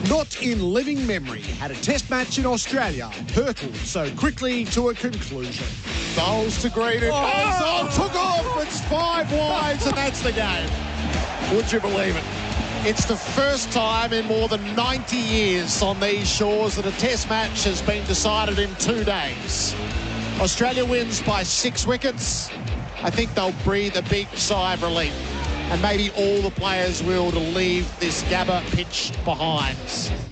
Not in living memory had a test match in Australia hurtled so quickly to a conclusion. Bowls to green, it goes on, took off, it's 5 wides and that's the game. Would you believe it? It's the first time in more than 90 years on these shores that a test match has been decided in 2 days. Australia wins by 6 wickets. I think they'll breathe a big sigh of relief. And maybe all the players will to leave this Gabba pitch behind.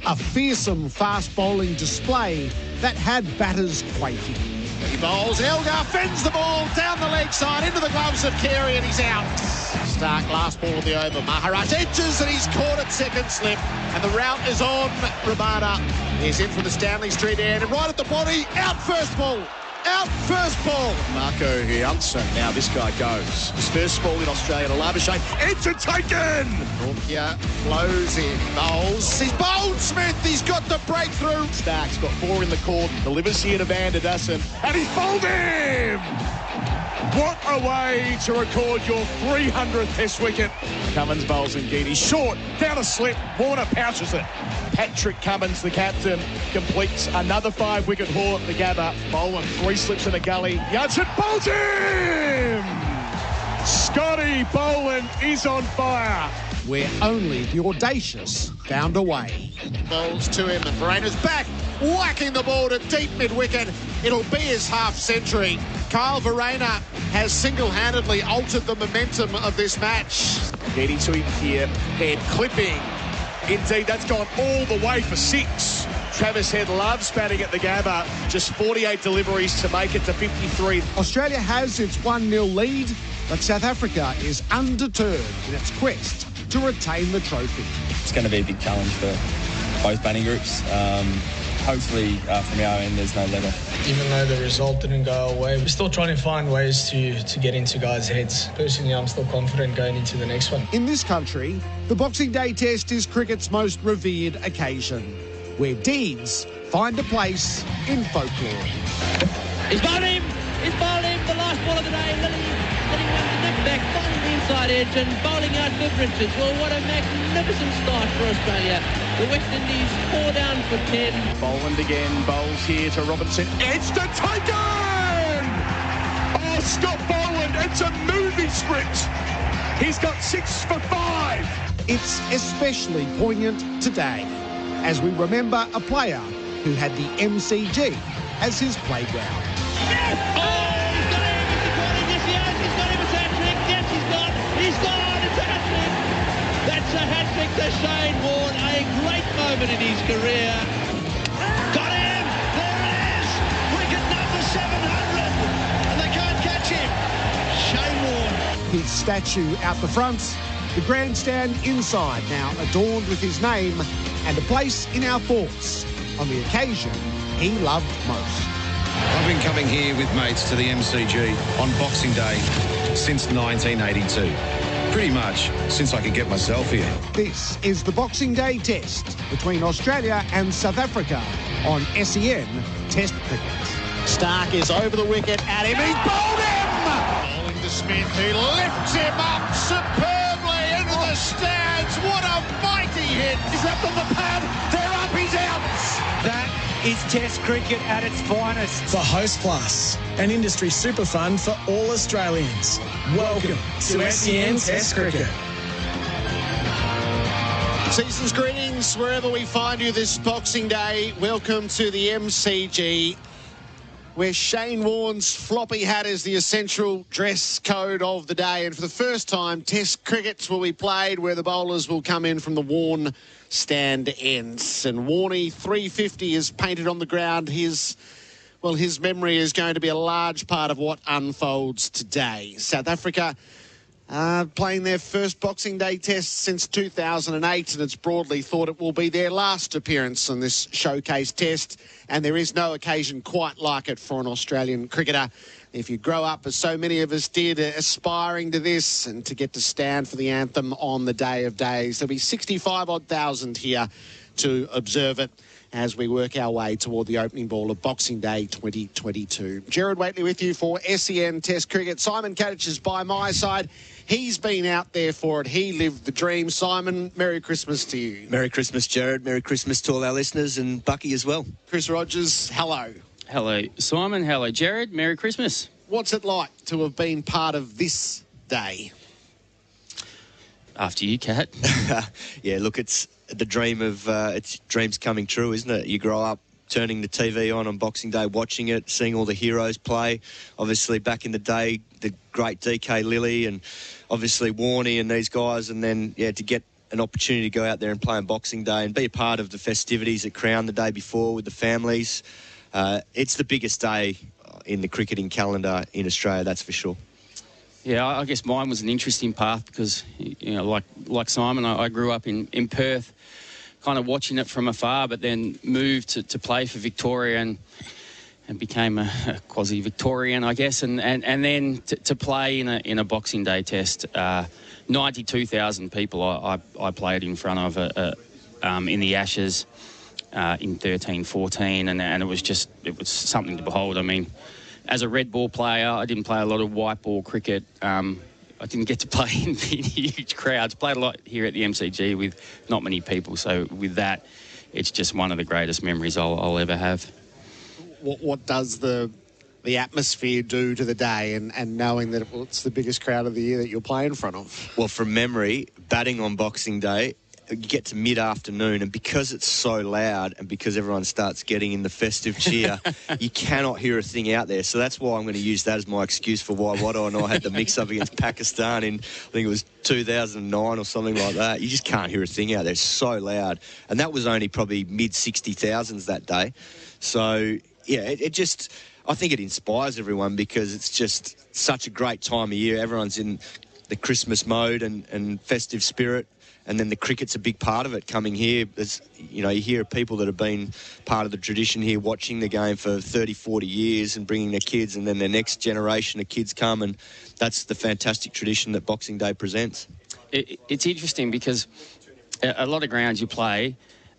A fearsome fast bowling display that had batters quaking. He bowls, Elgar fends the ball down the leg side into the gloves of Carey and he's out. Stark, last ball of the over. Maharaj edges and he's caught at second slip. And the route is on. Ramada is in from the Stanley Street end and right at the body, out first ball. Out first ball. Marco here. So now this guy goes. His first ball in Australia to Labuschagne. It's a taken! Northier blows in. Bowls. He's bowled Smith. He's got the breakthrough. Stark's got 4 in the cordon. Delivers here to Vanderdussen. And he's bowled him! What a way to record your 300th test wicket. Cummins bowls and Geedy. Short, down a slip. Warner pouches it. Patrick Cummins, the captain, completes another 5-wicket haul at the Gabba. Boland 3 slips in the gully. Judson bowls him! Scotty Boland is on fire. Where only the audacious found a way. Bowls to him and Verena's back, whacking the ball to deep mid-wicket. It'll be his half-century. Kyle Verena has single-handedly altered the momentum of this match. Getting to him here, head clipping. Indeed, that's gone all the way for 6. Travis Head loves batting at the Gabba. Just 48 deliveries to make it to 53. Australia has its 1-0 lead, but South Africa is undeterred in its quest to retain the trophy. It's going to be a big challenge for both batting groups. Hopefully, from our end, there's no let off. Even though the result didn't go our way, we're still trying to find ways to get into guys' heads. Personally, I'm still confident going into the next one. In this country, the Boxing Day Test is cricket's most revered occasion, where deeds find a place in folklore. He's bowled him! He's bowled him! The last ball of the day, letting one nip back, finding the inside edge and bowling out Viv Richards. Well, what a magnificent start for Australia. The West Indies 4 down for 10. Boland again, bowls here to Robinson. It's the taken! Oh, Scott Boland, it's a movie script. He's got 6 for 5. It's especially poignant today, as we remember a player who had the MCG as his playground. Yes! Oh, he's got him! It's the corner. Yes, he has. He's got him. It's a hat-trick. Yes, he's gone. He's gone. It's a hat-trick. That's a hat-trick to Shane Warne. A great moment in his career. Got him! There it is! Wicket number 700! And they can't catch him. Shane Warne. His statue out the front, the grandstand inside now adorned with his name and a place in our thoughts on the occasion he loved most. I've been coming here with mates to the MCG on Boxing Day since 1982. Pretty much since I could get myself here. This is the Boxing Day Test between Australia and South Africa on SEN Test Cricket. Stark is over the wicket at him. He's bowled him! Bowling to Smith, who lifts him up superbly into the stands. What a mighty hit! He's left on the pad. They're up. He's out. That is Test cricket at its finest. For Host Plus, an industry super fund for all Australians. Welcome to SEN Test Cricket. Season's greetings wherever we find you this Boxing Day. Welcome to the MCG, where Shane Warne's floppy hat is the essential dress code of the day. And for the first time, Test crickets will be played where the bowlers will come in from the Warne stand ends. And Warney 350 is painted on the ground. His memory is going to be a large part of what unfolds today. South Africa playing their first Boxing Day Test since 2008, and it's broadly thought it will be their last appearance on this showcase test, and there is no occasion quite like it for an Australian cricketer. If you grow up, as so many of us did, aspiring to this and to get to stand for the anthem on the Day of Days, there'll be 65,000 here to observe it as we work our way toward the opening ball of Boxing Day 2022. Gerard Whateley with you for SEN Test Cricket. Simon Katich is by my side. He's been out there for it. He lived the dream. Simon, Merry Christmas to you. Merry Christmas, Gerard. Merry Christmas to all our listeners and Bucky as well. Chris Rogers, hello. Hello, Simon. Hello, Gerard. Merry Christmas. What's it like to have been part of this day? After you, Kat. Yeah, look, it's the dream of it's dreams coming true, isn't it? You grow up turning the TV on Boxing Day, watching it, seeing all the heroes play. Obviously, back in the day, the great DK Lilly and obviously Warney and these guys, and then, yeah, to get an opportunity to go out there and play on Boxing Day and be a part of the festivities at Crown the day before with the families. It's the biggest day in the cricketing calendar in Australia, that's for sure. Yeah, I guess mine was an interesting path because, you know, like Simon, I grew up in Perth, kind of watching it from afar, but then moved to play for Victoria and became a quasi-Victorian, I guess, and then to play in a Boxing Day test. 92,000 people I played in front of in the Ashes in 13-14, and it was something to behold. I mean, as a red ball player, I didn't play a lot of white ball cricket. I didn't get to play in huge crowds. Played a lot here at the MCG with not many people. So with that, it's just one of the greatest memories I'll ever have. What does the atmosphere do to the day and knowing that it's the biggest crowd of the year that you'll play in front of? Well, from memory, batting on Boxing Day, you get to mid-afternoon, and because it's so loud and because everyone starts getting in the festive cheer, you cannot hear a thing out there. So that's why I'm going to use that as my excuse for why Watto and I had the mix-up against Pakistan in, I think it was 2009 or something like that. You just can't hear a thing out there. It's so loud. And that was only probably mid-60,000s that day. So, yeah, it just, I think it inspires everyone because it's just such a great time of year. Everyone's in the Christmas mode and festive spirit. And then the cricket's a big part of it coming here. There's, you know, you hear of people that have been part of the tradition here watching the game for 30, 40 years and bringing their kids, and then their next generation of kids come, and that's the fantastic tradition that Boxing Day presents. It's interesting because a lot of grounds you play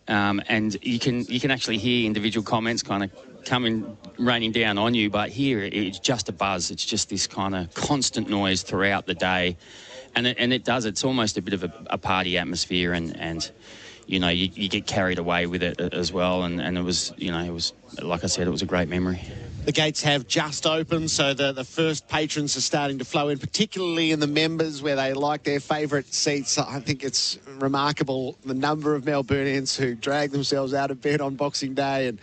and you can actually hear individual comments kind of coming, raining down on you, but here it's just a buzz. It's just this kind of constant noise throughout the day. And it does. It's almost a bit of a party atmosphere, and you know, you get carried away with it as well. And it was, you know, it was, like I said, it was a great memory. The gates have just opened, so the first patrons are starting to flow in, particularly in the members where they like their favourite seats. I think it's remarkable the number of Melburnians who drag themselves out of bed on Boxing Day, and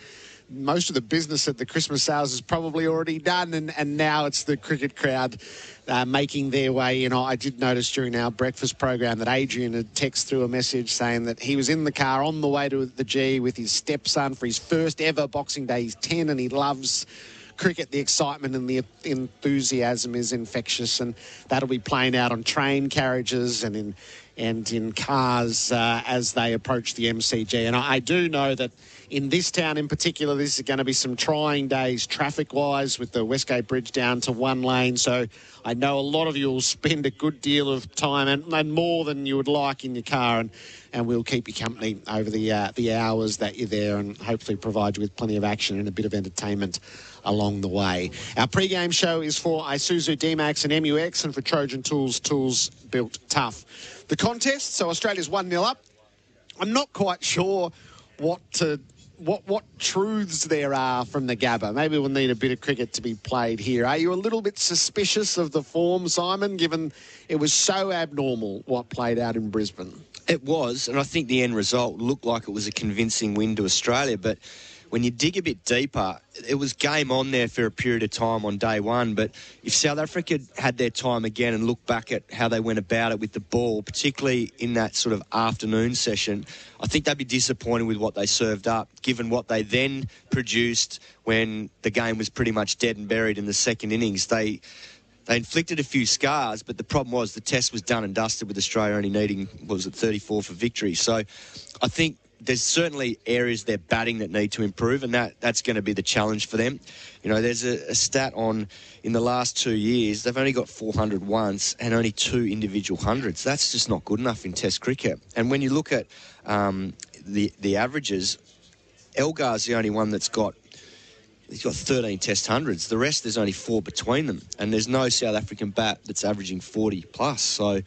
most of the business at the Christmas sales is probably already done, and now it's the cricket crowd making their way in. I did notice during our breakfast program that Adrian had texted through a message saying that he was in the car on the way to the G with his stepson for his first ever Boxing Day. He's 10 and he loves cricket. The excitement and the enthusiasm is infectious, and that'll be playing out on train carriages and in cars as they approach the MCG. And I do know that in this town in particular, this is going to be some trying days traffic-wise with the Westgate Bridge down to one lane. So I know a lot of you will spend a good deal of time and more than you would like in your car, and we'll keep you company over the hours that you're there and hopefully provide you with plenty of action and a bit of entertainment along the way. Our pre-game show is for Isuzu D-Max and MUX, and for Trojan Tools built tough. The contest, so Australia's 1-0 up. I'm not quite sure what truths there are from the Gabba. Maybe we'll need a bit of cricket to be played here. Are you a little bit suspicious of the form, Simon, given it was so abnormal what played out in Brisbane? It was, and I think the end result looked like it was a convincing win to Australia, but when you dig a bit deeper, it was game on there for a period of time on day one. But if South Africa had their time again and looked back at how they went about it with the ball, particularly in that sort of afternoon session, I think they'd be disappointed with what they served up, given what they then produced when the game was pretty much dead and buried in the second innings. They inflicted a few scars, but the problem was the test was done and dusted with Australia only needing, 34 for victory. So I think there's certainly areas they're batting that need to improve, and that's going to be the challenge for them. You know, there's a stat on in the last 2 years, they've only got 400 once and only 2 individual hundreds. That's just not good enough in Test cricket. And when you look at the averages, Elgar's the only one that's got... He's got 13 test hundreds. The rest, there's only 4 between them. And there's no South African bat that's averaging 40 plus. So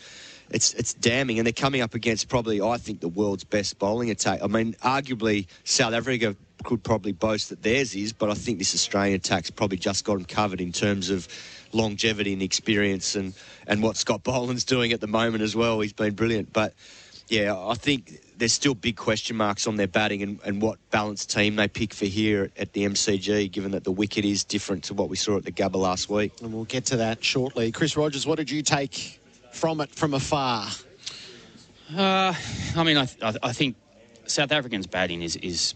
it's damning. And they're coming up against probably, I think, the world's best bowling attack. I mean, arguably, South Africa could probably boast that theirs is, but I think this Australian attack's probably just got them covered in terms of longevity and experience and what Scott Boland's doing at the moment as well. He's been brilliant. But, yeah, I think there's still big question marks on their batting and what balanced team they pick for here at the MCG, given that the wicket is different to what we saw at the Gabba last week. And we'll get to that shortly. Chris Rogers, what did you take from it from afar? I mean, I think South Africans' batting is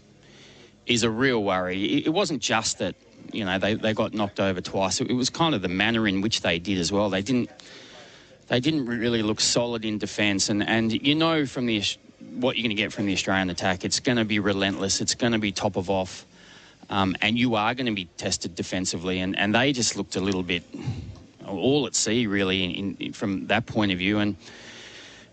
a real worry. It wasn't just that, you know, they got knocked over twice. It was kind of the manner in which they did as well. They didn't really look solid in defence, and you know from what you're going to get from the Australian attack. It's going to be relentless. It's going to be top of off, and you are going to be tested defensively. And they just looked a little bit all at sea, really, from that point of view. And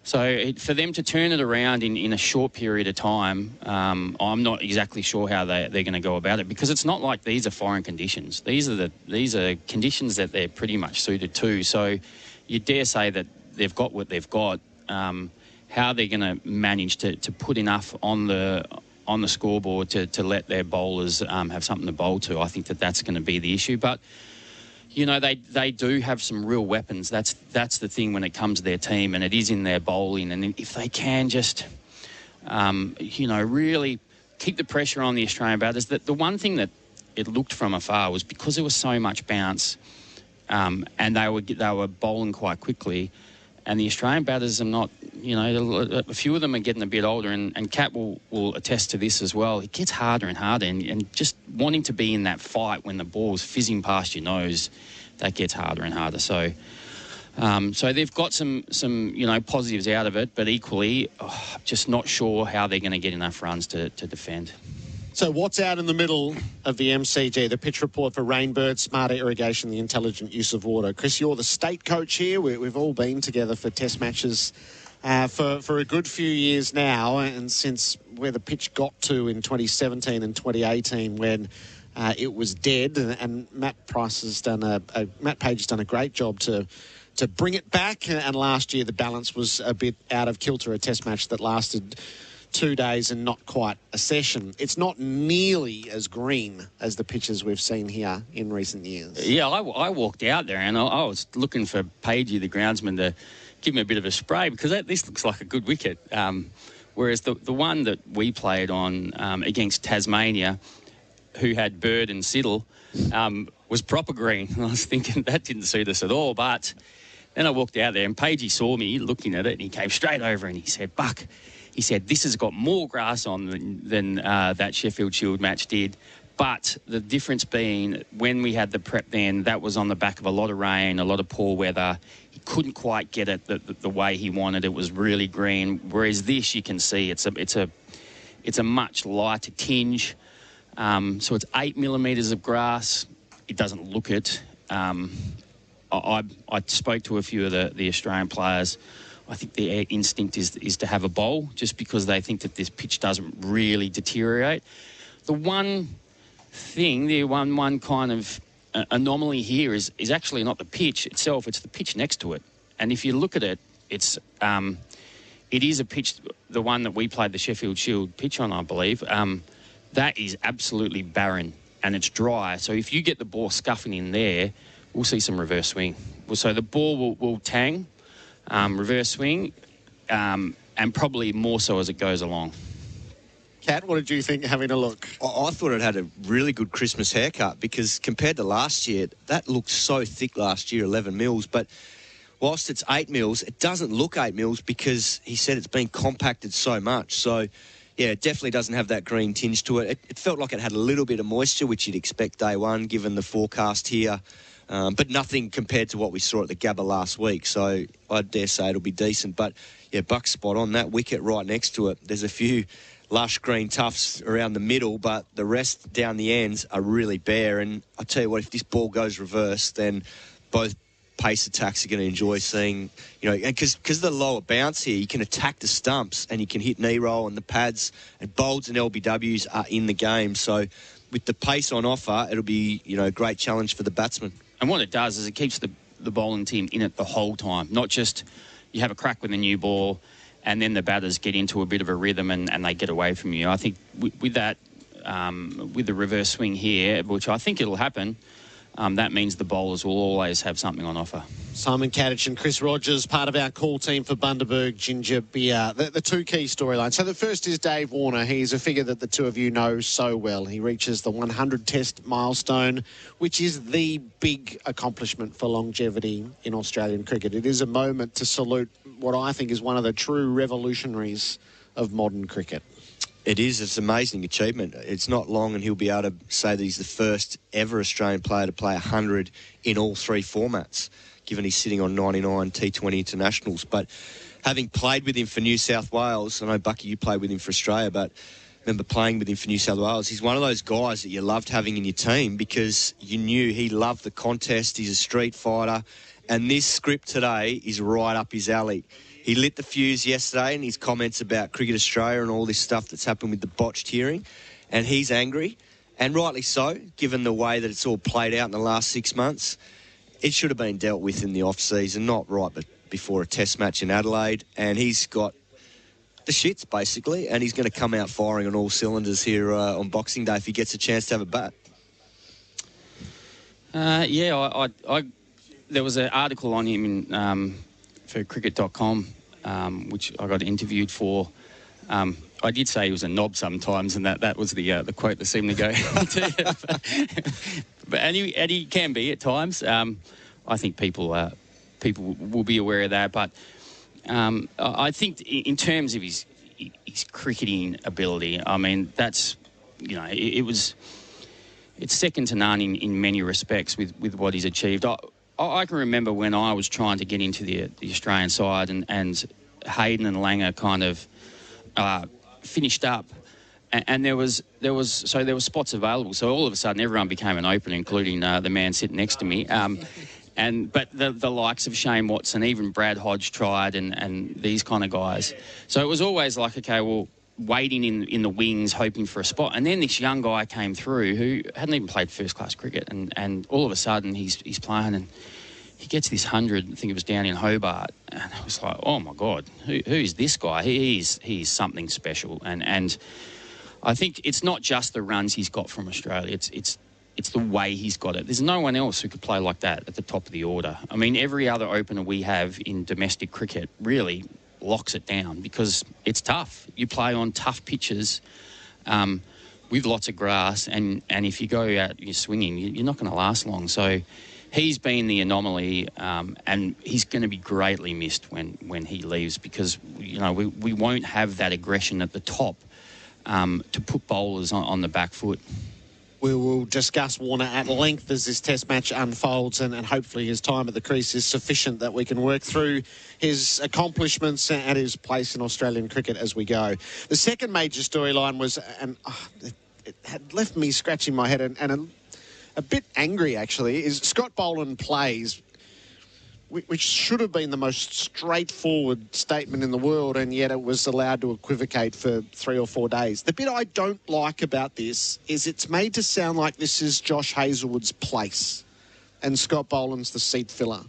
so for them to turn it around in a short period of time, I'm not exactly sure how they're going to go about it, because it's not like these are foreign conditions. These are conditions that they're pretty much suited to. So you dare say that they've got what they've got. How they're going to manage to put enough on the scoreboard to let their bowlers have something to bowl to, I think that's going to be the issue. But you know, they do have some real weapons. That's the thing when it comes to their team, and it is in their bowling. And if they can just you know, really keep the pressure on the Australian batters, that the one thing that it looked from afar was because there was so much bounce, and they were bowling quite quickly. And the Australian batters are not, you know, a few of them are getting a bit older, and Kat will attest to this as well. It gets harder and harder, and just wanting to be in that fight when the ball's fizzing past your nose, that gets harder and harder. So they've got some you know, positives out of it, but equally, just not sure how they're going to get enough runs to defend. So what's out in the middle of the MCG? The pitch report for Rainbird, smarter irrigation, the intelligent use of water. Chris, you're the state coach here. We've all been together for test matches for a good few years now, and since where the pitch got to in 2017 and 2018 when it was dead, and Matt Page has done a great job to bring it back, and last year the balance was a bit out of kilter, a test match that lasted 2 days and not quite a session. It's not nearly as green as the pitches we've seen here in recent years. Yeah, I walked out there and I was looking for Pagey, the groundsman, to give me a bit of a spray, because this looks like a good wicket. Whereas the one that we played on against Tasmania, who had Bird and Siddle, was proper green. And I was thinking that didn't suit us at all. But then I walked out there and Pagey saw me looking at it, and he came straight over and he said, "Buck," he said, "this has got more grass on than that Sheffield Shield match did." But the difference being, when we had the prep then, that was on the back of a lot of rain, a lot of poor weather. He couldn't quite get it the way he wanted. It was really green. Whereas this, you can see it's a much lighter tinge. So it's 8 millimetres of grass. It doesn't look it. I spoke to a few of the Australian players. I think their instinct is to have a bowl, just because they think that this pitch doesn't really deteriorate. The one thing, the one kind of anomaly here is actually not the pitch itself, it's the pitch next to it. And if you look at it, it is a pitch, the one that we played the Sheffield Shield pitch on, I believe, that is absolutely barren and it's dry. So if you get the ball scuffing in there, we'll see some reverse swing. So the ball will tang, reverse swing, and probably more so as it goes along. Kat, what did you think having a look? I thought it had a really good Christmas haircut, because compared to last year, that looked so thick last year, 11 mils. But whilst it's 8 mils, it doesn't look 8 mils because he said it's been compacted so much. So, yeah, it definitely doesn't have that green tinge to it. It felt like it had a little bit of moisture, which you'd expect day one, given the forecast here. But nothing compared to what we saw at the Gabba last week. So I dare say it'll be decent. But, yeah, Buck's spot on. That wicket right next to it, there's a few lush green tufts around the middle, but the rest down the ends are really bare. And I tell you what, if this ball goes reverse, then both pace attacks are going to enjoy seeing, you know, because of the lower bounce here, you can attack the stumps and you can hit knee roll and the pads, and bolds and LBWs are in the game. So with the pace on offer, it'll be, you know, a great challenge for the batsman. And what it does is it keeps the bowling team in it the whole time, not just you have a crack with a new ball and then the batters get into a bit of a rhythm and they get away from you. I think with that, with the reverse swing here, which I think it'll happen, that means the bowlers will always have something on offer. Simon Katich and Chris Rogers, part of our call team for Bundaberg Ginger Beer. The two key storylines. So the first is Dave Warner. He's a figure that the two of you know so well. He reaches the 100 test milestone, which is the big accomplishment for longevity in Australian cricket. It is a moment to salute what I think is one of the true revolutionaries of modern cricket. It is. It's an amazing achievement. It's not long and he'll be able to say that he's the first ever Australian player to play 100 in all three formats, given he's sitting on 99 T20 internationals. But having played with him for New South Wales, I know, Bucky, you played with him for Australia, but I remember playing with him for New South Wales. He's one of those guys that you loved having in your team because you knew he loved the contest. He's a street fighter. And this script today is right up his alley. He lit the fuse yesterday in his comments about Cricket Australia and all this stuff that's happened with the botched hearing. And he's angry, and rightly so, given the way that it's all played out in the last 6 months. It should have been dealt with in the off-season, not right but before a test match in Adelaide. And he's got the shits, basically, and he's going to come out firing on all cylinders here on Boxing Day if he gets a chance to have a bat. There was an article on him in, for cricket.com, which I got interviewed for. I did say he was a knob sometimes, and that was the quote that seemed to go and he can be at times. I think people will be aware of that, but I think in terms of his cricketing ability, I mean, that's, you know, it's second to none in many respects with what he's achieved. I can remember when I was trying to get into the Australian side and Hayden and Langer kind of finished up, and there was spots available. So all of a sudden everyone became an opener, including the man sitting next to me. But the likes of Shane Watson, even Brad Hodge tried, and these kind of guys. So it was always like, okay, well, waiting in the wings, hoping for a spot. And then this young guy came through who hadn't even played first-class cricket, and all of a sudden he's playing, and he gets this 100, I think it was down in Hobart, and I was like, oh, my God, who is this guy? He's something special. And I think it's not just the runs he's got from Australia, it's the way he's got it. There's no one else who could play like that at the top of the order. I mean, every other opener we have in domestic cricket really locks it down because it's tough. You play on tough pitches with lots of grass, and if you go out, you're swinging, you're not going to last long. So he's been the anomaly, and he's going to be greatly missed when he leaves because, you know, we won't have that aggression at the top to put bowlers on the back foot. We will discuss Warner at length as this test match unfolds, and hopefully his time at the crease is sufficient that we can work through his accomplishments and his place in Australian cricket as we go. The second major storyline was, and it had left me scratching my head and a bit angry actually, is Scott Boland plays, which should have been the most straightforward statement in the world, and yet it was allowed to equivocate for 3 or 4 days. The bit I don't like about this is it's made to sound like this is Josh Hazlewood's place and Scott Boland's the seat filler.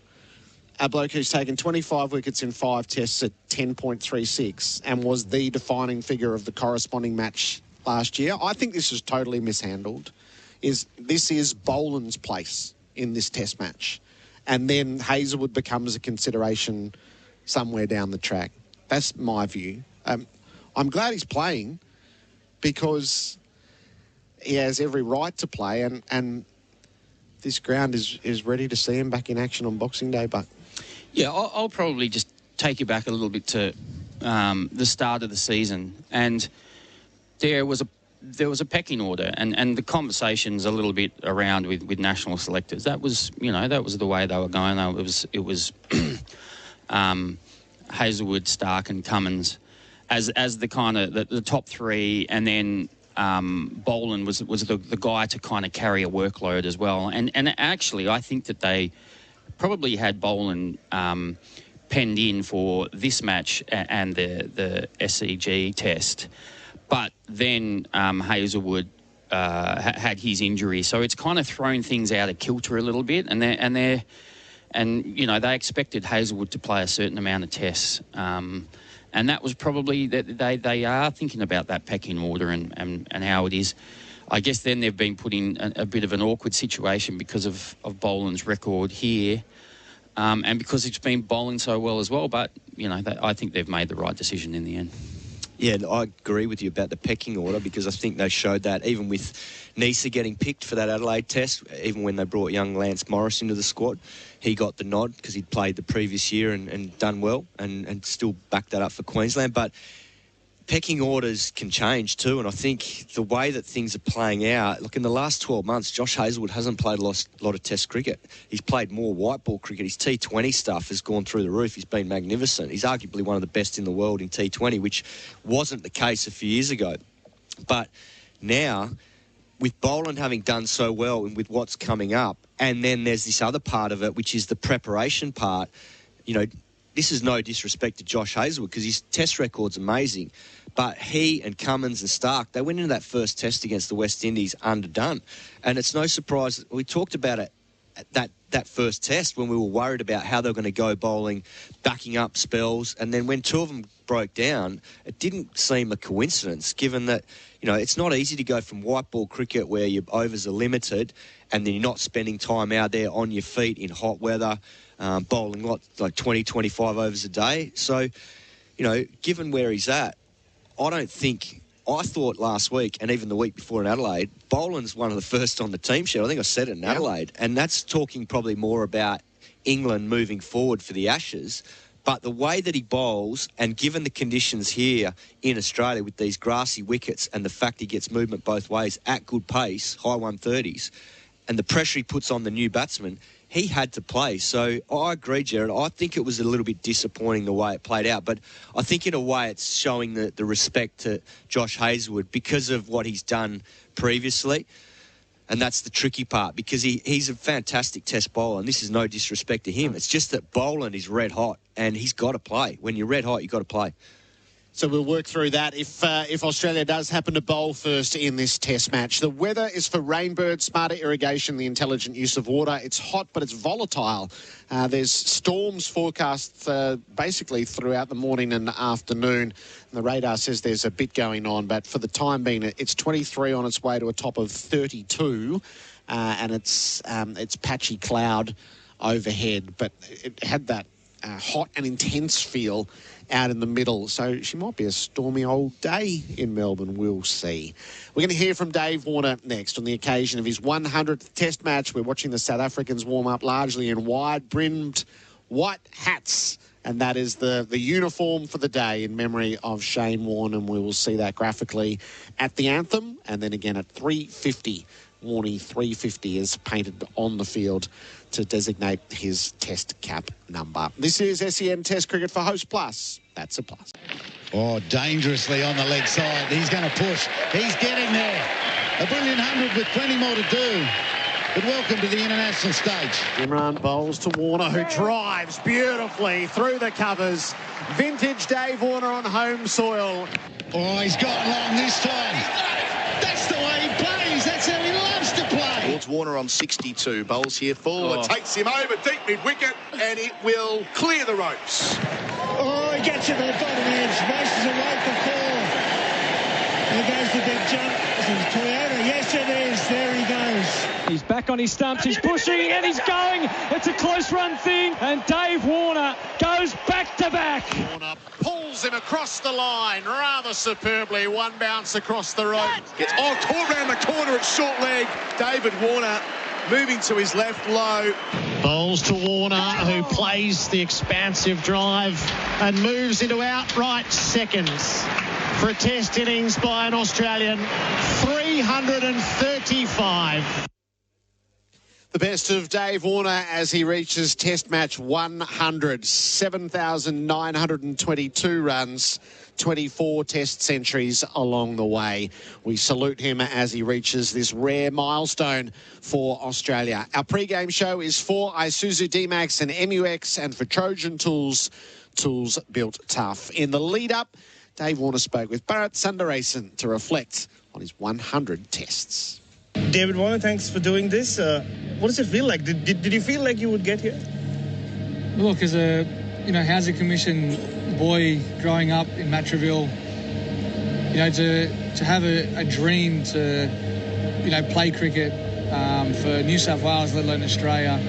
A bloke who's taken 25 wickets in 5 tests at 10.36 and was the defining figure of the corresponding match last year. I think this is totally mishandled. This is Boland's place in this test match. And then Hazlewood becomes a consideration somewhere down the track. That's my view. I'm glad he's playing because he has every right to play, and this ground is ready to see him back in action on Boxing Day. But yeah, I'll probably just take you back a little bit to the start of the season, and there was a pecking order, and the conversations a little bit around with national selectors. That was, you know, that was the way they were going. It was Hazlewood, Stark, and Cummins as the kind of the top three, and then Boland was the guy to kind of carry a workload as well. And actually, I think that they probably had Boland penned in for this match and the SEG test, but then Hazelwood had his injury, so it's kind of thrown things out of kilter a little bit, and they expected Hazelwood to play a certain amount of tests, and that was probably that they are thinking about that pecking order and how it is. I guess then they've been put in a bit of an awkward situation because of Boland's record here, and because it's been bowling so well as well. But I think they've made the right decision in the end. Yeah, I agree with you about the pecking order, because I think they showed that even with Nisa getting picked for that Adelaide test, even when they brought young Lance Morris into the squad, he got the nod because he'd played the previous year and done well and still backed that up for Queensland. But pecking orders can change too, and I think the way that things are playing out, look, in the last 12 months, Josh Hazelwood hasn't played a lot of test cricket. He's played more white ball cricket. His T20 stuff has gone through the roof. He's been magnificent. He's arguably one of the best in the world in T20, which wasn't the case a few years ago. But now, with Boland having done so well and with what's coming up, and then there's this other part of it, which is the preparation part, this is no disrespect to Josh Hazelwood because his test record's amazing. But he and Cummins and Stark, they went into that first test against the West Indies underdone. And it's no surprise, we talked about it at that first test when we were worried about how they were going to go bowling, backing up spells. And then when two of them broke down, it didn't seem a coincidence, given that, it's not easy to go from white ball cricket where your overs are limited and then you're not spending time out there on your feet in hot weather, bowling like 20, 25 overs a day. So, given where he's at, I thought last week and even the week before in Adelaide, Boland's one of the first on the team sheet. I think I said it in Adelaide. And that's talking probably more about England moving forward for the Ashes. But the way that he bowls, and given the conditions here in Australia with these grassy wickets and the fact he gets movement both ways at good pace, high 130s, and the pressure he puts on the new batsman, he had to play. So I agree, Gerard. I think it was a little bit disappointing the way it played out. But I think in a way it's showing the respect to Josh Hazelwood because of what he's done previously. And that's the tricky part, because he's a fantastic test bowler, and this is no disrespect to him. It's just that Boland is red hot, and he's got to play. When you're red hot, you've got to play. So we'll work through that if Australia does happen to bowl first in this test match. The weather is for rainbirds, smarter irrigation, the intelligent use of water. It's hot, but it's volatile. There's storms forecast basically throughout the morning and afternoon. The radar says there's a bit going on, but for the time being, it's 23 on its way to a top of 32, and it's patchy cloud overhead, but it had that hot and intense feel out in the middle. So she might be a stormy old day in Melbourne. We'll see. We're going to hear from Dave Warner next on the occasion of his 100th Test match. We're watching the South Africans warm up largely in wide-brimmed white hats. And that is the uniform for the day in memory of Shane Warne. And we will see that graphically at the anthem and then again at 3:50. Warney 350 is painted on the field to designate his test cap number. This is SEN Test Cricket for Host Plus. That's a plus. Oh, dangerously on the leg side. He's going to push. He's getting there. A brilliant 100 with plenty more to do. But welcome to the international stage. Imran bowls to Warner, who drives beautifully through the covers. Vintage Dave Warner on home soil. Oh, he's got long this time. That's the way he plays. That's how he loves to play. Towards Warner on 62. Bowls here full. It takes him over deep mid-wicket, and it will clear the ropes. Oh, he gets it on the bottom edge. Races away for 4. There goes the big jump. Is it Toyota? Yes, it is. There he goes. He's back on his stumps. He's pushing, and he's going. It's a close run thing, and Dave Warner goes back to back. Warner pulls him across the line rather superbly. One bounce across the rope. Gets caught round the corner at short leg. David Warner moving to his left low. Bowls to Warner, who plays the expansive drive and moves into outright seconds for a test innings by an Australian. 335. The best of Dave Warner as he reaches Test match 100. 7,922 runs, 24 test centuries along the way. We salute him as he reaches this rare milestone for Australia. Our pre-game show is for Isuzu D-Max and MUX, and for Trojan Tools, tools built tough. In the lead-up, Dave Warner spoke with Bharat Sundaresan to reflect on his 100 tests. David Warner, thanks for doing this. What does it feel like? Did you feel like you would get here? Look, as a Housing Commission boy growing up in Matraville, to have a dream to play cricket for New South Wales, let alone Australia,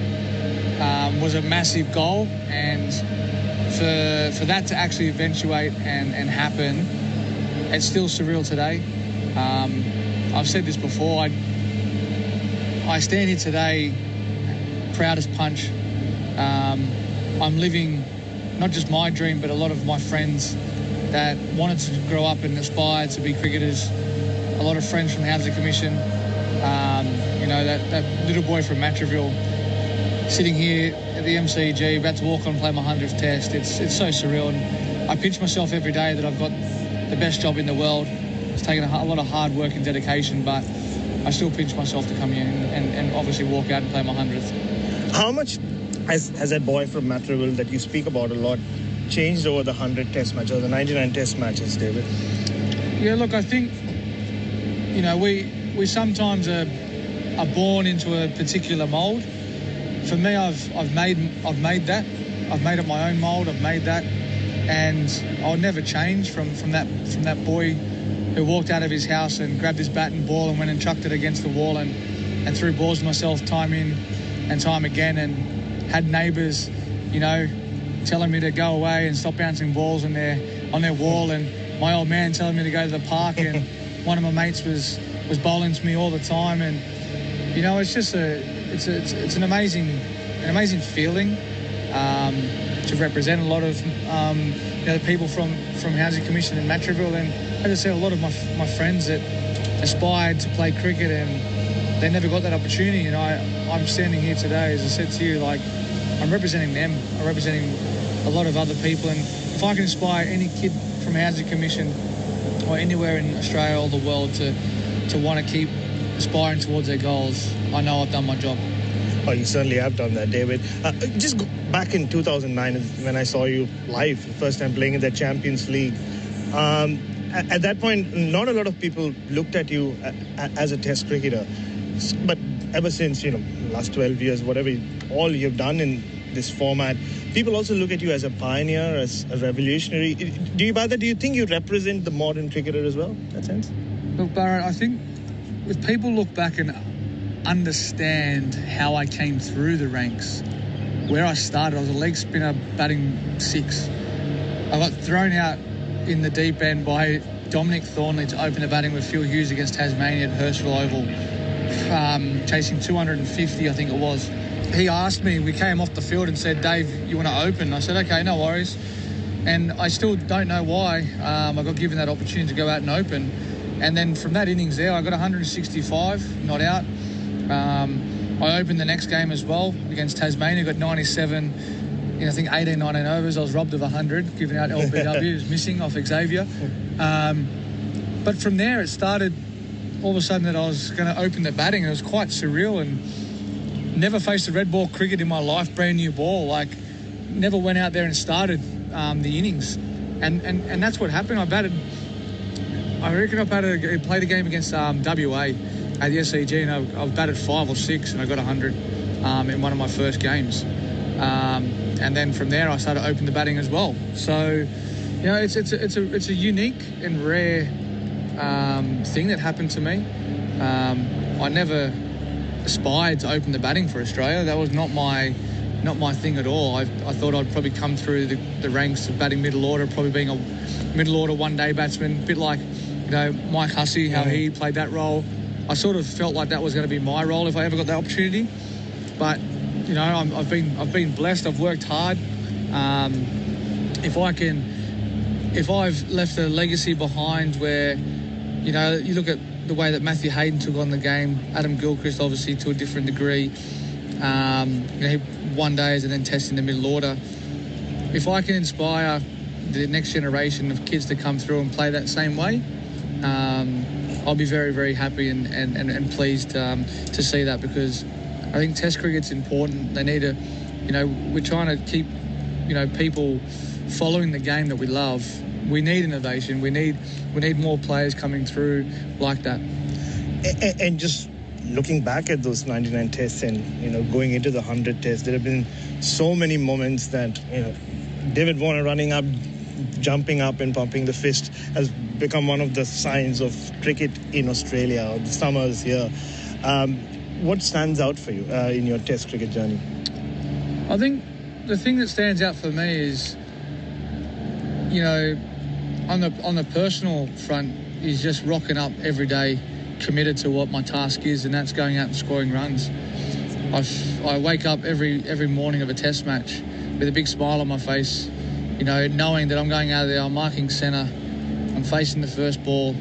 was a massive goal, and for that to actually eventuate and happen, it's still surreal today. I've said this before, I stand here today proud as punch. I'm living not just my dream, but a lot of my friends that wanted to grow up and aspire to be cricketers. A lot of friends from the Housing Commission. That little boy from Matraville sitting here at the MCG, about to walk on and play my 100th test. It's so surreal, and I pinch myself every day that I've got the best job in the world. It's taken a lot of hard work and dedication, but I still pinch myself to come here and obviously walk out and play my 100th. How much has that boy from Matraville that you speak about a lot changed over the 100 test matches, or the 99 test matches, David? Yeah, look, I think, we sometimes are born into a particular mould. For me, I've made that. I've made it my own mould. I've made that, and I'll never change from that boy who walked out of his house and grabbed his bat and ball and went and chucked it against the wall and threw balls to myself time in and time again, and had neighbours, telling me to go away and stop bouncing balls on their wall, and my old man telling me to go to the park, and one of my mates was bowling to me all the time, and it's just it's an amazing feeling to represent a lot of the people from Housing Commission in Matraville, and as I said, a lot of my friends that aspired to play cricket and they never got that opportunity. I'm standing here today, as I said to you, like, I'm representing them. I'm representing a lot of other people, and if I can inspire any kid from Housing Commission or anywhere in Australia or the world to want to keep aspiring towards their goals, I know I've done my job. Oh, you certainly have done that, David. Just back in 2009, when I saw you live, first time playing in the Champions League, at that point, not a lot of people looked at you as a test cricketer. But ever since, last 12 years, whatever, all you've done in this format, people also look at you as a pioneer, as a revolutionary. Do you buy that? Do you think you represent the modern cricketer as well, in that sense? Look, Bharat, I think if people look back and understand how I came through the ranks, where I started, I was a leg spinner batting 6. I got thrown out in the deep end by Dominic Thornley to open the batting with Phil Hughes against Tasmania at Hurstville Oval, chasing 250, I think it was. He asked me, we came off the field and said, Dave, you want to open? I said, okay, no worries. And I still don't know why I got given that opportunity to go out and open. And then from that innings there, I got 165, not out. I opened the next game as well against Tasmania, got 97 in, I think, 18, 19 overs. I was robbed of 100, giving out LBW. It was missing off Xavier. But from there, it started all of a sudden that I was going to open the batting. It was quite surreal, and never faced a red ball cricket in my life, brand new ball. Like, never went out there and started the innings. And that's what happened. I reckon I played a game against WA at the SEG, and I've batted 5 or 6, and I got 100 in one of my first games. And then from there, I started opening the batting as well. So, it's a unique and rare thing that happened to me. I never aspired to open the batting for Australia. That was not my thing at all. I thought I'd probably come through the ranks of batting middle order, probably being a middle order one-day batsman, a bit like Mike Hussey, how he played that role. I sort of felt like that was going to be my role if I ever got the opportunity. But I've been blessed. I've worked hard. If I've left a legacy behind where, you look at the way that Matthew Hayden took on the game, Adam Gilchrist obviously to a different degree, he one days and then testing the middle order. If I can inspire the next generation of kids to come through and play that same way, I'll be very, very happy and pleased to see that, because I think Test cricket's important. They need to, we're trying to keep, people following the game that we love. We need innovation. We need more players coming through like that. And just looking back at those 99 tests and, going into the 100 tests, there have been so many moments that, David Warner running up, jumping up and pumping the fist has become one of the signs of cricket in Australia, or the summers here. What stands out for you in your test cricket journey? I think the thing that stands out for me is, on the personal front, is just rocking up every day, committed to what my task is, and that's going out and scoring runs. I wake up every morning of a test match with a big smile on my face, knowing that I'm going out there, I'm marking centre, I'm facing the first ball.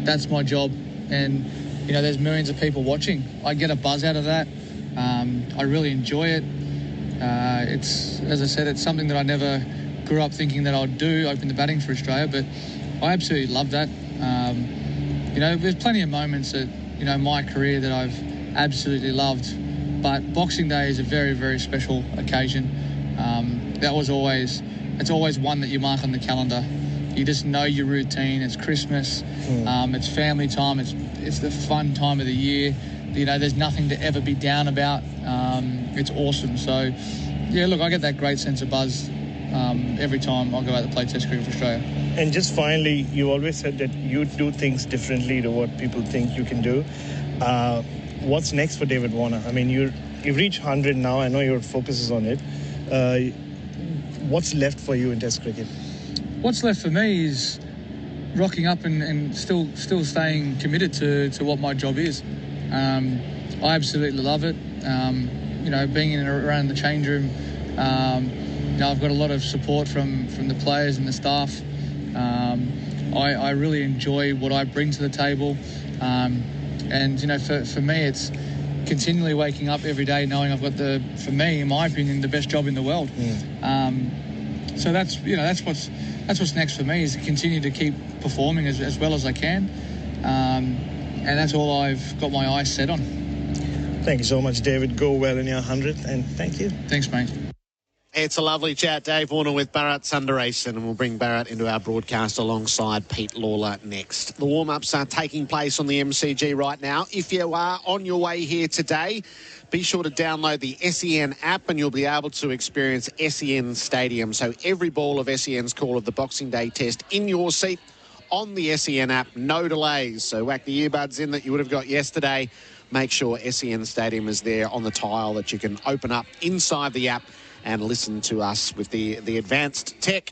That's my job, and there's millions of people watching. I get a buzz out of that. I really enjoy it. It's, as I said, it's something that I never grew up thinking that I'd do, open the batting for Australia, but I absolutely love that. There's plenty of moments that, my career that I've absolutely loved, but Boxing Day is a very, very special occasion. It's always one that you mark on the calendar. You just know your routine. It's Christmas, it's family time, it's the fun time of the year. There's nothing to ever be down about. It's awesome. So, yeah, look, I get that great sense of buzz every time I go out to play Test cricket for Australia. And just finally, you always said that you do things differently to what people think you can do. What's next for David Warner? I mean, you've reached 100 now. I know your focus is on it. What's left for you in Test cricket? What's left for me is rocking up and still staying committed to what my job is. I absolutely love it. Being in and around the change room, I've got a lot of support from the players and the staff. I really enjoy what I bring to the table. For me, it's continually waking up every day knowing I've got for me, in my opinion, the best job in the world. So that's what's next for me, is to continue to keep performing as well as I can. And that's all I've got my eyes set on. Thank you so much, David. Go well in your 100th, and thank you. Thanks, mate. It's a lovely chat. Dave Warner with Bharat Sundaresan, and we'll bring Bharat into our broadcast alongside Pete Lalor next. The warm-ups are taking place on the MCG right now. If you are on your way here today, be sure to download the SEN app and you'll be able to experience SEN Stadium. So every ball of SEN's call of the Boxing Day test in your seat on the SEN app, no delays. So whack the earbuds in that you would have got yesterday. Make sure SEN Stadium is there on the tile that you can open up inside the app and listen to us with the advanced tech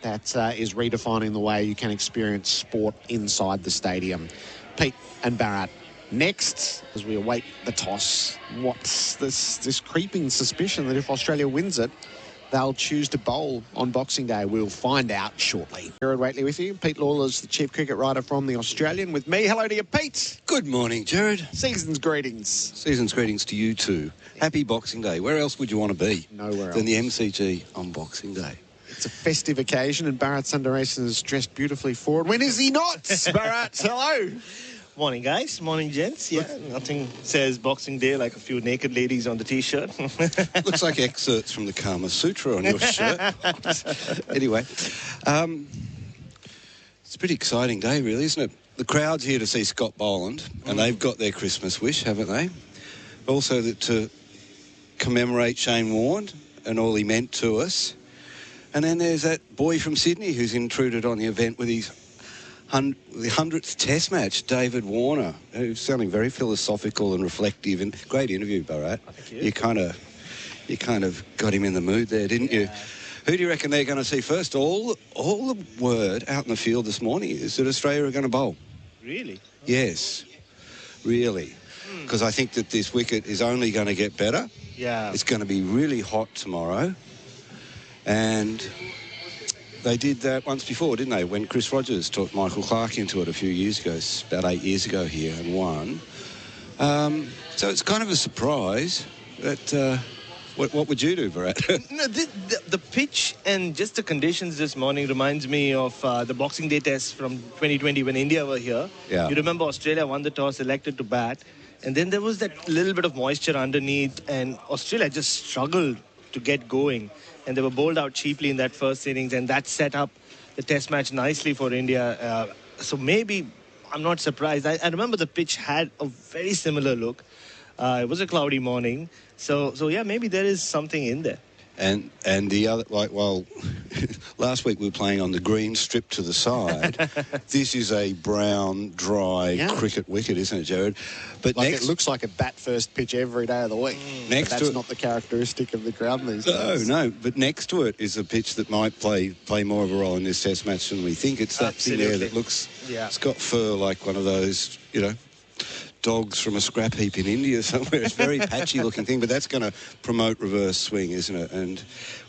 that is redefining the way you can experience sport inside the stadium. Pete and Bharat next, as we await the toss. What's this creeping suspicion that if Australia wins it, they'll choose to bowl on Boxing Day? We'll find out shortly. Gerard Whateley with you. Pete Lawler's the chief cricket writer from The Australian with me. Hello to you, Pete. Good morning, Gerard. Season's greetings. Season's greetings to you too. Happy Boxing Day. Where else would you want to be? Nowhere than else. the MCG on Boxing Day. It's a festive occasion and Bharat Sundaresan is dressed beautifully for it. When is he not? Bharat, hello. Morning, guys. Morning, gents. Yeah, nothing says Boxing Day like a few naked ladies on the T-shirt. Looks like excerpts from the Kama Sutra on your shirt. Anyway, it's a pretty exciting day, really, isn't it? The crowd's here to see Scott Boland, and they've got their Christmas wish, haven't they? Also to commemorate Shane Warne and all he meant to us. And then there's that boy from Sydney who's intruded on the event with his the 100th Test match, David Warner, who's sounding very philosophical and reflective. And great interview, Bharat. Thank you. You kind of got him in the mood there, didn't you? Who do you reckon they're going to see first? All the word out in the field this morning is that Australia are going to bowl. Really? Yes, really. Because I think that this wicket is only going to get better. Yeah. It's going to be really hot tomorrow. And they did that once before, didn't they? When Chris Rogers talked Michael Clarke into it a few years ago, about 8 years ago here, and won. So it's kind of a surprise that What would you do, Bharat? No, the pitch and just the conditions this morning reminds me of the Boxing Day test from 2020 when India were here. Yeah. You remember Australia won the toss, elected to bat, and then there was that little bit of moisture underneath, and Australia just struggled to get going, and they were bowled out cheaply in that first innings, and that set up the test match nicely for India. So maybe I'm not surprised. I remember the pitch had a very similar look. It was a cloudy morning. So yeah, maybe there is something in there. And the other, last week we were playing on the green strip to the side. This is a brown, dry cricket wicket, isn't it, Gerard? But it looks like a bat-first pitch every day of the week. That's not the characteristic of the ground these days. No, but next to it is a pitch that might play more of a role in this test match than we think. It's that thing there that looks, it's got fur like one of those, dogs from a scrap heap in India somewhere. It's a very patchy looking thing, but that's going to promote reverse swing, isn't it? And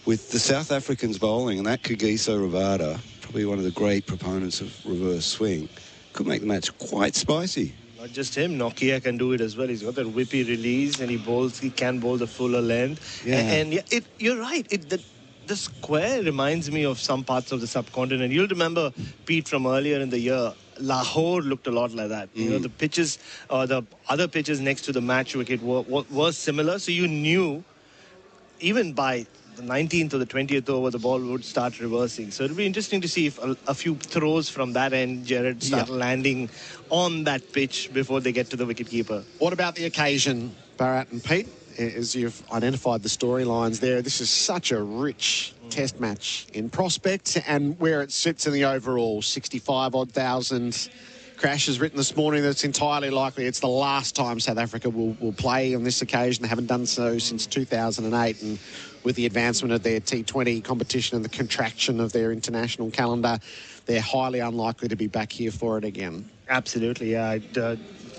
with the South Africans bowling, and that Kagiso Rabada, probably one of the great proponents of reverse swing, could make the match quite spicy. Not just him, Nokia can do it as well. He's got that whippy release, and he can bowl the fuller length. Yeah. And you're right. The square reminds me of some parts of the subcontinent. You'll remember, Pete, from earlier in the year, Lahore looked a lot like that. The pitches, the other pitches next to the match wicket were similar. So you knew, even by the 19th or the 20th over, the ball would start reversing. So it'll be interesting to see if a few throws from that end, Gerard, start landing on that pitch before they get to the wicketkeeper. What about the occasion, Bharat and Pete? As you've identified the storylines there, this is such a rich test match in prospect, and where it sits in the overall 65-odd thousand. Crash has written this morning that it's entirely likely it's the last time South Africa will play on this occasion. They haven't done so since 2008, and with the advancement of their T20 competition and the contraction of their international calendar, they're highly unlikely to be back here for it again. Absolutely, yeah.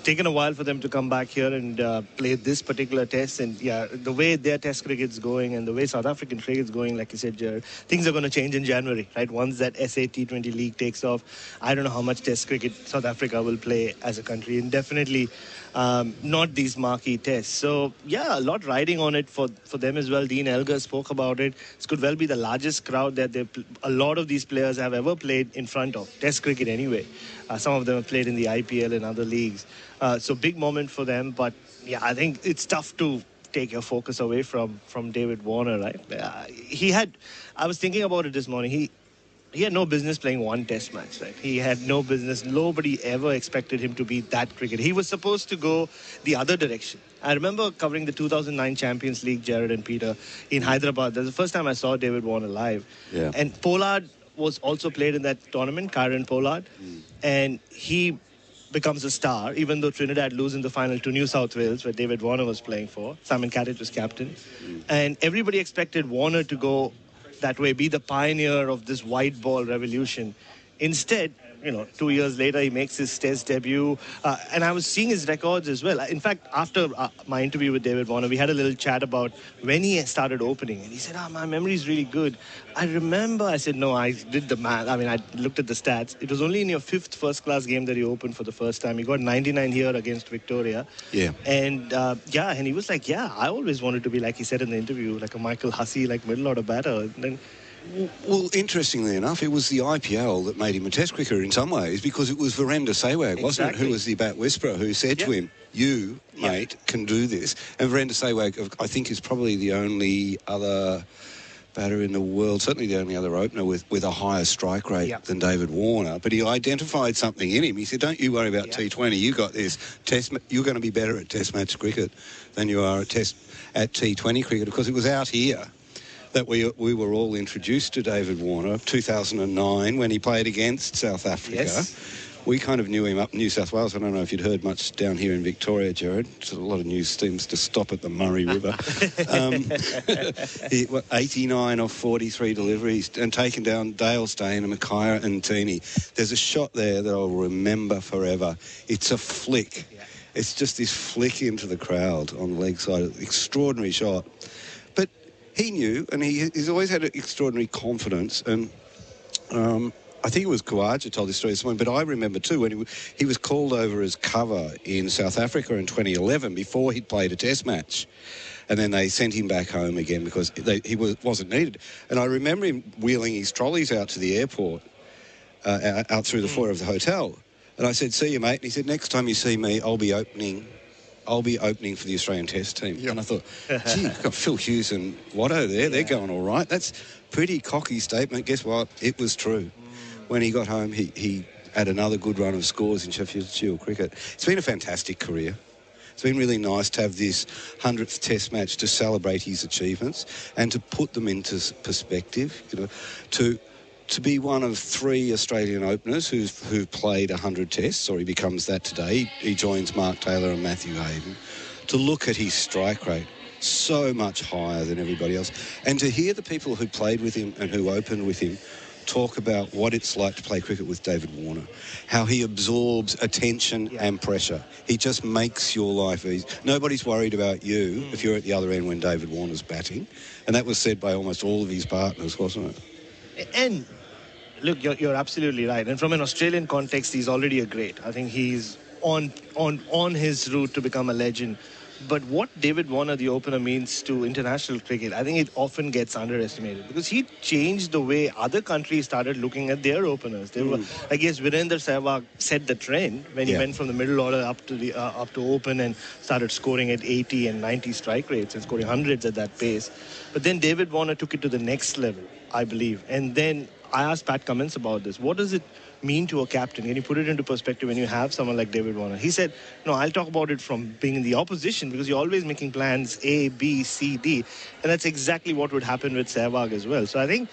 Taken a while for them to come back here and play this particular test, and the way their test cricket's going and the way South African cricket's going, like you said, Gerard, things are going to change in January, right? Once that SA T20 league takes off, I don't know how much test cricket South Africa will play as a country, and definitely not these marquee tests. So yeah, a lot riding on it for them as well. Dean Elgar spoke about it. This could well be the largest crowd that a lot of these players have ever played in front of, test cricket anyway. Some of them have played in the IPL and other leagues. So big moment for them. But yeah, I think it's tough to take your focus away from David Warner, right? I was thinking about it this morning. He had no business playing one test match, right? He had no business. Nobody ever expected him to be that cricketer. He was supposed to go the other direction. I remember covering the 2009 Champions League, Gerard and Peter, in Hyderabad. That's the first time I saw David Warner live. Yeah. And Pollard was also played in that tournament, Kyron Pollard. And he becomes a star, even though Trinidad lose in the final to New South Wales, where David Warner was playing for. Simon Katich was captain. And everybody expected Warner to go that way, be the pioneer of this white ball revolution. Instead, 2 years later, he makes his test debut. And I was seeing his records as well. In fact, after my interview with David Warner, we had a little chat about when he started opening. And he said, my memory is really good. I remember, I said, no, I did the math. I mean, I looked at the stats. It was only in your 5th first-class game that he opened for the first time. He got 99 here against Victoria. Yeah. And, and he was like, I always wanted to be, like he said in the interview, like a Michael Hussey, like middle-order batter. And then, well, interestingly enough, it was the IPL that made him a test cricketer in some ways, because it was Virender Sehwag, wasn't it, who was the bat whisperer, who said to him, you, mate, can do this. And Virender Sehwag, I think, is probably the only other batter in the world, certainly the only other opener with a higher strike rate than David Warner. But he identified something in him. He said, don't you worry about T20. You got this. You're going to be better at test match cricket than you are at T20 cricket, because it was out here that we were all introduced to David Warner, 2009, when he played against South Africa. Yes. We kind of knew him up in New South Wales. I don't know if you'd heard much down here in Victoria, Gerard. A lot of news seems to stop at the Murray River. 89 off 43 deliveries and taken down Dale Steyn and Mackaya and Teeny. There's a shot there that I'll remember forever. It's a flick. Yeah. It's just this flick into the crowd on the leg side. Extraordinary shot. He knew, and he's always had extraordinary confidence, and I think it was Kawaja told this story this morning, but I remember too when he was called over as cover in South Africa in 2011 before he'd played a test match. And then they sent him back home again because he wasn't needed. And I remember him wheeling his trolleys out to the airport, out through the foyer of the hotel. And I said, "See you, mate." And he said, "Next time you see me, I'll be opening for the Australian Test team." Yep. And I thought, gee, you've got Phil Hughes and Watto there. Yeah. They're going all right. That's pretty cocky statement. Guess what? It was true. When he got home, he had another good run of scores in Sheffield Shield cricket. It's been a fantastic career. It's been really nice to have this 100th Test match to celebrate his achievements and to put them into perspective. You know, to be one of 3 Australian openers who've played 100 Tests, or he becomes that today. He joins Mark Taylor and Matthew Hayden. To look at his strike rate, so much higher than everybody else, and to hear the people who played with him and who opened with him talk about what it's like to play cricket with David Warner, how he absorbs attention and pressure. He just makes your life easy. Nobody's worried about you if you're at the other end when David Warner's batting. And that was said by almost all of his partners, wasn't it? And look, you're absolutely right. And from an Australian context, he's already a great. I think he's on his route to become a legend. But what David Warner, the opener, means to international cricket, I think it often gets underestimated because he changed the way other countries started looking at their openers. They were, I guess, Virender Sehwag set the trend when he went from the middle order up to open and started scoring at 80 and 90 strike rates and scoring hundreds at that pace. But then David Warner took it to the next level, I believe. And then I asked Pat Cummins about this. What does it mean to a captain? Can you put it into perspective when you have someone like David Warner? He said, no, I'll talk about it from being in the opposition because you're always making plans A, B, C, D. And that's exactly what would happen with Sehwag as well. So I think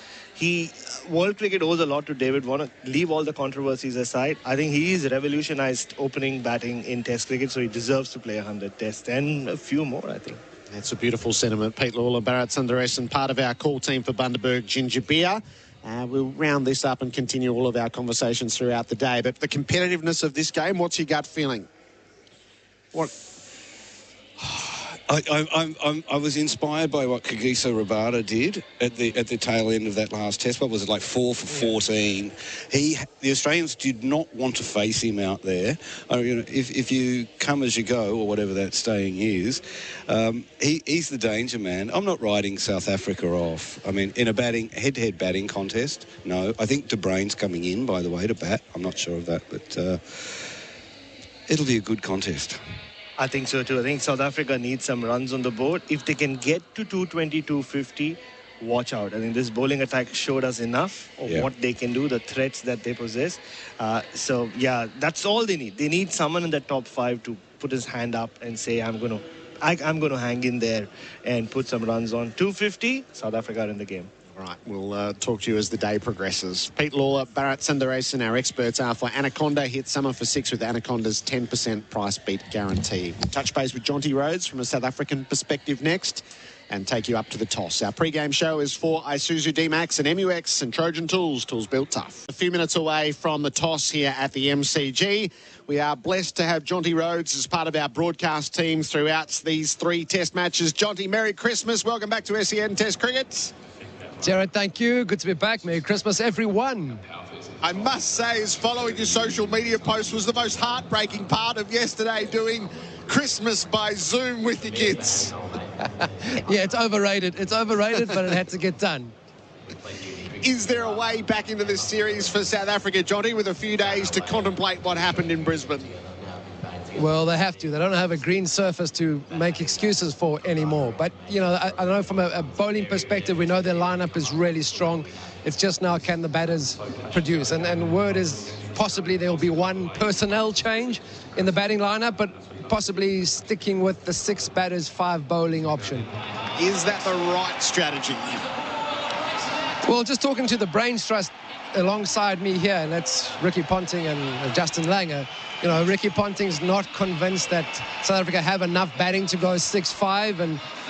world cricket owes a lot to David Warner. Leave all the controversies aside. I think he's revolutionized opening batting in Test cricket, so he deserves to play 100 Tests and a few more, I think. That's a beautiful sentiment. Pete Lalor, Bharat Sundaresan, part of our call team for Bundaberg Ginger Beer. We'll round this up and continue all of our conversations throughout the day. But the competitiveness of this game, what's your gut feeling? What? I was inspired by what Kagiso Rabada did at the tail end of that last Test. What was it, like 4 for 14? The Australians did not want to face him out there. If you come as you go, or whatever that saying is, he's the danger man. I'm not writing South Africa off. I mean, in a head-to-head batting contest, no. I think De Bruyne's coming in, by the way, to bat. I'm not sure of that, but it'll be a good contest. I think so too. I think South Africa needs some runs on the board. If they can get to 220, 250, watch out. I think this bowling attack showed us enough of what they can do, the threats that they possess. So, yeah, that's all they need. They need someone in the top 5 to put his hand up and say, I'm going to hang in there and put some runs on. 250, South Africa are in the game. All right, we'll talk to you as the day progresses. Pete Lalor, Bharat Sundaresan, our experts are for Anaconda. Hit summer for 6 with Anaconda's 10% price beat guarantee. We'll touch base with Jonty Rhodes from a South African perspective next and take you up to the toss. Our pre-game show is for Isuzu D-Max and MUX and Trojan Tools built tough. A few minutes away from the toss here at the MCG. We are blessed to have Jonty Rhodes as part of our broadcast team throughout these 3 Test matches. Jonty, Merry Christmas. Welcome back to SEN Test Cricket. Gerard, thank you. Good to be back. Merry Christmas, everyone. I must say, is following your social media post was the most heartbreaking part of yesterday, doing Christmas by Zoom with your kids. Yeah, it's overrated. It's overrated, but it had to get done. Is there a way back into this series for South Africa, Jonty, with a few days to contemplate what happened in Brisbane? Well, they have to. They don't have a green surface to make excuses for anymore. But, you know, I know from a bowling perspective, we know their lineup is really strong. It's just now, can the batters produce? And word is possibly there will be one personnel change in the batting lineup, but possibly sticking with the 6 batters, 5 bowling option. Is that the right strategy? Well, just talking to the brains trust alongside me here, and that's Ricky Ponting and Justin Langer. You know, Ricky Ponting's not convinced that South Africa have enough batting to go 6-5,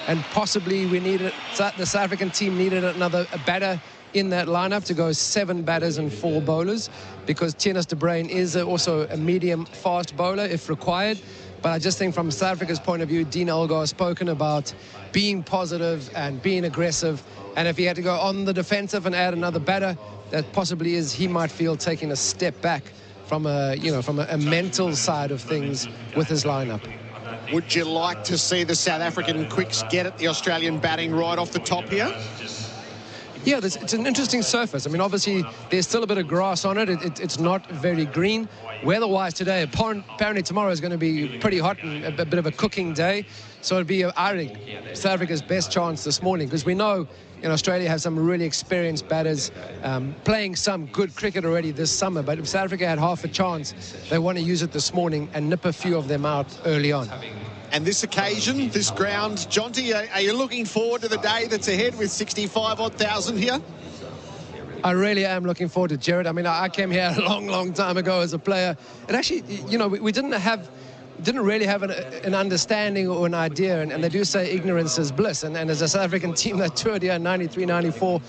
and possibly the South African team needed a batter in that lineup to go 7 batters and 4 bowlers, because Tienes de Bruyne is also a medium fast bowler if required. But I just think from South Africa's point of view, Dean Elgar has spoken about being positive and being aggressive. And if he had to go on the defensive and add another batter, that possibly is, he might feel taking a step back from a mental side of things with his lineup. Would you like to see the South African quicks get at the Australian batting right off the top here? Yeah, it's an interesting surface. I mean, obviously, there's still a bit of grass on it. It's not very green. Weather-wise today, apparently tomorrow is going to be pretty hot and a bit of a cooking day. So it'd be, I think, South Africa's best chance this morning, because we know Australia has some really experienced batters playing some good cricket already this summer. But if South Africa had half a chance, they want to use it this morning and nip a few of them out early on. And this occasion, this ground, Jonty, are you looking forward to the day that's ahead with 65,000 here? I really am looking forward to it, Gerard. I mean, I came here a long, long time ago as a player. And actually, we didn't really have an understanding or an idea, and they do say ignorance is bliss. And as a South African team that toured here in 93, 94,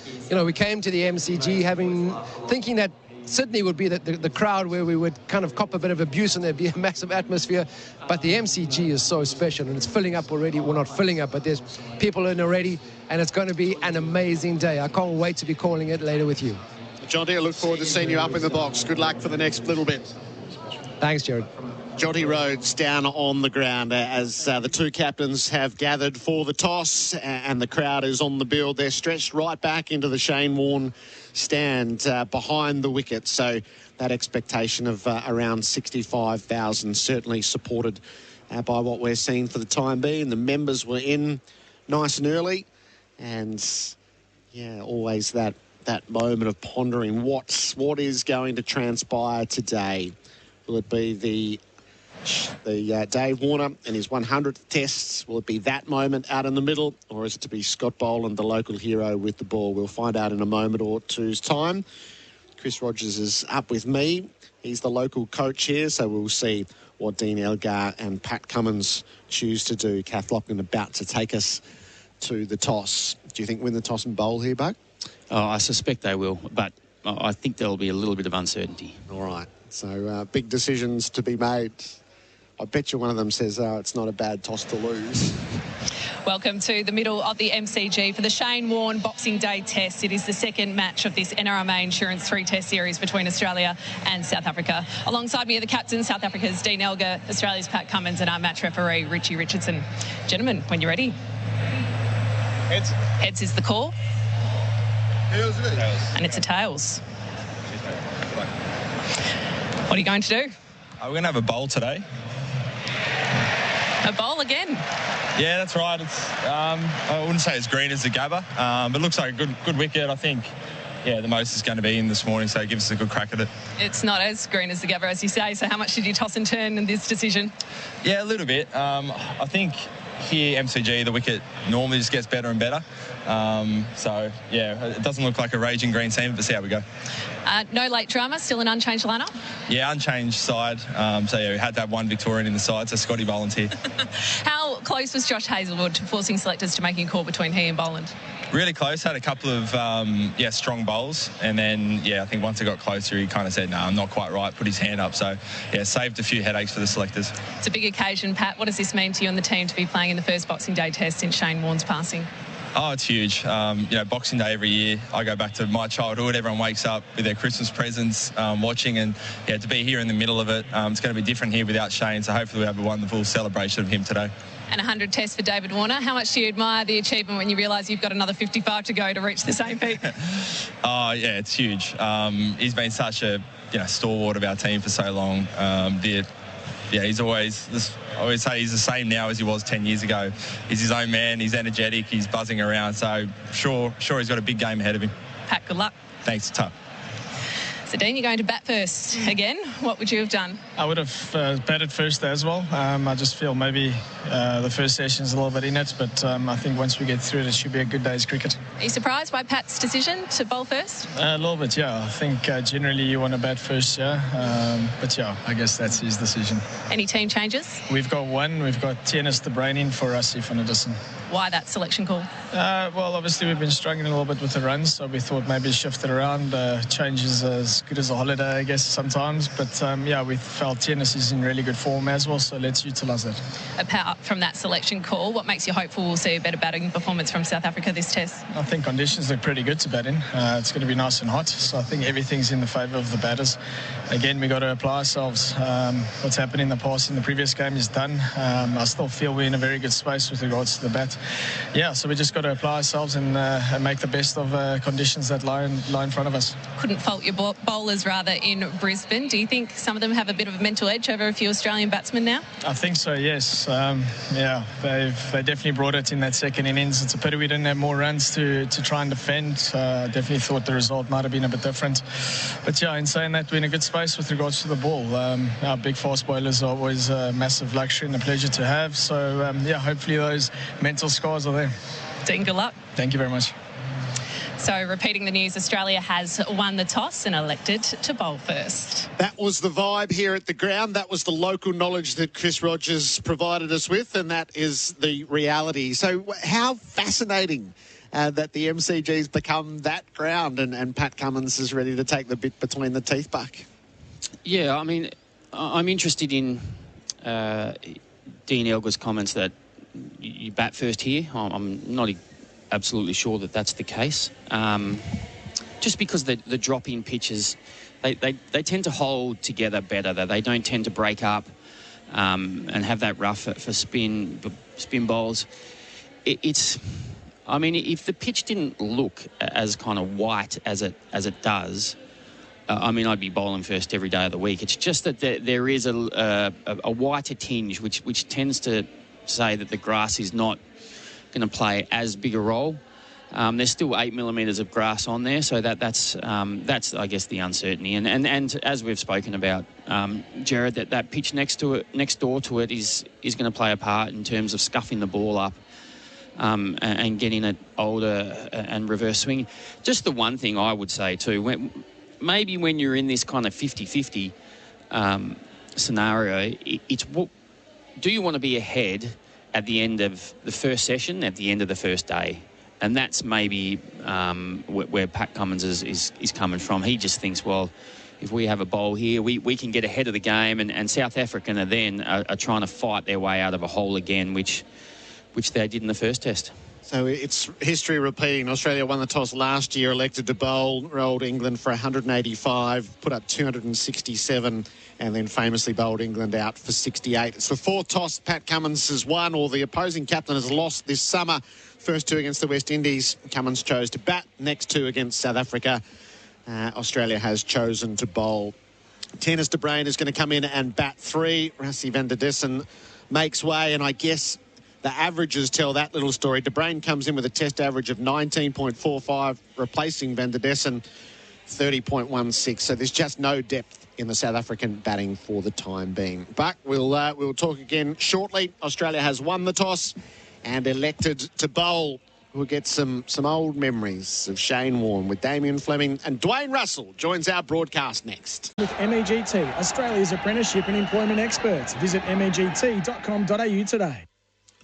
we came to the MCG thinking that Sydney would be the crowd where we would kind of cop a bit of abuse and there'd be a massive atmosphere. But the MCG is so special, and it's filling up already. Well, not filling up, but there's people in already, and it's going to be an amazing day. I can't wait to be calling it later with you. Jonty, I look forward to seeing you up in the box. Good luck for the next little bit. Thanks, Gerard. Jonty Rhodes down on the ground as the two captains have gathered for the toss, and the crowd is on the build. They're stretched right back into the Shane Warne stand behind the wicket. So that expectation of around 65,000 certainly supported by what we're seeing for the time being. The members were in nice and early, and yeah, always that moment of pondering what is going to transpire today. Will it be the Dave Warner and his 100th tests? Will it be that moment out in the middle, or is it to be Scott Boland, the local hero, with the ball? We'll find out in a moment or two's time. Chris Rogers is up with me. He's the local coach here, so we'll see what Dean Elgar and Pat Cummins choose to do. Kath Lachlan about to take us to the toss. Do you think win the toss and bowl here, Buck? Oh, I suspect they will, but I think there'll be a little bit of uncertainty. All right, so big decisions to be made. I bet you one of them says it's not a bad toss to lose. Welcome to the middle of the MCG for the Shane Warne Boxing Day Test. It is the second match of this NRMA Insurance 3-test series between Australia and South Africa. Alongside me are the captains, South Africa's Dean Elgar, Australia's Pat Cummins, and our match referee, Richie Richardson. Gentlemen, when you're ready. Heads. Heads is the call. Tails. And it's a tails. What are you going to do? We're going to have a bowl today. A bowl again? Yeah, that's right. It's I wouldn't say as green as the Gabba, but it looks like a good wicket. I think, yeah, the most is going to be in this morning, so it gives us a good crack at it. It's not as green as the Gabba, as you say, so how much did you toss and turn in this decision? Yeah, a little bit. I think here, MCG, the wicket normally just gets better and better. So, yeah, it doesn't look like a raging green seam, but see how we go. No late drama, still an unchanged lineup? Yeah, unchanged side. So, yeah, we had to have one Victorian in the side, so Scotty Boland's here. How close was Josh Hazlewood to forcing selectors to making a call between he and Boland? Really close, had a couple of, strong bowls. And then, yeah, I think once it got closer, he kind of said, no, I'm not quite right, put his hand up. So, yeah, saved a few headaches for the selectors. It's a big occasion, Pat. What does this mean to you and the team to be playing in the first Boxing Day Test since Shane Warne's passing? Oh, it's huge. Boxing Day every year, I go back to my childhood. Everyone wakes up with their Christmas presents, watching, and yeah, to be here in the middle of it, it's going to be different here without Shane. So hopefully we have a wonderful celebration of him today. And 100 tests for David Warner. How much do you admire the achievement when you realise you've got another 55 to go to reach the same peak? Oh, yeah, it's huge. He's been such a stalwart of our team for so long. He's always, I always say he's the same now as he was 10 years ago. He's his own man, he's energetic, he's buzzing around. So sure he's got a big game ahead of him. Pat, good luck. Thanks, tough. So, Dean, you're going to bat first again. What would you have done? I would have batted first as well. I just feel maybe the first session is a little bit in it, but I think once we get through it should be a good day's cricket. Are you surprised by Pat's decision to bowl first? A little bit, yeah. I think generally you want to bat first, yeah. But, yeah, I guess that's his decision. Any team changes? We've got one. We've got Tiennis de Bruin in for Rassie van der Dussen. Why that selection call? Well, obviously we've been struggling a little bit with the runs, so we thought maybe shift it around. Change is as good as a holiday, I guess, sometimes. But, yeah, we felt tennis is in really good form as well, so let's utilise that. Apart from that selection call, what makes you hopeful we'll see a better batting performance from South Africa this test? I think conditions look pretty good to bat in. It's going to be nice and hot, so I think everything's in the favour of the batters. Again, we've got to apply ourselves. What's happened in the past in the previous game is done. I still feel we're in a very good space with regards to the bat. Yeah, so we just got to apply ourselves and make the best of conditions that lie in front of us. Couldn't fault your bowlers rather in Brisbane. Do you think some of them have a bit of a mental edge over a few Australian batsmen now? I think so, yes. Yeah, they definitely brought it in that second innings. It's a pity we didn't have more runs to try and defend. Definitely thought the result might have been a bit different. But yeah, in saying that, we're in a good space with regards to the ball. Our big fast bowlers are always a massive luxury and a pleasure to have. So yeah, hopefully those mental scars are there. Dean, good luck. Thank you very much. So, repeating the news, Australia has won the toss and elected to bowl first. That was the vibe here at the ground. That was the local knowledge that Chris Rogers provided us with, and that is the reality. So, how fascinating that the MCG's become that ground, and Pat Cummins is ready to take the bit between the teeth, Buck. Yeah, I mean, I'm interested in Dean Elgar's comments that you bat first here. I'm not absolutely sure that that's the case. Just because the drop-in pitches, they tend to hold together better. They don't tend to break up and have that rough for spin bowls. I mean, if the pitch didn't look as kind of white as it does, I mean, I'd be bowling first every day of the week. It's just that there is a whiter tinge, which tends to say that the grass is not going to play as big a role. There's still 8 millimetres of grass on there, so that's I guess the uncertainty. And as we've spoken about, Gerard, that pitch next door to it is going to play a part in terms of scuffing the ball up and getting it older and reverse swing. Just the one thing I would say too, maybe when you're in this kind of 50-50 scenario, it's what do you want to be ahead at the end of the first session, at the end of the first day? And that's maybe where Pat Cummins is coming from. He just thinks, well, if we have a bowl here, we can get ahead of the game, and South African are trying to fight their way out of a hole again, which they did in the first test. So it's history repeating. Australia won the toss last year, elected to bowl, rolled England for 185, put up 267, and then famously bowled England out for 68. It's the fourth toss Pat Cummins has won, or the opposing captain has lost this summer. First two against the West Indies, Cummins chose to bat. Next two against South Africa, Australia has chosen to bowl. Tennis Dwayne is going to come in and bat three. Rassie van der Dessen makes way, and I guess the averages tell that little story. De Bruyn comes in with a test average of 19.45, replacing van der Dessen 30.16. So there's just no depth in the South African batting for the time being. But we'll talk again shortly. Australia has won the toss and elected to bowl. We'll get some old memories of Shane Warne with Damien Fleming, and Dwayne Russell joins our broadcast next. With MEGT, Australia's apprenticeship and employment experts. Visit MEGT.com.au today.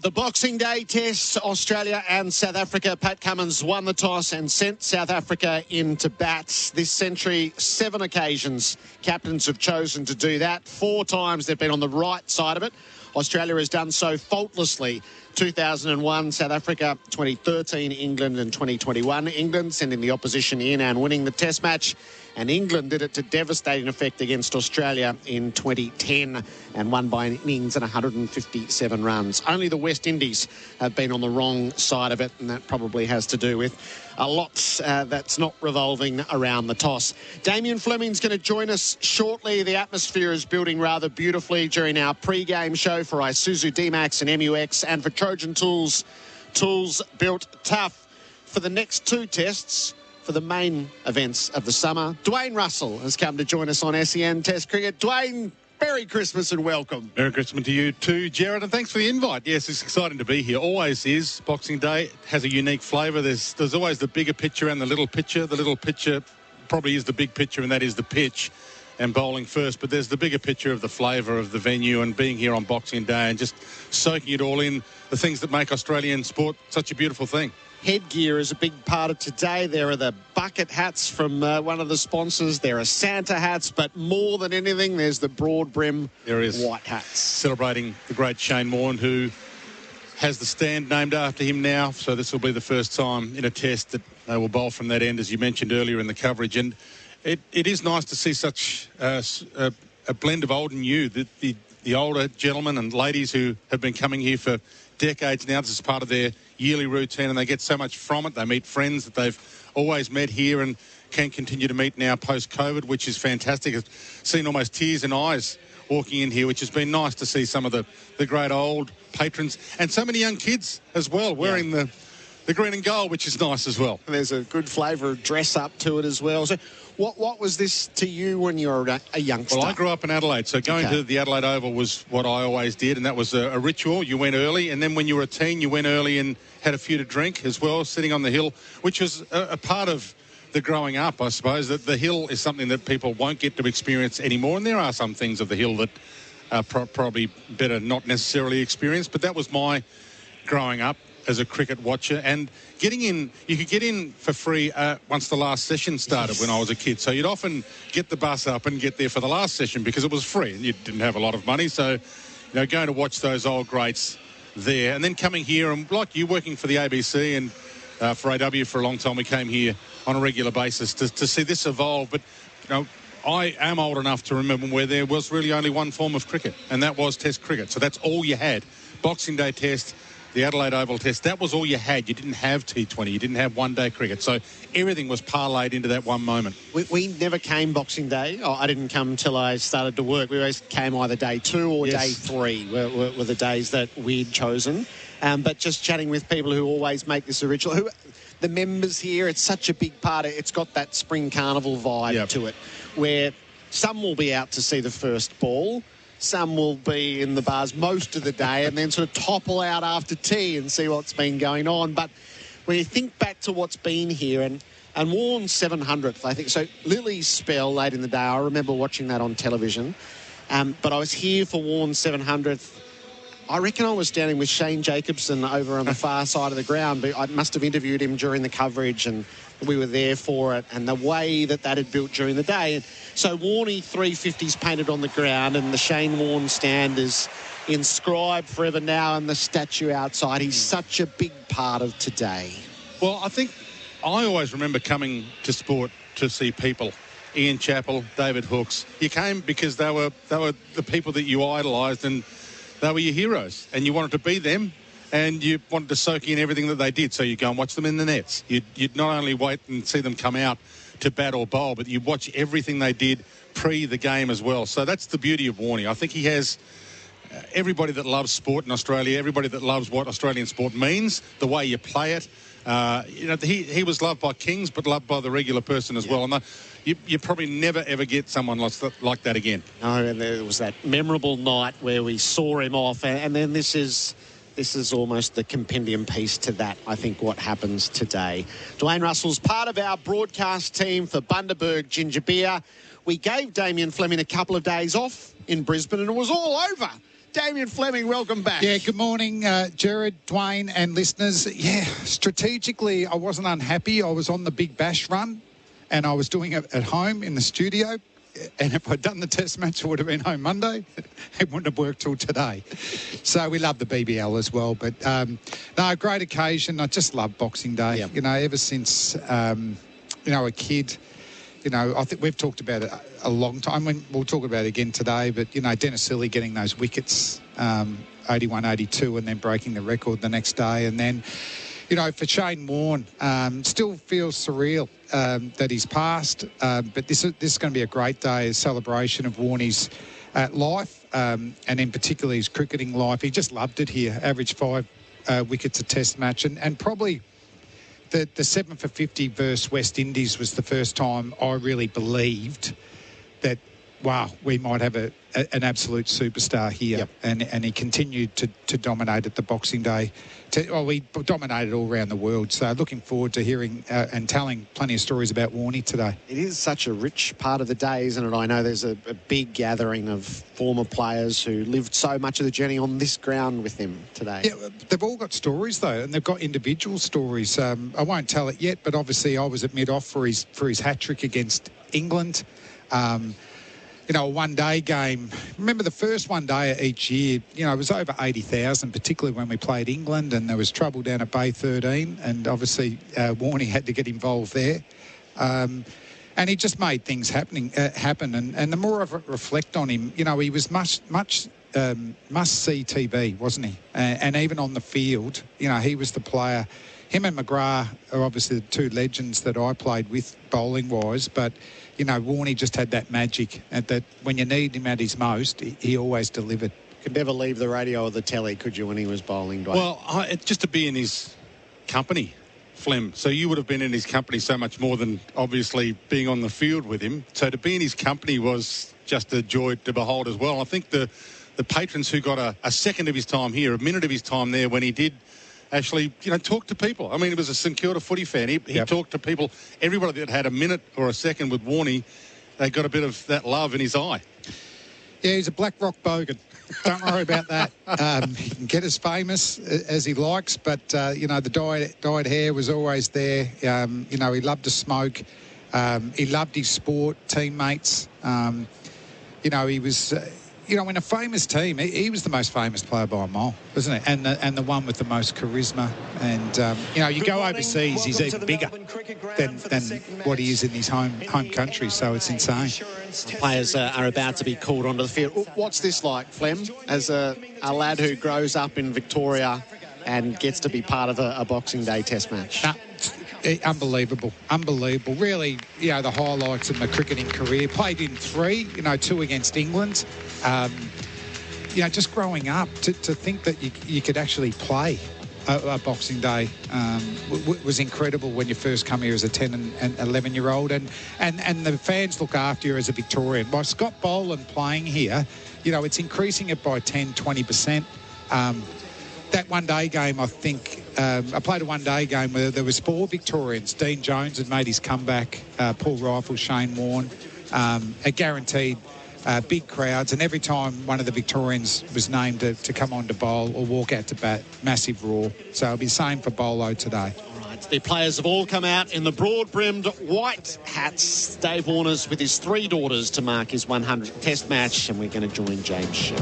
The Boxing Day test, Australia and South Africa. Pat Cummins won the toss and sent South Africa into bats. This century, 7 occasions, captains have chosen to do that. 4 times they've been on the right side of it. Australia has done so faultlessly. 2001, South Africa, 2013, England, and 2021. England sending the opposition in and winning the test match. And England did it to devastating effect against Australia in 2010 and won by an innings and 157 runs. Only the West Indies have been on the wrong side of it, and that probably has to do with a lot that's not revolving around the toss. Damien Fleming's going to join us shortly. The atmosphere is building rather beautifully during our pre-game show for Isuzu D-Max and MUX, and for Trojan Tools. Tools built tough. For the next 2 tests, for the main events of the summer, Dwayne Russell has come to join us on SEN Test Cricket. Dwayne, Merry Christmas and welcome. Merry Christmas to you too, Gerard, and thanks for the invite. Yes, it's exciting to be here. Always is. Boxing Day has a unique flavour. There's always the bigger picture and the little picture. The little picture probably is the big picture, and that is the pitch. and bowling first, but there's the bigger picture of the flavour of the venue and being here on Boxing Day and just soaking it all in, the things that make Australian sport such a beautiful thing. Headgear is a big part of today. There are the bucket hats from one of the sponsors. There are Santa hats, but more than anything, there's the broad brim white hats. Celebrating the great Shane Warne, who has the stand named after him now. So this will be the first time in a test that they will bowl from that end, as you mentioned earlier in the coverage. And it is nice to see such a blend of old and new. The older gentlemen and ladies who have been coming here for decades now, this is part of their yearly routine, and they get so much from it. They meet friends that they've always met here and can continue to meet now post-COVID, which is fantastic. I've seen almost tears in eyes walking in here, which has been nice to see some of the great old patrons and so many young kids as well wearing the green and gold, which is nice as well. There's a good flavour of dress up to it as well. So what was this to you when you were a youngster? Well, I grew up in Adelaide, so going to the Adelaide Oval was what I always did, and that was a ritual. You went early, and then when you were a teen, you went early and had a few to drink as well, sitting on the hill, which was a part of the growing up, I suppose. That the hill is something that people won't get to experience anymore, and there are some things of the hill that are probably better not necessarily experienced, but that was my growing up as a cricket watcher. And getting in, you could get in for free once the last session started when I was a kid. So you'd often get the bus up and get there for the last session because it was free and you didn't have a lot of money. So, going to watch those old greats there. And then coming here, and like you, working for the ABC and for AW for a long time, we came here on a regular basis to see this evolve. But, I am old enough to remember where there was really only one form of cricket, and that was Test cricket. So that's all you had. Boxing Day Test, the Adelaide Oval Test, that was all you had. You didn't have T20. You didn't have one-day cricket. So everything was parlayed into that one moment. We never came Boxing Day. I didn't come until I started to work. We always came either day 2 or day 3 were the days that we'd chosen. But just chatting with people who always make this a ritual, the members here, it's such a big part. It's got that spring carnival vibe to it, where some will be out to see the first ball, some will be in the bars most of the day and then sort of topple out after tea and see what's been going on. But when you think back to what's been here, and Warne's 700th, I think, so Lily's spell late in the day, I remember watching that on television, but I was here for Warne's 700th. I reckon I was standing with Shane Jacobson over on the far side of the ground, but I must have interviewed him during the coverage and we were there for it, and the way that had built during the day. So Warney 350s painted on the ground, and the Shane Warne stand is inscribed forever now, and the statue outside. He's such a big part of today. Well, I think I always remember coming to sport to see people. Ian Chappell, David Hooks. You came because they were the people that you idolised, and they were your heroes, and you wanted to be them, and you wanted to soak in everything that they did. So you go and watch them in the nets. You'd not only wait and see them come out to bat or bowl, but you'd watch everything they did pre the game as well. So that's the beauty of Warney. I think he has everybody that loves sport in Australia, everybody that loves what Australian sport means, the way you play it. He was loved by kings, but loved by the regular person as well. And you probably never, ever get someone like that again. No, and there was that memorable night where we saw him off, and then this is almost the compendium piece to that, I think, what happens today. Dwayne Russell's part of our broadcast team for Bundaberg Ginger Beer. We gave Damien Fleming a couple of days off in Brisbane, and it was all over. Damien Fleming, welcome back. Yeah, good morning, Gerard, Dwayne and listeners. Yeah, strategically, I wasn't unhappy. I was on the Big Bash run, and I was doing it at home in the studio. And if I'd done the test match, I would have been home Monday. It wouldn't have worked till today. So we love the BBL as well. But, no, great occasion. I just love Boxing Day. Yeah. Ever since, a kid, I think we've talked about it a long time. We'll talk about it again today. But, Dennis Seeley getting those wickets, 81, 82, and then breaking the record the next day. And then, for Shane Warne, still feels surreal that he's passed. But this is going to be a great day, a celebration of Warney's life, and in particular his cricketing life. He just loved it here, averaged 5 wickets a test match. And probably the 7 for 50 versus West Indies was the first time I really believed that wow, we might have an absolute superstar here. Yep. And he continued to dominate at the Boxing Day. We dominated all around the world. So looking forward to hearing and telling plenty of stories about Warney today. It is such a rich part of the day, isn't it? I know there's a big gathering of former players who lived so much of the journey on this ground with him today. Yeah, they've all got stories, though, and they've got individual stories. I won't tell it yet, but obviously I was at mid-off for his hat-trick against England. A one-day game. Remember the first one day each year, it was over 80,000, particularly when we played England, and there was trouble down at Bay 13, and obviously Warney had to get involved there. And he just made things happen. And the more I reflect on him, he was must-see TV, wasn't he? And even on the field, he was the player. Him and McGrath are obviously the two legends that I played with bowling-wise, but Warney just had that magic that when you need him at his most, he always delivered. Could never leave the radio or the telly, could you, when he was bowling, Dwayne? Well, just to be in his company, Flem. So you would have been in his company so much more than obviously being on the field with him. So to be in his company was just a joy to behold as well. I think the patrons who got a second of his time here, a minute of his time there when he did actually, talk to people. I mean, he was a St Kilda footy fan. He talked to people. Everybody that had a minute or a second with Warney, they got a bit of that love in his eye. Yeah, he's a Black Rock bogan. Don't worry about that. He can get as famous as he likes, but, the dyed hair was always there. He loved to smoke. He loved his sport, teammates. He was... in a famous team, he was the most famous player by a mile, wasn't he? And the one with the most charisma. And, you go overseas, he's even bigger than what he is in his home country, so it's insane. Players are about to be called onto the field. What's this like, Flem, as a lad who grows up in Victoria and gets to be part of a Boxing Day Test match? Unbelievable. Really, the highlights of my cricketing career. Played in 3, 2 against England. Just growing up, to think that you could actually play a Boxing Day was incredible when you first come here as a 10 and 11-year-old. And the fans look after you as a Victorian. By Scott Boland playing here, it's increasing it by 10, 20%. That one-day game, I think, I played a one-day game where there was 4 Victorians. Dean Jones had made his comeback, Paul Rifle, Shane Warne, a guaranteed big crowds, and every time one of the Victorians was named to come on to bowl or walk out to bat, massive roar. So it'll be the same for Bolo today. All right, the players have all come out in the broad-brimmed white hats. Dave Warner's with his 3 daughters to mark his 100th Test match, and we're going to join James Sherry.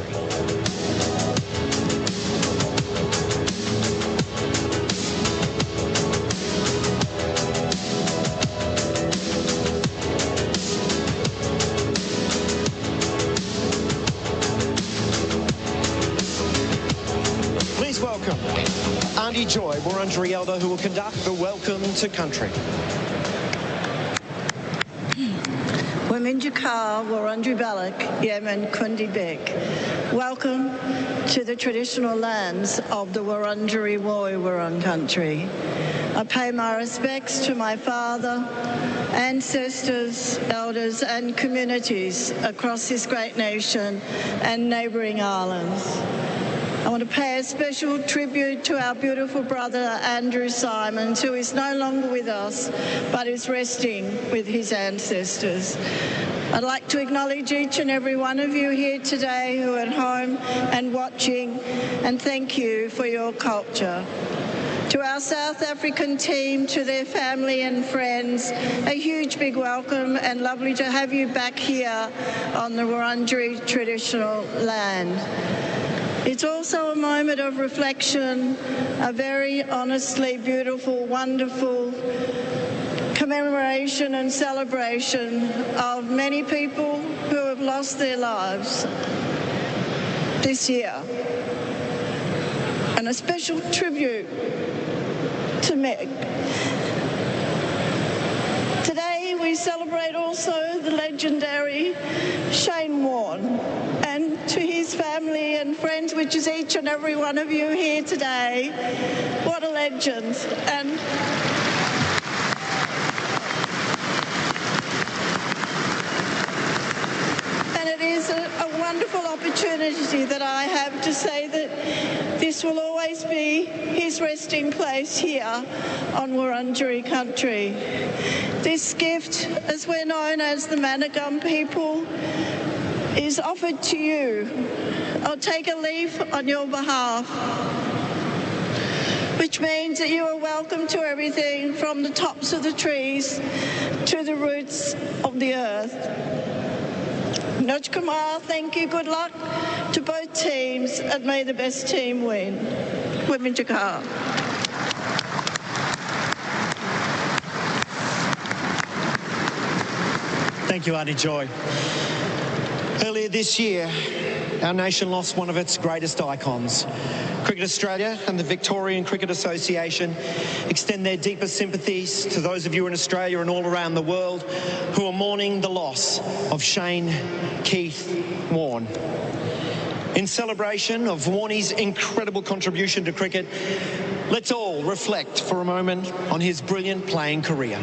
Joy, Wurundjeri Elder, who will conduct the Welcome to Country. Wominjakar, Wurundjeri Balak, Yemen, Kundi Bek. Welcome to the traditional lands of the Wurundjeri Woi Wurrung country. I pay my respects to my father, ancestors, elders and communities across this great nation and neighbouring islands. I want to pay a special tribute to our beautiful brother Andrew Simons, who is no longer with us, but is resting with his ancestors. I'd like to acknowledge each and every one of you here today who are at home and watching, and thank you for your culture. To our South African team, to their family and friends, a huge big welcome and lovely to have you back here on the Wurundjeri traditional land. It's also a moment of reflection, a very honestly beautiful, wonderful commemoration and celebration of many people who have lost their lives this year. And a special tribute to Meg. Today we celebrate also the legendary Shane Warne, and to his family and friends, which is each and every one of you here today. What a legend. opportunity that I have to say that this will always be his resting place here on Wurundjeri country. This gift, as we're known as the Managum people, is offered to you. I'll take a leaf on your behalf, which means that you are welcome to everything from the tops of the trees to the roots of the earth. Noj Kumar, thank you, good luck to both teams, and may the best team win. Women Jakar. Thank you, Auntie Joy. Earlier this year, our nation lost one of its greatest icons. Cricket Australia and the Victorian Cricket Association extend their deepest sympathies to those of you in Australia and all around the world who are mourning the loss of Shane Keith Warne. In celebration of Warnie's incredible contribution to cricket, let's all reflect for a moment on his brilliant playing career.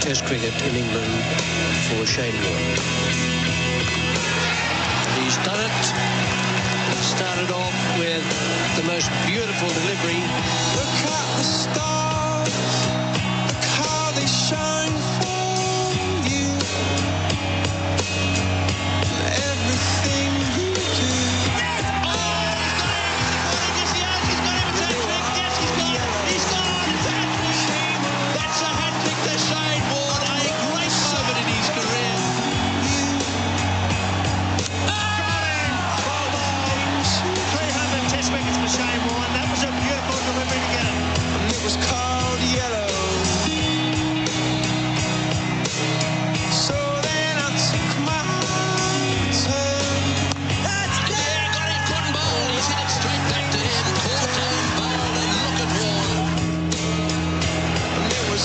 Test cricket in England for Shane Warne. He's done it. Started off with the most beautiful delivery. Look at the stars, look how they shine for you. Everything you do. That's a hat-trick to Shane Warne, a great moment in his career. Well done. 300 test wickets for Shane Warne. That was a beautiful delivery to get him. And it was called yellow. So then I took my turn. That's good. Yeah, got him, couldn't bowl. He's hit it straight back to him. Caught him, bowled, and look at Warne.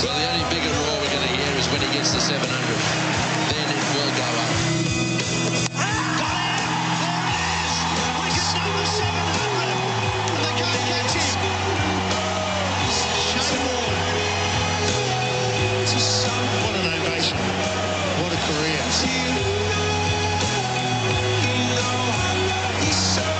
Well, the only bigger roar we're going to hear is when he gets to 700. Then it will go up. Wicket number 700. And they can't catch him. Shane Warne. What an ovation. What a career. You know I love you so.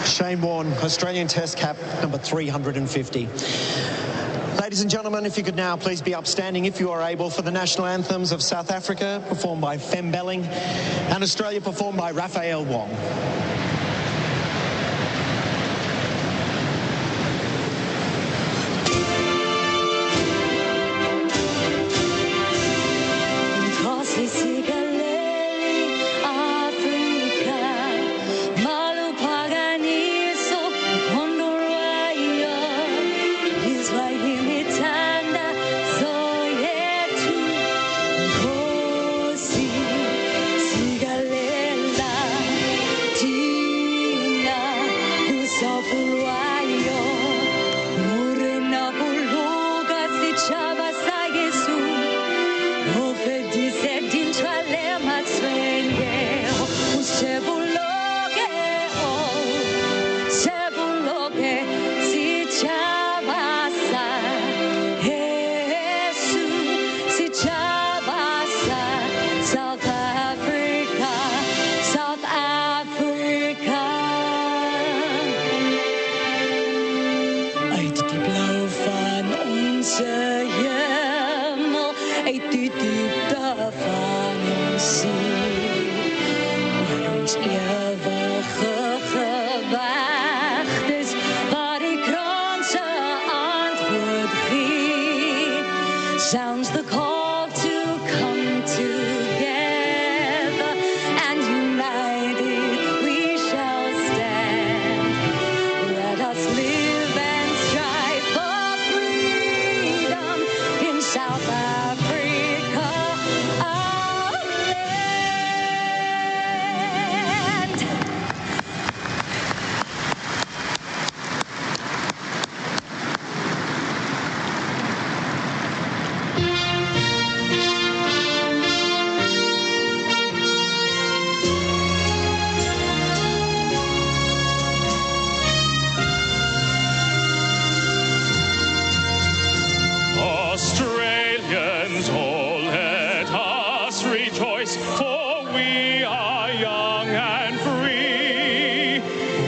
Shane Warne, Australian Test cap number 350. Ladies and gentlemen, if you could now please be upstanding, if you are able, for the national anthems of South Africa, performed by Fem Belling, and Australia, performed by Raphael Wong. Sigalela, we are young and free.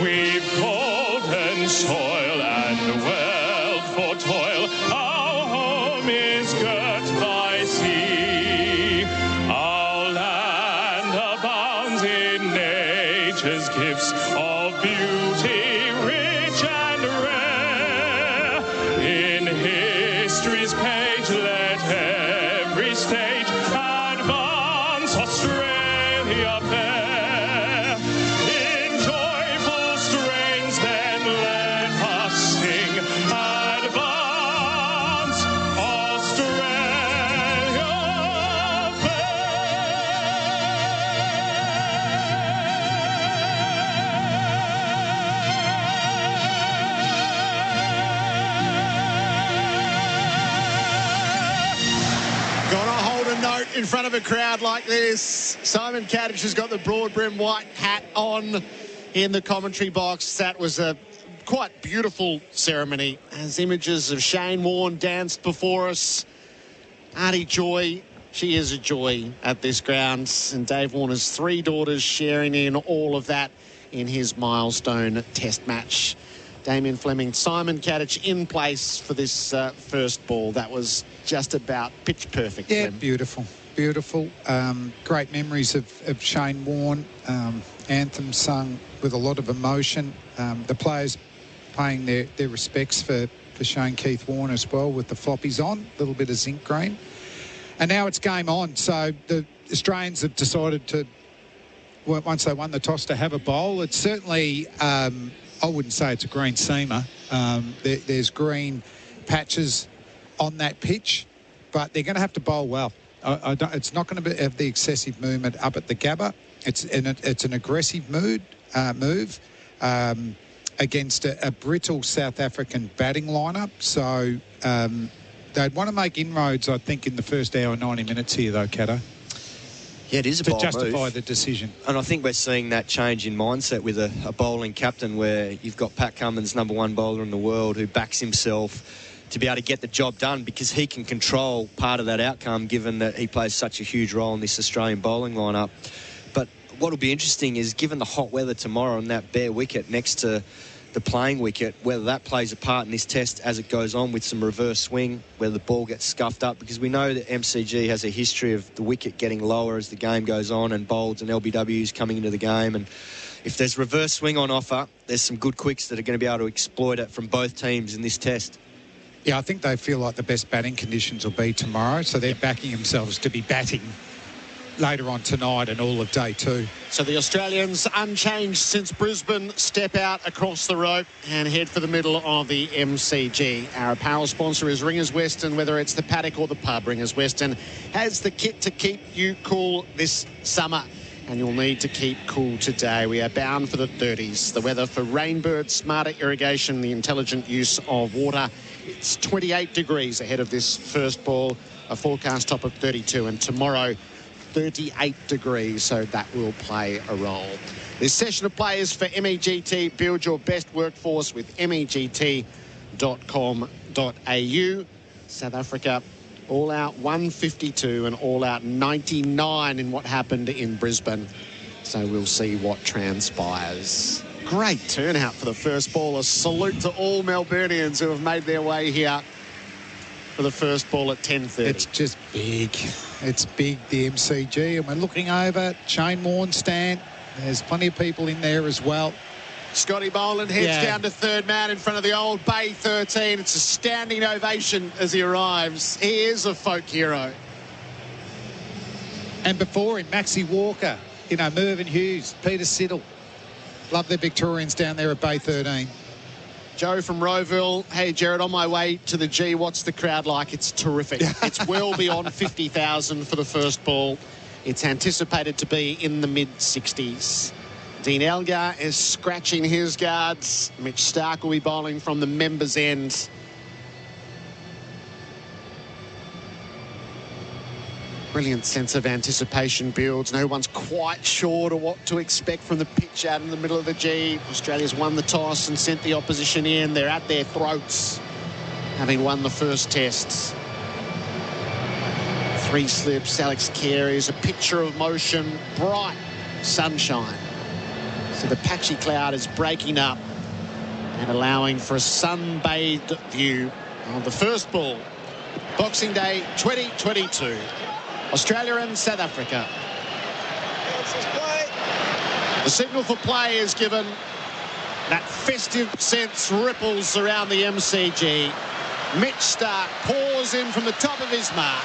We've golden soil and wealth for toil. Our home is girt by sea. Our land abounds in nature's gifts of beauty, rich and rare. In history's page, let every stage advance Australia fair. In joyful strains, then let us sing, advance Australia Gotta hold a note in front of a crowd like this. Simon Katich has got the broad brim white hat on in the commentary box. That was a quite beautiful ceremony as images of Shane Warne danced before us. Auntie Joy, she is a joy at this ground, and Dave Warner's 3 daughters sharing in all of that in his milestone test match. Damien Fleming, Simon Katich in place for this first ball. That was just about pitch perfect. Yeah, beautiful, beautiful. Great memories of Shane Warne. Anthem sung with a lot of emotion. The players paying their respects for Shane Keith Warne as well, with the floppies on, a little bit of zinc green. And now it's game on. So the Australians have decided to, once they won the toss, to have a bowl. It's certainly, I wouldn't say it's a green seamer. There's green patches on that pitch, but they're going to have to bowl well. It's not going to have the excessive movement up at the Gabba. It's an aggressive move against a brittle South African batting lineup. So they'd want to make inroads, I think, in the first hour, 90 minutes here, though, Kato. Yeah, it is a bold move. To justify the decision. And I think we're seeing that change in mindset with a bowling captain, where you've got Pat Cummins, #1 bowler in the world, who backs himself to be able to get the job done, because he can control part of that outcome, given that he plays such a huge role in this Australian bowling lineup. But what will be interesting is, given the hot weather tomorrow and that bare wicket next to the playing wicket, whether that plays a part in this test as it goes on with some reverse swing, whether the ball gets scuffed up, because we know that MCG has a history of the wicket getting lower as the game goes on, and bowls and LBWs coming into the game. And if there's reverse swing on offer, there's some good quicks that are going to be able to exploit it from both teams in this test. Yeah, I think they feel like the best batting conditions will be tomorrow, so they're backing themselves to be batting later on tonight and all of day 2. So the Australians, unchanged since Brisbane, step out across the rope and head for the middle of the MCG. Our apparel sponsor is Ringers Western. Whether it's the paddock or the pub, Ringers Western has the kit to keep you cool this summer. And you'll need to keep cool today. We are bound for the 30s. The weather for Rainbird, smarter irrigation, the intelligent use of water. It's 28 degrees ahead of this first ball, a forecast top of 32. And tomorrow, 38 degrees, so that will play a role. This session of play is for MEGT. Build your best workforce with MEGT.com.au. South Africa all out 152 and all out 99 in what happened in Brisbane. So we'll see what transpires. Great turnout for the first ball. A salute to all Melburnians who have made their way here for the first ball at 10:30. It's just big. It's big, the MCG. And we're looking over Shane Warne's stand. There's plenty of people in there as well. Scotty Boland heads down to third man in front of the old Bay 13. It's a standing ovation as he arrives. He is a folk hero. And before him, Maxie Walker, Mervyn Hughes, Peter Siddle. Love the Victorians down there at Bay 13. Joe from Rowville. Hey, Gerard, on my way to the G, what's the crowd like? It's terrific. It's well beyond 50,000 for the first ball. It's anticipated to be in the mid-60s. Dean Elgar is scratching his guards. Mitch Stark will be bowling from the members' end. Brilliant sense of anticipation builds. No one's quite sure to what to expect from the pitch out in the middle of the G. Australia's won the toss and sent the opposition in. They're at their throats, having won the first tests. 3 slips. Alex Carey is a picture of motion, bright sunshine. So the patchy cloud is breaking up and allowing for a sun-bathed view of the first ball. Boxing Day 2022. Australia and South Africa. The signal for play is given. That festive sense ripples around the MCG. Mitch Starc pours in from the top of his mark.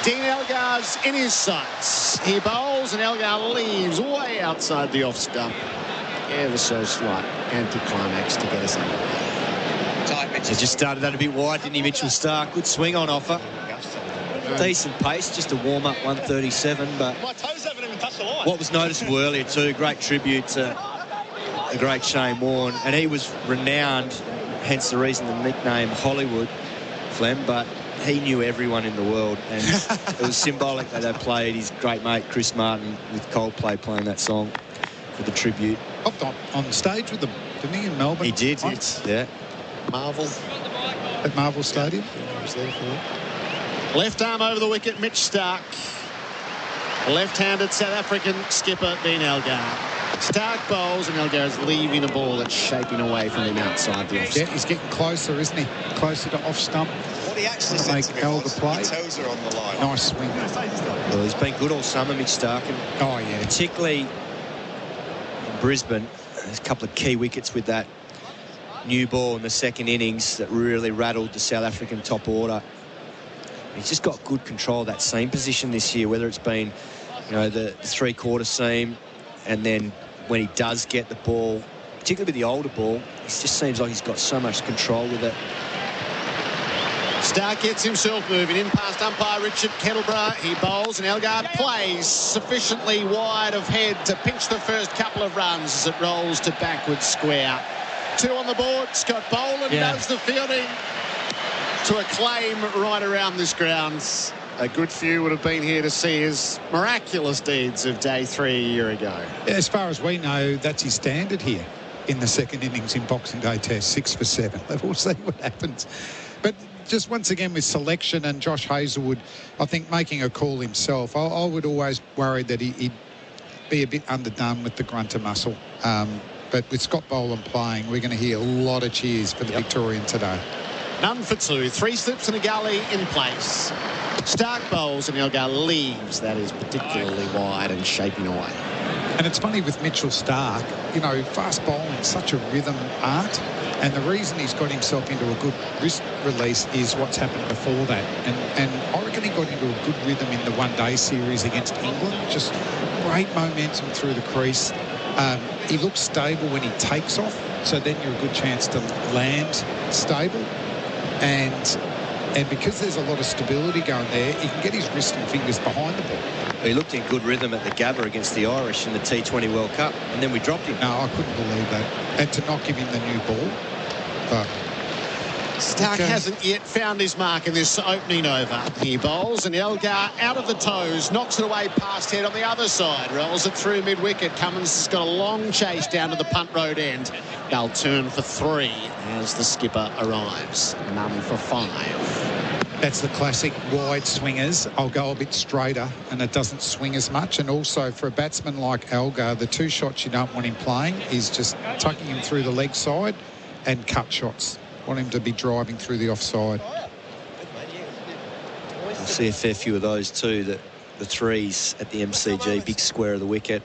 Dean Elgar's in his sights. He bowls and Elgar leaves way outside the off stump. Ever so slight anticlimax to get us underway. He just started that a bit wide, didn't he, Mitchell Starc? Good swing on offer. Decent pace, just a warm-up 137, but My toes haven't even touched the line. what was noticeable earlier too, great tribute to the great Shane Warne, and he was renowned, hence the reason the nickname Hollywood, Flem, but he knew everyone in the world, and it was symbolic that they played his great mate Chris Martin with Coldplay playing that song for the tribute. Hopped on stage with them, didn't he, in Melbourne? He did, yeah. Marvel. At Marvel Stadium. Left arm over the wicket, Mitch Starc. Left-handed South African skipper Dean Elgar. Starc bowls and Elgar is leaving a ball that's shaping away from him outside the off. Yeah, he's getting closer, isn't he? Closer to off stump. What he actually said to to me Elgar was, play. his toes are on the line. Nice swing. Well, he's been good all summer, Mitch Starc, and oh yeah, particularly in Brisbane. There's a couple of key wickets with that new ball in the second innings that really rattled the South African top order. He's just got good control of that seam position this year, whether it's been, you know, the three-quarter seam, and then when he does get the ball, particularly with the older ball, it just seems like he's got so much control with it. Starc gets himself moving in past umpire Richard Kettleborough. He bowls and Elgar plays sufficiently wide of head to pinch the first couple of runs as it rolls to backward square. 2 on the board. Scott Boland does the fielding to acclaim right around this ground. A good few would have been here to see his miraculous deeds of day 3 a year ago. As far as we know, that's his standard here in the second innings in Boxing Day Test, 6 for 7. We'll see what happens. But just once again with selection and Josh Hazlewood, I think making a call himself, I would always worry that he'd be a bit underdone with the grunter muscle. But with Scott Boland playing, we're going to hear a lot of cheers for the Victorian today. None for 2. 3 slips and a gully in place. Starc bowls and Elgar leaves. That is particularly wide and shaping away. And it's funny with Mitchell Starc, you know, fast bowling, such a rhythm art. And the reason he's got himself into a good wrist release is what's happened before that. And I reckon he got into a good rhythm in the one-day series against England. Just great momentum through the crease. He looks stable when he takes off, so then you're a good chance to land stable. And because there's a lot of stability going there, he can get his wrist and fingers behind the ball. He looked in good rhythm at the Gabba against the Irish in the T20 World Cup, and then we dropped him. No, I couldn't believe that. And to not give him the new ball. But Starc hasn't yet found his mark in this opening over. He bowls and Elgar out of the toes, knocks it away past head on the other side, rolls it through mid-wicket. Cummins has got a long chase down to the punt road end. They'll turn for 3 as the skipper arrives. None for 5. That's the classic wide swingers. I'll go a bit straighter and it doesn't swing as much. And also for a batsman like Elgar, the 2 shots you don't want him playing is just tucking him through the leg side and cut shots. Want him to be driving through the offside. We'll see a fair few of those too, the 3s at the MCG, big square of the wicket.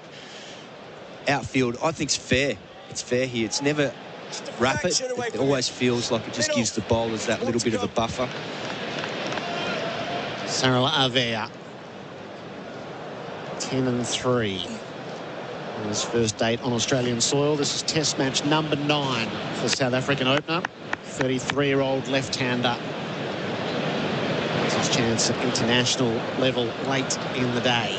Outfield, I think, is fair. It's fair here. It's never rapid. It always feels like it just gives the bowlers that little bit of a buffer. Sarala Avea, 10 and 3. On his first date on Australian soil. This is Test match number 9 for South African opener. 33-year-old left-hander. It's his chance at international level late in the day.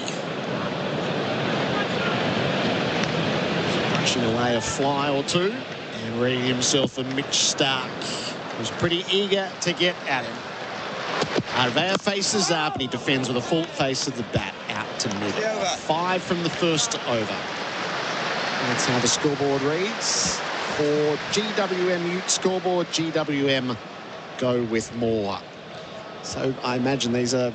Brushing away a fly or 2 and readying himself for Mitch Starc, who's pretty eager to get at him. Arvea faces up and he defends with a full face of the bat out to mid. 5 from the first over. That's how the scoreboard reads. For GWM Ute scoreboard, GWM go with more. So I imagine these are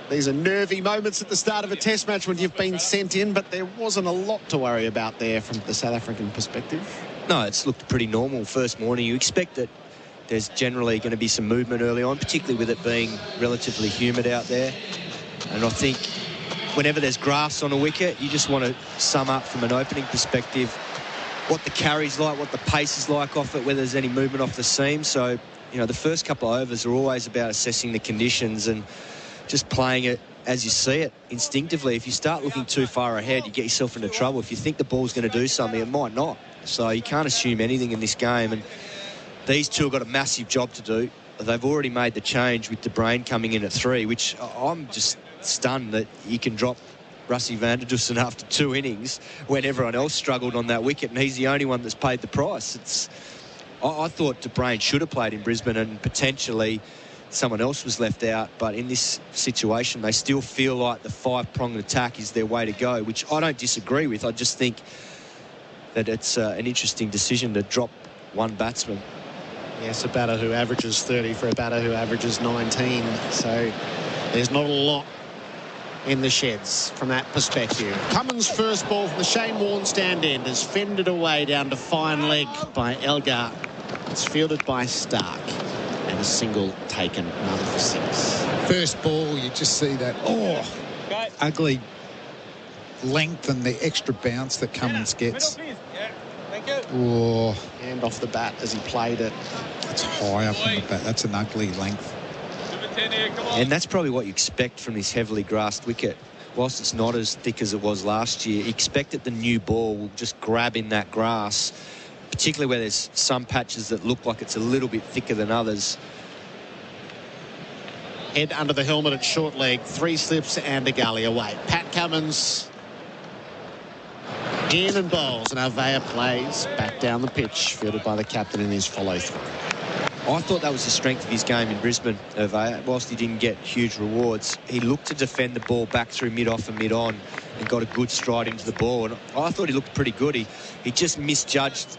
These are nervy moments at the start of a test match when you've been sent in, but there wasn't a lot to worry about there from the South African perspective. No, it's looked pretty normal. First morning, you expect that there's generally going to be some movement early on, particularly with it being relatively humid out there. And I think whenever there's grass on a wicket, you just want to sum up from an opening perspective what the carry's like, what the pace is like off it, whether there's any movement off the seam. So, you know, the first couple of overs are always about assessing the conditions and just playing it as you see it instinctively. If you start looking too far ahead, you get yourself into trouble. If you think the ball's going to do something, it might not. So you can't assume anything in this game. And these two have got a massive job to do. They've already made the change with Dwayne coming in at 3, which I'm just stunned that you can drop Rassie van der Dussen after 2 innings when everyone else struggled on that wicket, and he's the only one that's paid the price. I thought Dwayne should have played in Brisbane and potentially someone else was left out, but in this situation they still feel like the 5-pronged attack is their way to go, which I don't disagree with. I just think that it's an interesting decision to drop one batsman. Yes, a batter who averages 30 for a batter who averages 19, so there's not a lot in the sheds from that perspective. Cummins' first ball from the Shane Warne stand end is fended away down to fine leg by Elgar. It's fielded by Stark. And a single taken, 1 for 6. First ball, you just see that, ugly length and the extra bounce that Cummins gets. Oh. And off the bat as he played it. It's high up on the bat. That's an ugly length. And that's probably what you expect from this heavily grassed wicket. Whilst it's not as thick as it was last year, you expect that the new ball will just grab in that grass, particularly where there's some patches that look like it's a little bit thicker than others. Head under the helmet at short leg, 3 slips and a gully away. Pat Cummins in and bowls, and Avea plays back down the pitch, fielded by the captain in his follow-through. I thought that was the strength of his game in Brisbane, Avea. Whilst he didn't get huge rewards, he looked to defend the ball back through mid-off and mid-on and got a good stride into the ball. And I thought he looked pretty good. He just misjudged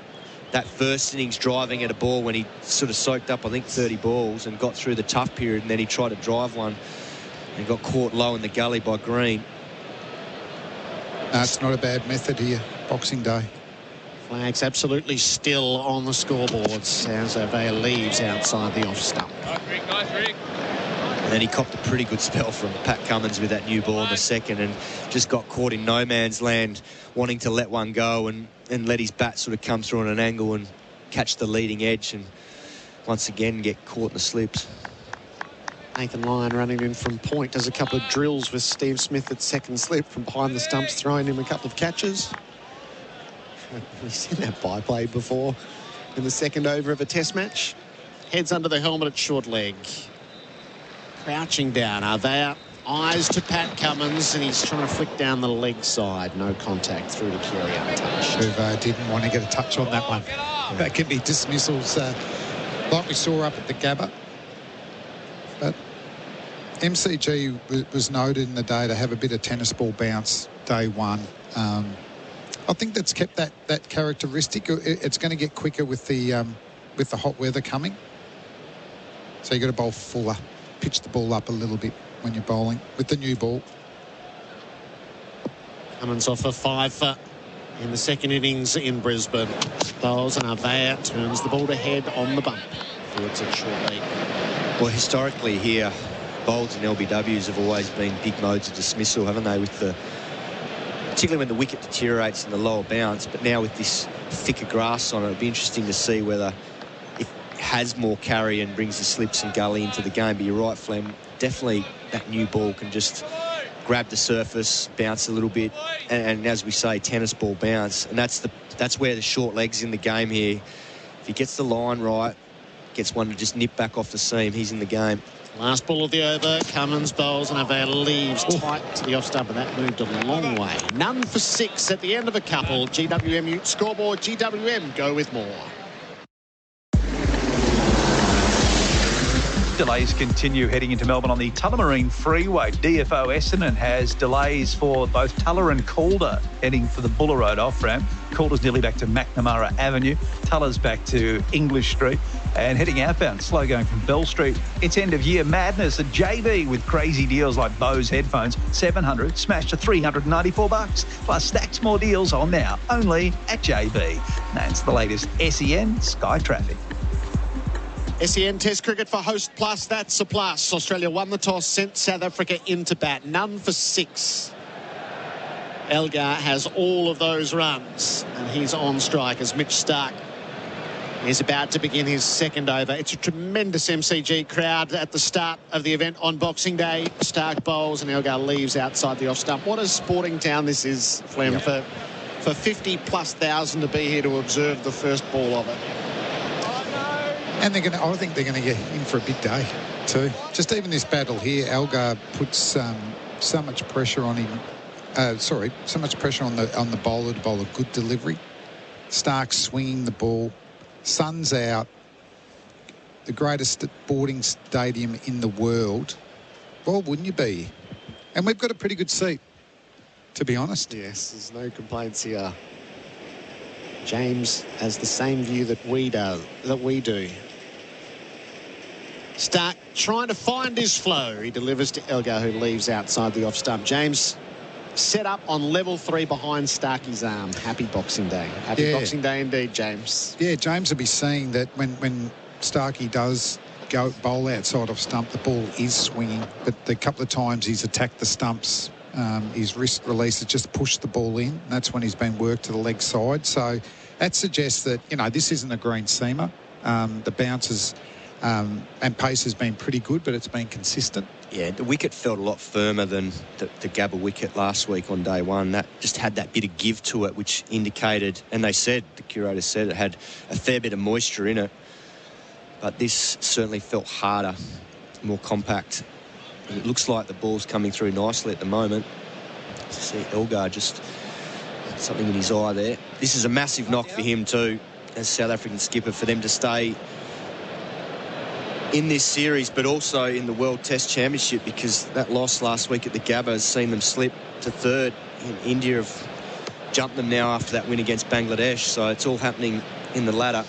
that first innings driving at a ball when he sort of soaked up, I think, 30 balls and got through the tough period, and then he tried to drive one and got caught low in the gully by Green. No, it's not a bad method here, Boxing Day. Flags absolutely still on the scoreboards as Avea leaves outside the off stump. Nice, Rick. And then he copped a pretty good spell from Pat Cummins with that new ball in the second and just got caught in no man's land, wanting to let one go and let his bat sort of come through on an angle and catch the leading edge and once again get caught in the slips. Nathan Lyon running in from point, does a couple of drills with Steve Smith at second slip from behind the stumps, throwing him a couple of catches. We've seen that byplay before in the second over of a test match. Heads under the helmet at short leg. Crouching down, Avea, eyes to Pat Cummins, and he's trying to flick down the leg side. No contact through to Keary untouched. Who didn't want to get a touch on that one. That can be dismissals like we saw up at the Gabba. But MCG was noted in the day to have a bit of tennis ball bounce day one. I think that's kept that characteristic. It's going to get quicker with the hot weather coming. So you've got to bowl fuller, pitch the ball up a little bit when you're bowling with the new ball. Cummins off a 5 for in the second innings in Brisbane. Bowls and Avea turns the ball to head on the bump. Fields it shortly. Well, historically here, bowls and LBWs have always been big modes of dismissal, haven't they? Particularly when the wicket deteriorates in the lower bounce, but now with this thicker grass on it, it'll be interesting to see whether it has more carry and brings the slips and gully into the game. But you're right, Flem, definitely that new ball can just grab the surface, bounce a little bit, and as we say, tennis ball bounce. And that's where the short leg's in the game here. If he gets the line right, gets one to just nip back off the seam, he's in the game. Last ball of the over, Cummins bowls and Avea leaves tight to the off stump, and that moved a long way. None for 6 at the end of a couple. GWM scoreboard, GWM go with more. Delays continue heading into Melbourne on the Tullamarine Freeway. DFO Essendon has delays for both Tulla and Calder heading for the Buller Road off-ramp. Calder's nearly back to McNamara Avenue. Tulla's back to English Street. And heading outbound, slow going from Bell Street. It's end of year madness at JB with crazy deals like Bose headphones, $700, smashed to $394. Plus stacks more deals on now, only at JB. That's the latest SEN Sky Traffic. SEN Test cricket for Host Plus, that's a plus. Australia won the toss, sent South Africa into bat. None for 6. Elgar has all of those runs, and he's on strike as Mitch Starc is about to begin his second over. It's a tremendous MCG crowd at the start of the event on Boxing Day. Starc bowls and Elgar leaves outside the off stump. What a sporting town this is, Flem, for 50,000+ to be here to observe the first ball of it. And I think they're going to get in for a big day too. Just even this battle here, Elgar puts so much pressure on him. So much pressure on the bowler to bowl a good delivery. Stark swinging the ball. Sun's out. The greatest sporting stadium in the world. Well, wouldn't you be? And we've got a pretty good seat, to be honest. Yes, there's no complaints here. James has the same view that we do. Starc trying to find his flow. He delivers to Elgar, who leaves outside the off stump. James set up on level 3 behind Starkey's arm. Happy Boxing Day. Happy Boxing Day indeed, James. Yeah, James will be seeing that when Starkey does go bowl outside off stump, the ball is swinging. But the couple of times he's attacked the stumps, his wrist release has just pushed the ball in. That's when he's been worked to the leg side. So that suggests that, this isn't a green seamer. The bounces and pace has been pretty good, but it's been consistent. Yeah, the wicket felt a lot firmer than the Gabba wicket last week on day one. That just had that bit of give to it, which indicated, and the curator said it had a fair bit of moisture in it. But this certainly felt harder, more compact. It looks like the ball's coming through nicely at the moment. See Elgar just something in his eye there. This is a massive knock for him too, as South African skipper, for them to stay in this series, but also in the World Test Championship, because that loss last week at the Gabba has seen them slip to 3rd. India have jumped them now after that win against Bangladesh, so it's all happening in the ladder.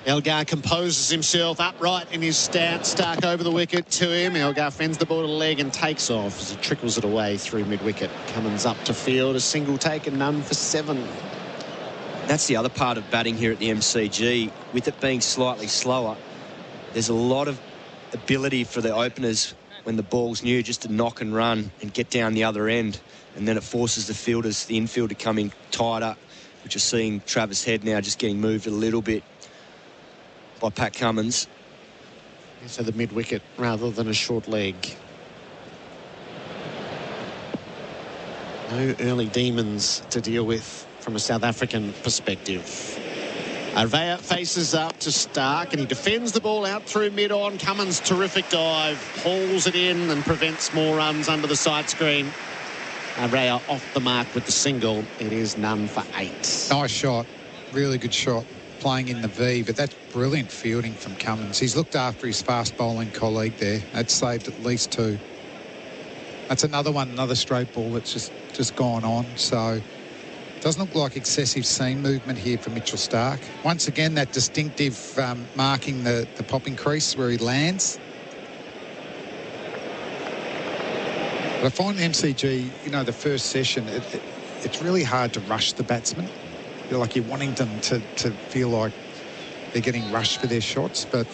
Elgar composes himself upright in his stance. Starc over the wicket to him. Elgar fends the ball to leg and takes off as he trickles it away through mid-wicket. Cummins up to field, a single take and none for 7. That's the other part of batting here at the MCG. With it being slightly slower, there's a lot of ability for the openers when the ball's new just to knock and run and get down the other end. And then it forces the infield to come in tighter, which is seeing Travis Head now just getting moved a little bit by Pat Cummins. So the mid-wicket rather than a short leg. No early demons to deal with from a South African perspective. Arvea faces up to Starc and he defends the ball out through mid-on. Cummins, terrific dive, hauls it in and prevents more runs under the side screen. Arvea off the mark with the single. It is none for 8. Nice shot, really good shot, playing in the V, but that's brilliant fielding from Cummins. He's looked after his fast bowling colleague there. That's saved at least 2. That's another straight ball that's just gone on. So doesn't look like excessive seam movement here for Mitchell Starc. Once again, that distinctive marking the popping crease where he lands. But I find MCG, the first session, it's really hard to rush the batsman. You're wanting them to feel like they're getting rushed for their shots, but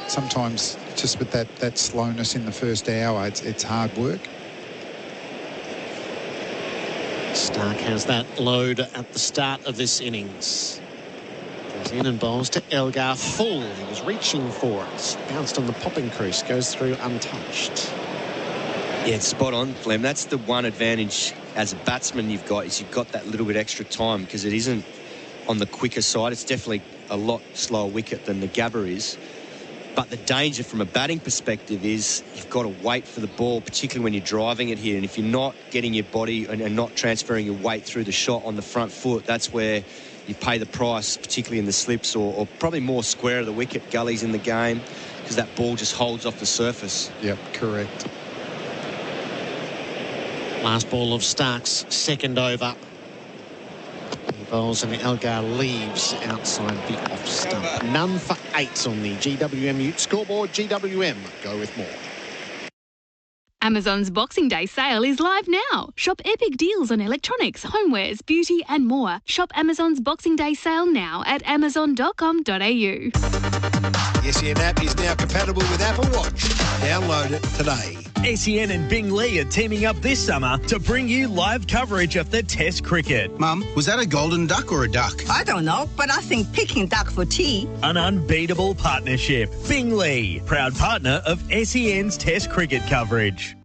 sometimes just with that slowness in the first hour, it's hard work. Starc has that load at the start of this innings. Goes in and bowls to Elgar full. He was reaching for it. Bounced on the popping crease. Goes through untouched. Yeah, it's spot on, Flem. That's the one advantage as a batsman you've got, is you've got that little bit extra time, because it isn't on the quicker side. It's definitely a lot slower wicket than the Gabba is. But the danger from a batting perspective is you've got to wait for the ball, particularly when you're driving it here. And if you're not getting your body and not transferring your weight through the shot on the front foot, that's where you pay the price, particularly in the slips or probably more square of the wicket, gullies in the game, because that ball just holds off the surface. Yep, correct. Last ball of Stark's second over. He bowls and Elgar leaves outside the off stump. None for 8 on the GWM Ute scoreboard. GWM, go with more. Amazon's Boxing Day sale is live now. Shop epic deals on electronics, homewares, beauty and more. Shop Amazon's Boxing Day sale now at amazon.com.au. The SEN app is now compatible with Apple Watch. Download it today. SEN and Bing Lee are teaming up this summer to bring you live coverage of the Test cricket. Mum, was that a golden duck or a duck? I don't know, but I think Peking duck for tea. An unbeatable partnership. Bing Lee, proud partner of SEN's Test cricket coverage.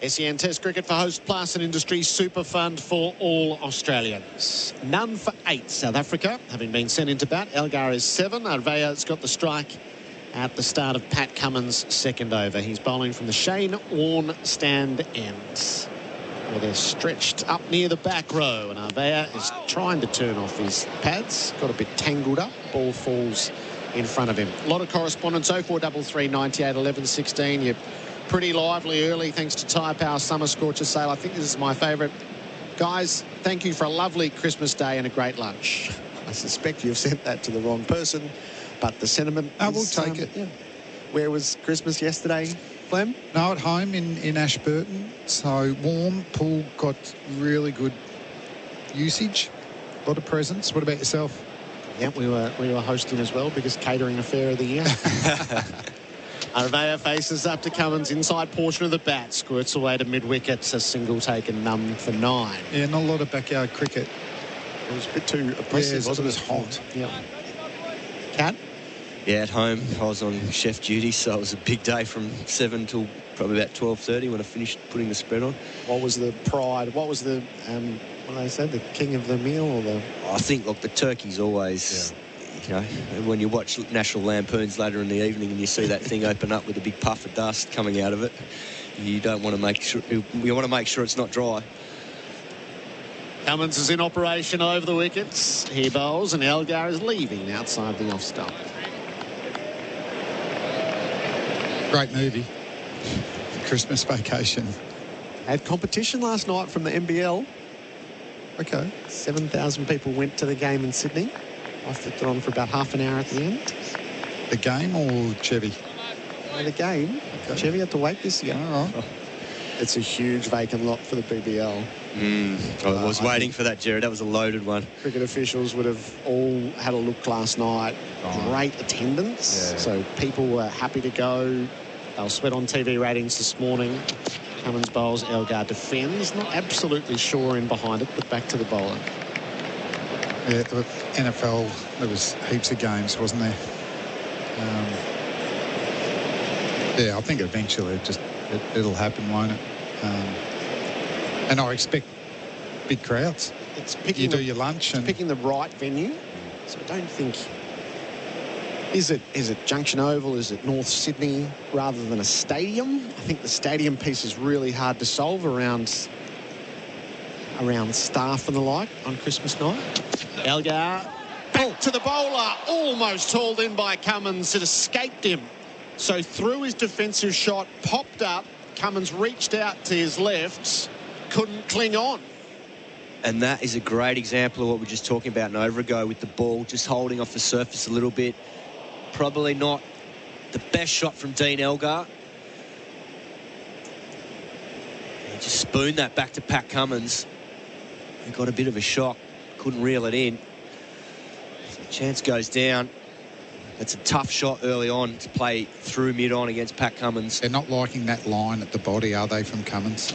SEN Test Cricket for Host Plus, an industry super fund for all Australians. None for 8. South Africa, having been sent into bat. Elgar is 7. Arvea's got the strike at the start of Pat Cummins' second over. He's bowling from the Shane Warne stand end, where they're stretched up near the back row, and Arvea is trying to turn off his pads. Got a bit tangled up. Ball falls in front of him. A lot of correspondence. 0433 98 11 16. You're pretty lively early thanks to Tyre Power Summer Scorcher Sale. I think this is my favourite. Guys, thank you for a lovely Christmas day and a great lunch. I suspect you've sent that to the wrong person, but the sentiment I will take it. Yeah. Where was Christmas yesterday, Flem? No, at home in Ashburton. So warm. Pool got really good usage. A lot of presents. What about yourself? Yeah, we were hosting as well. Biggest catering affair of the year. Arvea faces up to Cummins, inside portion of the bat, squirts away to mid-wicket, a single taken, none for 9. Yeah, not a lot of backyard cricket. It was a bit too oppressive, wasn't it? It was hot. Yeah. Cat? Yeah, at home, I was on chef duty, so it was a big day from 7 till probably about 12:30 when I finished putting the spread on. What was the pride? What was the, what they said, the king of the meal? Or the? I think, look, the turkey's always... Yeah. You know, when you watch National Lampoons later in the evening and you see that thing open up with a big puff of dust coming out of it, you don't want to make sure, you want to make sure it's not dry. Cummins is in operation over the wickets. He bowls and Elgar is leaving outside the off stump. Great movie. Christmas Vacation. Had competition last night from the NBL. Okay. 7,000 people went to the game in Sydney. I flicked it on for about half an hour at the end. The game or Chevy? The game. Okay. Chevy had to wait this year. All right. It's a huge vacant lot for the BBL. I was waiting for that, Gerard. That was a loaded one. Cricket officials would have all had a look last night. Great attendance. Yeah. So people were happy to go. They'll sweat on TV ratings this morning. Cummins bowls, Elgar defends. Not absolutely sure in behind it, but back to the bowler. Yeah, the NFL, there was heaps of games, wasn't there? Yeah, I think eventually it'll happen, won't it? And I expect big crowds. It's picking you do your lunch and picking the right venue. So I don't think is it Junction Oval? Is it North Sydney rather than a stadium? I think the stadium piece is really hard to solve around staff and the like on Christmas night. Elgar back to the bowler, almost hauled in by Cummins. It escaped him. So through his defensive shot, popped up. Cummins reached out to his left, couldn't cling on. And that is a great example of what we were just talking about an over ago with the ball just holding off the surface a little bit. Probably not the best shot from Dean Elgar. He just spooned that back to Pat Cummins. He got a bit of a shock, couldn't reel it in. So the chance goes down. It's a tough shot early on to play through mid-on against Pat Cummins. They're not liking that line at the body, are they, from Cummins?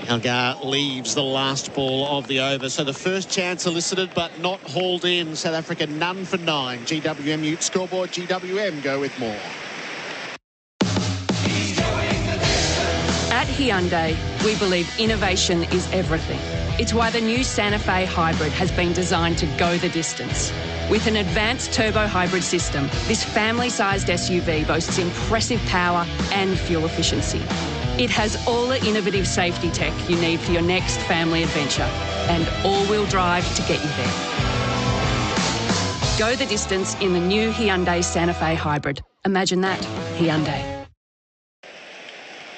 Elgar leaves the last ball of the over. So the first chance elicited but not hauled in. South Africa none for 9. GWM Ute scoreboard. GWM go with more. At Hyundai, we believe innovation is everything. It's why the new Santa Fe Hybrid has been designed to go the distance. With an advanced turbo hybrid system, this family-sized SUV boasts impressive power and fuel efficiency. It has all the innovative safety tech you need for your next family adventure and all-wheel drive to get you there. Go the distance in the new Hyundai Santa Fe Hybrid. Imagine that, Hyundai.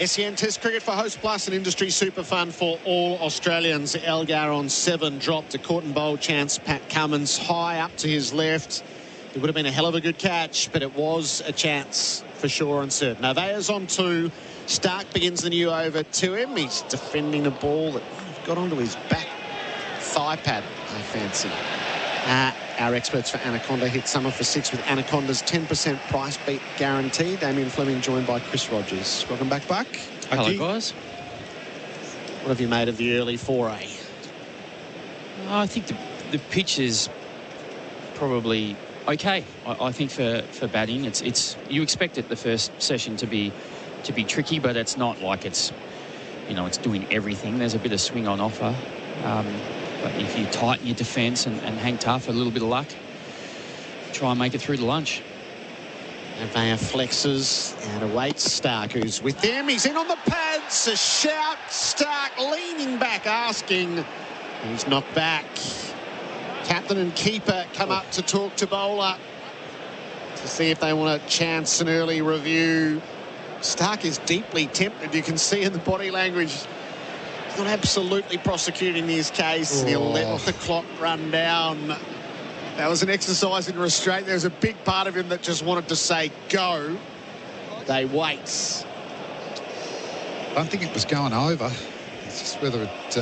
SEN Test Cricket for Host Plus, an industry super fund for all Australians. Elgar on 7, dropped a caught and bowl chance. Pat Cummins high up to his left. It would have been a hell of a good catch, but it was a chance for sure and certain. Avea's on 2. Stark begins the new over to him. He's defending a ball that got onto his back thigh pad, I fancy. Our experts for Anaconda hit Summer for 6 with Anaconda's 10% price beat guarantee. Damien Fleming joined by Chris Rogers. Welcome back, Buck. Hello, guys. What have you made of the early foray? I think the pitch is probably okay. I think for batting, it's you expect it the first session to be tricky, but it's not like it's doing everything. There's a bit of swing on offer. But if you tighten your defence and hang tough, a little bit of luck, try and make it through to lunch. Avea flexes and awaits Stark, who's with them. He's in on the pads. A shout. Stark leaning back, asking. He's knocked back. Captain and keeper come up to talk to bowler to see if they want to chance an early review. Stark is deeply tempted. You can see in the body language. Not absolutely prosecuting his case. He'll let the clock run down. That was an exercise in restraint. There's a big part of him that just wanted to say go. They wait. I don't think it was going over. It's just whether it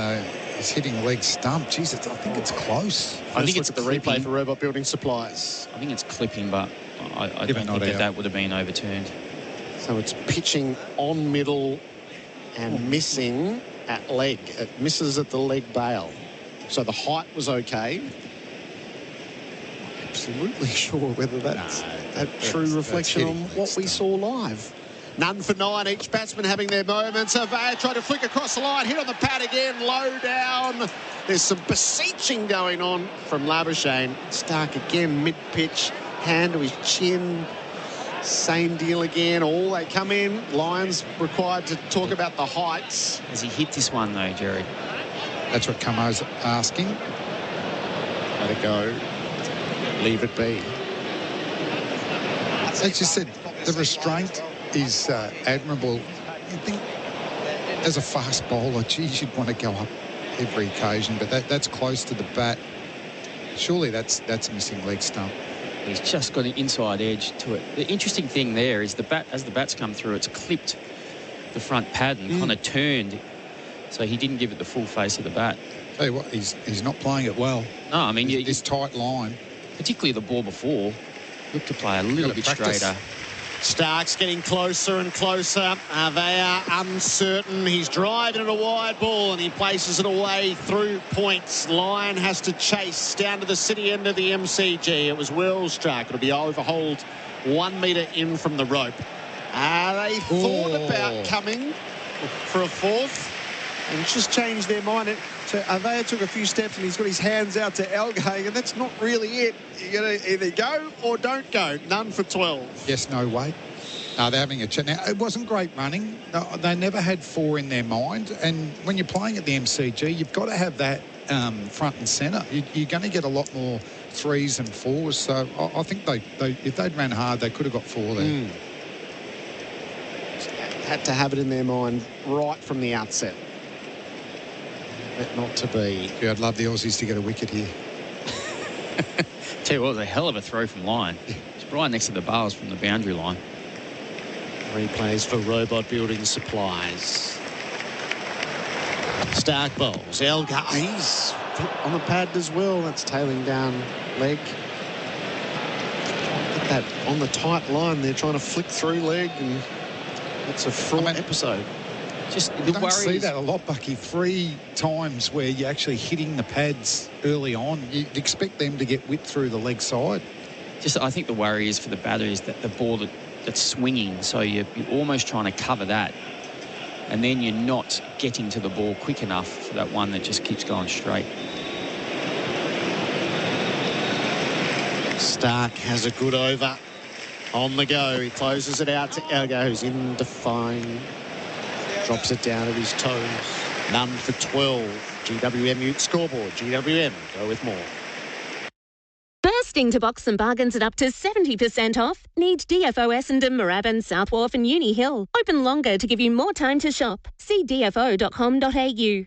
is hitting leg stump. Jesus, I think it's close. I think it's the replay for Robot Building Supplies. I think it's clipping, but I don't think that would have been overturned. So it's pitching on middle and missing at leg. It misses at the leg bail. So the height was okay. Not absolutely sure whether that's a true reflection on what we saw live. None for 9, each batsman having their moments. Avea tried to flick across the line, hit on the pad again, low down. There's some beseeching going on from Labuschagne. Stark again, mid-pitch, hand to his chin. Same deal again. All they come in. Lions required to talk about the heights. Has he hit this one though, Gerard? That's what Camo's asking. Let it go. Leave it be. As you said, the restraint is admirable. You think, as a fast bowler, geez, you'd want to go up every occasion, but that's close to the bat. Surely that's missing leg stump. He's just got an inside edge to it. The interesting thing there is as the bat's come through, it's clipped the front pad and kind of turned. So he didn't give it the full face of the bat. Tell you what, he's not playing it well. No, I mean... This tight line. Particularly the ball before, looked to play a little bit straighter. Stark's getting closer and closer. Avea uncertain. He's driving at a wide ball and he places it away through points. Lyon has to chase down to the city end of the MCG. It was well struck. It'll be overhauled 1 metre in from the rope. They thought about coming for a fourth and just changed their mind. Avea took a few steps and he's got his hands out to Elgar, and that's not really it. You're going to either go or don't go. None for 12. Yes, no way. No, they're having a chat. Now, it wasn't great running. They never had 4 in their mind. And when you're playing at the MCG, you've got to have that front and centre. You're going to get a lot more 3s and 4s. So I think they if they'd ran hard, they could have got 4 there. Had to have it in their mind right from the outset. But not to be. Yeah, I'd love the Aussies to get a wicket here. Tell you what, it was a hell of a throw from Lyon. It's right next to the bars from the boundary line. Replays for Robot Building Supplies. Stark bowls. Elgar, he's on the pad as well. That's tailing down leg. Get that on the tight line. They're trying to flick through leg, and it's a fraught episode. Just you don't see that a lot, Bucky. 3 times where you're actually hitting the pads early on. You'd expect them to get whipped through the leg side. I think the worry is for the batter is that the ball that's swinging, so you're almost trying to cover that, and then you're not getting to the ball quick enough for that one that just keeps going straight. Stark has a good over on the go. He closes it out to Elgar, who's in defying. Drops it down at his toes. None for 12. GWM Ute scoreboard. GWM, go with more. Bursting to box and bargains at up to 70% off? Need DFO Essendon, Moorabbin, South Wharf and Uni Hill. Open longer to give you more time to shop. See dfo.com.au.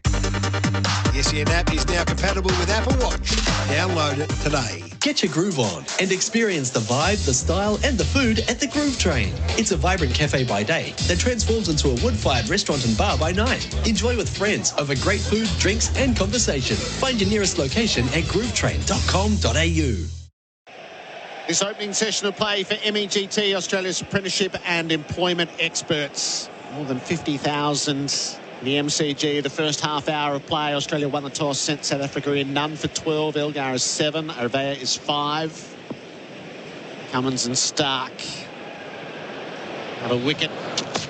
SEN app is now compatible with Apple Watch. Download it today. Get your groove on and experience the vibe, the style and the food at the Groove Train. It's a vibrant cafe by day that transforms into a wood-fired restaurant and bar by night. Enjoy with friends over great food, drinks and conversation. Find your nearest location at groovetrain.com.au. This opening session of play for MEGT, Australia's apprenticeship and employment experts. More than 50,000 in the MCG. The first half hour of play, Australia won the toss, sent South Africa in. None for 12. Elgar is 7. Ovea is 5. Cummins and Stark. Got a wicket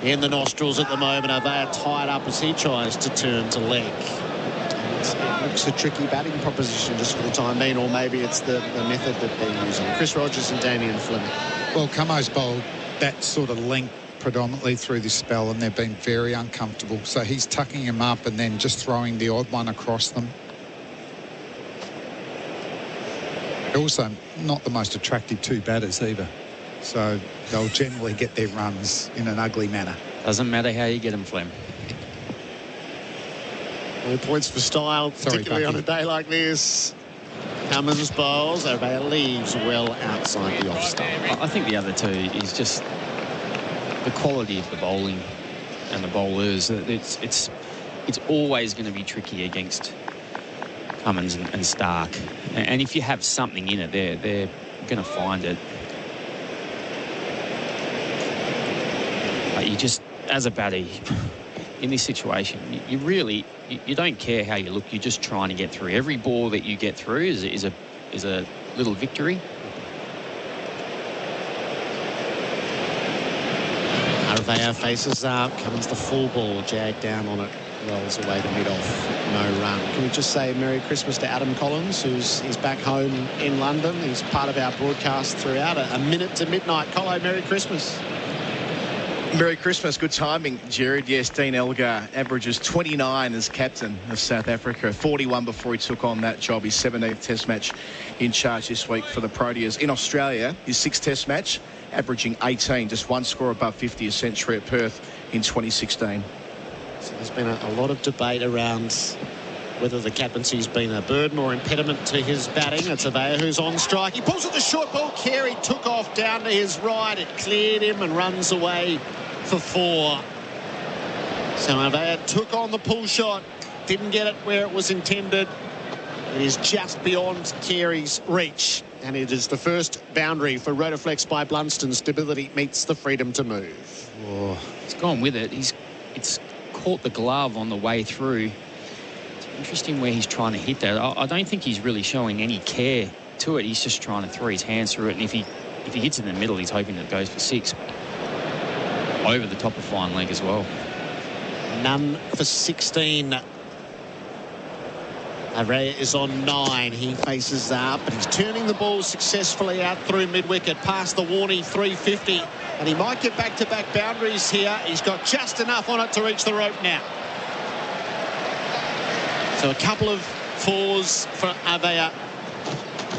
in the nostrils at the moment. Ovea tied up as he tries to turn to leg. It looks a tricky batting proposition just for the time being, or maybe it's the method that they're using. Chris Rogers and Damien Fleming. Well, Cummo's bowled that sort of length predominantly through this spell, and they've been very uncomfortable. So he's tucking him up and then just throwing the odd one across them. Also, not the most attractive two batters either. So they'll generally get their runs in an ugly manner. Doesn't matter how you get them, Flem. All points for style, particularly on a day like this. Cummins bowls, Ovea leaves well outside the off-stump. I think the other two is just the quality of the bowling and the bowlers. It's always going to be tricky against Cummins and Stark. And if you have something in it, they're going to find it. But you just, as a batter, in this situation, you don't care how you look. You're just trying to get through. Every ball that you get through is a little victory. Ovea faces up, Cummins the full ball, jagged down on it, rolls away to mid-off, no run. Can we just say Merry Christmas to Adam Collins, he's back home in London. He's part of our broadcast throughout. A minute to midnight. Colo, Merry Christmas. Merry Christmas. Good timing, Gerard. Yes, Dean Elgar averages 29 as captain of South Africa. 41 before he took on that job. His 17th Test match in charge this week for the Proteas. In Australia, his 6th Test match, averaging 18. Just one score above 50, a century at Perth in 2016. So there's been a lot of debate around whether the captaincy's been a burden or impediment to his batting. It's Ovea who's on strike. He pulls at the short ball. Carey took off down to his right. It cleared him and runs away for 4. So Ovea took on the pull shot. Didn't get it where it was intended. It is just beyond Carey's reach. And it is the first boundary for Rotoflex by Blunston. Stability meets the freedom to move. Oh, he's gone with it. It's caught the glove on the way through. Interesting where he's trying to hit that. I don't think he's really showing any care to it. He's just trying to throw his hands through it, and if he hits it in the middle, he's hoping it goes for 6. Over the top of fine leg as well. None for 16. Ovea is on 9. He faces up, and he's turning the ball successfully out through mid-wicket past the Warney 350, and he might get back-to-back boundaries here. He's got just enough on it to reach the rope now. So a couple of 4s for Ovea.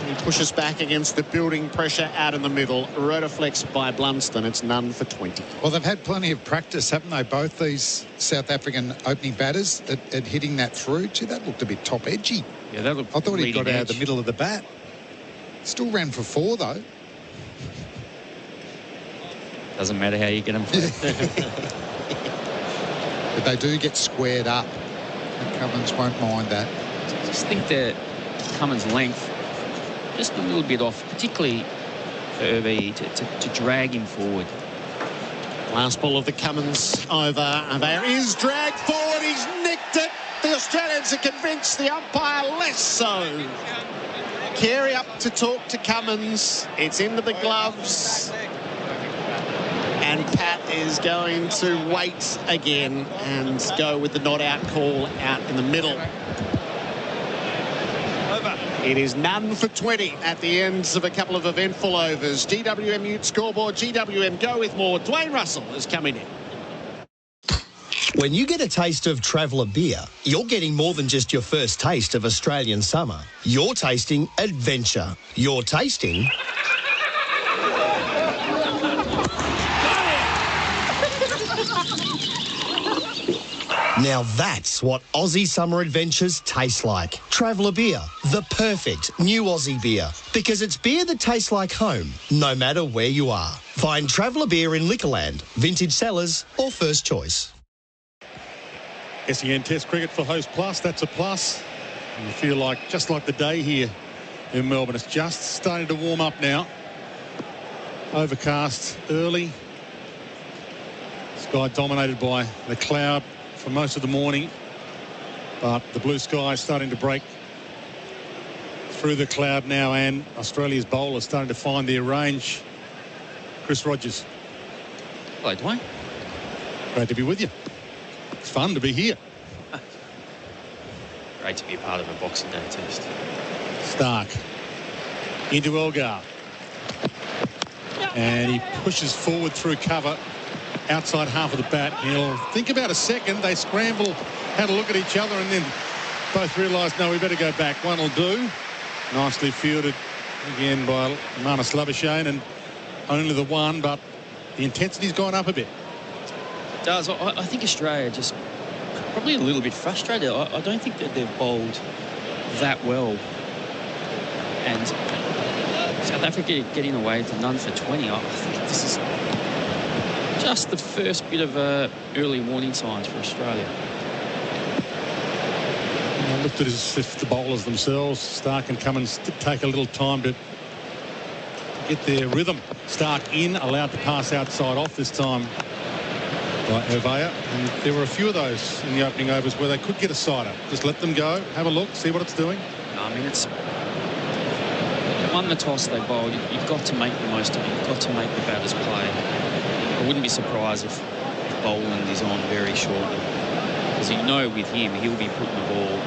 He pushes back against the building pressure out in the middle. Rotoflex by Blunston. It's none for 20. Well, they've had plenty of practice, haven't they, both these South African opening batters at hitting that through. Gee, that looked a bit top edgy. Yeah, that looked I thought he got out of edge. the middle of the bat. Still ran for 4, though. Doesn't matter how you get them. But they do get squared up. And Cummins won't mind that. I just think that Cummins' length just a little bit off, particularly for Irby to drag him forward. Last ball of the Cummins over. Ovea is dragged forward. He's nicked it. The Australians are convinced, the umpire less so. Carey up to talk to Cummins. It's into the gloves. And Pat is going to wait again and go with the not out call out in the middle. It is none for 20 at the ends of a couple of eventful overs. GWM Ute scoreboard. GWM go with more. Dwayne Russell is coming in. When you get a taste of Traveller beer, you're getting more than just your first taste of Australian summer. You're tasting adventure. You're tasting... Now that's what Aussie summer adventures taste like. Traveller beer, the perfect new Aussie beer. Because it's beer that tastes like home, no matter where you are. Find Traveller beer in Liquorland, Vintage Cellars or First Choice. SEN Test Cricket for Host Plus, that's a plus. And you feel like, just like the day here in Melbourne, it's just starting to warm up now. Overcast early. Sky dominated by the cloud for most of the morning, but the blue sky is starting to break through the cloud now, and Australia's bowlers starting to find their range. Chris Rogers. Hello, Dwayne. Great to be with you. It's fun to be here. Great to be a part of a Boxing Day test. Stark into Elgar, and he pushes forward through cover. Outside half of the bat. He'll think about a second. They scramble, had a look at each other, and then both realised, no, we better go back. One will do. Nicely fielded again by Marnus Labuschagne, and only the one, but the intensity's gone up a bit. It does. I think Australia just probably a little bit frustrated. I don't think that they've bowled that well. And South Africa getting away to none for 20. I think this is just the first bit of early warning signs for Australia. I looked at it as if the bowlers themselves, Stark and Cummins, take a little time to get their rhythm. Stark in, allowed to pass outside off this time by Ovea. And there were a few of those in the opening overs where they could get a sider. Just let them go, have a look, see what it's doing. I mean, it's... They won the toss, they bowled. You've got to make the most of it. You've got to make the batters play. I wouldn't be surprised if Boland is on very shortly, because you know with him he'll be putting the ball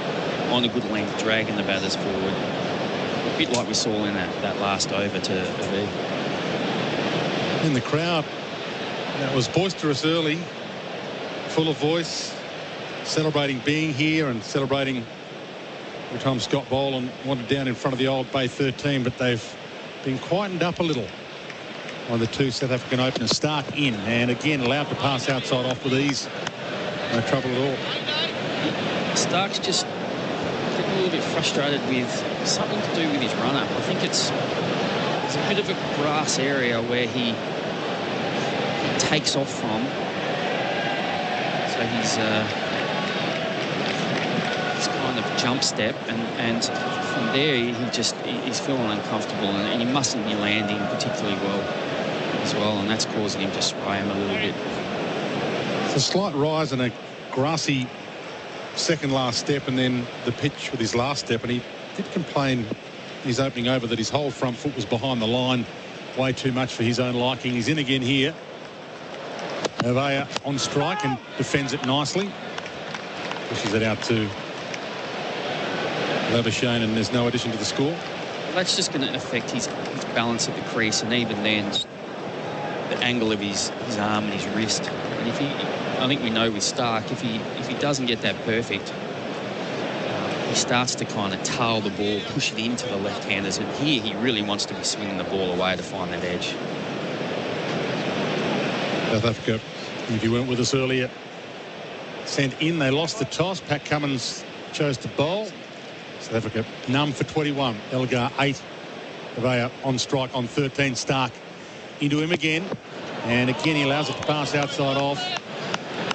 on a good length, dragging the batters forward, a bit like we saw in that last over to Ovea. In the crowd, that was boisterous early, full of voice, celebrating being here and celebrating every time Scott Boland wanted down in front of the old Bay 13, but they've been quietened up a little. On the two South African openers. Stark in, and again allowed to pass outside off with ease. No trouble at all. Stark's just getting a little bit frustrated with something to do with his run-up. I think there's a bit of a grass area where he takes off from. So he's kind of jump step, and from there he's feeling uncomfortable, and he mustn't be landing particularly well as well, and that's causing him to spray him a little bit. It's a slight rise and a grassy second last step, and then the pitch with his last step, and he did complain in his opening over that his whole front foot was behind the line way too much for his own liking. He's in again here. Ovea on strike and defends it nicely. Pushes it out to Labuschagne, and there's no addition to the score. Well, that's just going to affect his balance at the crease, and even then the angle of his arm and his wrist. And if I think we know with Stark, if he doesn't get that perfect, he starts to kind of tail the ball, push it into the left-handers, and here he really wants to be swinging the ball away to find that edge. South Africa, if you weren't with us earlier, sent in. They lost the toss. Pat Cummins chose to bowl. South Africa numb for 21. Elgar 8. Ovea on strike on 13. Stark into him again, and again he allows it to pass outside off.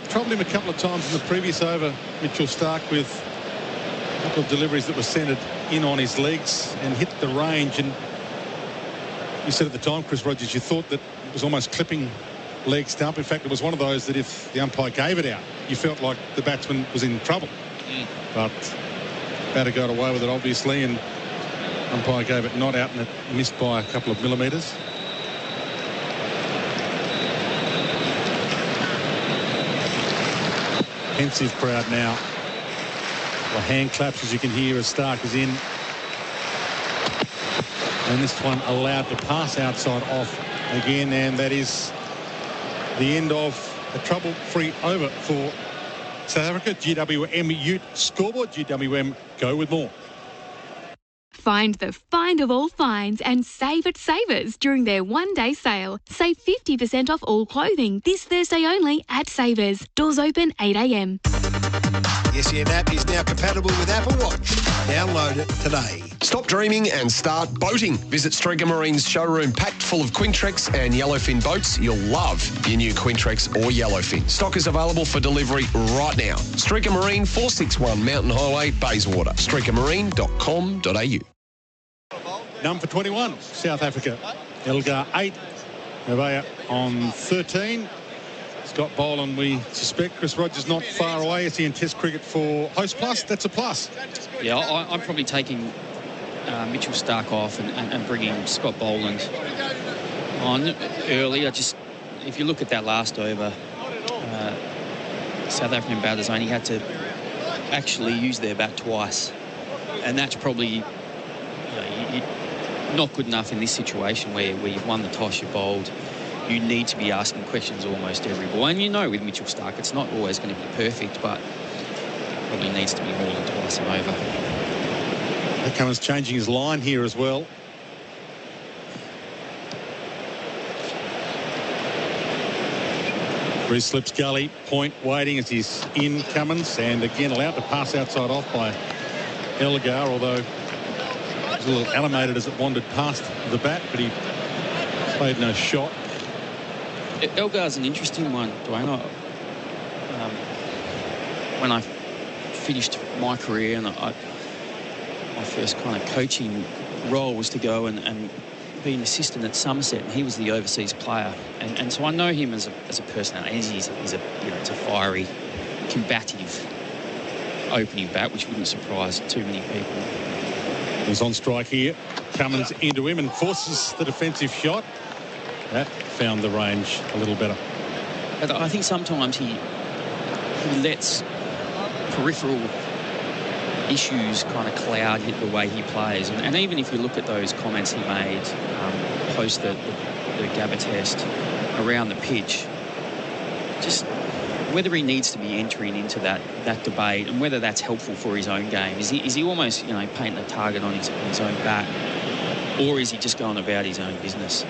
Troubled him a couple of times in the previous over, Mitchell Stark, with a couple of deliveries that were centred in on his legs and hit the range. And you said at the time, Chris Rogers, you thought that it was almost clipping leg stump. In fact, it was one of those that if the umpire gave it out, you felt like the batsman was in trouble. But batter got away with it, obviously, and umpire gave it not out, and it missed by a couple of millimetres. Pensive crowd now. The hand claps, as you can hear, as Stark is in. And this one allowed to pass outside off again, and that is the end of a trouble-free over for South Africa, GWM Ute scoreboard, GWM go with more. Find the find of all finds and save at Savers during their one-day sale. Save 50% off all clothing this Thursday only at Savers. Doors open 8 a.m. The SEN app is now compatible with Apple Watch. Download it today. Stop dreaming and start boating. Visit Streaker Marine's showroom packed full of Quintrex and Yellowfin boats. You'll love your new Quintrex or Yellowfin. Stock is available for delivery right now. Streaker Marine, 461 Mountain Highway, Bayswater. streakermarine.com.au. None for 21, South Africa. Elgar 8, Nevaeh on 13. Scott Boland, we suspect. Chris Rogers not far away. SEN Test cricket for Host Plus. That's a plus. Yeah, I'm probably taking Mitchell Stark off and bringing Scott Boland on early. If you look at that last over, South African batters only had to actually use their bat twice, and that's probably not good enough in this situation where you've won the toss, you're bowled. You need to be asking questions almost every ball. And you know with Mitchell Stark, it's not always going to be perfect, but probably needs to be more than twice and over. Cummins changing his line here as well. Three slips gully, point waiting as he's in Cummins, and again allowed to pass outside off by Elgar, although it was a little animated as it wandered past the bat, but he played no shot. Elgar's an interesting one, Dwayne. When I finished my career and my first kind of coaching role was to go and be an assistant at Somerset, and he was the overseas player, and so I know him as a personality. He's a fiery, combative opening bat, which wouldn't surprise too many people. He's on strike here. Cummins into him and forces the defensive shot. That found the range a little better. But I think sometimes he lets peripheral issues kind of cloud the way he plays. And even if you look at those comments he made post the Gabba test around the pitch, just whether he needs to be entering into that debate and whether that's helpful for his own game. Is he almost painting a target on his own back, or is he just going about his own business?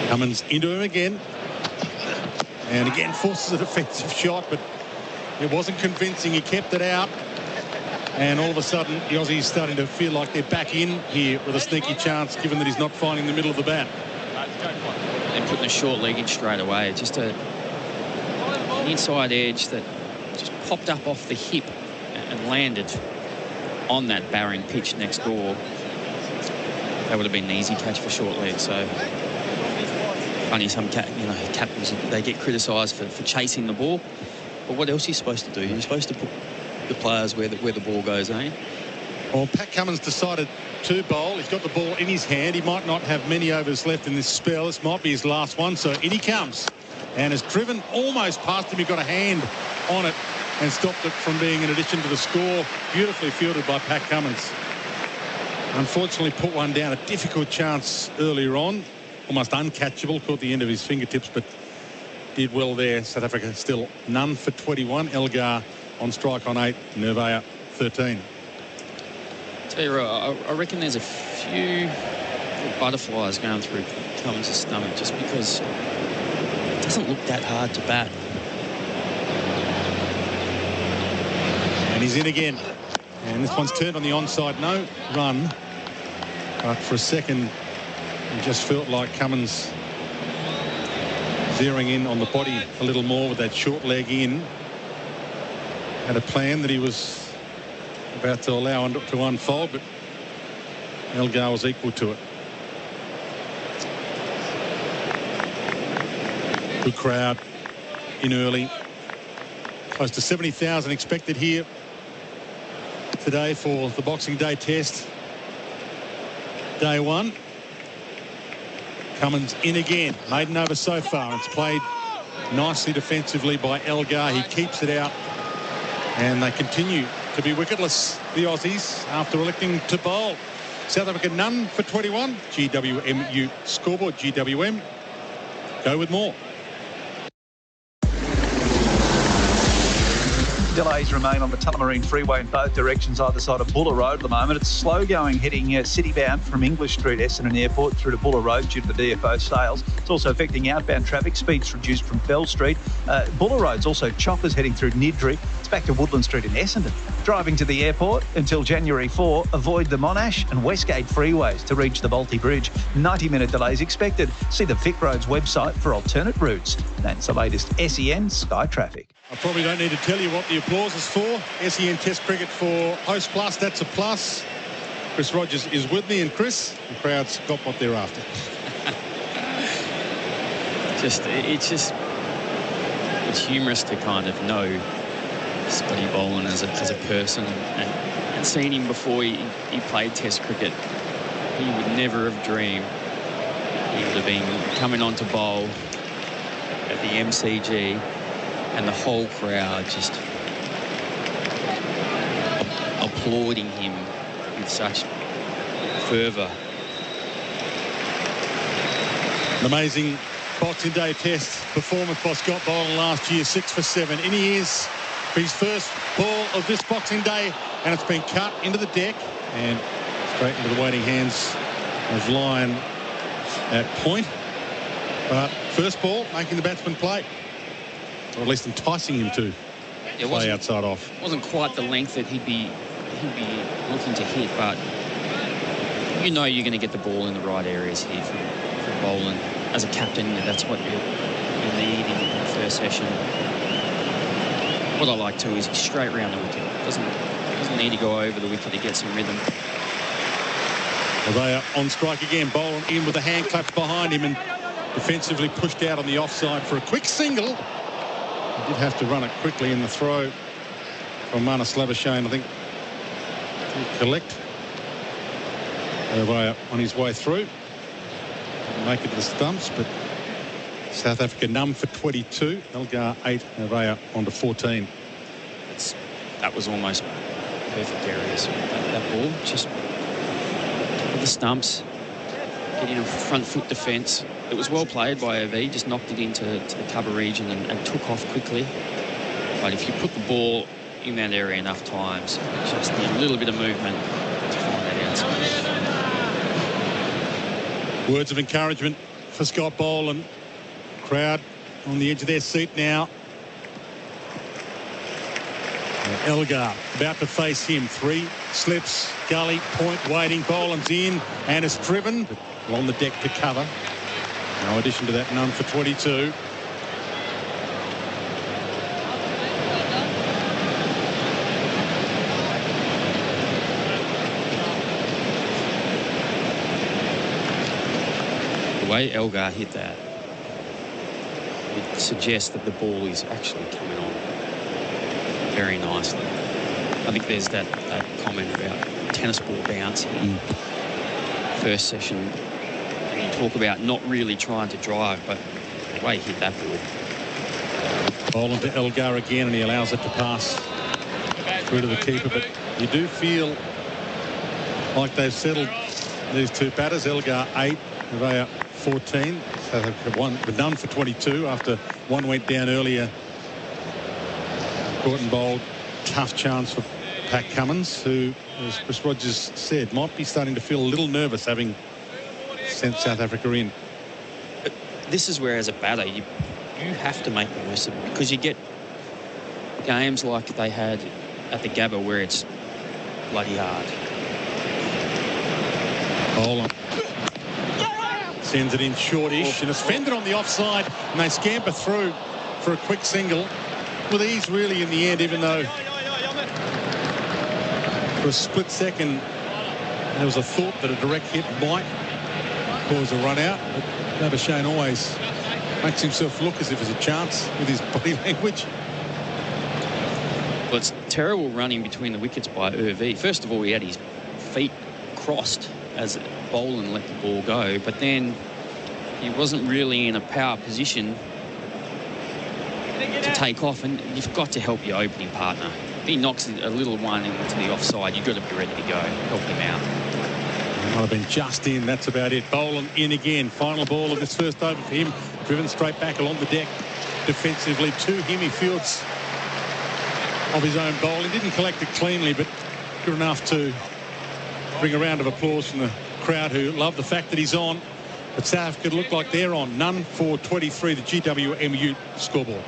Cummins into him again, and again forces a defensive shot, but it wasn't convincing. He kept it out, and all of a sudden the Aussies starting to feel like they're back in here with a sneaky chance, given that he's not finding the middle of the bat. And putting a short leg in straight away. Just an inside edge that just popped up off the hip and landed on that barren pitch next door. That would have been an easy catch for short leg. So funny, some captains, they get criticised for chasing the ball, but what else are you supposed to do? You're supposed to put the players where the ball goes, eh? Well, Pat Cummins decided to bowl. He's got the ball in his hand. He might not have many overs left in this spell. This might be his last one. So in he comes and has driven almost past him. He got a hand on it and stopped it from being an addition to the score. Beautifully fielded by Pat Cummins. Unfortunately put one down, a difficult chance earlier on. Almost uncatchable, caught the end of his fingertips, but did well there. South Africa still none for 21. Elgar on strike on 8. Nevaeh 13. Tell you, I reckon there's a few butterflies going through Cummins' stomach just because it doesn't look that hard to bat. And he's in again. And this one's turned on the onside. No run. But for a second, it just felt like Cummins zeroing in on the body a little more with that short leg in. Had a plan that he was about to allow to unfold, but Elgar was equal to it. Good crowd in early. Close to 70,000 expected here today for the Boxing Day test. Day one. Cummins in again. Maiden over so far. It's played nicely defensively by Elgar. He keeps it out. And they continue to be wicketless, the Aussies, after electing to bowl. South Africa none for 21. GWMU scoreboard. GWM. Go with more. Delays remain on the Tullamarine Freeway in both directions either side of Buller Road at the moment. It's slow going heading city-bound from English Street, Essendon Airport through to Buller Road due to the DFO sales. It's also affecting outbound traffic. Speeds reduced from Bell Street. Buller Road's also choppers heading through Niddry. It's back to Woodland Street in Essendon. Driving to the airport until January 4, avoid the Monash and Westgate freeways to reach the Balti Bridge. 90-minute delays expected. See the Vic Roads website for alternate routes. That's the latest SEN Sky Traffic. I probably don't need to tell you what the applause is for. SEN Test Cricket for Host Plus, that's a plus. Chris Rogers is with me, and Chris, the crowd's got what they're after. It's humorous to kind of know Scotty Boland as a person and seeing him before he played Test cricket. He would never have dreamed he would have been coming on to bowl at the MCG and the whole crowd just applauding him with such fervour. An amazing Boxing Day Test performance by Scott Boland last year, 6 for 7. In he is for his first ball of this Boxing Day, and it's been cut into the deck and straight into the waiting hands of Lyon at point. But first ball, making the batsman play, or at least enticing him to play outside off. It wasn't quite the length that he'd be looking to hit, but you know you're going to get the ball in the right areas here for Boland. As a captain, that's what you need in the first session. What I like too is he's straight round the wicket. Doesn't need to go over the wicket to get some rhythm. Well, they are on strike again. Boland in with the hand claps behind him and defensively pushed out on the offside for a quick single. He did have to run it quickly in the throw from Marnus Labuschagne, I think, to collect. They on his way through. Didn't make it to the stumps, but South Africa numb for 22. Elgar 8, Nevaeh on to 14. That was almost perfect areas. That ball just with the stumps, getting a front foot defence. It was well played by OV, just knocked it into the cover region and took off quickly. But if you put the ball in that area enough times, just need a little bit of movement to find that outside. Words of encouragement for Scott Boland. Crowd on the edge of their seat now. Elgar about to face him. 3 slips, gully, point waiting. Boland's in and is driven along the deck to cover. No addition to that, none for 22. The way Elgar hit that would suggest that the ball is actually coming on very nicely. I think there's that comment about tennis ball bouncing. First session, you talk about not really trying to drive, but the way he hit that ball. Boland to Elgar again, and he allows it to pass through to the keeper. But you do feel like they've settled these two batters. Elgar 8, Nevaeh 14. South Africa won, but none for 22 after one went down earlier. Caught and bowled, tough chance for Pat Cummins, who, as Chris Rogers said, might be starting to feel a little nervous having sent South Africa in. But this is where, as a batter, you have to make the most of it, because you get games like they had at the Gabba where it's bloody hard. Boland sends it in shortish, and it's fended on the offside, and they scamper through for a quick single with ease really in the end, even though for a split second there was a thought that a direct hit might cause a run out. But Labuschagne always makes himself look as if there's a chance with his body language. Well, it's terrible running between the wickets by Irv. First of all, he had his feet crossed as Boland let the ball go, but then he wasn't really in a power position to take off, and you've got to help your opening partner. If he knocks a little one into the offside, you've got to be ready to go. Help him out. Might have been just in. That's about it. Boland in again. Final ball of this first over for him. Driven straight back along the deck defensively to him. He fields of his own bowl. He didn't collect it cleanly, but good enough to bring a round of applause from the crowd who love the fact that he's on. But South Africa look like they're on. None for 23, the GWMU scoreboard.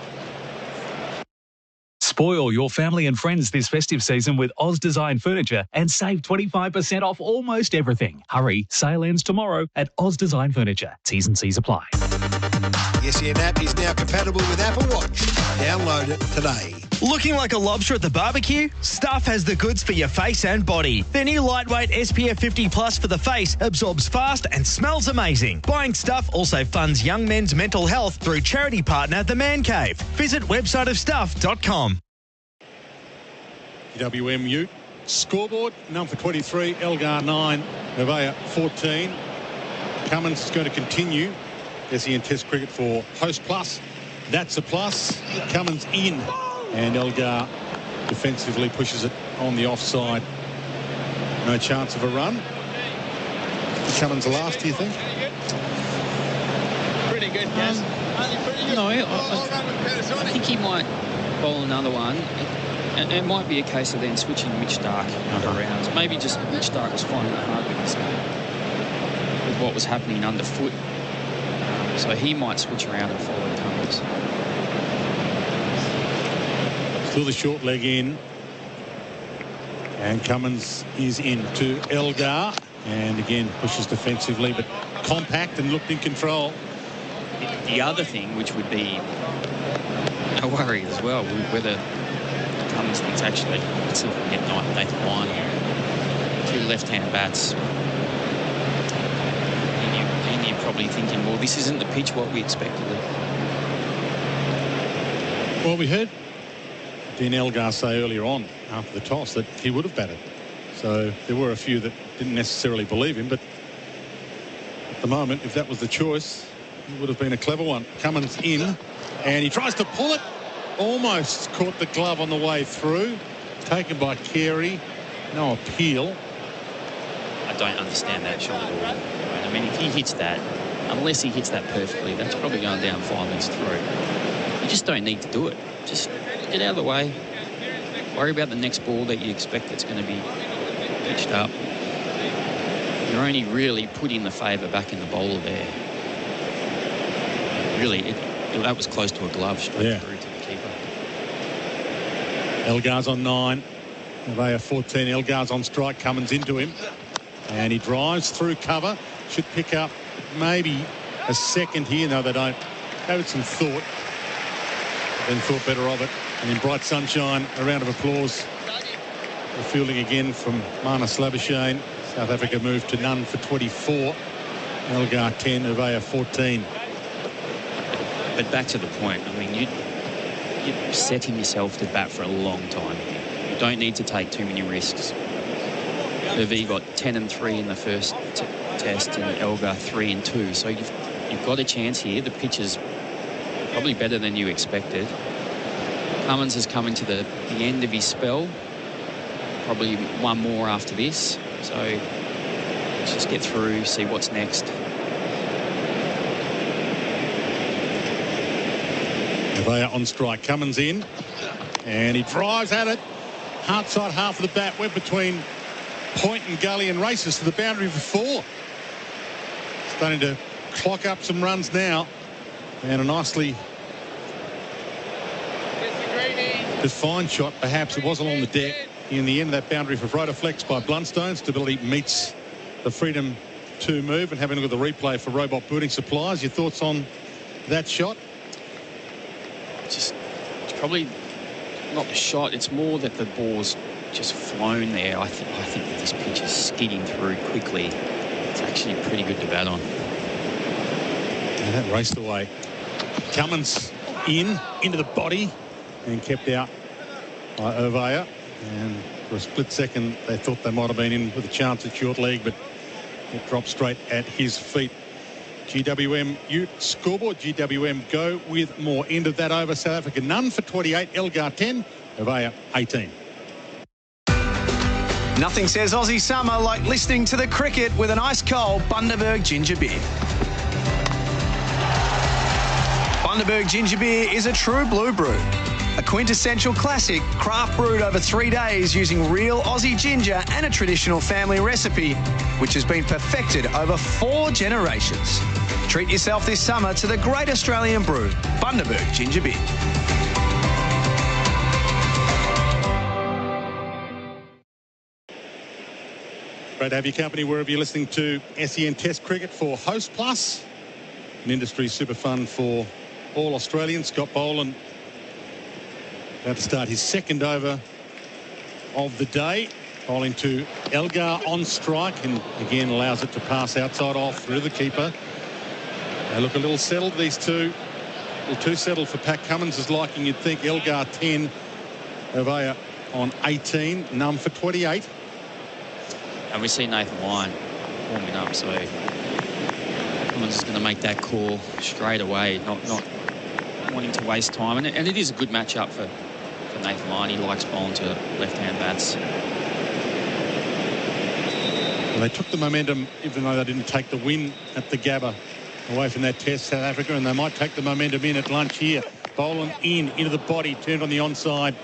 Spoil your family and friends this festive season with Oz Design Furniture and save 25% off almost everything. Hurry, sale ends tomorrow at Oz Design Furniture. T's and C's apply. The SEN app is now compatible with Apple Watch. Download it today. Looking like a lobster at the barbecue? Stuff has the goods for your face and body. Their new lightweight SPF 50 Plus for the face absorbs fast and smells amazing. Buying Stuff also funds young men's mental health through charity partner The Man Cave. Visit websiteofstuff.com. GWMU scoreboard, none for 23, Elgar 9, Nevaeh 14. Cummins is going to continue SEN Test cricket for Host Plus. That's a plus. Cummins in. And Elgar defensively pushes it on the offside. No chance of a run. Cummins last, do you think? Pretty good, Gaz. No, I think he might bowl another one. It might be a case of then switching Mitch Stark around. Maybe just Mitch Stark was finding it hard with what was happening underfoot. So he might switch around and follow Cummins. Still the short leg in. And Cummins is in to Elgar. And again, pushes defensively, but compact and looked in control. The other thing, which would be a worry as well, whether Cummins thinks actually it's not get Nathan Lyon, two left-hand bats. And you're probably thinking, well, this isn't the pitch what we expected. Well, we heard Dean Elgar say earlier on after the toss that he would have batted. So there were a few that didn't necessarily believe him, but at the moment, if that was the choice, it would have been a clever one. Cummins in, and he tries to pull it. Almost caught the glove on the way through. Taken by Carey. No appeal. I don't understand that shot at all. I mean, if he hits that, unless he hits that perfectly, that's probably going down 5 minutes through. You just don't need to do it. Just get out of the way. Worry about the next ball that you expect that's going to be pitched up. You're only really putting the favour back in the bowler there. Really, that was close to a glove straight through to the keeper. Elgar's on 9. They are 14. Elgar's on strike. Cummins into him. And he drives through cover. Should pick up maybe a second here. No, they don't. Have some thought. Then thought better of it. And in bright sunshine, a round of applause. The fielding again from Mana Slabashane. South Africa moved to none for 24. Elgar 10, Nevaeh 14. But back to the point, I mean, you're setting yourself to bat for a long time. You don't need to take too many risks. Nevaeh got 10 and 3 in the first test and Elgar 3 and 2. So you've got a chance here. The pitch is probably better than you expected. Cummins is coming to the end of his spell. Probably one more after this. So let's just get through, see what's next. Nevaeh on strike. Cummins in. And he drives at it. Hard side half of the bat. Went between point and gully and races to the boundary for 4. Starting to clock up some runs now. And a nicely defined shot. Perhaps it was along the deck. In the end of that boundary for Rotoflex by Blundstone. Stability meets the freedom to move. And having a look at the replay for Robot Booting Supplies. Your thoughts on that shot? It's probably not the shot. It's more that the ball's just flown there. I think that this pitch is skidding through quickly. It's actually pretty good to bat on. And that raced away. Cummins into the body and kept out by Nevaeh. And for a split second, they thought they might have been in with a chance at short leg, but it dropped straight at his feet. GWM Ute scoreboard. GWM go with more. End of that over. South Africa none for 28. Elgar 10. Nevaeh 18. Nothing says Aussie summer like listening to the cricket with an ice cold Bundaberg ginger beer. Bundaberg ginger beer is a true blue brew. A quintessential classic, craft brewed over 3 days using real Aussie ginger and a traditional family recipe, which has been perfected over 4 generations. Treat yourself this summer to the great Australian brew, Bundaberg Ginger Beer. Great to have your company wherever you're listening to SEN Test Cricket for Host Plus, an industry super fun for all Australians. Scott Boland about to start his second over of the day. Bowling to Elgar on strike, and again allows it to pass outside off through the keeper. They look a little settled, these two. A little too settled for Pat Cummins' liking, you'd think. Elgar 10, Ovea on 18, Numb for 28. And we see Nathan Lyon warming up, so Cummins is going to make that call straight away, not wanting to waste time. And it is a good matchup for Nathan Lyon. He likes bowling to left-hand bats. Well, they took the momentum, even though they didn't take the win at the Gabba, away from that Test, South Africa, and they might take the momentum in at lunch here. Boland into the body, turned on the onside.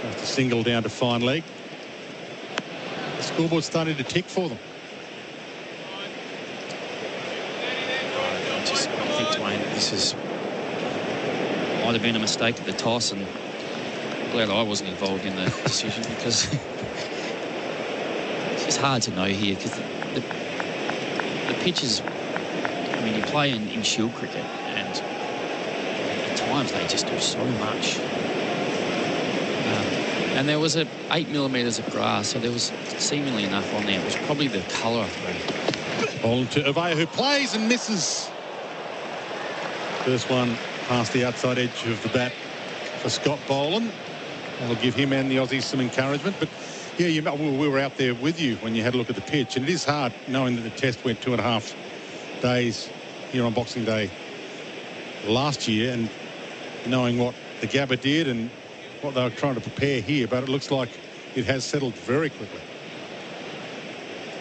Just a single down to fine leg. The scoreboard's starting to tick for them. I think, Dwayne, this might have been a mistake at the toss, and I'm glad I wasn't involved in the decision, because it's just hard to know here, because the pitches, I mean, you play in shield cricket, and at times they just do so much. And there was 8 millimetres of grass, so there was seemingly enough on there. It was probably the colour, I think. Ball to Ovea, who plays and misses. First one past the outside edge of the bat for Scott Boland. That'll give him and the Aussies some encouragement. But yeah, we were out there with you when you had a look at the pitch, and it is hard knowing that the Test went 2.5 days here on Boxing Day last year, and knowing what the Gabba did and what they were trying to prepare here. But it looks like it has settled very quickly.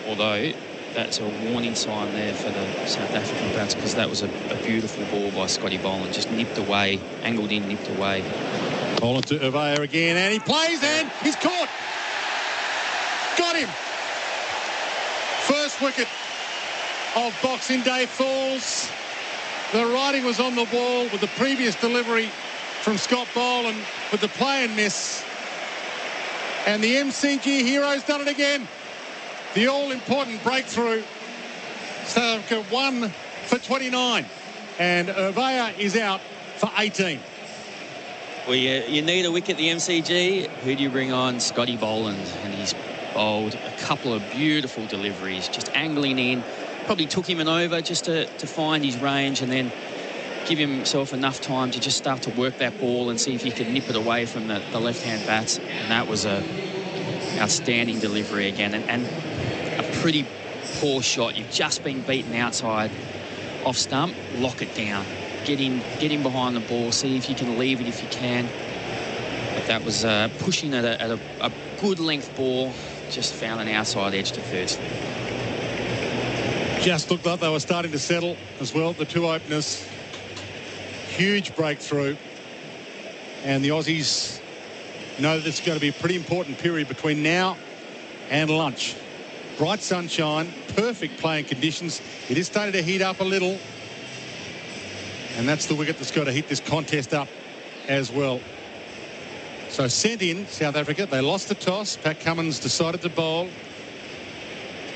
Although that's a warning sign there for the South African bats, because that was a beautiful ball by Scotty Boland, just nipped away, angled in, nipped away. Boland to Ovea again, and he plays, and he's caught. Got him. First wicket of Boxing Day falls. The writing was on the wall with the previous delivery from Scott Boland with the play and miss. And the MCG heroes done it again. The all-important breakthrough. South Africa 1 for 29. And Ovea is out for 18. Well, you need a wicket, the MCG. Who do you bring on? Scotty Boland. And he's bowled a couple of beautiful deliveries, just angling in. Probably took him an over just to find his range, and then give himself enough time to just start to work that ball and see if he could nip it away from the left-hand bats. And that was a outstanding delivery again, and a pretty poor shot. You've just been beaten outside off stump. Lock it down. Get in behind the ball. See if you can leave it if you can. But that was pushing at a good length ball. Just found an outside edge to third slip. Just looked like they were starting to settle as well, the two openers. Huge breakthrough. And the Aussies know that it's going to be a pretty important period between now and lunch. Bright sunshine, perfect playing conditions. It is starting to heat up a little. And that's the wicket that's got to heat this contest up as well. So sent in, South Africa. They lost the toss. Pat Cummins decided to bowl.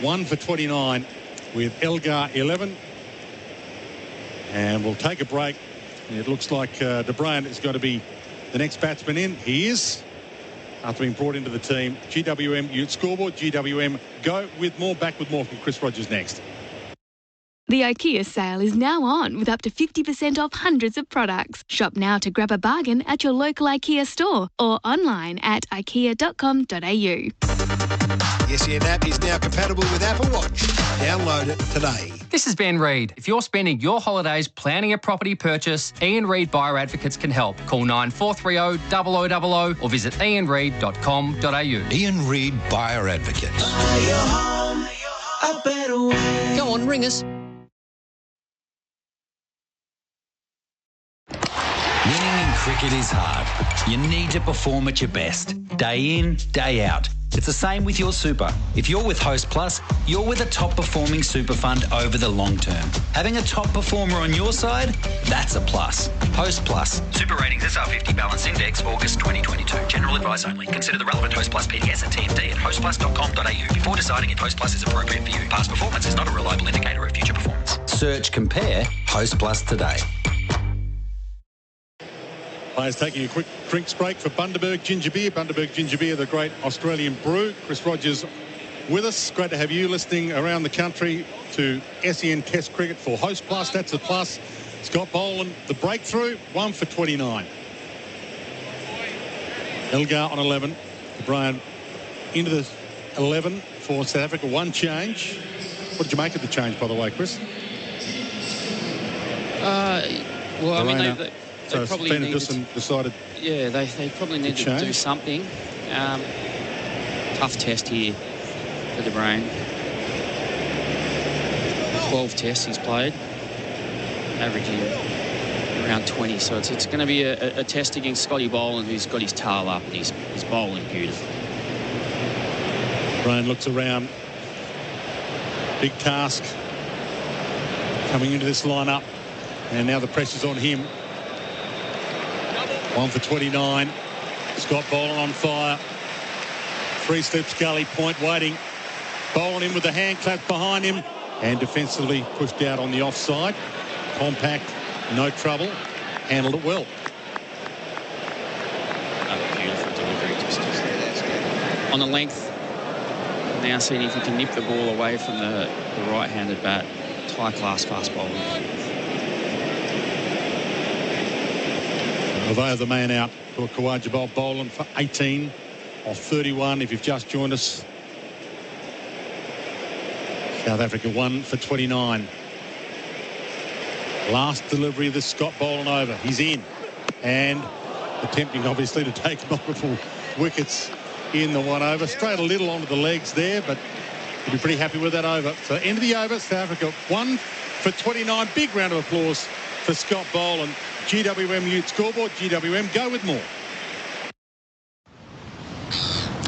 1 for 29 with Elgar 11. And we'll take a break. It looks like Dwayne is going to be the next batsman in. He is, after being brought into the team. GWM Youth Scoreboard, GWM Go with more. Back with more from Chris Rogers next. The IKEA sale is now on with up to 50% off hundreds of products. Shop now to grab a bargain at your local IKEA store or online at ikea.com.au. The SEN app is now compatible with Apple Watch. Download it today. This is Ben Reid. If you're spending your holidays planning a property purchase, Ian Reid Buyer Advocates can help. Call 9430 0000 or visit ianreid.com.au. Ian Reid Buyer Advocates. Go on, ring us. Winning in Cricket is hard. You need to perform at your best, day in, day out. It's the same with your super. If you're with Host Plus, you're with a top-performing super fund over the long term. Having a top performer on your side, that's a plus. Host Plus. Super Ratings SR50 Balance Index, August 2022. General advice only. Consider the relevant Host Plus PDS and TMD at hostplus.com.au before deciding if Host Plus is appropriate for you. Past performance is not a reliable indicator of future performance. Search Compare Host Plus today. Players taking a quick drinks break for Bundaberg Ginger Beer. Bundaberg Ginger Beer, the great Australian brew. Chris Rogers with us. Great to have you listening around the country to SEN Test Cricket for Host Plus. That's a plus. Scott Boland, the breakthrough, 1 for 29. Elgar on 11. Brian into the 11 for South Africa. One change. What did you make of the change, by the way, Chris? Well, I mean, they probably decided. Yeah, they probably needed to do something. Tough test here for the brain. 12 tests he's played, averaging around 20. So it's going to be a test against Scotty Boland, who's got his tail up and he's bowling beautifully. Brian looks around. Big task coming into this lineup, and now the pressure's on him. 1 for 29. Scott Boland on fire. 3 slips gully, point waiting. Boland in with the hand clap behind him and defensively pushed out on the offside. Compact, no trouble. Handled it well. Beautiful delivery. Just on the length. Now seeing if he can nip the ball away from the right-handed bat. High-class fast bowling. They are the man out for Khawaja Boland for 18 off 31 if you've just joined us. South Africa 1 for 29. Last delivery of the Scott Boland over. He's in and attempting obviously to take multiple wickets in the 1 over. Straight a little onto the legs there, but he'll be pretty happy with that over. So end of the over, South Africa 1 for 29. Big round of applause for Scott Boland. GWM Ute scoreboard. GWM, go with more.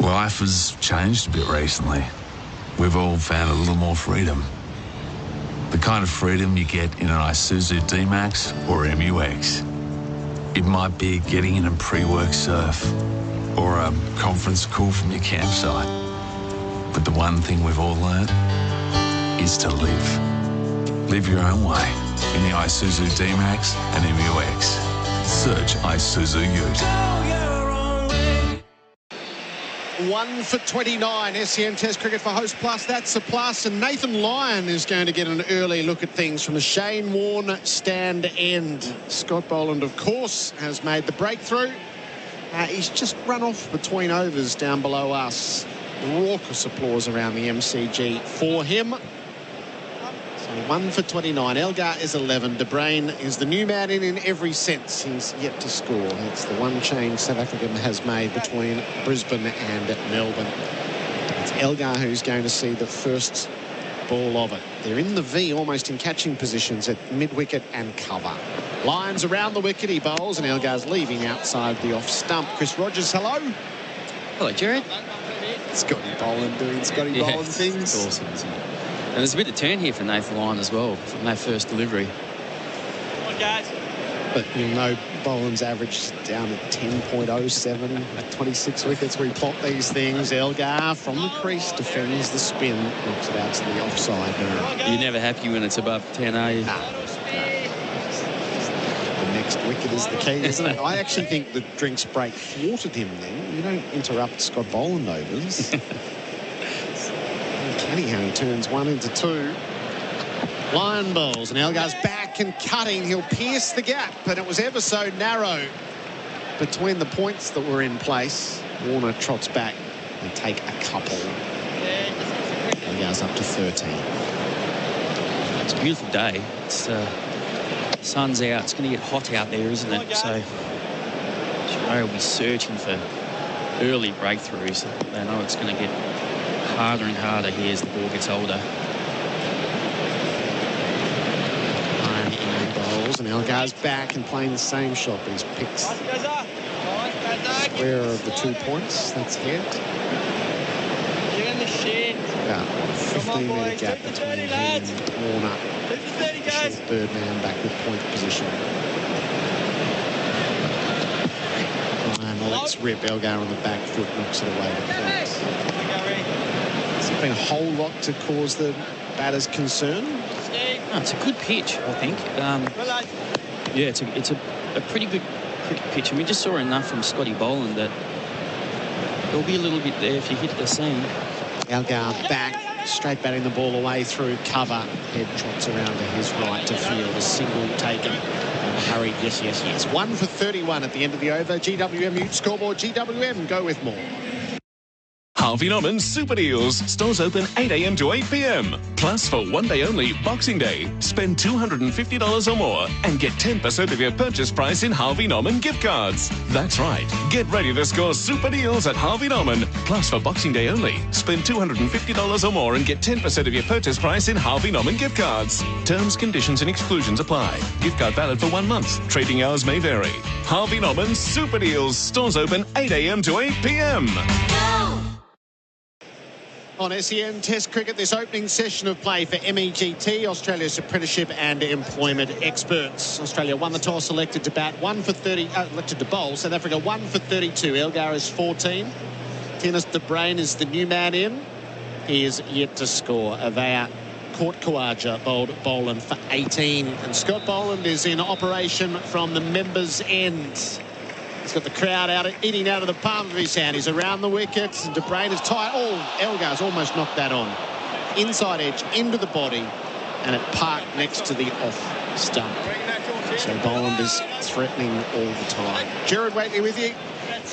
Life has changed a bit recently. We've all found a little more freedom. The kind of freedom you get in an Isuzu D-Max or MUX. It might be getting in a pre-work surf or a conference call from your campsite. But the one thing we've all learned is to live. Live your own way in the Isuzu D-Max and MUX. Search Isuzu Ute. 1 for 29. SEN Test Cricket for Host Plus. That's a plus. And Nathan Lyon is going to get an early look at things from the Shane Warne stand end. Scott Boland, of course, has made the breakthrough. He's just run off between overs down below us. Raucous applause around the MCG for him. So 1 for 29. Elgar is 11. De Bruyn is the new man in every sense. He's yet to score. It's the one change South Africa has made between Brisbane and Melbourne. It's Elgar who's going to see the first ball of it. They're in the V, almost in catching positions at mid-wicket and cover. Lyons around the wicket. He bowls, and Elgar's leaving outside the off stump. Chris Rogers, hello. Hello, Gerard. Scotty Boland doing Scotty Boland things. It's awesome, isn't it? And there's a bit of turn here for Nathan Lyon as well from that first delivery. Come on, guys. But you know, Boland's average down at 10.07 at 26 wickets. We plot these things. Elgar from the crease defends the spin, knocks it out to the offside. You're never happy when it's above 10, are you? No. The next wicket is the key, isn't it? I actually think the drinks break thwarted him then. You don't interrupt Scott Boland overs. Anyhow, he turns 1 into 2. Lyon bowls, and Elgar's back and cutting. He'll pierce the gap, but it was ever so narrow between the points that were in place. Warner trots back and take a couple. Elgar's up to 13. It's a beautiful day. It's sun's out. It's going to get hot out there, isn't it? So Australia will be searching for early breakthroughs. They know it's going to get harder and harder here as the ball gets older. balls, and Elgar's back and playing the same shot, but he's picked square of the 2 points. That's head. About 15-metre gap between him and Warner. Third man back with point position. Alex rip, Elgar on the back foot, knocks it away to points. Has it been a whole lot to cause the batters concern? No, it's a good pitch, I think. Yeah, it's a pretty good cricket pitch, and we just saw enough from Scotty Boland that there'll be a little bit there if you hit the seam. Elgar back, straight batting the ball away through cover. Head trots around to his right to field. A single taken. Hurried, yes. 1 for 31 at the end of the over. GWM Ute Scoreboard. GWM, go with more. Harvey Norman's Super Deals. Stores open 8 a.m. to 8 p.m. Plus, for one day only, Boxing Day, spend $250 or more and get 10% of your purchase price in Harvey Norman gift cards. That's right. Get ready to score super deals at Harvey Norman. Plus, for Boxing Day only, spend $250 or more and get 10% of your purchase price in Harvey Norman gift cards. Terms, conditions and exclusions apply. Gift card valid for 1 month. Trading hours may vary. Harvey Norman's Super Deals. Stores open 8 a.m. to 8 p.m. On SEN Test Cricket, this opening session of play for MEGT, Australia's apprenticeship and employment experts. Australia won the toss, elected to bat, elected to bowl. South Africa 1 for 32. Elgar is 14. Tennis Dwayne is the new man in. He is yet to score. Avaya Kawaja bowled Boland for 18. And Scott Boland is in operation from the members' end. He's got the crowd eating out of the palm of his hand. He's around the wickets. And Dwayne is tight. Oh, Elgar's almost knocked that on. Inside edge, into the body. And it parked next to the off stump. So Boland is threatening all the time. Gerard Whateley with you.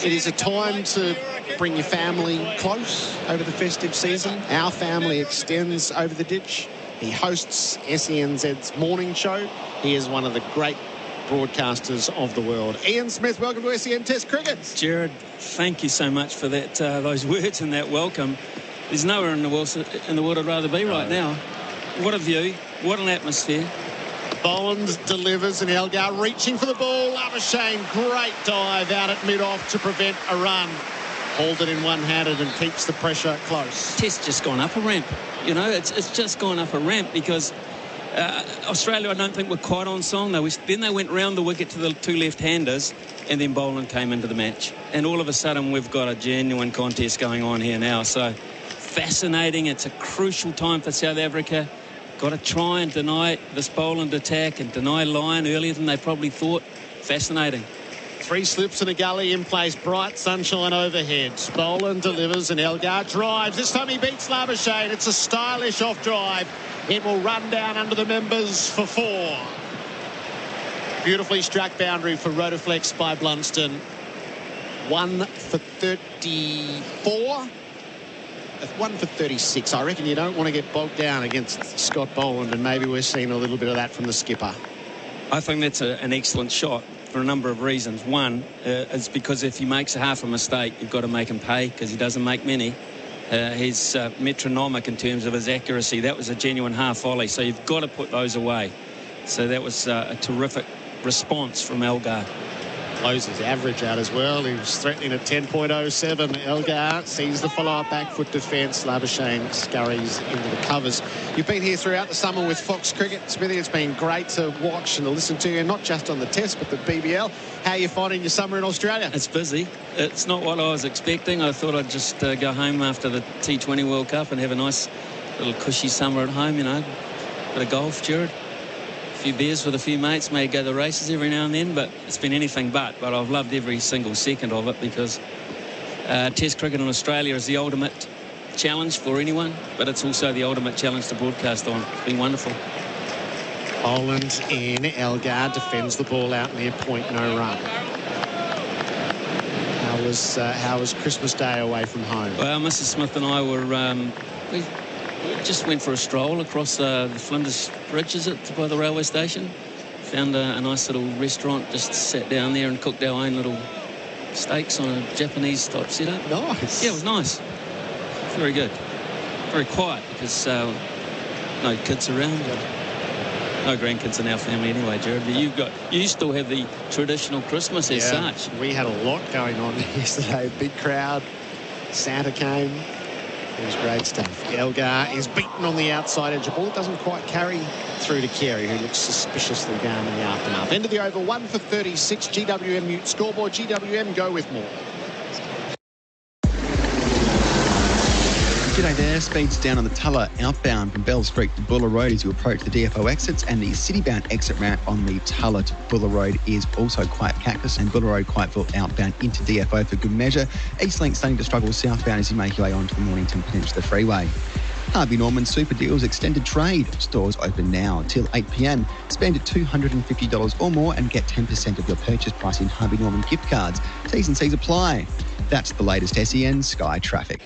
It is a time to bring your family close over the festive season. Our family extends over the ditch. He hosts SENZ's morning show. He is one of the great broadcasters of the world. Ian Smith, welcome to SEN Test Cricket. Gerard, thank you so much for that, those words and that welcome. There's nowhere in the world I'd rather be right now. What a view, what an atmosphere. Boland delivers and Elgar reaching for the ball. Labuschagne, great dive out at mid-off to prevent a run. Hauled it in one-handed and keeps the pressure close. Test just gone up a ramp. You know, it's just gone up a ramp because Australia, I don't think, were quite on song. Then they went round the wicket to the two left-handers, and then Boland came into the match. And all of a sudden, we've got a genuine contest going on here now. So, fascinating. It's a crucial time for South Africa. Got to try and deny this Boland attack and deny Lyon earlier than they probably thought. Fascinating. 3 slips and a gully in place. Bright sunshine overhead. Boland delivers and Elgar drives. This time he beats Labuschagne. It's a stylish off drive. It will run down under the members for 4. Beautifully struck boundary for Rotoflex by Blunston. 1 for 34. 1 for 36. I reckon you don't want to get bogged down against Scott Boland, and maybe we're seeing a little bit of that from the skipper. I think that's an excellent shot for a number of reasons. One, is because if he makes a half a mistake, you've got to make him pay because he doesn't make many. He's metronomic in terms of his accuracy. That was a genuine half volley, so you've got to put those away. So that was a terrific response from Elgar. Closes his average out as well. He was threatening at 10.07. Elgar sees the follow-up back foot defence. Labuschagne scurries into the covers. You've been here throughout the summer with Fox Cricket. Smithy, it's been great to watch and to listen to you, not just on the Test, but the BBL. How are you finding your summer in Australia? It's busy. It's not what I was expecting. I thought I'd just go home after the T20 World Cup and have a nice little cushy summer at home, you know. Bit of golf, Gerard. A few beers with a few mates, may go to the races every now and then, but it's been anything but I've loved every single second of it because Test cricket in Australia is the ultimate challenge for anyone, but it's also the ultimate challenge to broadcast on. It's been wonderful. Boland in. Elgar defends the ball out near point, no run. How was Christmas Day away from home? Well, Mrs. Smith and I were we just went for a stroll across the Flinders Bridge, is it, by the railway station. Found a nice little restaurant, just sat down there and cooked our own little steaks on a Japanese type setup. Nice. Yeah, it was nice. Very good. Very quiet because no kids around. No grandkids in our family anyway, Gerard. But you still have the traditional Christmas as such. We had a lot going on yesterday. Big crowd. Santa came. It was great stuff. Elgar is beaten on the outside edge of the ball. It doesn't quite carry through to Carey, who looks suspiciously down in the aftermath. End of the over, 1 for 36. GWM mute scoreboard. GWM go with more. G'day there, speeds down on the Tulla outbound from Bell Street to Buller Road as you approach the DFO exits, and the city-bound exit ramp on the Tulla to Buller Road is also quite cactus, and Buller Road quite full outbound into DFO for good measure. East Link starting to struggle southbound as you make your way onto the Mornington Peninsula Freeway. Harvey Norman Super Deals extended trade. Stores open now till 8 p.m. Spend $250 or more and get 10% of your purchase price in Harvey Norman gift cards. T's and C's apply. That's the latest SEN Sky traffic.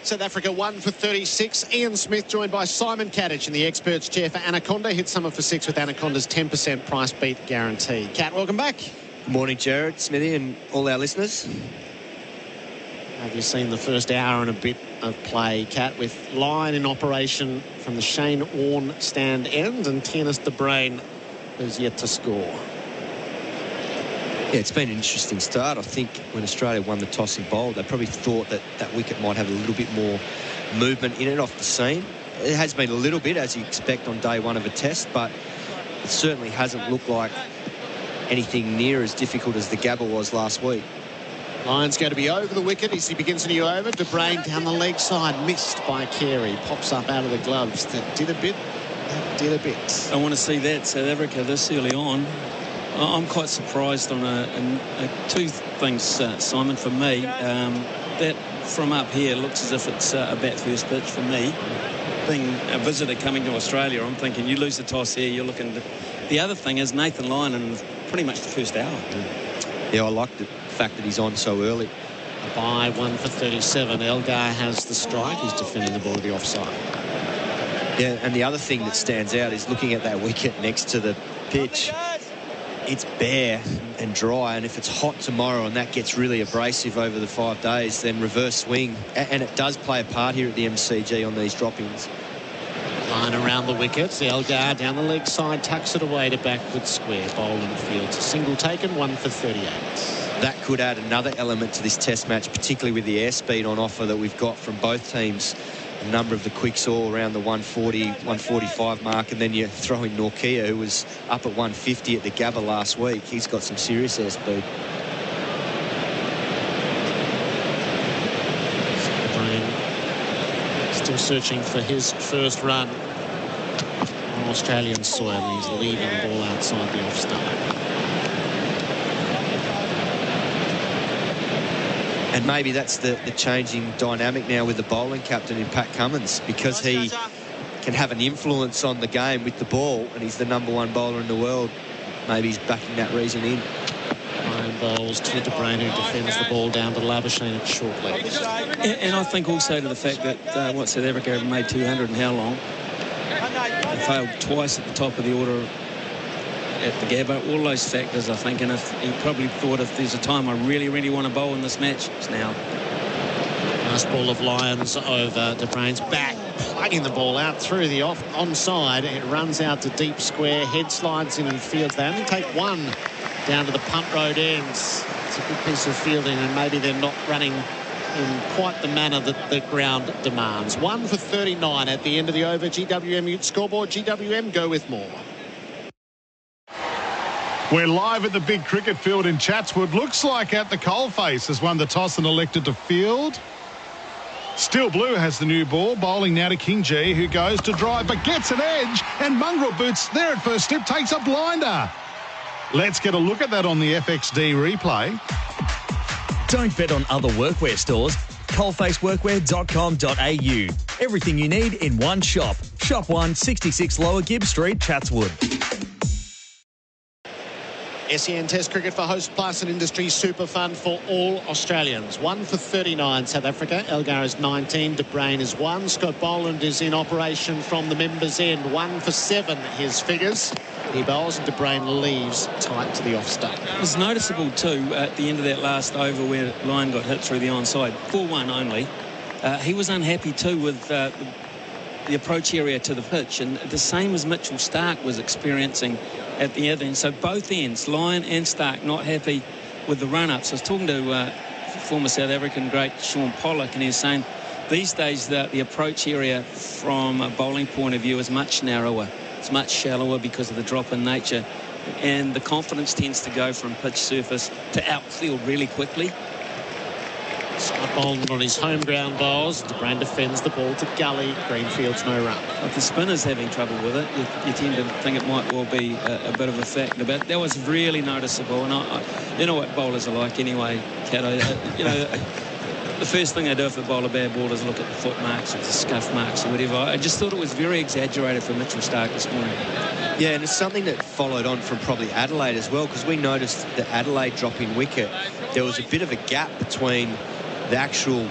South Africa 1 for 36. Ian Smith joined by Simon Katich in the experts chair for Anaconda. Hit summer for 6 with Anaconda's 10% price beat guarantee. Kat, welcome back. Good morning, Gerard, Smithy and all our listeners. Have you seen the first hour and a bit of play, Kat, with line in operation from the Shane Warne stand end, and Tiernas de Bruin is yet to score? Yeah, it's been an interesting start. I think when Australia won the toss and bowled, they probably thought that that wicket might have a little bit more movement in it off the seam. It has been a little bit, as you expect on day one of a test, but it certainly hasn't looked like anything near as difficult as the Gabba was last week. Lyon's going to be over the wicket as he begins a new over. De Bruin down the leg side, missed by Carey. Pops up out of the gloves. That did a bit. I want to see that, South Africa, this early on. I'm quite surprised on two things, Simon, for me. That from up here looks as if it's a bat first pitch for me. Being a visitor coming to Australia, I'm thinking you lose the toss here, you're looking... The other thing is Nathan Lyon in pretty much the first hour. Yeah, I like the fact that he's on so early. A bye, 1 for 37. Elgar has the strike. He's defending the ball to the offside. Yeah, and the other thing that stands out is looking at that wicket next to the pitch. It's bare and dry, and if it's hot tomorrow and that gets really abrasive over the 5 days, then reverse swing, and it does play a part here at the MCG on these drop-ins. Line around the wickets. Elgar down the leg side, tucks it away to backward square. Boland fields a single taken, 1 for 38. That could add another element to this test match, particularly with the airspeed on offer that we've got from both teams. A number of the quicks all around the 140, 145 mark, and then you throw in Norkia, who was up at 150 at the Gabba last week. He's got some serious airspeed. Still searching for his first run on Australian soil, and he's leaving the ball outside the off stump. And maybe that's the changing dynamic now with the bowling captain in Pat Cummins, because he can have an influence on the game with the ball, and he's the #1 bowler in the world. Maybe he's backing that reason in. Ryan bowls to De Bruin, who defends the ball down to Labuschagne at short leg. And I think also to the fact that South Africa have made 200 in how long? They failed twice at the top of the order at the Gabba. All those factors, I think, and if he probably thought if there's a time I really, really want to bowl in this match, it's now. Nice ball of Lyons over De Bruin's back, plugging the ball out through the onside. It runs out to deep square, head slides in and fields. They only take one down to the punt road ends. It's a good piece of fielding, and maybe they're not running in quite the manner that the ground demands. 1 for 39 at the end of the over. GWM mute scoreboard. GWM go with more. We're live at the big cricket field in Chatswood. Looks like at the coalface has won the toss and elected to field. Steel Blue has the new ball, bowling now to King G, who goes to drive but gets an edge, and Mongrel Boots there at first slip takes a blinder. Let's get a look at that on the FXD replay. Don't bet on other workwear stores. Coalfaceworkwear.com.au. Everything you need in one shop. Shop 1, 66 Lower Gibb Street, Chatswood. SEN Test Cricket for Host Plus, an industry super fund for all Australians. 1 for 39 South Africa. Elgar is 19. De Bruin is 1. Scott Boland is in operation from the members' end. 1 for 7 his figures. He bowls and De Bruin leaves tight to the off stump. It was noticeable too at the end of that last over where Lyon got hit through the onside. 4-1 only. He was unhappy too with the approach area to the pitch, and the same as Mitchell Starc was experiencing at the other end. So both ends, Lyon and Starc, not happy with the run-ups. I was talking to former South African great Sean Pollock, and he was saying these days that the approach area from a bowling point of view is much narrower. It's much shallower because of the drop-in nature, and the confidence tends to go from pitch surface to outfield really quickly. Scott Boland on his home ground bowls. Dwayne defends the ball to gully. Greenfield's no run. If the spinner's having trouble with it, you tend to think it might well be a bit of a factor. But that was really noticeable. And you know what bowlers are like anyway, Kat. You know, the first thing they do if they bowl a bad ball is look at the foot marks or the scuff marks or whatever. I just thought it was very exaggerated for Mitchell Starc this morning. Yeah, and it's something that followed on from probably Adelaide as well, because we noticed the Adelaide dropping wicket. There was a bit of a gap between the actual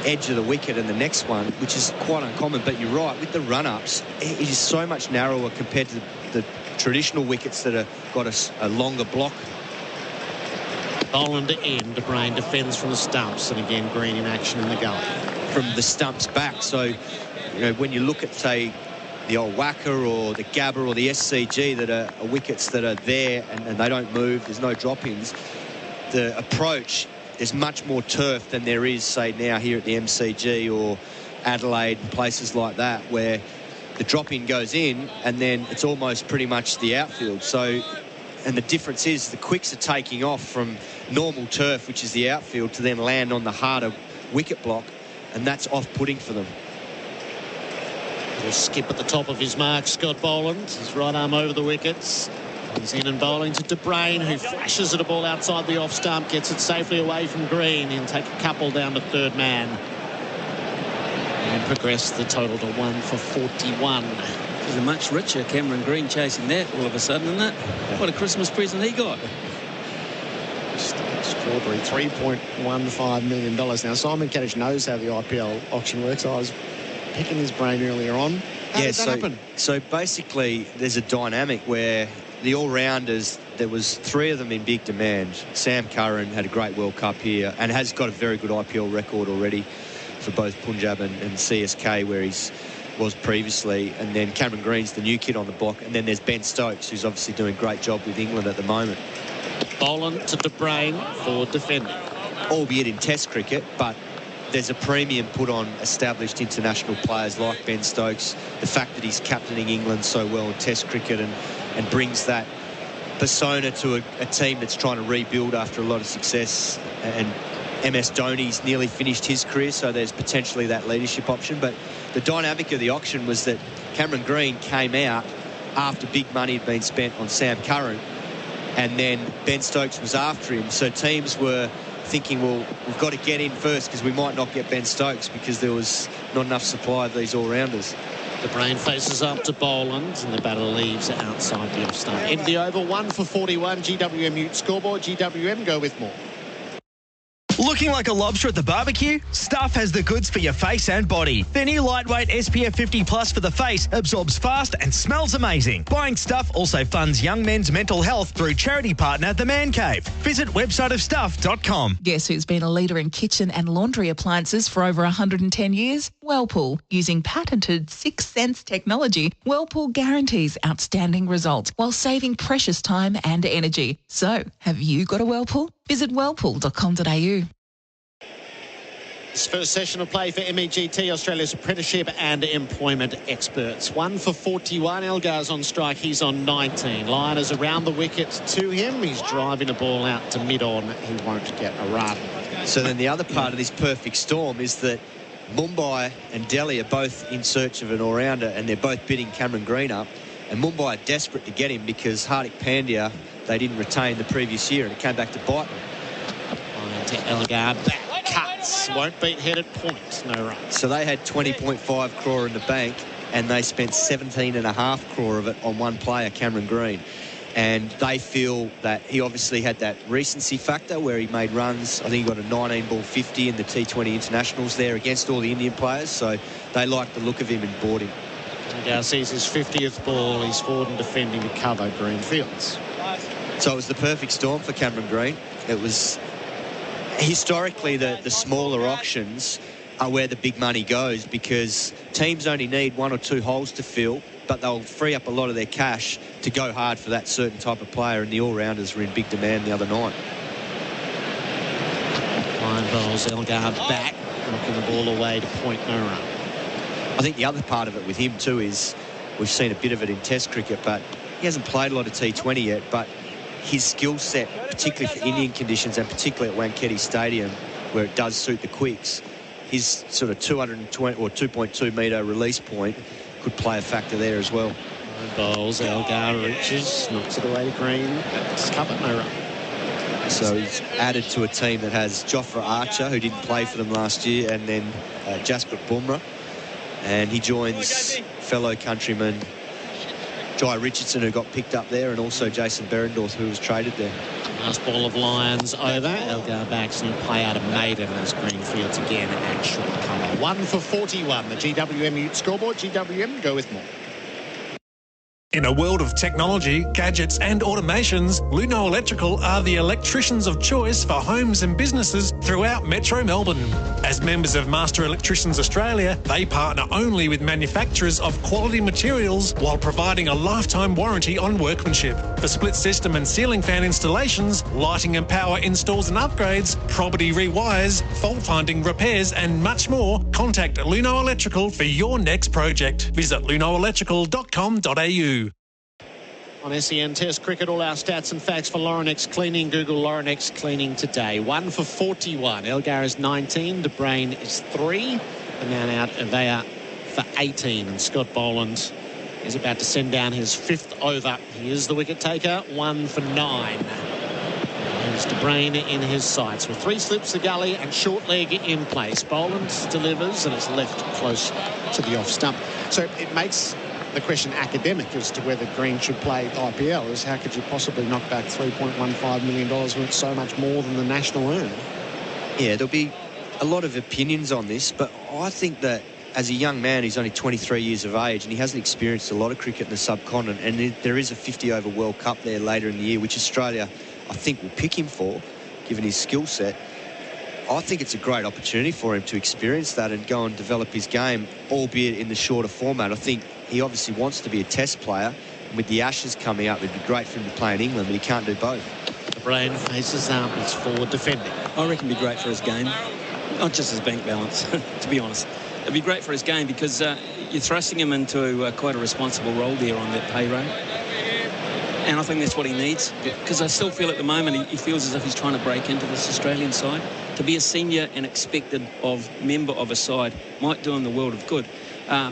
edge of the wicket and the next one, which is quite uncommon. But you're right, with the run-ups, it is so much narrower compared to the traditional wickets that have got a longer block. Boland to end. De Bruyn defends from the stumps, and again Green in action in the gully. From the stumps back. So, you know, when you look at, say, the old Wacker or the Gabba or the SCG that are wickets that are there and they don't move, there's no drop-ins, the approach, there's much more turf than there is, say, now here at the MCG or Adelaide and places like that, where the drop-in goes in and then it's almost pretty much the outfield. So, and the difference is the quicks are taking off from normal turf, which is the outfield, to then land on the harder wicket block, and that's off-putting for them. He'll skip at the top of his mark, Scott Boland. His right arm over the wickets. He's in and bowling to De Bruyn, who flashes at a ball outside the off stump, gets it safely away from Green. He'll take a couple down to third man and progress the total to 1 for 41. There's a much richer Cameron Green chasing that all of a sudden, isn't it? What a Christmas present he got. Extraordinary, $3.15 million. Now, Simon Katich knows how the IPL auction works. I was picking his brain earlier on. How did that happen? So basically, there's a dynamic where the all-rounders, there was 3 of them in big demand. Sam Curran had a great World Cup here and has got a very good IPL record already for both Punjab and CSK, where he's was previously. And then Cameron Green's the new kid on the block. And then there's Ben Stokes, who's obviously doing a great job with England at the moment. Boland to De Bruyn for defending. Albeit in Test cricket, but there's a premium put on established international players like Ben Stokes. The fact that he's captaining England so well in Test cricket and brings that persona to a team that's trying to rebuild after a lot of success. And MS Dhoni's nearly finished his career, so there's potentially that leadership option. But the dynamic of the auction was that Cameron Green came out after big money had been spent on Sam Curran, and then Ben Stokes was after him. So teams were thinking, well, we've got to get in first because we might not get Ben Stokes because there was not enough supply of these all-rounders. De Bruyn faces up to Boland, and the batter leaves outside the off-stump. End the over, 1 for 41. GWM Ute scoreboard. GWM go with more. Looking like a lobster at the barbecue? Stuff has the goods for your face and body. Their new lightweight SPF 50 Plus for the face absorbs fast and smells amazing. Buying Stuff also funds young men's mental health through charity partner The Man Cave. Visit websiteofstuff.com. Guess who's been a leader in kitchen and laundry appliances for over 110 years? Whirlpool. Using patented 6 Sense technology, Whirlpool guarantees outstanding results while saving precious time and energy. So, have you got a Whirlpool? Visit whirlpool.com.au. This first session of play for MEGT, Australia's apprenticeship and employment experts. 1 for 41. Elgar's on strike. He's on 19. Lyon is around the wicket to him. He's driving a ball out to mid-on. He won't get a run. So then the other part of this perfect storm is that Mumbai and Delhi are both in search of an all-rounder, and they're both bidding Cameron Green up. And Mumbai are desperate to get him because Hardik Pandya, they didn't retain the previous year, and it came back to bite them. On to Elgar, back cuts, won't beat head at point, no run. So they had 20.5 crore in the bank, and they spent 17.5 crore of it on one player, Cameron Green. And they feel that he obviously had that recency factor where he made runs. I think he got a 19-ball 50 in the T20 internationals there against all the Indian players, so they liked the look of him and bought him. Elgar sees his 50th ball. He's forward and defending to cover Greenfields. So it was the perfect storm for Cameron Green. It was historically the smaller auctions are where the big money goes, because teams only need 1 or 2 holes to fill, but they'll free up a lot of their cash to go hard for that certain type of player, and the all-rounders were in big demand the other night. Line bowls, Elgar back, knocking the ball away to point no run. I think the other part of it with him too is we've seen a bit of it in Test cricket, but he hasn't played a lot of T20 yet, but his skill set, particularly for Indian conditions and particularly at Wankhede Stadium, where it does suit the quicks, his sort of 220 or 2.2 metre release point could play a factor there as well. Bowls, Elgar reaches, knocks it away to Green. It's covered, no run. So he's added to a team that has Jofra Archer, who didn't play for them last year, and then Jasprit Bumrah. And he joins fellow countryman Jai Richardson, who got picked up there, and also Jason Berendorf, who was traded there. Last ball of Lions over. Elgar backs new play out of Maiden as Greenfields again at short cover. 1 for 41. The GWM Ute scoreboard. GWM, go with more. In a world of technology, gadgets and automations, Luno Electrical are the electricians of choice for homes and businesses throughout Metro Melbourne. As members of Master Electricians Australia, they partner only with manufacturers of quality materials while providing a lifetime warranty on workmanship. For split system and ceiling fan installations, lighting and power installs and upgrades, property rewires, fault finding, repairs and much more, contact Luno Electrical for your next project. Visit lunoelectrical.com.au. On SEN Test Cricket, all our stats and facts for Laurenex Cleaning. Google Laurenex Cleaning today. 1 for 41. Elgar is 19. De Bruyn is 3. The man out Avea for 18. And Scott Boland is about to send down his 5th over. He is the wicket taker. 1 for 9. There's De Bruyn in his sights with 3 slips the gully and short leg in place. Boland delivers and it's left close to the off stump. So it makes the question academic as to whether Green should play IPL is how could you possibly knock back $3.15 million when it's so much more than the national earn? Yeah, there'll be a lot of opinions on this, but I think that as a young man, he's only 23 years of age and he hasn't experienced a lot of cricket in the subcontinent, and there is a 50-over World Cup there later in the year, which Australia, I think, will pick him for, given his skill set. I think it's a great opportunity for him to experience that and go and develop his game, albeit in the shorter format. I think he obviously wants to be a test player, and with the Ashes coming up, it'd be great for him to play in England, but he can't do both. The Brain faces his forward defending. I reckon it'd be great for his game, not just his bank balance, to be honest. It'd be great for his game because you're thrusting him into quite a responsible role there on that pay rate. And I think that's what he needs, because I still feel at the moment he feels as if he's trying to break into this Australian side. To be a senior and expected member of a side might do him the world of good.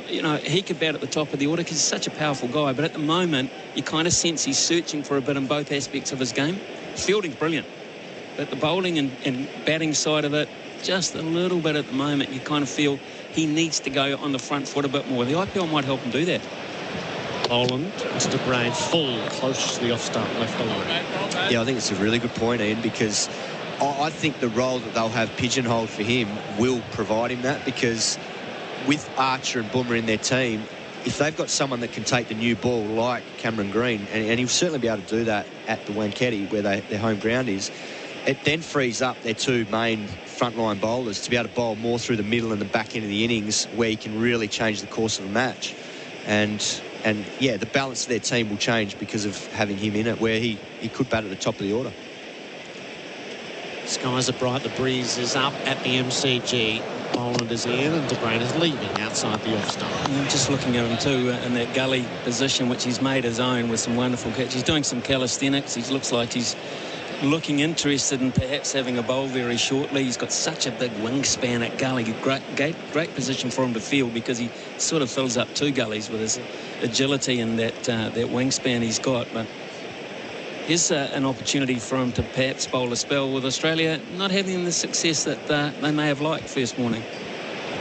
You know, he could bat at the top of the order because he's such a powerful guy, but at the moment you kind of sense he's searching for a bit in both aspects of his game. Fielding's brilliant, but the bowling and batting side of it, just a little bit at the moment, you kind of feel he needs to go on the front foot a bit more. The IPL might help him do that. Boland to De Bruyn, full, close to the off stump, left alone. Yeah, I think it's a really good point, Ian, because I think the role that they'll have pigeonholed for him will provide him that, because with Archer and Bumrah in their team, if they've got someone that can take the new ball like Cameron Green, and he'll certainly be able to do that at the Wankhede, where their home ground is, it then frees up their 2 main frontline bowlers to be able to bowl more through the middle and the back end of the innings, where he can really change the course of a match. And yeah, the balance of their team will change because of having him in it, where he could bat at the top of the order. Skies are bright, the breeze is up at the MCG. Boland is in and De Bruyn is leaving outside the off stump. I'm just looking at him too in that gully position, which he's made his own with some wonderful catch. He's doing some calisthenics. He looks like he's looking interested in perhaps having a bowl very shortly. He's got such a big wingspan at gully. Great position for him to field, because he sort of fills up 2 gullies with his agility and that wingspan he's got. But here's an opportunity for him to perhaps bowl a spell with Australia not having the success that they may have liked first morning.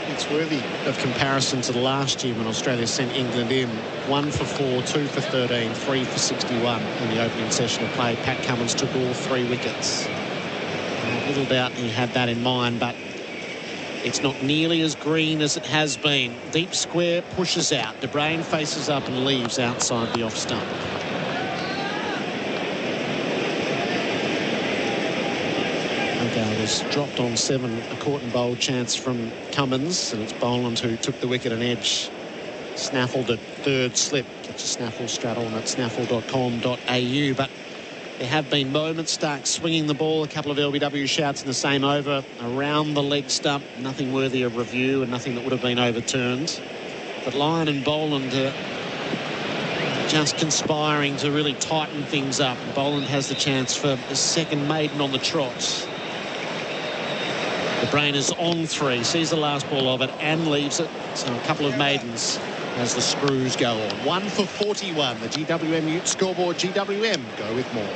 It's worthy of comparison to the last year when Australia sent England in 1 for 4, 2 for 13, 3 for 61 in the opening session of play. Pat Cummins took all 3 wickets. Little doubt he had that in mind, but it's not nearly as green as it has been. Deep square pushes out. De Bruyn faces up and leaves outside the off stump. was dropped on 7, a caught and bowled chance from Cummins, and it's Boland who took the wicket and edge. Snaffled at third slip. Get your snaffle straddle at snaffle.com.au. But there have been moments. Stark swinging the ball, a couple of LBW shouts in the same over around the leg stump. Nothing worthy of review and nothing that would have been overturned. But Lyon and Boland just conspiring to really tighten things up. Boland has the chance for a second maiden on the trot. The brain is on 3, sees the last ball of it and leaves it. So a couple of maidens as the screws go on. 1 for 41. The GWM Ute scoreboard. GWM go with more.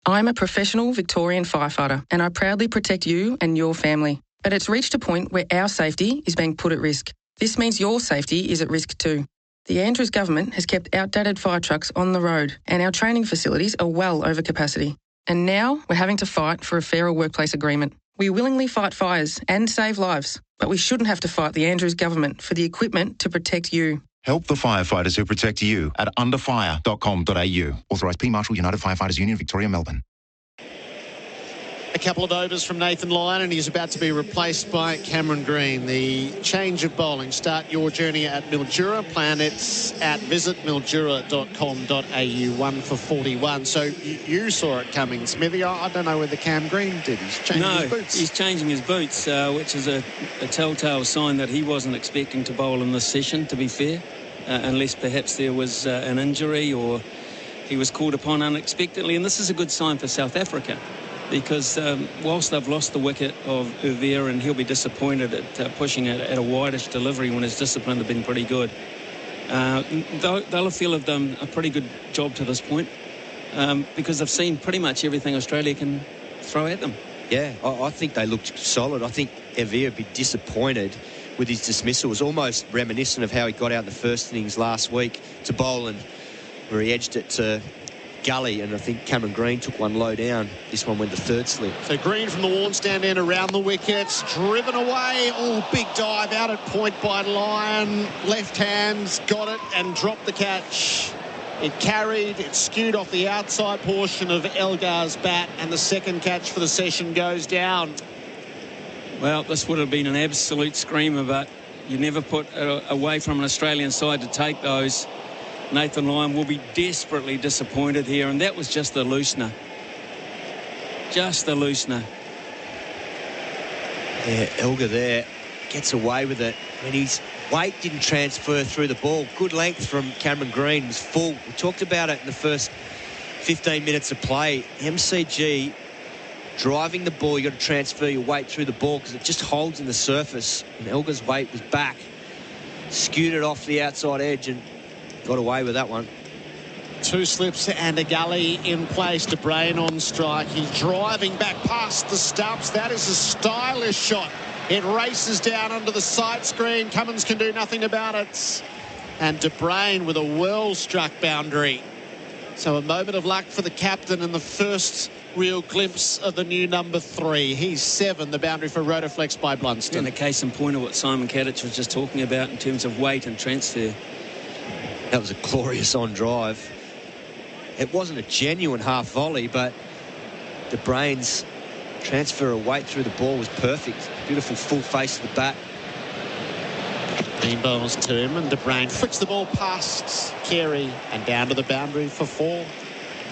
I'm a professional Victorian firefighter and I proudly protect you and your family. But it's reached a point where our safety is being put at risk. This means your safety is at risk too. The Andrews government has kept outdated fire trucks on the road and our training facilities are well over capacity. And now we're having to fight for a fairer workplace agreement. We willingly fight fires and save lives, but we shouldn't have to fight the Andrews government for the equipment to protect you. Help the firefighters who protect you at underfire.com.au. Authorised P. Marshall, United Firefighters Union, Victoria, Melbourne. A couple of overs from Nathan Lyon, and he's about to be replaced by Cameron Green. The change of bowling. Start your journey at Mildura. Plan it's at visitmildura.com.au. 1 for 41. So you saw it coming, Smithy. I don't know whether Cam Green did. He's changing his boots. He's changing his boots, which is a telltale sign that he wasn't expecting to bowl in this session, to be fair, unless perhaps there was an injury or he was called upon unexpectedly. And this is a good sign for South Africa, because whilst they've lost the wicket of Uver and he'll be disappointed at pushing it at a wideish delivery when his discipline has been pretty good, they'll feel have done a pretty good job to this point, because they've seen pretty much everything Australia can throw at them. Yeah, I think they looked solid. I think Uver would be disappointed with his dismissal. It was almost reminiscent of how he got out in the first innings last week to Boland, where he edged it to gully, and I think Cameron Green took one low down. This one went to third slip. So Green from the Warren stand end around the wickets, driven away. Oh, big dive out at point by Lyon. Left hand, got it and dropped the catch. It carried, it skewed off the outside portion of Elgar's bat, and the second catch for the session goes down. Well, this would have been an absolute screamer, but you never put away from an Australian side to take those. Nathan Lyon will be desperately disappointed here, and that was just the loosener. Just the loosener. Yeah, Elgar there gets away with it. I mean, his weight didn't transfer through the ball. Good length from Cameron Green. It was full. We talked about it in the first 15 minutes of play. MCG driving the ball, you got to transfer your weight through the ball because it just holds in the surface. And Elgar's weight was back, skewed it off the outside edge and got away with that one. 2 slips and a gully in place. De Bruyn on strike. He's driving back past the stumps. That is a stylish shot. It races down under the sight screen. Cummins can do nothing about it. And De Bruyn with a well-struck boundary. So a moment of luck for the captain and the first real glimpse of the new number 3. He's 7, the boundary for Rotoflex by Blunston. And a case in point of what Simon Katich was just talking about in terms of weight and transfer. That was a glorious on drive. It wasn't a genuine half volley, but De Bruyn's transfer of weight through the ball was perfect. Beautiful full face of the bat. Green bowls to him, and De Bruyn flicks the ball past Carey and down to the boundary for 4.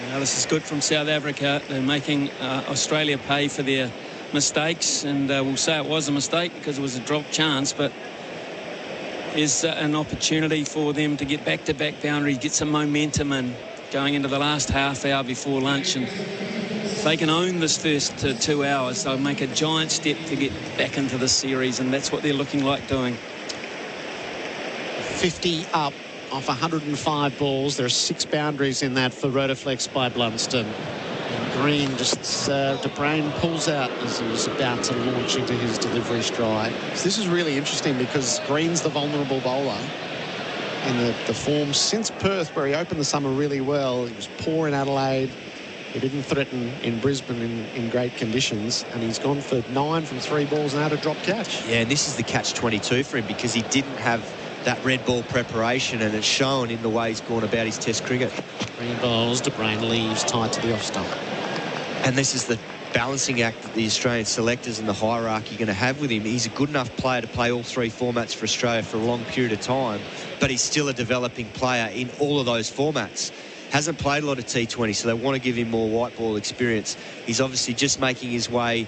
Now, this is good from South Africa. They're making Australia pay for their mistakes, and we'll say it was a mistake because it was a drop chance, but is an opportunity for them to get back-to-back boundaries, get some momentum in going into the last half hour before lunch. And if they can own this first 2 hours, they'll make a giant step to get back into the series, and that's what they're looking like doing. 50 up off 105 balls. There are 6 boundaries in that for Rotoflex by Blunston. And Green just, De Bruyn pulls out as he was about to launch into his delivery stride. So this is really interesting because Green's the vulnerable bowler. And the form since Perth, where he opened the summer really well, he was poor in Adelaide. He didn't threaten in Brisbane in great conditions. And he's gone for 9 from 3 balls and had a drop catch. Yeah, and this is the catch-22 for him because he didn't have that red ball preparation, and it's shown in the way he's gone about his Test cricket. Green bowls, De Bruyn leaves tight to the off stump. And this is the balancing act that the Australian selectors and the hierarchy are going to have with him. He's a good enough player to play all three formats for Australia for a long period of time, but he's still a developing player in all of those formats. Hasn't played a lot of T20, so they want to give him more white ball experience. He's obviously just making his way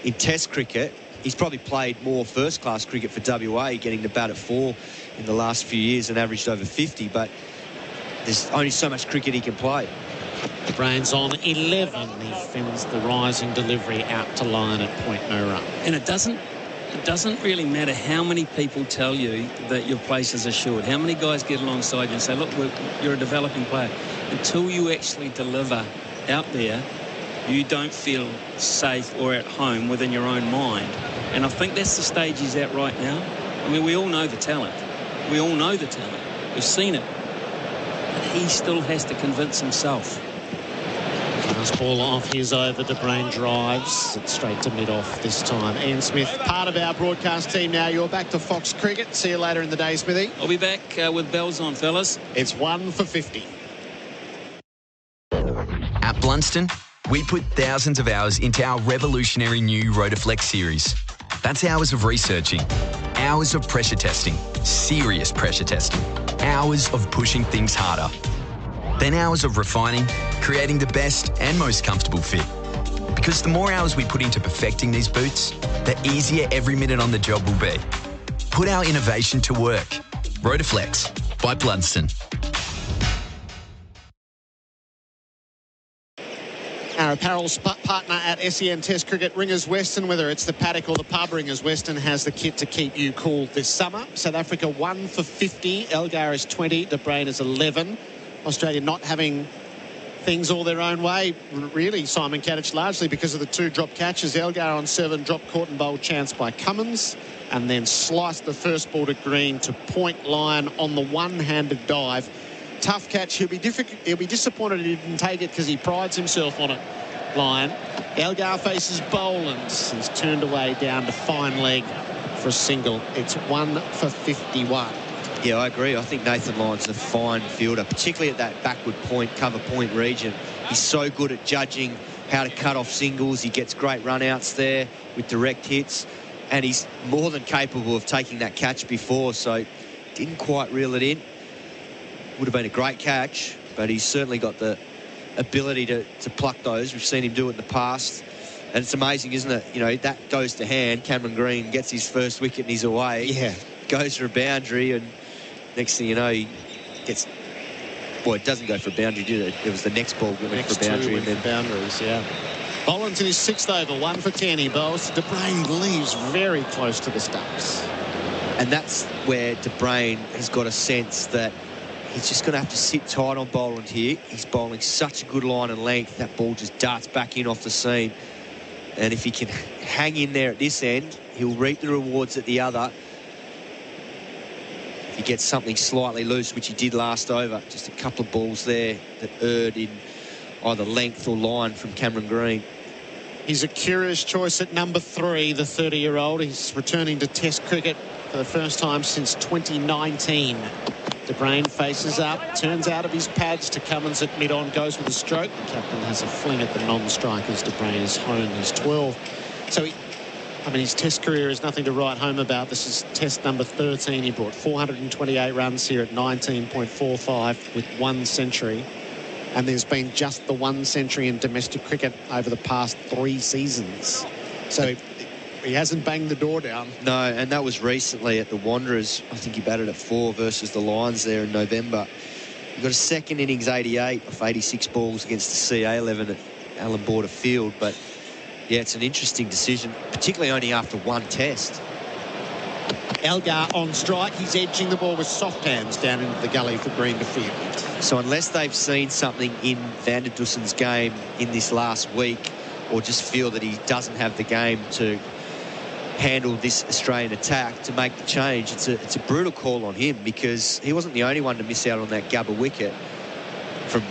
in Test cricket. He's probably played more first-class cricket for WA, getting to bat at 4 in the last few years and averaged over 50, but there's only so much cricket he can play. De Bruyn's on 11. He fins the rising delivery out to line at point no run. And it doesn't really matter how many people tell you that your place is assured. How many guys get alongside you and say, look, you're a developing player. Until you actually deliver out there, you don't feel safe or at home within your own mind. And I think that's the stage he's at right now. I mean, we all know the talent. We all know the talent. We've seen it. But he still has to convince himself. Last ball off his over. De Bruyn drives it straight to mid-off this time. Ian Smith, part of our broadcast team now. You're back to Fox Cricket. See you later in the day, Smithy. I'll be back with bells on, fellas. It's 1 for 50. At Blunston, we put thousands of hours into our revolutionary new Rotaflex series. That's hours of researching, hours of pressure testing, serious pressure testing, hours of pushing things harder, then hours of refining, creating the best and most comfortable fit. Because the more hours we put into perfecting these boots, the easier every minute on the job will be. Put our innovation to work. Rotaflex by Blunston. Our apparel partner at SEN Test Cricket, Ringers Western. Whether it's the paddock or the pub, Ringers Western has the kit to keep you cool this summer. South Africa 1 for 50. Elgar is 20. De Bruyn is 11. Australia not having things all their own way, really, Simon Katich, largely because of the 2 drop catches. Elgar on 7, drop caught and bowled chance by Cummins, and then sliced the first ball to green to point line on the one-handed dive. Tough catch. He'll be disappointed he didn't take it because he prides himself on it. Line. Elgar faces Boland. He's turned away down to fine leg for a single. It's 1 for 51. Yeah, I agree. I think Nathan Lyon's a fine fielder, particularly at that backward point, cover point region. He's so good at judging how to cut off singles. He gets great run-outs there with direct hits, and he's more than capable of taking that catch before, so didn't quite reel it in. Would have been a great catch, but he's certainly got the ability to pluck those. We've seen him do it in the past, and it's amazing, isn't it? You know, that goes to hand. Cameron Green gets his first wicket and he's away. Yeah. Goes for a boundary, and next thing you know, he gets... Well, it doesn't go for a boundary, did it? It was the next ball going for a boundary. And then boundaries, yeah. Boland's in his 6th over, 1 for 10. He bowls. De Bruyn leaves very close to the stumps. And that's where De Bruyn has got a sense that he's just going to have to sit tight on Boland here. He's bowling such a good line and length. That ball just darts back in off the seam. And if he can hang in there at this end, he'll reap the rewards at the other. If he gets something slightly loose, which he did last over, just a couple of balls there that erred in either length or line from Cameron Green. He's a curious choice at number 3, the 30-year-old. He's returning to Test cricket for the first time since 2019. De Bruyn faces up, turns out of his pads to Cummins at mid-on, goes with a stroke. The captain has a fling at the non-strikers. De Bruyn is home, he's 12. So, his Test career is nothing to write home about. This is Test number 13. He brought 428 runs here at 19.45 with 1 century. And there's been just the 1 century in domestic cricket over the past 3 seasons. So he hasn't banged the door down. No, and that was recently at the Wanderers. I think he batted at 4 versus the Lions there in November. He got a second innings 88 off 86 balls against the CA11 at Allan Border Field. But, yeah, it's an interesting decision, particularly only after 1 test. Elgar on strike. He's edging the ball with soft hands down into the gully for Green to field. So unless they've seen something in Van der Dussen's game in this last week, or just feel that he doesn't have the game to handle this Australian attack to make the change, it's a brutal call on him, because he wasn't the only one to miss out on that Gabba wicket from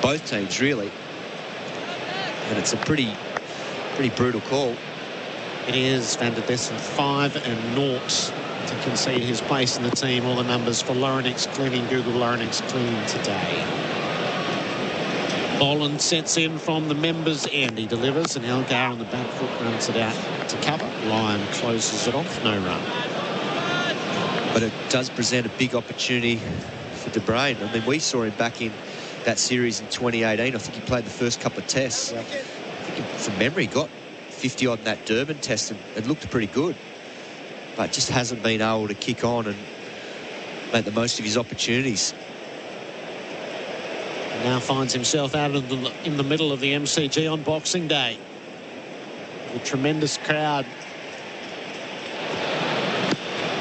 both teams, really. And it's a pretty brutal call. It is. Van der Dussen 5-0 to concede his place in the team. All the numbers for Laurenix cleaning, Google Laurenix cleaning today. Boland sets in from the members' end. He delivers, and Elgar on the back foot runs it out to cover. Lyon closes it off. No run. But it does present a big opportunity for Dwayne. I mean, we saw him back in that series in 2018. I think he played the first couple of tests. Yep. I think from memory got 50 odd in that Durban test and looked pretty good, but just hasn't been able to kick on and make the most of his opportunities. Now finds himself out in the middle of the MCG on Boxing Day. A tremendous crowd.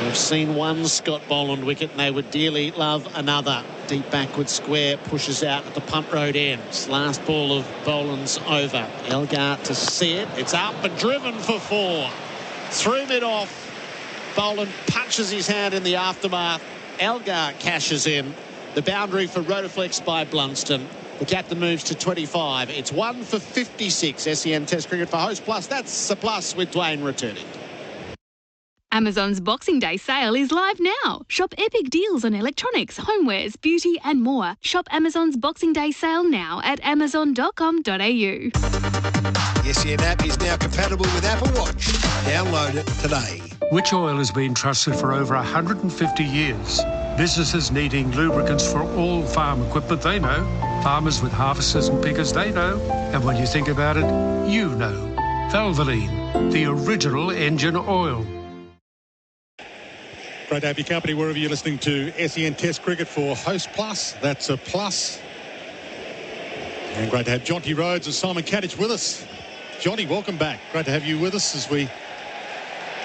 We've seen one Scott Boland wicket, and they would dearly love another. Deep backward square pushes out at the Punt Road ends. Last ball of Boland's over. Elgar to see it. It's up and driven for 4. Through mid-off. Boland punches his hand in the aftermath. Elgar cashes in. The boundary for Rotoflex by Blunston. The captain moves to 25. It's 1 for 56. SEN Test Cricket for Host Plus. That's a plus with Dwayne returning. Amazon's Boxing Day sale is live now. Shop epic deals on electronics, homewares, beauty and more. Shop Amazon's Boxing Day sale now at amazon.com.au. The SEN app is now compatible with Apple Watch. Download it today. Which oil has been trusted for over 150 years? Businesses needing lubricants for all farm equipment, they know. Farmers with harvesters and pickers, they know. And when you think about it, you know. Valvoline, the original engine oil. Great to have your company wherever you're listening to SEN Test Cricket for Host Plus. That's a plus. And great to have Jonty Rhodes and Simon Katich with us. Jonty, welcome back. Great to have you with us as we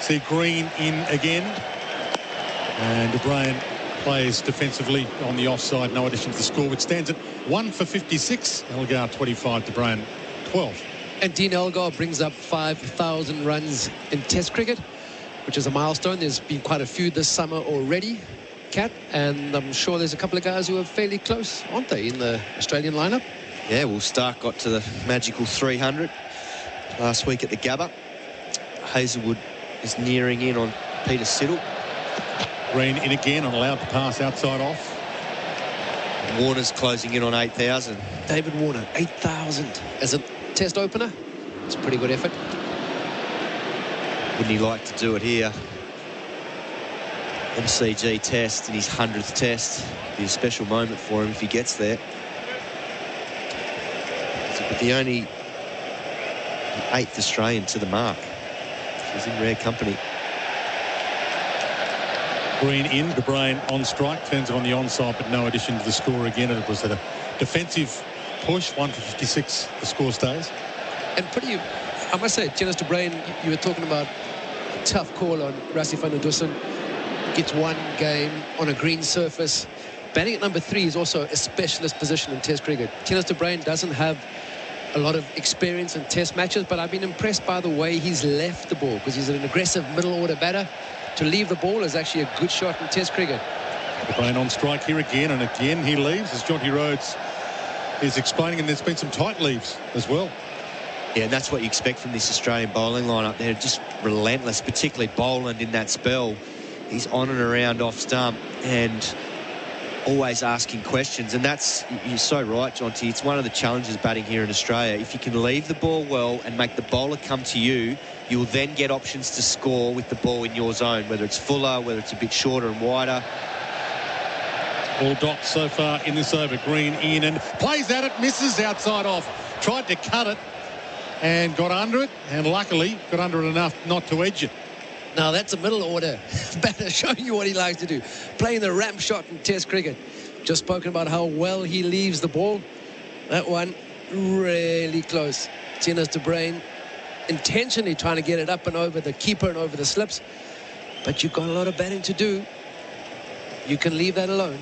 see Green in again. And Dwayne plays defensively on the offside. No addition to the score, which stands at 1 for 56. Elgar 25, Dwayne 12. And Dean Elgar brings up 5,000 runs in Test cricket, which is a milestone. There's been quite a few this summer already, Kat, and I'm sure there's a couple of guys who are fairly close, aren't they, in the Australian lineup? Yeah, well, Stark got to the magical 300 last week at the Gabba. Hazelwood is nearing in on Peter Siddle. Green in again, allowed to pass outside off. Warner's closing in on 8,000. David Warner, 8,000 as a Test opener. It's a pretty good effort. Wouldn't he like to do it here? MCG Test in his 100th Test. Be a special moment for him if he gets there. But the only 8th Australian to the mark. He's in rare company. Green in, Dwayne on strike, turns it on the onside, but no addition to the score again. It was at a defensive push, 1 for 56. The score stays. And I must say, Dennis Dwayne, you were talking about a tough call on Rassie van der Dussen. Gets one game on a green surface. Batting at number 3 is also a specialist position in Test cricket. Dennis Dwayne doesn't have a lot of experience in Test matches, but I've been impressed by the way he's left the ball, because he's an aggressive middle order batter. To leave the ball is actually a good shot in Test cricket. Dwayne on strike here again, and again he leaves, as Jonty Rhodes is explaining, and there's been some tight leaves as well. Yeah, and that's what you expect from this Australian bowling lineup. They're just relentless, particularly Boland in that spell. He's on and around off stump and always asking questions, and you're so right, Jonty. It's one of the challenges batting here in Australia. If you can leave the ball well and make the bowler come to you, you'll then get options to score with the ball in your zone, whether it's fuller, whether it's a bit shorter and wider. All dots so far in this over. Green in and plays at it, misses outside off. Tried to cut it and got under it, and luckily got under it enough not to edge it. Now that's a middle order batter showing you what he likes to do. Playing the ramp shot in Test cricket. Just spoken about how well he leaves the ball. That one really close. Dennis Dwayne intentionally trying to get it up and over the keeper and over the slips. But you've got a lot of batting to do. You can leave that alone.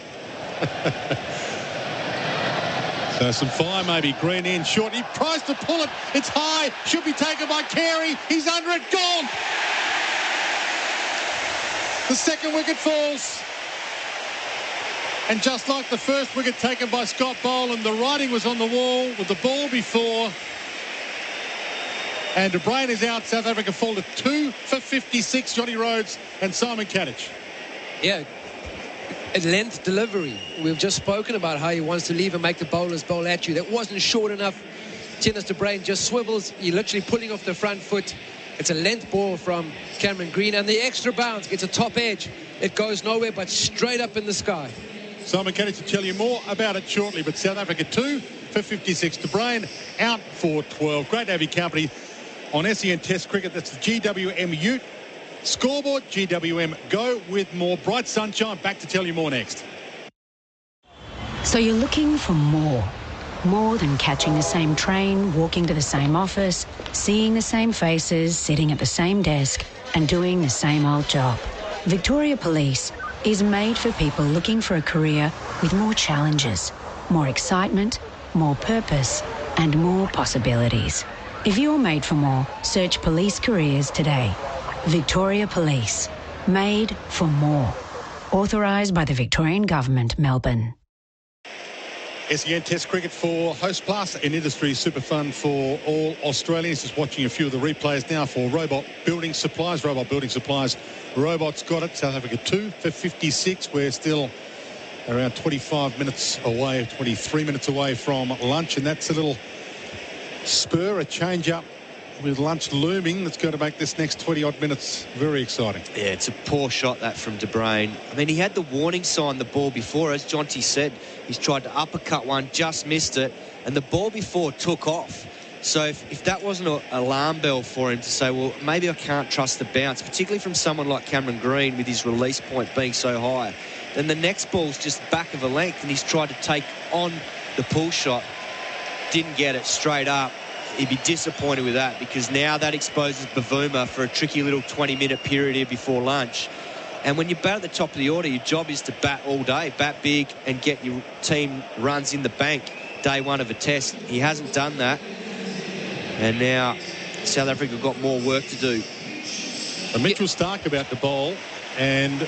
So some fire maybe. Green in, short. He tries to pull it. It's high. Should be taken by Carey. He's under it. Gone. The second wicket falls. And just like the first wicket taken by Scott Boland, the writing was on the wall with the ball before. And Dwayne is out. South Africa fall to 2 for 56. Jonty Rhodes and Simon Katich. Yeah. length delivery. We've just spoken about how he wants to leave and make the bowlers bowl at you. That wasn't short enough. Tennis de Bruin just swivels. You're literally pulling off the front foot. It's a length ball from Cameron Green, and the extra bounce gets a top edge. It goes nowhere but straight up in the sky. Simon Katich will tell you more about it shortly, but South Africa 2 for 56. De Bruin out for 12. Great to have your company on SEN Test Cricket. That's the GWM Ute scoreboard. GWM Go with more. Bright sunshine. Back to tell you more next. So you're looking for more. More than catching the same train, walking to the same office, seeing the same faces, sitting at the same desk, and doing the same old job. Victoria Police is made for people looking for a career with more challenges, more excitement, more purpose, and more possibilities. If you're made for more, search police careers today. Victoria Police. Made for more. Authorised by the Victorian Government, Melbourne. SEN Test Cricket for Host Plus, an industry super fund for all Australians. Just watching a few of the replays now for Robot Building Supplies. Robot Building Supplies. Robot's got it. South Africa 2 for 56. We're still around 25 minutes away, 23 minutes away from lunch, and that's a little spur, a change-up with lunch looming. That's going to make this next 20-odd minutes very exciting. Yeah, it's a poor shot, that, from De Bruin. I mean, he had the warning sign, the ball before. As Jonty said, he's tried to uppercut one, just missed it, and the ball before took off. So if that wasn't an alarm bell for him to say, well, maybe I can't trust the bounce, particularly from someone like Cameron Green with his release point being so high, then the next ball's just back of a length, and he's tried to take on the pull shot. Didn't get it straight up. He'd be disappointed with that, because now that exposes Bavuma for a tricky little 20-minute period here before lunch. And when you bat at the top of the order, your job is to bat all day, bat big, and get your team runs in the bank day one of a test. He hasn't done that. And now South Africa got more work to do. And Mitchell Stark about to bowl, and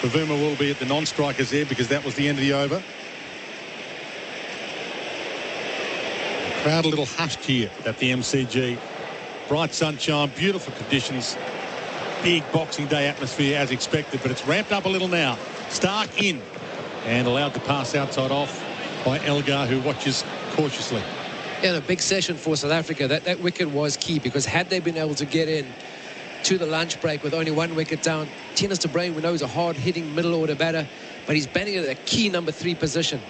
Bavuma will be at the non-strikers there, because that was the end of the over. Crowd a little hushed here at the MCG. Bright sunshine, beautiful conditions, big Boxing Day atmosphere as expected, but it's ramped up a little now. Stark in and allowed to pass outside off by Elgar, who watches cautiously. Yeah, a big session for South Africa. That wicket was key, because had they been able to get in to the lunch break with only one wicket down, Tennis de Bruin, we know, is a hard-hitting middle-order batter, but he's batting at a key number 3 position.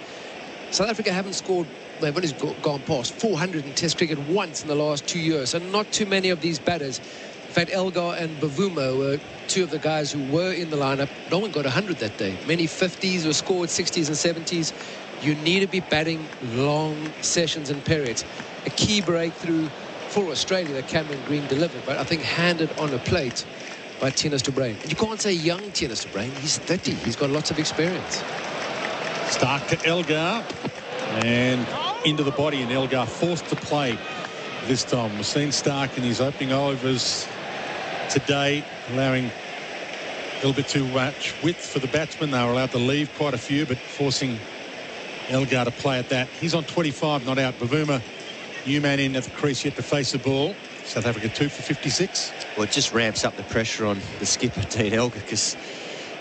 South Africa haven't scored, they've only gone past 400 in Test cricket once in the last 2 years, so not too many of these batters. In fact, Elgar and Bavuma were two of the guys who were in the lineup. No one got 100 that day. Many 50s were scored, 60s and 70s. You need to be batting long sessions and periods. A key breakthrough for Australia that Cameron Green delivered, but I think handed on a plate by Tennis de Bruin. And you can't say young Tennis de Bruin. He's 30. He's got lots of experience. Stark to Elgar and into the body, and Elgar forced to play this time. We've seen Stark in his opening overs today, allowing a little bit too much width for the batsmen. They were allowed to leave quite a few, but forcing Elgar to play at that. He's on 25, not out. Bavuma, new man in at the crease yet to face the ball. South Africa 2 for 56. Well, it just ramps up the pressure on the skipper, Dean Elgar, because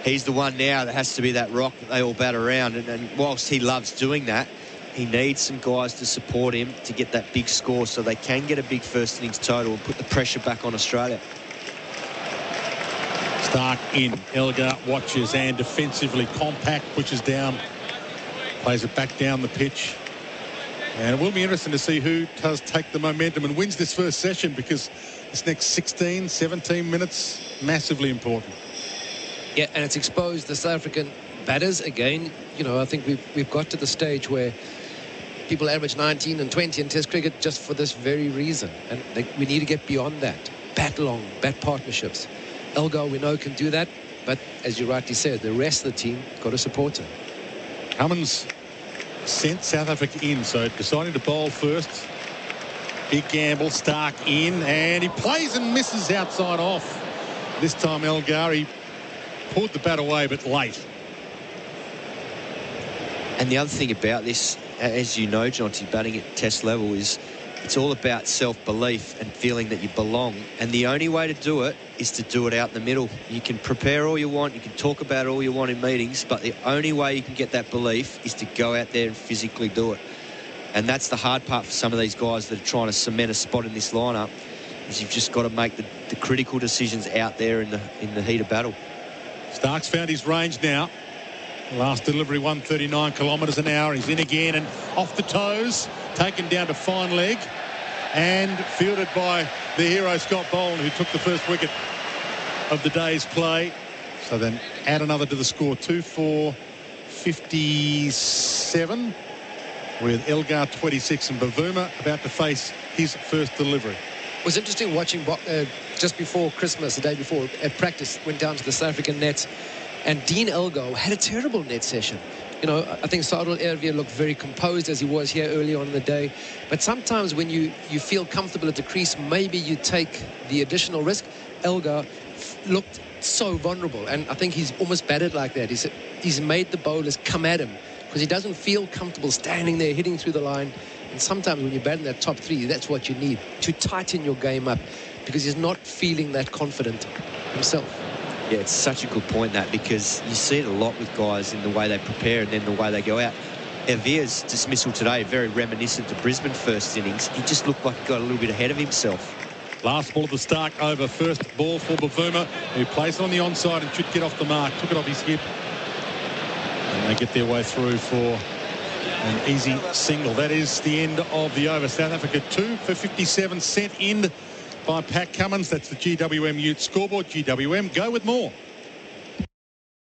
he's the one now that has to be that rock that they all bat around. And whilst he loves doing that, he needs some guys to support him to get that big score so they can get a big first innings total and put the pressure back on Australia. Stark in. Elgar watches and defensively compact, pushes down, plays it back down the pitch. And it will be interesting to see who does take the momentum and wins this first session, because this next 16, 17 minutes, massively important. Yeah, and it's exposed the South African batters again. You know, I think we've got to the stage where people average 19 and 20 in Test cricket just for this very reason. And we need to get beyond that. Bat long, bat partnerships. Elgar, we know, can do that. But as you rightly said, the rest of the team got to support him. Cummins sent South Africa in, so deciding to bowl first. Big gamble. Stark in, and he plays and misses outside off. This time Elgar, he pulled the bat away, but late. And the other thing about this, as you know, Jonty, batting at Test level, is it's all about self-belief and feeling that you belong. And the only way to do it is to do it out in the middle. You can prepare all you want, you can talk about it all you want in meetings, but the only way you can get that belief is to go out there and physically do it. And that's the hard part for some of these guys that are trying to cement a spot in this lineup, is you've just got to make the critical decisions out there in the heat of battle. Stark's found his range now. Last delivery, 139 kilometres an hour. He's in again and off the toes, taken down to fine leg and fielded by the hero Scott Boland, who took the first wicket of the day's play. So then add another to the score, 2-4-57, with Elgar 26 and Bavuma about to face his first delivery. It was interesting watching just before Christmas, the day before, at practice, went down to the South African nets, and Dean Elgar had a terrible net session. You know, I think Sadul Ervia looked very composed as he was here early on in the day. But sometimes when you feel comfortable at the crease, maybe you take the additional risk. Elgar looked so vulnerable, and I think he's almost batted like that. He's made the bowlers come at him because he doesn't feel comfortable standing there hitting through the line. And sometimes when you're batting that top three, that's what you need to tighten your game up, because he's not feeling that confident himself. Yeah, it's such a good point, that, because you see it a lot with guys in the way they prepare and then the way they go out. Ervia's dismissal today, very reminiscent to Brisbane first innings. He just looked like he got a little bit ahead of himself. Last ball of the Stark over. First ball for Bavuma, who placed it on the onside and should get off the mark. Took it off his hip. And they get their way through for an easy single. That is the end of the over. South Africa 2 for 57, sent in by Pat Cummins. That's the GWM Ute scoreboard. GWM, go with more.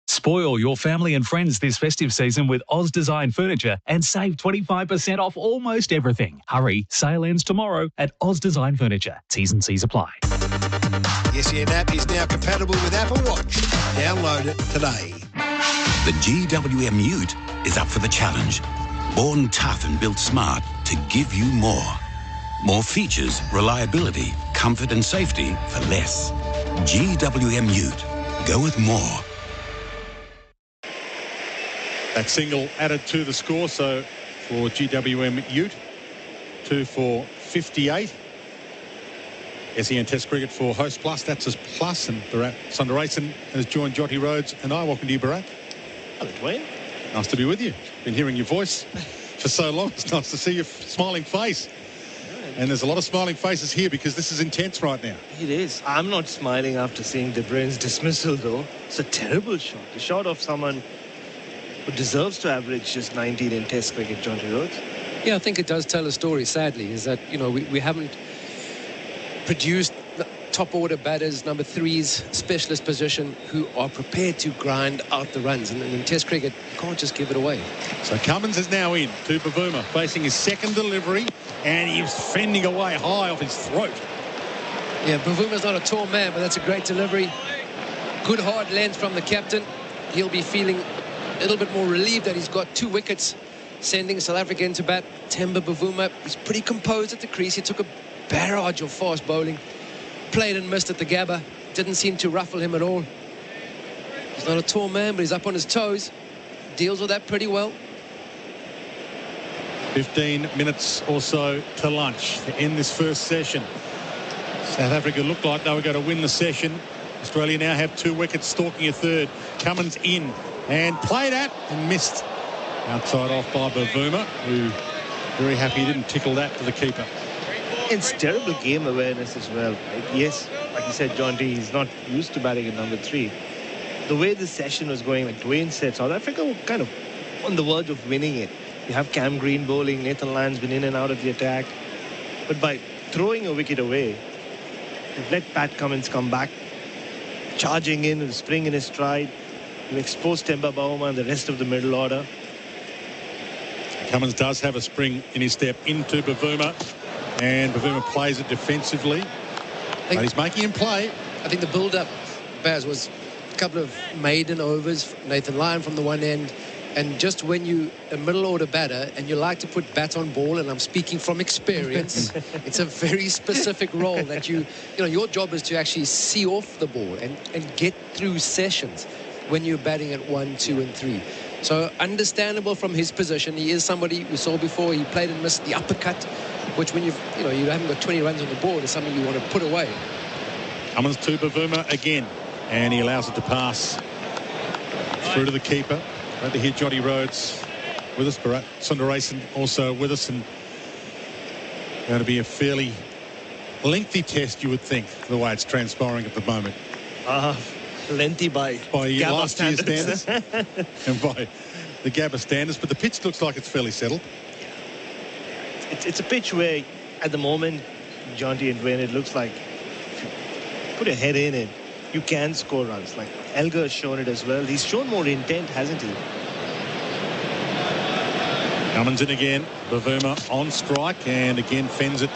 Spoil your family and friends this festive season with Oz Design Furniture and save 25% off almost everything. Hurry, sale ends tomorrow at Oz Design Furniture. T's and C's apply. The SEN app is now compatible with Apple Watch. Download it today. The GWM Ute is up for the challenge. Born tough and built smart to give you more. More features, reliability, comfort and safety for less. GWM Ute. Go with more. That single added to the score, so for GWM Ute, 2 for 58. SEN Test Cricket for Host Plus, that's his plus, and Bharat Sundaresan has joined Jonty, Rhodes, and I. Welcome to you, Bharat. Hello, Dwayne. Nice to be with you. Been hearing your voice for so long. It's nice to see your smiling face. And there's a lot of smiling faces here because this is intense right now. It is. I'm not smiling after seeing De Bruyne's dismissal, though. It's a terrible shot. A shot of someone who deserves to average just 19 in Test cricket, Jonty, Rhodes. Yeah, I think it does tell a story, sadly, is that, you know, we haven't produced top order batters, number threes, specialist position, who are prepared to grind out the runs. And in Test cricket, you can't just give it away. So Cummins is now in to Bavuma, facing his second delivery, and he's fending away high off his throat. Yeah, Bavuma's not a tall man, but that's a great delivery. Good hard length from the captain. He'll be feeling a little bit more relieved that he's got 2 wickets, sending South Africa into bat. Temba Bavuma is pretty composed at the crease. He took a barrage of fast bowling. Played and missed at the Gabba. Didn't seem to ruffle him at all. He's not a tall man, but he's up on his toes. Deals with that pretty well. 15 minutes or so to lunch to end this first session. South Africa looked like they were going to win the session. Australia now have 2 wickets, stalking a third. Cummins in and played at and missed. Outside off by Bavuma, who very happy he didn't tickle that to the keeper. It's terrible game awareness as well. Yes, like you said, Jonty, he's not used to batting at number 3. The way the session was going, like Dwayne said, South Africa were kind of on the verge of winning it. You have Cam Green bowling, Nathan Lyon's been in and out of the attack. But by throwing a wicket away, you've let Pat Cummins come back, charging in with spring in his stride. You expose Temba Bavuma and the rest of the middle order. Cummins does have a spring in his step into Bavuma, and Bavuma plays it defensively. But he's making him play. I think the build-up, Baz, was a couple of maiden overs. Nathan Lyon from the one end. And just when you a middle order batter and you like to put bat on ball, and I'm speaking from experience, it's a very specific role that you know, your job is to actually see off the ball and get through sessions when you're batting at 1, 2 and 3. So understandable from his position. He is somebody we saw before. He played and missed the uppercut. which when you haven't got 20 runs on the board is something you want to put away. Cummins to Bavuma again, and he allows it to pass through to the keeper. Glad to hear Jonty Rhodes with us. Bharat Sundaresan also with us, and going to be a fairly lengthy test, you would think, the way it's transpiring at the moment. Lengthy by last year's standards and by the Gabba standards, but the pitch looks like it's fairly settled. It's a pitch where, at the moment, Jonty and Dwayne, it looks like if you put a head in it, you can score runs. Like Elgar has shown it as well. He's shown more intent, hasn't he? Cummins in again. Bavuma on strike, and again fends it.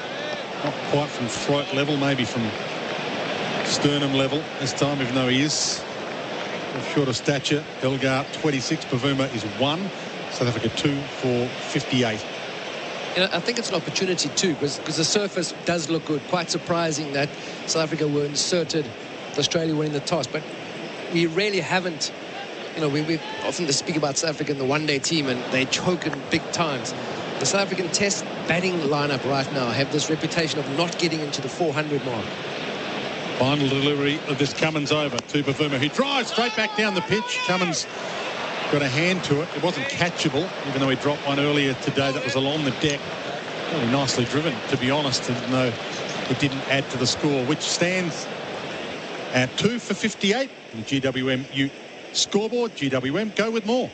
Not quite from throat level, maybe from sternum level this time, even though he is of shorter stature. Elgar 26, Bavuma is 1. South Africa 2 for 58. I think it's an opportunity too, because the surface does look good. Quite surprising that South Africa were inserted, with Australia winning the toss, but we really haven't. We often speak about South Africa in the one-day team, and they choke in big times. The South African Test batting lineup right now have this reputation of not getting into the 400 mark. Final delivery of this Cummins over to Bavuma, who drives straight back down the pitch. Cummins got a hand to it. It wasn't catchable, even though he dropped one earlier today that was along the deck. Really nicely driven, to be honest, even though it didn't add to the score, which stands at 2 for 58. The GWM scoreboard. GWM, go with more.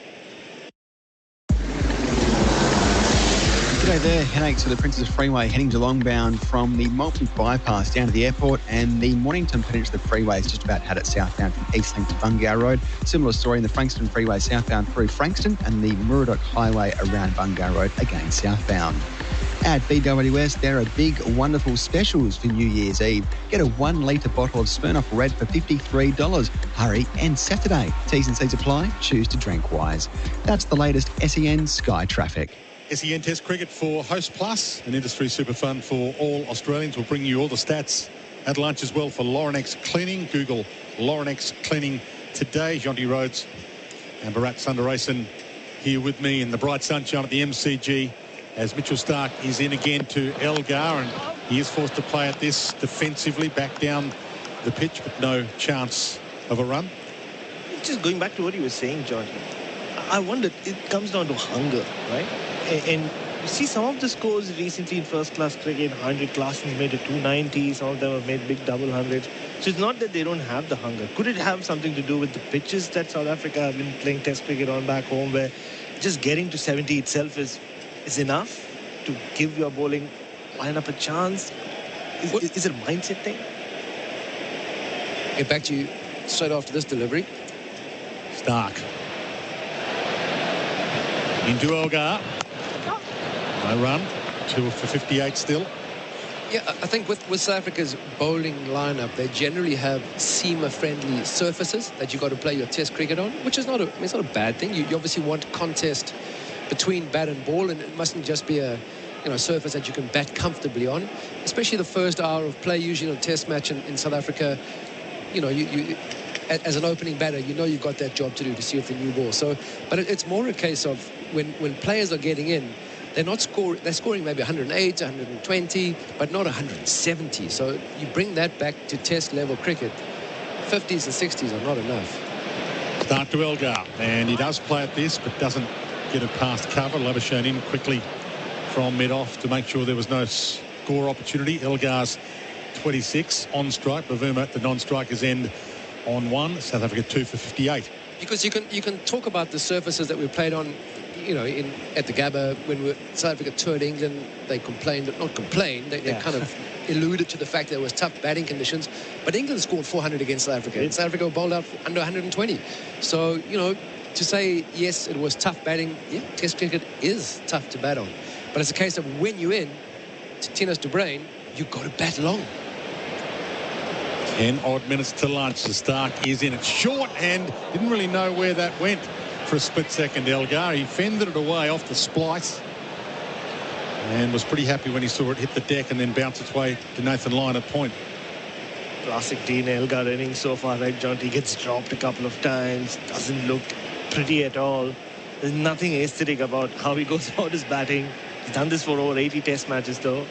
G'day there, headaches to the Princess Freeway heading Geelong bound from the Maltby bypass down to the airport, and the Mornington Peninsula Freeway has just about had it southbound from Eastlink to Bungar Road. Similar story in the Frankston Freeway southbound through Frankston, and the Murdoch Highway around Bungar Road again southbound. At BWS, there are big, wonderful specials for New Year's Eve. Get a 1 litre bottle of Smirnoff Red for $53. Hurry, and Saturday. T's and C's apply. Choose to drink wise. That's the latest SEN Sky Traffic. SEN Test Cricket for Host Plus, an industry super fund for all Australians. We'll bring you all the stats at lunch as well for Laurenex Cleaning. Google Laurenex Cleaning today. Jonty Rhodes and Bharat Sundaresan here with me in the bright sunshine at the MCG as Mitchell Starc is in again to Elgar, and he is forced to play at this defensively back down the pitch, but no chance of a run. Just going back to what you were saying, Jonty, I wonder, it comes down to hunger, right? And you see some of the scores recently in first-class cricket. 100 Claasen's made a 290. Some of them have made big double hundreds. So it's not that they don't have the hunger. Could it have something to do with the pitches that South Africa have been playing Test cricket on back home, where just getting to 70 itself is enough to give your bowling lineup a chance? Is it a mindset thing? Get back to you straight after this delivery. Starc into Elgar. No run. 2 for 58 still. Yeah, I think with South Africa's bowling lineup, they generally have seamer-friendly surfaces that you've got to play your Test cricket on, which is not a bad thing. You obviously want contest between bat and ball, and it mustn't just be a surface that you can bat comfortably on. Especially the first hour of play, usually in a Test match in South Africa, you as an opening batter, you've got that job to do to see if the new ball. So, but it's more a case of when players are getting in, they're scoring maybe 108, 120, but not 170. So you bring that back to Test level cricket. 50s and 60s are not enough. Start to Elgar, and he does play at this, but doesn't get it past cover. Labuschagne in quickly from mid-off to make sure there was no score opportunity. Elgar's 26 on strike. Bavuma at the non-strikers end on 1. South Africa 2 for 58. Because you can talk about the surfaces that we played on, at the Gabba when South Africa toured England. They complained, not complained, they kind of alluded to the fact there was tough batting conditions. But England scored 400 against South Africa. And South Africa were bowled out under 120. So, to say, yes, it was tough batting, yeah, Test cricket is tough to bat on. But it's a case of when you're in, to tennis to brain, you've got to bat long. 10 odd minutes to lunch. The Starc is in. It's short and didn't really know where that went for a split second. Elgar, he fended it away off the splice and was pretty happy when he saw it hit the deck and then bounce its way to Nathan Lyon at point. Classic Dean Elgar innings so far, right, Jonty? Gets dropped a couple of times, doesn't look pretty at all. There's nothing aesthetic about how he goes about his batting. He's done this for over 80 test matches, though.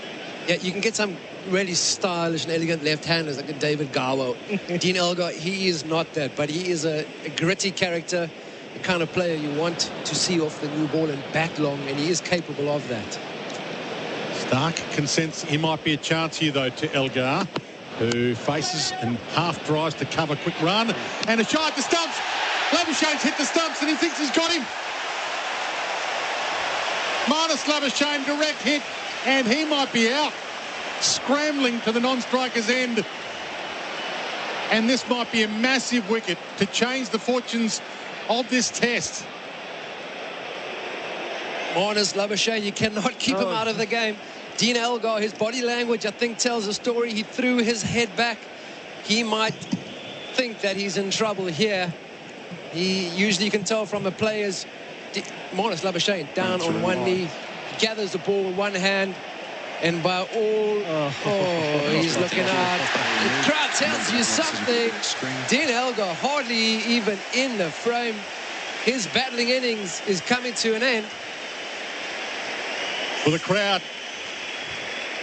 Yeah, you can get some really stylish and elegant left-handers like a David Garwo. Dean Elgar, he is not that, but he is a gritty character, the kind of player you want to see off the new ball and bat long, and he is capable of that. Stark can sense he might be a chance here, though, to Elgar, who faces and half drives to cover. Quick run and a shot at the stumps. Labuschagne's hit the stumps and he thinks he's got him. Minus Labuschagne, direct hit, and he might be out. Scrambling to the non-striker's end. And this might be a massive wicket to change the fortunes of this test. Minus Labuschagne, you cannot keep him out of the game. Dean Elgar, his body language, I think, tells a story. He threw his head back. He might think that he's in trouble here. He usually can tell from the players. Minus Labuschagne down on one knee, gathers the ball with one hand, and by all, he's looking out. The crowd tells you something. Dean Elgar hardly even in the frame. His battling innings is coming to an end. Well, the crowd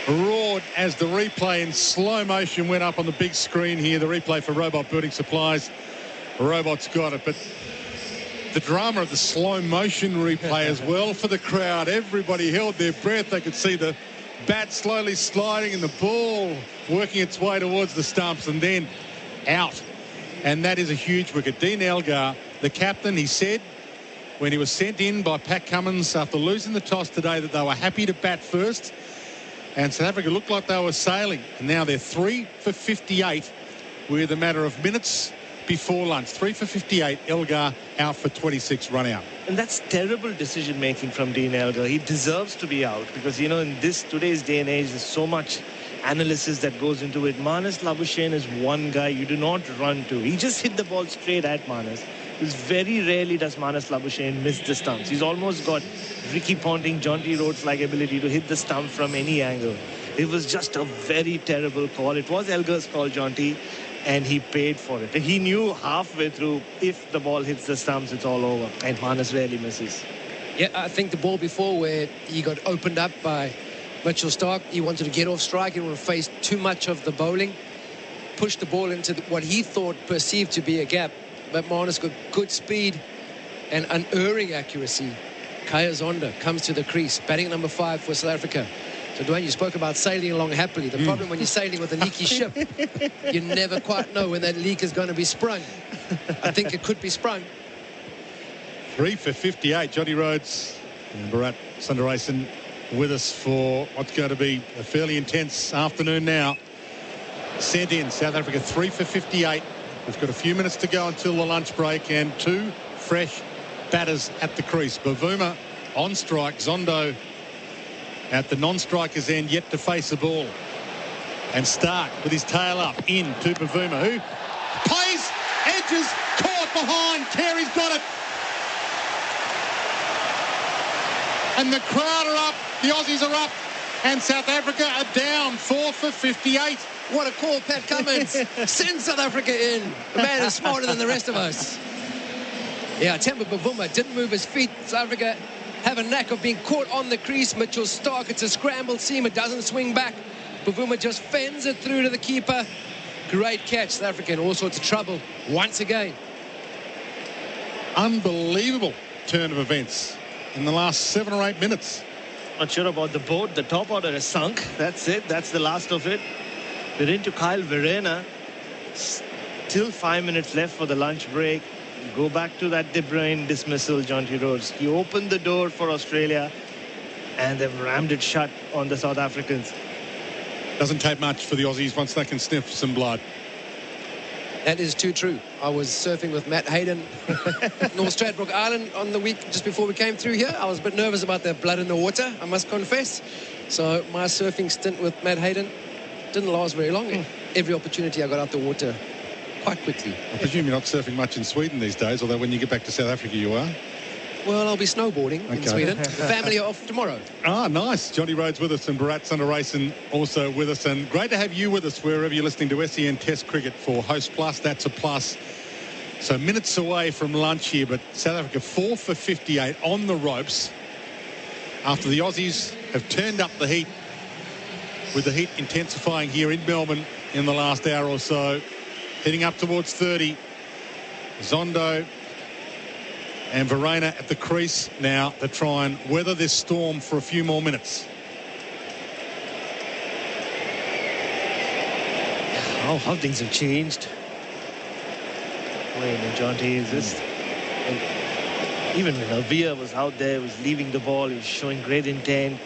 roared as the replay in slow motion went up on the big screen here. The replay for Robot Building Supplies. Robot's got it, but the drama of the slow motion replay as well for the crowd. Everybody held their breath. They could see the bat slowly sliding and the ball working its way towards the stumps and then out. And that is a huge wicket. Dean Elgar, the captain, he said when he was sent in by Pat Cummins after losing the toss today that they were happy to bat first. And South Africa looked like they were sailing. And now they're 3 for 58 with a matter of minutes before lunch. 3 for 58. Elgar out for 26 run out. And that's terrible decision making from Dean Elgar. He deserves to be out because, you know, in today's day and age, there's so much analysis that goes into it. Minus Labuschagne is one guy you do not run to. He just hit the ball straight at Minus. Because very rarely does Minus Labuschagne miss the stumps. He's almost got Ricky Ponting, Jonty Rhodes-like ability to hit the stump from any angle. It was just a very terrible call. It was Elgar's call, Jonty, and he paid for it. And he knew halfway through, if the ball hits the stumps, it's all over. And Minus rarely misses. Yeah, I think the ball before where he got opened up by Mitchell Starc, he wanted to get off strike. He didn't want to face too much of the bowling. Pushed the ball into what he thought perceived to be a gap. But Minus got good speed and unerring accuracy. Kaya Zonda comes to the crease, batting number 5 for South Africa. So, Dwayne, you spoke about sailing along happily. The problem when you're sailing with a leaky ship, you never quite know when that leak is going to be sprung. I think it could be sprung. 3 for 58. Jonty Rhodes and Bharat Sundaresan with us for what's going to be a fairly intense afternoon now. Sent in, South Africa 3 for 58. We've got a few minutes to go until the lunch break and 2 fresh batters at the crease. Bavuma on strike. Zondo at the non-striker's end, yet to face the ball. And Starc with his tail up in to Bavuma, who plays, edges, caught behind. Carey's got it. And the crowd are up, the Aussies are up, and South Africa are down 4 for 58. What a call, Pat Cummins. Send South Africa in. The man is smarter than the rest of us. Yeah, Temba Bavuma didn't move his feet. South Africa have a knack of being caught on the crease. Mitchell Starc, it's a scrambled seam. It doesn't swing back. Bavuma just fends it through to the keeper. Great catch. South Africa in all sorts of trouble once again. Unbelievable turn of events in the last 7 or 8 minutes. Not sure about the boat. The top order is sunk. That's it. That's the last of it. We're into Kyle Verreynne. Still 5 minutes left for the lunch break. Go back to that De Bruyne dismissal, Jonty Rhodes. He opened the door for Australia and they've rammed it shut on the South Africans. Doesn't take much for the Aussies once they can sniff some blood. That is too true. I was surfing with Matt Hayden North Stradbroke Island on the week just before we came through here. I was a bit nervous about the blood in the water, I must confess. So my surfing stint with Matt Hayden didn't last very long. Every opportunity I got out the water quite quickly. I presume you're not surfing much in Sweden these days, although when you get back to South Africa you are. Well, I'll be snowboarding in Sweden. The family are off tomorrow. Ah, nice. Jonty Rhodes with us and Bharat Sundaresan also with us. And great to have you with us wherever you're listening to SEN Test Cricket for Host Plus. That's a plus. So minutes away from lunch here, but South Africa 4 for 58 on the ropes after the Aussies have turned up the heat, with the heat intensifying here in Melbourne in the last hour or so. Heading up towards 30. Zondo and Verena at the crease now to try and weather this storm for a few more minutes. Oh, how things have changed. Dwayne and Jonty is just... Even when Avia was out there, was leaving the ball, he was showing great intent.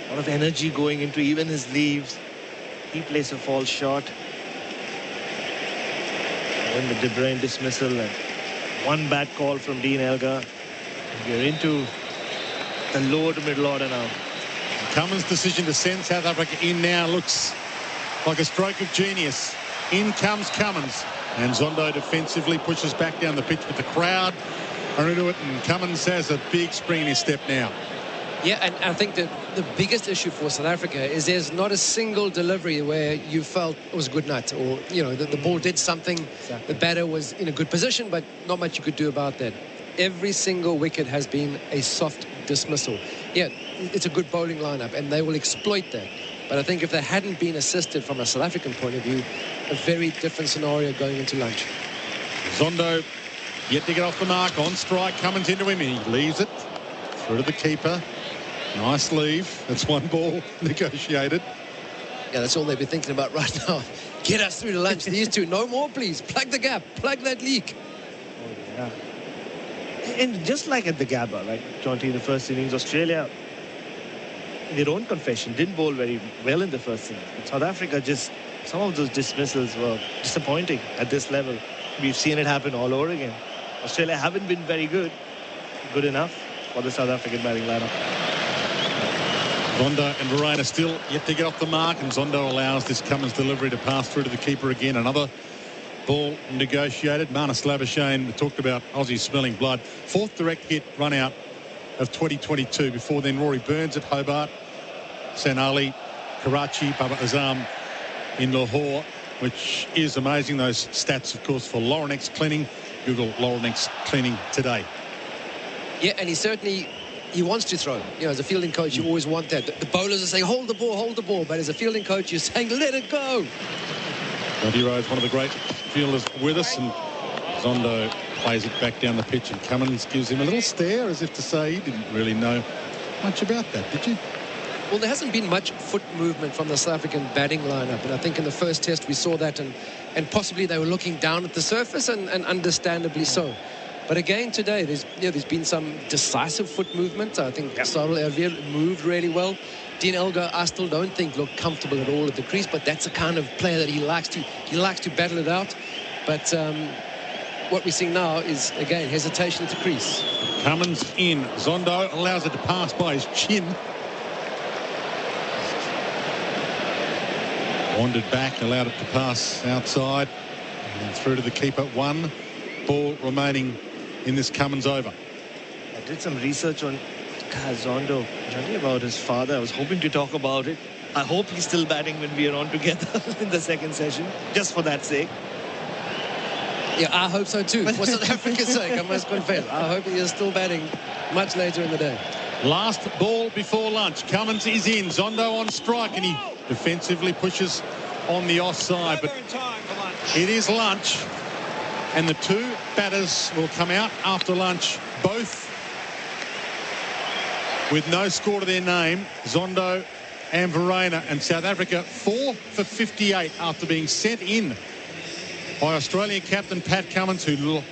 A lot of energy going into even his leaves. He plays a false shot. And then the De Bruyne dismissal and one bad call from Dean Elgar. We're into the lower to middle order now. Cummins' decision to send South Africa in now looks like a stroke of genius. In comes Cummins, and Zondo defensively pushes back down the pitch, with the crowd are into it, and Cummins has a big spring in his step now. Yeah, and I think that the biggest issue for South Africa is there's not a single delivery where you felt it was a good night, or, you know, the ball did something, the batter was in a good position, but not much you could do about that. Every single wicket has been a soft dismissal. Yeah, it's a good bowling lineup, and they will exploit that. But I think if they hadn't been assisted from a South African point of view, a very different scenario going into lunch. Zondo yet to get off the mark, on strike. Cummins into him, and he leaves it through to the keeper. Nice leave. That's one ball negotiated. Yeah, that's all they'll be thinking about right now. Get us through to lunch. These two, no more, please. Plug the gap. Plug that leak. Oh, yeah. And just like at the Gabba, like Jonty in the first innings, Australia, in their own confession, didn't bowl very well in the first innings. But South Africa, just some of those dismissals were disappointing at this level. We've seen it happen all over again. Australia haven't been very good enough for the South African batting lineup. Zondo and Verena still yet to get off the mark, and Zondo allows this Cummins delivery to pass through to the keeper again. Another ball negotiated. Marnus Labuschagne, we talked about Aussie smelling blood. Fourth direct hit run out of 2022. Before then, Rory Burns at Hobart, San Ali, Karachi, Baba Azam in Lahore, which is amazing. Those stats, of course, for Laurenex cleaning. Google Laurenex cleaning today. Yeah, and he wants to throw. You know, as a fielding coach, you always want that. The bowlers are saying, hold the ball. But as a fielding coach, you're saying, let it go. Jonty Rhodes, one of the great fielders with us, and Zondo plays it back down the pitch, and Cummins gives him a little stare as if to say he didn't really know much about that, did you? Well, there hasn't been much foot movement from the South African batting lineup, and I think in the first test we saw that, and possibly they were looking down at the surface, and understandably so. But again today, there's been some decisive foot movement. I think Sarul Ervil moved really well. Dean Elgar, I still don't think looked comfortable at all at the crease, but that's the kind of player that he likes to battle it out. But what we're seeing now is, again, hesitation at the crease. Cummins in. Zondo allows it to pass by his chin. Wandered back, allowed it to pass outside, and through to the keeper. One ball remaining in this Cummins over. I did some research on Zondo, Jonty, about his father. I was hoping to talk about it. I hope he's still batting when we are on together in the second session, just for that sake. Yeah, I hope so too. For South Africa's sake, I must confess. I hope he is still batting much later in the day. Last ball before lunch. Cummins is in. Zondo on strike, and he defensively pushes on the offside. But it is lunch, and the two batters will come out after lunch, both with no score to their name, Zondo and Verena. And South Africa 4 for 58 after being sent in by Australian captain Pat Cummins, who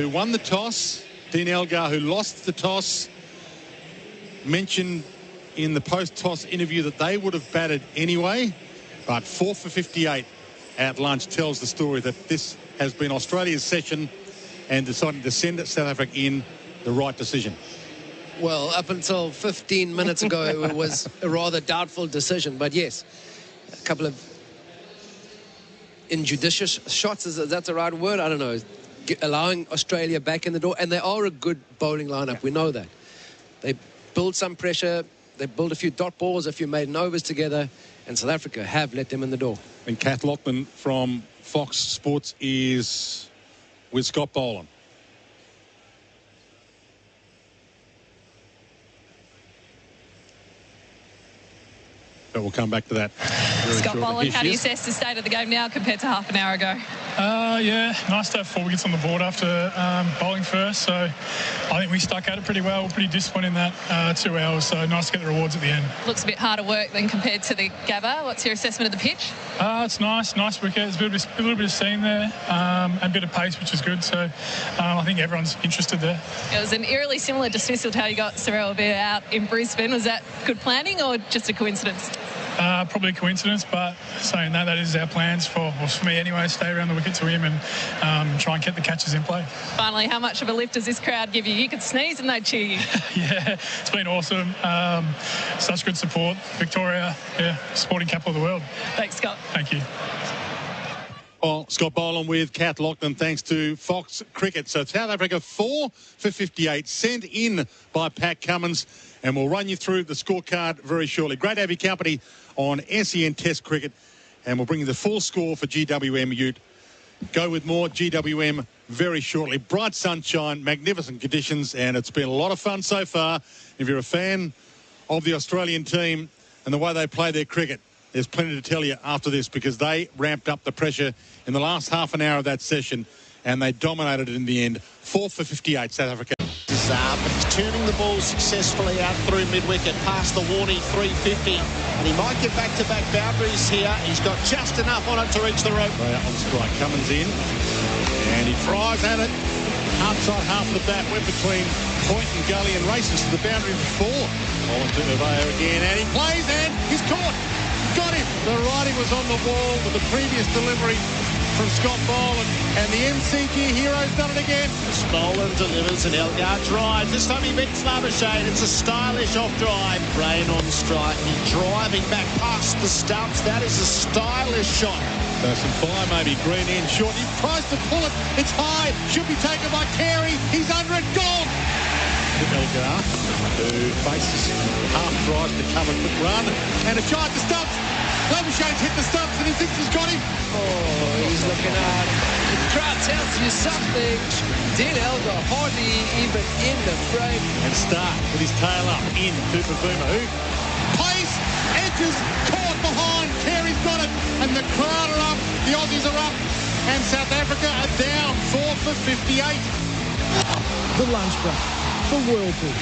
won the toss. Dean Elgar, who lost the toss, mentioned in the post-toss interview that they would have batted anyway, but 4 for 58 at lunch tells the story that this has been Australia's session, and deciding to send South Africa in, the right decision. Well, up until 15 minutes ago, it was a rather doubtful decision. But yes, a couple of injudicious shots, is that the right word? I don't know. Allowing Australia back in the door. And they are a good bowling lineup. We know that. They build some pressure. They build a few dot balls, a few maiden overs together. And South Africa have let them in the door. And Kath Lockman from Fox Sports is with Scott Boland. But we'll come back to that very Scott shortly. Boland, Here how she do you is. assess the state of the game now compared to half an hour ago? Yeah, nice to have 4 wickets on the board after bowling first. So I think we stuck at it pretty well. We're pretty disciplined in that 2 hours. So nice to get the rewards at the end. Looks a bit harder work than compared to the Gabba. What's your assessment of the pitch? It's nice wicket. There's a little bit of seam there, and a bit of pace, which is good. So I think everyone's interested there. It was an eerily similar dismissal to how you got Sorrell out in Brisbane. Was that good planning or just a coincidence? Probably a coincidence, but saying that is our plans for me anyway, stay around the wicket to him and try and get the catches in play. Finally, how much of a lift does this crowd give you? You could sneeze and they'd cheer you. Yeah, it's been awesome. Such good support. Victoria, sporting capital of the world. Thanks, Scott. Thank you. Well, Scott Boland with Kath Loughnan, thanks to Fox Cricket. So South Africa 4 for 58, sent in by Pat Cummins. And we'll run you through the scorecard very shortly. Great to have your company on SEN Test Cricket. And we'll bring you the full score for GWM Ute. Go with more GWM very shortly. Bright sunshine, magnificent conditions, and it's been a lot of fun so far. If you're a fan of the Australian team and the way they play their cricket, there's plenty to tell you after this, because they ramped up the pressure in the last half an hour of that session and they dominated it in the end. 4 for 58, South Africa. But he's turning the ball successfully out through mid-wicket past the Warney 350, and he might get back-to-back boundaries here. He's got just enough on it to reach the rope. Right on strike, Cummins in, and he tries at it. Outside half of the bat, went between point and gully and races to the boundary for 4. On to Aveo again, and he plays, and he's caught. Got him. The writing was on the wall with the previous delivery from Scott Boland, and the MCG hero's done it again. Boland delivers an Elgar drive. This time he beats Labuschagne. It's a stylish off drive. Brain on strike. He's driving back past the stumps. That is a stylish shot. So some fire maybe. Green end short. He tries to pull it. It's high. Should be taken by Carey. He's under it. Gone. Elgar, who faces half tries to cover quick run, and a shot to stumps. Labuschagne's hit the stumps and he thinks he's got him. Oh, he's looking out. The crowd tells you something. Dean Elgar hardly even in the frame. And Stark with his tail up in to Bavuma, who plays, edges, caught behind. Carey's got it, and the crowd are up. The Aussies are up, and South Africa are down 4 for 58. The lunch break for Whirlpool.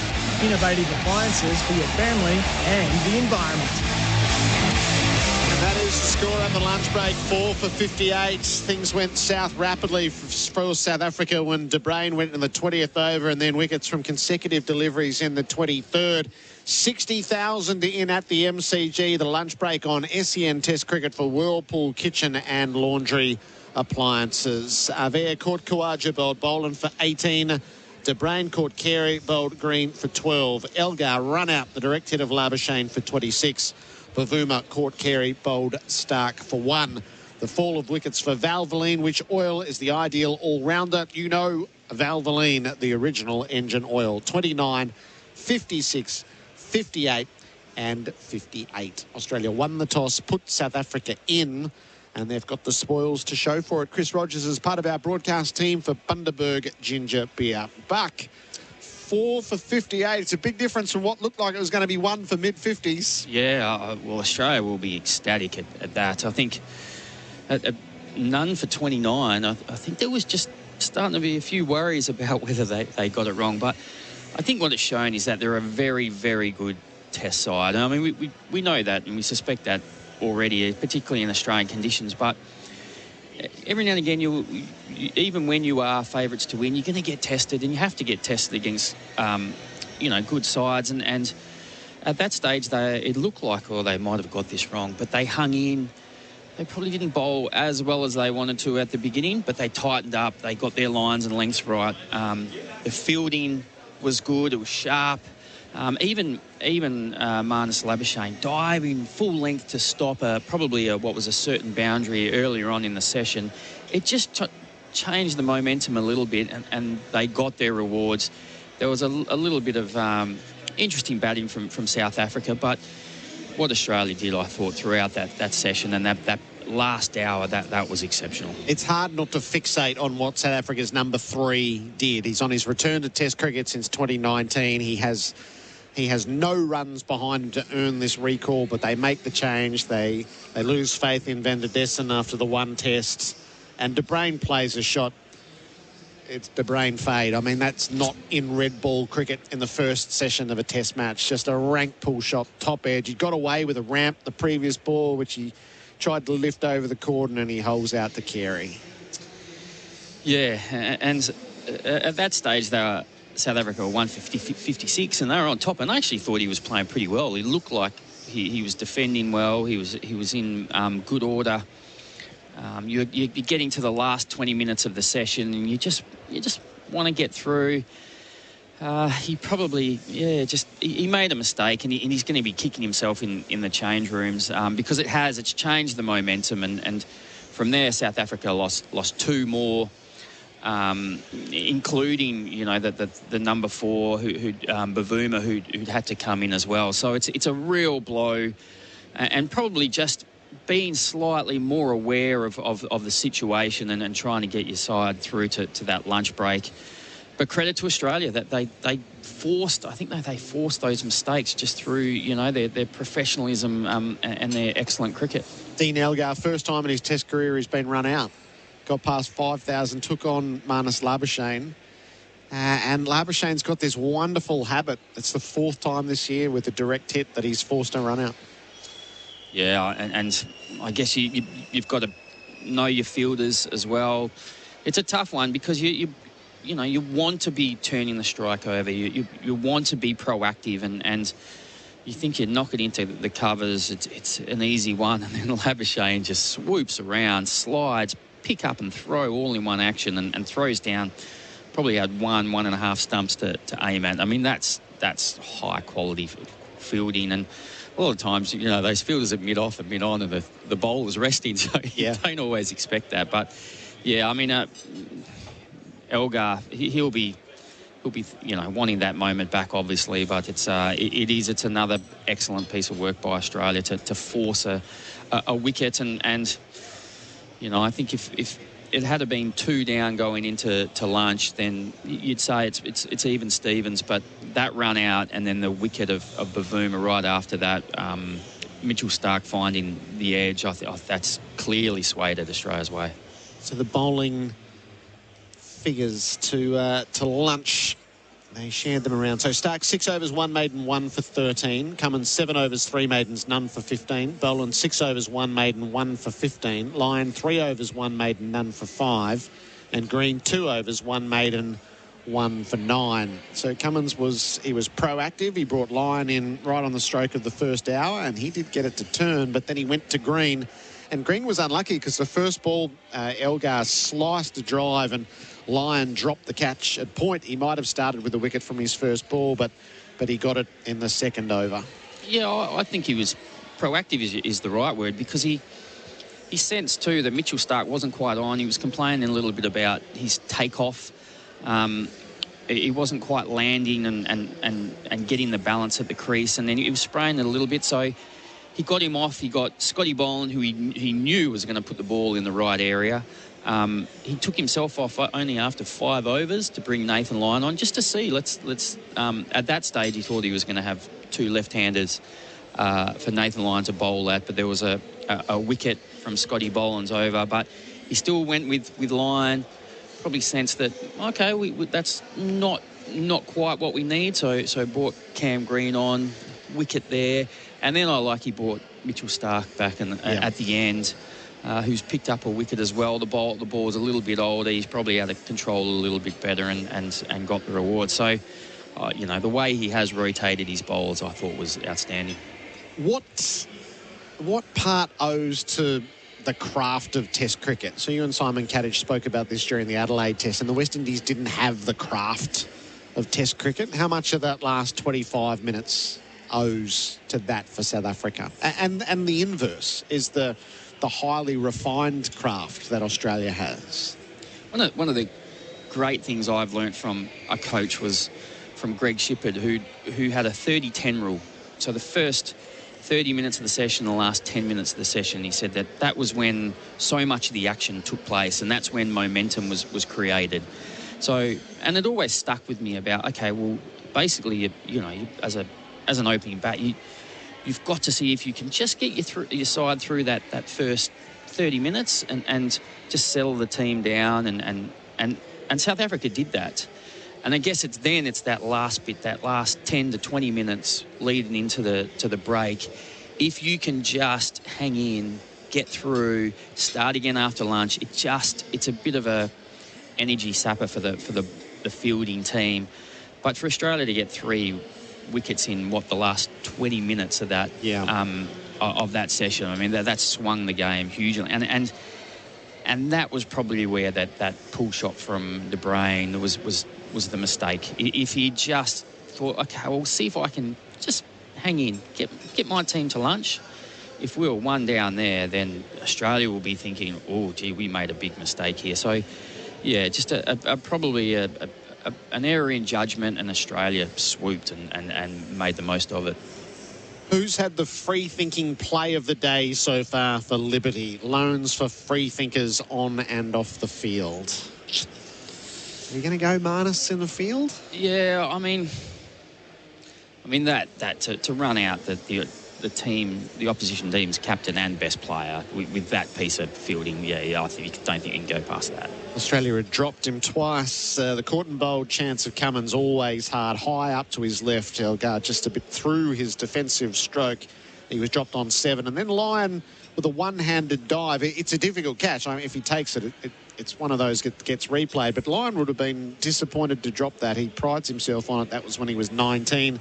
Innovative appliances for your family and the environment. That is the score on the lunch break, 4 for 58. Things went south rapidly for South Africa when De Bruyn went in the 20th over, and then wickets from consecutive deliveries in the 23rd. 60,000 in at the MCG. The lunch break on SEN Test Cricket for Whirlpool Kitchen and Laundry Appliances. Avea caught Khawaja, bowled Boland for 18. De Bruyn caught Carey, bowled Green for 12. Elgar run out the direct hit of Labuschagne for 26. Bavuma caught Carey, bowled Stark for 1. The fall of wickets for Valvoline, which oil is the ideal all-rounder. You know Valvoline, the original engine oil. 29, 56, 58 and 58. Australia won the toss, put South Africa in, and they've got the spoils to show for it. Chris Rogers is part of our broadcast team for Bundaberg Ginger Beer. Buck, 4 for 58. It's a big difference from what looked like it was going to be 1 for mid-50s. Yeah, well, Australia will be ecstatic at that. I think none for 29. I think there was just starting to be a few worries about whether they got it wrong. But I think what it's shown is that they're a very, very good test side. I mean, we know that, and we suspect that already, particularly in Australian conditions. But every now and again, you even when you are favourites to win, you're going to get tested, and you have to get tested against, good sides. And at that stage, it looked like, they might have got this wrong, but they hung in. They probably didn't bowl as well as they wanted to at the beginning, but they tightened up. They got their lines and lengths right. The fielding was good. It was sharp. Even Marnus Labuschagne diving full length to stop what was a certain boundary earlier on in the session. It just changed the momentum a little bit, and they got their rewards. There was a little bit of interesting batting from South Africa, but what Australia did, I thought, throughout that session and that last hour, that was exceptional. It's hard not to fixate on what South Africa's number 3 did. He's on his return to Test cricket since 2019. He has He has no runs behind him to earn this recall, but they make the change. They lose faith in Van der Dessen after the one test. And De Bruyn plays a shot. It's De Bruyn fade. I mean, that's not in red ball cricket in the first session of a test match. Just a rank pull shot, top edge. He got away with a ramp the previous ball, which he tried to lift over the cordon, and he holds out to Carey. Yeah, and at that stage, they were South Africa were 150-56, and they were on top. And I actually thought he was playing pretty well. He looked like he was defending well. He was in good order. You're getting to the last 20 minutes of the session, and you just want to get through. He probably, he made a mistake, and he's going to be kicking himself in the change rooms because it's changed the momentum, and from there South Africa lost two more. Including, the number 4 Bavuma who'd had to come in as well. So it's a real blow, and probably just being slightly more aware of the situation and trying to get your side through to that lunch break. But credit to Australia that they forced those mistakes just through, their professionalism and their excellent cricket. Dean Elgar, first time in his test career he's been run out. Got past 5,000, took on Marnus Labuschagne. And Labuschagne's got this wonderful habit. It's the 4th time this year with a direct hit that he's forced to run out. Yeah, and I guess you've got to know your fielders as well. It's a tough one because you want to be turning the strike over. You want to be proactive, and you think you knock it into the covers. It's an easy one, and then Labuschagne just swoops around, slides, pick up and throw all in one action, and throws down. Probably had 1.5 stumps to aim at. I mean, that's high quality fielding, and a lot of times, those fielders at mid-off and mid-on, and the bowler's resting, so you don't always expect that. But yeah, I mean, Elgar, he'll be wanting that moment back, obviously. But it's another excellent piece of work by Australia to force a wicket, and I think if it had been 2 down going into lunch, then you'd say it's even Stevens. But that run out and then the wicket of Bavuma right after that, Mitchell Starc finding the edge, I think that's clearly swayed it Australia's way. So the bowling figures to lunch, they shared them around. So Starc 6 overs, 1 maiden, 1 for 13. Cummins 7 overs, 3 maidens, none for 15. Boland 6 overs, 1 maiden, 1 for 15. Lyon 3 overs, 1 maiden, none for 5. And Green 2 overs, 1 maiden, 1 for 9. So Cummins was proactive. He brought Lyon in right on the stroke of the first hour, and he did get it to turn, but then he went to Green. And Green was unlucky because the first ball, Elgar sliced a drive, and Lyon dropped the catch at point. He might have started with a wicket from his first ball, but he got it in the second over. Yeah, I think he was proactive is the right word, because he sensed too that Mitchell Starc wasn't quite on. He was complaining a little bit about his takeoff. He wasn't quite landing and getting the balance at the crease, and then he was spraying it a little bit. So he got him off. He got Scotty Boland, who he knew was going to put the ball in the right area. He took himself off only after 5 overs to bring Nathan Lyon on, just to see. Let's. At that stage, he thought he was going to have 2 left-handers for Nathan Lyon to bowl at, but there was a wicket from Scotty Boland's over. But he still went with Lyon. Probably sensed that that's not quite what we need. So brought Cam Green on, wicket there, and then he brought Mitchell Starc back at the end. Who's picked up a wicket as well. The ball was a little bit older. He's probably out of control a little bit better and got the reward. So, the way he has rotated his bowls, I thought was outstanding. What part owes to the craft of Test cricket? So you and Simon Katich spoke about this during the Adelaide Test, and the West Indies didn't have the craft of Test cricket. How much of that last 25 minutes owes to that for South Africa? And the inverse is the highly refined craft that Australia has. One of the great things I've learnt from a coach was from Greg Shippard, who had a 30-10 rule. So the first 30 minutes of the session, the last 10 minutes of the session, he said that was when so much of the action took place, and that's when momentum was created. So, and it always stuck with me about, basically, you as a as an opening bat, you've got to see if you can just get your side through that first 30 minutes and just settle the team down. And South Africa did that. And I guess it's that last bit, that last 10 to 20 minutes leading into the break. If you can just hang in, get through, start again after lunch, it's a bit of a energy sapper for the fielding team. But for Australia to get 3 wickets in the last 20 minutes of that of that session, I mean that swung the game hugely. And that was probably where that pull shot from Dwayne was the mistake. If he just thought, okay, well, see if I can just hang in, get my team to lunch. If we were 1 down there, then Australia will be thinking, oh, gee, we made a big mistake here. So, yeah, just probably an error in judgment, and Australia swooped and made the most of it. Who's had the free-thinking play of the day so far for Liberty? Loans for free thinkers on and off the field. Are you going to go Marnus in the field? Yeah, I mean that to run out the team, the opposition team's captain and best player with that piece of fielding, I don't think you can go past that. Australia had dropped him twice. The caught and bowled chance of Cummins always hard, high up to his left. Elgar just a bit through his defensive stroke. He was dropped on 7. And then Lyon with a one-handed dive. It's a difficult catch. I mean, if he takes it, it's one of those that gets replayed. But Lyon would have been disappointed to drop that. He prides himself on it. That was when he was 19.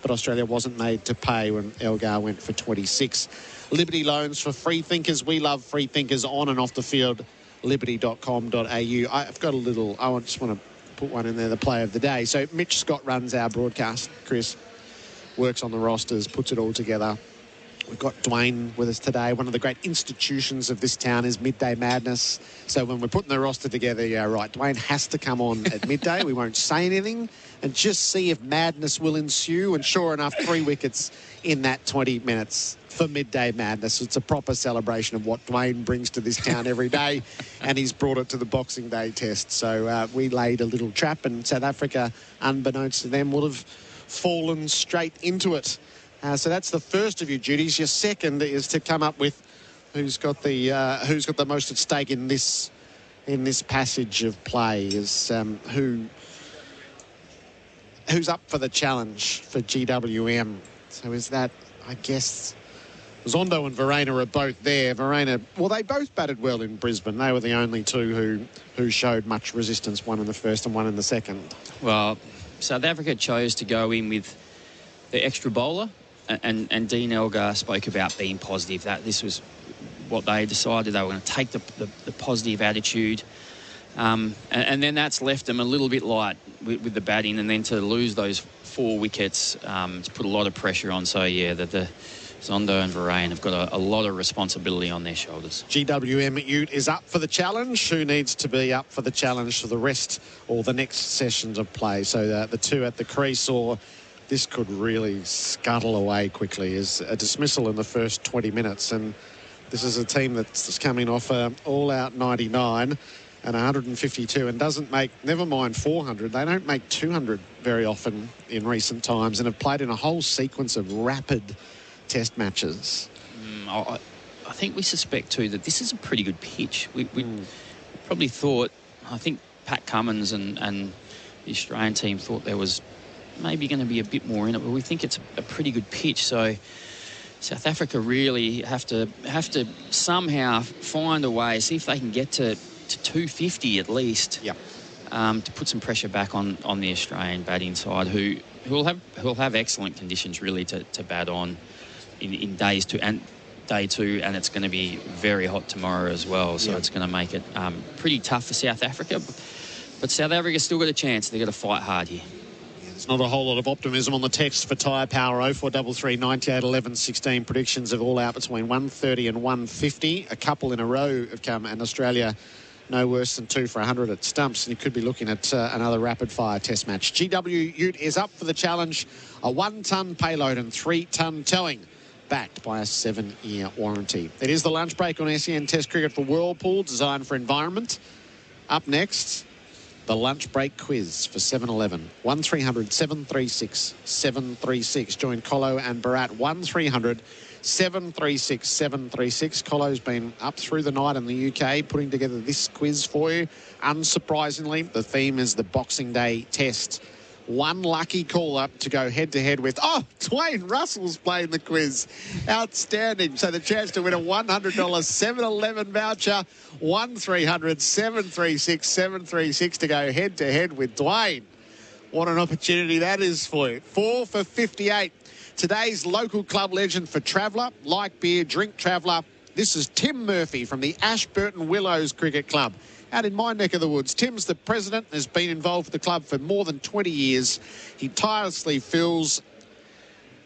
But Australia wasn't made to pay when Elgar went for 26. Liberty loans for free thinkers. We love free thinkers on and off the field. Liberty.com.au. I've got I just want to put one in there, the play of the day. So Mitch Scott runs our broadcast. Chris works on the rosters, puts it all together. We've got Dwayne with us today. One of the great institutions of this town is Midday Madness. So when we're putting the roster together, right, Dwayne has to come on at midday. We won't say anything and just see if madness will ensue. And sure enough, 3 wickets in that 20 minutes for Midday Madness. It's a proper celebration of what Dwayne brings to this town every day, and he's brought it to the Boxing Day test. So we laid a little trap, and South Africa, unbeknownst to them, would have fallen straight into it. So that's the first of your duties. Your second is to come up with who's got the most at stake in this passage of play. Is who's up for the challenge for GWM. So is that, I guess, Zondo and Verena are both there. Verena, well, they both batted well in Brisbane. They were the only two who showed much resistance, one in the first and one in the second. Well, South Africa chose to go in with the extra bowler, and Dean Elgar spoke about being positive, that this was what they decided. They were going to take the positive attitude. And then that's left them a little bit light with the batting, and then to lose those 4 wickets, to put a lot of pressure on. So, yeah, the Zondo and Verena have got a lot of responsibility on their shoulders. GWM Ute is up for the challenge. Who needs to be up for the challenge for the rest or the next sessions of play? So the 2 at the crease, or this could really scuttle away quickly, is a dismissal in the first 20 minutes. And this is a team that's coming off an all-out 99 and 152 and doesn't make, never mind 400, they don't make 200 very often in recent times, and have played in a whole sequence of rapid test matches. I think we suspect too that this is a pretty good pitch. We probably thought, I think Pat Cummins and the Australian team thought there was maybe going to be a bit more in it, but we think it's a pretty good pitch. So South Africa really have to somehow find a way, see if they can get to 250 at least. Yep. To put some pressure back on the Australian batting side, who will have excellent conditions really to bat on in day 2, and it's going to be very hot tomorrow as well. So it's going to make it pretty tough for South Africa. But South Africa's still got a chance. They've got to fight hard here. There's not a whole lot of optimism on the text for Tyre Power. 0433 98 11 16. Predictions have all out between 130 and 150. A couple in a row have come, and Australia no worse than 2 for 100 at stumps, and you could be looking at another rapid-fire test match. GW Ute is up for the challenge. A 1-ton payload and 3-ton towing, backed by a 7-year warranty. It is the lunch break on SEN Test Cricket for Whirlpool, designed for environment. Up next, The lunch break quiz for 7-Eleven. 1300 736 736. Join Colo and Bharat. 1300 736 736. Colo's been up through the night in the UK putting together this quiz for you. Unsurprisingly, the theme is the Boxing Day test. One lucky caller to go head-to-head with. Oh, Dwayne Russell's playing the quiz. Outstanding. So the chance to win a $100 7-Eleven voucher. 1300 736 736 to go head-to-head with Dwayne. What an opportunity that is for you. 4 for 58. Today's local club legend for Traveller. Like beer, drink Traveller. This is Tim Murphy from the Ashburton Willows Cricket Club. Out in my neck of the woods. Tim's the president, has been involved with the club for more than 20 years. He tirelessly fills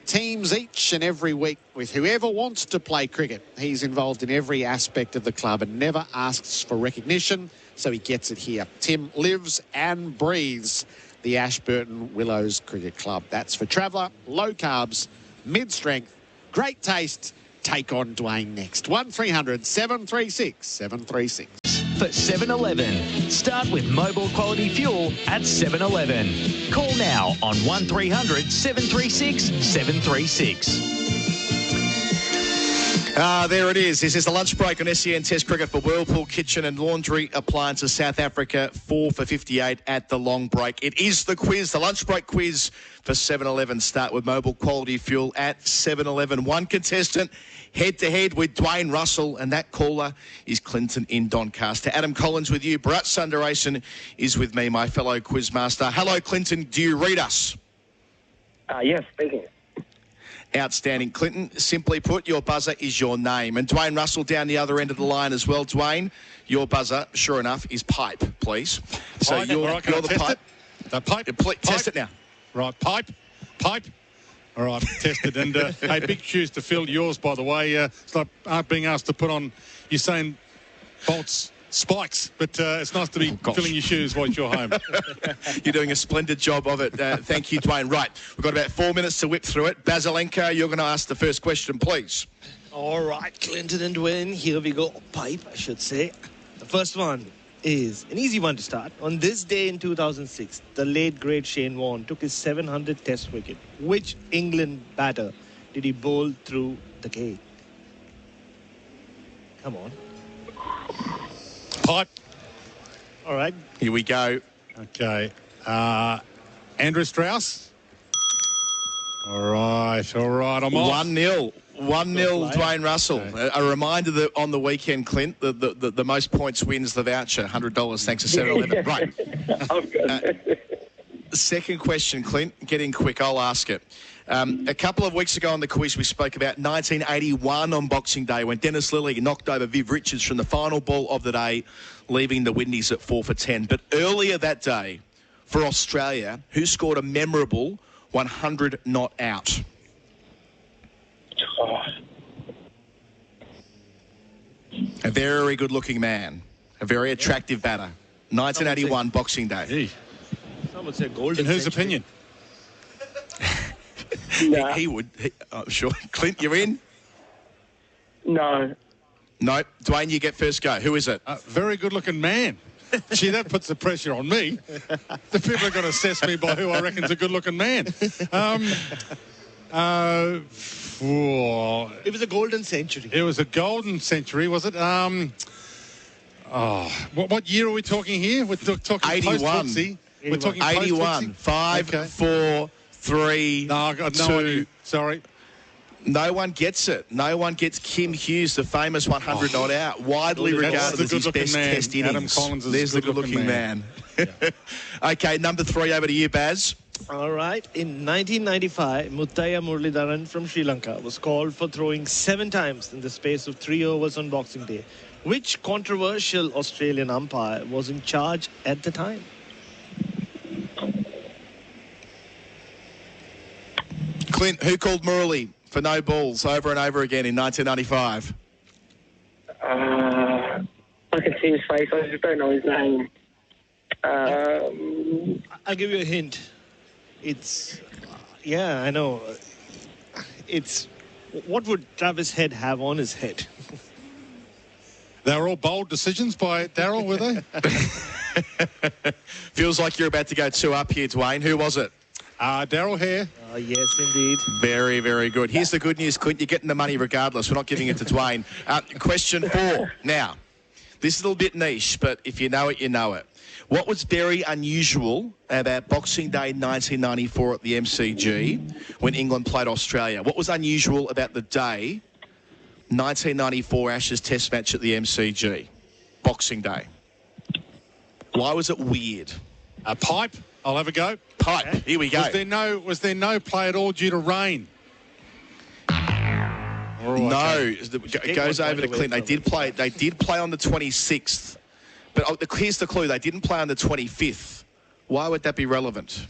teams each and every week with whoever wants to play cricket. He's involved in every aspect of the club and never asks for recognition, so he gets it here. Tim lives and breathes the Ashburton Willows Cricket Club. That's for Traveller, low carbs, mid-strength, great taste. Take on Dwayne next. 1300 736 736. For 7-Eleven. Start with mobile quality fuel at 7-Eleven. Call now on 1300 736 736. There it is. This is the lunch break on SEN Test Cricket for Whirlpool Kitchen and Laundry Appliances South Africa. 4 for 58 at the long break. It is the quiz, the lunch break quiz for 7-Eleven. Start with mobile quality fuel at 7-Eleven. One contestant head-to-head with Dwayne Russell, and that caller is Clinton in Doncaster. Adam Collins with you. Bharat Sundaresan is with me, my fellow quizmaster. Hello, Clinton. Do you read us? Yes, speaking. Outstanding. Clinton, simply put, your buzzer is your name. And Dwayne Russell down the other end of the line as well. Dwayne, your buzzer, sure enough, is pipe, please. So you're the pipe. The pipe. Test it now. Right, pipe. All right, tested. And hey, big shoes to fill. Yours, by the way. It's like being asked to put on Usain Bolt's spikes, but it's nice to be filling your shoes while you're home. You're doing a splendid job of it. Thank you, Dwayne. Right, we've got about 4 minutes to whip through it. Basilenko, you're going to ask the first question, please. All right, Clinton and Dwayne, here we go. Pipe, I should say. The first one is an easy one to start. On this day in 2006, the late, great Shane Warne took his 700th Test wicket. Which England batter did he bowl through the gate? Come on. Pipe. All right. Here we go. Okay. Andrew Strauss. All right. I'm off. 1-0. 1-0, Dwayne Russell. Okay. A reminder that on the weekend, Clint, the most points wins the voucher, $100 thanks to 7-Eleven. Right. Second question, Clint. Get in quick. I'll ask it. A couple of weeks ago on the quiz, we spoke about 1981 on Boxing Day when Dennis Lilly knocked over Viv Richards from the final ball of the day, leaving the Windies at 4 for 10. But earlier that day, for Australia, who scored a memorable 100 not out? A very good-looking man, a very attractive batter. 1981 Boxing Day. Some would say golden. In whose opinion? He would. I'm sure. Clint, you're in? No. No. Dwayne, you get first go. Who is it? A very good-looking man. Gee, that puts the pressure on me. The people are going to assess me by who I reckon's a good-looking man. It was a golden century. It was a golden century, was it? What year are we talking here? We're talking 81. We're talking 81. 5, okay. 4, 3, no, I got no 2. idea. Sorry. No one gets it. No one gets Kim Hughes, the famous 100 not out, widely regarded as his best Test innings. Adam Collins is There's the good-looking man. Yeah. Okay, number 3 over to you, Baz. All right. In 1995, Muthaiya Muralidharan from Sri Lanka was called for throwing 7 times in the space of 3 overs on Boxing Day. Which controversial Australian umpire was in charge at the time? Clint, who called Murali for no balls over and over again in 1995? I can see his face. I just don't know his name. I'll give you a hint. It's, yeah, I know. It's, what would Travis Head have on his head? They were all bold decisions by Darryl, were they? Feels like you're about to go 2 up here, Dwayne. Who was it? Daryl Hare. Oh, yes, indeed. Very, very good. Here's the good news, Clint. You're getting the money regardless. We're not giving it to Dwayne. Question 4. Now, this is a little bit niche, but if you know it, you know it. What was very unusual about Boxing Day 1994 at the MCG when England played Australia? What was unusual about the day 1994 Ashes Test match at the MCG? Boxing Day. Why was it weird? A pipe. I'll have a go. Pipe. Yeah. Here we go. Was there no play at all due to rain? No. It goes over to Clint. They did play on the 26th. But here's the clue. They didn't play on the 25th. Why would that be relevant?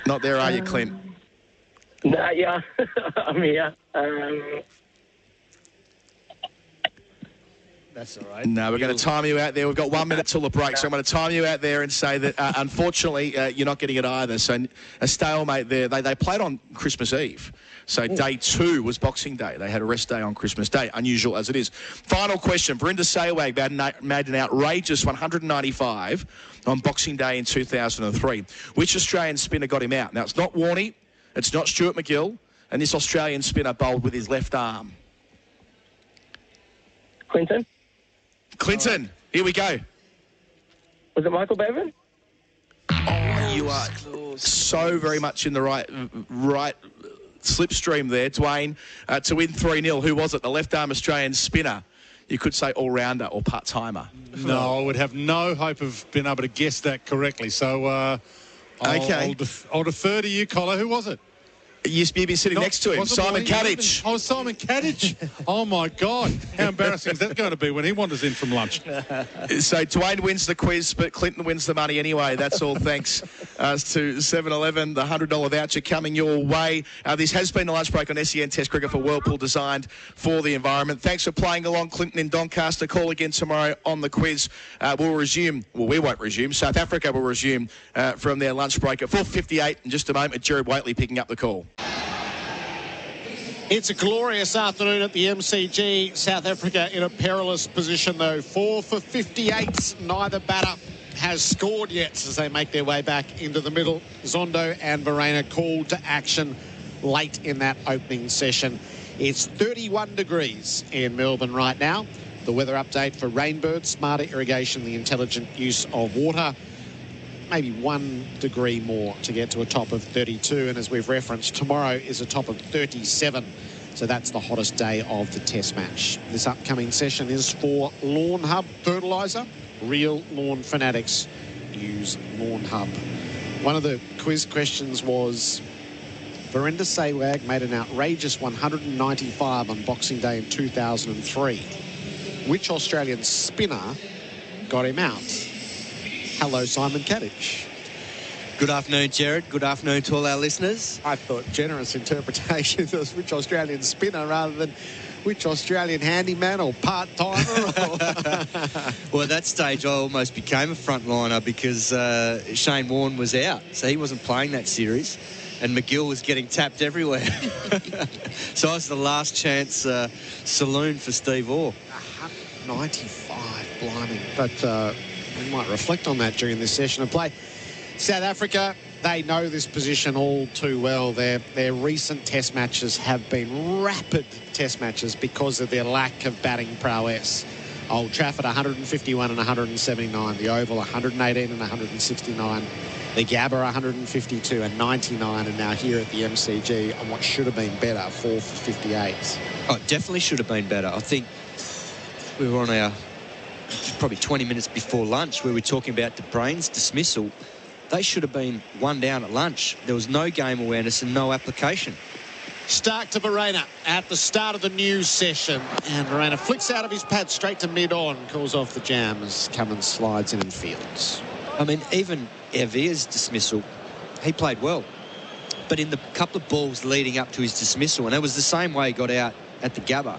Not there, are you, Clint? No, yeah. I'm here. That's all right. No, we're going to time you out there. We've got 1 minute till the break, so I'm going to time you out there and say that, unfortunately, you're not getting it either. So a stalemate there. They played on Christmas Eve. So day 2 was Boxing Day. They had a rest day on Christmas Day, unusual as it is. Final question. Verinda Sehwag made an outrageous 195 on Boxing Day in 2003. Which Australian spinner got him out? Now, it's not Warney, it's not Stuart McGill, and this Australian spinner bowled with his left arm. Clinton, here we go. Was it Michael Bevan? Oh, you are so very much in the right slipstream there, Dwayne. To win 3-0, who was it? The left-arm Australian spinner. You could say all-rounder or part-timer. No, I would have no hope of being able to guess that correctly. So I'll defer to you, Collar. Who was it? You've been sitting next to him, Simon Katich. Oh, Simon Katich. Oh, my God. How embarrassing is that going to be when he wanders in from lunch? So Dwayne wins the quiz, but Clinton wins the money anyway. That's all thanks to 7-Eleven. The $100 voucher coming your way. This has been the lunch break on SEN Test Cricket for Whirlpool, designed for the environment. Thanks for playing along, Clinton in Doncaster. Call again tomorrow on the quiz. We'll resume. Well, we won't resume. South Africa will resume from their lunch break at 4:58 in just a moment. Gerard Whateley picking up the call. It's a glorious afternoon at the MCG. South Africa in a perilous position, though. 4 for 58. Neither batter has scored yet as they make their way back into the middle. Zondo and Verena called to action late in that opening session. It's 31 degrees in Melbourne right now. The weather update for Rainbird, smarter irrigation, the intelligent use of water. Maybe 1 degree more to get to a top of 32. And as we've referenced, tomorrow is a top of 37. So that's the hottest day of the test match. This upcoming session is for Lawn Hub Fertiliser. Real lawn fanatics use Lawn Hub. One of the quiz questions was, Verinda Sehwag made an outrageous 195 on Boxing Day in 2003. Which Australian spinner got him out? Hello, Simon Katich. Good afternoon, Gerard. Good afternoon to all our listeners. I thought generous interpretation was which Australian spinner rather than which Australian handyman or part-timer. Well, at that stage, I almost became a frontliner because Shane Warne was out, so he wasn't playing that series, and McGill was getting tapped everywhere. So I was the last chance saloon for Steve Orr. 195, blimey. But we might reflect on that during this session of play. South Africa, they know this position all too well. Their recent test matches have been rapid test matches because of their lack of batting prowess. Old Trafford 151 and 179. The Oval 118 and 169. The Gabba 152 and 99. And now here at the MCG on what should have been better, 4 for 58. Oh, it definitely should have been better. I think we were on our probably 20 minutes before lunch where we're talking about De Bruyne's dismissal. They should have been 1 down at lunch. There was no game awareness and no application. Stark to Verena at the start of the new session. And Verena flicks out of his pad straight to mid-on, calls off the jam as Cummins slides in and fields. I mean, even Evier's dismissal, he played well. But in the couple of balls leading up to his dismissal, and it was the same way he got out at the Gabba,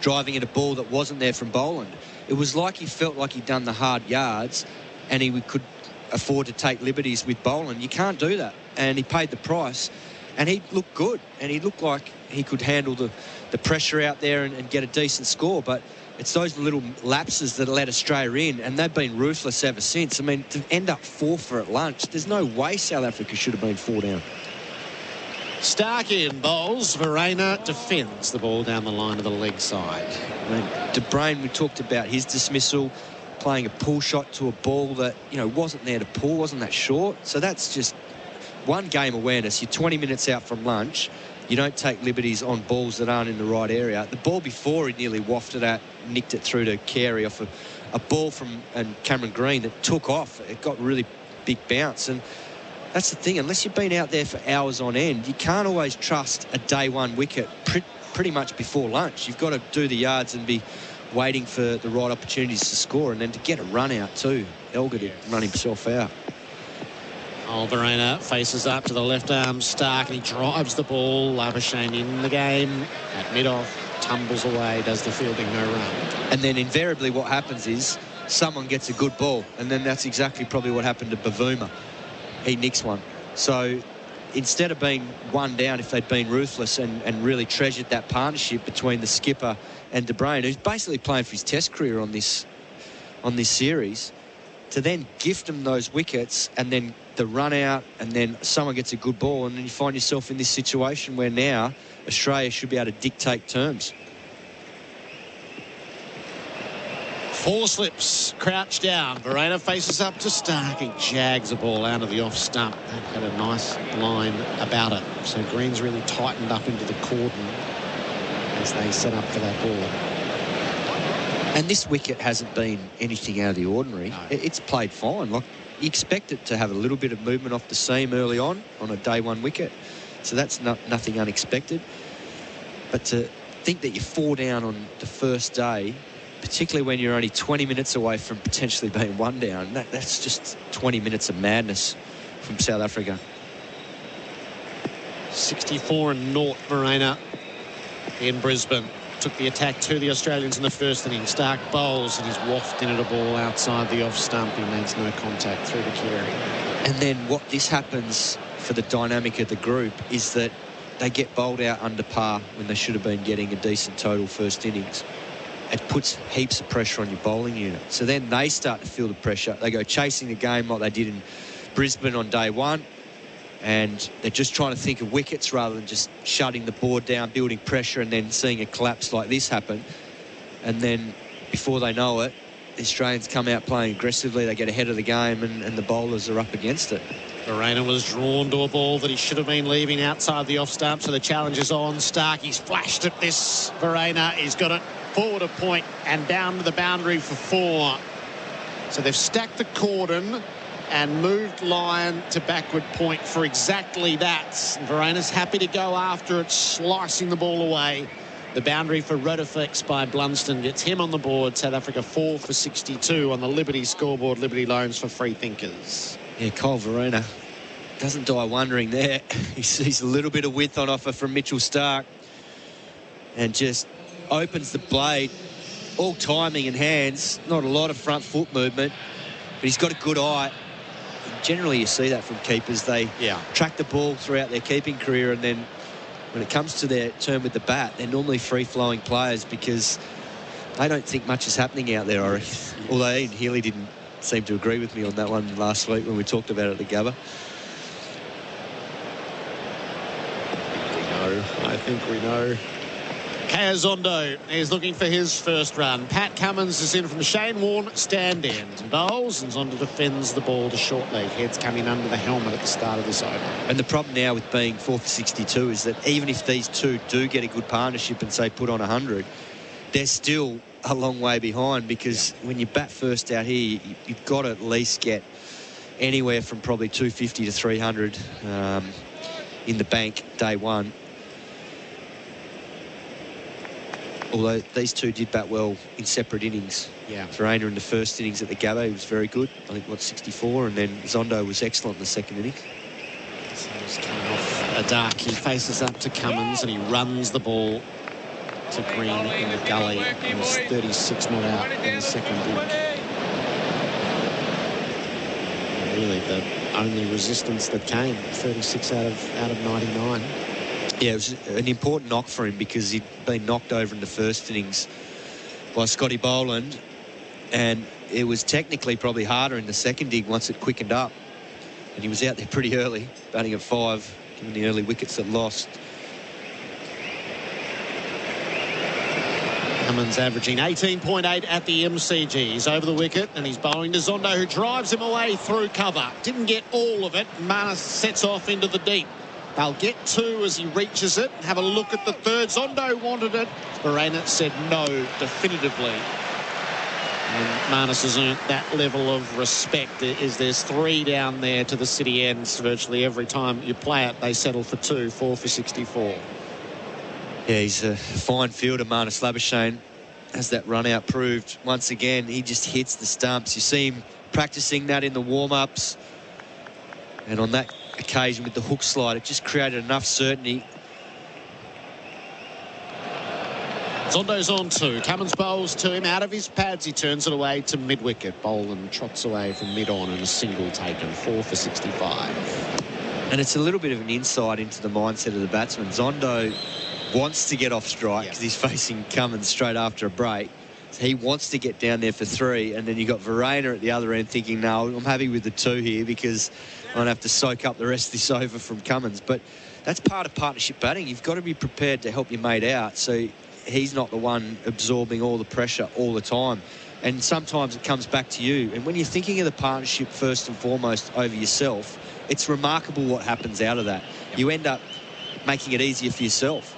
driving at a ball that wasn't there from Boland. It was like he felt like he'd done the hard yards and he could afford to take liberties with Boland. You can't do that. And he paid the price. And he looked good. And he looked like he could handle the pressure out there and get a decent score. But It's those little lapses that let Australia in, and they've been ruthless ever since. I mean, to end up 4 at lunch, there's no way South Africa should have been 4 down. Starkey in bowls. Verena defends the ball down the line of the leg side. I mean, Dwayne, we talked about his dismissal, playing a pull shot to a ball that, you know, wasn't there to pull, wasn't that short. So that's just one game awareness. You're 20 minutes out from lunch. You don't take liberties on balls that aren't in the right area. The ball before he nearly wafted at, nicked it through to Carey off a ball from Cameron Green that took off. It got really big bounce. And that's the thing. Unless you've been out there for hours on end, you can't always trust a day one wicket pretty much before lunch. You've got to do the yards and be waiting for the right opportunities to score, and then to get a run out too. Elgar did run himself out. Verena faces up to the left arm Stark, and he drives the ball. Labuschagne in the game at mid-off, tumbles away, does the fielding no run. And then invariably what happens is someone gets a good ball, and then that's exactly probably what happened to Bavuma. He nicks one. So instead of being 1 down, if they'd been ruthless and really treasured that partnership between the skipper and De Bruyn, who's basically playing for his test career on this series, to then gift them those wickets and then the run out, and then someone gets a good ball, and then you find yourself in this situation where now Australia should be able to dictate terms. 4 slips, crouch down. Verena faces up to Stark. He jags a ball out of the off stump. That had a nice line about it. So Green's really tightened up into the cordon as they set up for that ball. And this wicket hasn't been anything out of the ordinary. No. It's played fine. Like, you expect it to have a little bit of movement off the seam early on a day one wicket. So that's nothing unexpected. But to think that you're 4 down on the first day, particularly when you're only 20 minutes away from potentially being 1 down, that's just 20 minutes of madness from South Africa. 64 and 0 Verena in Brisbane. Took the attack to the Australians in the first inning. Stark bowls, and he's wafted at a ball outside the off stump. He makes no contact through to Carey. And then what this happens for the dynamic of the group is that they get bowled out under par when they should have been getting a decent total first innings. It puts heaps of pressure on your bowling unit. So then they start to feel the pressure. They go chasing the game like they did in Brisbane on day one, and they're just trying to think of wickets rather than just shutting the board down, building pressure, and then seeing a collapse like this happen. And then before they know it, the Australians come out playing aggressively. They get ahead of the game, and the bowlers are up against it. Verena was drawn to a ball that he should have been leaving outside the off stump, so the challenge is on. Stark, he's flashed at this. Verena, he's got it forward a point and down to the boundary for 4. So they've stacked the cordon and moved line to backward point for exactly that. Verena's happy to go after it, slicing the ball away. The boundary for Rodeflex by Blunston gets him on the board. South Africa 4 for 62 on the Liberty scoreboard. Liberty loans for free thinkers. Yeah, Kyle Verena doesn't die wondering there. He sees a little bit of width on offer from Mitchell Stark and just opens the blade. All timing and hands, not a lot of front foot movement, but he's got a good eye. Generally, you see that from keepers. They track the ball throughout their keeping career, and then when it comes to their turn with the bat, they're normally free-flowing players because they don't think much is happening out there, I reckon. Although Ian Healy didn't seem to agree with me on that one last week when we talked about it at the Gabba. I think we know. Kayozondo is looking for his first run. Pat Cummins is in from Shane Warne, stand end. Bowles, and Zondo defends the ball to short leg. Heads coming under the helmet at the start of this over. And the problem now with being 4 for 62 is that even if these two do get a good partnership and, say, put on 100, they're still a long way behind, because when you bat first out here, you've got to at least get anywhere from probably 250 to 300 in the bank day one. Although these two did bat well in separate innings. Yeah. Verena in the first innings at the Gabba, he was very good. I think, 64, and then Zondo was excellent in the second innings. So he's coming off a duck. He faces up to Cummins, and he runs the ball to Green in the gully. He was 36 not out in the second inning. Really, the only resistance that came, 36 out of 99. Yeah, it was an important knock for him because he'd been knocked over in the first innings by Scotty Boland, and it was technically probably harder in the second dig once it quickened up. And he was out there pretty early, batting at 5, given the early wickets that lost. Cummins averaging 18.8 at the MCG. He's over the wicket and he's bowling to Zondo, who drives him away through cover. Didn't get all of it. Marnus sets off into the deep. They'll get 2 as he reaches it. Have a look at the third. Zondo wanted it. Bharat said no definitively. And Marnus has earned that level of respect. There's 3 down there to the city ends. Virtually every time you play it, they settle for 2, 4 for 64. Yeah, he's a fine fielder, Marnus Labuschagne, as that run out proved. Once again, he just hits the stumps. You see him practicing that in the warm-ups. And on that occasion with the hook slide, it just created enough certainty. Zondo's on 2. Cummins bowls to him out of his pads. He turns it away to mid-wicket. Boland trots away from mid-on and a single taken. 4 for 65. And it's a little bit of an insight into the mindset of the batsman. Zondo wants to get off strike because he's facing Cummins straight after a break. So he wants to get down there for 3, and then you got Verena at the other end thinking, no, I'm happy with the 2 here because I don't have to soak up the rest of this over from Cummins. But that's part of partnership batting. You've got to be prepared to help your mate out, so he's not the one absorbing all the pressure all the time. And sometimes it comes back to you. And when you're thinking of the partnership first and foremost over yourself, it's remarkable what happens out of that. You end up making it easier for yourself.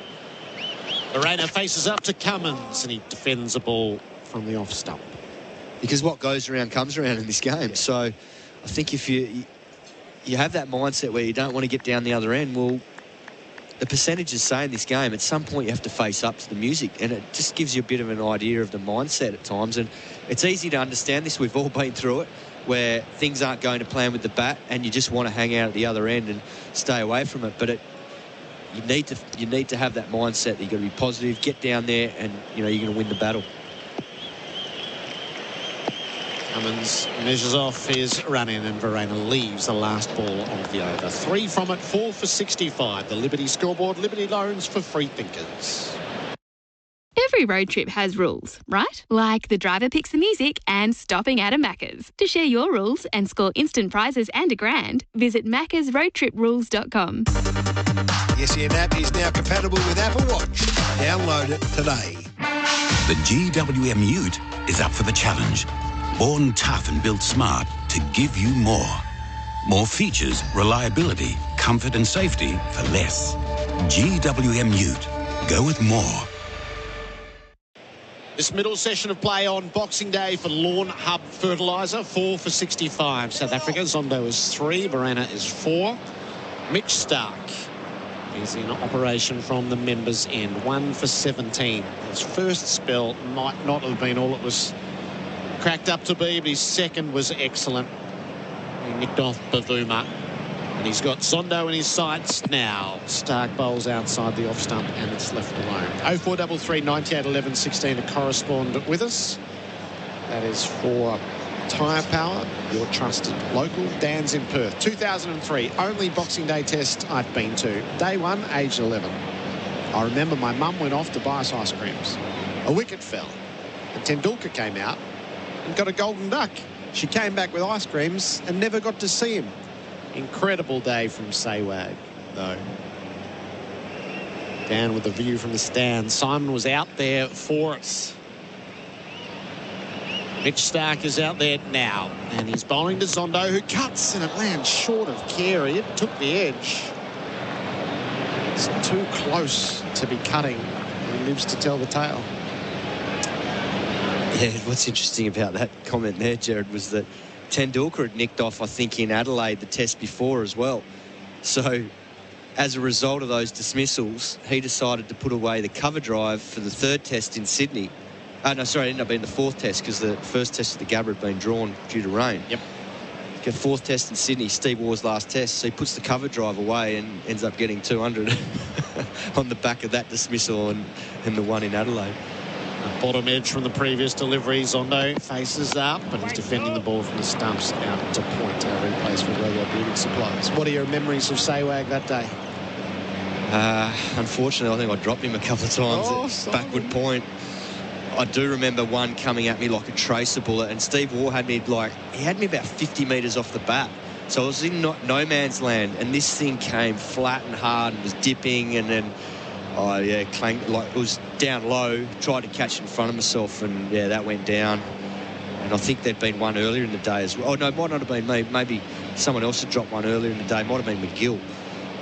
Verena faces up to Cummins and he defends the ball from the off stump. Because what goes around comes around in this game. So I think if you have that mindset where you don't want to get down the other end, well, the percentages say in this game, at some point you have to face up to the music, and it just gives you a bit of an idea of the mindset at times. And it's easy to understand this. We've all been through it, where things aren't going to plan with the bat and you just want to hang out at the other end and stay away from it. But you need to have that mindset that you've got to be positive, get down there, and you're going to win the battle. Cummins measures off his run-in and Verena leaves the last ball of the over. 3 from it, 4 for 65. The Liberty scoreboard, Liberty loans for free thinkers. Every road trip has rules, right? Like the driver picks the music and stopping at a Macca's. To share your rules and score instant prizes and $1,000, visit maccasroadtriprules.com. The SEN app is now compatible with Apple Watch. Download it today. The GWM Ute is up for the challenge. Born tough and built smart to give you more. More features, reliability, comfort and safety for less. GWM Ute. Go with more. This middle session of play on Boxing Day for Lawn Hub Fertiliser, 4 for 65. South Africa, Zondo is 3, Verena is 4. Mitch Stark is in operation from the members' end, 1 for 17. His first spell might not have been all it was cracked up to be, but his second was excellent. He nicked off Bavuma. And he's got Zondo in his sights now. Stark bowls outside the off stump and it's left alone. 0433 98 11 16 to correspond with us. That is for Tyre Power, your trusted local. Dan's in Perth. 2003, only Boxing Day test I've been to. Day 1, age 11. I remember my mum went off to buy us ice creams. A wicket fell and Tendulkar came out and got a golden duck. She came back with ice creams and never got to see him. Incredible day from Sehwag, though. Down with the view from the stand. Simon was out there for us. Mitch Stark is out there now, and he's bowling to Zondo, who cuts, and it lands short of Carey. It took the edge. It's too close to be cutting. He lives to tell the tale. Yeah, what's interesting about that comment there, Gerard, was that Tendulkar had nicked off, I think, in Adelaide the test before as well. So as a result of those dismissals, he decided to put away the cover drive for the 3rd test in Sydney. No, sorry, it ended up being the 4th test because the 1st test of the Gabba had been drawn due to rain. Yep. Got 4th test in Sydney, Steve Waugh's last test, so he puts the cover drive away and ends up getting 200 on the back of that dismissal and the one in Adelaide. Bottom edge from the previous delivery. Zondo faces up, but he's defending the ball from the stumps out to point. Our replays for Radio Building Supplies. What are your memories of Sehwag that day? Unfortunately, I think I dropped him a couple of times at backward point. I do remember one coming at me like a tracer bullet, and Steve Waugh had me about 50 metres off the bat. So I was in no man's land, and this thing came flat and hard and was dipping, and then, clanged, like it was down low, tried to catch it in front of myself, and that went down. And I think there'd been one earlier in the day as well. Oh, no, it might not have been me. Maybe someone else had dropped one earlier in the day. It might have been McGill.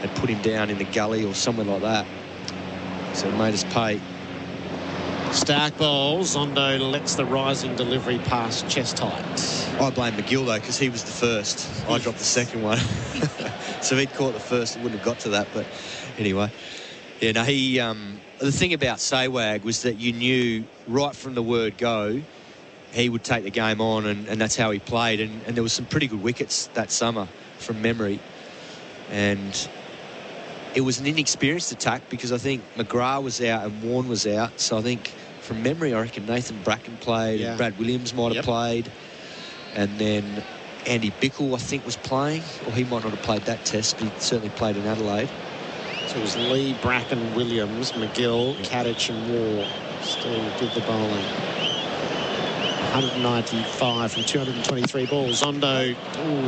Had put him down in the gully or somewhere like that. So it made us pay. Stark bowls. Zondo lets the rising delivery pass chest height. I blame McGill, though, because he was the first. I dropped the second one. So if he'd caught the first, it wouldn't have got to that. But anyway, the thing about Saywag was that you knew right from the word go, he would take the game on, and that's how he played. And there was some pretty good wickets that summer from memory. And it was an inexperienced attack because I think McGrath was out and Warne was out. So I think from memory, I reckon Nathan Bracken played and Brad Williams might have played. And then Andy Bickle, I think, was playing. Or he might not have played that test, but he certainly played in Adelaide. So it was Lee, Bracken, Williams, McGill, Katich and Waugh still did the bowling. 195 from 223 balls. Zondo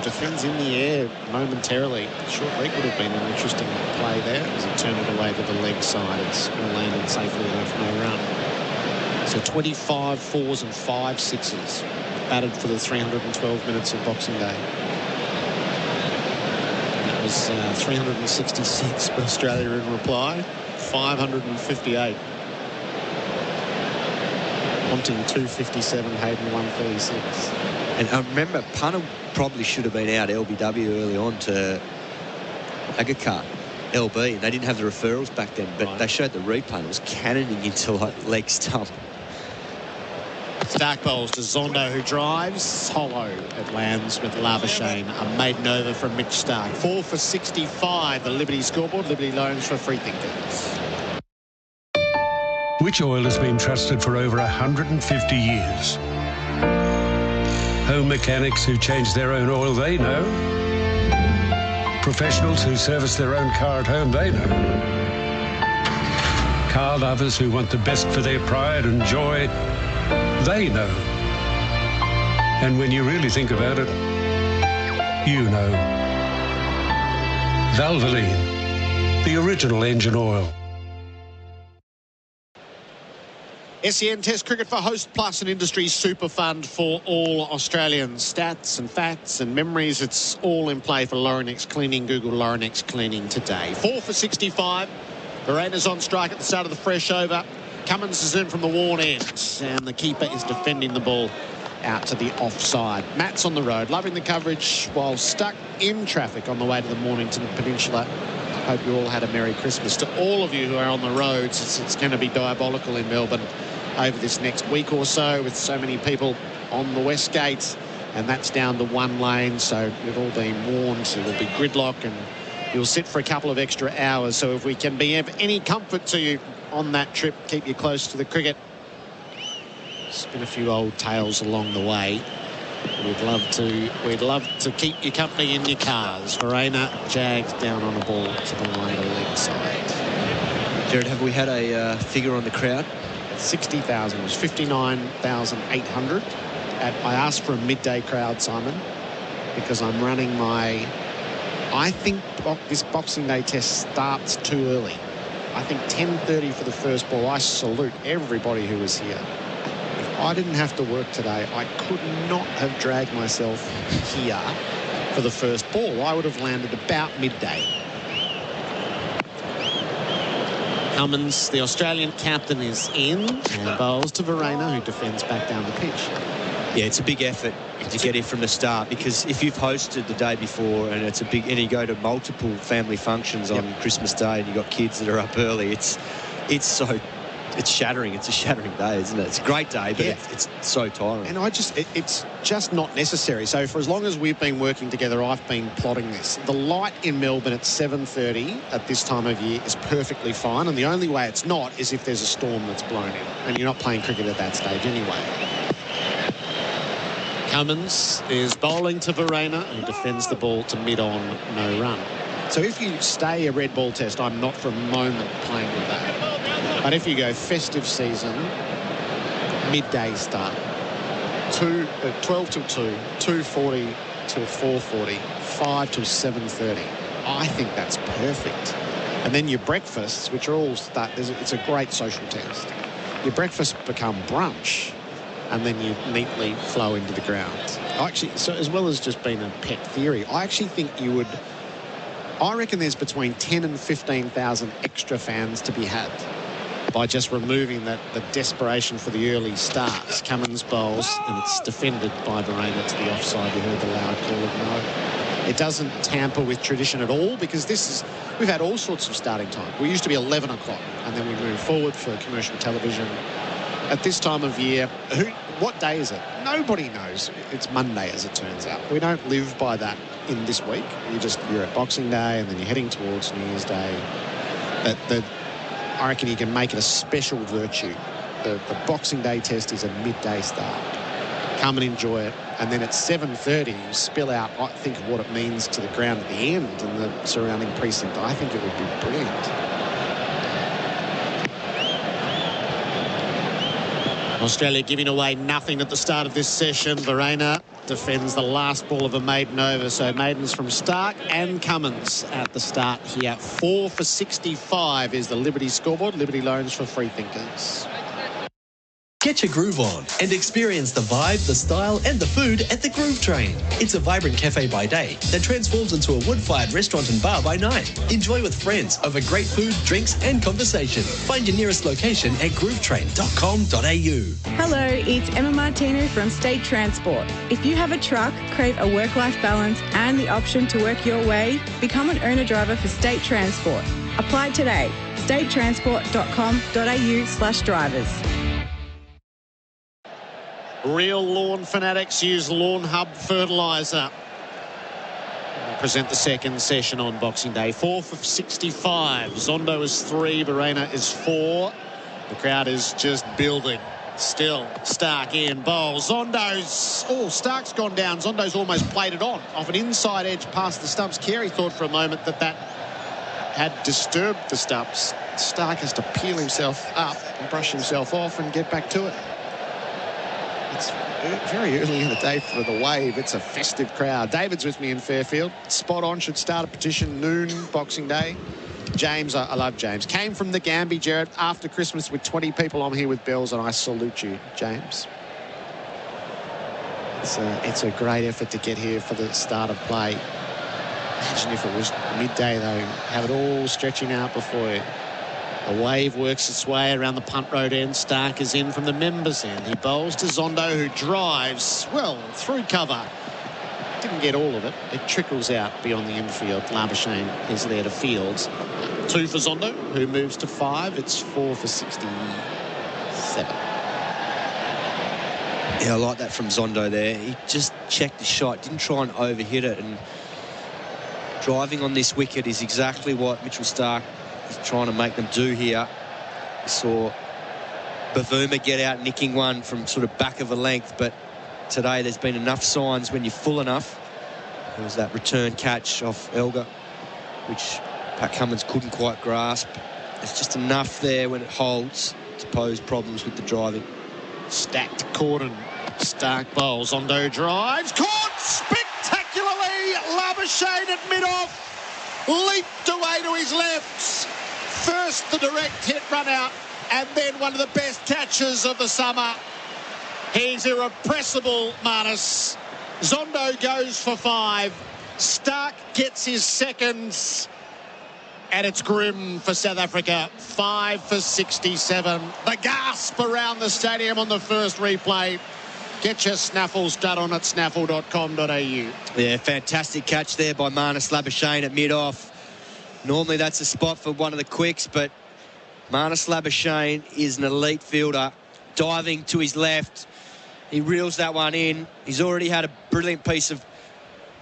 defends in the air momentarily. Short leg would have been an interesting play there as he turned it away to the leg side. It's landed safely enough, no run. So 25 fours and 5 sixes batted for the 312 minutes of Boxing Day. That was 366 for Australia in reply. 558. Wanting 257, Hayden 136. And I remember Punter probably should have been out LBW early on to Agakar, LB, and they didn't have the referrals back then, but they showed the replay and it was cannoning into like leg stump. Stark bowls to Zondo, who drives hollow. It lands with Labuschagne. A maiden over from Mitch Stark. 4 for 65. The Liberty scoreboard. Liberty loans for free thinkers. Which oil has been trusted for over 150 years? Home mechanics who change their own oil, they know. Professionals who service their own car at home, they know. Car lovers who want the best for their pride and joy, they know. And when you really think about it, you know. Valvoline, the original engine oil. SEN Test Cricket for Host Plus, an industry super fund for all Australians. Stats and facts and memories, it's all in play for Laurenex Cleaning. Google Laurenex Cleaning today. 4 for 65. Verena's on strike at the start of the fresh over. Cummins is in from the worn end, and the keeper is defending the ball out to the offside. Matt's on the road, loving the coverage while stuck in traffic on the way to the Mornington Peninsula. Hope you all had a Merry Christmas. To all of you who are on the roads, it's going to be diabolical in Melbourne over this next week or so with so many people on the West Gate, and that's down to one lane, so you've all been warned. So there'll be gridlock and you'll sit for a couple of extra hours. So if we can be of any comfort to you on that trip, keep you close to the cricket. Spin a few old tales along the way. We'd love to keep you company in your cars. Verena jagged down on a ball to the later leg side. Gerard, have we had a figure on the crowd? 60,000. It was 59,800. I asked for a midday crowd, Simon, because I'm running my... I think this Boxing Day test starts too early. I think 10:30 for the first ball. I salute everybody who was here. If I didn't have to work today, I could not have dragged myself here for the first ball. I would have landed about midday. Cummins, the Australian captain, is in and bowls to Verena, who defends back down the pitch. Yeah, it's a big effort to get in from the start, because if you've hosted the day before and it's a big, and you go to multiple family functions on Christmas Day and you've got kids that are up early, it's shattering. It's a shattering day, isn't it? It's a great day, but it's so tiring. And it's just not necessary. So for as long as we've been working together, I've been plotting this. The light in Melbourne at 7:30 at this time of year is perfectly fine, and the only way it's not is if there's a storm that's blown in, and you're not playing cricket at that stage anyway. Cummins is bowling to Verena, who defends the ball to mid-on, no run. So if you stay a red ball test, I'm not for a moment playing with that. But if you go festive season, midday start. 12 till 2, 2:40 till 4:40, 5 till 7:30. I think that's perfect. And then your breakfasts, which are all it's a great social test. Your breakfasts become brunch, and then you neatly flow into the grounds. Actually, so as well as just being a pet theory, I actually think I reckon there's between 10 and 15,000 extra fans to be had by just removing the desperation for the early starts. Cummins bowls, and it's defended by Bharat to the offside. You heard the loud call of no. It doesn't tamper with tradition at all, because we've had all sorts of starting time. We used to be 11 o'clock, and then we moved forward for commercial television. At this time of year, what day is it? Nobody knows. It's Monday, as it turns out. We don't live by that in this week. You're at Boxing Day, and then you're heading towards New Year's Day. I reckon you can make it a special virtue. The Boxing Day test is a midday start. Come and enjoy it. And then at 7:30, you spill out, I think, of what it means to the ground at the end and the surrounding precinct. I think it would be brilliant. Australia giving away nothing at the start of this session. Verena defends the last ball of a maiden over. So maidens from Stark and Cummins at the start here. 4 for 65 is the Liberty scoreboard. Liberty loans for free thinkers. Get your groove on and experience the vibe, the style and the food at the Groove Train. It's a vibrant cafe by day that transforms into a wood-fired restaurant and bar by night. Enjoy with friends over great food, drinks and conversation. Find your nearest location at groovetrain.com.au. Hello, it's Emma Martino from State Transport. If you have a truck, crave a work-life balance and the option to work your way, become an owner-driver for State Transport. Apply today. statetransport.com.au/drivers. Real lawn fanatics use Lawn Hub fertiliser. We'll present the second session on Boxing Day. 4 for 65. Zondo is 3. Verena is 4. The crowd is just building. Still, Stark in bowl. Stark's gone down. Zondo's almost played it on. Off an inside edge past the stumps. Carey thought for a moment that had disturbed the stumps. Stark has to peel himself up and brush himself off and get back to it. It's very early in the day for the Wave. It's a festive crowd. David's with me in Fairfield. Spot on. Should start a petition noon Boxing Day. James, I love James. Came from the Gambie, Gerard, after Christmas with 20 people. I'm here with bells, and I salute you, James. It's a great effort to get here for the start of play. Imagine if it was midday, though. Have it all stretching out before you. The Wave works its way around the punt road end. Stark is in from the members' end. He bowls to Zondo, who drives, well, through cover. Didn't get all of it. It trickles out beyond the infield. Labuschagne is there to field. 2 for Zondo, who moves to 5. It's 4 for 67. Yeah, I like that from Zondo there. He just checked the shot, didn't try and overhit it. And driving on this wicket is exactly what Mitchell Stark is trying to make them do here. We saw Bavuma get out nicking one from sort of back of a length, but today there's been enough signs when you're full enough. There was that return catch off Elgar, which Pat Cummins couldn't quite grasp. There's just enough there when it holds to pose problems with the driving. Stacked Corden. Stark bowls. Zondo drives. Caught spectacularly. Labuschagne at mid-off. Leaped away to his left. First the direct hit run out, and then one of the best catches of the summer. He's irrepressible, Marnus. Zondo goes for 5. Stark gets his seconds. And it's grim for South Africa. 5 for 67. The gasp around the stadium on the first replay. Get your snaffles done on at snaffle.com.au. Yeah, fantastic catch there by Marnus Labuschagne at mid-off. Normally that's a spot for one of the quicks, but Marnus Labuschagne is an elite fielder. Diving to his left. He reels that one in. He's already had a brilliant piece of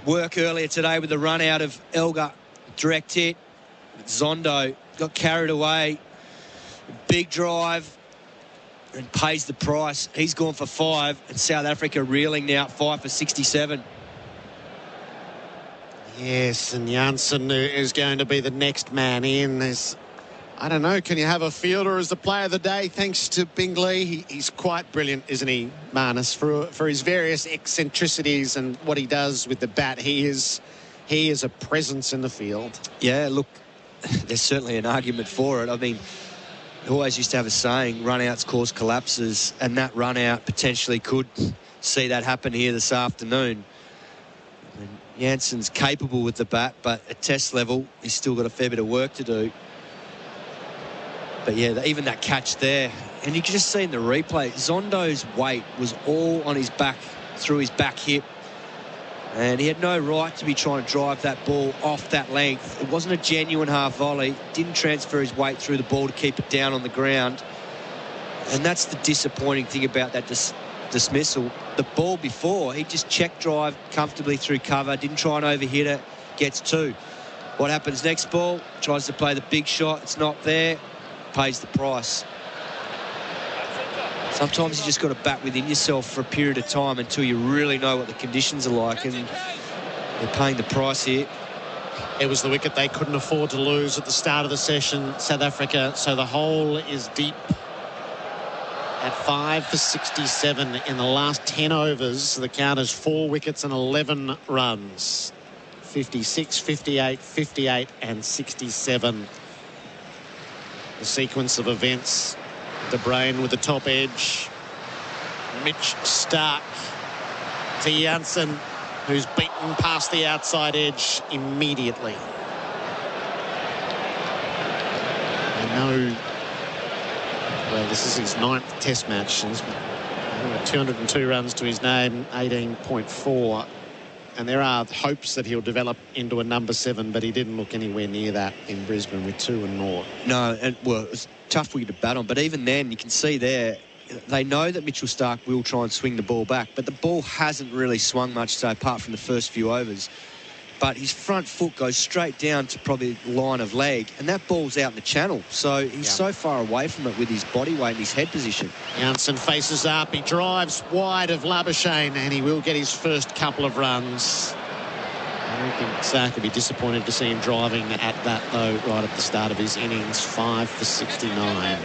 work earlier today with the run out of Elgar. Direct hit. Zondo got carried away. Big drive. And pays the price. He's gone for 5. And South Africa reeling now at 5 for 67. Yes, and Janssen is going to be the next man in. There's I don't know. Can you have a fielder as the player of the day thanks to Bingley? He's quite brilliant, isn't he, Marnus? For his various eccentricities and what he does with the bat, he is a presence in the field. Yeah, look, there's certainly an argument for it. I mean, I always used to have a saying, run-outs cause collapses, and that run-out potentially could see that happen here this afternoon. I mean, Jansen's capable with the bat, but at test level, he's still got a fair bit of work to do. But yeah, even that catch there, and you can just see in the replay, Zondo's weight was all on his back, through his back hip, and he had no right to be trying to drive that ball off that length. It wasn't a genuine half volley, didn't transfer his weight through the ball to keep it down on the ground, and that's the disappointing thing about that dismissal. The ball before, he just check drive comfortably through cover, didn't try and overhit it, gets two. What happens next ball? Tries to play the big shot, it's not there. Pays the price. Sometimes you just got to bat within yourself for a period of time until you really know what the conditions are like, and they're paying the price here. It was the wicket they couldn't afford to lose at the start of the session, South Africa, so the hole is deep at 5 for 67 in the last 10 overs. The count is 4 wickets and 11 runs. 56, 58, 58 and 67. The sequence of events. Dwayne with the top edge. Mitch Starc to Jansen, who's beaten past the outside edge immediately. I know, well, this is his 9th test match. He's 202 runs to his name, 18.4. And there are hopes that he'll develop into a number 7, but he didn't look anywhere near that in Brisbane with 2 and 0. No, and well, it was tough for you to bat on, but even then, you can see there, they know that Mitchell Starc will try and swing the ball back, but the ball hasn't really swung much, so apart from the first few overs. But his front foot goes straight down to probably line of leg, and that ball's out in the channel. So he's so far away from it with his body weight and his head position. Jansen faces up. He drives wide of Labuschagne, and he will get his first couple of runs. I don't think Starc would be disappointed to see him driving at that, though, right at the start of his innings. 5 for 69.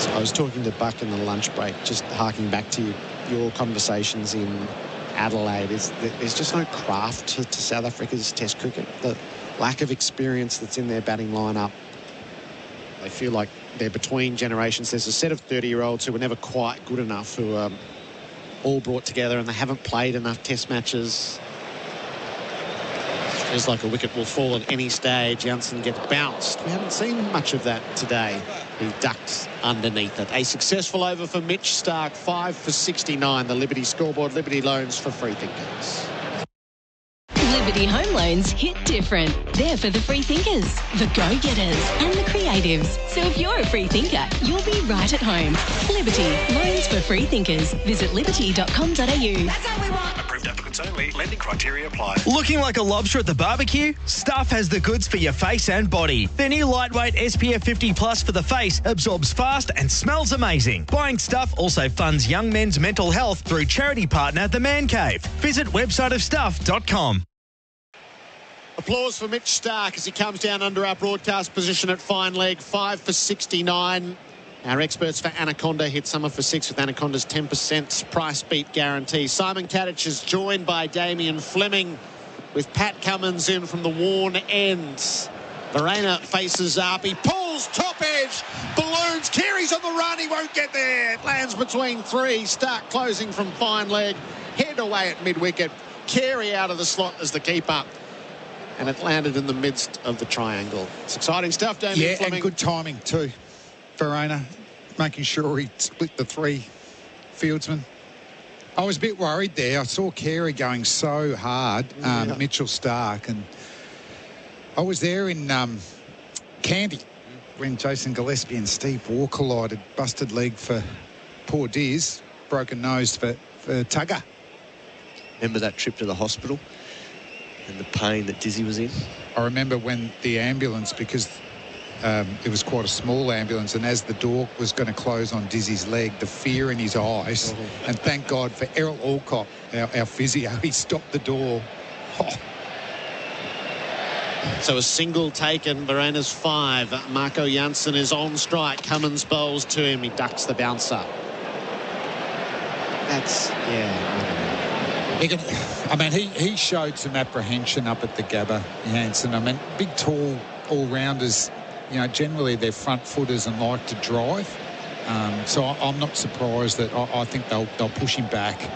So I was talking to Buck in the lunch break, just harking back to your conversations in Adelaide. There's just no craft to South Africa's Test cricket. The lack of experience that's in their batting lineup. They feel like they're between generations. There's a set of 30-year-olds who were never quite good enough, who are all brought together, and they haven't played enough Test matches. It feels like a wicket will fall at any stage. Jansen gets bounced. We haven't seen much of that today. He ducked underneath it. A successful over for Mitch Starc. 5 for 69. The Liberty scoreboard. Liberty loans for free thinkers. Liberty Home Loans hit different. They're for the free thinkers, the go-getters and the creatives. So if you're a free thinker, you'll be right at home. Liberty Loans for free thinkers. Visit liberty.com.au. That's how we want. Approved applicants only. Lending criteria apply. Looking like a lobster at the barbecue? Stuff has the goods for your face and body. Their new lightweight SPF 50 Plus for the face absorbs fast and smells amazing. Buying Stuff also funds young men's mental health through charity partner The Man Cave. Visit websiteofstuff.com. Applause for Mitch Starc as he comes down under our broadcast position at fine leg. 5 for 69. Our experts for Anaconda hit summer for 6 with Anaconda's 10% price beat guarantee. Simon Katich is joined by Damien Fleming with Pat Cummins in from the Warn end. Verena faces up. He pulls top edge. Balloons. Keary's on the run. He won't get there. It lands between 3. Starc closing from fine leg. Head away at mid-wicket. Carey out of the slot as the keeper. And it landed in the midst of the triangle. It's exciting stuff, Damien Fleming. And good timing too. Verena making sure he split the 3 fieldsmen. I was a bit worried there. I saw Carey going so hard, Mitchell Starc, and I was there in Candy when Jason Gillespie and Steve Waugh collided. Busted leg for poor Diz, broken nose for Tugger. Remember that trip to the hospital and the pain that Dizzy was in? I remember when the ambulance, because it was quite a small ambulance, and as the door was going to close on Dizzy's leg, the fear in his eyes, and thank God for Errol Alcott, our physio, he stopped the door. Oh. So a single taken. Bharat's 5. Marco Janssen is on strike. Cummins bowls to him. He ducks the bouncer. That's, I mean, he showed some apprehension up at the Gabba, Janssen. I mean, big, tall all-rounders, generally they're front footers and like to drive. So I'm not surprised that I think they'll push him back.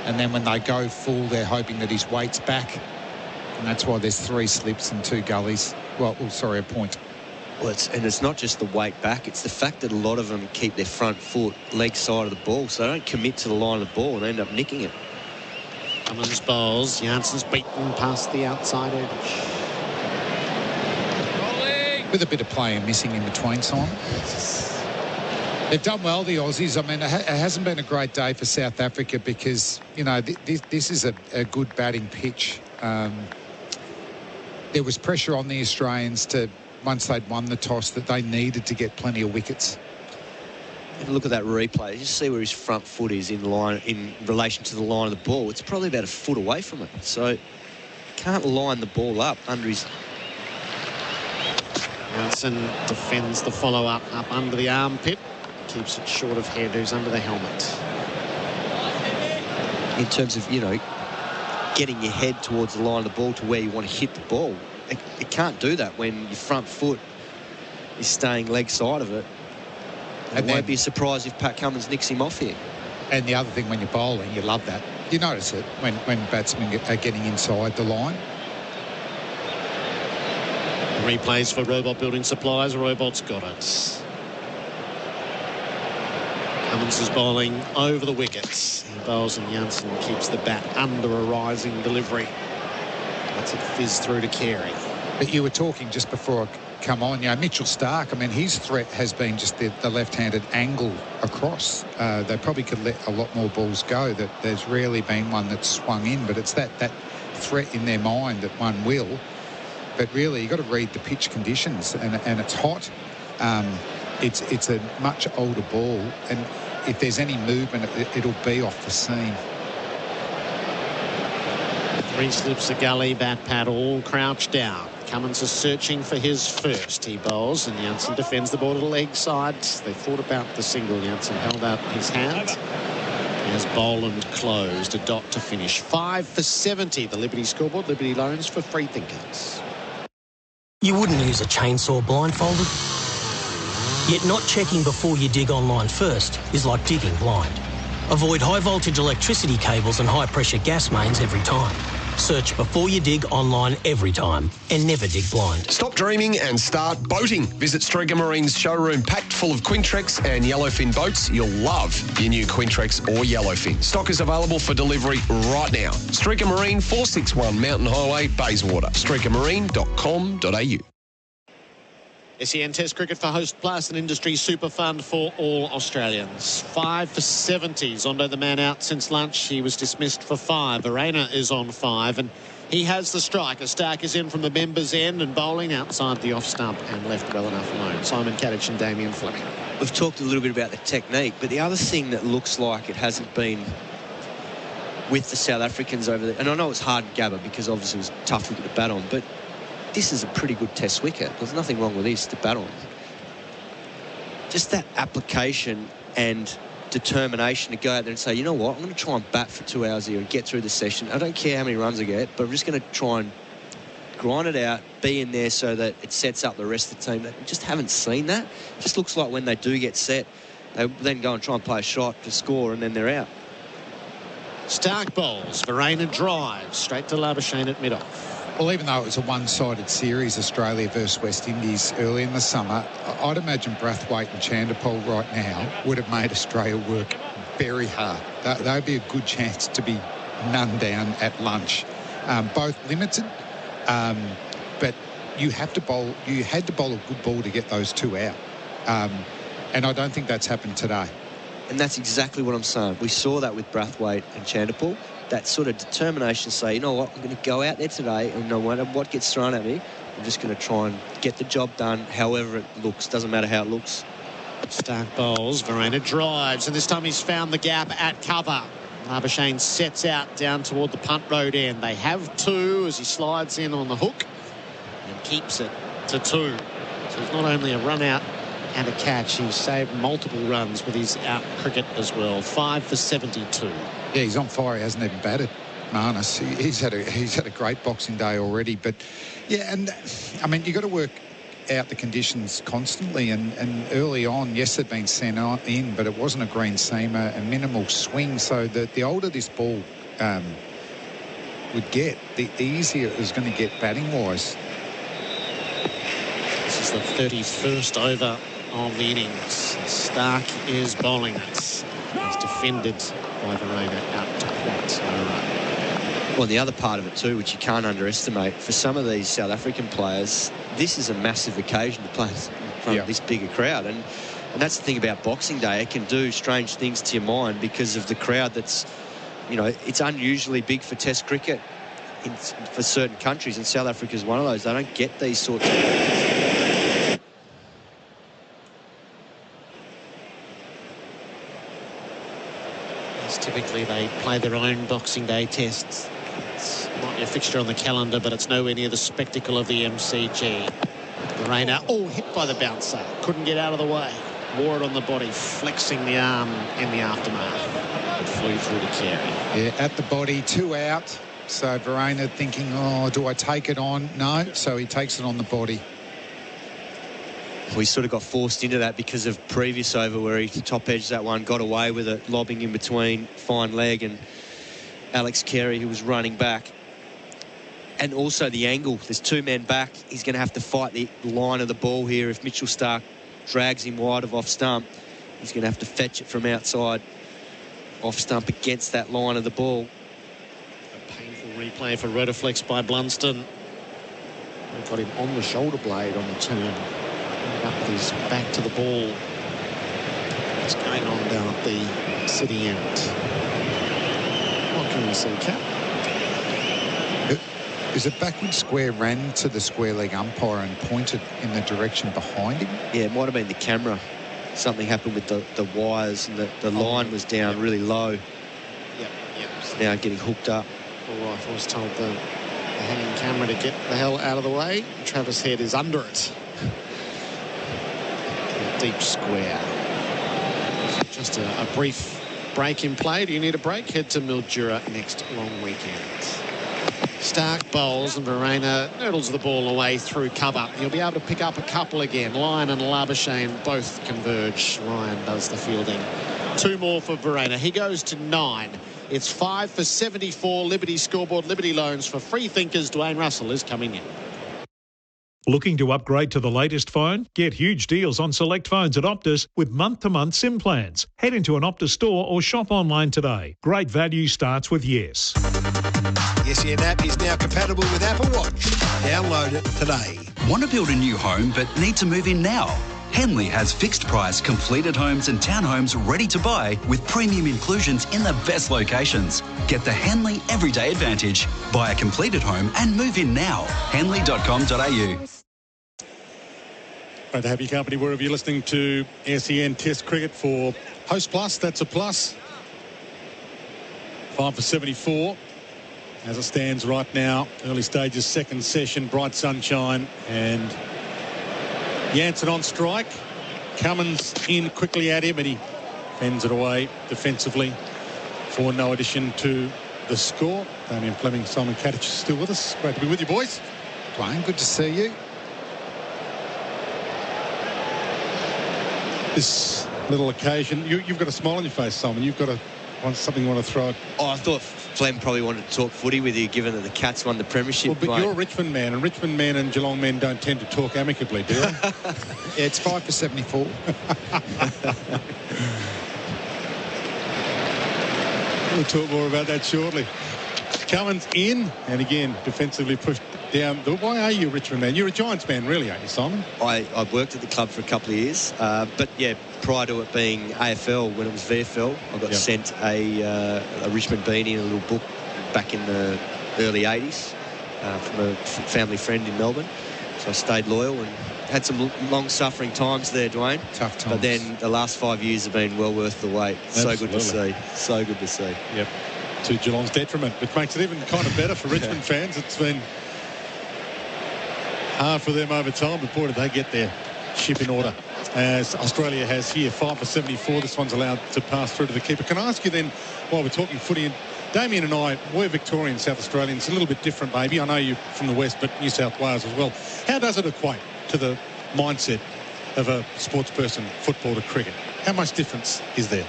And then when they go full, they're hoping that his weight's back. And that's why there's 3 slips and 2 gullies. A point. Well, it's not just the weight back. It's the fact that a lot of them keep their front foot leg side of the ball, so they don't commit to the line of the ball and they end up nicking it. Cummins bowls. Janssen's beaten past the outside edge. With a bit of play and missing in between, Simon. They've done well, the Aussies. I mean, it hasn't been a great day for South Africa because, this is a good batting pitch. There was pressure on the Australians once they'd won the toss, that they needed to get plenty of wickets. Have a look at that replay. Just see where his front foot is in relation to the line of the ball. It's probably about a foot away from it. So can't line the ball up under his... Janssen defends the follow-up up under the armpit. Keeps it short of head, who's under the helmet. In terms of, getting your head towards the line of the ball to where you want to hit the ball. It can't do that when your front foot is staying leg side of it. And it won't be a surprise if Pat Cummins nicks him off here. And the other thing, when you're bowling, you love that. You notice it when batsmen are getting inside the line. Replays for Robot Building Supplies. Robot's got it. Cummins is bowling over the wickets. He bowls and Janssen keeps the bat under a rising delivery. Lets it fizz through to Carey. But you were talking just before I come on, Mitchell Starc, I mean, his threat has been just the left-handed angle across. They probably could let a lot more balls go. That there's rarely been one that's swung in, but it's that threat in their mind that one will. But really, you've got to read the pitch conditions, and it's hot. It's a much older ball, and if there's any movement, it'll be off the seam. 3 slips a gully, bat pad, all crouched down. Cummins is searching for his first. He bowls, and Janssen defends the ball to the leg side. They thought about the single. Janssen held out his hand. As Boland closed, a dot to finish. 5 for 70. The Liberty scoreboard. Liberty loans for free thinkers. You wouldn't use a chainsaw blindfolded. Yet not checking before you dig online first is like digging blind. Avoid high-voltage electricity cables and high-pressure gas mains every time. Search before you dig online every time, and never dig blind. Stop dreaming and start boating. Visit Stringer Marine's showroom packed full of Quintrex and Yellowfin boats. You'll love your new Quintrex or Yellowfin. Stock is available for delivery right now. Stringer Marine, 461 Mountain Highway, Bayswater. StrickerMarine.com.au. SEN Test Cricket for Host Plus, an industry super fund for all Australians. 5 for 70. Zondo the man out since lunch. He was dismissed for 5. Bharat is on 5, and he has the strike. A Starc is in from the members' end and bowling outside the off stump and left well enough alone. Simon Katich and Damien Fleming. We've talked a little bit about the technique, but the other thing that looks like it hasn't been with the South Africans over there, and I know it's hard in Gabba because obviously it was a tough wicket to bat on, but this is a pretty good test wicket. There's nothing wrong with this to bat on. Just that application and determination to go out there and say, you know what, I'm going to try and bat for 2 hours here and get through the session. I don't care how many runs I get, but I'm just going to try and grind it out, be in there so that it sets up the rest of the team. They just haven't seen that. It just looks like when they do get set, they then go and try and play a shot to score, and then they're out. Starc bowls. Bharat drives straight to Labuschagne at mid-off. Well, even though it was a one-sided series, Australia versus West Indies early in the summer, I'd imagine Brathwaite and Chanderpaul right now would have made Australia work very hard. That would be a good chance to be none down at lunch. Both limited, but you had to bowl a good ball to get those 2 out. And I don't think that's happened today. And that's exactly what I'm saying. We saw that with Brathwaite and Chanderpaul. That sort of determination to say, you know what, I'm going to go out there today, and no matter what gets thrown at me, I'm just going to try and get the job done however it looks. Doesn't matter how it looks. Starc bowls. Bharat drives, and this time he's found the gap at cover. Labuschagne sets out down toward the punt road end. They have 2 as he slides in on the hook. and keeps it to 2. So it's not only a run out and a catch, he's saved multiple runs with his out cricket as well. 5 for 72. Yeah, he's on fire. He hasn't even batted. Marnus, he's had a great Boxing Day already. But yeah, and I mean, you've got to work out the conditions constantly, and early on, yes, it'd been sent in, but it wasn't a green seamer, a minimal swing. So the older this ball would get, the easier it was going to get batting wise. This is the 31st over of the innings. Stark is bowling it. He's defended by Verena out to point. Well, the other part of it too, which you can't underestimate, for some of these South African players, this is a massive occasion to play in front of this bigger crowd. And that's the thing about Boxing Day. It can do strange things to your mind because of the crowd that's, you know, it's unusually big for Test cricket for certain countries, and South Africa is one of those. They don't get these sorts of... Typically they play their own Boxing Day tests. It's not a fixture on the calendar, but it's nowhere near the spectacle of the MCG. Verena, hit by the bouncer. Couldn't get out of the way. Wore it on the body, flexing the arm in the aftermath. It flew through to Carey. Yeah, at the body, 2 out. So Verena thinking, do I take it on? No, so he takes it on the body. We sort of got forced into that because of previous over where he top-edged that one, got away with it, lobbing in between fine leg and Alex Carey, who was running back. And also the angle. There's 2 men back. He's going to have to fight the line of the ball here. If Mitchell Starc drags him wide of off stump, he's going to have to fetch it from outside off stump against that line of the ball. A painful replay for Rotoflex by Blunston. They've got him on the shoulder blade on the turn. Up with his back to the ball. What's going on down at the city end? What can we see, Cap? Is it backward square ran to the square leg umpire and pointed in the direction behind him? Yeah, it might have been the camera. Something happened with the wires, and the line was down really low. Yep. It's now getting hooked up. All right, I was told the hanging camera to get the hell out of the way. Travis Head is under it. Deep square. Just a brief break in play. Do you need a break? Head to Mildura next long weekend. Starc bowls and Verena noodles the ball away through cover. He'll be able to pick up a couple again. Lyon and Labuschagne both converge. Lyon does the fielding. 2 more for Verena. He goes to 9. It's 5 for 74. Liberty scoreboard. Liberty loans for free thinkers. Dwayne Russell is coming in. Looking to upgrade to the latest phone? Get huge deals on select phones at Optus with month-to-month SIM plans. Head into an Optus store or shop online today. Great value starts with Yes. SEN app is now compatible with Apple Watch. Download it today. Want to build a new home but need to move in now? Henley has fixed price completed homes and townhomes ready to buy with premium inclusions in the best locations. Get the Henley Everyday Advantage. Buy a completed home and move in now. Henley.com.au. Great to have your company wherever you're listening to SEN Test Cricket for Host Plus. That's a plus. 5 for 74. As it stands right now, early stages, second session, bright sunshine, and Jansen on strike. Cummins in quickly at him, and he fends it away defensively for no addition to the score. Damien, Fleming, Simon Katich still with us. Great to be with you, boys. Dwayne, good to see you. This little occasion, you've got a smile on your face, Simon. You've got something you want to throw at. Oh, I thought Flem probably wanted to talk footy with you, given that the Cats won the premiership. Well, but you're a Richmond man, and Richmond men and Geelong men don't tend to talk amicably, do they? Yeah, it's 5 for 74. We'll talk more about that shortly. Cummins in, and again, defensively pushed down. Why are you a Richmond man? You're a Giants man, really, aren't you, Simon? I worked at the club for a couple of years, but yeah, prior to it being AFL, when it was VFL, I got sent a Richmond beanie and a little book back in the early 80s from a family friend in Melbourne. So I stayed loyal and had some long-suffering times there, Dwayne. Tough times. But then the last 5 years have been well worth the wait. Absolutely. So good to see. So good to see. Yep. To Geelong's detriment, which makes it even kind of better for Richmond fans. It's been hard for them over time, but boy, did they get their ship in order. As Australia has here, 5 for 74. This one's allowed to pass through to the keeper. Can I ask you then, while we're talking footy, and Damien and I, we're Victorian, South Australians, a little bit different maybe. I know you're from the West, but New South Wales as well. How does it equate to the mindset of a sports person, football to cricket? How much difference is there?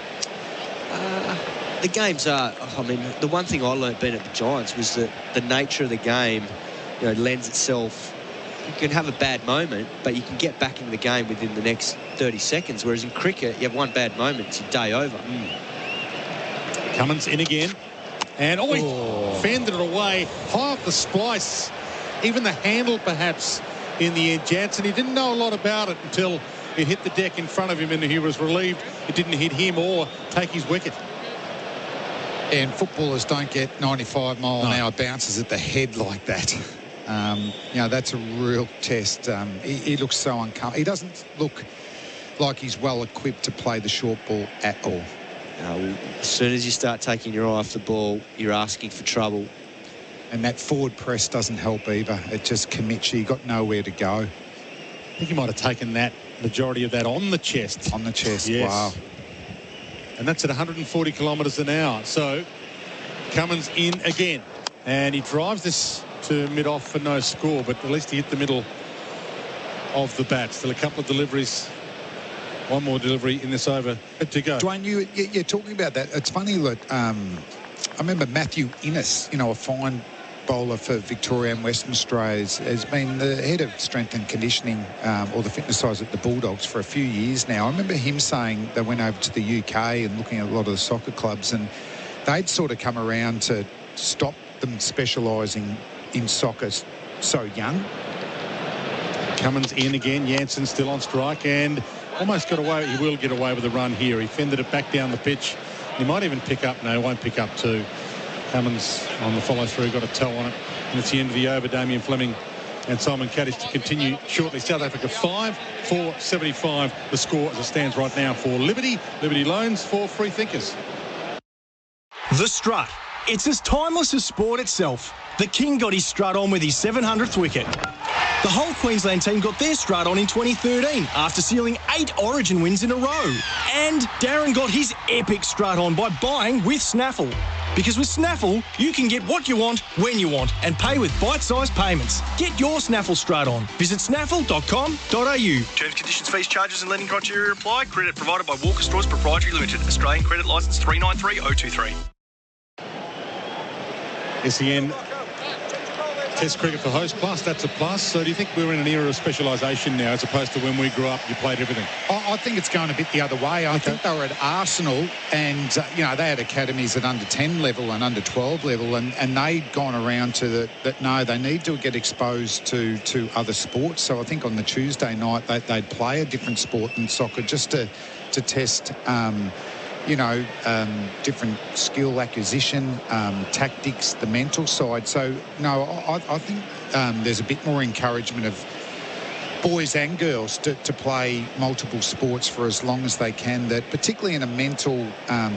The games are, I mean, the one thing I learnt being at the Giants was that the nature of the game, you know, lends itself. You can have a bad moment, but you can get back in the game within the next 30 seconds. Whereas in cricket, you have one bad moment, it's your day over. Cummins in again. And he fended it away. High up the splice. Even the handle, perhaps, in the end. Jansen, he didn't know a lot about it until it hit the deck in front of him, and he was relieved it didn't hit him or take his wicket. And footballers don't get 95-mile-an-hour bounces at the head like that. You know, that's a real test. He looks so uncomfortable. He doesn't look like he's well equipped to play the short ball at all. As soon as you start taking your eye off the ball, you're asking for trouble. And that forward press doesn't help either. It just commits you. You've got nowhere to go. I think he might have taken that, majority of that, on the chest. On the chest, yes. Wow. And that's at 140 kilometres an hour. So Cummins in again. And he drives this to mid-off for no score, but at least he hit the middle of the bat. Still a couple of deliveries. One more delivery in this over to go. Dwayne, you're talking about that. It's funny that I remember Matthew Innes, you know, a fine bowler for Victoria and Western Australia, has been the head of strength and conditioning or the fitness size at the Bulldogs for a few years now. I remember him saying they went over to the UK and looking at a lot of the soccer clubs, and they'd sort of come around to stop them specialising in soccer so young. Cummins in again. Jansen still on strike and almost got away. He will get away with a run here. He fended it back down the pitch. He might even pick up. No, he won't pick up two. Cummins on the follow-through, got a toe on it. And it's the end of the over. Damien Fleming and Simon Katich to continue shortly. South Africa 5 for 75. The score as it stands right now for Liberty. Liberty Loans for free thinkers. The strut. It's as timeless as sport itself. The King got his strut on with his 700th wicket. The whole Queensland team got their strut on in 2013 after sealing 8 Origin wins in a row. And Darren got his epic strut on by buying with Snaffle. Because with Snaffle, you can get what you want, when you want, and pay with bite-sized payments. Get your Snaffle strut on. Visit snaffle.com.au. Terms, conditions, fees, charges and lending criteria apply. Credit provided by Walker Stores Proprietary Limited. Australian Credit Licence 393023. SEN Test cricket for host plus, that's a plus. So do you think we're in an era of specialisation now as opposed to when we grew up, you played everything? I think it's going a bit the other way. I think they were at Arsenal and, you know, they had academies at under 10 level and under 12 level and they'd gone around to that no, they need to get exposed to other sports. So I think on the Tuesday night they'd play a different sport than soccer just to test different skill acquisition, tactics, the mental side. So, no, I think there's a bit more encouragement of boys and girls to play multiple sports for as long as they can, that particularly in a mental,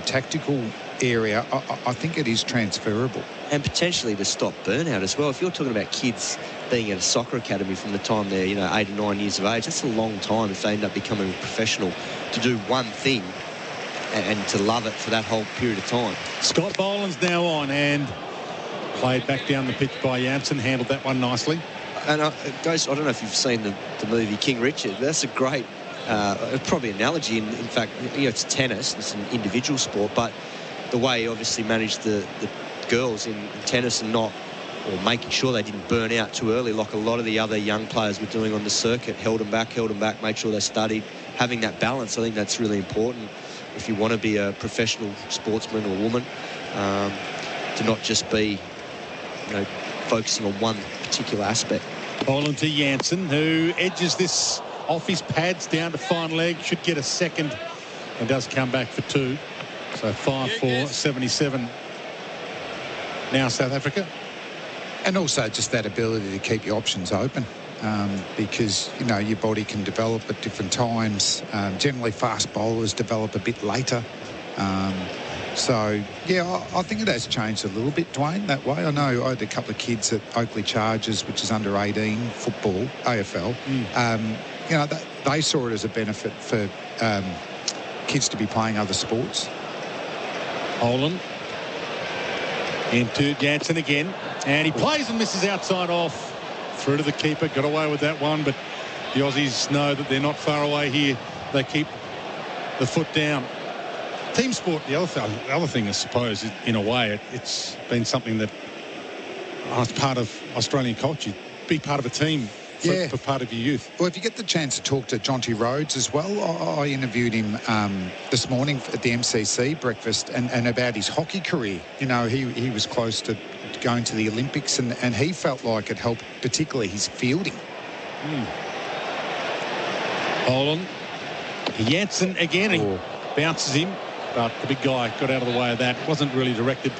tactical area, I think it is transferable. And potentially to stop burnout as well. If you're talking about kids being at a soccer academy from the time they're, 8 or 9 years of age, that's a long time if they end up becoming a professional to do one thing and to love it for that whole period of time. Scott Boland's now on and played back down the pitch by Jansen, handled that one nicely. And guys, I don't know if you've seen the movie King Richard. That's a great, probably analogy. In fact, it's tennis. It's an individual sport, but the way he obviously managed the girls in tennis and not, or making sure they didn't burn out too early, like a lot of the other young players were doing on the circuit, held them back, made sure they studied. Having that balance, I think that's really important if you want to be a professional sportsman or woman, to not just be, focusing on one particular aspect. Boland to Jansen, who edges this off his pads down to fine leg, should get a second and does come back for 2. So 5 for 77. Now South Africa. And also just that ability to keep your options open. Because, your body can develop at different times. Generally, fast bowlers develop a bit later. So, yeah, I think it has changed a little bit, Dwayne, that way. I know I had a couple of kids at Oakley Chargers, which is under 18 football, AFL. You know, they saw it as a benefit for kids to be playing other sports. Holland into Jansen again, and he plays and misses outside off. Through to the keeper, got away with that one, but the Aussies know that they're not far away here. They keep the foot down. Team sport, the other thing, I suppose, in a way, it's been something that it's part of Australian culture. Be part of a team for part of your youth. Well, if you get the chance to talk to Jonty Rhodes as well, I interviewed him this morning at the MCC breakfast and about his hockey career. You know, he was close to going to the Olympics and he felt like it helped particularly his fielding. Holland, Jansen again, he bounces him, but the big guy got out of the way of that. Wasn't really directed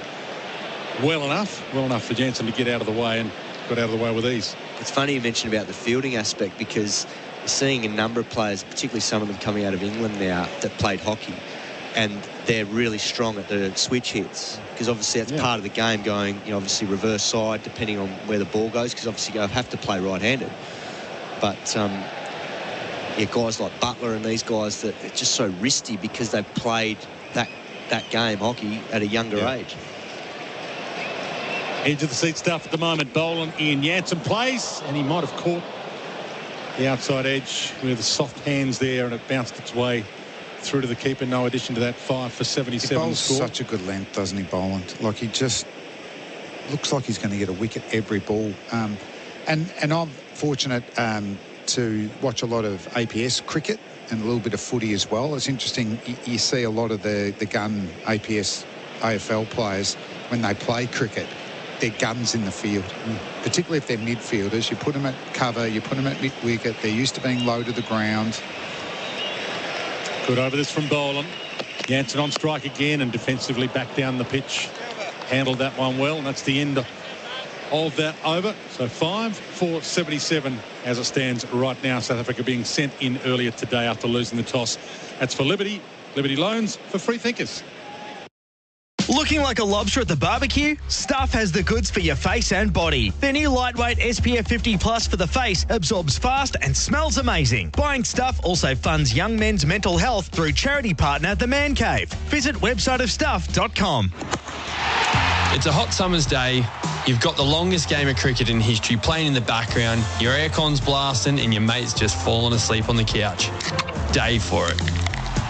well enough for Jansen to get out of the way, and got out of the way with ease. It's funny you mentioned about the fielding aspect, because you're seeing a number of players, particularly some of them coming out of England now, that played hockey, and they're really strong at the switch hits, because obviously that's part of the game, going, you know, obviously reverse side depending on where the ball goes, because obviously you have to play right-handed. But yeah, guys like Butler and these guys that are just so wristy because they've played that game, hockey, at a younger age. Edge of the seat stuff at the moment. Boland in. Jansen plays, and he might have caught the outside edge with the soft hands there, and it bounced its way through to the keeper. No addition to that 5 for 77 he bowls score. Such a good length, doesn't he, Boland? Like, he just looks like he's going to get a wicket every ball. And I'm fortunate to watch a lot of APS cricket and a little bit of footy as well. It's interesting, you see a lot of the gun APS AFL players, when they play cricket, they're guns in the field, particularly if they're midfielders. You put them at cover, you put them at mid-wicket, they're used to being low to the ground. Good over this from Boland. Jansen on strike again and defensively back down the pitch. Handled that one well, and that's the end of that over. So 5 for 77 as it stands right now. South Africa being sent in earlier today after losing the toss. That's for Liberty. Liberty Loans for free thinkers. Looking like a lobster at the barbecue? Stuff has the goods for your face and body. Their new lightweight SPF 50 Plus for the face absorbs fast and smells amazing. Buying Stuff also funds young men's mental health through charity partner The Man Cave. Visit websiteofstuff.com. It's a hot summer's day. You've got the longest game of cricket in history playing in the background. Your aircon's blasting and your mate's just fallen asleep on the couch. Day for it.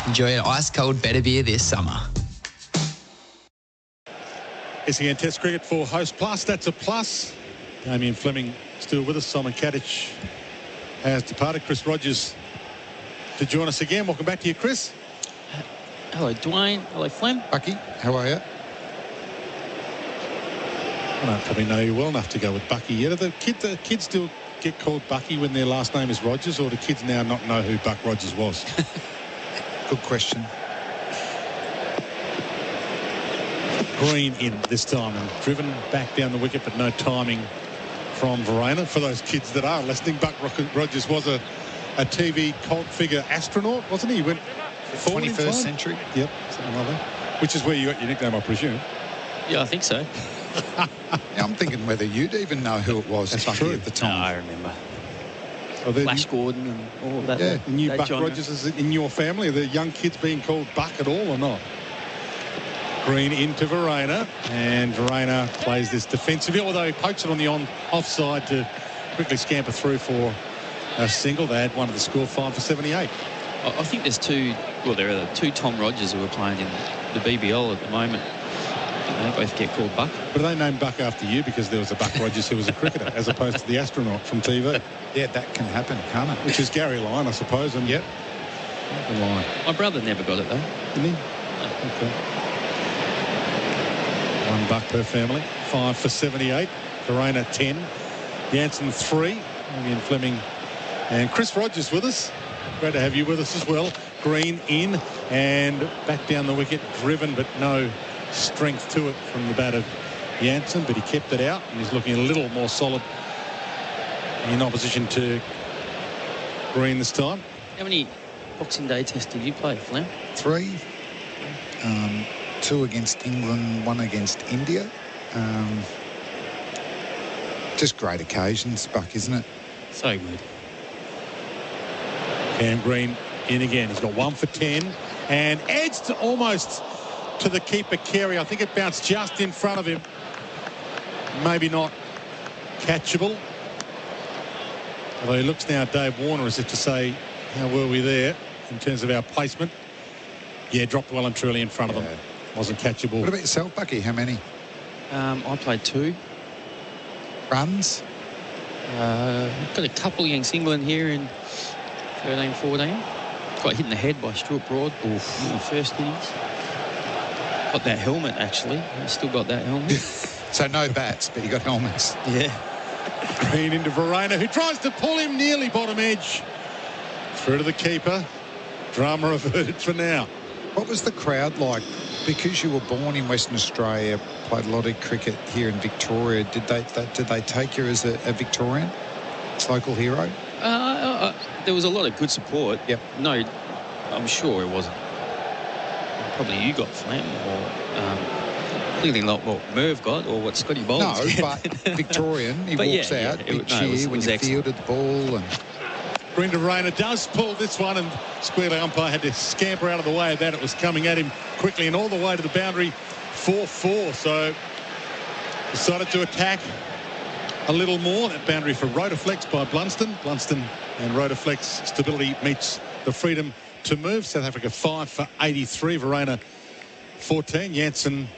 Enjoy an ice-cold better beer this summer. SEN Test cricket for Host Plus. That's a plus. Damien Fleming still with us. Simon Katich has departed. Chris Rogers to join us again. Welcome back to you, Chris. Hello, Dwayne. Hello, Flem. Bucky, how are you? I don't probably know you well enough to go with Bucky yet. Do the kids still get called Bucky when their last name is Rogers, or do kids now not know who Buck Rogers was? Good question. Green in this time and driven back down the wicket, but no timing from Verena. For those kids that are listening, Buck Rogers was a TV cult figure astronaut, wasn't he? He went 21st century. Yep, something like that. Which is where you got your nickname, I presume. Yeah, I think so. Yeah, I'm thinking whether you'd even know who it was at the time. No, I remember. Oh, Flash Gordon and all of that. Yeah, the new Buck genre. Rogers is in your family. Are the young kids being called Buck at all or not? Green into Verena, and Verena plays this defensively, although he pokes it on the offside to quickly scamper through for a single. They had one of the score, 5 for 78. I think there's there are two Tom Rogers who are playing in the BBL at the moment. They both get called Buck. But are they named Buck after you because there was a Buck Rogers who was a cricketer as opposed to the astronaut from TV? Yeah, that can happen, can't it? Which is Gary Lyon, I suppose. And yep. My brother never got it, though. Didn't he? Oh, okay. $1 per family. 5 for 78. Verena 10. Jansen 3. Damien Fleming and Chris Rogers with us. Great to have you with us as well. Green in and back down the wicket. Driven, but no strength to it from the bat of Jansen, but he kept it out and he's looking a little more solid in opposition to Green this time. How many Boxing Day tests did you play, Flem? 3. 2 against England, 1 against India. Just great occasions, Buck, isn't it? So good. Cam Green in again. He's got 1 for 10 and edged almost to the keeper, Carey. I think it bounced just in front of him. Maybe not catchable. Although he looks now at Dave Warner as if to say, how were we there in terms of our placement? Yeah, dropped well and truly in front of them. Wasn't catchable. What about yourself, Bucky? How many? I played 2. Runs? Got a couple against England here in 13-14. Got hit in the head by Stuart Broad in the first innings. Got that helmet, actually. I still got that helmet. So no bats, but you got helmets. Yeah. Green into Verena, who tries to pull him nearly bottom edge. Through to the keeper. Drama averted for now. What was the crowd like? Because you were born in Western Australia, played a lot of cricket here in Victoria, did they take you as a Victorian? Local hero? There was a lot of good support. Yep. No, I'm sure it wasn't. Probably you got Fleming or clearly not what Merv got or what Scotty Bowles did. No, but Victorian, he walks out, big cheer when you fielded the ball. And Brenda Rayner does pull this one, and squarely umpire had to scamper out of the way of that. It was coming at him quickly and all the way to the boundary 4-4. So decided to attack a little more. That boundary for Rotaflex by Blunston. Blunston and Rotaflex stability meets the freedom to move. South Africa 5 for 83. Verena 14. Jansen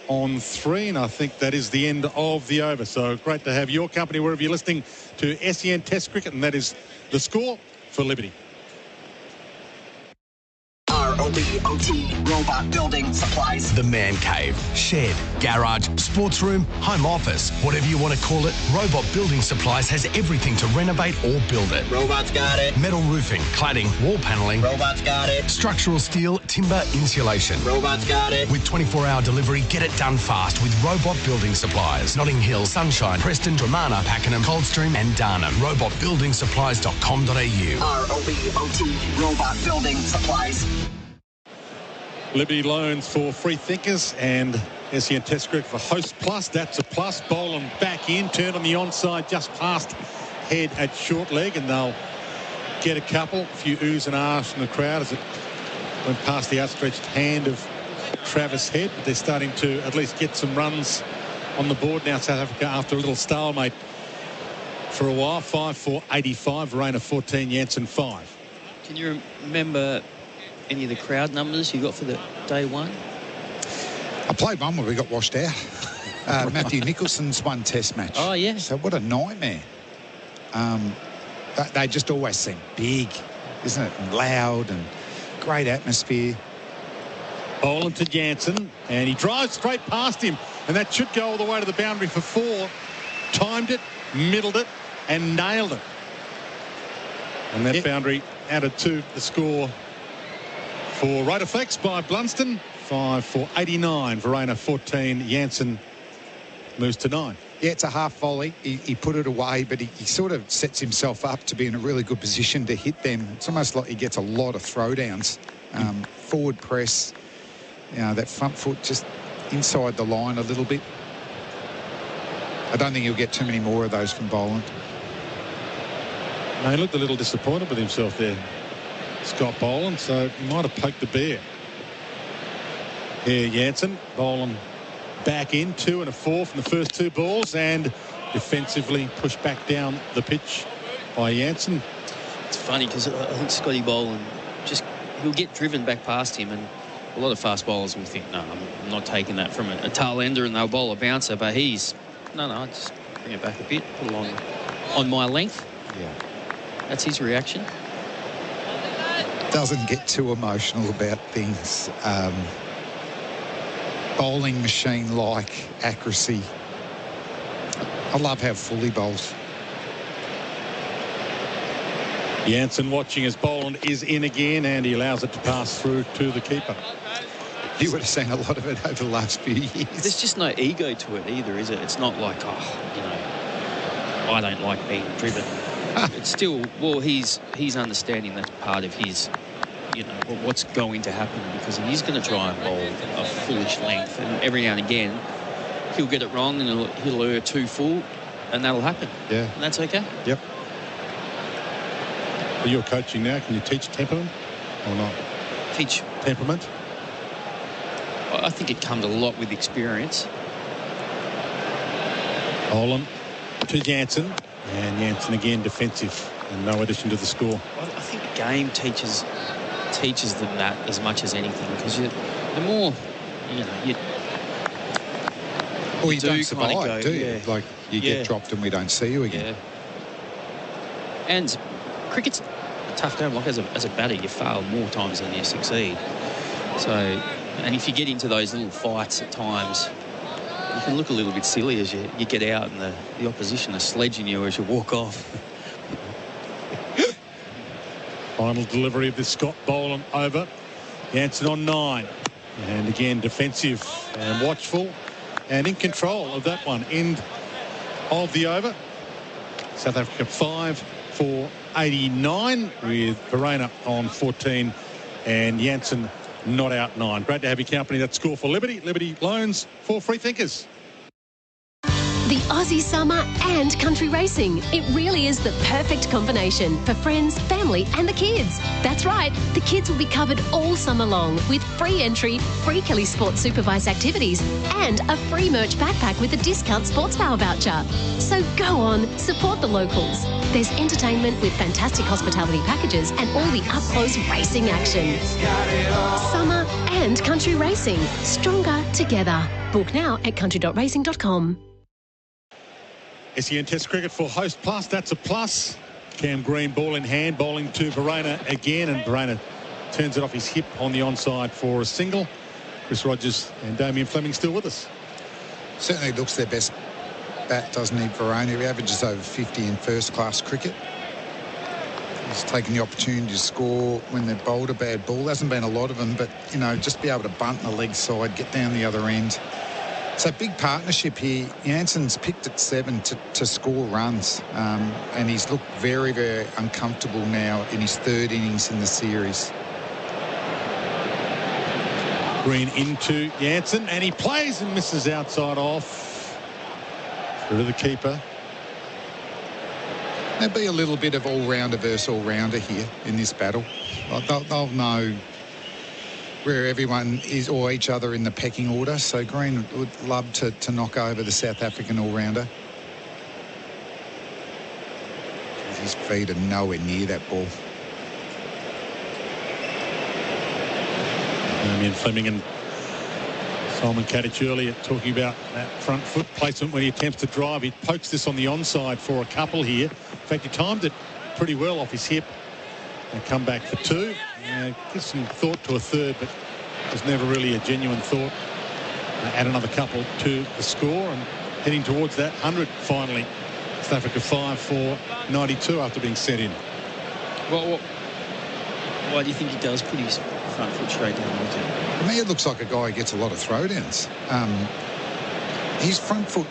on 3, and I think that is the end of the over. So great to have your company wherever you're listening to SEN Test Cricket, and that is the score for Liberty. ROBOT Robot Building Supplies. The Man Cave, shed, garage, sports room, home office, whatever you want to call it, Robot Building Supplies has everything to renovate or build it. Robot's got it. Metal roofing, cladding, wall panelling. Robot's got it. Structural steel, timber, insulation. Robot's got it. With 24-hour delivery, get it done fast with Robot Building Supplies. Notting Hill, Sunshine, Preston, Dramana, Pakenham, Coldstream and Darnham. RobotBuildingSupplies.com.au. ROBOT Robot Building Supplies. Liberty loans for free thinkers and SEN Test Cricket for Host Plus. That's a plus. Boland back in, turned on the onside, just past head at short leg, and they'll get a couple. A few oohs and ahs from the crowd as it went past the outstretched hand of Travis Head. But they're starting to at least get some runs on the board now, South Africa, after a little stalemate for a while. 5 for 85. Verena 14, Jansen 5. Can you remember any of the crowd numbers you got for the day one? I played one where we got washed out. Matthew Nicholson's one test match. Oh, yeah. So what a nightmare. They just always seem big, isn't it? And loud and great atmosphere. Boland to Jansen, and he drives straight past him, and that should go all the way to the boundary for 4. Timed it, middled it, and nailed it. And that boundary added to the score for Rotaflex by Blunston. 5 for 89. Verena 14. Jansen moves to 9. Yeah, it's a half volley. He put it away, but he sort of sets himself up to be in a really good position to hit them. It's almost like he gets a lot of throwdowns. Forward press, you know, that front foot just inside the line a little bit. I don't think he'll get too many more of those from Boland. No, he looked a little disappointed with himself there, Scott Boland, so he might have poked the bear. Here, Jansen. Boland back in, 2 and a 4 from the first 2 balls, and defensively pushed back down the pitch by Jansen. It's funny because I think Scotty Boland he'll get driven back past him, and a lot of fast bowlers will think, no, I'm not taking that from a tail ender and they'll bowl a bouncer, but he's, no, just bring it back a bit, put it on my length. Yeah. That's his reaction. Doesn't get too emotional about things. Bowling machine-like accuracy. I love how full he bowls. Jansen watching as Boland is in again, and he allows it to pass through to the keeper. You would have seen a lot of it over the last few years. There's just no ego to it either, is it? It's not like, I don't like being driven. It's still, well, he's understanding that's part of his what's going to happen, because he's going to try and bowl a foolish length, and every now and again he'll get it wrong and he'll err too full, and that'll happen. Yeah. And that's okay. Yep. Well, you're coaching now. Can you teach temperament or not? Teach temperament? I think it comes a lot with experience. Olin to Jansen, and Jansen again defensive, and no addition to the score. I think the game teaches them that as much as anything, because the more you don't survive, do you? Like, you get dropped and we don't see you again. Yeah. And cricket's a tough game. Like, as a batter, you fail more times than you succeed. So, and if you get into those little fights at times, you can look a little bit silly as you get out and the opposition are sledging you as you walk off. Final delivery of this Scott Boland over. Jansen on 9. And again, defensive and watchful and in control of that one. End of the over. South Africa 5 for 89 with Verena on 14 and Jansen not out 9. Great to have your company. That score for Liberty. Liberty loans for free thinkers. The Aussie summer and country racing. It really is the perfect combination for friends, family and the kids. That's right, the kids will be covered all summer long with free entry, free Kelly Sports supervised activities and a free merch backpack with a discount sports power voucher. So go on, support the locals. There's entertainment with fantastic hospitality packages and all the up-close racing action. Summer and country racing, stronger together. Book now at country.racing.com. SEN Test Cricket for Host Plus. That's a plus. Cam Green ball in hand, bowling to Verena again, and Verena turns it off his hip on the onside for a single. Chris Rogers and Damien Fleming still with us. Certainly looks their best bat, doesn't he, Verena? He averages over 50 in first-class cricket. He's taken the opportunity to score when they've bowled a bad ball. There hasn't been a lot of them, but, just be able to bunt the leg side, get down the other end. So big partnership here. Jansen's picked at 7 to score runs, and he's looked very, very uncomfortable now in his third innings in the series. Green into Jansen, and he plays and misses outside off. Through to the keeper. There'll be a little bit of all-rounder versus all-rounder here in this battle. They'll know where everyone is or each other in the pecking order. So Green would love to knock over the South African all-rounder. His feet are nowhere near that ball. Damien Fleming and Simon Katich earlier talking about that front foot placement when he attempts to drive. He pokes this on the onside for a couple here. In fact, he timed it pretty well off his hip and come back for 2. Give some thought to a third, but there's never really a genuine thought. Add another couple to the score and heading towards that 100 finally. South Africa 5 for 92 after being sent in. Well, why do you think he does put his front foot straight down the wicket? To me, it looks like a guy who gets a lot of throwdowns. His front foot,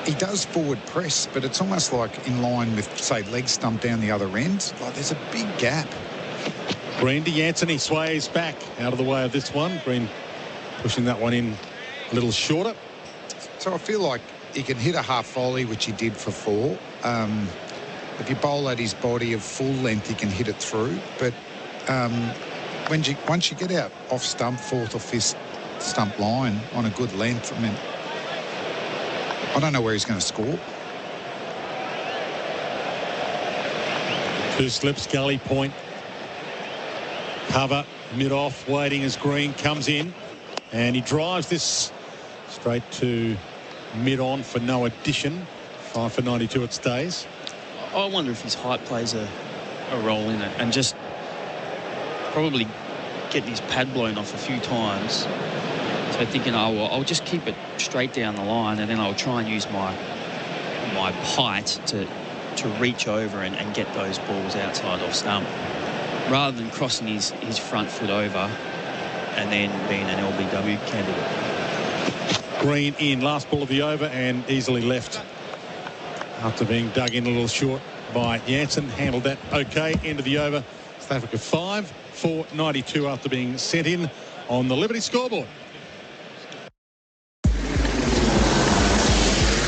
he does forward press, but it's almost like in line with, say, leg stump down the other end. Like, there's a big gap. Green to Jansen, he sways back out of the way of this one. Green pushing that one in a little shorter. So I feel like he can hit a half volley, which he did for 4. If you bowl at his body of full length, he can hit it through. But once you get out off stump, 4th or 5th stump line on a good length, I mean, I don't know where he's going to score. 2 slips, gully point. Cover, mid-off, waiting as Green comes in. And he drives this straight to mid-on for no addition. 5 for 92 it stays. I wonder if his height plays a role in it, and just probably getting his pad blown off a few times. So thinking, oh, well, I'll just keep it straight down the line, and then I'll try and use my height to reach over and get those balls outside off stump, rather than crossing his front foot over and then being an LBW candidate. Green in, last ball of the over, and easily left after being dug in a little short by Jansen. Handled that okay. End of the over. South South Africa 5 for 92 after being sent in on the Liberty scoreboard.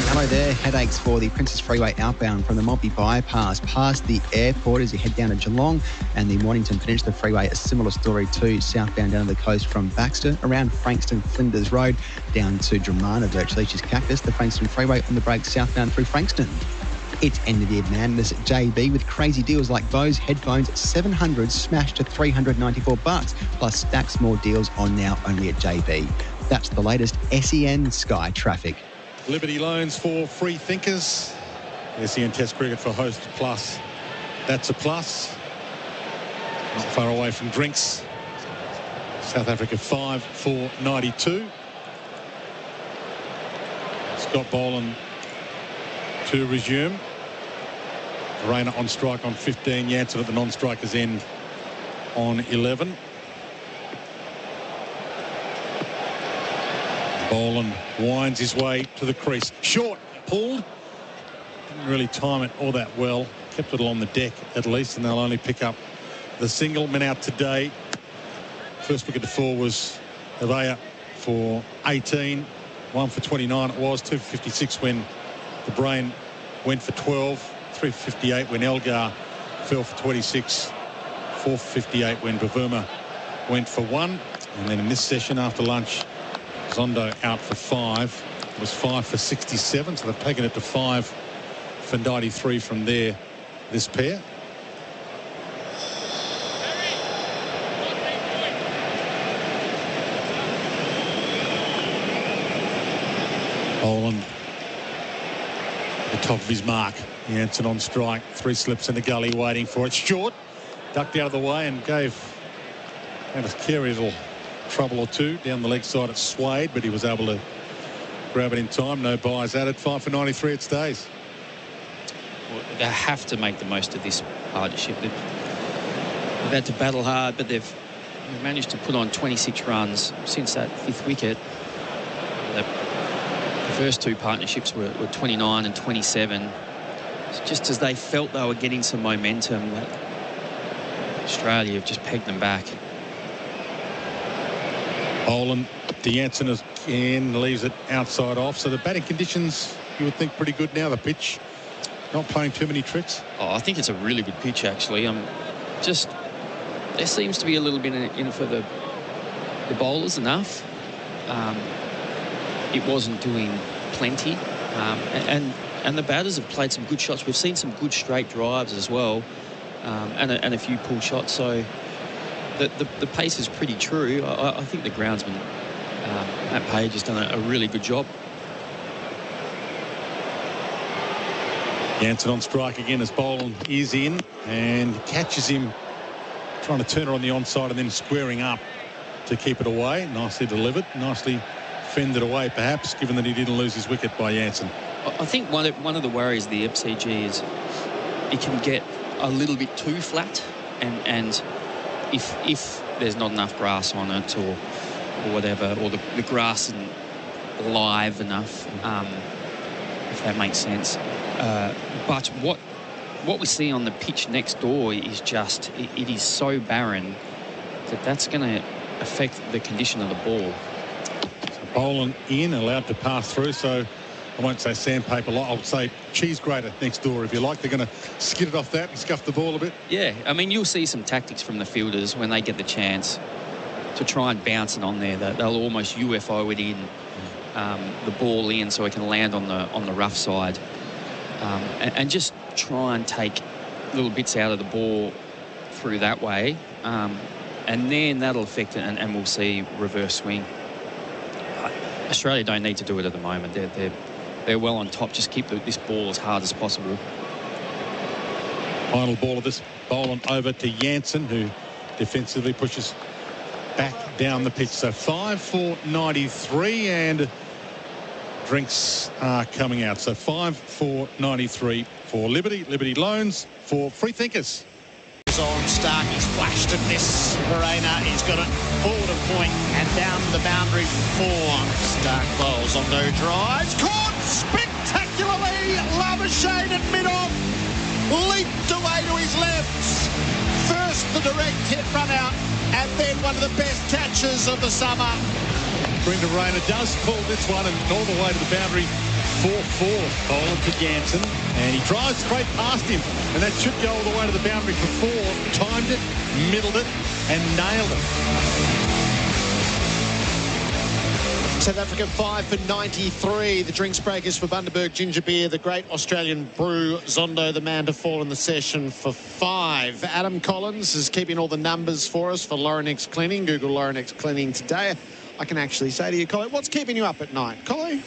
Hello there. Headaches for the Princess Freeway outbound from the Maltby bypass past the airport as you head down to Geelong, and the Mornington Peninsula Freeway, a similar story too, southbound down to the coast from Baxter, around Frankston Flinders Road, down to Dramana virtually, which is Cactus, the Frankston Freeway on the break southbound through Frankston. It's end of the year madness at JB with crazy deals like Bose headphones 700 smashed to $394, plus stacks more deals on now only at JB. That's the latest SEN Sky traffic. Liberty loans for free thinkers. SEN Test Cricket for host plus. That's a plus. Not far away from drinks. South Africa 5 for 92. Scott Boland to resume. Rayner on strike on 15. Jansen at the non-strikers end on 11. Boland winds his way to the crease. Short, pulled. Didn't really time it all that well. Kept it along the deck at least, and they'll only pick up the single. Men out today. First wicket to fall was Avaya for 18. 1 for 29 it was. 2 for 56 when the Brain went for 12. 3 for 58 when Elgar fell for 26. 4 for 58 when Bavuma went for 1. And then in this session after lunch, Zondo out for 5. It was 5 for 67, so they've taken it to 5 for 93 from there, this pair. Boland at the top of his mark. Jansen on strike. 3 slips in the gully waiting for it. Short. Ducked out of the way and gave a scary little trouble or two down the leg side. It swayed, but he was able to grab it in time. No buys added. 5 for 93 it stays. Well, they have to make the most of this partnership. They've had to battle hard, but they've managed to put on 26 runs since that 5th wicket. The first 2 partnerships were 29 and 27. It's just as they felt they were getting some momentum, Australia have just pegged them back. Boland to Jansen again, leaves it outside off. So the batting conditions, you would think, pretty good now. The pitch not playing too many tricks. Oh, I think it's a really good pitch, actually. Just there seems to be a little bit in for the bowlers enough. It wasn't doing plenty, and the batters have played some good shots. We've seen some good straight drives as well, and a few pull shots. So the pace is pretty true. I think the groundsman, Matt Page, has done a really good job. Jansen on strike again as Boland is in and catches him trying to turn her on the onside and then squaring up to keep it away. Nicely delivered, nicely fended away perhaps, given that he didn't lose his wicket by Jansen. I think one of the worries of the MCG is it can get a little bit too flat, and if there's not enough grass on it or whatever, or the grass isn't live enough, if that makes sense. But what we see on the pitch next door is just, it is so barren that's going to affect the condition of the ball. So Boland in, allowed to pass through, so I won't say sandpaper, I'll say cheese grater next door if you like. They're going to skid it off that and scuff the ball a bit. Yeah, I mean, you'll see some tactics from the fielders when they get the chance to try and bounce it on there. They'll almost UFO it in, the ball in, so it can land on the rough side. And just try and take little bits out of the ball through that way, and then that'll affect it, and we'll see reverse swing. Australia don't need to do it at the moment. They're well on top. Just keep this ball as hard as possible. Final ball of this, Boland over to Jansen, who defensively pushes back down the pitch. So 5 for 93, and drinks are coming out. So 5 for 93 for Liberty. Liberty loans for free thinkers. On Stark, he's flashed at this. Verena, he's got it forward a point and down the boundary for 4. Stark bowls on no drives. Caught spectacularly. Labuschagne at mid-off. Leaped away to his left. First just the direct hit run out, and then one of the best catches of the summer. Brendan Rayner does pull this one and all the way to the boundary. 4-4 bowling to Ganson, and he drives straight past him, and that should go all the way to the boundary for 4. Timed it, middled it, and nailed it. South Africa 5 for 93. The drinks breakers for Bundaberg Ginger Beer, the Great Australian Brew, Zondo, the man to fall in the session for 5. Adam Collins is keeping all the numbers for us for Laurenex Cleaning. Google Laurenex Cleaning today. I can actually say to you, Collie, what's keeping you up at night? Collie?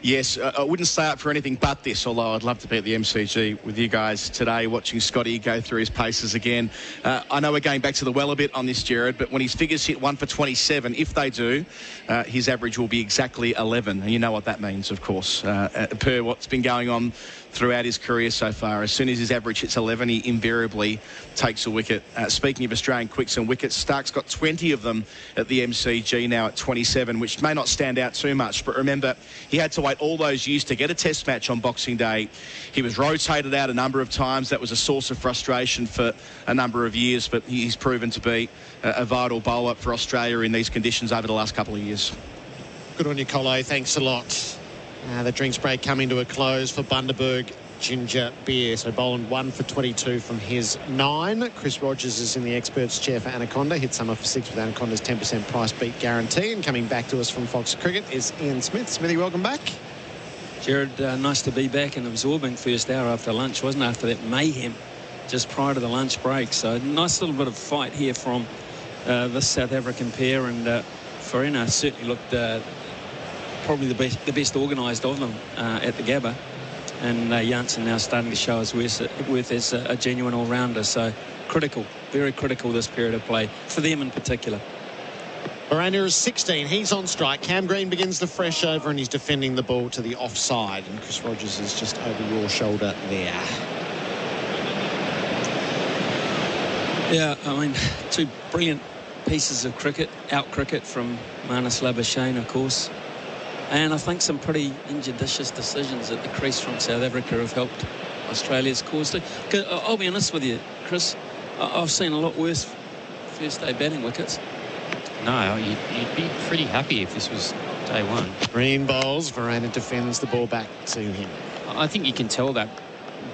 Yes, I wouldn't stay up for anything but this, although I'd love to be at the MCG with you guys today, watching Scotty go through his paces again. I know we're going back to the well a bit on this, Gerard, but when his figures hit 1 for 27, if they do, his average will be exactly 11. And you know what that means, of course, per what's been going on throughout his career so far. As soon as his average hits 11, he invariably takes a wicket. Speaking of Australian quicks and wickets, Stark's got 20 of them at the MCG now at 27, which may not stand out too much, but remember, he had to wait all those years to get a test match on Boxing Day. He was rotated out a number of times. That was a source of frustration for a number of years, but he's proven to be a vital bowler for Australia in these conditions over the last couple of years. Good on you, Colo. Thanks a lot. The drinks break coming to a close for Bundaberg Ginger Beer. So Boland 1 for 22 from his 9. Chris Rogers is in the experts chair for Anaconda. Hit summer for 6 with Anaconda's 10% price beat guarantee. And coming back to us from Fox Cricket is Ian Smith. Smithy, welcome back. Gerard, nice to be back and absorbing first hour after lunch, wasn't it? After that mayhem just prior to the lunch break. So nice little bit of fight here from this South African pair. And Farina certainly looked probably the best organised of them at the Gabba. And Janssen now starting to show his worth as a genuine all-rounder. So critical, very critical this period of play, for them in particular. Barania is 16. He's on strike. Cam Green begins the fresh over and he's defending the ball to the offside. And Chris Rogers is just over your shoulder there. Yeah, I mean, 2 brilliant pieces of cricket, out cricket from Marnus Labuschagne, of course. And I think some pretty injudicious decisions at the crease from South Africa have helped Australia's cause. I'll be honest with you, Chris, I've seen a lot worse first day batting wickets. No, you'd be pretty happy if this was day one. Green bowls, Verena defends the ball back to him. I think you can tell that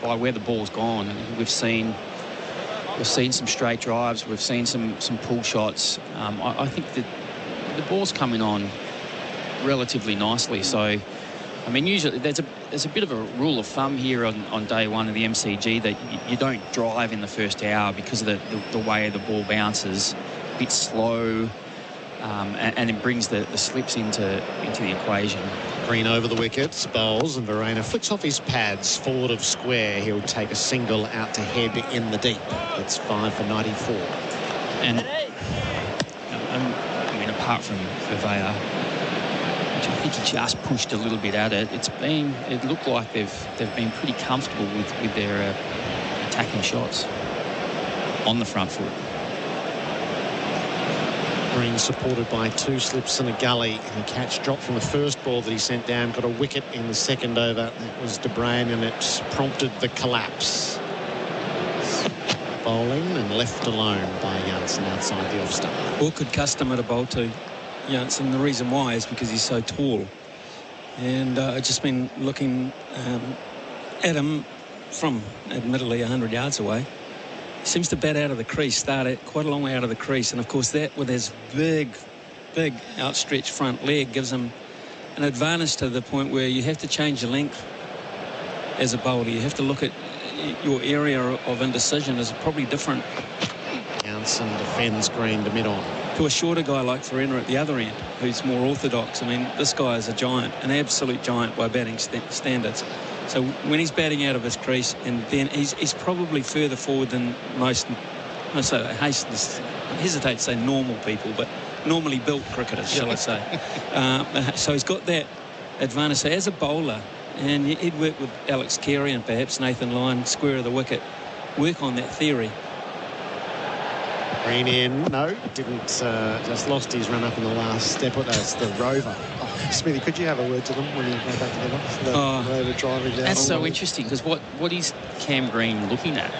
by where the ball's gone. We've seen some straight drives, we've seen some pull shots. I think that the ball's coming on relatively nicely. So, I mean, usually there's a bit of a rule of thumb here on day one of the MCG that you don't drive in the first hour because of the way the ball bounces, a bit slow, and it brings the slips into the equation. Green over the wickets, bowls, and Verena flicks off his pads forward of square. He'll take a single out to head in the deep. It's 5 for 94. And I mean, apart from Verveer, I think he just pushed a little bit at it. It looked like they've been pretty comfortable with their attacking shots on the front foot. Green supported by 2 slips and a gully. And the catch dropped from the first ball that he sent down. Got a wicket in the second over. That was De Bruyn, and it prompted the collapse. Bowling and left alone by Janssen outside the off-stump. Awkward customer to bowl to Janssen. The reason why is because he's so tall. And I've just been looking at him from, admittedly, 100 yards away. He seems to bat out of the crease, start at quite a long way out of the crease. And, of course, that with his big outstretched front leg gives him an advantage to the point where you have to change your length as a bowler. You have to look at your area of indecision is probably different. Janssen defends Green to mid-on. To a shorter guy like Farina at the other end, who's more orthodox. I mean, this guy is a giant, an absolute giant by batting standards. So when he's batting out of his crease, and then he's probably further forward than most, I hesitate to say normal people, but normally built cricketers, shall I say. So he's got that advantage. So as a bowler, and he'd work with Alex Carey and perhaps Nathan Lyon, square of the wicket, work on that theory. Green in, no, didn't, just lost his run up in the last step. That's the rover. Oh, Smithy, could you have a word to them when you go back together? The rover driving down. That's so interesting, because what is Cam Green looking at?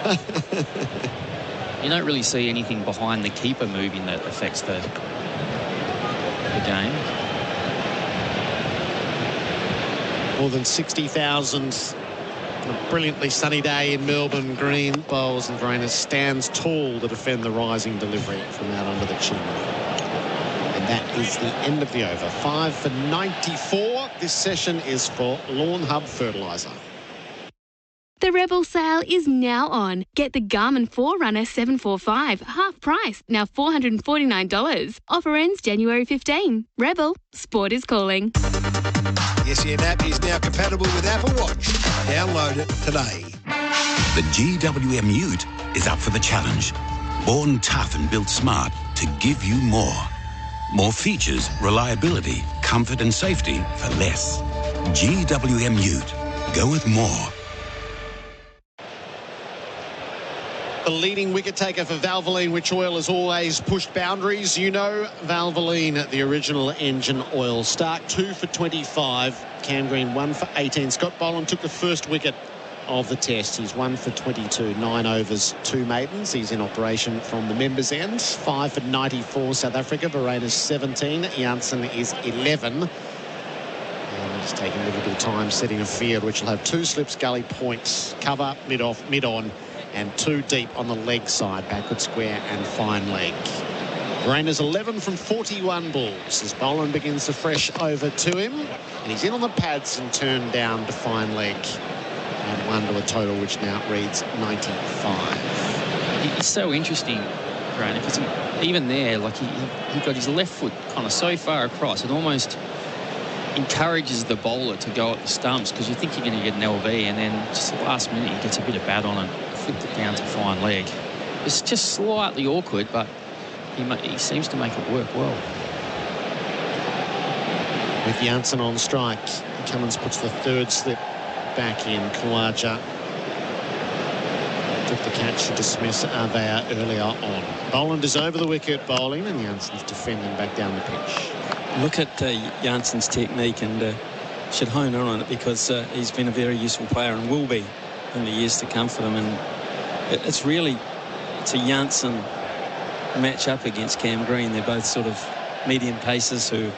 You don't really see anything behind the keeper moving that affects the game. More than 60,000. A brilliantly sunny day in Melbourne. Green bowls and Verena stands tall to defend the rising delivery from out under the chin. And that is the end of the over. 5 for 94. This session is for Lawn Hub Fertiliser. The Rebel sale is now on. Get the Garmin Forerunner 745, half price, now $449. Offer ends January 15. Rebel, sport is calling. The SEN app is now compatible with Apple Watch. Download it today. The GWM Ute is up for the challenge. Born tough and built smart to give you more. More features, reliability, comfort and safety for less. GWM Ute. Go with more. The leading wicket taker for Valvoline, which oil has always pushed boundaries. You know Valvoline, the original engine oil. Stark 2 for 25. Cam Green 1 for 18. Scott Boland took the first wicket of the test. He's 1 for 22. 9 overs, 2 maidens. He's in operation from the members' end. 5 for 94 South Africa. Verena's 17. Janssen is 11. And he's taking a little bit of time setting a field, which will have 2 slips, gully points, cover, mid-off, mid-on, and 2 deep on the leg side, backward square and fine leg. Verena's 11 from 41 balls as Boland begins the fresh over to him, and he's in on the pads and turned down to fine leg, and 1 to a total which now reads 95. It's so interesting, Grant, because even there, like he got his left foot kind of so far across, it almost encourages the bowler to go at the stumps, because you think you're going to get an LB, and then just the last minute he gets a bit of bat on it, flipped it down to fine leg. It's just slightly awkward, but he seems to make it work well. With Janssen on strike, Cummins puts the 3rd slip back in. Khawaja took the catch to dismiss Avea earlier on. Boland is over the wicket bowling, and Janssen's defending back down the pitch. Look at Janssen's technique, and should hone in on it, because he's been a very useful player and will be in the years to come for them. And it's a Janssen match up against Cam Green. They're both sort of medium pacers who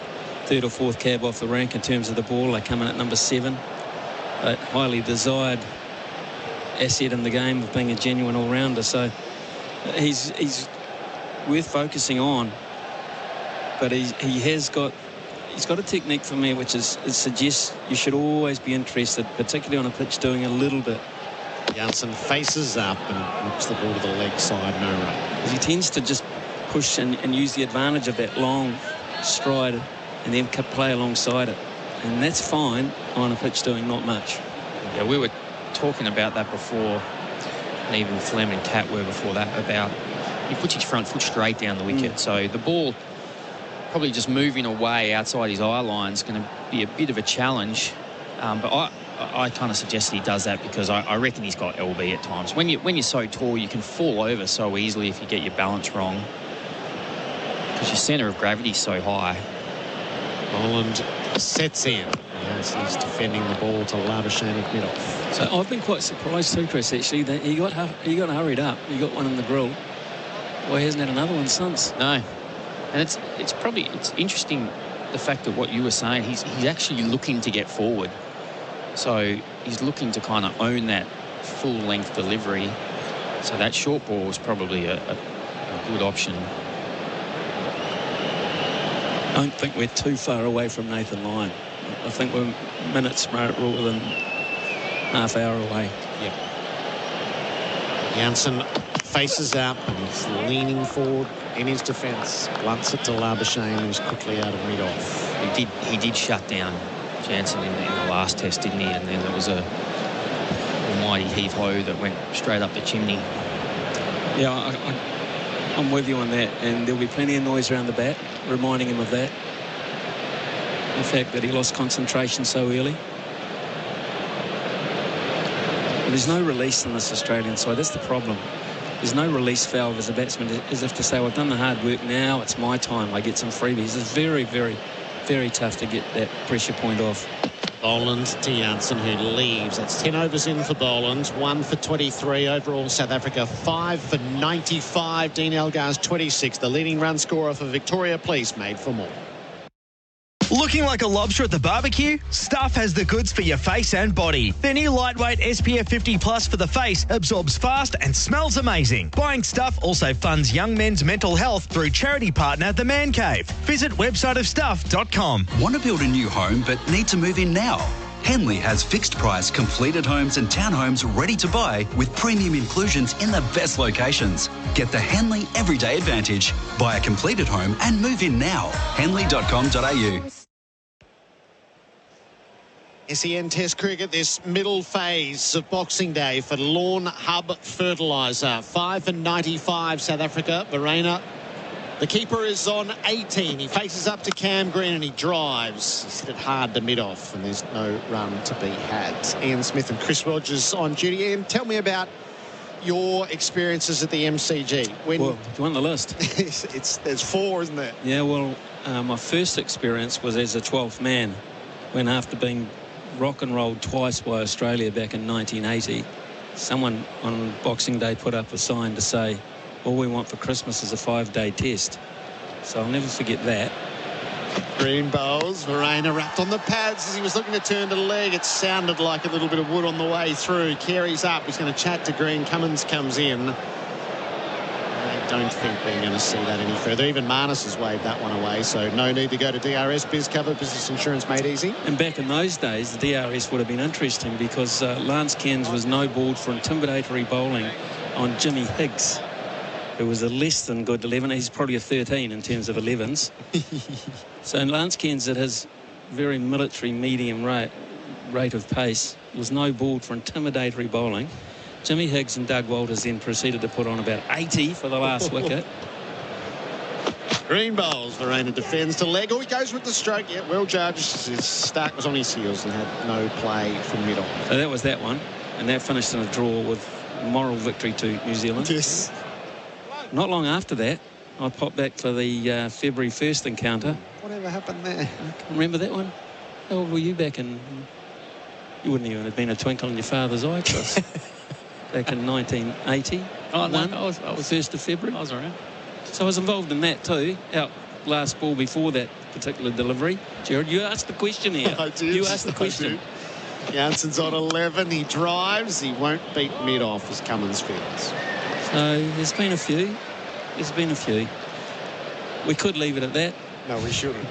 3rd or 4th cab off the rank in terms of the ball. They come in at number 7. A highly desired asset in the game of being a genuine all-rounder. So he's worth focusing on. But he's got a technique for me which suggests you should always be interested, particularly on a pitch doing a little bit. Janssen faces up and whips the ball to the leg side, no run. He tends to just push and use the advantage of that long stride and then play alongside it. And that's fine on a pitch doing not much. Yeah, we were talking about that before, and even Fleming and Cat were before that, about he puts his front foot straight down the wicket. So the ball probably just moving away outside his eye line is going to be a bit of a challenge. But I kind of suggest he does that because I reckon he's got LB at times. When you're so tall, you can fall over so easily if you get your balance wrong, because your centre of gravity is so high. Boland sets in. Yes, he's defending the ball to Labuschagne mid-off. So I've been quite surprised too, Chris, actually, that he got hurried up. He got one in the grill. Well, he hasn't had another one since. No. And it's interesting, the fact that what you were saying, he's actually looking to get forward. So he's looking to kind of own that full-length delivery. So that short ball was probably a good option. I don't think we're too far away from Nathan Lyon. I think we're minutes rather than half hour away. Yep. Janssen faces up and he's leaning forward in his defence. Blunts it to Labuschagne, who's quickly out of mid-off. He did shut down Janssen in the last test, didn't he? And then there was a almighty heave-ho that went straight up the chimney. Yeah, I'm with you on that, and there'll be plenty of noise around the bat reminding him of that. The fact that he lost concentration so early. But there's no release in this Australian side. That's the problem. There's no release valve as a batsman, as if to say, well, I've done the hard work, now it's my time, I get some freebies. It's very, very, very tough to get that pressure point off. Boland to Janssen, who leaves. That's 10 overs in for Boland, 1 for 23 overall. South Africa 5 for 95. Dean Elgar's 26, the leading run scorer for Victoria Police, made for more. Looking like a lobster at the barbecue? Stuff has the goods for your face and body. Their new lightweight SPF 50 Plus for the face absorbs fast and smells amazing. Buying Stuff also funds young men's mental health through charity partner The Man Cave. Visit websiteofstuff.com. Want to build a new home but need to move in now? Henley has fixed price completed homes and townhomes ready to buy with premium inclusions in the best locations. Get the Henley Everyday Advantage. Buy a completed home and move in now. Henley.com.au. SEN Test Cricket, this middle phase of Boxing Day for Lawn Hub Fertiliser. 5 for 95, South Africa. Verena, the keeper, is on 18. He faces up to Cam Green and he drives. He's hit it hard to mid-off and there's no run to be had. Ian Smith and Chris Rogers on duty. Ian, tell me about your experiences at the MCG. Well, do you want the list? There's 4, isn't there? Yeah, well, my first experience was as a 12th man, when after being rock and rolled twice by Australia back in 1980, someone on Boxing Day put up a sign to say, all we want for Christmas is a 5-day test. So I'll never forget that. Green bowls. Verena wrapped on the pads as he was looking to turn to the leg. It sounded like a little bit of wood on the way through. Carey's up. He's going to chat to Green. Cummins comes in. I don't think we're going to see that any further. Even Marnus has waved that one away, so no need to go to DRS. Biz cover, business insurance made easy. And back in those days, the DRS would have been interesting because Lance Cairns was no balled for intimidatory bowling on Jimmy Higgs, who was a less than good 11. He's probably a 13 in terms of 11s. So Lance Cairns, at his very military medium rate of pace, was no balled for intimidatory bowling. Jimmy Higgs and Doug Walters then proceeded to put on about 80 for the last wicket. Green bowls. Verena defends to leg. Oh, he goes with the stroke. Yeah, well judged. Stark was on his heels and had no play from mid-on. So that was that one. And that finished in a draw with moral victory to New Zealand. Yes. Not long after that, I popped back for the February 1st encounter. Whatever happened there? Remember that one? How old were you back in... You wouldn't even have been a twinkle in your father's eye, Chris. Back in 1980. Oh, no, I was 1st of February. I was around. So I was involved in that too. Out last ball before that particular delivery. Gerard, you asked the question here. I did. You asked the question. Janssen's on 11. He drives. He won't beat mid-off as Cummins feels. So there's been a few. We could leave it at that. No, we shouldn't.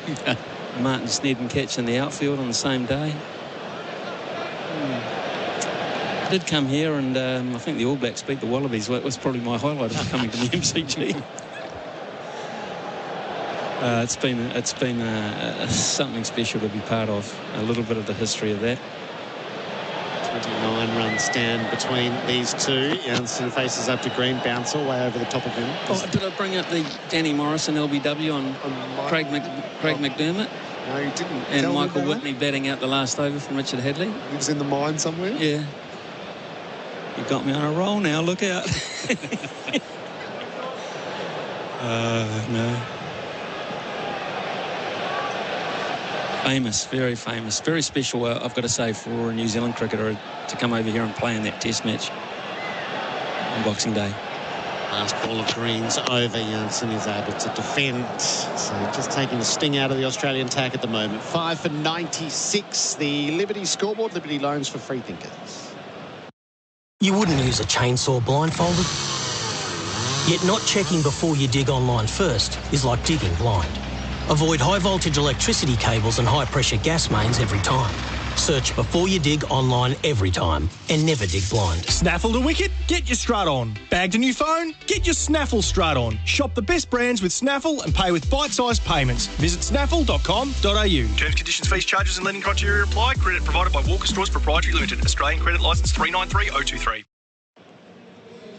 Martin Snedden catch in the outfield on the same day. I did come here and I think the All Blacks beat the Wallabies. That was probably my highlight of coming to the MCG. It's been something special to be part of. A little bit of the history of that. 29 runs stand between these two. Janssen faces up to Green, bounce all way over the top of him. Oh, did I bring up the Danny Morrison LBW on Craig McDermott? No, you didn't. And Michael Whitney batting out the last over from Richard Hadley. He was in the mine somewhere? Yeah. You got me on a roll now, look out. No. Famous, very famous, very special, I've got to say, for a New Zealand cricketer to come over here and play in that test match on Boxing Day. Last ball of Green's over. Janssen is able to defend. So just taking the sting out of the Australian attack at the moment. 5 for 96. The Liberty scoreboard. Liberty loans for free thinkers. You wouldn't use a chainsaw blindfolded. Yet not checking before you dig online first is like digging blind. Avoid high-voltage electricity cables and high-pressure gas mains every time. Search before you dig online every time and never dig blind. Snaffled a wicket? Get your strut on. Bagged a new phone? Get your Snaffle strut on. Shop the best brands with Snaffle and pay with bite-sized payments. Visit snaffle.com.au. Terms, conditions, fees, charges and lending criteria apply. Credit provided by Walker Stores Proprietary Limited. Australian credit licence 393023.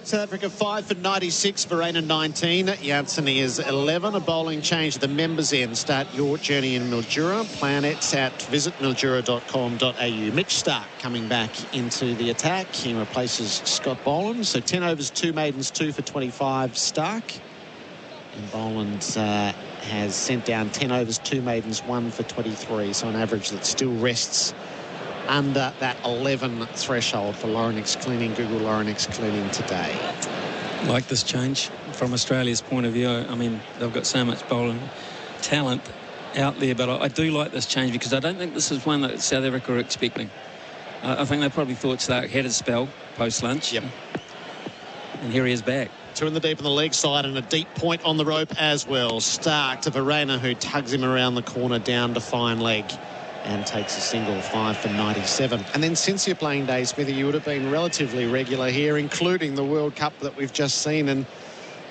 South Africa 5 for 96, Verena 19. Janssen is 11. A bowling change at the members' end. Start your journey in Mildura. Plan it at visitmildura.com.au. Mitch Stark coming back into the attack. He replaces Scott Boland. So 10 overs, 2 maidens, 2 for 25 Stark. And Boland has sent down 10 overs, 2 maidens, 1 for 23. So on average that still rests under that 11 threshold for Laurinix Cleaning. Google Laurinix Cleaning today. Like this change from Australia's point of view. I mean, they've got so much bowling talent out there, but I do like this change because I don't think this is one that South Africa are expecting. I think they probably thought Stark had his spell post-lunch. Yep. And here he is back. Two in the deep on the leg side and a deep point on the rope as well. Stark to Verena, who tugs him around the corner down to fine leg and takes a single, 5 for 97. And then since your playing days, Smithy, you would have been relatively regular here, including the World Cup that we've just seen. And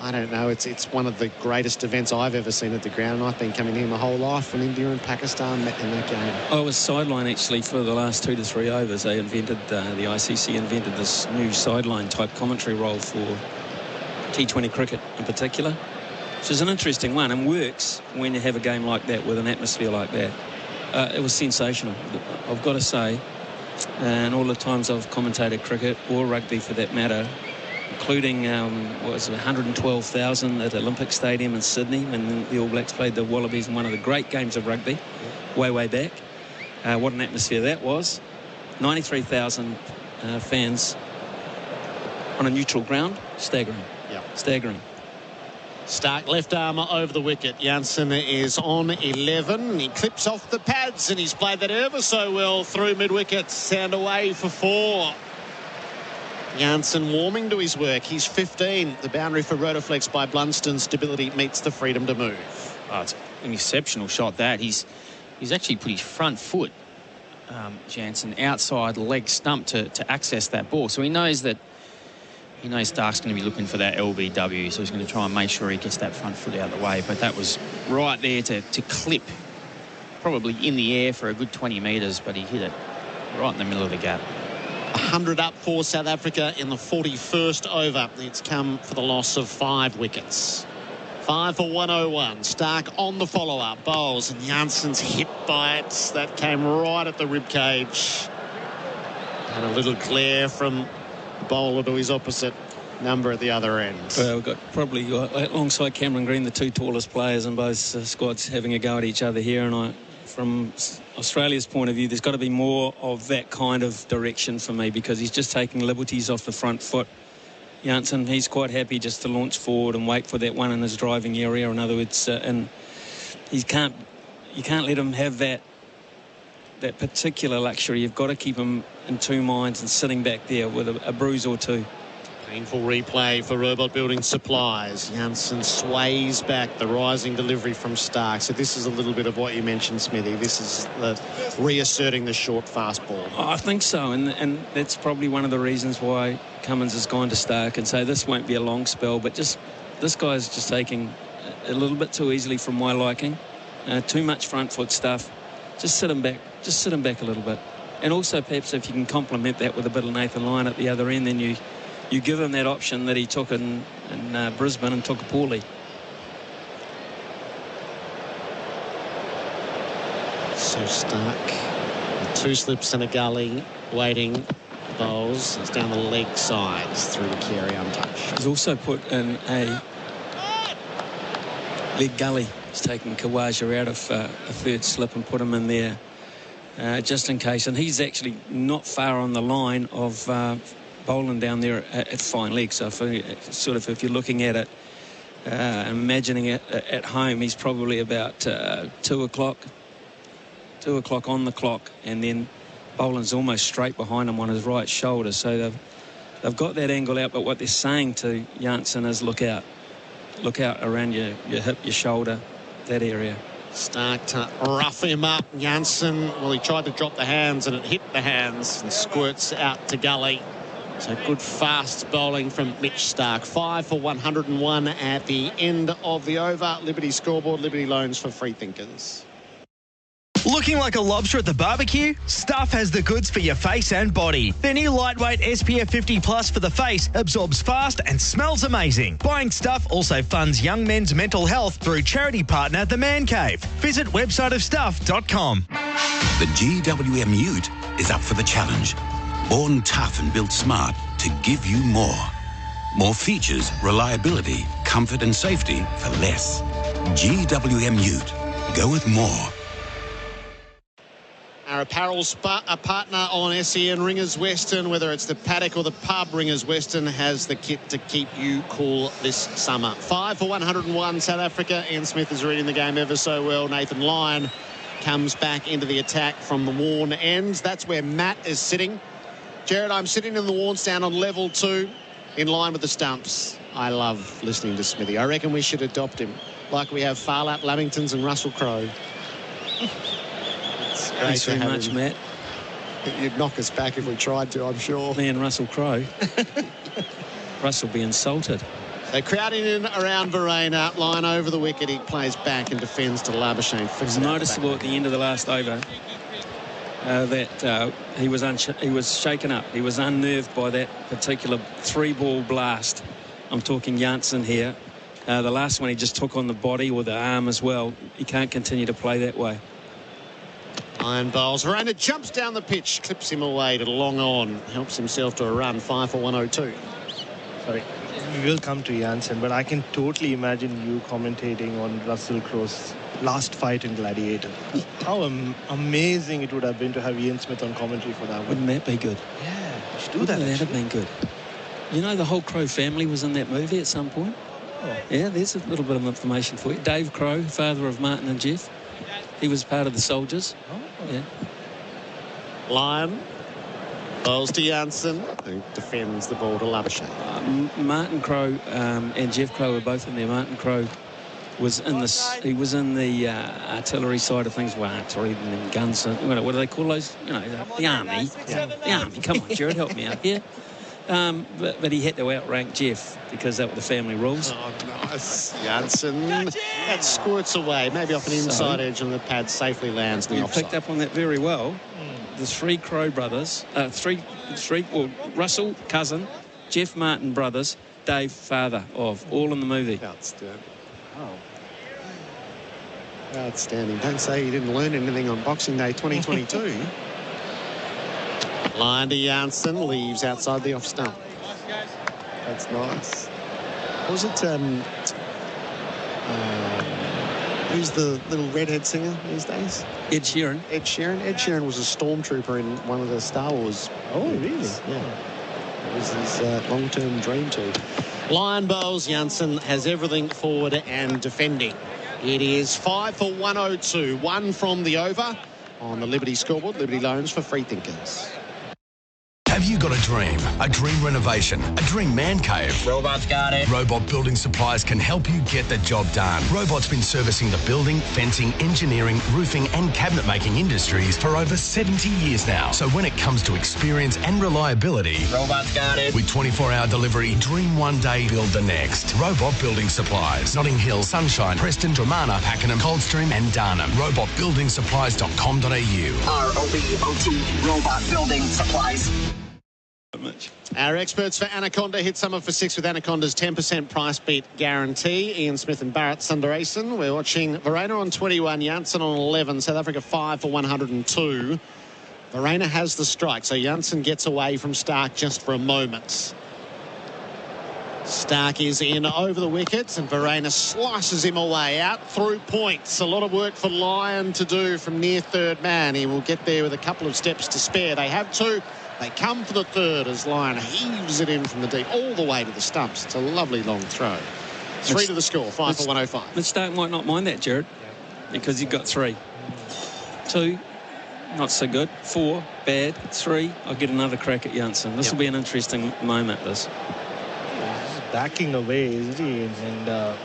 I don't know, it's one of the greatest events I've ever seen at the ground. I've been coming here my whole life when India and Pakistan met in that game. I was sideline actually for the last 2 to 3 overs. They invented, the ICC invented this new sideline type commentary role for T20 cricket in particular, which is an interesting one and works when you have a game like that with an atmosphere like that. It was sensational, I've got to say. And all the times I've commentated cricket or rugby for that matter, including, 112,000 at Olympic Stadium in Sydney when the All Blacks played the Wallabies in one of the great games of rugby way back. What an atmosphere that was. 93,000 fans on a neutral ground. Staggering. Yeah. Staggering. Stark left arm over the wicket. Jansen is on 11. He clips off the pads and he's played that ever so well through mid-wicket. Sound away for 4. Jansen warming to his work. He's 15. The boundary for Rotoflex by Blunston. Stability meets the freedom to move. Oh, it's an exceptional shot that. He's actually put his front foot, Jansen, outside leg stump to access that ball. So he knows Stark's going to be looking for that LBW, so he's going to try and make sure he gets that front foot out of the way. But that was right there to clip, probably in the air for a good 20 metres, but he hit it right in the middle of the gap. 100 up for South Africa in the 41st over. It's come for the loss of 5 wickets. 5 for 101. Stark on the follow-up. Bowls and Jansen's hit by it. That came right at the rib cage. And a little glare from the bowler to his opposite number at the other end. Well, we've got probably alongside Cameron Green the 2 tallest players in both squads having a go at each other here, and from Australia's point of view, there's got to be more of that kind of direction for me because he's just taking liberties off the front foot. Jansen, he's quite happy just to launch forward and wait for that one in his driving area. In other words, and you can't let him have that particular luxury. You've got to keep him in 2 minds and sitting back there with a bruise or 2. Painful replay for Robot Building Supplies. Jansen sways back, the rising delivery from Stark. So this is a little bit of what you mentioned, Smithy. This is the reasserting the short fast ball. I think so, and that's probably one of the reasons why Cummins has gone to Stark and say this won't be a long spell, but just this guy's just taking a little bit too easily from my liking. Too much front foot stuff. Just sit him back a little bit. And also perhaps if you can complement that with a bit of Nathan Lyon at the other end, then you give him that option that he took in Brisbane and took poorly. So Stark, 2 slips and a gully, waiting, bowls. It's down the leg sides through the carry untouched. He's also put in a leg gully. He's taken Khawaja out of a 3rd slip and put him in there just in case. And he's actually not far on the line of bowling down there at fine leg. So if you're looking at it, imagining it at home, he's probably about 2 o'clock on the clock, and then bowling's almost straight behind him on his right shoulder. So they've got that angle out, but what they're saying to Jansen is look out around your hip, your shoulder, that area. Stark to rough him up. Jansen, well, he tried to drop the hands and it hit the hands and squirts out to gully. So good fast bowling from Mitch Stark. 5 for 101 at the end of the over. Liberty scoreboard, Liberty loans for free thinkers. Looking like a lobster at the barbecue? Stuff has the goods for your face and body. Their new lightweight SPF 50 Plus for the face absorbs fast and smells amazing. Buying Stuff also funds young men's mental health through charity partner The Man Cave. Visit websiteofstuff.com. The GWM Ute is up for the challenge. Born tough and built smart to give you more. More features, reliability, comfort and safety for less. GWM Ute. Go with more. Our apparel's a partner on SEN. Ringers Western, whether it's the paddock or the pub, Ringers Western has the kit to keep you cool this summer. 5 for 101 South Africa. Ian Smith is reading the game ever so well. Nathan Lyon comes back into the attack from the worn ends. That's where Matt is sitting. Gerard, I'm sitting in the worn stand on level 2 in line with the stumps. I love listening to Smithy. I reckon we should adopt him like we have Farlap, Lamingtons and Russell Crowe. Thanks very much, Matt. You'd knock us back if we tried to, I'm sure. Me and Russell Crowe. Russell be insulted. They're crowding in around Verena. Line over the wicket. He plays back and defends to Labuschagne. It was noticeable at the end of the last over that he was shaken up. He was unnerved by that particular 3-ball blast. I'm talking Janssen here. The last one he just took on the body or the arm as well. He can't continue to play that way. Iron bowls. Verena jumps down the pitch, clips him away to long on, helps himself to a run. 5 for 102. Sorry, we will come to Janssen, but I can totally imagine you commentating on Russell Crowe's last fight in Gladiator. How amazing it would have been to have Ian Smith on commentary for that one. Wouldn't that be good? Yeah, you should do Wouldn't that. That have been good. You know, the whole Crowe family was in that movie at some point. Oh. Yeah, there's a little bit of information for you. Dave Crowe, father of Martin and Jeff. He was part of the soldiers. Oh. Yeah. Lyon bowls to Janssen, who defends the ball to Labuschagne. Martin Crowe and Jeff Crowe were both in there. Martin Crowe was in the artillery side of things. Well, artillery and guns. What do they call those? You know, the army. Yeah. The army. Come on, Gerard, help me out here. But he had to outrank Jeff because that were the family rules. Oh, nice. Janssen. That squirts away, maybe off an inside edge, and the pad safely lands in the offside. Picked up on that very well. The 3 Crowe brothers, Russell, cousin, Jeff Martin brothers, Dave, father of, all in the movie. Outstanding. Oh. Outstanding. Don't say you didn't learn anything on Boxing Day 2022. Line to Janssen, leaves outside the off stump. That's nice. What was it? Who's the little redhead singer these days? Ed Sheeran. Ed Sheeran. Ed Sheeran was a stormtrooper in one of the Star Wars. Oh, really? Yeah. It was his long-term dream too. Lion bowls. Janssen has everything forward and defending. It is 5 for 102. 1 from the over on the Liberty scoreboard. Liberty loans for free thinkers. Have you got a dream renovation, a dream man cave? Robot's got it. Robot Building Supplies can help you get the job done. Robot's been servicing the building, fencing, engineering, roofing and cabinet making industries for over 70 years now. So when it comes to experience and reliability, Robot's got it. With 24-hour delivery, dream one day, build the next. Robot Building Supplies. Notting Hill, Sunshine, Preston, Dramana, Pakenham, Coldstream and Darnham. robotbuildingsupplies.com.au. ROBOT Robot Building Supplies. Our experts for Anaconda hit summer for 6 with Anaconda's 10% price beat guarantee. Ian Smith and Bharat Sundaresan. We're watching Verena on 21, Janssen on 11, South Africa 5 for 102. Verena has the strike, so Janssen gets away from Stark just for a moment. Stark is in over the wickets and Verena slices him away out through points. A lot of work for Lyon to do from near third man. He will get there with a couple of steps to spare. They have 2. They come for the third as Lyon heaves it in from the deep all the way to the stumps. It's a lovely long throw. 3 to the score, 5 for 105. But Stark might not mind that, Gerard, because you've got 3. 2, not so good. 4, bad. 3, I'll get another crack at Janssen. This will be an interesting moment, this. He's backing away, isn't he? And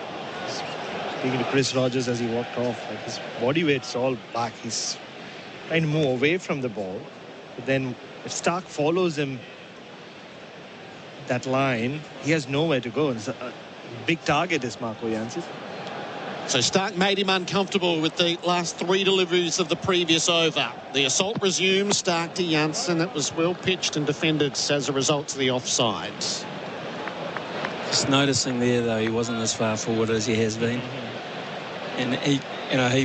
speaking to Chris Rogers as he walked off, like his body weight's all back. He's trying to move away from the ball. But then if Stark follows him that line, he has nowhere to go. It's a big target is Marco Janssen. So Stark made him uncomfortable with the last 3 deliveries of the previous over. The assault resumes. Stark to Janssen. It was well pitched and defended as a result of the offsides. Just noticing there, though, he wasn't as far forward as he has been. And he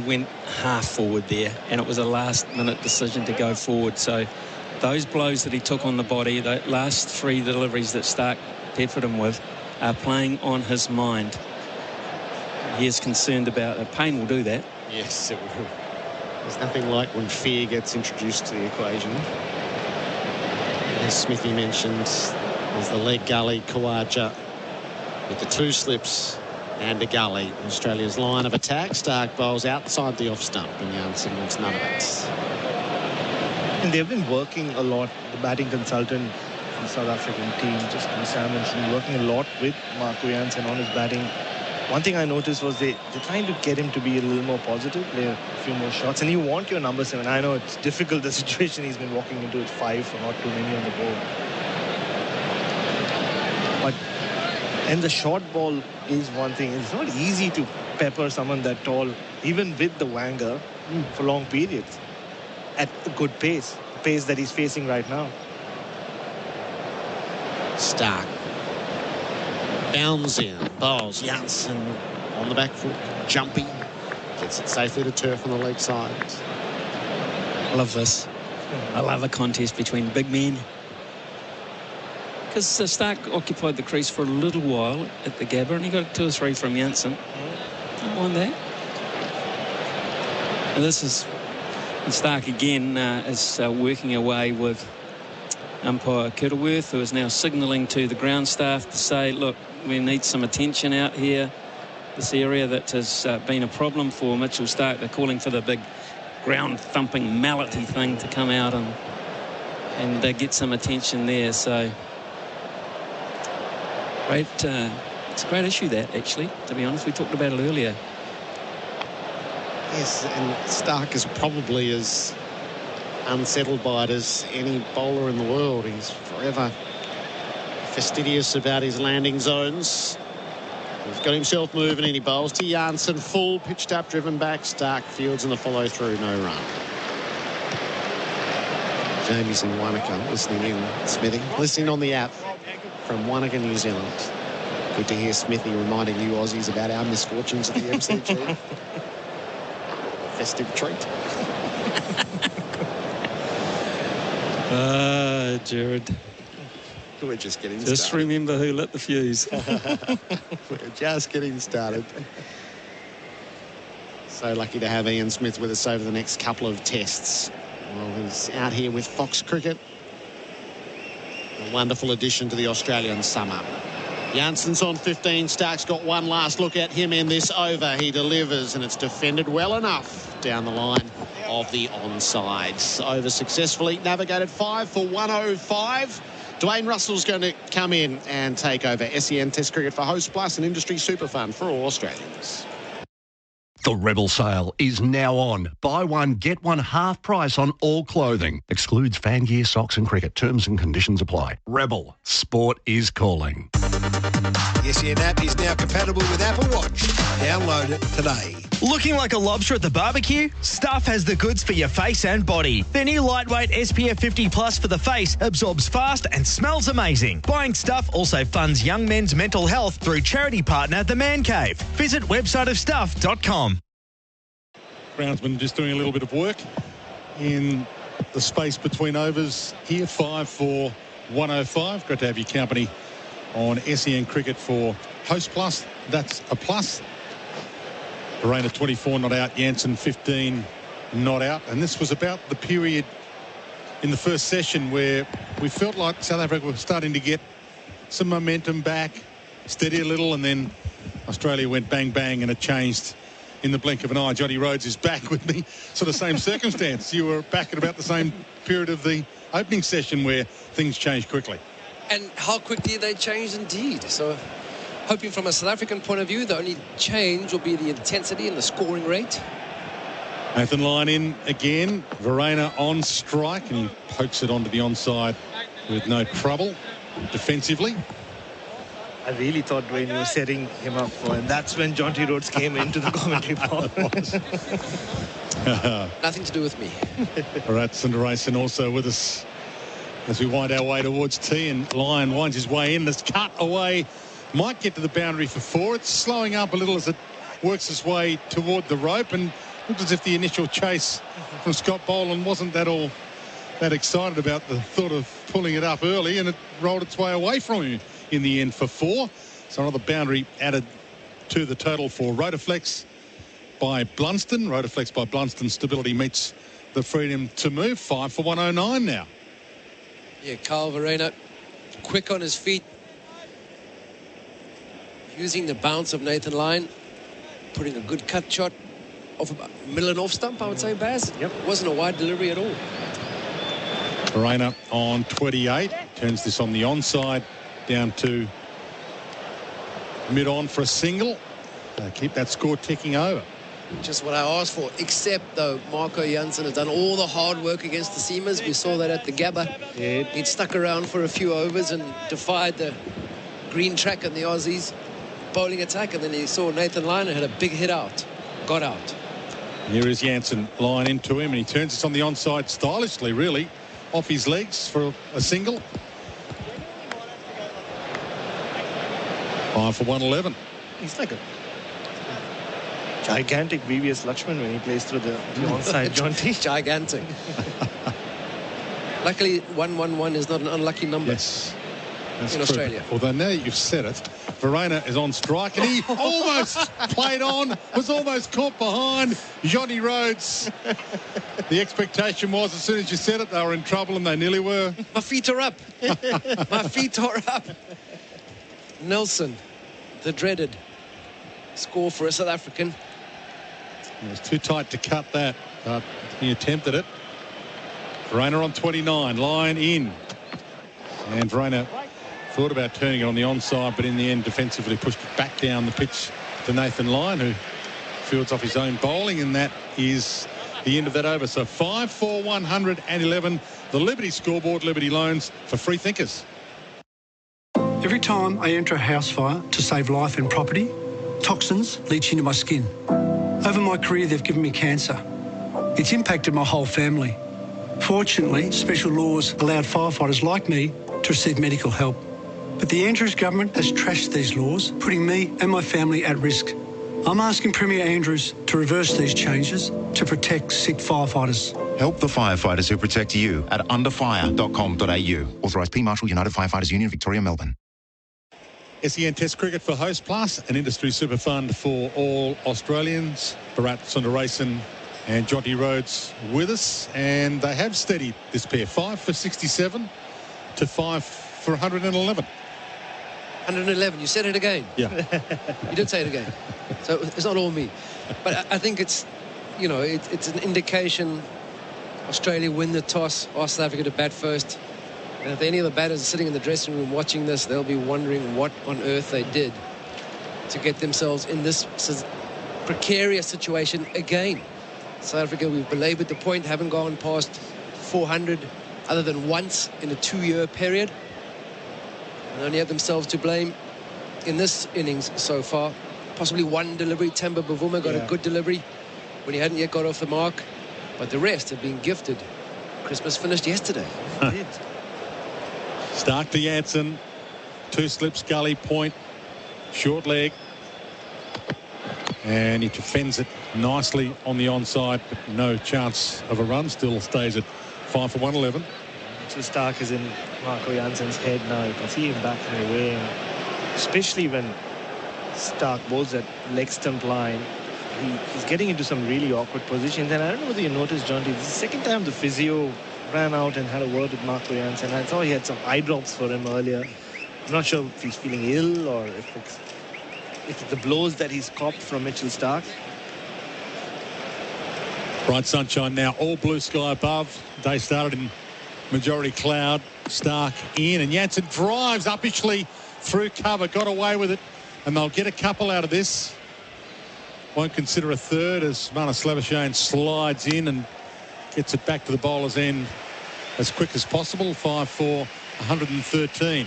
went half forward there, and it was a last-minute decision to go forward. So those blows that he took on the body, the last 3 deliveries that Stark peppered him with, are playing on his mind. He is concerned about it. Pain will do that. Yes, it will. There's nothing like when fear gets introduced to the equation. As Smithy mentioned, there's the leg gully, Kawaja with the 2 slips and a gully. Australia's line of attack. Stark bowls outside the off stump, and Jansen wants none of it. And they've been working a lot, the batting consultant for the South African team, just Samuelson, working a lot with Marco Jansen on his batting. One thing I noticed was they're trying to get him to be a little more positive, play a few more shots. And you want your number 7. I know it's difficult, the situation he's been walking into at 5 for not too many on the board. And the short ball is one thing. It's not easy to pepper someone that tall, even with the Wanger, for long periods at a good pace, the pace that he's facing right now. Stark bounds in, bowls Jansen on the back foot, jumpy, gets it safely to turf on the leg side. I love this. I love a contest between big men. Because Stark occupied the crease for a little while at the Gabba, and he got 2 or 3 from Jansen. Don't mind that. And this is Stark again is working away with umpire Kettleworth, who is now signalling to the ground staff to say, look, we need some attention out here. This area that has been a problem for Mitchell Stark. They're calling for the big ground thumping mallety thing to come out and get some attention there. So great, it's a great issue, that, actually, to be honest. We talked about it earlier. Yes, and Stark is probably as unsettled by it as any bowler in the world. He's forever fastidious about his landing zones. He's got himself moving and he bowls to Jansen, full, pitched up, driven back. Stark fields in the follow through, no run. Jamie's in Wanaka, listening in, Smithy, listening on the app from Wanaka, New Zealand. Good to hear Smithy reminding you Aussies about our misfortunes at the MCG. Festive treat. Gerard. We're just getting started. Just remember who lit the fuse. We're just getting started. So lucky to have Ian Smith with us over the next couple of tests. Well, he's out here with Fox Cricket. A wonderful addition to the Australian summer. Jansen's on 15. Stark's got one last look at him in this over. He delivers, and it's defended well enough down the line of the onside. Over successfully navigated 5 for 105. Dwayne Russell's going to come in and take over. SEN Test Cricket for Host Plus, an industry super fund for all Australians. The Rebel sale is now on. Buy one, get one half price on all clothing. Excludes fan gear, socks and cricket. Terms and conditions apply. Rebel. Sport is calling. The SEN app is now compatible with Apple Watch. Download it today. Looking like a lobster at the barbecue? Stuff has the goods for your face and body. Their new lightweight SPF 50 Plus for the face absorbs fast and smells amazing. Buying Stuff also funds young men's mental health through charity partner The Man Cave. Visit websiteofstuff.com. Groundsman just doing a little bit of work in the space between overs here. 5 for 105. Great to have your company on SEN Cricket for Host Plus. That's a plus. Bharat 24 not out, Jansen 15 not out. And this was about the period in the first session where we felt like South Africa was starting to get some momentum back, steady a little, and then Australia went bang, bang, and it changed in the blink of an eye. Jonty Rhodes is back with me. Sort of same circumstance. You were back at about the same period of the opening session where things changed quickly. And how quickly they changed indeed. So hoping from a South African point of view, the only change will be the intensity and the scoring rate. Nathan Lyon in again. Verena on strike, and he pokes it onto the onside with no trouble defensively. I really thought Dwayne was setting him up for, and that's when Jonty Rhodes came into the commentary box. Nothing to do with me. Bharat Sundaresan also with us as we wind our way towards tea, and Lyon winds his way in. This cut away might get to the boundary for 4. It's slowing up a little as it works its way toward the rope, and looks as if the initial chase from Scott Boland wasn't that excited about the thought of pulling it up early, and it rolled its way away from him in the end for 4. So another boundary added to the total for Rotaflex by Blunston. Rotaflex by Blunston. Stability meets the freedom to move. 5 for 109 now. Yeah, Carl Verena, quick on his feet. Using the bounce of Nathan Lyon. Putting a good cut shot off about middle and off stump, I would say, Baz. Yep. It wasn't a wide delivery at all. Verena on 28. Turns this on the onside down to mid-on for a single. Keep that score ticking over. Just what I asked for, except, though, Marco Jansen has done all the hard work against the seamers. We saw that at the Gabba. Yeah. He'd stuck around for a few overs and defied the green track and the Aussies bowling attack, and then he saw Nathan Lyon and had a big hit out. Got out. Here is Jansen, line into him, and he turns this on the onside stylishly, really, off his legs for a single. 5 for 111. He's like a gigantic VVS Lakshman when he plays through the onside, Jonty. Gigantic. Luckily, 111 is not an unlucky number. Yes. That's in true. Australia. Although now you've said it, Verena is on strike, and he almost played on, was almost caught behind Jonty Rhodes. The expectation was, as soon as you said it, they were in trouble, and they nearly were. My feet are up. My feet are up. Nelson, the dreaded score for a South African. It was too tight to cut that, but he attempted it. Verena on 29, line in. And Verena thought about turning it on the onside, but in the end defensively pushed it back down the pitch to Nathan Lyon, who fields off his own bowling, and that is the end of that over. So 5 for 111. The Liberty scoreboard, Liberty Loans for free thinkers. Every time I enter a house fire to save life and property, toxins leach into my skin. Over my career, they've given me cancer. It's impacted my whole family. Fortunately, special laws allowed firefighters like me to receive medical help. But the Andrews government has trashed these laws, putting me and my family at risk. I'm asking Premier Andrews to reverse these changes to protect sick firefighters. Help the firefighters who protect you at underfire.com.au. Authorised P. Marshall, United Firefighters Union, Victoria, Melbourne. SEN Test Cricket for Host Plus, an industry super fund for all Australians. Bharat, Sundaresan and Jonty Rhodes with us, and they have steadied this pair. 5 for 67 to 5 for 111. 111, you said it again. Yeah. You did say it again. So it's not all me. But I think it's, you know, it's an indication Australia win the toss, ask South Africa to bat first. And if any of the batters are sitting in the dressing room watching this, they'll be wondering what on earth they did to get themselves in this precarious situation again. South Africa, we've belabored the point, haven't gone past 400 other than once in a 2-year period. And only have themselves to blame in this innings so far. Possibly one delivery. Temba Bavuma got a good delivery when he hadn't yet got off the mark. But the rest have been gifted. Christmas finished yesterday. It did. Stark to Jansen. 2 slips, gully, point, short leg. And he defends it nicely on the onside, but no chance of a run. Still stays at 5 for 111. So Stark is in Marco Jansen's head now. You can see him backing away, and especially when Stark bowls that leg stump line, he's getting into some really awkward positions. And I don't know whether you noticed, Jonty, this is the second time the physio ran out and had a word with Marco Jansen. I thought he had some eye drops for him earlier. I'm not sure if he's feeling ill or if it's the blows that he's copped from Mitchell Stark. Bright sunshine now, all blue sky above. Day started in majority cloud. Stark in, and Jansen drives uppishly through cover, got away with it, and they'll get a couple out of this. Won't consider a third as Marnus Labuschagne slides in and gets it back to the bowler's end as quick as possible. 5 for 113.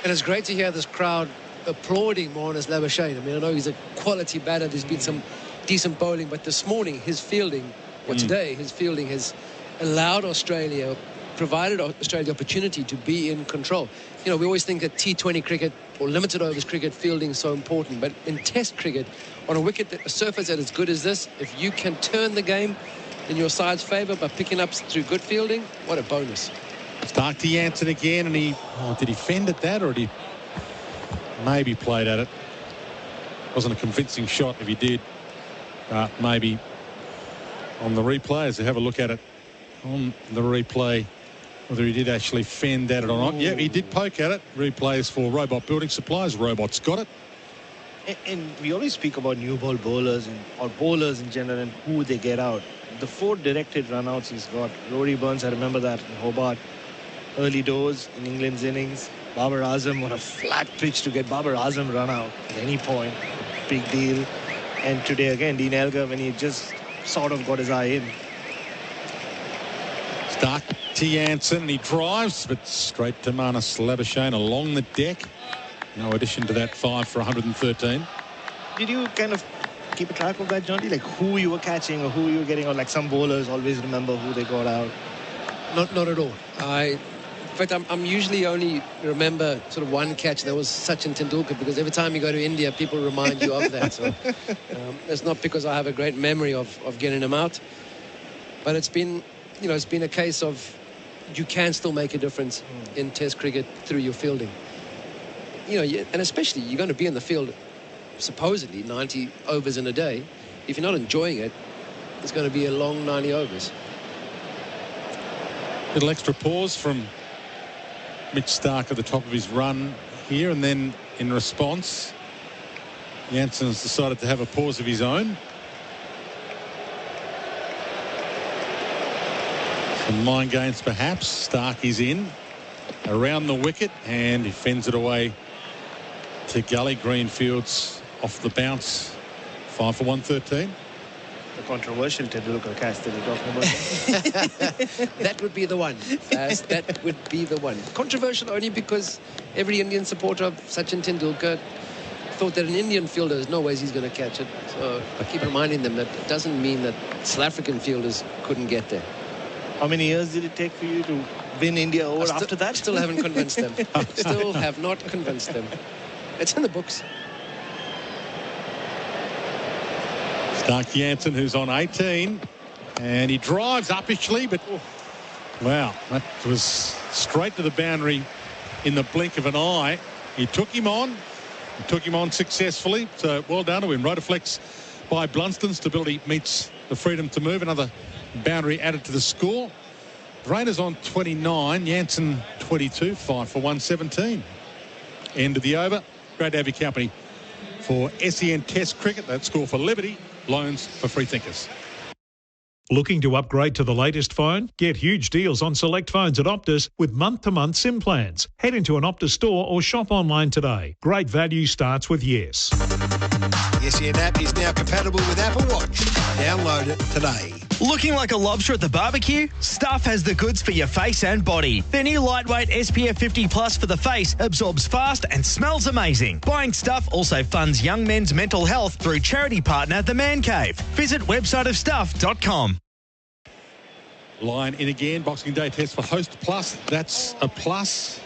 And it's great to hear this crowd applauding Marnus Labuschagne. I mean, I know he's a quality batter. There's been some decent bowling, but this morning his fielding, or today his fielding, has allowed Australia, provided Australia the opportunity to be in control. You know, we always think that T20 cricket or limited overs cricket fielding is so important, but in Test cricket, on a wicket, a surface that is good as this, if you can turn the game in your side's favour by picking up through good fielding, what a bonus. Stark to Jansen again, and did he fend at that, or did he maybe played at it? Wasn't a convincing shot if he did. Maybe on the replay, as they have a look at it on the replay, whether he did actually fend at it or not. Yeah, he did poke at it. Replays for Robot Building Supplies. Robot's got it. And we always speak about new ball bowlers or bowlers in general and who they get out. The 4 directed runouts he's got. Rory Burns, I remember that in Hobart. Early doors in England's innings. Babar Azam on a flat pitch to get Babar Azam run out at any point. Big deal. And today again, Dean Elgar, when he just sort of got his eye in. Stark to Jansen, and he drives, but straight to Marnus Labuschagne along the deck. No addition to that 5 for 113. Did you kind of keep a track of that, Jonty? Like who you were catching or who you were getting out? Like some bowlers always remember who they got out. Not at all. In fact, I'm usually only remember sort of one catch. That was Sachin Tendulkar, because every time you go to India, people remind you of that. So it's not because I have a great memory of getting him out, but it's been, it's been a case of you can still make a difference in Test cricket through your fielding. And especially you're going to be in the field supposedly 90 overs in a day. If you're not enjoying it, it's going to be a long 90 overs. Little extra pause from Mitch Stark at the top of his run here, and then in response, Jansen's decided to have a pause of his own. Some mind games perhaps. Stark is in around the wicket and he fends it away to Gully. Greenfield's off the bounce. 5 for 113. The controversial Tendulkar catch that you're talking about. That would be the one. That would be the one. Controversial only because every Indian supporter of Sachin Tendulkar thought that an Indian fielder, there's no ways he's going to catch it. So I keep reminding them that it doesn't mean that South African fielders couldn't get there. How many years did it take for you to win India over after that? Still haven't convinced them. Still have not convinced them. It's in the books. Stark Jansen, who's on 18, and he drives uppishly, but wow, that was straight to the boundary in the blink of an eye. He took him on successfully, so well done to him. Rotaflex by Blunston. Stability meets the freedom to move. Another boundary added to the score. Rainer's on 29, Jansen 22, 5 for 117. End of the over. Great to have your company for SEN Test Cricket. That score for Liberty. Loans for free thinkers. Looking to upgrade to the latest phone? Get huge deals on select phones at Optus with month-to-month SIM plans. Head into an Optus store or shop online today. Great value starts with Yes. The SEN app is now compatible with Apple Watch. Download it today. Looking like a lobster at the barbecue? Stuff has the goods for your face and body. Their new lightweight SPF 50 Plus for the face absorbs fast and smells amazing. Buying Stuff also funds young men's mental health through charity partner The Man Cave. Visit websiteofstuff.com. Line in again. Boxing Day test for Host Plus. That's a plus.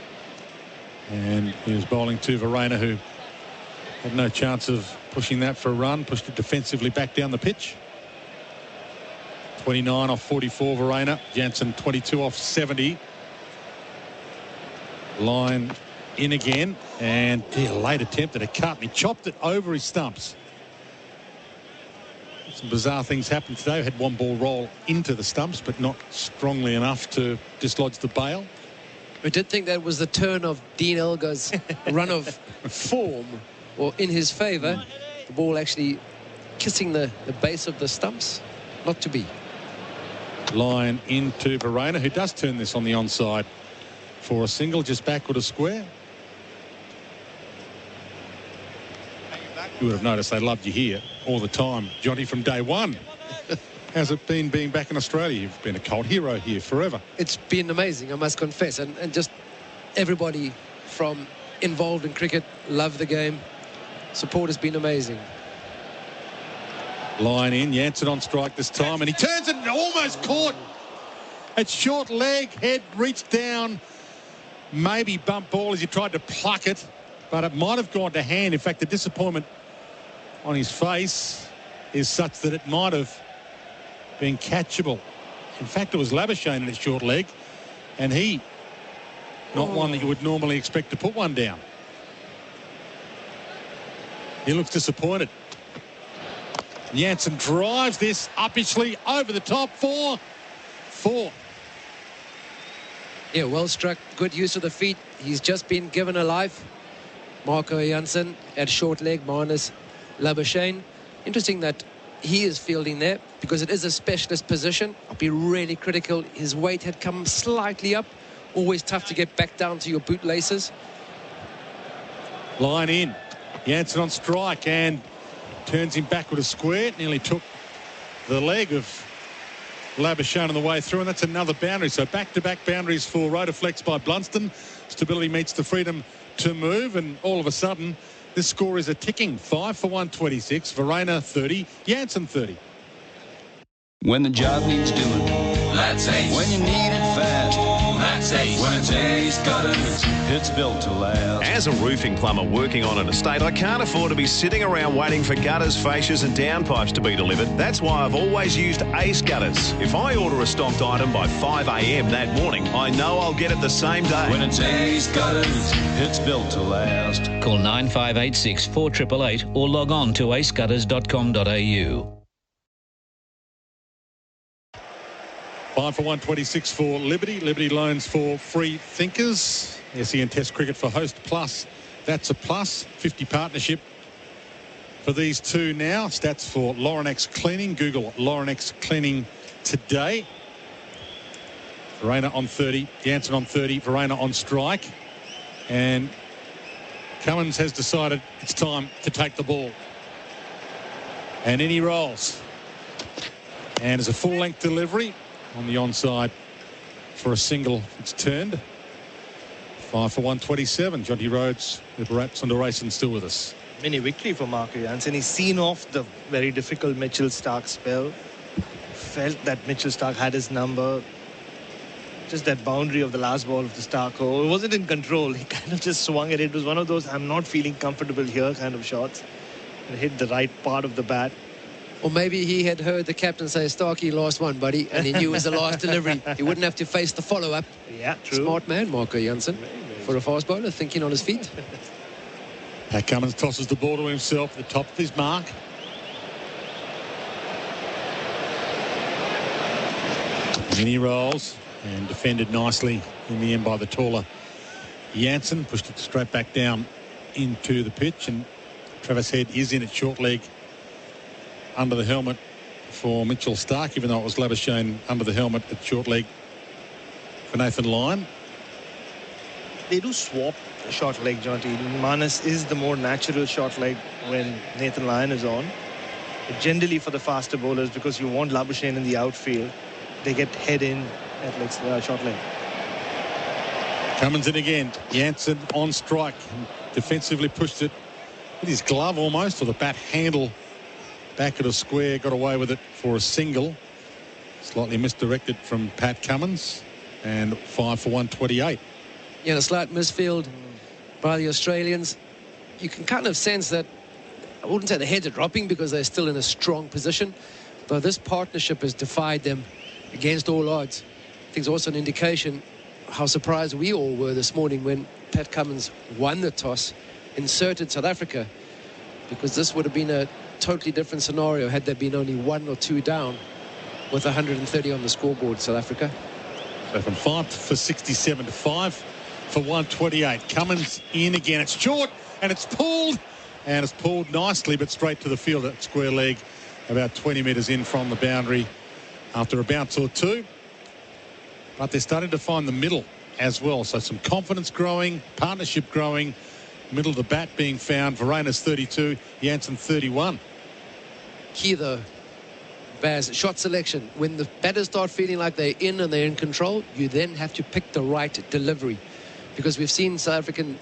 And he was bowling to Verena, who had no chance of pushing that for a run. Pushed it defensively back down the pitch. 29 off 44, Verena. Jansen 22 off 70. Line in again. And a late attempt at a cut. He chopped it over his stumps. Some bizarre things happened today. We had one ball roll into the stumps, but not strongly enough to dislodge the bail. We did think that was the turn of Dean Elgar's run of form, or in his favour. The ball actually kissing the base of the stumps. Not to be. Line into Verena, who does turn this on the onside for a single, just backward a square. You would have noticed they loved you here all the time, Jonty, from day one. How's it been being back in Australia? You've been a cult hero here forever. It's been amazing, I must confess. And just everybody from involved in cricket love the game. Support has been amazing. Line in, Jansen on strike this time, and he turns it and almost caught. It's short leg, head reached down, maybe bump ball as he tried to pluck it, but it might have gone to hand. In fact, the disappointment on his face is such that it might have been catchable. In fact, it was Labuschagne in his short leg, and he, not one that you would normally expect to put one down. He looks disappointed. Jansen drives this uppishly over the top for 4. Yeah, well struck. Good use of the feet. He's just been given a life. Marco Jansen at short leg minus Labuschagne. Interesting that he is fielding there because it is a specialist position. I'll be really critical. His weight had come slightly up. Always tough to get back down to your boot laces. Line in. Jansen on strike and turns him back with a square. Nearly took the leg of Labuschagne on the way through, and that's another boundary. So back-to-back boundaries for Rotoflex by Blunston. Stability meets the freedom to move, and all of a sudden this score is a ticking 5 for 126. Verena 30, Jansen 30. When the job needs doing, that's Ace. When you need it fast, that's Ace. When it's Ace Gutters, it's built to last. As a roofing plumber working on an estate, I can't afford to be sitting around waiting for gutters, fascias and downpipes to be delivered. That's why I've always used Ace Gutters. If I order a stocked item by 5 a.m. that morning, I know I'll get it the same day. When it's Ace Gutters, it's built to last. Call 9586 4888 or log on to acegutters.com.au. 5 for 126 for Liberty. Liberty loans for free thinkers. SEN Test Cricket for Host Plus. That's a plus. 50 partnership for these two now. Stats for Laurenex Cleaning. Google Laurenex Cleaning today. Verena on 30. Jansen on 30. Verena on strike. And Cummins has decided it's time to take the ball. And in he rolls. And as a full-length delivery on the onside for a single, it's turned. 5 for 127. Jonty Rhodes with Bharat Sundaresan still with us. Mini victory for Marco Jansen. He's seen off the very difficult Mitchell Starc spell. Felt that Mitchell Starc had his number. Just that boundary of the last ball of the Starc over. It wasn't in control. He kind of just swung at it. It was one of those I'm not feeling comfortable here kind of shots. And hit the right part of the bat. Or maybe he had heard the captain say, Starkey, last one, buddy, and he knew it was the last delivery. He wouldn't have to face the follow-up. Yeah, true. Smart man, Marco Jansen, for a fast bowler, thinking on his feet. Pat Cummins tosses the ball to himself at the top of his mark. And in he rolls and defended nicely in the end by the taller Jansen. Pushed it straight back down into the pitch, and Travis Head is in at short leg under the helmet for Mitchell Starc, even though it was Labuschagne under the helmet at short leg for Nathan Lyon. They do swap short leg, Jonty. Manas is the more natural short leg when Nathan Lyon is on. But generally for the faster bowlers, because you want Labuschagne in the outfield, they get head in at short leg. Cummins in again. Jansen on strike. Defensively pushed it with his glove almost, or the bat handle back at a square, got away with it for a single. Slightly misdirected from Pat Cummins, and 5 for 128. Yeah, a slight misfield by the Australians. You can kind of sense that, I wouldn't say the heads are dropping because they're still in a strong position, but this partnership has defied them against all odds. I think it's also an indication how surprised we all were this morning when Pat Cummins won the toss, inserted South Africa, because this would have been a totally different scenario had there been only 1 or 2 down with 130 on the scoreboard, South Africa. So from 5 for 67 to 5 for 128. Cummins in again. It's short and it's pulled, and it's pulled nicely but straight to the field at square leg, about 20 metres in from the boundary after a bounce or two. But they're starting to find the middle as well, so some confidence growing, partnership growing. Middle of the bat being found. Verena's 32, Jansen 31. Key though, Baz, shot selection. When the batters start feeling like they're in and they're in control, you then have to pick the right delivery, because we've seen South African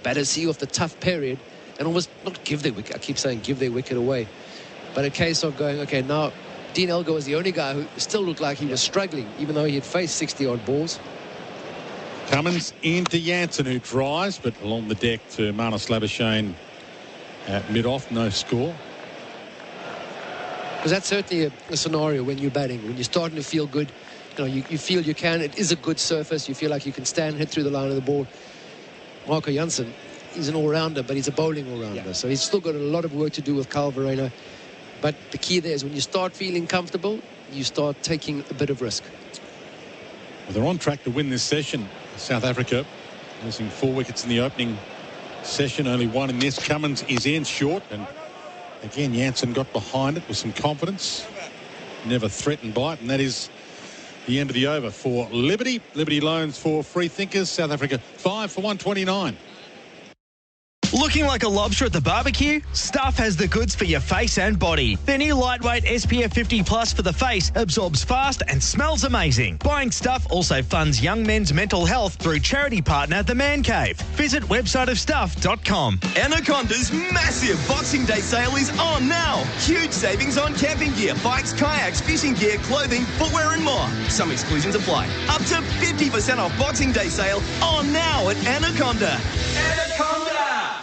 batters see off the tough period and almost not give their wicket. I keep saying give their wicket away, but a case of going, okay, now Dean Elgar was the only guy who still looked like he was struggling, even though he had faced 60 odd balls. Cummins into Jansen, who drives, but along the deck to Marnus Labuschagne at mid-off, no score. Because that's certainly a scenario when you're batting, when you're starting to feel good. You feel you can. It is a good surface. You feel like you can stand, hit through the line of the ball. Marco Jansen, he's an all-rounder, but he's a bowling all-rounder. Yeah. So he's still got a lot of work to do with Kyle Verreynne. But the key there is when you start feeling comfortable, you start taking a bit of risk. Well, they're on track to win this session. South Africa losing 4 wickets in the opening session, only 1 in this. Cummins is in short, and again Jansen got behind it with some confidence, never threatened by it, and that is the end of the over for Liberty. Liberty loans for free thinkers. South Africa 5 for 129. Looking like a lobster at the barbecue? Stuff has the goods for your face and body. Their new lightweight SPF 50 Plus for the face absorbs fast and smells amazing. Buying Stuff also funds young men's mental health through charity partner The Man Cave. Visit websiteofstuff.com. Anaconda's massive Boxing Day sale is on now. Huge savings on camping gear, bikes, kayaks, fishing gear, clothing, footwear and more. Some exclusions apply. Up to 50% off Boxing Day sale on now at Anaconda. Anaconda!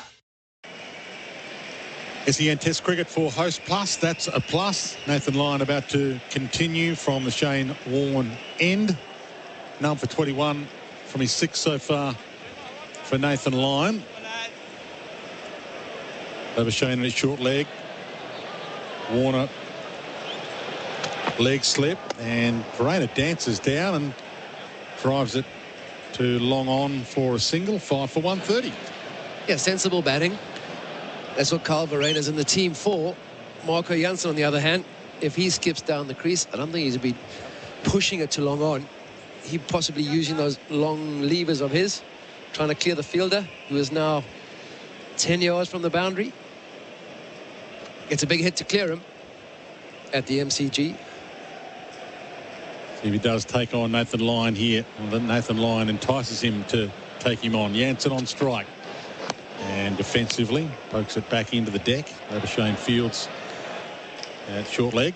SEN Test Cricket for Host Plus. That's a plus. Nathan Lyon about to continue from the Shane Warne end. None for 21 from his 6 so far for Nathan Lyon. Over Shane in his short leg. Warner leg slip, and Bharat dances down and drives it to long on for a single. 5 for 130. Yeah, sensible batting. That's what Carl Verena's in the team for. Marco Jansen, on the other hand, if he skips down the crease, I don't think he's going to be pushing it to long on. He possibly using those long levers of his, trying to clear the fielder, who is now 10 yards from the boundary. It's a big hit to clear him at the MCG. See if he does take on Nathan Lyon here. Well, Nathan Lyon entices him to take him on. Jansen on strike. And defensively, pokes it back into the deck. Over Shane Fields at short leg.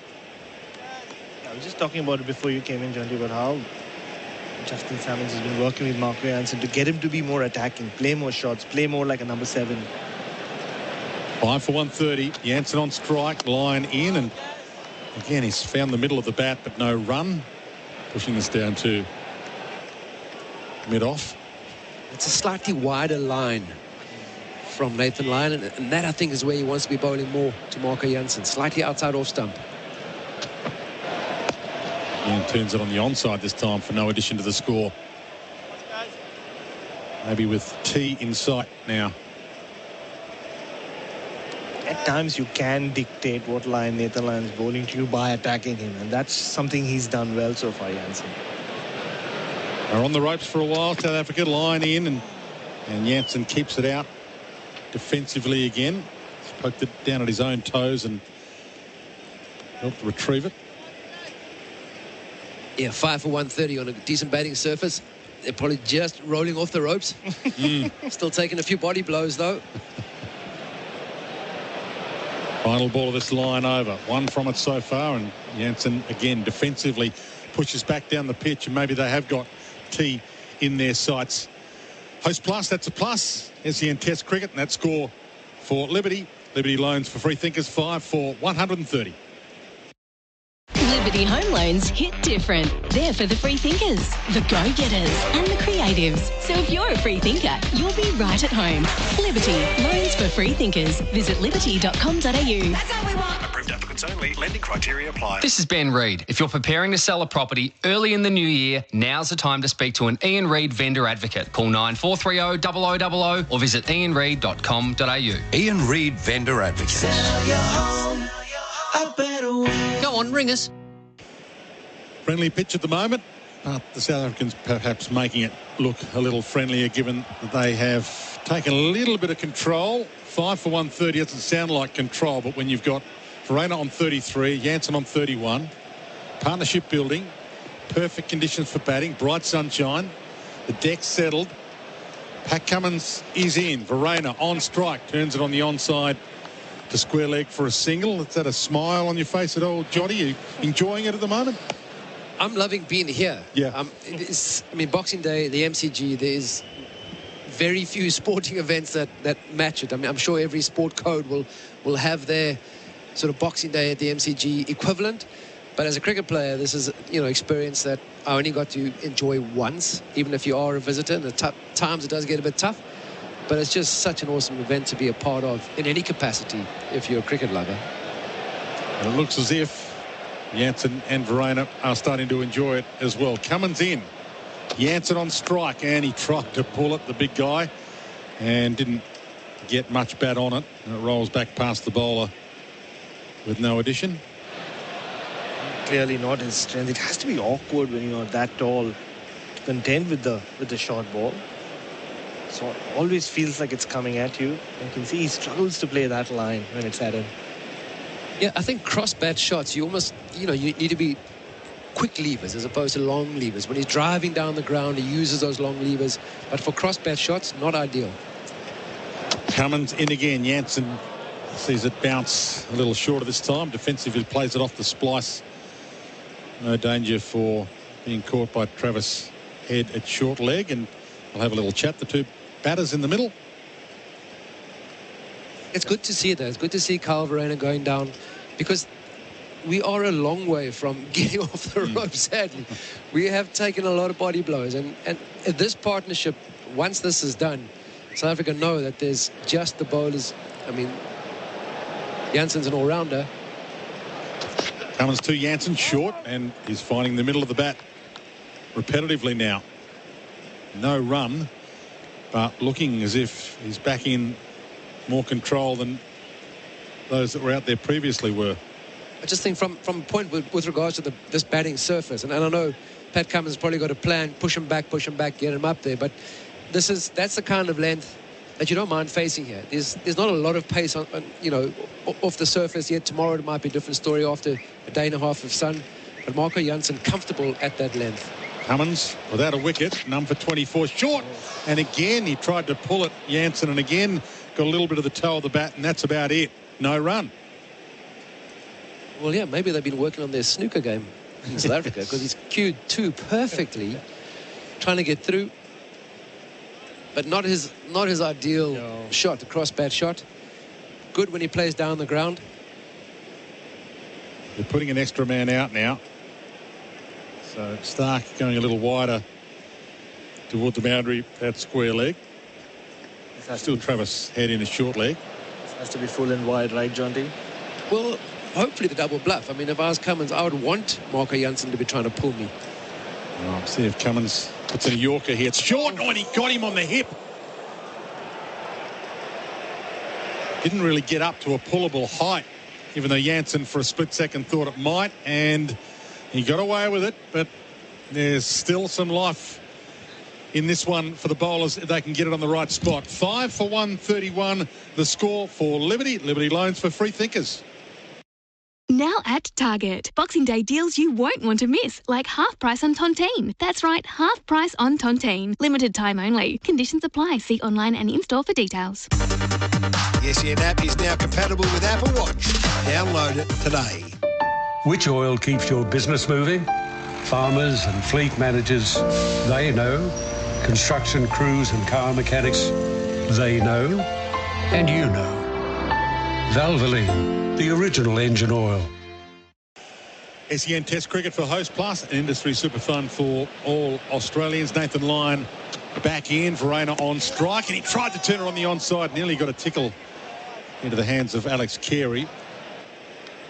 I was just talking about it before you came in, Jonty, about how Justin Salmons has been working with Marco Jansen to get him to be more attacking, play more shots, play more like a number 7. 5 for 130. Jansen on strike, Lyon in, and again he's found the middle of the bat but no run. Pushing this down to mid-off. It's a slightly wider line from Nathan Lyon, and that I think is where he wants to be bowling more to Marco Jansen, slightly outside off stump. And turns it on the onside this time for no addition to the score. Maybe with T in sight now. At times you can dictate what line Nathan Lyon's bowling to you by attacking him, and that's something he's done well so far, Jansen. They're on the ropes for a while, South Africa. Line in, and Jansen keeps it out defensively again. He's poked it down at his own toes and helped retrieve it. Yeah, 5 for 130 on a decent batting surface. They're probably just rolling off the ropes. Still taking a few body blows, though. Final ball of this line over. 1 from it so far, and Jansen again defensively pushes back down the pitch, and maybe they have got T in their sights. Host Plus, that's a plus. SEN Test Cricket, and that score for Liberty. Liberty loans for free thinkers, 5 for 130. Liberty Home Loans hit different. They're for the free thinkers, the go-getters and the creatives. So if you're a free thinker, you'll be right at home. Liberty, loans for free thinkers. Visit liberty.com.au. That's how we want. Approved applicants only. Lending criteria apply. This is Ben Reid. If you're preparing to sell a property early in the new year, now's the time to speak to an Ian Reid vendor advocate. Call 9430 0000 or visit ianreid.com.au. Ian Reid Vendor Advocate. Sell your home a better way. Go on, ring us. Friendly pitch at the moment, but the South Africans perhaps making it look a little friendlier given that they have taken a little bit of control. 5 for 130 doesn't sound like control, but when you've got Verena on 33, Jansen on 31, partnership building, perfect conditions for batting, bright sunshine, the deck settled. Pat Cummins is in, Verena on strike, turns it on the onside to square leg for a single. Is that a smile on your face at all, Jonty? Are you enjoying it at the moment? I'm loving being here. Yeah. I mean, Boxing Day, the MCG, there's very few sporting events that match it. I mean, I'm sure every sport code will have their sort of Boxing Day at the MCG equivalent. But as a cricket player, this is, experience that I only got to enjoy once, even if you are a visitor. And at times it does get a bit tough. But it's just such an awesome event to be a part of in any capacity if you're a cricket lover. And it looks as if Jansen and Verena are starting to enjoy it as well. Cummins in. Jansen on strike, and he tried to pull it, the big guy, and didn't get much bat on it. And it rolls back past the bowler with no addition. Clearly not his strength. It has to be awkward when you're that tall to contend with the short ball. So it always feels like it's coming at you. You can see he struggles to play that line when it's at him. Yeah, I think cross-bat shots, you almost, you need to be quick levers as opposed to long levers. When he's driving down the ground, he uses those long levers. But for cross-bat shots, not ideal. Cummins in again. Jansen sees it bounce a little shorter this time. Defensively plays it off the splice. No danger for being caught by Travis Head at short leg. And I'll have a little chat. The two batters in the middle. It's good to see that. It's good to see Kyle Verena going down, because we are a long way from getting off the rope, sadly. We have taken a lot of body blows. And this partnership, once this is done, South Africa know that there's just the bowlers. I mean, Jansen's an all-rounder. Cummins to Jansen, short, and he's finding the middle of the bat repetitively now. No run, but looking as if he's back in more control than those that were out there previously were. I just think from a point with regards to this batting surface, and I know Pat Cummins probably got a plan, push him back, get him up there, but that's the kind of length that you don't mind facing here. There's not a lot of pace on off the surface yet. Tomorrow it might be a different story after a day and a half of sun, but Marco Jansen comfortable at that length. Cummins without a wicket, number 24 short, and again he tried to pull it, Jansen, and again got a little bit of the toe of the bat, and that's about it. No run. Well, yeah, maybe they've been working on their snooker game in South Africa, because he's cued two perfectly, trying to get through, but not his ideal shot, the cross-bat shot. Good when he plays down the ground. They're putting an extra man out now. So Stark going a little wider toward the boundary, that square leg. Still Travis Head in a short leg. This has to be full and wide, right, Jonty? Well, hopefully the double bluff. I mean, if I was Cummins, I would want Marco Jansen to be trying to pull me. Well, see if Cummins puts in a Yorker here. It's short, and he got him on the hip. Didn't really get up to a pullable height, even though Jansen for a split second thought it might, and he got away with it, but there's still some life in this one for the bowlers if they can get it on the right spot. 5 for 131, the score for Liberty. Liberty loans for free thinkers. Now at Target. Boxing Day deals you won't want to miss, like half price on Tontine. That's right, half price on Tontine. Limited time only. Conditions apply. See online and in-store for details. The SEN app is now compatible with Apple Watch. Download it today. Which oil keeps your business moving? Farmers and fleet managers, they know. Construction crews and car mechanics, they know. And you know. Valvoline, the original engine oil. SEN Test Cricket for Host Plus, an industry super fund for all Australians. Nathan Lyon back in, Verena on strike, and he tried to turn it on the onside, nearly got a tickle into the hands of Alex Carey,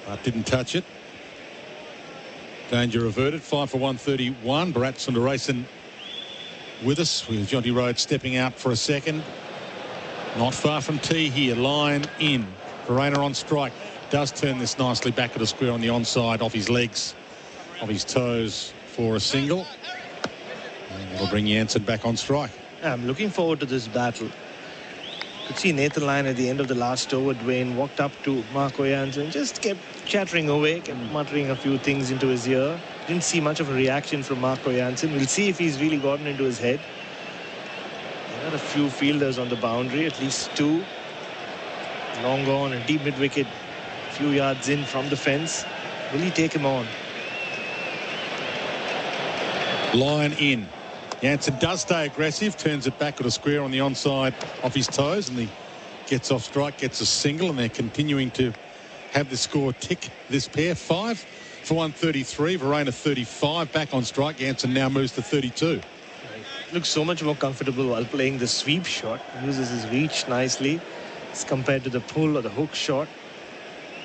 but didn't touch it. Danger averted. 5 for 131. Bharat Sundaresan with us, with Jonty Rhodes stepping out for a second. Not far from tee here. Line in. Verena on strike. Does turn this nicely back at a square on the onside, off his legs, off his toes for a single. And that'll bring Jansen back on strike. I'm looking forward to this battle. Could see Nathan Lyon at the end of the last over. Dwayne walked up to Marco Jansen, just kept chattering away, kept muttering a few things into his ear. Didn't see much of a reaction from Marco Jansen. We'll see if he's really gotten into his head. There are a few fielders on the boundary, at least two. Long on and deep mid-wicket, a few yards in from the fence. Will he take him on? Line in. Jansen does stay aggressive, turns it back at a square on the onside off his toes, and he gets off strike, gets a single, and they're continuing to have the score tick, this pair. 5 for 133, Verena 35, back on strike. Jansen now moves to 32. Looks so much more comfortable while playing the sweep shot. Uses his reach nicely as compared to the pull or the hook shot.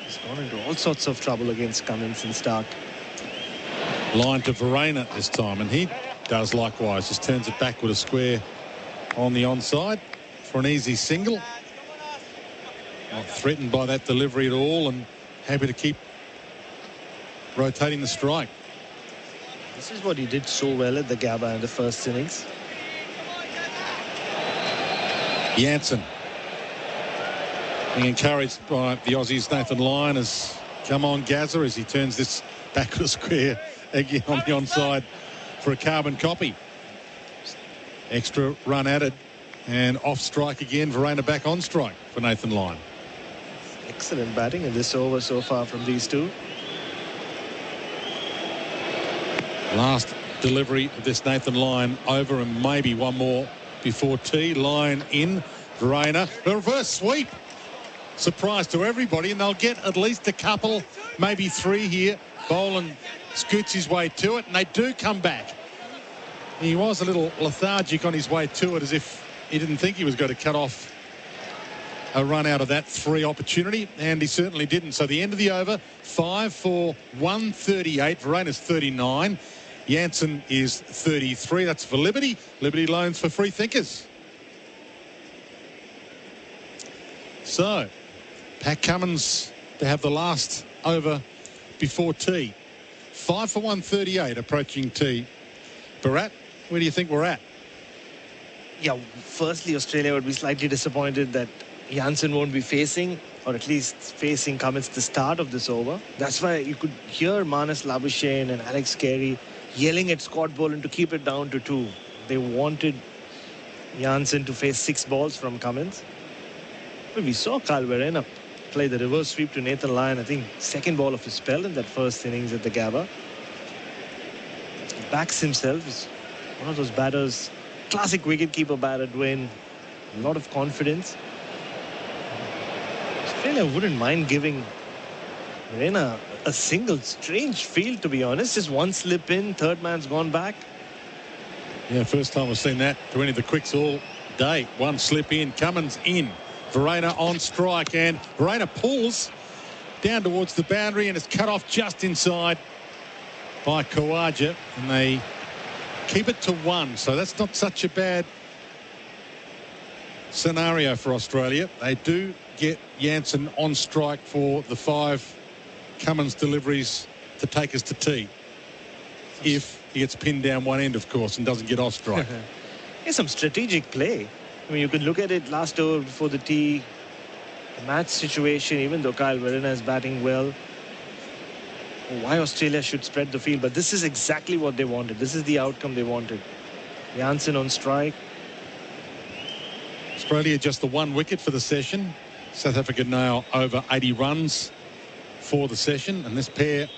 He's gone into all sorts of trouble against Cummins and Stark. Line to Verena this time, and he does likewise. Just turns it back with a square on the onside for an easy single. Not threatened by that delivery at all, and happy to keep rotating the strike. This is what he did so well at the Gabba in the first innings. Jansen being encouraged by the Aussies. Nathan Lyon has come on Gazza as he turns this back to the square again on the onside for a carbon copy. Extra run added and off strike again. Verena back on strike for Nathan Lyon. Excellent batting in this over so far from these two. Last delivery of this Nathan Lyon over, and maybe one more before tea. Lyon in. Verena, a reverse sweep. Surprise to everybody, and they'll get at least a couple, maybe three here. Boland scoots his way to it, and they do come back. He was a little lethargic on his way to it, as if he didn't think he was going to cut off a run out of that three opportunity, and he certainly didn't. So the end of the over, 5 for 138. Verena's 39. Jansen is 33. That's for Liberty. Liberty loans for free thinkers. So, Pat Cummins to have the last over before tea. 5 for 138 approaching tea. Bharat, where do you think we're at? Yeah, firstly, Australia would be slightly disappointed that Jansen won't be facing, or at least facing Cummins at the start of this over. That's why you could hear Marnus Labuschagne and Alex Carey yelling at Scott Boland to keep it down to 2. They wanted Jansen to face 6 balls from Cummins. But we saw Kyle Verena play the reverse sweep to Nathan Lyon, I think second ball of his spell in that first innings at the Gabba. He backs himself. He's one of those batters, classic wicketkeeper batter, Dwayne. A lot of confidence. Australia wouldn't mind giving Verena a single. Strange field, to be honest. Just one slip in, third man's gone back. Yeah, first time we've seen that to any of the quicks all day. One slip in, Cummins in. Verena on strike, and Verena pulls down towards the boundary and is cut off just inside by Khawaja, and they keep it to 1. So that's not such a bad scenario for Australia. They do get Jansen on strike for the 5 Cummins deliveries to take us to tea. If he gets pinned down one end, of course, and doesn't get off strike. It's some strategic play. I mean, you can look at it last over before the tee. The match situation, even though Kyle Verena is batting well, why Australia should spread the field. But this is exactly what they wanted. This is the outcome they wanted. Jansen on strike. Australia just the 1 wicket for the session. South Africa now over 80 runs for the session. And this pair,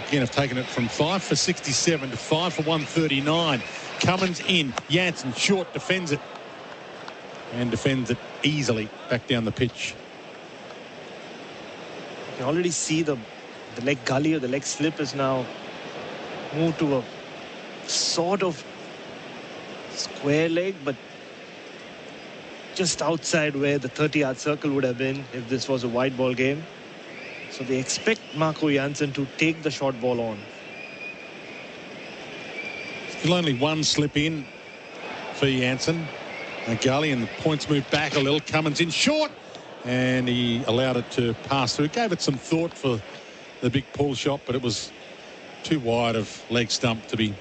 again, have taken it from 5 for 67 to 5 for 139. Cummins in. Jansen short, defends it. And defends it easily back down the pitch. You can already see the leg gully or the leg slip is now moved to a sort of square leg, but just outside where the 30-yard circle would have been if this was a wide ball game. So they expect Marco Jansen to take the short ball on. Still only 1 slip in for Jansen. Gully, and the points move back a little. Cummins in short, and he allowed it to pass through. Gave it some thought for the big pull shot, but it was too wide of leg stump to be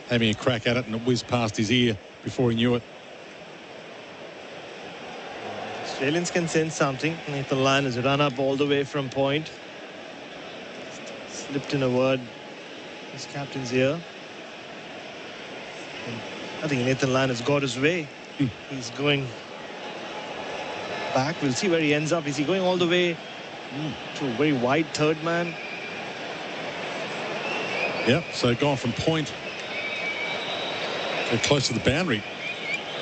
having a crack at it, and it whizzed past his ear before he knew it. Australians can sense something. Nathan Lyon has run up all the way from point. Slipped in a word his captain's ear. And I think Nathan Lyon has got his way. He's going back. We'll see where he ends up. Is he going all the way to a very wide third man? Yep, so gone from point to close to the boundary.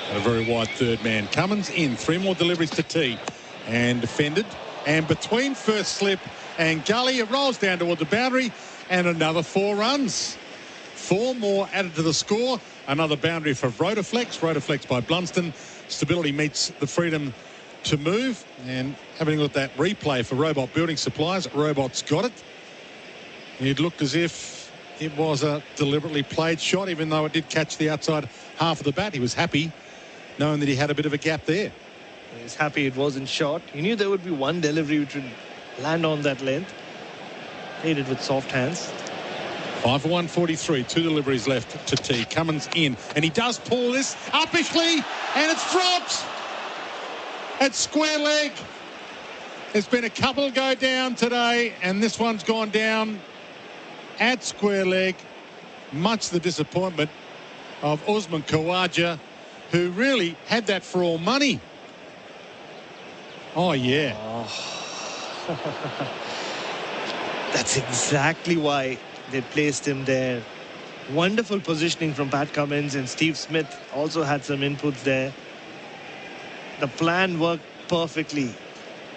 And a very wide third man. Cummins in. 3 more deliveries to tee. And defended. And between first slip and Gully, it rolls down toward the boundary. And another 4 runs. 4 more added to the score. Another boundary for Rotoflex. Rotoflex by Blunston. Stability meets the freedom to move. And having a look at that replay for Robot Building Supplies, Robot's got it. It looked as if it was a deliberately played shot, even though it did catch the outside half of the bat. He was happy knowing that he had a bit of a gap there. He's happy it wasn't short. He knew there would be one delivery which would land on that length. Played it with soft hands. 5 for 143, 2 deliveries left to T. Cummins in, and he does pull this uppishly, and it's dropped at square leg. There's been a couple go down today, and this one's gone down at square leg. Much the disappointment of Usman Khawaja, who really had that for all money. Oh, yeah. That's exactly why they placed him there. Wonderful positioning from Pat Cummins, and Steve Smith also had some inputs there. The plan worked perfectly,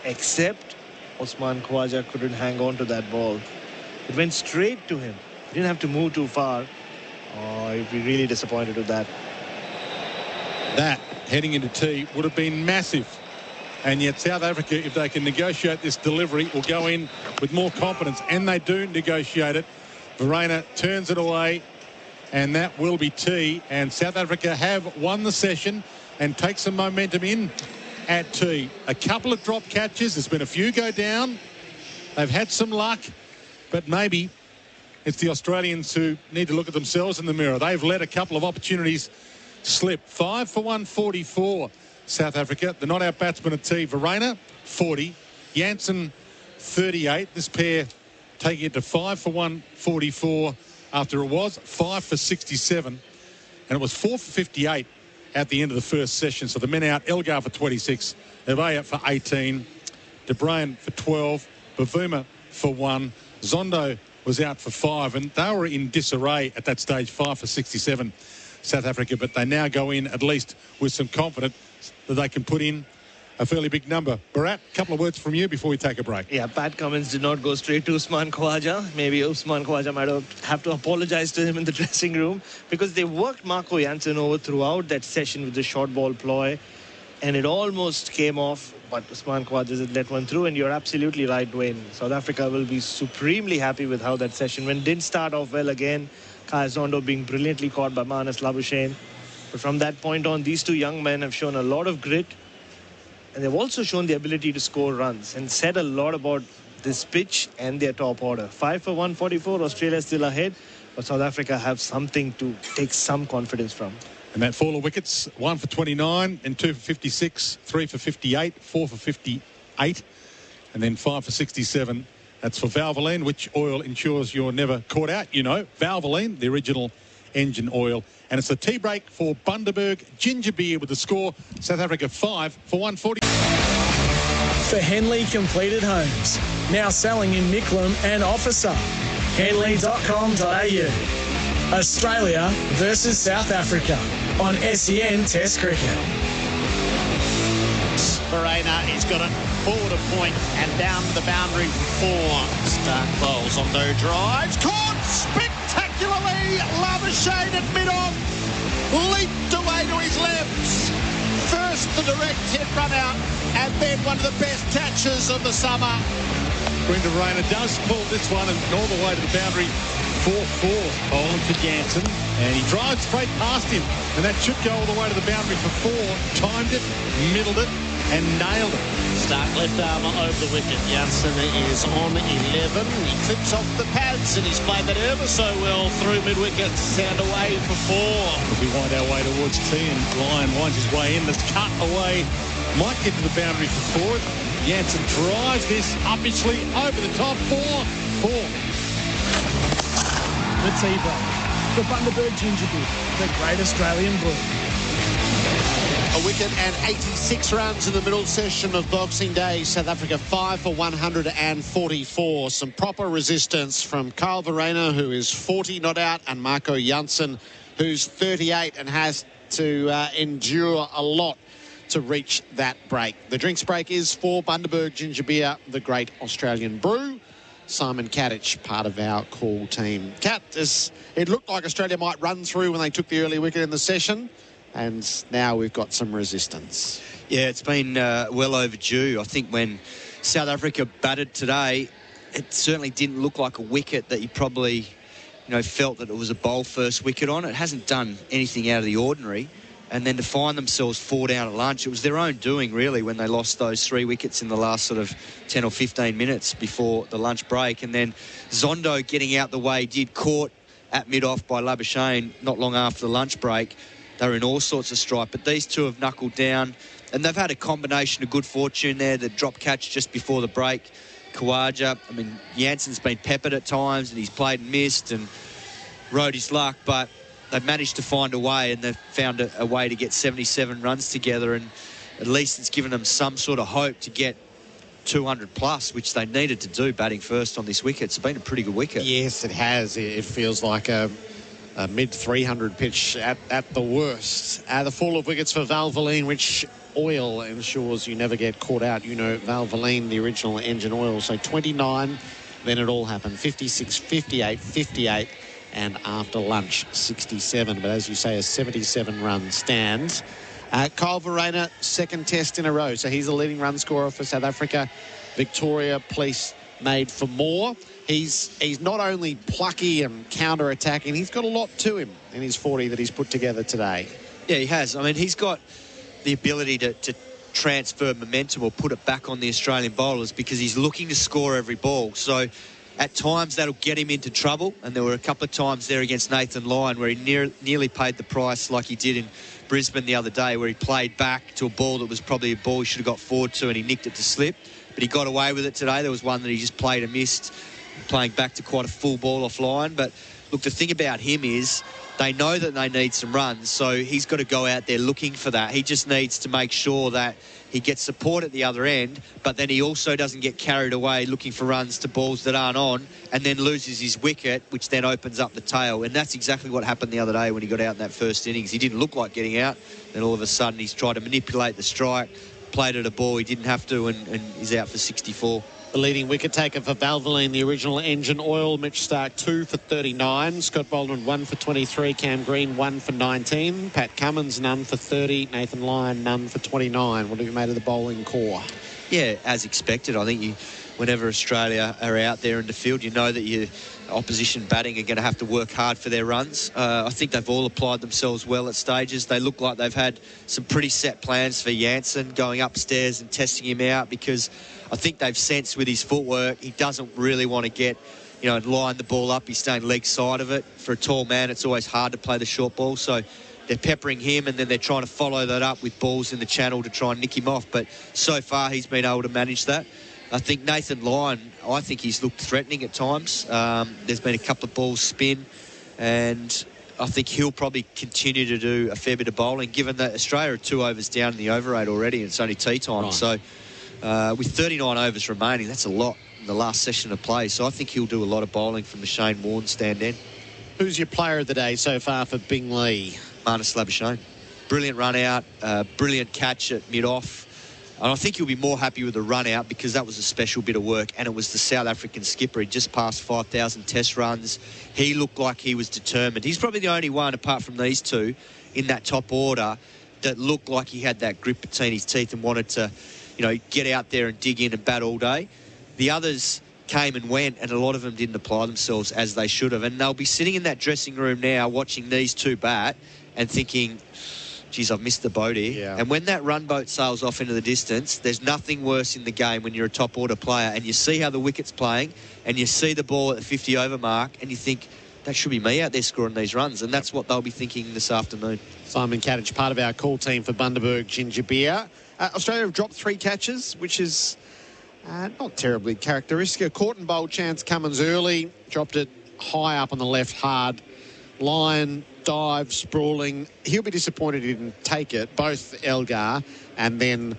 except Usman Khawaja couldn't hang on to that ball. It went straight to him. He didn't have to move too far. Oh, he'd be really disappointed with that. That, heading into T, would have been massive. And yet South Africa, if they can negotiate this delivery, will go in with more confidence. And they do negotiate it. Verreynne turns it away, and that will be T. And South Africa have won the session and take some momentum in at T. A couple of drop catches. There's been a few go down. They've had some luck, but maybe it's the Australians who need to look at themselves in the mirror. They've let a couple of opportunities slip. 5 for 144. South Africa. The not-out batsman at T, Verreynne, 40. Jansen, 38. This pair taking it to 5 for 144 after it was 5 for 67. And it was 4 for 58 at the end of the first session. So the men out, Elgar for 26, Evea for 18, De Bruyn for 12, Bavuma for 1. Zondo was out for 5, and they were in disarray at that stage, 5 for 67, South Africa. But they now go in at least with some confidence that they can put in a fairly big number. Bharat, a couple of words from you before we take a break. Yeah, Pat Cummins did not go straight to Usman Khawaja. Maybe Usman Khawaja might have to apologize to him in the dressing room, because they worked Marco Jansen over throughout that session with the short ball ploy, and it almost came off, but Usman Khawaja let one through. And you're absolutely right, Dwayne. South Africa will be supremely happy with how that session went. Didn't start off well again. Kaya Zondo being brilliantly caught by Marnus Labuschagne. But from that point on, these two young men have shown a lot of grit, and they've also shown the ability to score runs, and said a lot about this pitch and their top order. 5 for 144, Australia still ahead, but South Africa have something to take some confidence from. And that fall of wickets, 1 for 29, and 2 for 56, 3 for 58, 4 for 58, and then 5 for 67. That's for Valvoline, which oil ensures you're never caught out. You know, Valvoline, the original engine oil. And it's a tea break for Bundaberg Ginger Beer with the score, South Africa 5 for 140. For Henley Completed Homes, now selling in Micklem and Officer. Henley.com.au. Australia versus South Africa on SEN Test Cricket. Verreynne, he's got it forward a point and down the boundary for 4. Stark bowls on no drives. Caught spectacularly. Labuschagne at mid-on. Leaped away to his left. First the direct hit run out, and then one of the best catches of the summer. Brendan Verreynne does pull this one and all the way to the boundary. 4-4 bowling to Jansen, and he drives straight past him, and that should go all the way to the boundary for 4. Timed it, middled it, and nailed it. Stark left arm over the wicket. Jansen is on 11. He clips off the pads, and he's played that ever so well through mid-wicket. Sent away for 4. As we wind our way towards T, and Lyon winds his way in. That's cut away. Might get to the boundary for 4. Jansen drives this uppishly over the top. 4-4. The tea break for Bundaberg Ginger Beer, the great Australian brew. A wicket and 86 runs in the middle session of Boxing Day. South Africa 5 for 144. Some proper resistance from Kyle Verreynne, who is 40 not out, and Marco Jansen, who's 38 and has to endure a lot to reach that break. The drinks break is for Bundaberg Ginger Beer, the great Australian brew. Simon Katich, part of our call team. Kat, it looked like Australia might run through when they took the early wicket in the session, and now we've got some resistance. Yeah, it's been well overdue. I think when South Africa batted today, it certainly didn't look like a wicket that you probably, felt that it was a bowl first wicket on. It hasn't done anything out of the ordinary. And then to find themselves 4 down at lunch, it was their own doing, really, when they lost those 3 wickets in the last sort of 10 or 15 minutes before the lunch break. And then Zondo getting out the way did, caught at mid-off by Labuschagne not long after the lunch break. They were in all sorts of strife, but these two have knuckled down. And they've had a combination of good fortune there. The drop catch just before the break, Khawaja. I mean, Jansen's been peppered at times, and he's played and missed and rode his luck, but they've managed to find a way, and they've found a way to get 77 runs together, and at least it's given them some sort of hope to get 200 plus, which they needed to do batting first on this wicket. It's been a pretty good wicket. Yes, it has. It feels like a mid-300 pitch at the worst. The fall of wickets for Valvoline, which oil ensures you never get caught out. Valvoline, the original engine oil. So 29, then it all happened. 56, 58, 58. And after lunch, 67. But as you say, a 77-run stand. Kyle Verreynne, second test in a row. So he's the leading run scorer for South Africa. Victoria Police made for more. He's not only plucky and counter-attacking, he's got a lot to him in his 40 that he's put together today. Yeah, he has. I mean, he's got the ability to transfer momentum or put it back on the Australian bowlers because he's looking to score every ball. So at times that'll get him into trouble, and there were a couple of times there against Nathan Lyon where he nearly paid the price like he did in Brisbane the other day, where he played back to a ball that was probably a ball he should have got forward to, and he nicked it to slip. But he got away with it today. There was one that he just played and missed, playing back to quite a full ball offline. But look, the thing about him is they know that they need some runs, so he's got to go out there looking for that. He just needs to make sure that he gets support at the other end, but then he also doesn't get carried away looking for runs to balls that aren't on and then loses his wicket, which then opens up the tail. And that's exactly what happened the other day when he got out in that first innings. He didn't look like getting out. Then all of a sudden he's tried to manipulate the strike, played at a ball he didn't have to, and he's out for 64. The leading wicket taker for Valvoline, the original engine oil, Mitch Starc 2 for 39, Scott Boland 1 for 23, Cam Green 1 for 19, Pat Cummins none for 30, Nathan Lyon none for 29. What have you made of the bowling core? Yeah, as expected. I think whenever Australia are out there in the field, you know that your opposition batting are going to have to work hard for their runs. I think they've all applied themselves well at stages. They look like they've had some pretty set plans for Jansen, going upstairs and testing him out, because I think they've sensed with his footwork he doesn't really want to get, and line the ball up. He's staying leg side of it. For a tall man, it's always hard to play the short ball. So they're peppering him, and then they're trying to follow that up with balls in the channel to try and nick him off. But so far, he's been able to manage that. I think Nathan Lyon, I think he's looked threatening at times. There's been a couple of balls spin, and I think he'll probably continue to do a fair bit of bowling, given that Australia are 2 overs down in the over 8 already, and it's only tea time. Right. So with 39 overs remaining, that's a lot in the last session of play. So I think he'll do a lot of bowling from the Shane Warne stand in. Who's your player of the day so far for Bingley? Marnus Labuschagne. Brilliant run out, brilliant catch at mid-off. And I think he'll be more happy with the run out, because that was a special bit of work, and it was the South African skipper. He just passed 5,000 test runs. He looked like he was determined. He's probably the only one, apart from these two, in that top order that looked like he had that grip between his teeth and wanted to, get out there and dig in and bat all day. The others came and went, and a lot of them didn't apply themselves as they should have. And they'll be sitting in that dressing room now watching these two bat and thinking, geez, I've missed the boat here. Yeah. And when that run boat sails off into the distance, there's nothing worse in the game when you're a top order player and you see how the wicket's playing and you see the ball at the 50 over mark and you think, that should be me out there scoring these runs. And that's what they'll be thinking this afternoon. Simon Katich, part of our call team for Bundaberg Ginger Beer. Australia have dropped 3 catches, which is not terribly characteristic. A caught and bowled Chance Cummins early, dropped it high up on the left hard. Lyon, dive, sprawling. He'll be disappointed he didn't take it. Both Elgar and then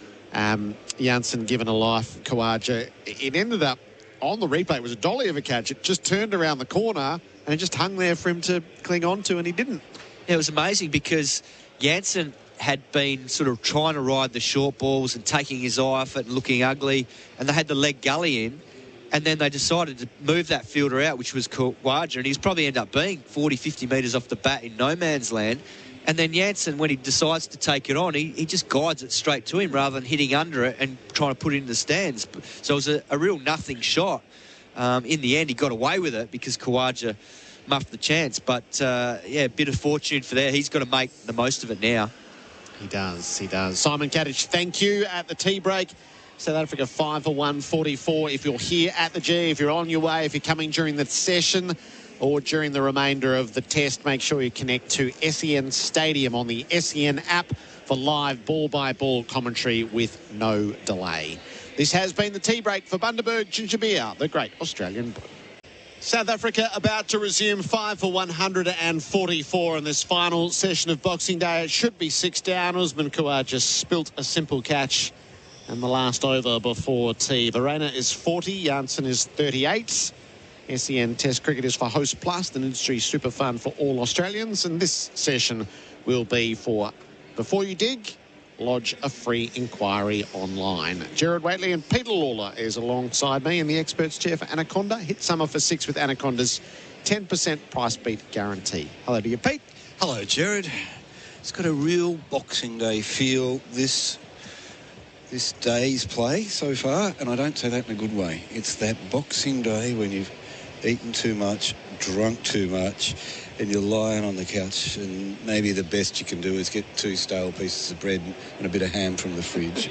Jansen given a life, Khawaja. It ended up on the replay. It was a dolly of a catch. It just turned around the corner and it just hung there for him to cling on to, and he didn't. Yeah, it was amazing because Jansen had been sort of trying to ride the short balls and taking his eye off it and looking ugly, and they had the leg gully in, and then they decided to move that fielder out, which was Khawaja, and he's probably ended up being 40, 50 metres off the bat in no man's land, And then Janssen, when he decides to take it on, he just guides it straight to him rather than hitting under it and trying to put it in the stands. So it was a real nothing shot. In the end, he got away with it because Khawaja muffed the chance. But, yeah, a bit of fortune for there. He's got to make the most of it now. He does, he does. Simon Katich, thank you at the tea break. South Africa 5 for 144. If you're here at the G, if you're on your way, if you're coming during the session or during the remainder of the test, make sure you connect to SEN Stadium on the SEN app for live ball-by-ball commentary with no delay. This has been the tea break for Bundaberg Ginger Beer, the great Australian brew. South Africa about to resume 5 for 144 in this final session of Boxing Day. It should be 6 down. Usman Khawaja just spilt a simple catch and the last over before tea. Verena is 40, Janssen is 38. SEN Test Cricket is for Host Plus, an industry super fund for all Australians. And this session will be for Before You Dig, lodge a free inquiry online. Gerard, Whateley and Peter Lalor is alongside me in the experts chair for Anaconda. Hit summer for 6 with Anaconda's 10% price beat guarantee. Hello to you, Pete. Hello, Gerard. It's got a real Boxing Day feel, this day's play so far, and I don't say that in a good way. It's that Boxing Day when you've eaten too much, drunk too much, and you're lying on the couch, and maybe the best you can do is get 2 stale pieces of bread and a bit of ham from the fridge.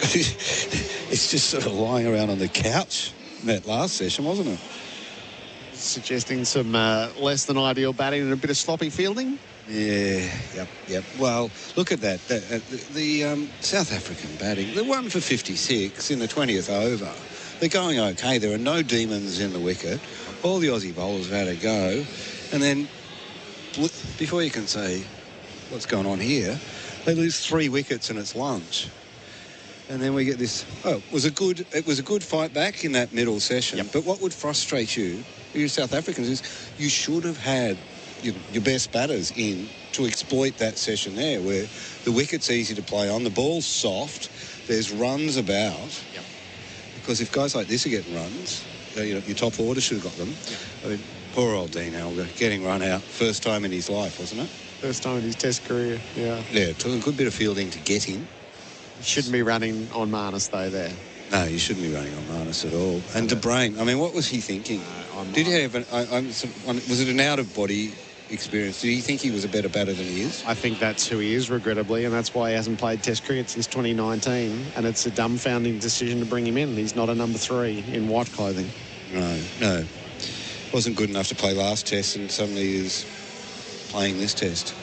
It's just sort of lying around on the couch in that last session, wasn't it? Suggesting some less than ideal batting and a bit of sloppy fielding? Yeah, yep. Well, look at that. The South African batting, they're 1 for 56 in the 20th over. They're going okay. There are no demons in the wicket. All the Aussie bowlers have had a go. And then, before you can say what's going on here, they lose 3 wickets and it's lunch. And then we get this. Oh, it was a good fight back in that middle session. Yep. But what would frustrate you South Africans, is you should have had your best batters in to exploit that session there, where the wicket's easy to play on, the ball's soft, there's runs about. Yep. Because if guys like this are getting runs, your top order should have got them. Yep. I mean, poor old Dean Elgar getting run out, first time in his life, wasn't it? First time in his Test career, yeah. Yeah, it took a good bit of fielding to get him. Shouldn't be running on Marnus, though, there. No, you shouldn't be running on Marnus at all. And De Bruyne, I mean, what was he thinking? Did he have was it an out-of-body experience? Did he think he was a better batter than he is? I think that's who he is, regrettably, and that's why he hasn't played Test cricket since 2019. And it's a dumbfounding decision to bring him in. He's not a number 3 in white clothing. No. Wasn't good enough to play last Test, and suddenly is playing this Test.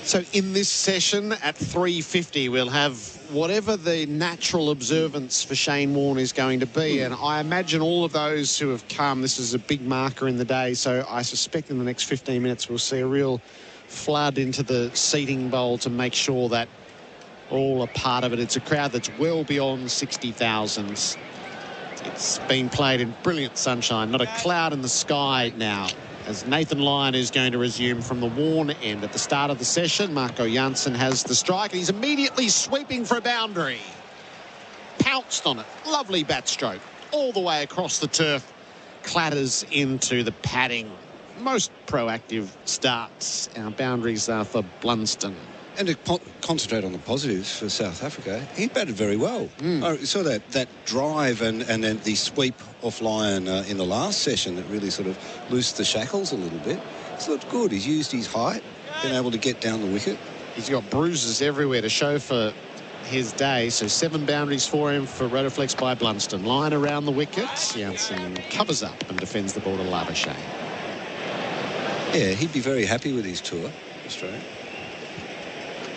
So in this session at 3:50, we'll have whatever the natural observance for Shane Warne is going to be. And I imagine all of those who have come, this is a big marker in the day. So I suspect in the next 15 minutes, we'll see a real flood into the seating bowl to make sure that all are part of it. It's a crowd that's well beyond 60,000. It's been played in brilliant sunshine, not a cloud in the sky now, as Nathan Lyon is going to resume from the Warne end. At the start of the session, Marco Janssen has the strike, and he's immediately sweeping for a boundary. Pounced on it. Lovely bat stroke. All the way across the turf. Clatters into the padding. Most proactive starts. Our boundaries are for Blunston. And to concentrate on the positives for South Africa, he batted very well. I saw that drive and then the sweep off Lyon in the last session that really sort of loosed the shackles a little bit. It's looked good. He's used his height, been able to get down the wicket. He's got bruises everywhere to show for his day. So 7 boundaries for him for Rotoflex by Blunston. Lyon around the wicket. Janssen covers up and defends the ball to Labuschagne. Yeah, he'd be very happy with his tour, Australia.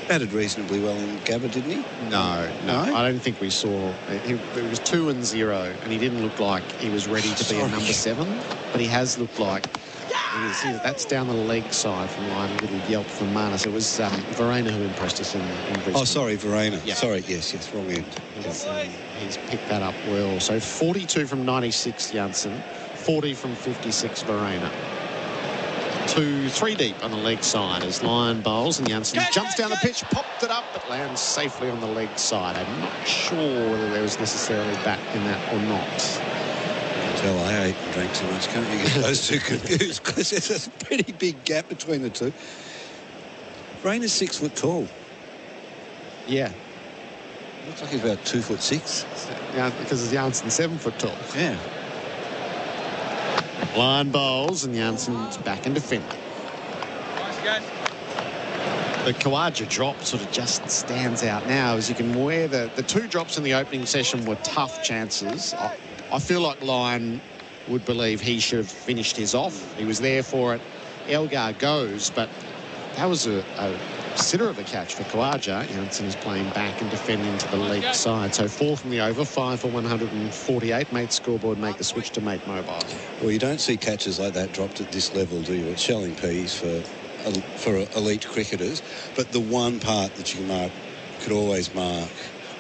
Batted reasonably well in Gabba, didn't he? No. I don't think we saw. It was 2 and 0, and he didn't look like he was ready to be a number 7. But he has looked like. You can see that's down the leg side from Lyon. A little yelp from Marnus. It was Verena who impressed us in Brisbane. Oh, sorry, Verena. Yeah. Sorry, yes, wrong end. He's picked that up well. So 42 from 96, Janssen. 40 from 56, Verena. 2-3 deep on the leg side as Lyon bowls, and Janssen jumps down the pitch, popped it up, but lands safely on the leg side. I'm not sure whether there was necessarily bat in that or not. You can tell I ate and drank too much, can't you get those two confused? Because there's a pretty big gap between the two. Rain is 6 foot tall. Yeah. Looks like he's about 2'6". Yeah, because Jansen's 7 foot tall. Yeah. Line bowls and Jansen's back in defending. The Khawaja drop sort of just stands out now, as you can wear the 2 drops in the opening session were tough chances. I feel like Lyon would believe he should have finished his off. He was there for it. Elgar goes, but that was a consider of a catch for Khawaja. Jansen is playing back and defending to the league side. So 4 from the over, 5 for 148. Made scoreboard make the switch to Mate Mobile. Well, you don't see catches like that dropped at this level, do you? It's shelling peas for elite cricketers. But the one part that you could always mark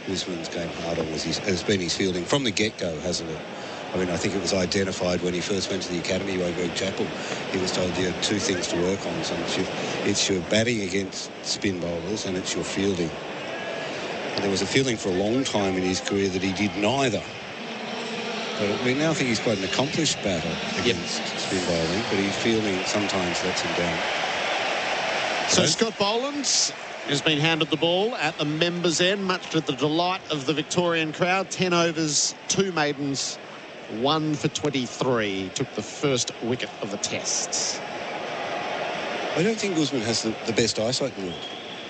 Usman's game hard on has been his fielding from the get-go, hasn't it? I mean, I think it was identified when he first went to the academy by Greg Chappell. He was told you had 2 things to work on. So it's your batting against spin bowlers and it's your fielding. And there was a feeling for a long time in his career that he did neither. But we now think he's quite an accomplished batter against spin bowling, but his fielding sometimes lets him down. So Scott Boland has been handed the ball at the members' end, much to the delight of the Victorian crowd. 10 overs, 2 maidens, 1 for 23. Took the first wicket of the tests. I don't think Usman has the best eyesight in the world.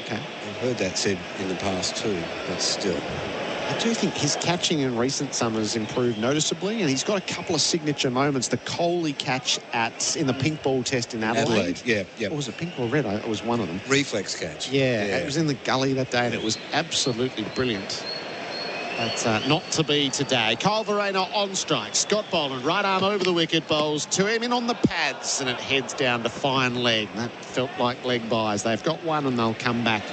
Okay. I've heard that said in the past too, but still. I do think his catching in recent summers improved noticeably, and he's got a couple of signature moments. The Coley catch in the pink ball test in Adelaide. Yeah. Or was it pink or red? It was one of them. Reflex catch. Yeah, it was in the gully that day, and it was absolutely brilliant. But not to be today. Kyle Verreynne on strike. Scott Boland, right arm over the wicket, bowls to him in on the pads, and it heads down to fine leg. That felt like leg buys. They've got 1, and they'll come back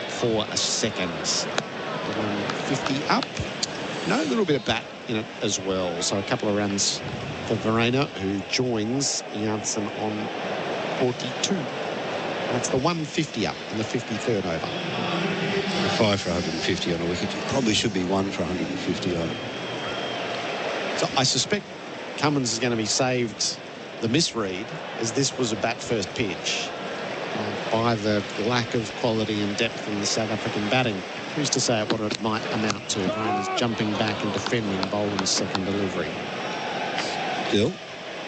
for a second. 150 up. No, a little bit of bat in it as well. So a couple of runs for Verreynne, who joins Jansen on 42. That's the 150 up in the 53rd over. 5 for 150 on a wicket. It probably should be 1 for 150 on. So I suspect Cummins is going to be saved the misread, as this was a bat first pitch, by the lack of quality and depth in the South African batting. Who's to say what it might amount to? Verreynne's jumping back and defending Boland's second delivery. Still,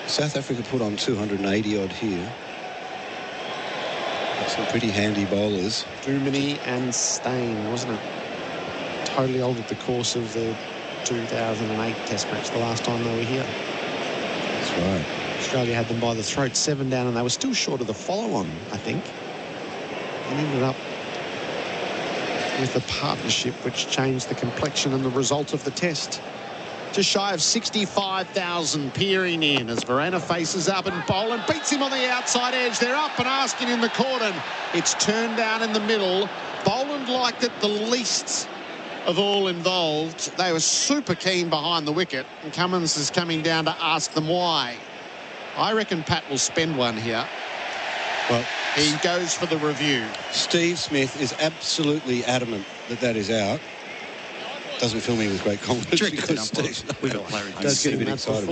South Africa put on 280 odd here. Some pretty handy bowlers. Duminy and Stain, wasn't it? Totally altered the course of the 2008 Test match the last time they were here. That's right. Australia had them by the throat, 7 down, and they were still short of the follow-on, I think. And ended up with the partnership which changed the complexion and the result of the test. Just shy of 65,000 peering in as Verreynne faces up, and Boland beats him on the outside edge. They're up and asking in the cordon. It's turned down in the middle. Boland liked it the least of all involved. They were super keen behind the wicket, and Cummins is coming down to ask them why. I reckon Pat will spend one here. Well, he goes for the review. Steve Smith is absolutely adamant that is out. Doesn't fill me with great confidence because Steve does get a bit excited.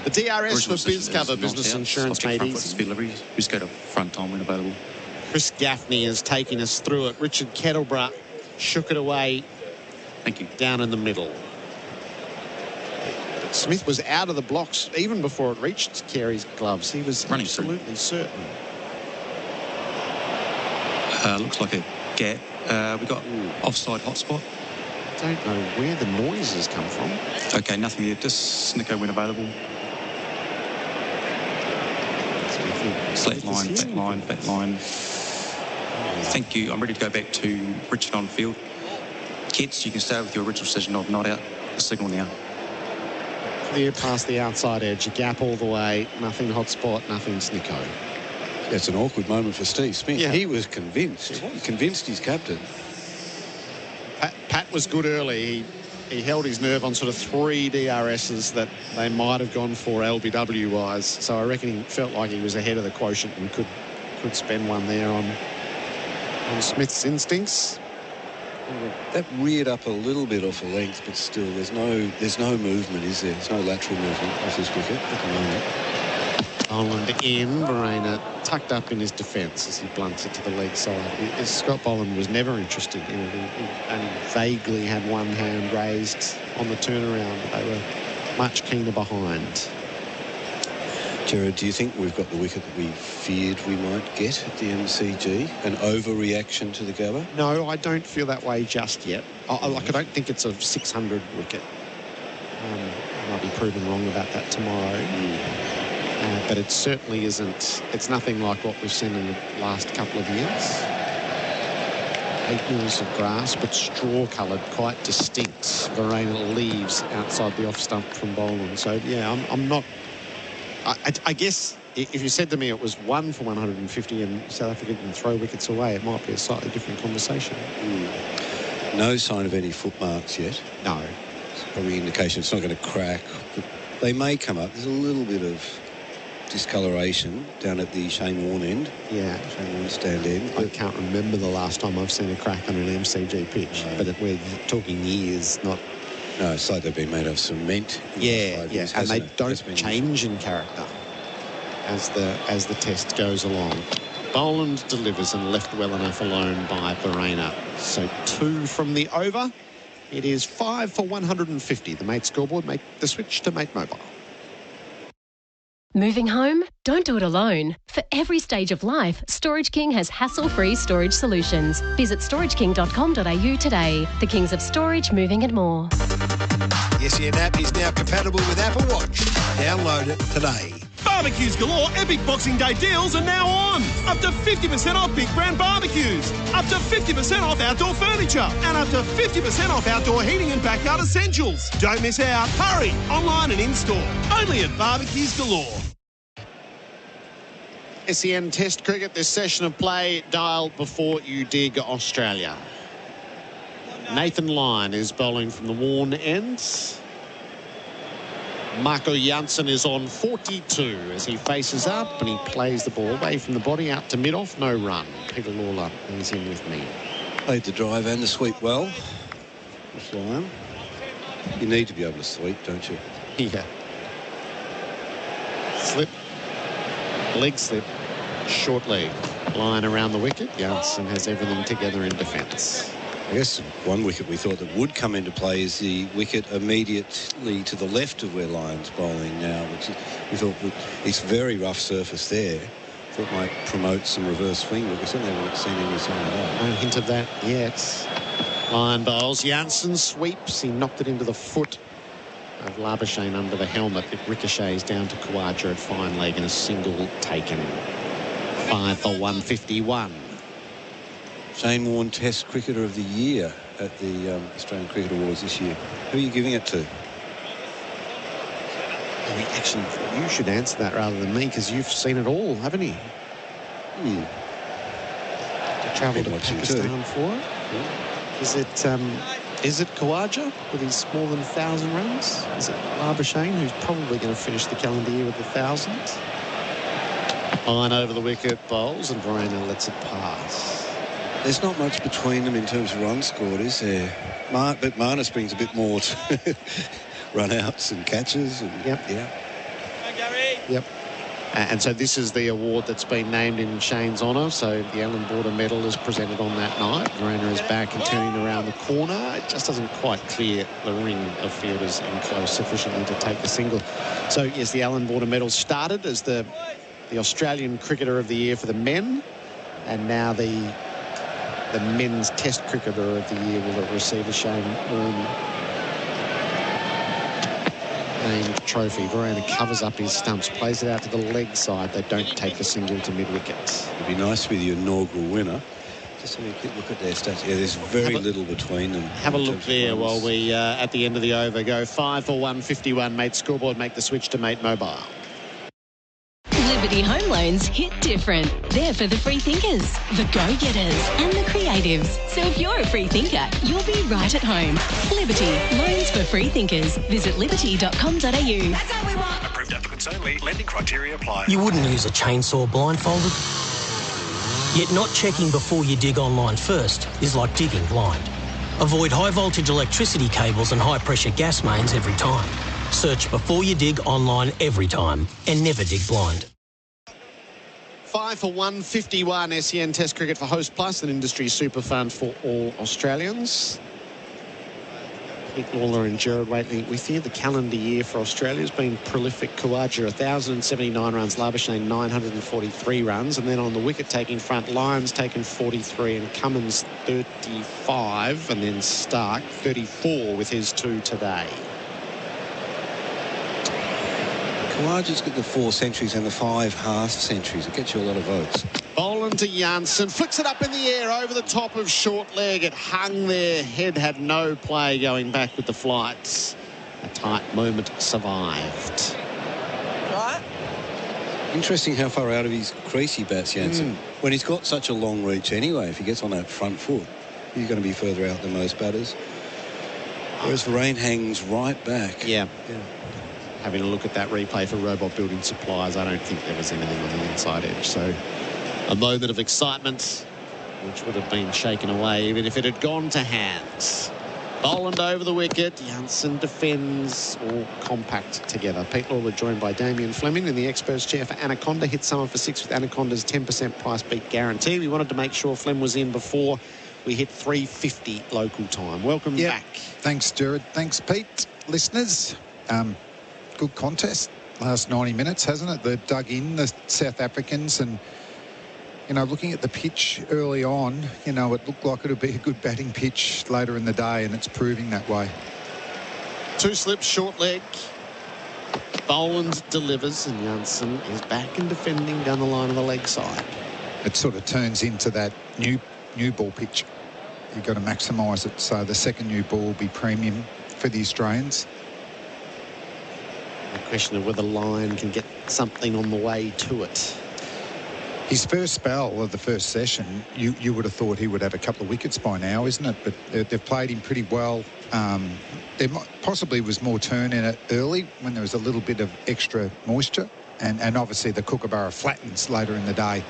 The DRS for BizCover, business insurance made easy. Just go to front time when available. Chris Gaffney is taking us through it. Richard Kettleborough shook it away. Thank you. Down in the middle. Smith was out of the blocks even before it reached Carey's gloves. He was running absolutely certain. Looks like a gap. We got offside hotspot. Don't know where the noises come from. Okay, nothing there. Just Snicko when available. Flat line, back line. Thank you. I'm ready to go back to Richard on field. Kets, you can stay with your original decision of not out. The signal now. Clear past the outside edge. A gap all the way. Nothing hotspot, nothing Snicko. That's an awkward moment for Steve Smith. Yeah. He was convinced. He convinced his captain. Pat was good early. He held his nerve on sort of 3 DRSs that they might have gone for LBW-wise. So I reckon he felt like he was ahead of the quotient and could spend one there on Smith's instincts. That reared up a little bit off a length, but still, there's no movement, is there? There's no lateral movement off this wicket at the moment. Boland in. Verreynne tucked up in his defence as he blunts it to the leg side. Scott Boland was never interested in it. He only vaguely had one hand raised on the turnaround. They were much keener behind. Gerard, do you think we've got the wicket that we feared we might get at the MCG? An overreaction to the Gabba? No, I don't feel that way just yet. I don't think it's a 600 wicket. I might be proven wrong about that tomorrow. But it certainly isn't. It's nothing like what we've seen in the last couple of years. 8 mils of grass, but straw-coloured, quite distinct. Verena leaves outside the off stump from Boland. So, yeah, I'm not... I guess if you said to me it was 1 for 150 and South Africa didn't throw wickets away, it might be a slightly different conversation. No sign of any footmarks yet. No. It's probably an indication it's not going to crack. But they may come up. There's a little bit of discoloration down at the Shane Warne end. Yeah. Shane Warne stand end. I can't remember the last time I've seen a crack on an MCG pitch. No. But we're talking years, not... No, it's like they've been made of cement. Yeah, and they don't change in character as the test goes along. Boland delivers and left well enough alone by Verena. So 2 from the over. It is 5 for 150. The mate scoreboard, make the switch to Mate Mobile. Moving home? Don't do it alone. For every stage of life, Storage King has hassle-free storage solutions. Visit storageking.com.au today. The Kings of Storage, moving and more. The SEN app is now compatible with Apple Watch. Download it today. Barbecues galore epic Boxing Day deals are now on. Up to 50% off big brand barbecues. Up to 50% off outdoor furniture. And up to 50% off outdoor heating and backyard essentials. Don't miss out. Hurry. Online and in-store. Only at Barbecues Galore. SEN Test Cricket, this session of play, dial before you dig Australia. Nathan Lyon is bowling from the Warne end. Marco Jansen is on 42 as he faces up and he plays the ball away from the body out to mid-off. No run. Peter Lawler is in with me. Played the drive and the sweep well. Lyon. You need to be able to sweep, don't you? Yeah. Slip. Leg slip. Short leg. Line around the wicket. Jansen has everything together in defence. I guess one wicket we thought that would come into play is the wicket immediately to the left of where Lyon's bowling now, which we thought it's very rough surface there. Thought might promote some reverse swing, but we certainly haven't seen any sign of that. No hint of that yet. Lyon bowls. Jansen sweeps. He knocked it into the foot of Labuschagne under the helmet. It ricochets down to Khawaja at fine leg and a single taken. 5 for 151. Shane Warne Test Cricketer of the Year at the Australian Cricket Awards this year. Who are you giving it to? Actually, you should answer that rather than me, because you've seen it all, haven't you? To travel to Pakistan for it? Yeah. Is it Khawaja with his more than 1,000 runs? Is it Labuschagne, who's probably going to finish the calendar year with 1,000? Line over the wicket, bowls, and Verena lets it pass. There's not much between them in terms of runs scored, is there? But Marnus brings a bit more to run-outs and catches. And, yep. Yep. And so this is the award that's been named in Shane's honour. So the Allan Border Medal is presented on that night. Verena is back and turning around the corner. It just doesn't quite clear the ring of fielders in close sufficiently to take the single. So, yes, the Allan Border Medal started as the Australian Cricketer of the Year for the men. And now the men's Test Cricketer of the Year will receive a Shane Warne named trophy. Verena covers up his stumps, plays it out to the leg side. They don't take the single to mid-wicket. It'd be nice to be the inaugural winner. Just having a quick look at their stats. Yeah, there's very little between them. Have a look there while we, at the end of the over, go 5 for 151. Mate scoreboard, make the switch to Mate Mobile. Liberty Home Loans hit different. They're for the free thinkers, the go-getters and the creatives. So if you're a free thinker, you'll be right at home. Liberty, loans for free thinkers. Visit liberty.com.au. That's how we want. Approved applicants only. Lending criteria apply. You wouldn't use a chainsaw blindfolded. Yet not checking before you dig online first is like digging blind. Avoid high-voltage electricity cables and high-pressure gas mains every time. Search before you dig online every time and never dig blind. 5 for 151 SEN Test Cricket for Host Plus, an industry super fund for all Australians. Pete Lalor and Gerard Whateley with you. The calendar year for Australia has been prolific. Khawaja 1,079 runs, Labuschagne 943 runs, and then on the wicket-taking front, Lyons taken 43 and Cummins 35, and then Stark 34 with his 2 today. Khawaja's got the 4 centuries and the 5 half centuries. It gets you a lot of votes. Boland to Janssen, flicks it up in the air over the top of short leg. It hung there. Head had no play going back with the flights. A tight moment survived. Right. Interesting how far out of his crease he bats, Janssen. When he's got such a long reach anyway, if he gets on that front foot, he's going to be further out than most batters. Whereas Rain hangs right back. Yeah. Having a look at that replay for Robot Building Supplies, I don't think there was anything on the inside edge. So a moment of excitement, which would have been shaken away even if it had gone to hands. Boland over the wicket. Janssen defends, all compact together. Pete Lalor joined by Damien Fleming in the experts chair for Anaconda. Hit someone for 6 with Anaconda's 10% price beat guarantee. We wanted to make sure Flem was in before we hit 3:50 local time. Welcome back. Thanks, Gerard. Thanks, Pete. Listeners, good contest last 90 minutes, hasn't it? They've dug in, the South Africans, and looking at the pitch early on, it looked like it would be a good batting pitch later in the day, and it's proving that way. 2 slips, short leg. Boland delivers, and Janssen is back and defending down the line of the leg side. It sort of turns into that new ball pitch. You've got to maximise it, so the second new ball will be premium for the Australians. The question of whether Lyon can get something on the way to it. His first spell of the first session, you would have thought he would have a couple of wickets by now, isn't it? But they've played him pretty well. There possibly was more turn in it early when there was a little bit of extra moisture. And obviously the Kookaburra flattens later in the day.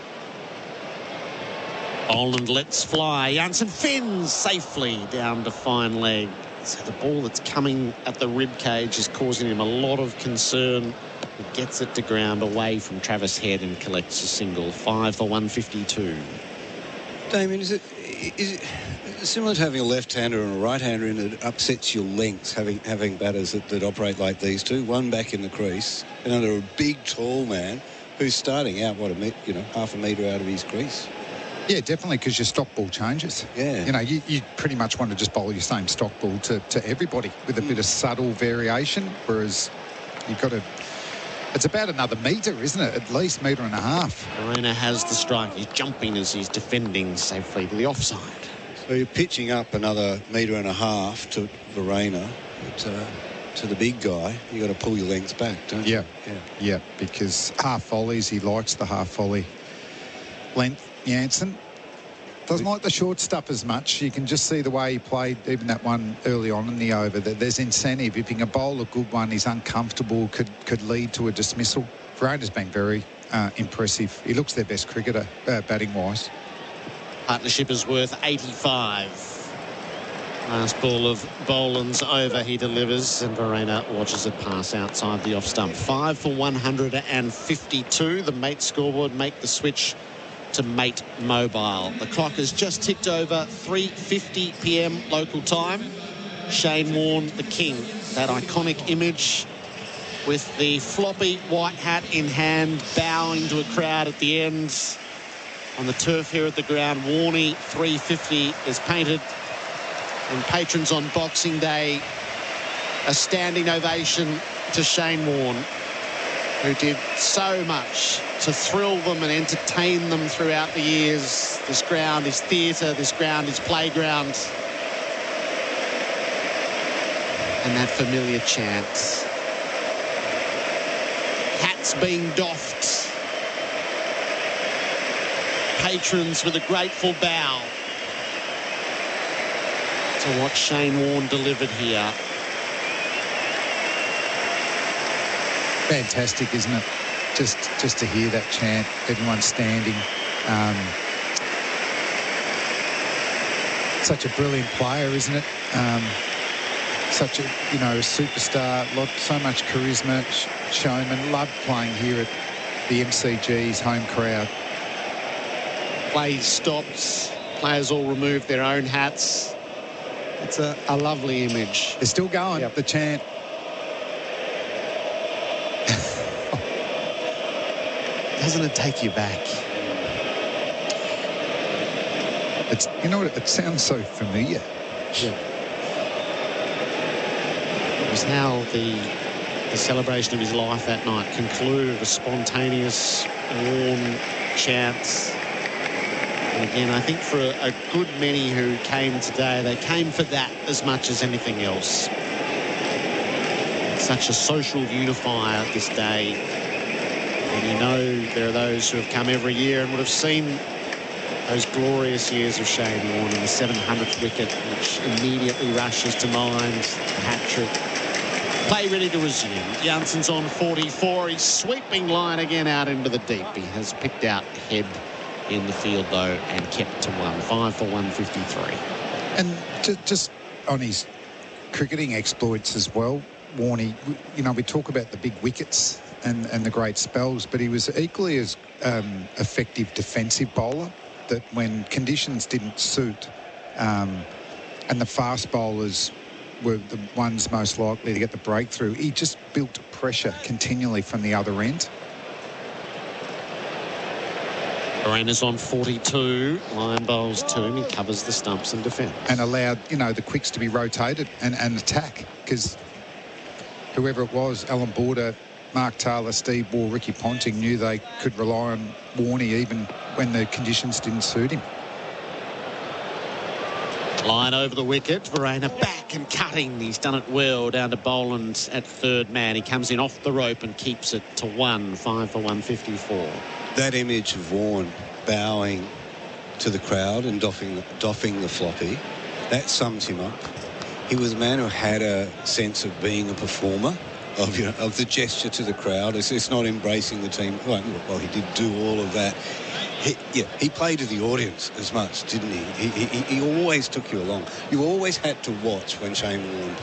Boland lets fly. Janssen fins safely down to fine leg. So the ball that's coming at the rib cage is causing him a lot of concern. He gets it to ground away from Travis Head and collects a single. 5 for 152. Damien, is it similar to having a left-hander and a right-hander in it upsets your lengths, having batters that operate like these two, one back in the crease and under a big, tall man who's starting out, half a metre out of his crease? Yeah, definitely, because your stock ball changes. Yeah. You pretty much want to just bowl your same stock ball to everybody with a bit of subtle variation, whereas you've got to... It's about another metre, isn't it? At least metre and a half. Verena has the strike. He's jumping as he's defending safely to the offside. So you're pitching up another metre and a half to Verena, to the big guy. You've got to pull your lengths back, don't you? Yeah, because half volleys, he likes the half volley length. Janssen doesn't like the short stuff as much. You can just see the way he played even that one early on in the over. That there's incentive. If he can bowl a good one, he's uncomfortable, could lead to a dismissal. Verena's been very impressive. He looks their best cricketer batting-wise. Partnership is worth 85. Last ball of Boland's over, he delivers, and Verena watches it pass outside the off stump. 5 for 152. The mate scoreboard make the switch to Mate Mobile. The clock has just ticked over 3:50 p.m. local time. Shane Warne, the king. That iconic image with the floppy white hat in hand, bowing to a crowd at the end. On the turf here at the ground, Warney 350 is painted. And patrons on Boxing Day, a standing ovation to Shane Warne, who did so much to thrill them and entertain them throughout the years. This ground is theatre, this ground is playground. And that familiar chant. Hats being doffed. Patrons with a grateful bow to what Shane Warne delivered here. Fantastic, isn't it? Just to hear that chant, everyone standing. Such a brilliant player, isn't it? Such a superstar. So much charisma, showman. Loved playing here at the MCG, his home crowd. Play stops. Players all removed their own hats. It's a lovely image. They're still going, the chant. Doesn't it take you back? It's, you know what, it sounds so familiar. Yeah. It was how the celebration of his life that night concluded, a spontaneous, warm chants. And again, I think for a good many who came today, they came for that as much as anything else. It's such a social unifier this day. And you know there are those who have come every year and would have seen those glorious years of Shane Warne in the 700th wicket, which immediately rushes to mind. Hat-trick. Play ready to resume. Janssen's on 44. He's sweeping line again out into the deep. He has picked out Head in the field, though, and kept to 5 for 153. And just on his cricketing exploits as well, Warney, you know, we talk about the big wickets and the great spells, but he was equally as effective defensive bowler, that when conditions didn't suit and the fast bowlers were the ones most likely to get the breakthrough, he just built pressure continually from the other end. Bharat's on 42. Lyon bowls to him. He covers the stumps and defence. And allowed, you know, the quicks to be rotated and attack, because whoever it was, Alan Border, Mark Taylor, Steve Waugh, Ricky Ponting, knew they could rely on Warney even when the conditions didn't suit him. Line over the wicket. Bharat back and cutting. He's done it well down to Boland at third man. He comes in off the rope and keeps it to 5 for 154. That image of Warne bowing to the crowd and doffing the floppy, that sums him up. He was a man who had a sense of being a performer, of the gesture to the crowd. It's not embracing the team. Well, he did do all of that. He played to the audience as much, didn't he? He always took you along. You always had to watch when Shane Warne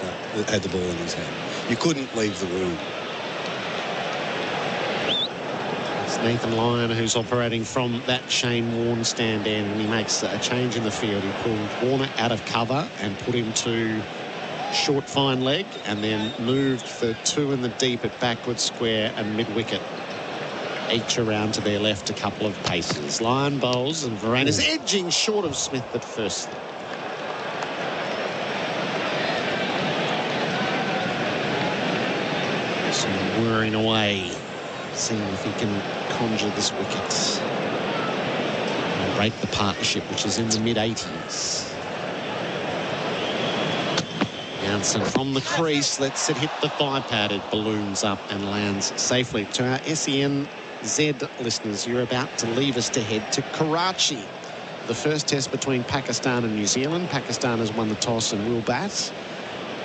had the ball in his hand. You couldn't leave the room. It's Nathan Lyon who's operating from that Shane Warne stand end, and he makes a change in the field. He pulled Warner out of cover and put him to short fine leg, and then moved for 2 in the deep at backward square and mid-wicket. Each around to their left a couple of paces. Lyon bowls and Bharat is edging short of Smith at first. So whirring away, seeing if he can conjure this wicket and break the partnership, which is in the mid-80s. Jansen from the crease lets it hit the thigh pad. It balloons up and lands safely. To our SEN Z listeners, you're about to leave us to head to Karachi. The first test between Pakistan and New Zealand. Pakistan has won the toss and will bat.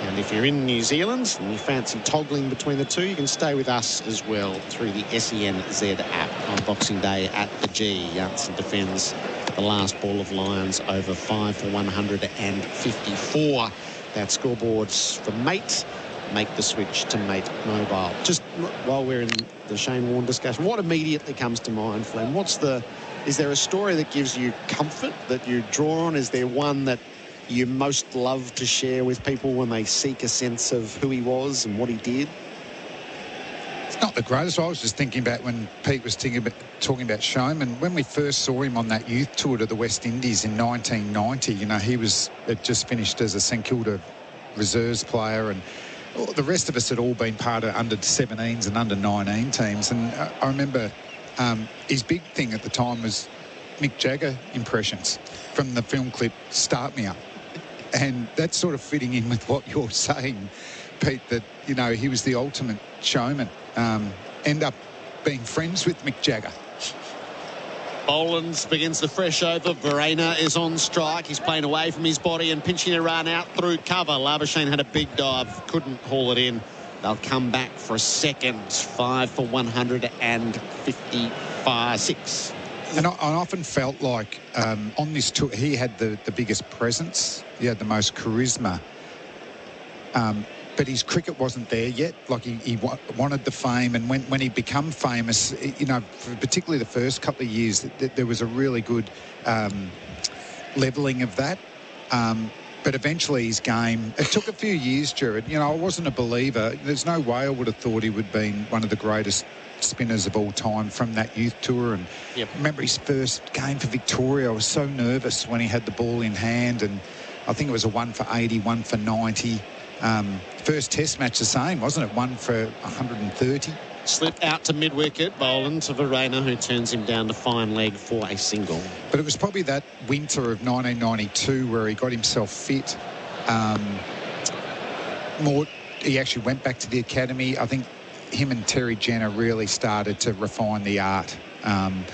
And if you're in New Zealand and you fancy toggling between the two, you can stay with us as well through the SEN Z app on Boxing Day at the G. Jansen defends the last ball of Lions over 5 for 154. That scoreboards for Mate. Make the switch to Mate Mobile. Just while we're in the Shane Warne discussion, what immediately comes to mind, Flem? Is there a story that gives you comfort that you draw on? Is there one that you most love to share with people when they seek a sense of who he was and what he did? It's not the greatest. I was just thinking about when Pete was talking about Showman. When we first saw him on that youth tour to the West Indies in 1990, you know, he had just finished as a St Kilda reserves player, and the rest of us had all been part of under-17s and under-19 teams. And I remember his big thing at the time was Mick Jagger impressions from the film clip Start Me Up. And that's sort of fitting in with what you're saying, Pete, that, you know, he was the ultimate showman. End up being friends with Mick Jagger. Boland begins the fresh over. Bharat is on strike. He's playing away from his body and pinching a run out through cover. Labuschagne had a big dive, couldn't haul it in. They'll come back for a second. 5 for 156. And I often felt like on this tour, he had the biggest presence. He had the most charisma. but his cricket wasn't there yet. Like he wanted the fame, and when he become famous, you know, particularly the first couple of years, there was a really good levelling of that. But eventually his game, it took a few years, Gerard. You know, I wasn't a believer. There's no way I would have thought he would have been one of the greatest spinners of all time from that youth tour. And remember his first game for Victoria, I was so nervous when he had the ball in hand, and I think it was a 1 for 80, 1 for 90. First test match the same, wasn't it? 1 for 130. Slipped out to mid-wicket, bowling to Verena, who turns him down to fine leg for a single. But it was probably that winter of 1992 where he got himself fit. He actually went back to the academy. I think him and Terry Jenner really started to refine the art. And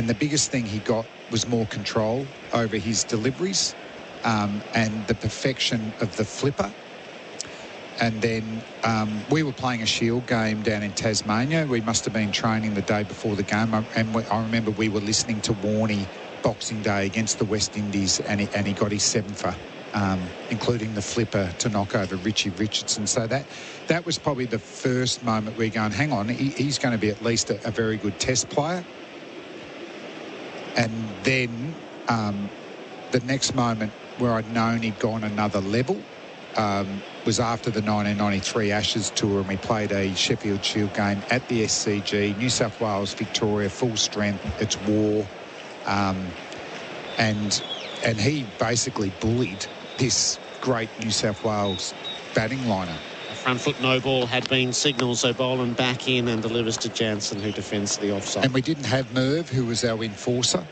the biggest thing he got was more control over his deliveries and the perfection of the flipper. And then we were playing a Shield game down in Tasmania. We must have been training the day before the game. And I remember we were listening to Warney Boxing Day against the West Indies, and he got his 7-fer, including the flipper to knock over Richie Richardson. So that was probably the first moment we're going, hang on, he's going to be at least a very good test player. And then the next moment where I'd known he'd gone another level was after the 1993 Ashes tour, and we played a Sheffield Shield game at the SCG, New South Wales, Victoria, full strength. It's war, and he basically bullied this great New South Wales batting lineup. A front foot no ball had been signalled, so Boland back in and delivers to Jansen, who defends the offside. And we didn't have Merv, who was our enforcer.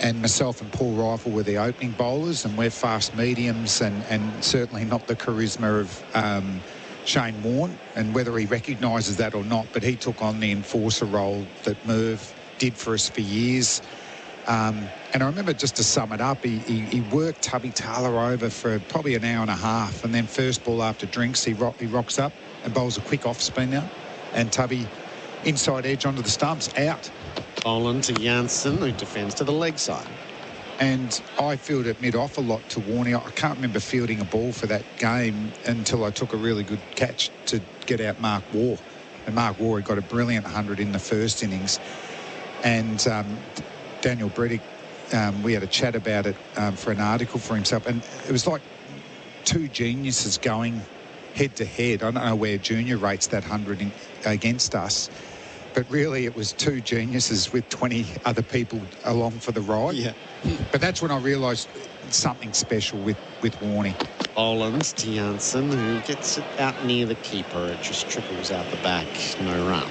And myself and Paul Rifle were the opening bowlers, and we're fast mediums, and certainly not the charisma of Shane Warne, and whether he recognises that or not, but he took on the enforcer role that Merv did for us for years. And I remember, just to sum it up, he worked Tubby Taylor over for probably an hour and a half, and then first ball after drinks, he rocks up and bowls a quick off spinner, and Tubby inside edge onto the stumps, out. Boland to Jansen, who defends to the leg side. And I fielded mid-off a lot to Warney. I can't remember fielding a ball for that game until I took a really good catch to get out Mark Waugh. And Mark Waugh had got a brilliant 100 in the first innings. And Daniel Bredick, we had a chat about it for an article for himself. And it was like two geniuses going head-to-head. I don't know where Junior rates that 100 against us. But really, it was two geniuses with 20 other people along for the ride. Yeah. But that's when I realised something special with Warney. Boland to Jansen, who gets it out near the keeper. It just trickles out the back, no run.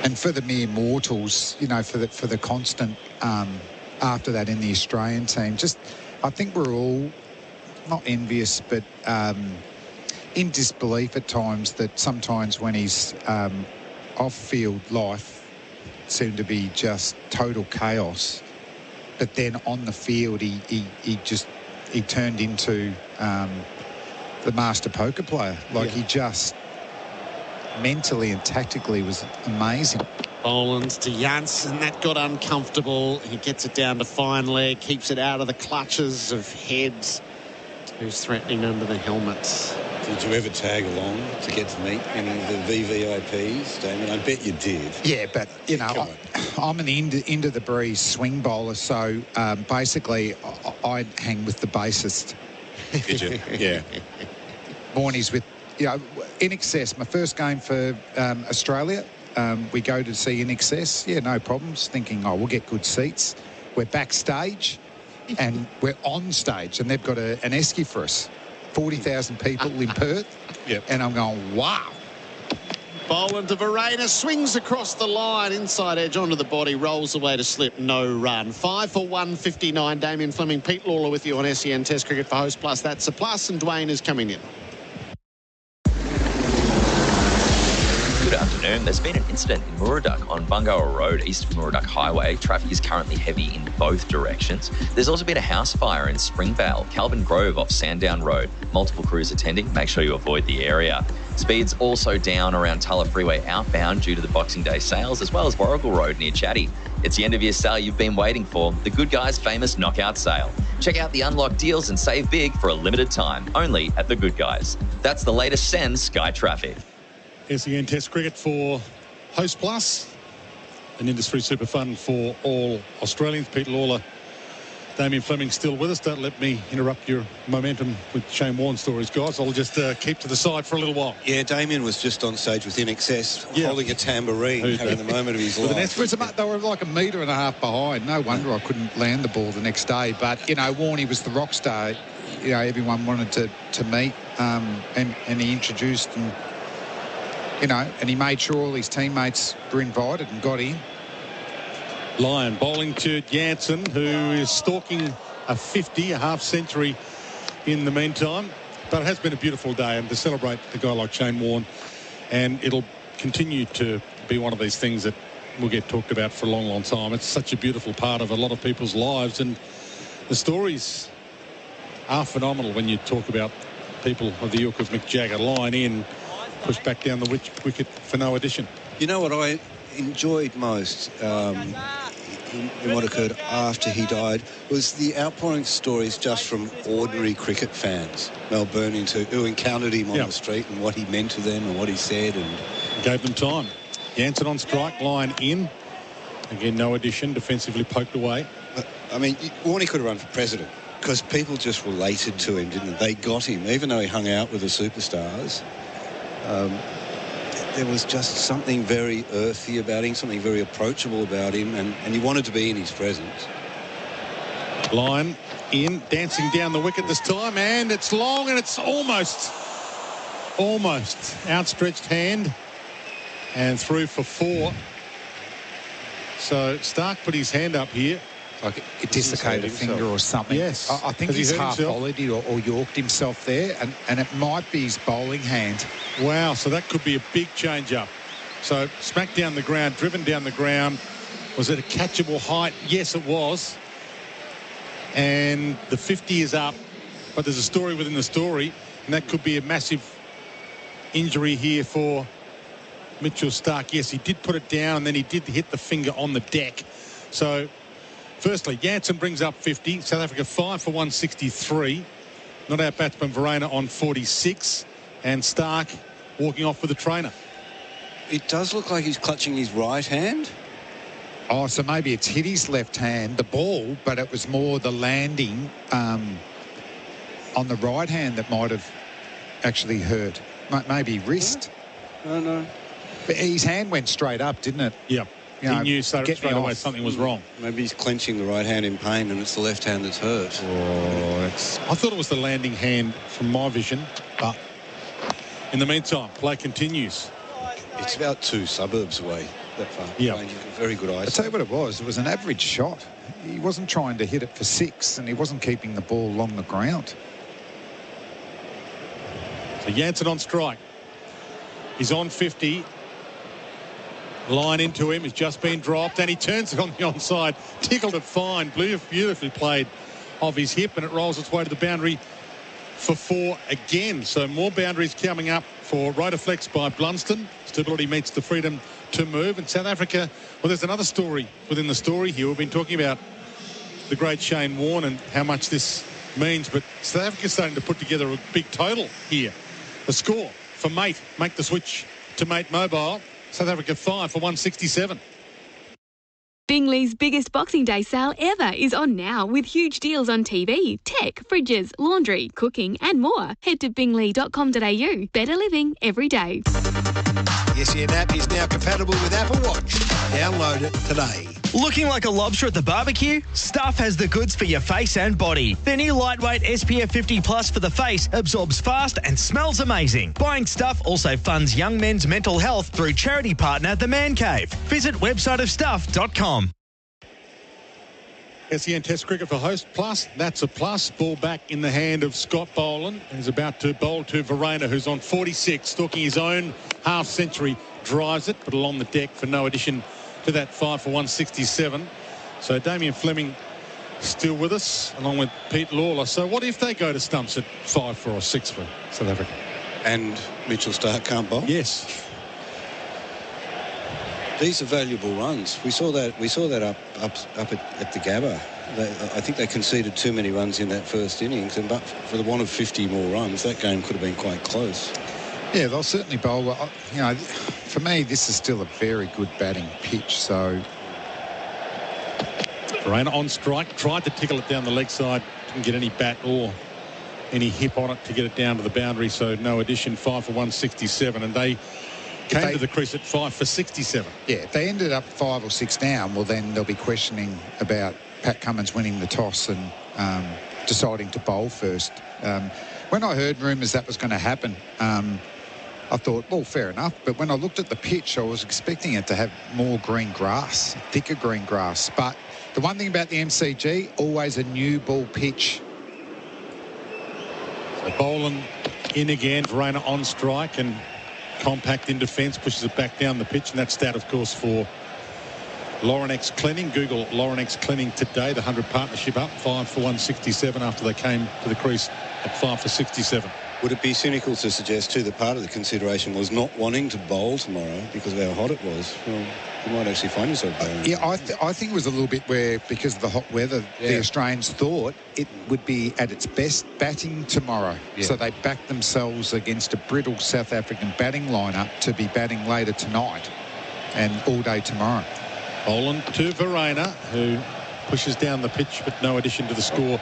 And for the mere mortals, you know, for the constant after that in the Australian team, just I think we're all not envious, but in disbelief at times that sometimes when he's off-field life seemed to be just total chaos, but then on the field he turned into the master poker player. He just mentally and tactically was amazing. Boland to Jansen, that got uncomfortable. He gets it down to fine leg, keeps it out of the clutches of Heads, who's threatening under the helmet. Did you ever tag along to get to meet any of the VVIPs, Damien? I bet you did. Yeah, but, you know, I'm an end of the breeze swing bowler, so basically I hang with the bassist. Did you? Yeah. Mornings with, you know, In Excess, my first game for Australia. We go to see In Excess. Yeah, no problems. Thinking, we'll get good seats. We're backstage and we're on stage, and they've got an esky for us. 40,000 people in Perth. Yep. And I'm going, wow. Boland to Verena, swings across the line, inside edge onto the body, rolls away to slip, no run. 5 for 159. Damien Fleming, Pete Lalor with you on SEN Test Cricket for Host Plus. That's a plus, and Dwayne is coming in. Good afternoon. There's been an incident in Muruduk on Bungoa Road, east of Muruduk Highway. Traffic is currently heavy in both directions. There's also been a house fire in Springvale, Calvin Grove off Sandown Road. Multiple crews attending. Make sure you avoid the area. Speeds also down around Tulla Freeway outbound due to the Boxing Day sales, as well as Warrigal Road near Chatty. It's the end of year sale you've been waiting for, the Good Guys famous knockout sale. Check out the unlocked deals and save big for a limited time, only at the Good Guys. That's the latest SEN Sky Traffic. SEN Test Cricket for Host Plus, an industry super fund for all Australians. Pete Lalor, Damien Fleming still with us. Don't let me interrupt your momentum with Shane Warne stories, guys. I'll just keep to the side for a little while. Yeah, Damien was just on stage with In Excess, holding a tambourine, having the moment of his life. They were like 1.5 meters behind. No wonder I couldn't land the ball the next day. But, you know, Warne, was the rock star. You know, everyone wanted to meet, and he introduced and, you know, and he made sure all his teammates were invited and got in. Lyon bowling to Jansen, who is stalking a 50, a half century in the meantime. But it has been a beautiful day, and to celebrate a guy like Shane Warne, and it'll continue to be one of these things that will get talked about for a long, long time. It's such a beautiful part of a lot of people's lives, and the stories are phenomenal when you talk about people of the ilk of Mick Jagger. Line in, pushed back down the wicket for no addition. You know what I enjoyed most in what occurred after he died was the outpouring stories just from ordinary cricket fans, Melburnians who encountered him on the street, and what he meant to them and what he said, and gave them time. Jansen on strike, Line in. Again, no addition, defensively poked away. I mean, Warnie could have run for president because people just related to him, didn't they? They got him, even though he hung out with the superstars. There was just something very earthy about him, something very approachable about him, and you wanted to be in his presence. Line in, dancing down the wicket this time, and it's long, and it's almost outstretched hand, and through for 4. So Stark put his hand up here. Like it dislocated a finger or something. Yes. I think he's half volleyed or yorked himself there, and it might be his bowling hand. Wow, so that could be a big change-up. So smacked down the ground, driven down the ground. Was it a catchable height? Yes, it was. And the 50 is up, but there's a story within the story, and that could be a massive injury here for Mitchell Starc. Yes, he did put it down, and then he did hit the finger on the deck. So firstly, Jansen brings up 50. South Africa 5 for 163. Not out batsman Verena on 46. And Stark walking off with the trainer. It does look like he's clutching his right hand. Oh, so maybe it's hit his left hand, the ball, but it was more the landing on the right hand that might have actually hurt. Maybe wrist. No. But his hand went straight up, didn't it? Yeah. You know, he knew straight away something was wrong. Maybe he's clenching the right hand in pain, and it's the left hand that's hurt. I thought it was the landing hand from my vision, but in the meantime, play continues. It's about 2 suburbs away, that far. Yeah. Very good eyesight. I'll tell you what it was an average shot. He wasn't trying to hit it for 6, and he wasn't keeping the ball along the ground. So Jansen on strike. He's on 50. Line into him. He's just been dropped, and he turns it on the onside. Tickled it fine. Beautifully played off his hip, and it rolls its way to the boundary for 4 again. So more boundaries coming up for Rotaflex by Blunston. Stability meets the freedom to move. And South Africa, well, there's another story within the story here. We've been talking about the great Shane Warne and how much this means, but South Africa's starting to put together a big total here. The score for Mate, make the switch to Mate Mobile. South Africa 5 for 167. Bingley's biggest Boxing Day sale ever is on now with huge deals on TV, tech, fridges, laundry, cooking and more. Head to bingley.com.au. Better living every day. The SEN app is now compatible with Apple Watch. Download it today. Looking like a lobster at the barbecue? Stuff has the goods for your face and body. Their new lightweight SPF 50 Plus for the face absorbs fast and smells amazing. Buying Stuff also funds young men's mental health through charity partner The Man Cave. Visit websiteofstuff.com. SEN Test Cricket for Host Plus. That's a plus. Ball back in the hand of Scott Boland. He's about to bowl to Verena, who's on 46, stalking his own half century. Drives it, but along the deck for no addition to that 5 for 167. So Damien Fleming still with us, along with Pete Lalor. So what if they go to stumps at 5 for or 6 for South Africa? And Mitchell Starc can't bowl? Yes. These are valuable runs. We saw that up at the Gabba. I think they conceded too many runs in that first innings, and but for the want of 50 more runs, that game could have been quite close. Yeah, they'll certainly bowl. You know, for me, this is still a very good batting pitch. So, Verreynne on strike, tried to tickle it down the leg side, didn't get any bat or any hip on it to get it down to the boundary. So no addition. 5 for 167, and they came to the crease at 5 for 67. Yeah, if they ended up 5 or 6 down, well, then they'll be questioning about Pat Cummins winning the toss and deciding to bowl first. When I heard rumours that was going to happen, I thought, well, fair enough. But when I looked at the pitch, I was expecting it to have more green grass, thicker green grass. But the one thing about the MCG, always a new ball pitch. So Boland in again, Verreynne on strike and compact in defence, pushes it back down the pitch, and that's stat, of course, for Lauren X Clenning. Google Lauren X Clenning today. The 100 partnership up 5 for 167 after they came to the crease at 5 for 67. Would it be cynical to suggest too that part of the consideration was not wanting to bowl tomorrow because of how hot it was? Well, you might actually find yourself bowling. Yeah, I think it was a little bit where, because of the hot weather, the Australians thought it would be at its best batting tomorrow. Yeah. So they backed themselves against a brittle South African batting lineup to be batting later tonight and all day tomorrow. Boland to Verreynne, who pushes down the pitch, but no addition to the score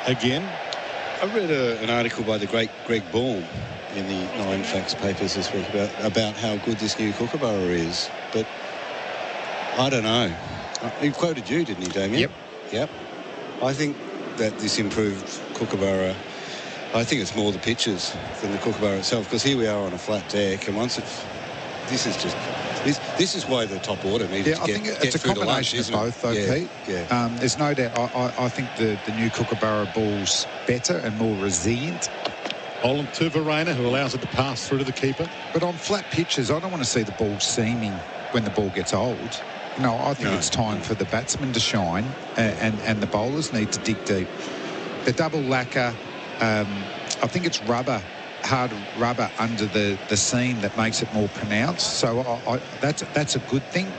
again. I read an article by the great Greg Baum in the Nine Facts papers this week about how good this new Kookaburra is, but I don't know. He quoted you, didn't he, Damien? Yep. I think that this improved Kookaburra, I think it's more the pitches than the Kookaburra itself, because here we are on a flat deck, and once it's, this is why the top order needed to get I think it's a combination of both, though, Pete. Yeah. There's no doubt. I think the new Kookaburra ball's better and more resilient. Boland to Verreynne, who allows it to pass through to the keeper. But on flat pitches, I don't want to see the ball seaming when the ball gets old. No, I think it's time for the batsmen to shine, and the bowlers need to dig deep. The double lacquer, I think it's rubber. Hard rubber under the seam that makes it more pronounced, so that's a good thing.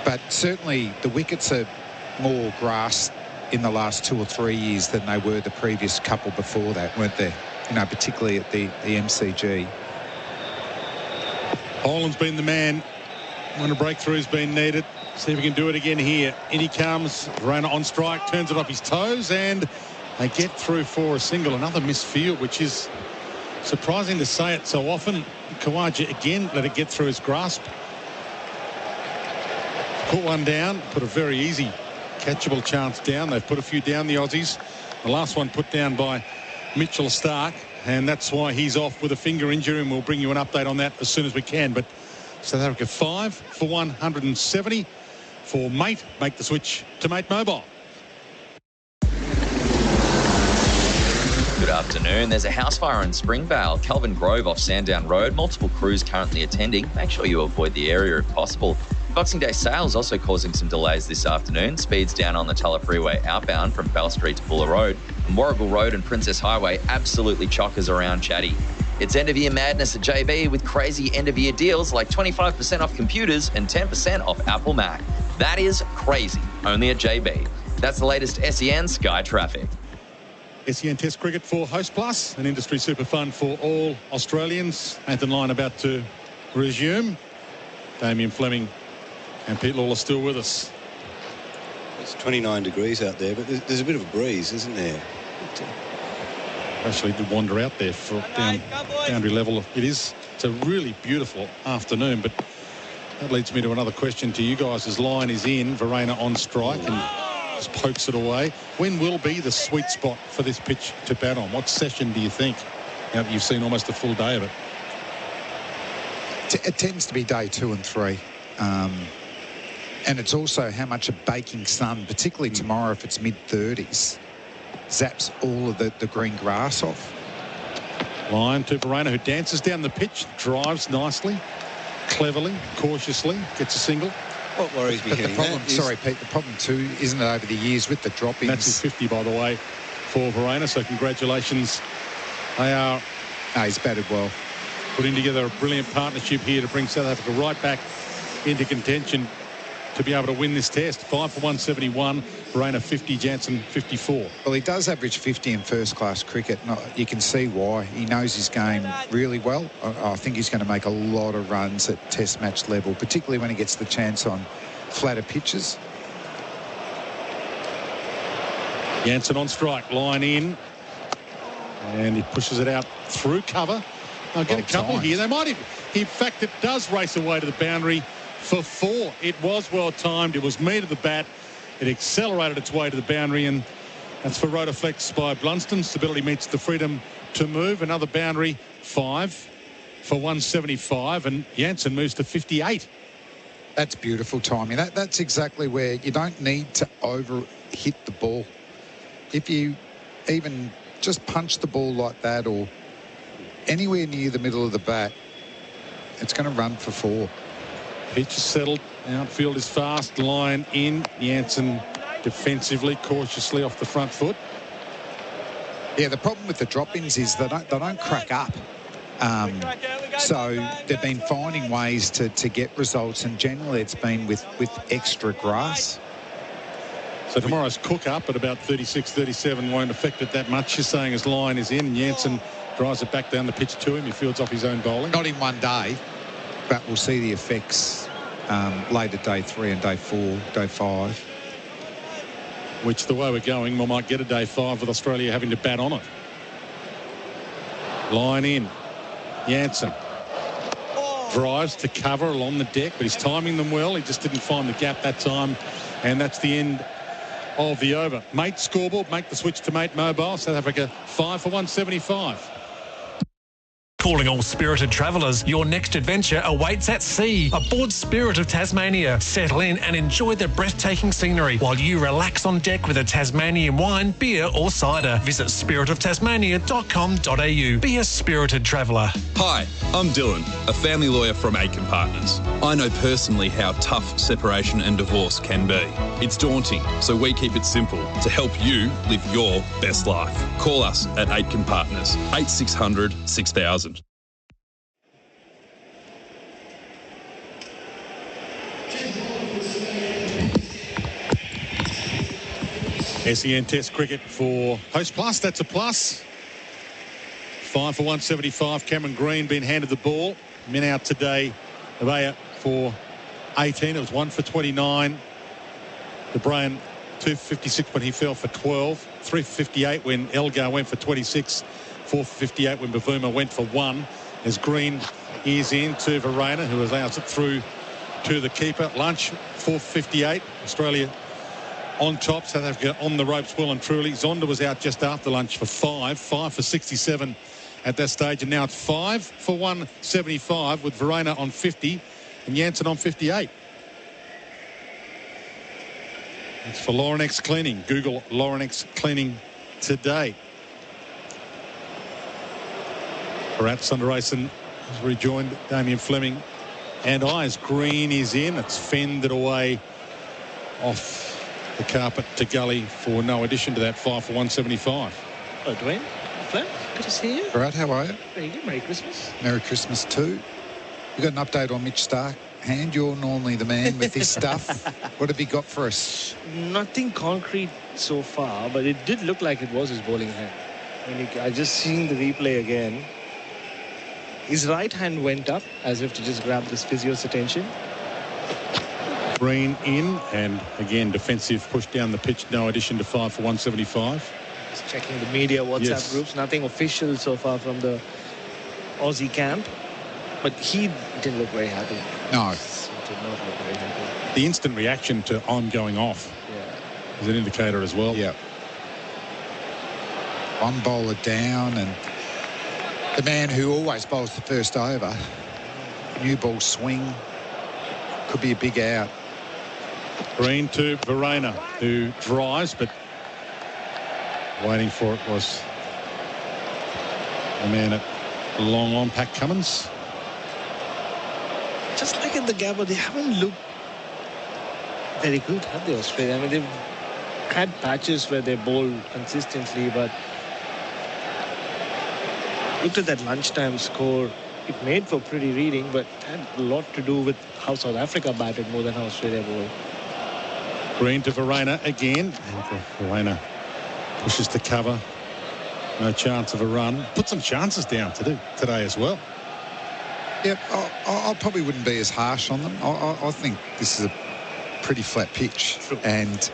But certainly the wickets are more grass in the last 2 or 3 years than they were the previous couple before that, weren't they? You know, particularly at the MCG. Boland's been the man when a breakthrough's been needed. See if he can do it again here. In he comes. Verreynne on strike, turns it off his toes, and they get through for a single. Another missed field, which is surprising to say it so often. Khawaja again let it get through his grasp. Put one down, put a very easy catchable chance down. They've put a few down, the Aussies. The last one put down by Mitchell Starc, and that's why he's off with a finger injury, and we'll bring you an update on that as soon as we can. But South Africa 5 for 170 for Mate. Make the switch to Mate Mobile. Good afternoon. There's a house fire in Springvale, Kelvin Grove off Sandown Road. Multiple crews currently attending. Make sure you avoid the area if possible. Boxing Day sales also causing some delays this afternoon. Speeds down on the Tulla Freeway outbound from Bell Street to Buller Road. And Warragul Road and Princess Highway absolutely chockers around chatty. It's end-of-year madness at JB with crazy end-of-year deals like 25% off computers and 10% off Apple Mac. That is crazy. Only at JB. That's the latest SEN Sky Traffic. SEN Test Cricket for Host Plus, an industry super fund for all Australians. Nathan Lyon about to resume. Damien Fleming and Pete Lawler still with us. It's 29 degrees out there, but there's a bit of a breeze, isn't there? Actually did wander out there for boundary level. It's a really beautiful afternoon, but that leads me to another question to you guys. As Lyon is in, Verreynne on strike and just pokes it away. When will be the sweet spot for this pitch to bat on? What session do you think? Now that you've seen almost a full day of it. It tends to be day 2 and 3. And it's also how much a baking sun, particularly tomorrow if it's mid-30s, zaps all of the green grass off. Lyon to Verreynne, who dances down the pitch, drives nicely, cleverly, cautiously, gets a single. What worries me, but the problem, sorry, Pete, the problem too, isn't it, over the years with the drop-ins? That's his 50, by the way, for Verreynne, so congratulations. They are... No, he's batted well. Putting together a brilliant partnership here to bring South Africa right back into contention to be able to win this test. 5 for 171, Verena 50, Jansen 54. Well, he does average 50 in first-class cricket. You can see why. He knows his game really well. I think he's going to make a lot of runs at test match level, particularly when he gets the chance on flatter pitches. Jansen on strike, line in, and he pushes it out through cover. I'll get a couple here. They might have. In fact, it does race away to the boundary for 4. It was well timed. It was me to the bat. It accelerated its way to the boundary, and that's for Rotaflex by Blunston. Stability meets the freedom to move. Another boundary, 5 for 175, and Jansen moves to 58. That's beautiful timing. That's exactly where you don't need to over-hit the ball. If you even just punch the ball like that or anywhere near the middle of the bat, it's going to run for 4. Pitch is settled. Outfield is fast. Line in. Jansen defensively, cautiously off the front foot. Yeah, the problem with the drop-ins is they don't crack up. So they've been finding ways to get results, and generally it's been with extra grass. So tomorrow's cook up at about 36-37 won't affect it that much. You're saying his line is in. Jansen drives it back down the pitch to him. He fields off his own bowling. Not in one day, but we'll see the effects later, day 3 and day 4, day 5. Which, the way we're going, we might get a day 5 with Australia having to bat on it. Line in. Jansen drives to cover along the deck, but he's timing them well. He just didn't find the gap that time, and that's the end of the over. Mate scoreboard, make the switch to Mate Mobile. South Africa 5 for 175. Calling all spirited travellers, your next adventure awaits at sea. Aboard Spirit of Tasmania. Settle in and enjoy the breathtaking scenery while you relax on deck with a Tasmanian wine, beer or cider. Visit spiritoftasmania.com.au. Be a spirited traveller. Hi, I'm Dylan, a family lawyer from Aitken Partners. I know personally how tough separation and divorce can be. It's daunting, so we keep it simple to help you live your best life. Call us at Aitken Partners, 8600 6000. SEN Test cricket for Host Plus. That's a plus. 5 for 175. Cameron Green been handed the ball. Men out today. Avaya for 18. It was 1 for 29. De Bruyn 2 for 56 when he fell for 12. 3 for 58 when Elgar went for 26. 4 for 58 when Bavuma went for 1. As Green is in to Verena, who allows it through to the keeper. Lunch 4 for 58. Australia on top. South Africa on the ropes well and truly. Zonda was out just after lunch for 5 for 67 at that stage, and now it's 5 for 175 with Verena on 50 and Jansen on 58. It's for Laurenex Cleaning. Google Laurenex Cleaning today. Bharat, Sundaresan has rejoined Damien, Fleming and Eyes. Green is in. It's fended away off the carpet to gully for no addition to that. 5 for 175. Oh, Dwayne, Flem, good to see you. Bharat, how are you? Very good. Merry Christmas. Merry Christmas too. You got an update on Mitch Stark? Hand, you're normally the man with this stuff. What have he got for us? Nothing concrete so far, but it did look like it was his bowling hand. I just seen the replay again. His right hand went up as if to just grab this physio's attention. Green in, and again defensive push down the pitch. No addition to 5 for 175. Just checking the media WhatsApp groups. Nothing official so far from the Aussie camp, but he didn't look very happy. No, he did not look very happy. The instant reaction to "I'm going off" is an indicator as well. Yeah. One bowler down, and the man who always bowls the first over, new ball swing, could be a big out. Green to Verena, who drives, but waiting for it was the man at long on, Pat Cummins. Just like in the Gabba, they haven't looked very good, have they, Australia? I mean, they've had patches where they bowl consistently, but looked at that lunchtime score, it made for pretty reading, but had a lot to do with how South Africa batted more than how Australia bowled. Green to Verena again. And Verena pushes to cover. No chance of a run. Put some chances down today as well. Yep, I probably wouldn't be as harsh on them. I think this is a pretty flat pitch. And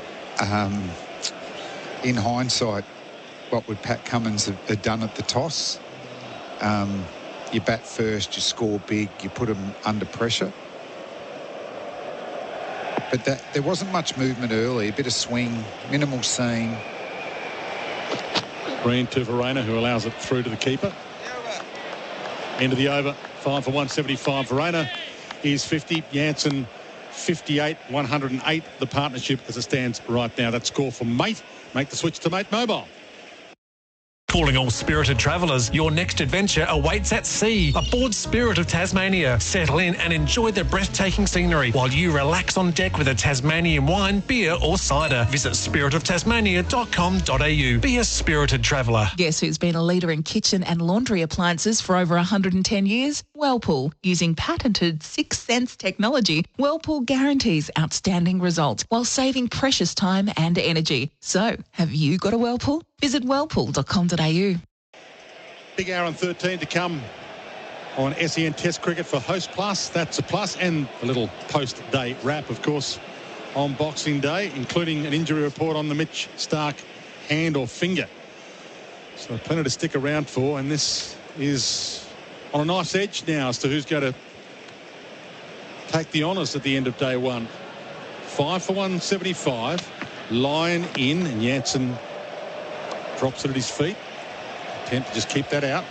in hindsight, what would Pat Cummins have done at the toss? You bat first, you score big, you put them under pressure. But there wasn't much movement early, a bit of swing, minimal seam. Green to Verena, who allows it through to the keeper. End of the over, 5 for 175. Verena is 50. Jansen 58, 108. The partnership as it stands right now. That score for Mate. Make the switch to Mate Mobile. Calling all spirited travellers, your next adventure awaits at sea. Aboard Spirit of Tasmania. Settle in and enjoy the breathtaking scenery while you relax on deck with a Tasmanian wine, beer or cider. Visit spiritoftasmania.com.au. Be a spirited traveller. Guess who's been a leader in kitchen and laundry appliances for over 110 years? Whirlpool. Using patented 6 Sense technology, Whirlpool guarantees outstanding results while saving precious time and energy. So, have you got a Whirlpool? Visit whirlpool.com.au. Big hour and 13 to come on SEN Test Cricket for Host Plus. That's a plus. And a little post-day wrap, of course, on Boxing Day, including an injury report on the Mitch Starc hand or finger. So plenty to stick around for. And this is on a nice edge now as to who's going to take the honours at the end of day one. 5 for 175. Line in, and Jansen drops it at his feet. Attempt to just keep that out.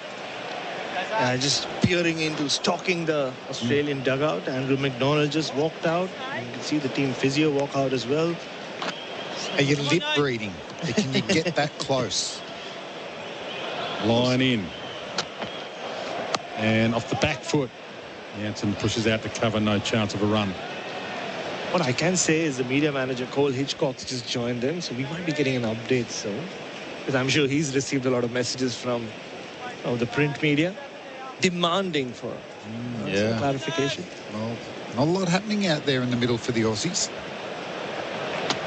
Just peering into, stalking the Australian dugout. Andrew McDonald just walked out. You can see the team physio walk out as well. Are you lip reading? Can you get that close? Line in. And off the back foot, Jansen pushes out to cover. No chance of a run. What I can say is the media manager, Cole Hitchcock's just joined in, so we might be getting an update soon. Because I'm sure he's received a lot of messages from the print media demanding for some clarification. Well, not a lot happening out there in the middle for the Aussies.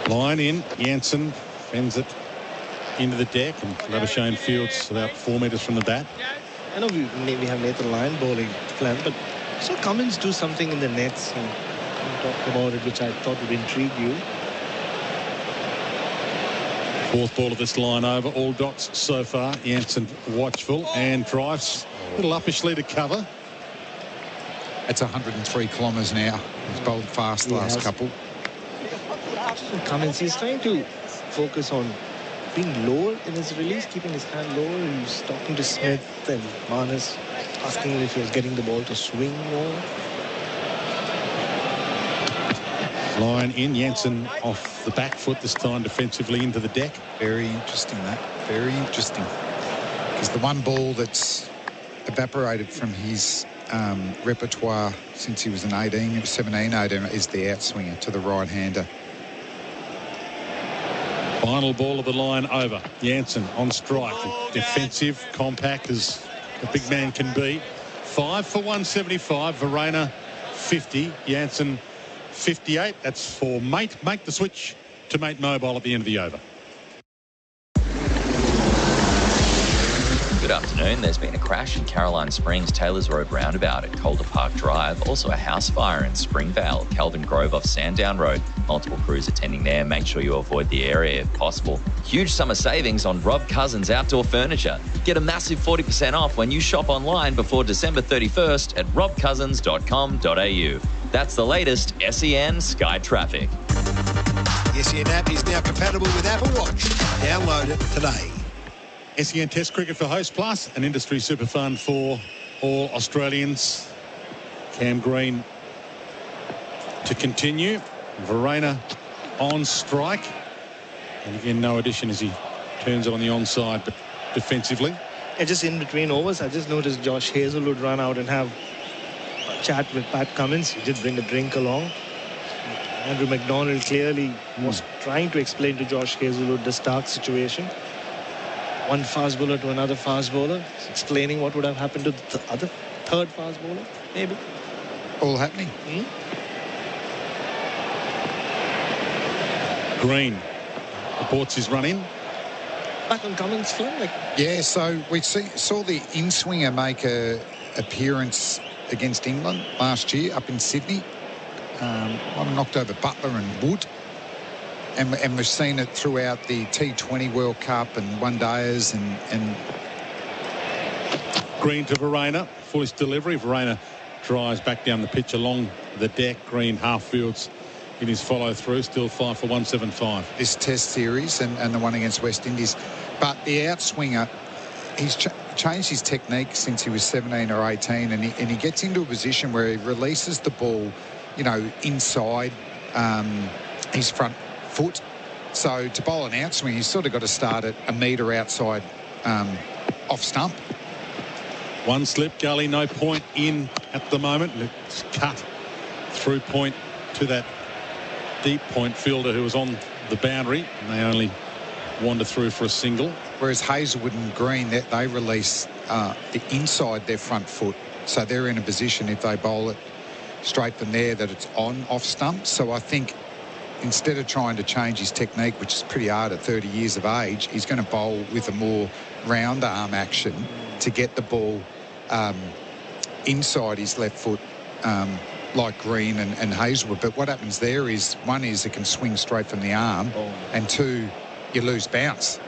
Line in. Jansen fends it into the deck, and Labuschagne Fields about 4 metres from the bat. I know we maybe have Nathan Lyon bowling, Glenn, but so Cummins do something in the nets and talk about it, which I thought would intrigue you. Fourth ball of this line over. All dots so far. Jansen watchful and drives a little uppishly to cover. It's 103 kilometres now. He's bowled fast the last couple. Cummins, he's trying to focus on being lower in his release, keeping his hand lower. He's talking to Smith and Marnus, asking him if he was getting the ball to swing more. Line in. Jansen off the back foot this time, defensively into the deck. Very interesting, that. Very interesting. Because the one ball that's evaporated from his repertoire since he was an 17, 18 is the outswinger to the right-hander. Final ball of the line over. Jansen on strike. Defensive, compact as a big man can be. 5 for 175. Verena 50. Jansen 58. That's for Mate. Make the switch to Mate Mobile at the end of the over. Good afternoon. There's been a crash in Caroline Springs, Taylors Road roundabout at Calder Park Drive. Also a house fire in Springvale, Kelvin Grove off Sandown Road. Multiple crews attending there. Make sure you avoid the area if possible. Huge summer savings on Rob Cousins outdoor furniture. Get a massive 40% off when you shop online before December 31st at robcousins.com.au. That's the latest SEN Sky Traffic. The SEN app is now compatible with Apple Watch. Download it today. SEN Test Cricket for Host Plus, an industry super fund for all Australians. Cam Green to continue. Verena on strike. And again, no addition as he turns it on the onside, but defensively. And just in between overs, I just noticed Josh Hazlewood run out and have a chat with Pat Cummins. He did bring a drink along. Andrew McDonald clearly was trying to explain to Josh Hazlewood the Starc situation. One fast bowler to another fast bowler, explaining what would have happened to the other third fast bowler, maybe. All happening. Green reports his run in. Back on Cummins, Fleming. Yeah, so we saw the in-swinger make a appearance against England last year up in Sydney. One knocked over Butler and Wood. And we've seen it throughout the T20 World Cup and one-dayers and Green to Verena. Foolish delivery. Verena drives back down the pitch along the deck. Green half-fields in his follow-through. Still 5 for 175. This Test series and the one against West Indies. But the outswinger, he's changed his technique since he was 17 or 18, and he gets into a position where he releases the ball, you know, inside his front foot. So to bowl an outswing, he's sort of got to start at a metre outside off stump. One slip, gully, no point in at the moment. It's cut through point to that deep point fielder who was on the boundary, and they only wander through for a single. Whereas Hazelwood and Green, they release the inside their front foot, so they're in a position if they bowl it straight from there that it's on off stump. So I think instead of trying to change his technique, which is pretty hard at 30 years of age, he's going to bowl with a more round arm action to get the ball inside his left foot, like Green and Hazelwood. But what happens there is, one is it can swing straight from the arm, and two, you lose bounce.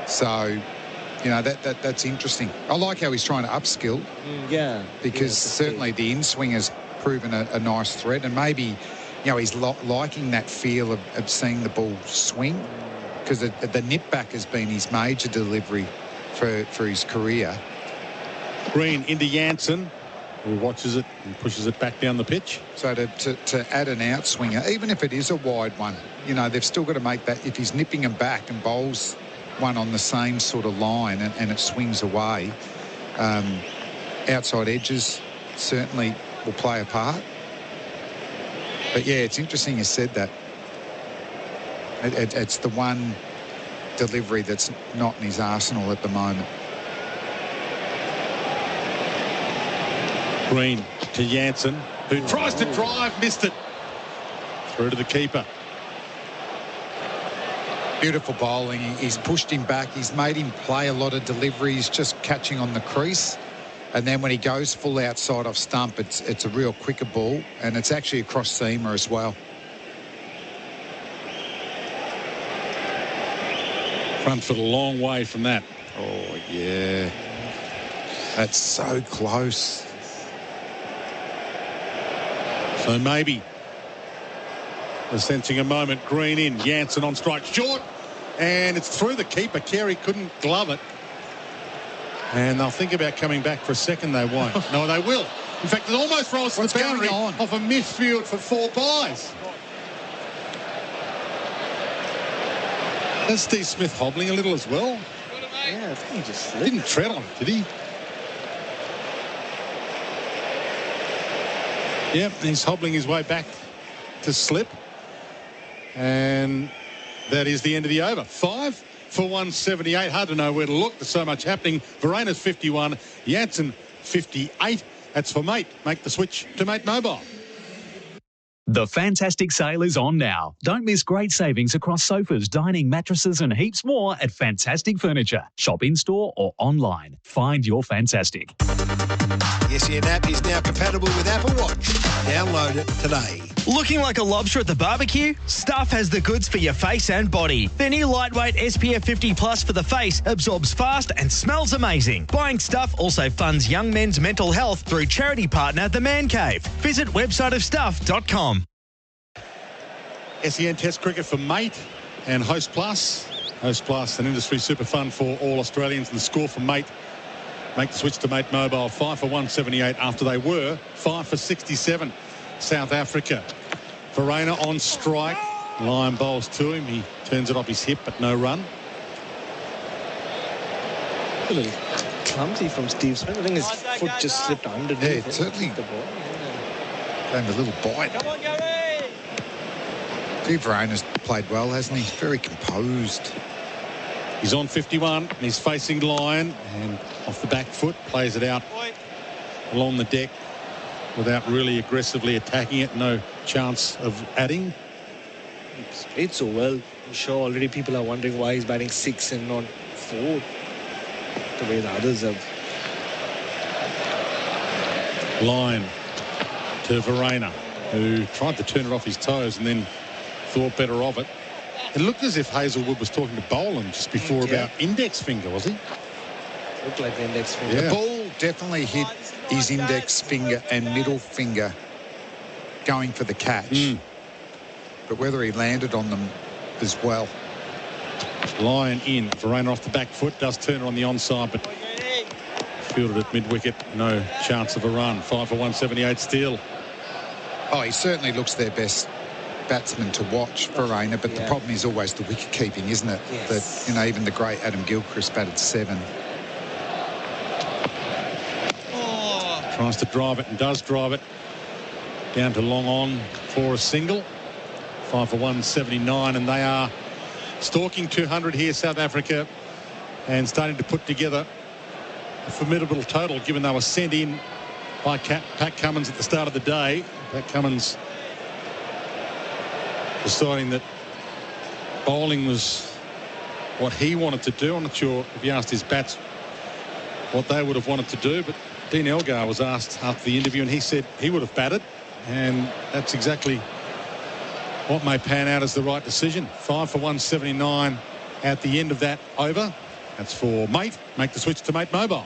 So, you know, that's interesting. I like how he's trying to upskill. Because certainly the in-swing has proven a nice threat, and maybe, you know, he's liking that feel of seeing the ball swing, because the nip back has been his major delivery for his career. Green into Jansen, who watches it and pushes it back down the pitch. So to add an outswinger, even if it is a wide one, you know, they've still got to make that. If he's nipping him back and bowls one on the same sort of line and it swings away, outside edges certainly will play a part. But yeah, it's interesting you said that. It's the one delivery that's not in his arsenal at the moment. Green to Jansen, who tries to drive, missed it. Through to the keeper. Beautiful bowling. He's pushed him back. He's made him play a lot of deliveries, just catching on the crease. And then when he goes full outside off stump, it's a real quicker ball, and it's actually across seamer as well. Front foot a long way from that. Oh, yeah. That's so close. So maybe we're sensing a moment. Green in, Jansen on strike, short, and it's through the keeper. Carey couldn't glove it. And they'll think about coming back for a second. They won't. No, they will. In fact, it almost rolls to the boundary off a midfield for 4 byes. Is Steve Smith hobbling a little as well? Yeah, I think he just slipped. Didn't tread on it, did he? Yep, he's hobbling his way back to slip. And that is the end of the over. 5 for 178. Hard to know where to look. There's so much happening. Verena's 51. Jansen 58. That's for Mate. Make the switch to Mate Mobile. The Fantastic Sale is on now. Don't miss great savings across sofas, dining, mattresses and heaps more at Fantastic Furniture. Shop in-store or online. Find your Fantastic. The SEN app is now compatible with Apple Watch. Download it today. Looking like a lobster at the barbecue? Stuff has the goods for your face and body. Their new lightweight SPF 50 Plus for the face absorbs fast and smells amazing. Buying Stuff also funds young men's mental health through charity partner The Man Cave. Visit websiteofstuff.com. SEN Test Cricket for Mate and Host Plus. Host Plus, an industry super fund for all Australians, and the score for Mate. Make the switch to Mate Mobile. 5 for 178 after they were 5 for 67. South Africa. Verena on strike. Lyon bowls to him. He turns it off his hip, but no run. A little clumsy from Steve Smith. I think his foot just slipped underneath. Yeah, certainly. The ball. Gave him a little bite. Come on, Gary! Steve Verena's played well, hasn't he? Very composed. He's on 51 and he's facing Lyon, and off the back foot plays it out along the deck without really aggressively attacking it. No chance of adding. He's played so well. I'm sure already people are wondering why he's batting 6 and not 4. The way the others have. Line to Verena, who tried to turn it off his toes and then thought better of it. It looked as if Hazelwood was talking to Boland just before about index finger, was he? Looked like the index finger. Yeah. The ball definitely hit his index finger and middle finger going for the catch. But whether he landed on them as well. Line in. Verena off the back foot. Does turn it on the onside, but fielded at mid-wicket. No chance of a run. 5 for 178 still. Oh, he certainly looks their best batsman to watch, Verena, but the problem is always the wicket keeping, isn't it? Yes. That, you know, even the great Adam Gilchrist batted 7. Tries to drive it and does drive it down to long on for a single. 5 for 179, and they are stalking 200 here, South Africa, and starting to put together a formidable total, given they were sent in by Pat Cummins at the start of the day. Pat Cummins deciding that bowling was what he wanted to do. I'm not sure if he asked his bats what they would have wanted to do, but Dean Elgar was asked after the interview and he said he would have batted, and that's exactly what may pan out as the right decision. 5 for 179 at the end of that over. That's for Mate. Make the switch to Mate Mobile.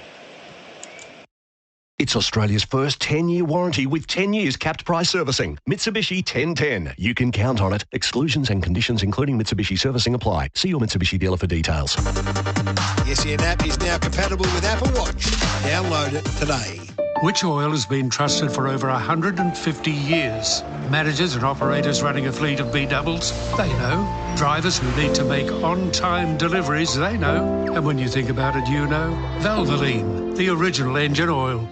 It's Australia's first 10-year warranty with 10 years capped price servicing. Mitsubishi 1010. You can count on it. Exclusions and conditions including Mitsubishi servicing apply. See your Mitsubishi dealer for details. The SEN app is now compatible with Apple Watch. Download it today. Which Oil has been trusted for over 150 years. Managers and operators running a fleet of B-doubles, they know. Drivers who need to make on-time deliveries, they know. And when you think about it, you know. Valvoline, the original engine oil.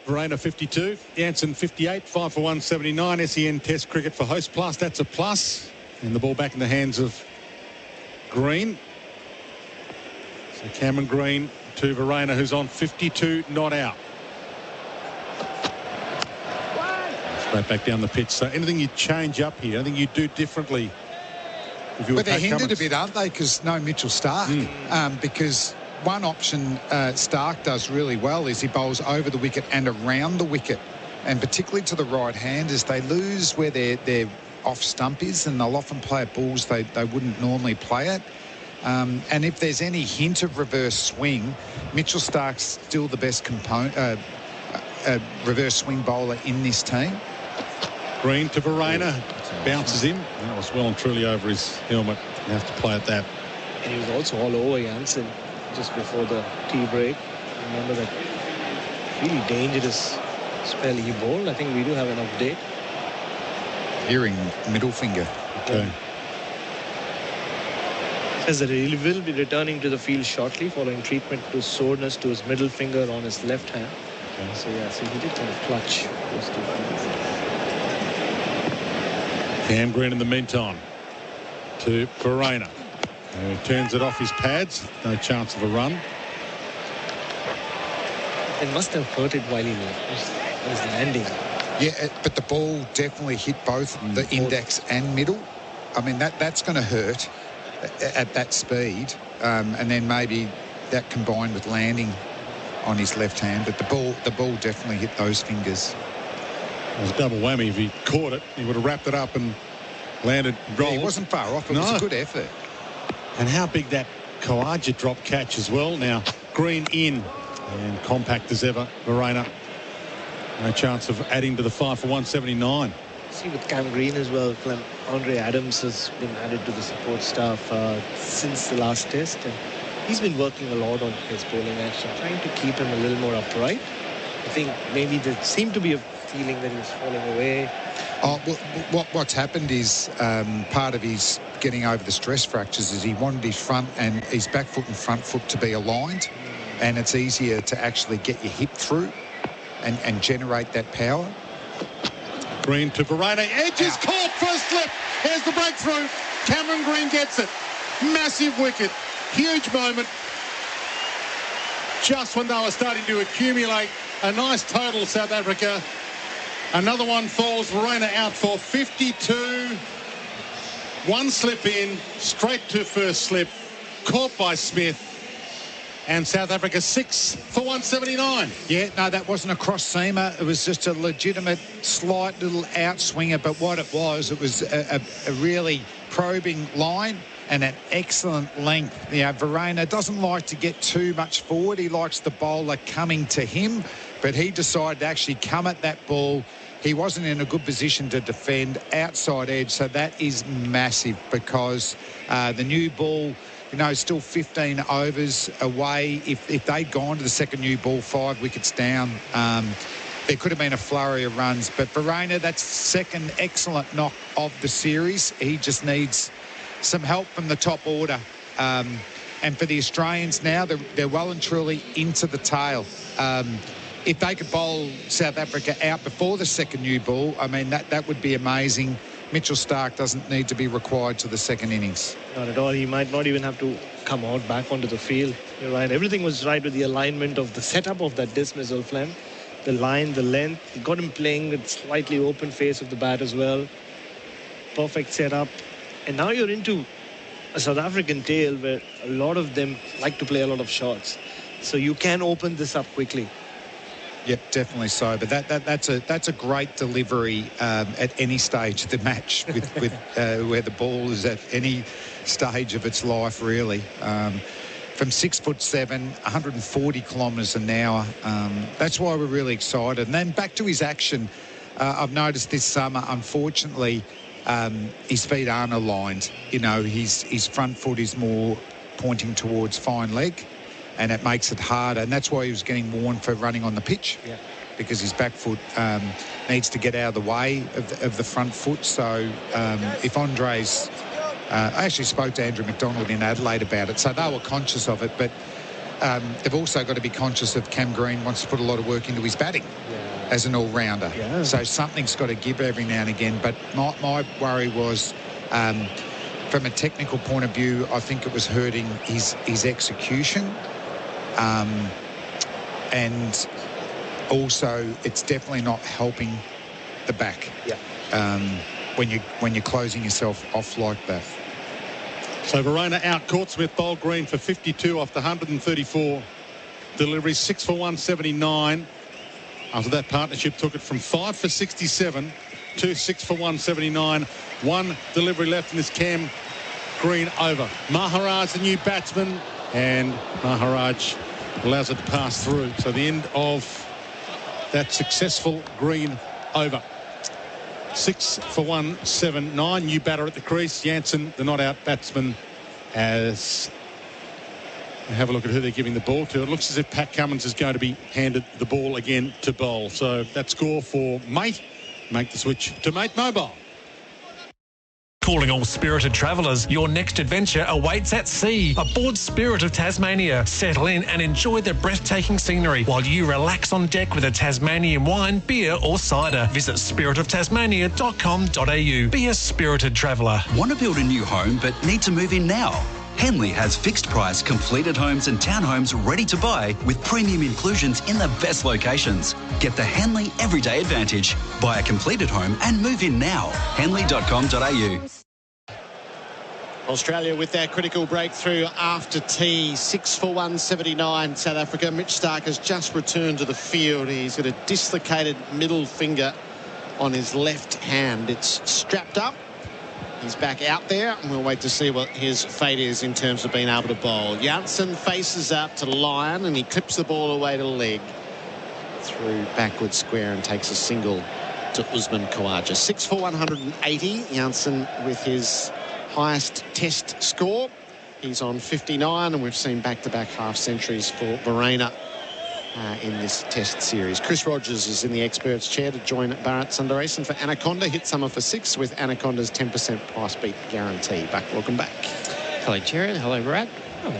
Verena 52, Jansen 58, 5 for 179. SEN Test cricket for Host Plus. That's a plus. And the ball back in the hands of Green. So Cameron Green to Verena, who's on 52, not out. Straight back down the pitch. So anything you change up here, anything you do differently? If you But they're hindered a bit, aren't they? Because no Mitchell Stark. Because one option Stark does really well is he bowls over the wicket and around the wicket, and particularly to the right-handers. They lose where their off stump is, and they'll often play at balls they wouldn't normally play at. And if there's any hint of reverse swing, Mitchell Stark's still the best component, reverse swing bowler in this team. Green to Verena, bounces him. That was well and truly over his helmet. You have to play at that. And he was also all over Jansen just before the tea break. Remember that really dangerous spell he bowled. I think we do have an update. Hearing middle finger. Okay. Says that he will be returning to the field shortly following treatment to soreness to his middle finger on his left hand. Okay. So yeah, so he did kind of clutch those 2 fingers. Cam Green in the meantime to Verena, who turns it off his pads. No chance of a run. It must have hurt it while he was landing. Yeah, but the ball definitely hit both the index and middle. I mean, that's going to hurt at that speed, and then maybe that combined with landing on his left hand. But the ball definitely hit those fingers. It was a double whammy. If he caught it, he would have wrapped it up and landed. Yeah, he wasn't far off. It was a good effort. And how big that Khawaja drop catch as well. Now Green in and compact as ever. Verena, no chance of adding to the 5 for 179. See, with Cam Green as well, Andre Adams has been added to the support staff since the last test, and he's been working a lot on his bowling action, trying to keep him a little more upright. I think maybe there seemed to be a feeling that he was falling away. Oh, what's happened is part of his getting over the stress fractures is he wanted his front and his back foot and front foot to be aligned, and it's easier to actually get your hip through and generate that power. Green to Verena. Edge is caught first slip. Here's the breakthrough. Cameron Green gets it. Massive wicket. Huge moment. Just when they were starting to accumulate a nice total, South Africa. Another one falls. Verona out for 52. One slip in, straight to first slip. Caught by Smith. And South Africa 6 for 179. Yeah, no, that wasn't a cross-seamer. It was just a legitimate slight little outswinger. But what it was a really probing line and an excellent length. You know, Verona doesn't like to get too much forward. He likes the bowler coming to him. But he decided to actually come at that ball. He wasn't in a good position to defend outside edge. So that is massive because the new ball, you know, still 15 overs away. If they'd gone to the second new ball, 5 wickets down, there could have been a flurry of runs. But Verona, that's second excellent knock of the series. He just needs some help from the top order. And for the Australians now, they're well and truly into the tail. If they could bowl South Africa out before the second new ball, I mean, that would be amazing. Mitchell Starc doesn't need to be required to the second innings. Not at all. He might not even have to come out back onto the field. You're right. Everything was right with the alignment of the setup of that dismissal, Flem. The line, the length. He got him playing with slightly open face of the bat as well. Perfect setup. And now you're into a South African tail where a lot of them like to play a lot of shots. So you can open this up quickly. Yep, definitely so. But that's a great delivery at any stage of the match with where the ball is at any stage of its life, really. From 6'7", 140 kilometres an hour. That's why we're really excited. And then back to his action. I've noticed this summer, unfortunately, his feet aren't aligned. You know, his front foot is more pointing towards fine leg. And it makes it harder. And that's why he was getting warned for running on the pitch. Yeah. Because his back foot needs to get out of the way of the front foot. So if Andre's... I actually spoke to Andrew McDonald in Adelaide about it. So they were conscious of it. But they've also got to be conscious of Cam Green wants to put a lot of work into his batting as an all-rounder. Yeah. So something's got to give every now and again. But my worry was... from a technical point of view, I think it was hurting his execution. And also it's definitely not helping the back. When you're closing yourself off like that. So Verona out, caught Smith, bowled Green for 52 off the 134 deliveries, 6 for 179. After that partnership took it from 5 for 67 to 6 for 179. One delivery left in this Cam Green over. Maharaj, the new batsman, and Maharaj allows it to pass through. So the end of that successful Green over. 6 for 179. New batter at the crease. Jansen, the not out batsman, as we have a look at who they're giving the ball to. It looks as if Pat Cummins is going to be handed the ball again to bowl. So that score for Mate. Make the switch to Mate Mobile. Calling all spirited travellers, your next adventure awaits at sea. Aboard Spirit of Tasmania. Settle in and enjoy the breathtaking scenery while you relax on deck with a Tasmanian wine, beer or cider. Visit spiritoftasmania.com.au. Be a spirited traveller. Want to build a new home but need to move in now? Henley has fixed price completed homes and townhomes ready to buy with premium inclusions in the best locations. Get the Henley Everyday Advantage. Buy a completed home and move in now. Henley.com.au. Australia with their critical breakthrough after tea. 6 for 179 South Africa. Mitch Starc has just returned to the field. He's got a dislocated middle finger on his left hand. It's strapped up. He's back out there, and we'll wait to see what his fate is in terms of being able to bowl. Jansen faces out to Lyon, and he clips the ball away to leg through backward square and takes a single to Usman Khawaja. 6 for 180. Jansen with his highest test score. He's on 59, and we've seen back-to-back half centuries for Verona in this test series. Chris Rogers is in the experts chair to join Bharat Sundaresan for Anaconda. Hit summer for 6 with Anaconda's 10% price beat guarantee. Buck, welcome back. Hello, Gerard. Hello, Brad. Oh,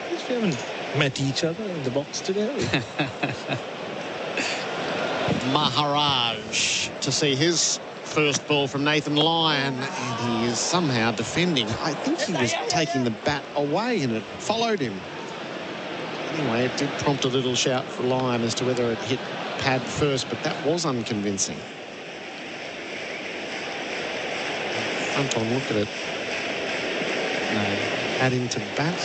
we haven't met each other in the box today. Maharaj to see his first ball from Nathan Lyon, and he is somehow defending. I think he was taking the bat away and it followed him. Anyway, it did prompt a little shout for Lyon as to whether it hit pad first, but that was unconvincing. Front on, look at it. No. Adding to bat.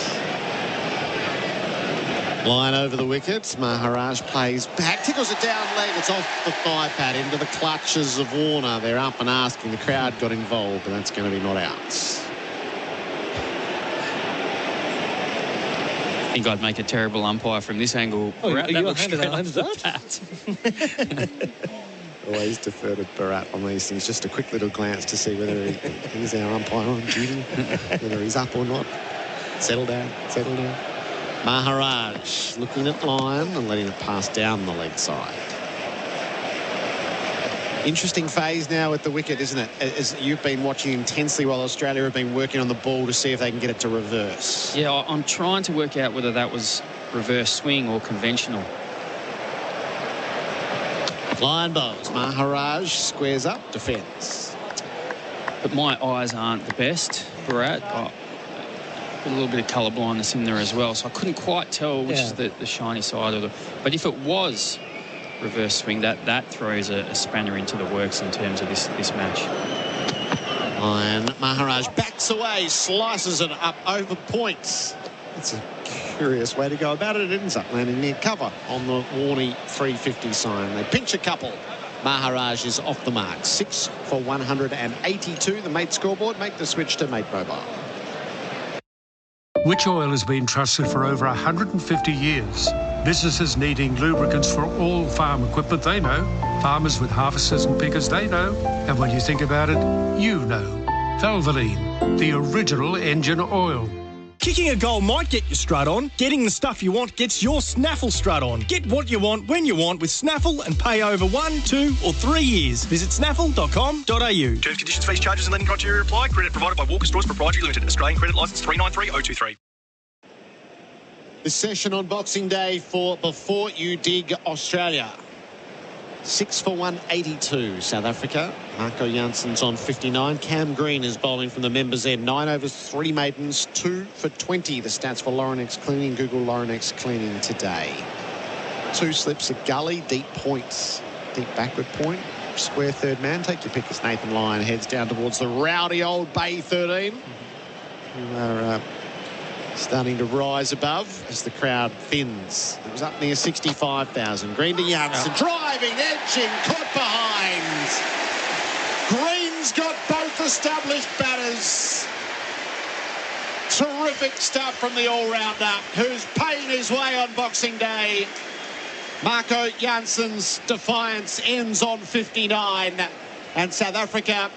Line over the wicket. Maharaj plays back, tickles it down leg. It's off the thigh pad into the clutches of Warner. They're up and asking. The crowd got involved, and that's going to be not out. I think I'd make a terrible umpire from this angle. Oh, Bharat, you're handing out hands up? Always defer to Bharat on these things. Just a quick little glance to see whether he's our umpire on duty, whether he's up or not. Settle down, settle down. Maharaj looking at line and letting it pass down the leg side. Interesting phase now at the wicket, isn't it? As you've been watching intensely while Australia have been working on the ball to see if they can get it to reverse. Yeah, I'm trying to work out whether that was reverse swing or conventional. Line bowls. Maharaj squares up, defence. But my eyes aren't the best, Bharat. A little bit of colour blindness in there as well, so I couldn't quite tell which is the shiny side of it. But if it was reverse swing, that throws a spanner into the works in terms of this match. And Maharaj backs away, slices it up over points. That's a curious way to go about it. It ends up landing near cover on the Warney 350 sign. They pinch a couple. Maharaj is off the mark. 6 for 182. The Mate scoreboard. Make the switch to Mate Mobile. Which oil has been trusted for over 150 years. Businesses needing lubricants for all farm equipment, they know. Farmers with harvesters and pickers, they know. And when you think about it, you know. Valvoline, the original engine oil. Kicking a goal might get your strut on. Getting the stuff you want gets your Snaffle strut on. Get what you want when you want with Snaffle and pay over 1, 2 or 3 years. Visit snaffle.com.au. Terms, conditions, fees, charges and lending criteria apply. Credit provided by Walker Stores Proprietary Limited. Australian credit licence 393023. This session on Boxing Day for Before You Dig Australia. 6 for 182, South Africa. Marco Janssen's on 59. Cam Green is bowling from the members' end. 9 overs, 3 maidens, 2 for 20. The stats for Laurenex Cleaning. Google Laurenex Cleaning today. 2 slips of gully, deep points. Deep backward point. Square third man. Take your pick as Nathan Lyon heads down towards the rowdy old Bay 13. Who are starting to rise above as the crowd thins. It was up near 65,000. Green to Janssen, driving, edging, caught behind. Green's got both established batters. Terrific stuff from the all-rounder who's paying his way on Boxing Day. Marco Janssen's defiance ends on 59. And South Africa,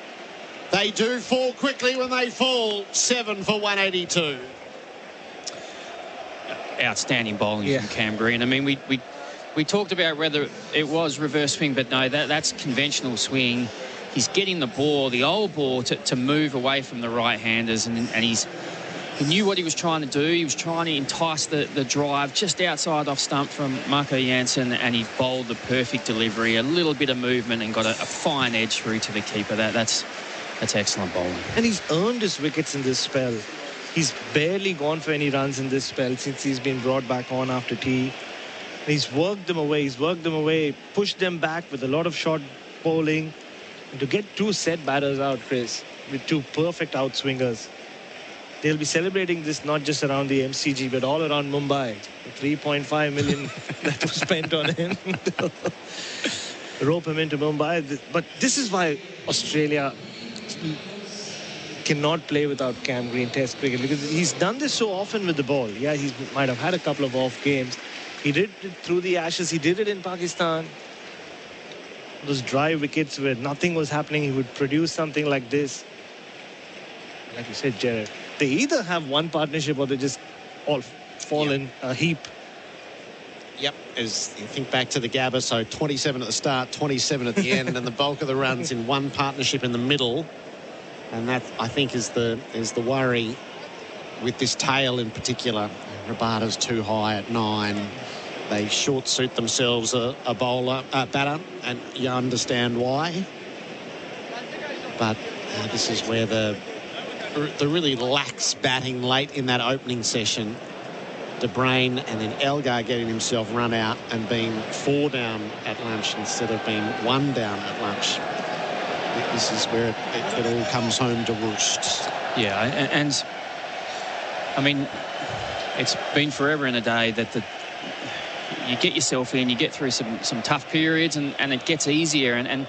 they do fall quickly when they fall. 7 for 182. Outstanding bowling from Cam Green. I mean, we talked about whether it was reverse swing, but no, that's conventional swing. He's getting the ball, the old ball, to move away from the right-handers, and he knew what he was trying to do. He was trying to entice the drive just outside off stump from Marco Janssen, and he bowled the perfect delivery, a little bit of movement, and got a fine edge through to the keeper. That's excellent bowling. And he's earned his wickets in this spell. He's barely gone for any runs in this spell since he's been brought back on after tea. He's worked them away, pushed them back with a lot of short bowling. And to get 2 set batters out, Chris, with 2 perfect outswingers, they'll be celebrating this not just around the MCG, but all around Mumbai. The 3.5 million that was spent on him. Rope him into Mumbai. But this is why Australia cannot play without Cam Green Test cricket, because he's done this so often with the ball. Yeah, he might have had a couple of off games. He did it through the Ashes. He did it in Pakistan. Those dry wickets where nothing was happening, he would produce something like this. Like you said, Gerard, they either have one partnership or they just all fall in a heap. Yep, as you think back to the Gabba, so 27 at the start, 27 at the end, and the bulk of the runs in one partnership in the middle. And that, I think, is the worry with this tail in particular. Rabada's too high at 9. They short suit themselves a batter, and you understand why. But this is where the really lax batting late in that opening session De Bruyne, and then Elgar getting himself run out and being 4 down at lunch instead of being 1 down at lunch. This is where it all comes home to roost. Yeah, and I mean, it's been forever and a day that you get yourself in, you get through some tough periods, and it gets easier. And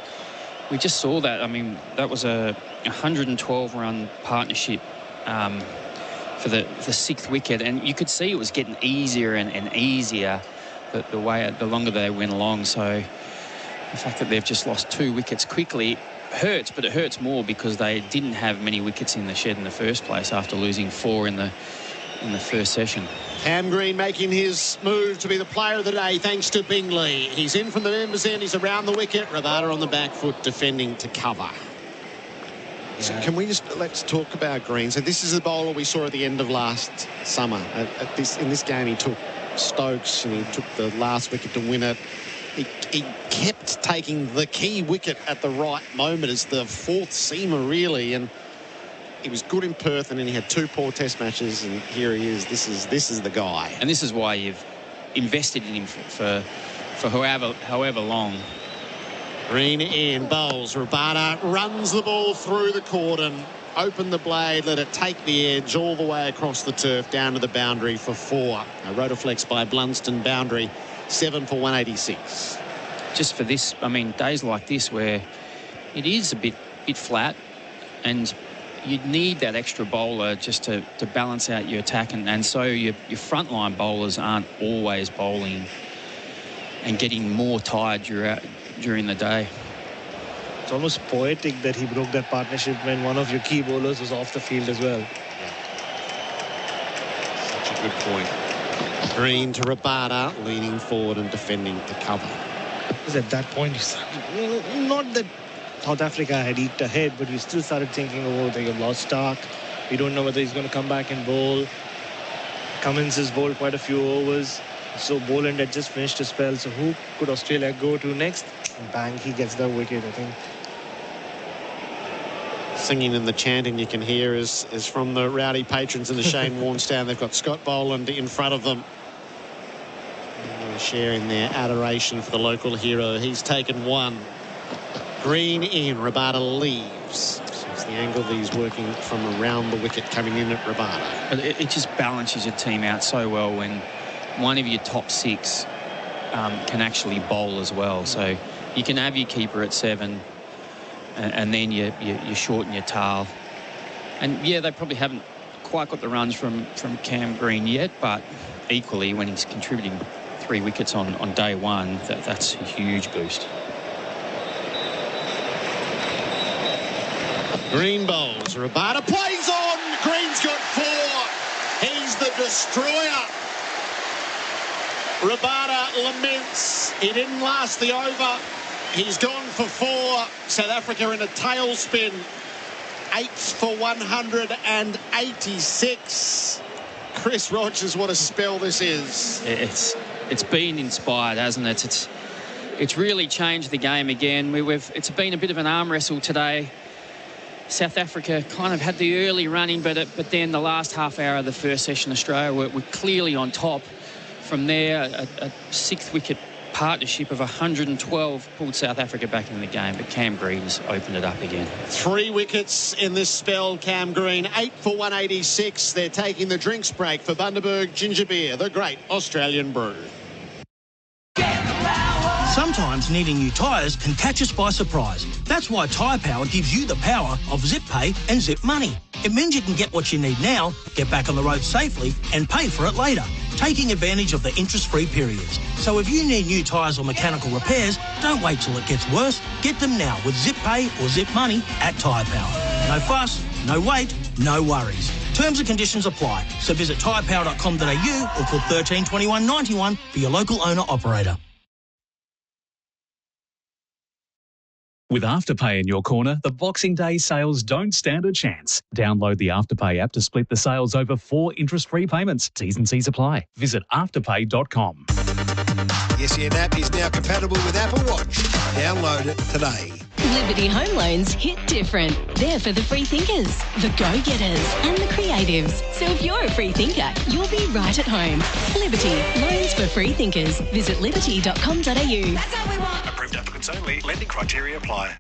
we just saw that. I mean, that was a 112-run partnership for the 6th wicket, and you could see it was getting easier and easier the longer they went along. So the fact that they've just lost 2 wickets quickly hurts, but it hurts more because they didn't have many wickets in the shed in the first place after losing 4 in the first session. Cam Green making his move to be the player of the day thanks to Bingley. He's in from the members' end. He's around the wicket. Rabada on the back foot defending to cover. Yeah. So can we let's talk about Green. So this is the bowler we saw at the end of last summer. In this game he took Stokes and he took the last wicket to win it. He kept taking the key wicket at the right moment as the 4th seamer, really, and he was good in Perth, and then he had 2 poor test matches, and here he is. This is the guy. And this is why you've invested in him for however long. Green in, bowls. Rabada runs the ball through the cordon, open the blade, let it take the edge all the way across the turf down to the boundary for 4. A rotoflex by Blunston boundary, 7 for 186. Just for this, I mean, days like this where it is a bit flat, and you'd need that extra bowler just to balance out your attack, and so your frontline bowlers aren't always bowling and getting more tired during the day. It's almost poetic that he broke that partnership when one of your key bowlers was off the field as well. Such a good point. Green to Rabada, leaning forward and defending to cover. Because at that point, you started, not that South Africa had eked ahead, but we still started thinking, oh, they have lost Stark. We don't know whether he's going to come back and bowl. Cummins has bowled quite a few overs. So Boland had just finished a spell. So who could Australia go to next? And bang, he gets the wicket, I think. Singing and the chanting you can hear is from the rowdy patrons in the Shane Warne stand. They've got Scott Boland in front of them, sharing their adoration for the local hero. He's taken 1. Green in, Rabada leaves. So it's the angle that he's working from around the wicket coming in at Rabada. It just balances your team out so well when one of your top 6 can actually bowl as well. So you can have your keeper at 7, and then you shorten your tail. And yeah, they probably haven't quite got the runs from Cam Green yet, but equally when he's contributing 3 wickets on day 1, that's a huge boost. Green bowls. Rabada plays on. Green's got 4. He's the destroyer. Rabada laments. He didn't last the over. He's gone for 4. South Africa in a tailspin. 8th for 186. Chris Rogers, what a spell this is. It's been inspired, hasn't it? It's really changed the game again. It's been a bit of an arm wrestle today. South Africa kind of had the early running, but then the last half hour of the first session, Australia were clearly on top. From there, a 6th wicket partnership of 112 pulled South Africa back in the game, but Cam Green's opened it up again. 3 wickets in this spell, Cam Green, 8 for 186. They're taking the drinks break for Bundaberg Ginger Beer, the great Australian brew. Sometimes needing new tyres can catch us by surprise. That's why Tyre Power gives you the power of Zip Pay and Zip Money. It means you can get what you need now, get back on the road safely, and pay for it later, taking advantage of the interest-free periods. So if you need new tyres or mechanical repairs, don't wait till it gets worse. Get them now with Zip Pay or Zip Money at Tyre Power. No fuss, no wait, no worries. Terms and conditions apply. So visit tyrepower.com.au or call 13 21 91 for your local owner-operator. With Afterpay in your corner, the Boxing Day sales don't stand a chance. Download the Afterpay app to split the sales over 4 interest-free payments. T's and C's apply. Visit afterpay.com. The SEN app is now compatible with Apple Watch. Download it today. Liberty Home Loans hit different. They're for the free thinkers, the go-getters and the creatives. So if you're a free thinker, you'll be right at home. Liberty, loans for free thinkers. Visit liberty.com.au. That's how we want. Approved applicants only. Lending criteria apply.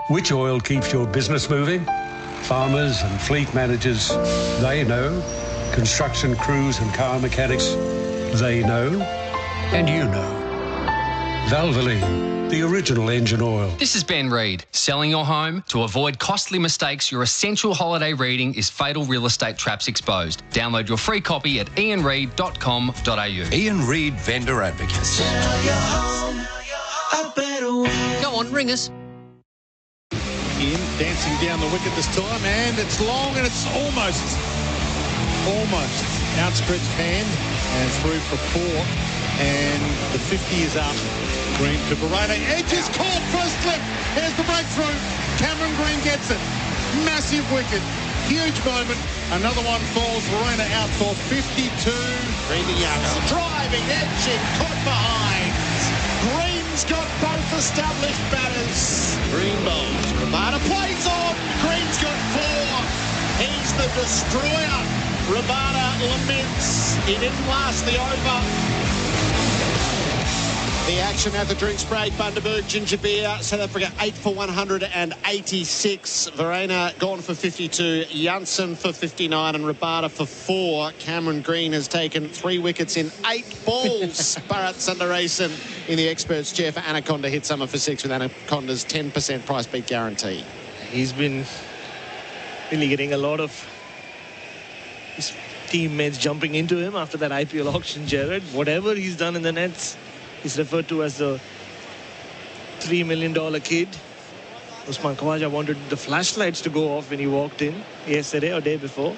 Which oil keeps your business moving? Farmers and fleet managers, they know. Construction crews and car mechanics, they know. And you know. Valvoline, the original engine oil. This is Ben Reid. Selling your home? To avoid costly mistakes, your essential holiday reading is Fatal Real Estate Traps Exposed. Download your free copy at ianreid.com.au. Ian Reid Vendor Advocates. Sell your home a better way. Go on, ring us. In, dancing down the wicket this time, and it's long and it's almost outstretched hand and through for 4, and the 50 is up. Green to Bharat, edges caught first slip. Here's the breakthrough. Cameron Green gets it. Massive wicket, huge moment. Another one falls. Bharat out for 52. Green to Youngs, driving, edging, caught behind. Green's got both established batters. Green bowls. Rabada plays on. Green's got 4. He's the destroyer. Rabada laments. He didn't last the over. The action at the drinks break. Bundaberg, ginger beer. South Africa 8 for 186. Verena gone for 52. Janssen for 59 and Rabada for 4. Cameron Green has taken 3 wickets in 8 balls. Bharat Sundaresan in the experts chair for Anaconda hit summer for 6 with Anaconda's 10% price beat guarantee. He's been really getting a lot of his teammates jumping into him after that IPL auction, Gerard. Whatever he's done in the nets, he's referred to as the $3 million kid. Usman Khawaja wanted the flashlights to go off when he walked in yesterday or day before.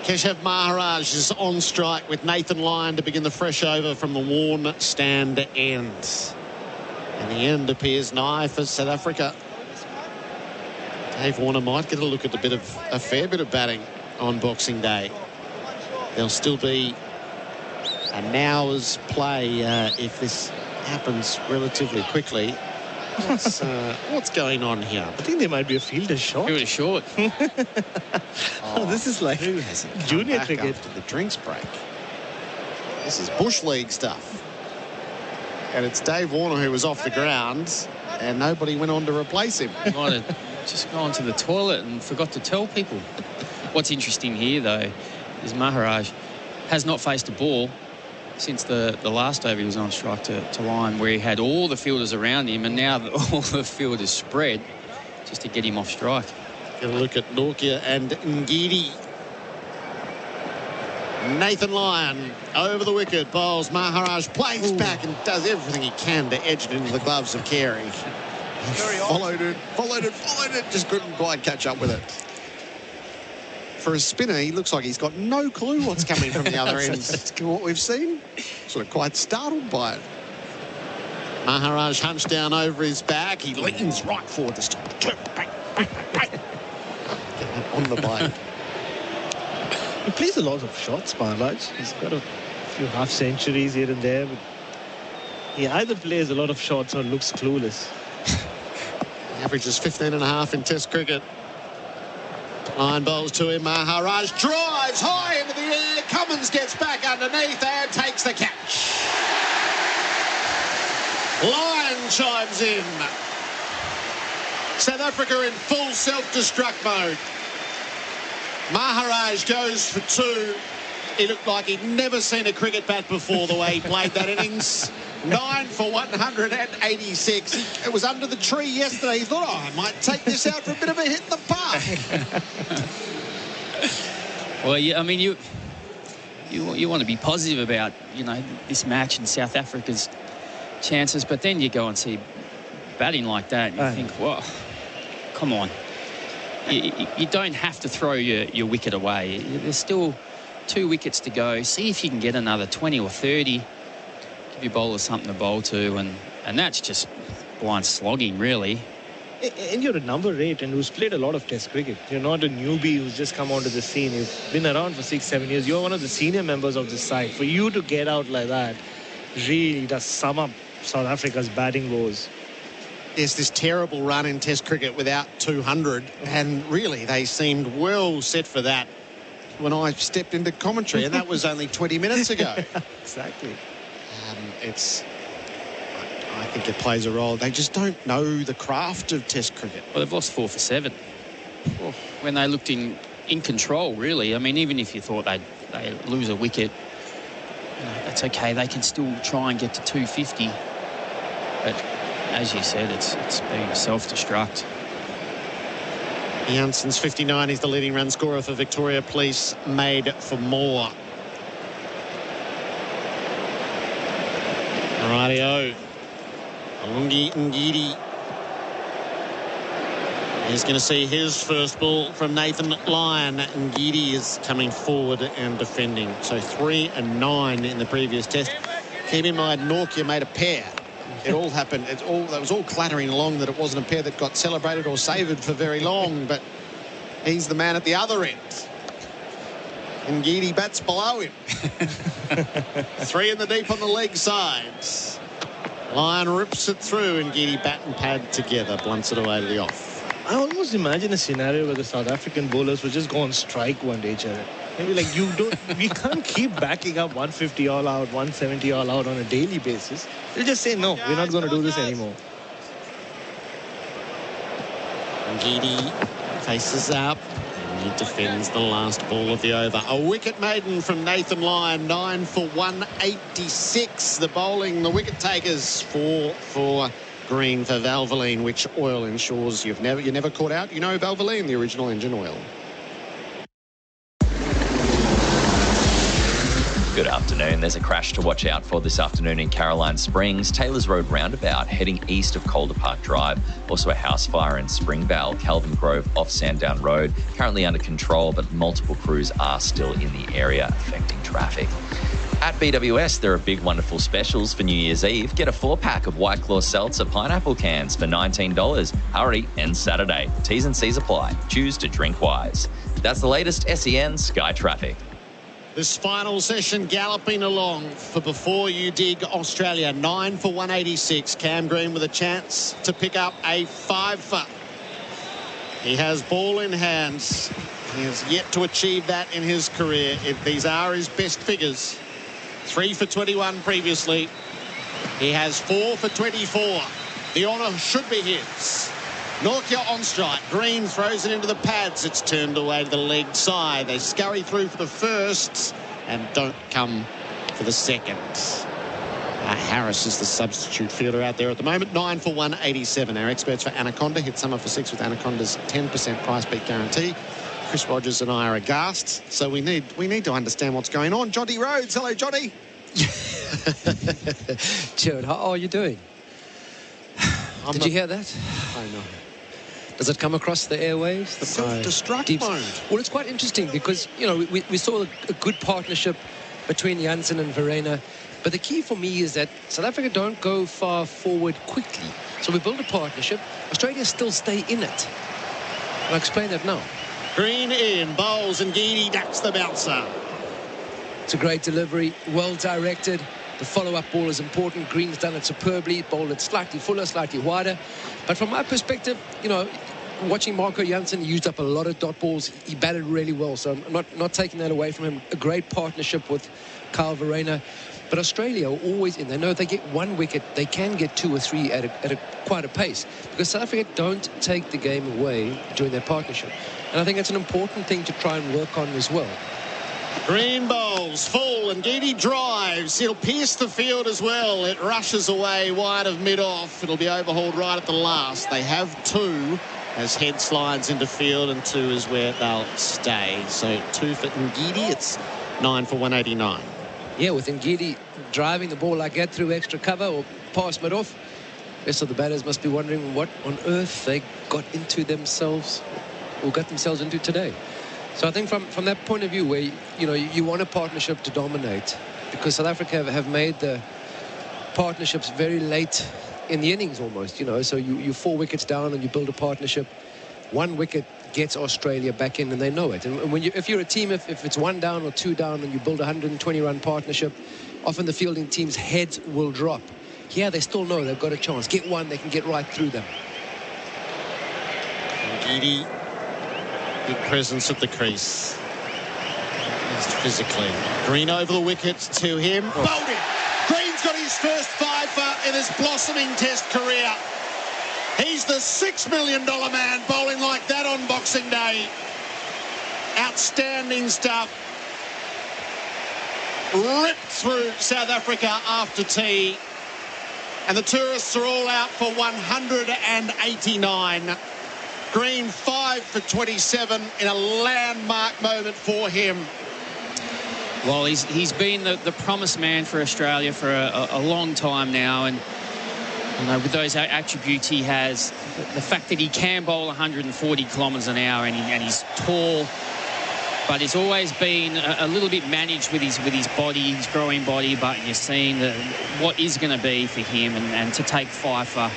Keshav Maharaj is on strike with Nathan Lyon to begin the fresh over from the Warne stand end. And the end appears nigh for South Africa. Dave Warner might get a look at a fair bit of batting on Boxing Day. There'll still be an hour's play if this happens relatively quickly. What's going on here? I think there might be a fielder shot. Fielder short. Oh, this is like junior cricket. After the drinks break. This is Bush League stuff. And it's Dave Warner who was off the ground and nobody went on to replace him. He might have just gone to the toilet and forgot to tell people. What's interesting here, though, is Maharaj has not faced a ball since the last over he was on strike to line, where he had all the fielders around him, and now all the fielders spread just to get him off strike. Get a look at Norkia and Ngidi. Nathan Lyon over the wicket, bowls. Maharaj plays back and does everything he can to edge it into the gloves of Carey. Followed it, just couldn't quite catch up with it. For a spinner, he looks like he's got no clue what's coming from the other end. What we've seen, sort of quite startled by it. Maharaj hunched down over his back. He leans right forward this time. On the blade. He plays a lot of shots, Maharaj. He's got a few half centuries here and there. But he either plays a lot of shots or looks clueless. Averages 15.5 in Test cricket. Line bowls to him. Maharaj drives high into the air. Cummins gets back underneath and takes the catch. Lyon chimes in. South Africa in full self-destruct mode. Maharaj goes for 2. He looked like he'd never seen a cricket bat before the way he played that innings. 9 for 186. It was under the tree yesterday. He thought, I might take this out for a bit of a hit in the park. Well, yeah, I mean, you want to be positive about, this match and South Africa's chances, but then you go and see batting like that and you think, well, come on. You don't have to throw your wicket away. There's still 2 wickets to go. See if you can get another 20 or 30. Give your bowler something to bowl to, and that's just blind slogging, really. And you're a number 8 and who's played a lot of Test cricket. You're not a newbie who's just come onto the scene. You've been around for 6-7 years. You're one of the senior members of the side. For you to get out like that really does sum up South Africa's batting woes. Yes, this terrible run in Test cricket without 200, and really they seemed well set for that when I stepped into commentary, and that was only 20 minutes ago. Exactly. I think it plays a role. They just don't know the craft of Test cricket. Well, they've lost 4 for 7. When they looked in control, really. I mean, even if you thought they lose a wicket, that's okay. They can still try and get to 250. But as you said, it's been self-destruct. Janssen's 59 is the leading run scorer for Victoria Police, made for more. Rightio. Alungi Ngidi is going to see his first ball from Nathan Lyon. Ngidi is coming forward and defending. So 3 and 9 in the previous test. Keep in mind, Norkia made a pair. It all happened. That was all clattering along that it wasn't a pair that got celebrated or savoured for very long. But he's the man at the other end. Ngidi bats below him. 3 in the deep on the leg sides. Lyon rips it through, and Ngidi bat and pad together, blunts it away to the off. I almost imagine a scenario where the South African bowlers would just go on strike one day, Gerard. Maybe like we can't keep backing up 150 all out, 170 all out on a daily basis. They'll just say, no, we're not going to do this anymore. Ngidi faces up. He defends the last ball of the over. A wicket maiden from Nathan Lyon, 9 for 186. The bowling, the wicket takers, 4 for green for Valvoline, which oil ensures you're never caught out. You know Valvoline, the original engine oil. Good afternoon. There's a crash to watch out for this afternoon in Caroline Springs. Taylor's Road roundabout heading east of Calder Park Drive. Also a house fire in Springvale, Kelvin Grove off Sandown Road. Currently under control, but multiple crews are still in the area affecting traffic. At BWS, there are big, wonderful specials for New Year's Eve. Get a 4-pack of White Claw Seltzer pineapple cans for $19. Hurry, ends Saturday. T's and C's apply. Choose to drink wise. That's the latest SEN Sky Traffic. This final session galloping along for Before You Dig Australia. 9 for 186. Cam Green with a chance to pick up a 5-for. He has ball in hands. He has yet to achieve that in his career. These are his best figures. 3 for 21 previously. He has 4 for 24. The honour should be his. Norkia on strike. Green throws it into the pads. It's turned away to the leg side. They scurry through for the first and don't come for the second. Harris is the substitute fielder out there at the moment. 9 for 187. Our experts for Anaconda hit summer for 6 with Anaconda's 10% price beat guarantee. Chris Rogers and I are aghast, so we need to understand what's going on. Jonty Rhodes. Hello, Jonty. Gerard, how are you doing? Did you hear that? I know. Does it come across the airwaves? The self-destruct mode. Well, it's quite interesting because, you know, we saw a good partnership between Jansen and Verreynne. But the key for me is that South Africa don't go far forward quickly. So we build a partnership. Australia still stay in it. I'll explain that now. Green in, bowls, and Ngidi ducks the bouncer. It's a great delivery, well directed. The follow-up ball is important. Green's done it superbly, bowled it slightly fuller, slightly wider. But from my perspective, you know, watching Marco Jansen, he used up a lot of dot balls. He batted really well, so I'm not taking that away from him. A great partnership with Kyle Verreynne. But Australia are always in. They know if they get 1 wicket, they can get 2 or 3 at quite a pace. Because South Africa don't take the game away during their partnership. And I think that's an important thing to try and work on as well. Green bowls, full, and Ngidi drives. It'll pierce the field as well. It rushes away wide of mid-off. It'll be overhauled right at the last. They have 2 as head slides into field, and 2 is where they'll stay. So 2 for Ngidi. It's 9 for 189. Yeah, with Ngidi driving the ball like that through extra cover or past mid-off, the rest of the batters must be wondering what on earth they got into themselves or got themselves into today. So I think from that point of view where, you know, you want a partnership to dominate, because South Africa have made the partnerships very late in the innings almost, you know, so you're 4 wickets down and you build a partnership. 1 wicket gets Australia back in, and they know it. And if you're a team, if it's 1 down or 2 down and you build a 120-run partnership, often the fielding team's heads will drop. Yeah, they still know they've got a chance. Get one, they can get right through them. Giddy, big presence at the crease. Physically. Green over the wickets to him. Bowled him. Green's got his first fiver in his blossoming Test career. He's the $6 million man bowling like that on Boxing Day. Outstanding stuff. Ripped through South Africa after tea. And the tourists are all out for 189. Green 5 for 27 in a landmark moment for him. Well, he's been the promised man for Australia for a long time now, and you know, with those attributes he has, the fact that he can bowl 140 kilometres an hour and he's tall, but he's always been a little bit managed with his body, his growing body. But you're seeing what is going to be for him, and to take 5 for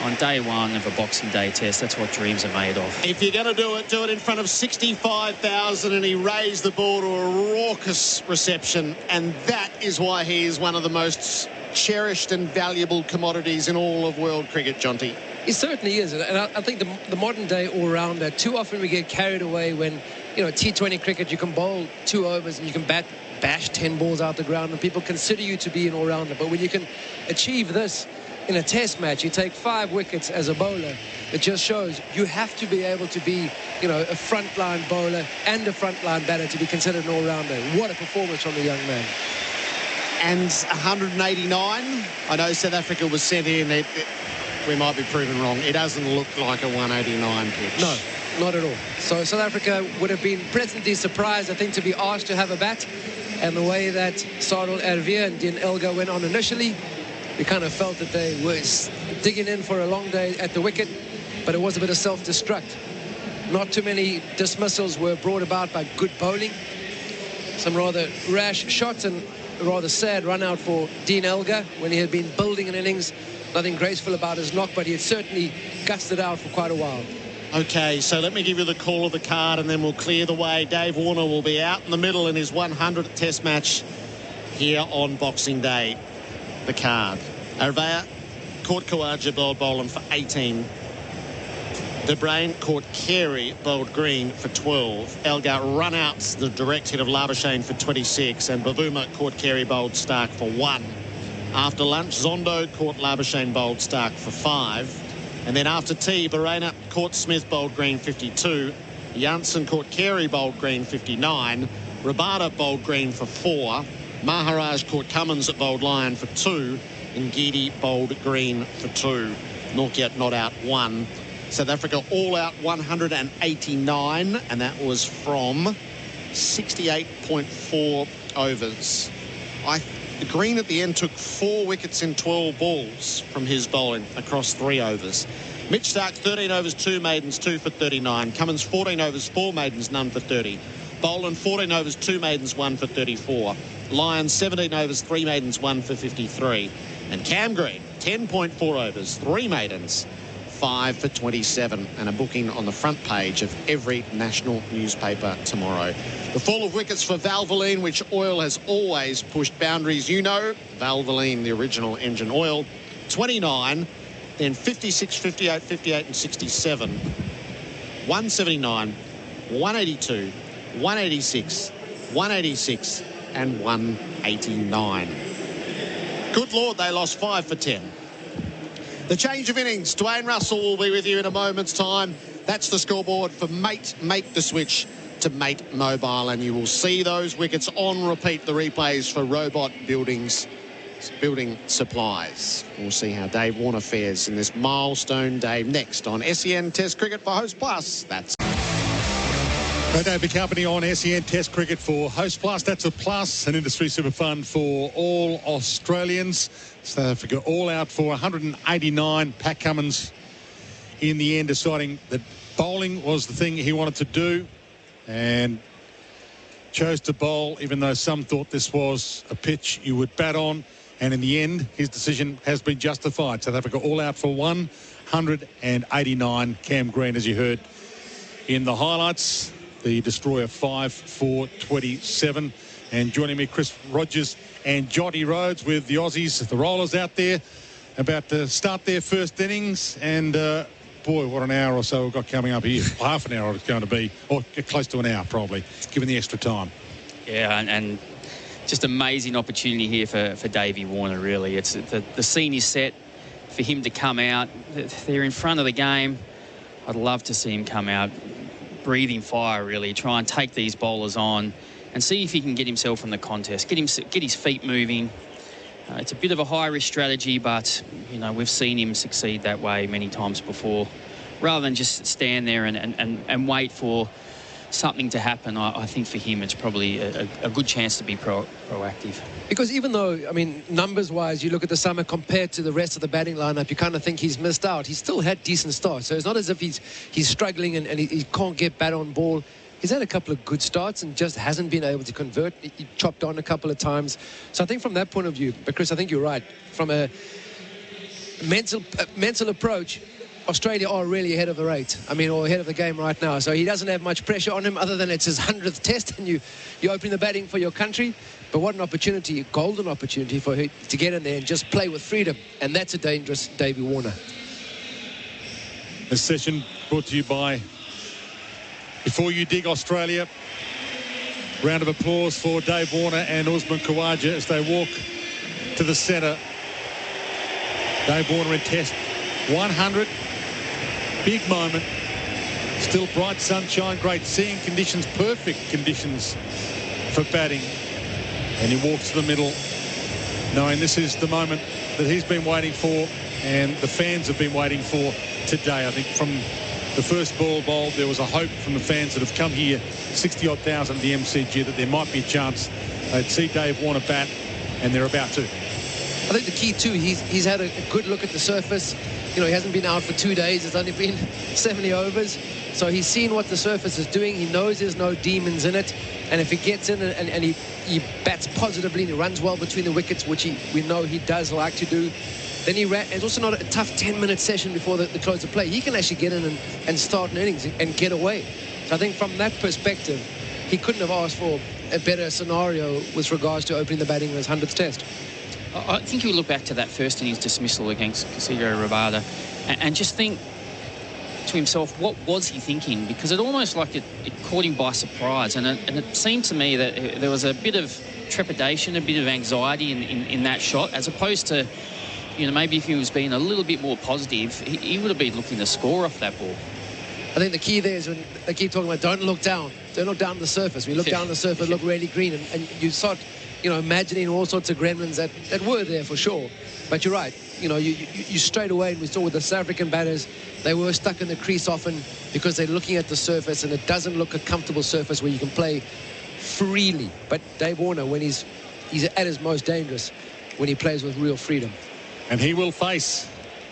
on day 1 of a Boxing Day Test, that's what dreams are made of. If you're going to do it in front of 65,000, and he raised the ball to a raucous reception, and that is why he is one of the most cherished and valuable commodities in all of world cricket, Jonty. He certainly is, and I think the modern day all-rounder, too often we get carried away when, you know, T20 cricket, you can bowl 2 overs and you can bash 10 balls out the ground, and people consider you to be an all-rounder. But when you can achieve this in a Test match, you take 5 wickets as a bowler, it just shows you have to be able to be, you know, a frontline bowler and a frontline batter to be considered an all-rounder. What a performance from the young man. And 189. I know South Africa was sent in. We might be proven wrong. It doesn't look like a 189 pitch. No, not at all. So South Africa would have been pleasantly surprised, I think, to be asked to have a bat. And the way that Sadul Ervia and Dean Elgar went on initially, we kind of felt that they were digging in for a long day at the wicket, but it was a bit of self-destruct. Not too many dismissals were brought about by good bowling. Some rather rash shots and a rather sad run out for Dean Elgar when he had been building an innings. Nothing graceful about his knock, but he had certainly gusted out for quite a while. Okay, so let me give you the call of the card and then we'll clear the way. Dave Warner will be out in the middle in his 100th Test match here on Boxing Day. The card. Arvea caught Khawaja, bowled for 18. De Bruyn caught Carey, bowled Green for 12. Elgar run outs the direct hit of Labuschagne for 26. And Bavuma caught Carey, bowled Stark for 1. After lunch, Zondo caught Labuschagne, bowled Stark for 5. And then after tea, Barena caught Smith, bowled Green 52. Janssen caught Carey, bowled Green 59. Rabada bowled Green for 4. Maharaj caught Cummins at bowled Lyon for 2. And Giddy bowled Green for 2. Nortje not out 1. South Africa all out 189, and that was from 68.4 overs. Green at the end took 4 wickets in 12 balls from his bowling across 3 overs. Mitch Stark 13 overs, 2 maidens, 2 for 39. Cummins 14 overs, 4 maidens, none for 30. Boland 14 overs, 2 maidens, 1 for 34. Lyons 17 overs, 3 maidens, 1 for 53. And Cam Green 10.4 overs, 3 maidens, 5 for 27, and a booking on the front page of every national newspaper tomorrow. The fall of wickets for Valvoline, which oil has always pushed boundaries. You know, Valvoline, the original engine oil. 29, then 56, 58, 58 and 67. 179, 182, 186, 186 and 189. Good Lord, they lost 5 for 10. The change of innings. Dwayne Russell will be with you in a moment's time. That's the scoreboard for Mate. Make the switch to Mate Mobile, and you will see those wickets on repeat. The replays for Robot Building Supplies. We'll see how Dave Warner fares in this milestone day next on SEN Test Cricket for Host Plus. That's Great day for company on SEN Test Cricket for Host Plus. That's a plus, an industry super fund for all Australians. South Africa all out for 189. Pat Cummins in the end deciding that bowling was the thing he wanted to do and chose to bowl, even though some thought this was a pitch you would bat on. And in the end, his decision has been justified. South Africa all out for 189. Cam Green, as you heard, in the highlights. The Destroyer 5 for 27. And joining me, Chris Rogers and Jonty Rhodes with the Aussies, the Rollers out there, about to start their first innings. And boy, what an hour or so we've got coming up here. Half an hour it's going to be, or close to an hour probably, given the extra time. Yeah, and just amazing opportunity here for Davey Warner, really. It's the scene is set for him to come out. They're in front of the game. I'd love to see him come out, breathing fire, really, try and take these bowlers on and see if he can get himself in the contest, get his feet moving. It's a bit of a high-risk strategy, but, you know, we've seen him succeed that way many times before. Rather than just stand there and wait for something to happen, I think for him it's probably a good chance to be proactive. Because even though, I mean, numbers-wise, you look at the summer compared to the rest of the batting lineup, you kind of think he's missed out. He's still had decent starts, so it's not as if he's struggling and he can't get bat on ball. He's had a couple of good starts and just hasn't been able to convert. He chopped on a couple of times. So I think from that point of view, but Chris, I think you're right. From a mental approach, Australia are really ahead of the rate. I mean, or ahead of the game right now. So he doesn't have much pressure on him other than it's his 100th test and you're opening the batting for your country. But what an opportunity, a golden opportunity for him to get in there and just play with freedom. And that's a dangerous Davey Warner. This session brought to you by Before You Dig Australia. Round of applause for Dave Warner and Usman Khawaja as they walk to the centre. Dave Warner in test 100. Big moment. Still bright sunshine, great seeing conditions, perfect conditions for batting. And he walks to the middle, knowing this is the moment that he's been waiting for and the fans have been waiting for today. I think from the first ball bowled, there was a hope from the fans that have come here, 60-odd thousand at the MCG, that there might be a chance they'd see Dave Warner bat, and they're about to. I think the key, too, he's had a good look at the surface. You know, he hasn't been out for 2 days. It's only been 70 overs. So he's seen what the surface is doing. He knows there's no demons in it. And if he gets in and he bats positively and he runs well between the wickets, which we know he does like to do, then it's also not a tough 10-minute session before the close of play. He can actually get in and start an innings and get away. So I think from that perspective, he couldn't have asked for a better scenario with regards to opening the batting in his 100th test. I think you look back to that first innings dismissal against Kasigo Rabada and just think to himself, what was he thinking? Because it almost like it caught him by surprise. And it seemed to me that there was a bit of trepidation, a bit of anxiety in that shot, as opposed to, you know, maybe if he was being a little bit more positive, he would have been looking to score off that ball. I think the key there is when they keep talking about don't look down the surface. We look down the surface, look really green, and you start, you know, imagining all sorts of gremlins that were there for sure. But you're right. You know, you straight away, and we saw with the South African batters, they were stuck in the crease often because they're looking at the surface, and it doesn't look a comfortable surface where you can play freely. But Dave Warner, when he's at his most dangerous, when he plays with real freedom. And he will face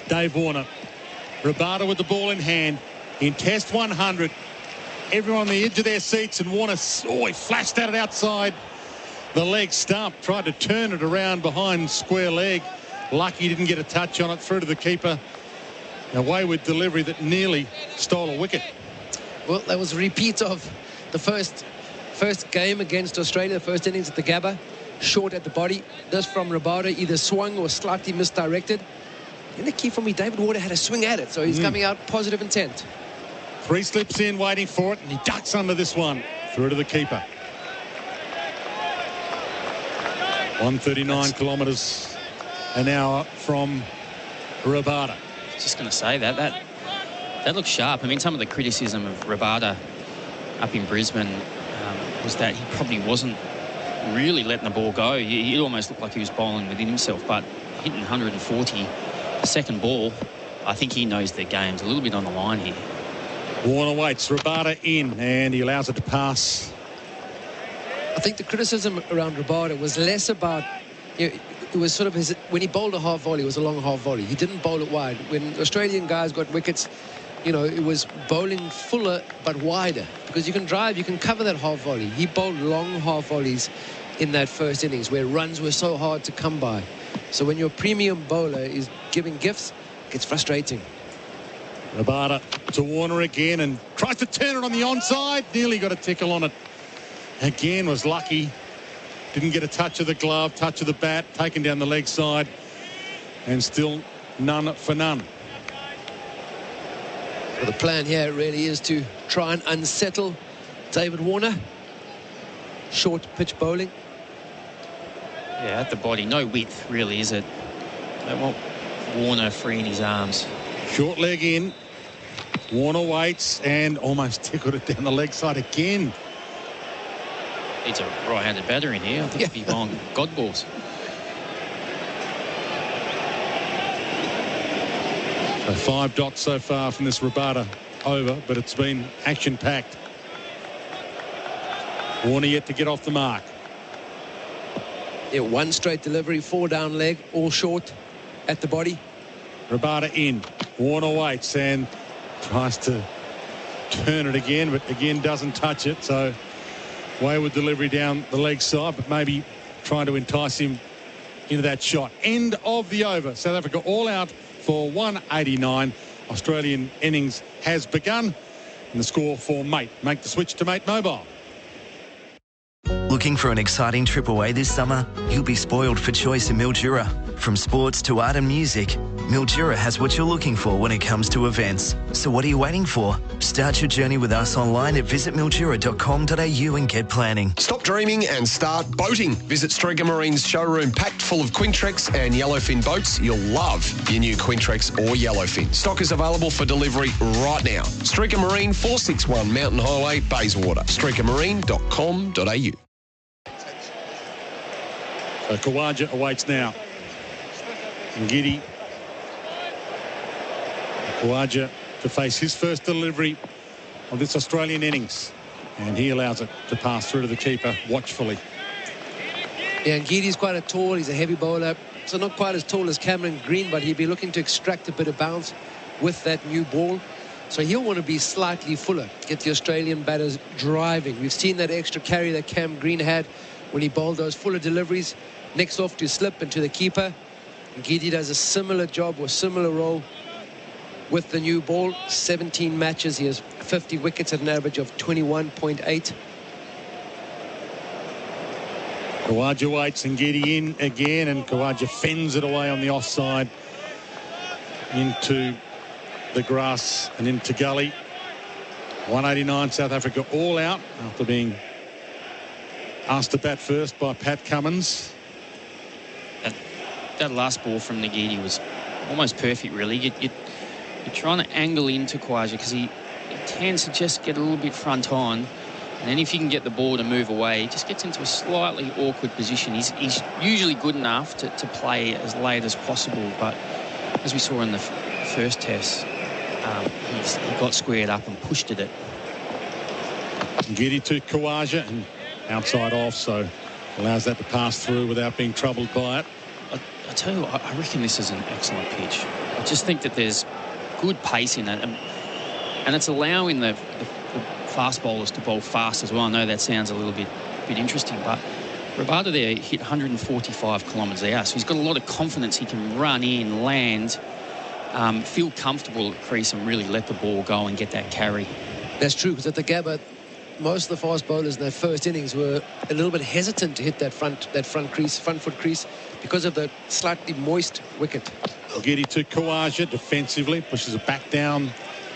Dave Warner. Rabada with the ball in hand in test 100. Everyone on the edge of their seats, and Warner, he flashed at it outside the leg stump, tried to turn it around behind square leg. Lucky he didn't get a touch on it, through to the keeper. A wayward delivery that nearly stole a wicket. Well, that was a repeat of the first game against Australia, the first innings at the Gabba. Short at the body. This from Rabada, either swung or slightly misdirected. And the key for me, David Warner had a swing at it, so he's coming out positive intent. 3 slips in, waiting for it, and he ducks under this one. Through to the keeper. 139 kilometres an hour from Rabada. Just going to say that looks sharp. I mean, some of the criticism of Rabada up in Brisbane was that he probably wasn't really letting the ball go. He almost looked like he was bowling within himself, but hitting 140, second ball, I think he knows their game's a little bit on the line here. Warner waits, Rabada in, and he allows it to pass. I think the criticism around Rabada was less about, you know, it was sort of when he bowled a half volley, it was a long half volley. He didn't bowl it wide. When Australian guys got wickets, you know, it was bowling fuller but wider, because you can drive, you can cover that half volley. He bowled long half volleys in that first innings where runs were so hard to come by. So when your premium bowler is giving gifts, it gets frustrating. Rabada to Warner again and tries to turn it on the onside. Nearly got a tickle on it. Again, was lucky. Didn't get a touch of the glove, touch of the bat, taken down the leg side. And still none for none. Well, the plan here really is to try and unsettle David Warner. Short pitch bowling. Yeah, at the body. No width, really, is it? They want Warner free in his arms. Short leg in. Warner waits and almost tickled it down the leg side again. Needs a right-handed batter in here. I think he'd be on God balls. So 5 dots so far from this Rabada over, but it's been action-packed. Warner yet to get off the mark. Yeah, one straight delivery, 4 down leg, all short at the body. Rabada in. Warner waits and tries to turn it again, but again doesn't touch it. So wayward delivery down the leg side, but maybe trying to entice him into that shot. End of the over. South Africa all out for 189. Australian innings has begun. And the score for Mate. Make the switch to Mate Mobile. Looking for an exciting trip away this summer? You'll be spoiled for choice in Mildura. From sports to art and music, Mildura has what you're looking for when it comes to events. So what are you waiting for? Start your journey with us online at visitmildura.com.au and get planning. Stop dreaming and start boating. Visit Streaker Marine's showroom packed full of Quintrex and Yellowfin boats. You'll love your new Quintrex or Yellowfin. Stock is available for delivery right now. Streaker Marine, 461 Mountain Highway, Bayswater. streakermarine.com.au. So Khawaja awaits now. Ngidi. Khawaja to face his first delivery of this Australian innings. And he allows it to pass through to the keeper watchfully. Yeah, Ngidi's quite a tall, he's a heavy bowler. So not quite as tall as Cameron Green, but he'd be looking to extract a bit of bounce with that new ball. So he'll want to be slightly fuller, get the Australian batters driving. We've seen that extra carry that Cam Green had when he bowled those fuller deliveries. Next off to slip and to the keeper. Ngidi does a similar job or similar role with the new ball. 17 matches. He has 50 wickets at an average of 21.8. Khawaja waits, Ngidi in again, and Khawaja fends it away on the offside into the grass and into gully. 189, South Africa all out after being asked to bat first by Pat Cummins. That last ball from Ngidi was almost perfect, really. You're trying to angle into Khawaja because he tends to just get a little bit front on. And then if you can get the ball to move away, he just gets into a slightly awkward position. He's usually good enough to play as late as possible. But as we saw in the first test, he got squared up and pushed at it. Ngidi to Khawaja and outside off, so allows that to pass through without being troubled by it. I tell you what, I reckon this is an excellent pitch. I just think that there's good pace in it, and it's allowing the fast bowlers to bowl fast as well. I know that sounds a little bit interesting, but Rabada there hit 145 kilometres an hour, so he's got a lot of confidence. He can run in, land, feel comfortable at crease and really let the ball go and get that carry. That's true, because at the Gabba, most of the fast bowlers in their first innings were a little bit hesitant to hit that front foot crease because of the slightly moist wicket. Ngidi to Khawaja defensively, pushes it back down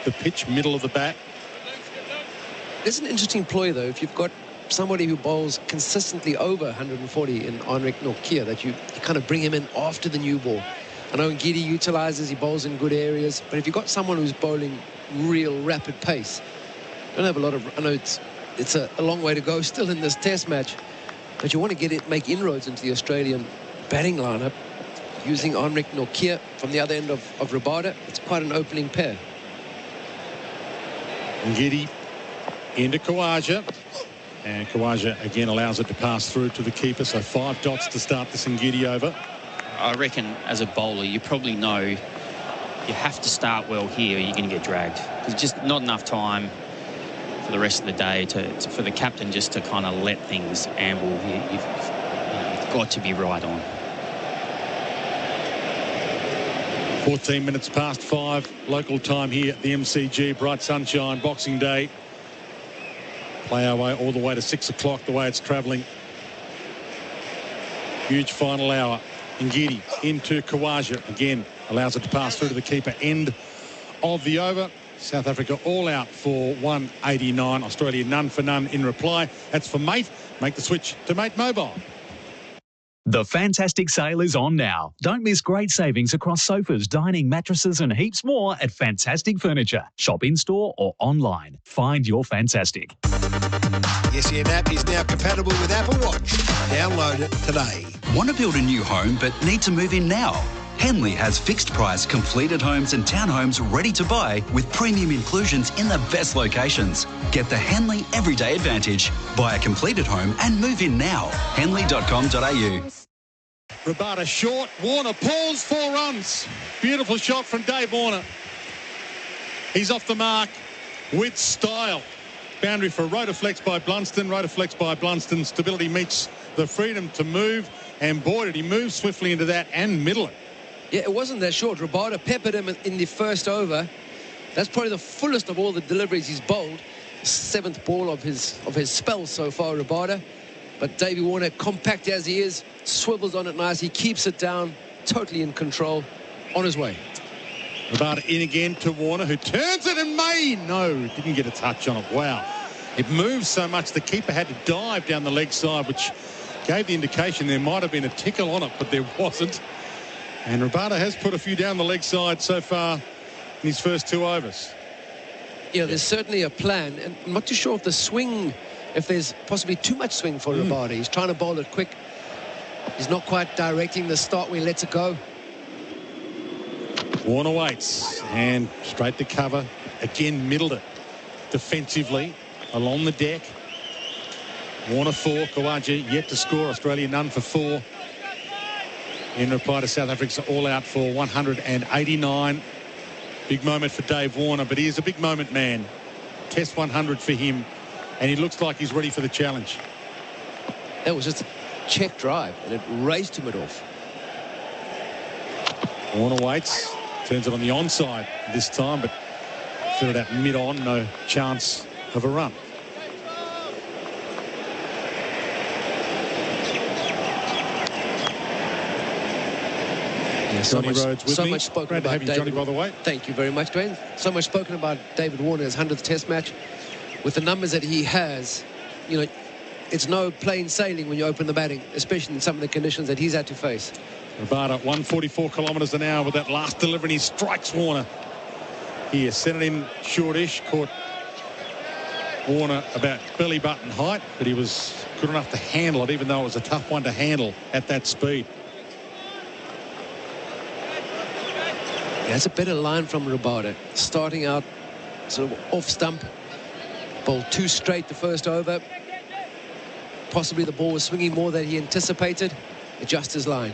the pitch, middle of the bat. There's an interesting ploy, though, if you've got somebody who bowls consistently over 140 in Henrik Nortje, that you kind of bring him in after the new ball. I know Ngidi utilises, he bowls in good areas, but if you've got someone who's bowling real rapid pace, don't have a lot of, I know it's a long way to go still in this test match, but you want to make inroads into the Australian batting lineup using Henrik Nortje from the other end of Rabada. It's quite an opening pair. Ngidi into Khawaja, and Khawaja again allows it to pass through to the keeper, so 5 dots to start this Ngidi over. I reckon as a bowler you probably know you have to start well here or you're going to get dragged. There's just not enough time for the rest of the day for the captain just to kind of let things amble. You've got to be right on. 14 minutes past 5 local time here at the MCG. Bright sunshine, Boxing Day. Play our way all the way to 6 o'clock, the way it's travelling. Huge final hour. Ngidi into Kawaja. Again, allows it to pass through to the keeper. End of the over. South Africa all out for 189. Australia none for none in reply. That's for Mate. Make the switch to Mate Mobile. The fantastic sale is on now. Don't miss great savings across sofas, dining, mattresses and heaps more at Fantastic Furniture. Shop in-store or online. Find your fantastic. The SEN app is now compatible with Apple Watch. Download it today. Want to build a new home but need to move in now? Henley has fixed price completed homes and townhomes ready to buy with premium inclusions in the best locations. Get the Henley Everyday Advantage. Buy a completed home and move in now. Henley.com.au. Rabada short. Warner pulls 4 runs. Beautiful shot from Dave Warner. He's off the mark with style. Boundary for Rotoflex by Blunston. Rotoflex by Blunston. Stability meets the freedom to move. And boy, did he move swiftly into that and middle it. Yeah, it wasn't that short. Rabada peppered him in the first over. That's probably the fullest of all the deliveries he's bowled. 7th ball of his spell so far, Rabada. But Davey Warner, compact as he is, swivels on it nice. He keeps it down, totally in control, on his way. Rabada in again to Warner, who turns it and didn't get a touch on it. Wow. It moves so much the keeper had to dive down the leg side, which gave the indication there might have been a tickle on it, but there wasn't. And Rabada has put a few down the leg side so far in his first 2 overs. Yeah, there's certainly a plan. And I'm not too sure if the swing, if there's possibly too much swing for Rabada. He's trying to bowl it quick. He's not quite directing the start when he lets it go. Warner waits and straight to cover. Again, middled it defensively along the deck. Warner 4, Kawaja yet to score. Australia none for 4. In reply to South Africa's all out for 189. Big moment for Dave Warner, but he is a big moment man. Test 100 for him, and he looks like he's ready for the challenge. That was just a check drive, and it raced him off. Warner waits, turns it on the onside this time, but filled out mid-on, no chance of a run. Johnny Rhodes with me. Much spoken Glad to about have you, David. Johnny, by the way. Thank you very much, Dwayne. So much spoken about David Warner's 100th Test match. With the numbers that he has, you know, it's no plain sailing when you open the batting, especially in some of the conditions that he's had to face. Rabada 144 kilometres an hour with that last delivery. He strikes Warner. Here, sent it in shortish, caught Warner about belly button height, but he was good enough to handle it, even though it was a tough one to handle at that speed. Yeah, that's a better line from Rabada. Starting out sort of off stump. Bowled 2 straight the first over. Possibly the ball was swinging more than he anticipated. Adjust his line.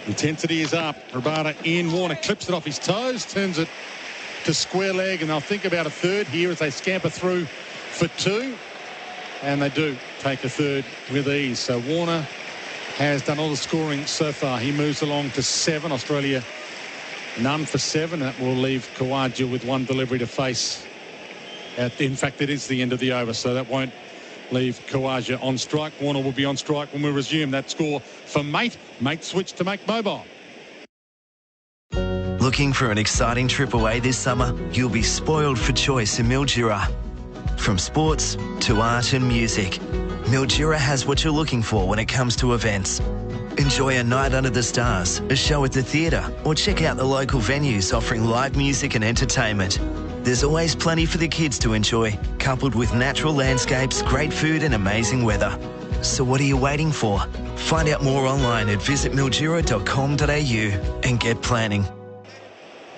Intensity is up. Rabada in. Warner clips it off his toes, turns it to square leg, and they'll think about a third here as they scamper through for 2. And they do take a third with ease. So Warner has done all the scoring so far. He moves along to 7. Australia none for 7. That will leave Kawaja with 1 delivery to face. In fact, it is the end of the over, so that won't leave Kawaja on strike. Warner will be on strike when we resume. That score for Mate. Mate switch to Make Mobile. Looking for an exciting trip away this summer? You'll be spoiled for choice in Mildura. From sports to art and music, Mildura has what you're looking for when it comes to events. Enjoy a night under the stars, a show at the theatre, or check out the local venues offering live music and entertainment. There's always plenty for the kids to enjoy, coupled with natural landscapes, great food and amazing weather. So what are you waiting for? Find out more online at visitmildura.com.au and get planning.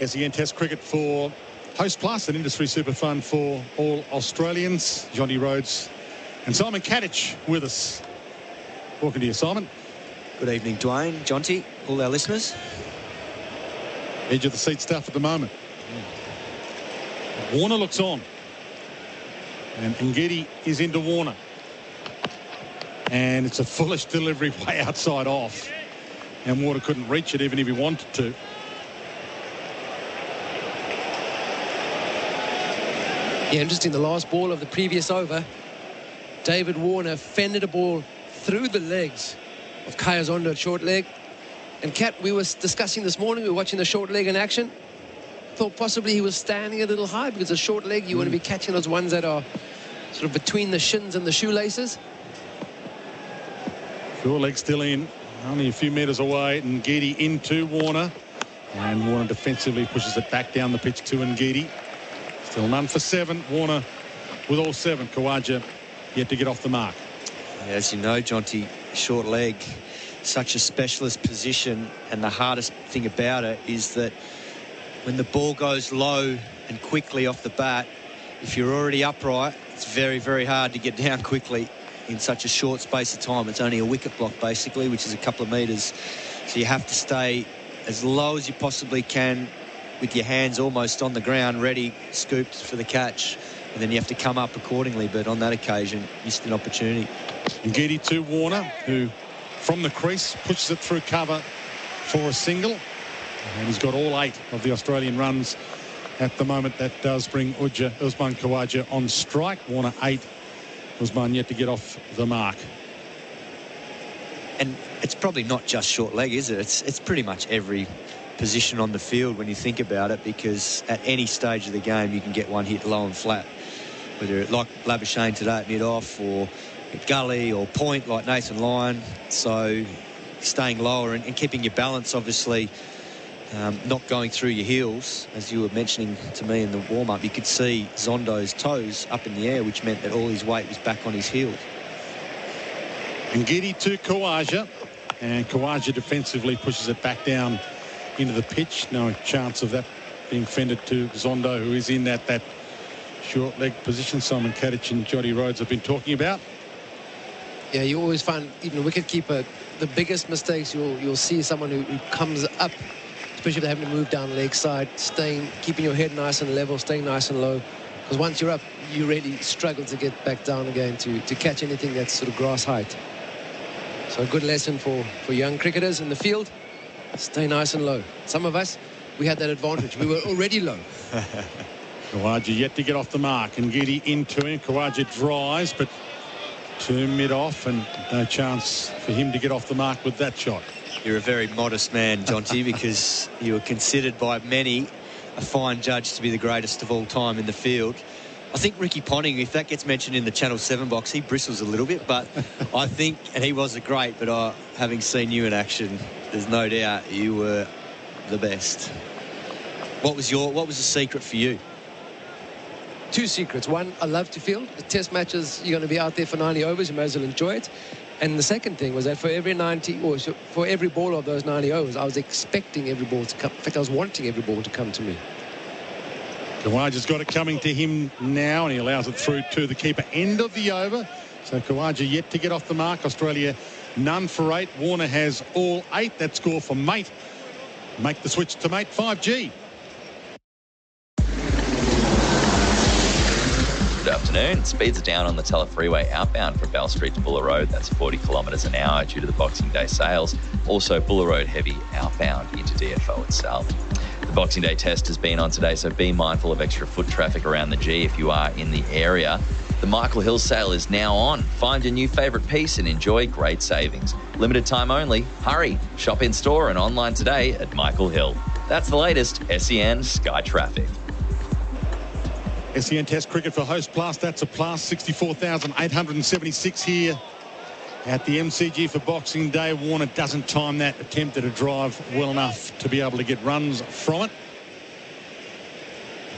SEN Test cricket for Host Plus, an industry super fund for all Australians. Jonty Rhodes and Simon Katich with us. Welcome to you, Simon. Good evening, Dwayne, Jonty, all our listeners. Edge of the seat stuff at the moment. Warner looks on. And Ngidi is into Warner. And it's a foolish delivery way outside off. And Warner couldn't reach it even if he wanted to. Yeah, interesting. The last ball of the previous over, David Warner fended a ball through the legs of Kaya Zondo at short leg. And Kat, we were discussing this morning, we were watching the short leg in action. Thought possibly he was standing a little high because a short leg, you want to be catching those ones that are sort of between the shins and the shoelaces. Short leg still in, only a few metres away. Ngidi into Warner. And Warner defensively pushes it back down the pitch to Ngidi. Still none for 7. Warner with all 7. Khawaja yet to get off the mark. As you know, Jonty, short leg, such a specialist position, and the hardest thing about it is that when the ball goes low and quickly off the bat, if you're already upright, it's very, very hard to get down quickly in such a short space of time. It's only a wicket block, basically, which is a couple of metres. So you have to stay as low as you possibly can with your hands almost on the ground, ready, scooped for the catch. And then you have to come up accordingly. But on that occasion, missed an opportunity. Ngidi to Warner, who from the crease pushes it through cover for a single. And he's got all 8 of the Australian runs at the moment. That does bring Usman Khawaja on strike. Warner 8. Usman yet to get off the mark. And it's probably not just short leg, is it? It's pretty much every position on the field when you think about it, because at any stage of the game you can get one hit low and flat, whether it like Labuschagne today at mid-off, or at gully or point like Nathan Lyon. So staying lower and keeping your balance, obviously, not going through your heels. As you were mentioning to me in the warm-up, you could see Zondo's toes up in the air, which meant that all his weight was back on his heels. Ngidi to Khawaja, and Khawaja defensively pushes it back down into the pitch. No chance of that being fended to Zondo, who is in that short leg position Simon Katich and Jonty Rhodes have been talking about. Yeah, you always find, even a wicket keeper, the biggest mistakes you'll see someone who comes up, especially if they're having to move down leg side, keeping your head nice and level, staying nice and low. Because once you're up, you really struggle to get back down again to catch anything that's sort of grass height. So a good lesson for young cricketers in the field. Stay nice and low. Some of us, we had that advantage. We were already low. Khawaja yet to get off the mark. And Ngidi into him. Khawaja drives, but to mid-off, and no chance for him to get off the mark with that shot. You're a very modest man, Jonty, because you were considered by many a fine judge to be the greatest of all time in the field. I think Ricky Ponting, if that gets mentioned in the Channel 7 box, he bristles a little bit, but I think, and he was a great, but having seen you in action, there's no doubt you were the best. What was the secret for you? 2 secrets. One, I love to field. The test matches, you're going to be out there for 90 overs, you may as well enjoy it. And the second thing was that for every 90, or for every ball of those 90 overs, I was expecting every ball to come. In fact, I was wanting every ball to come to me. Khawaja's got it coming to him now, and he allows it through to the keeper. End of the over. So Khawaja yet to get off the mark. Australia none for 8. Warner has all 8. That score for Mate. Make the switch to Mate 5G. Good afternoon. Speeds are down on the Teller Freeway outbound from Bell Street to Buller Road. That's 40 kilometres an hour due to the Boxing Day sales. Also, Buller Road heavy outbound into DFO itself. The Boxing Day test has been on today, so be mindful of extra foot traffic around the G if you are in the area. The Michael Hill sale is now on. Find your new favourite piece and enjoy great savings. Limited time only. Hurry. Shop in store and online today at Michael Hill. That's the latest SEN Sky Traffic. SEN Test cricket for Host Plus. That's a plus. 64,876 here at the MCG for Boxing Day. Warner doesn't time that attempt at a drive well enough to be able to get runs from it.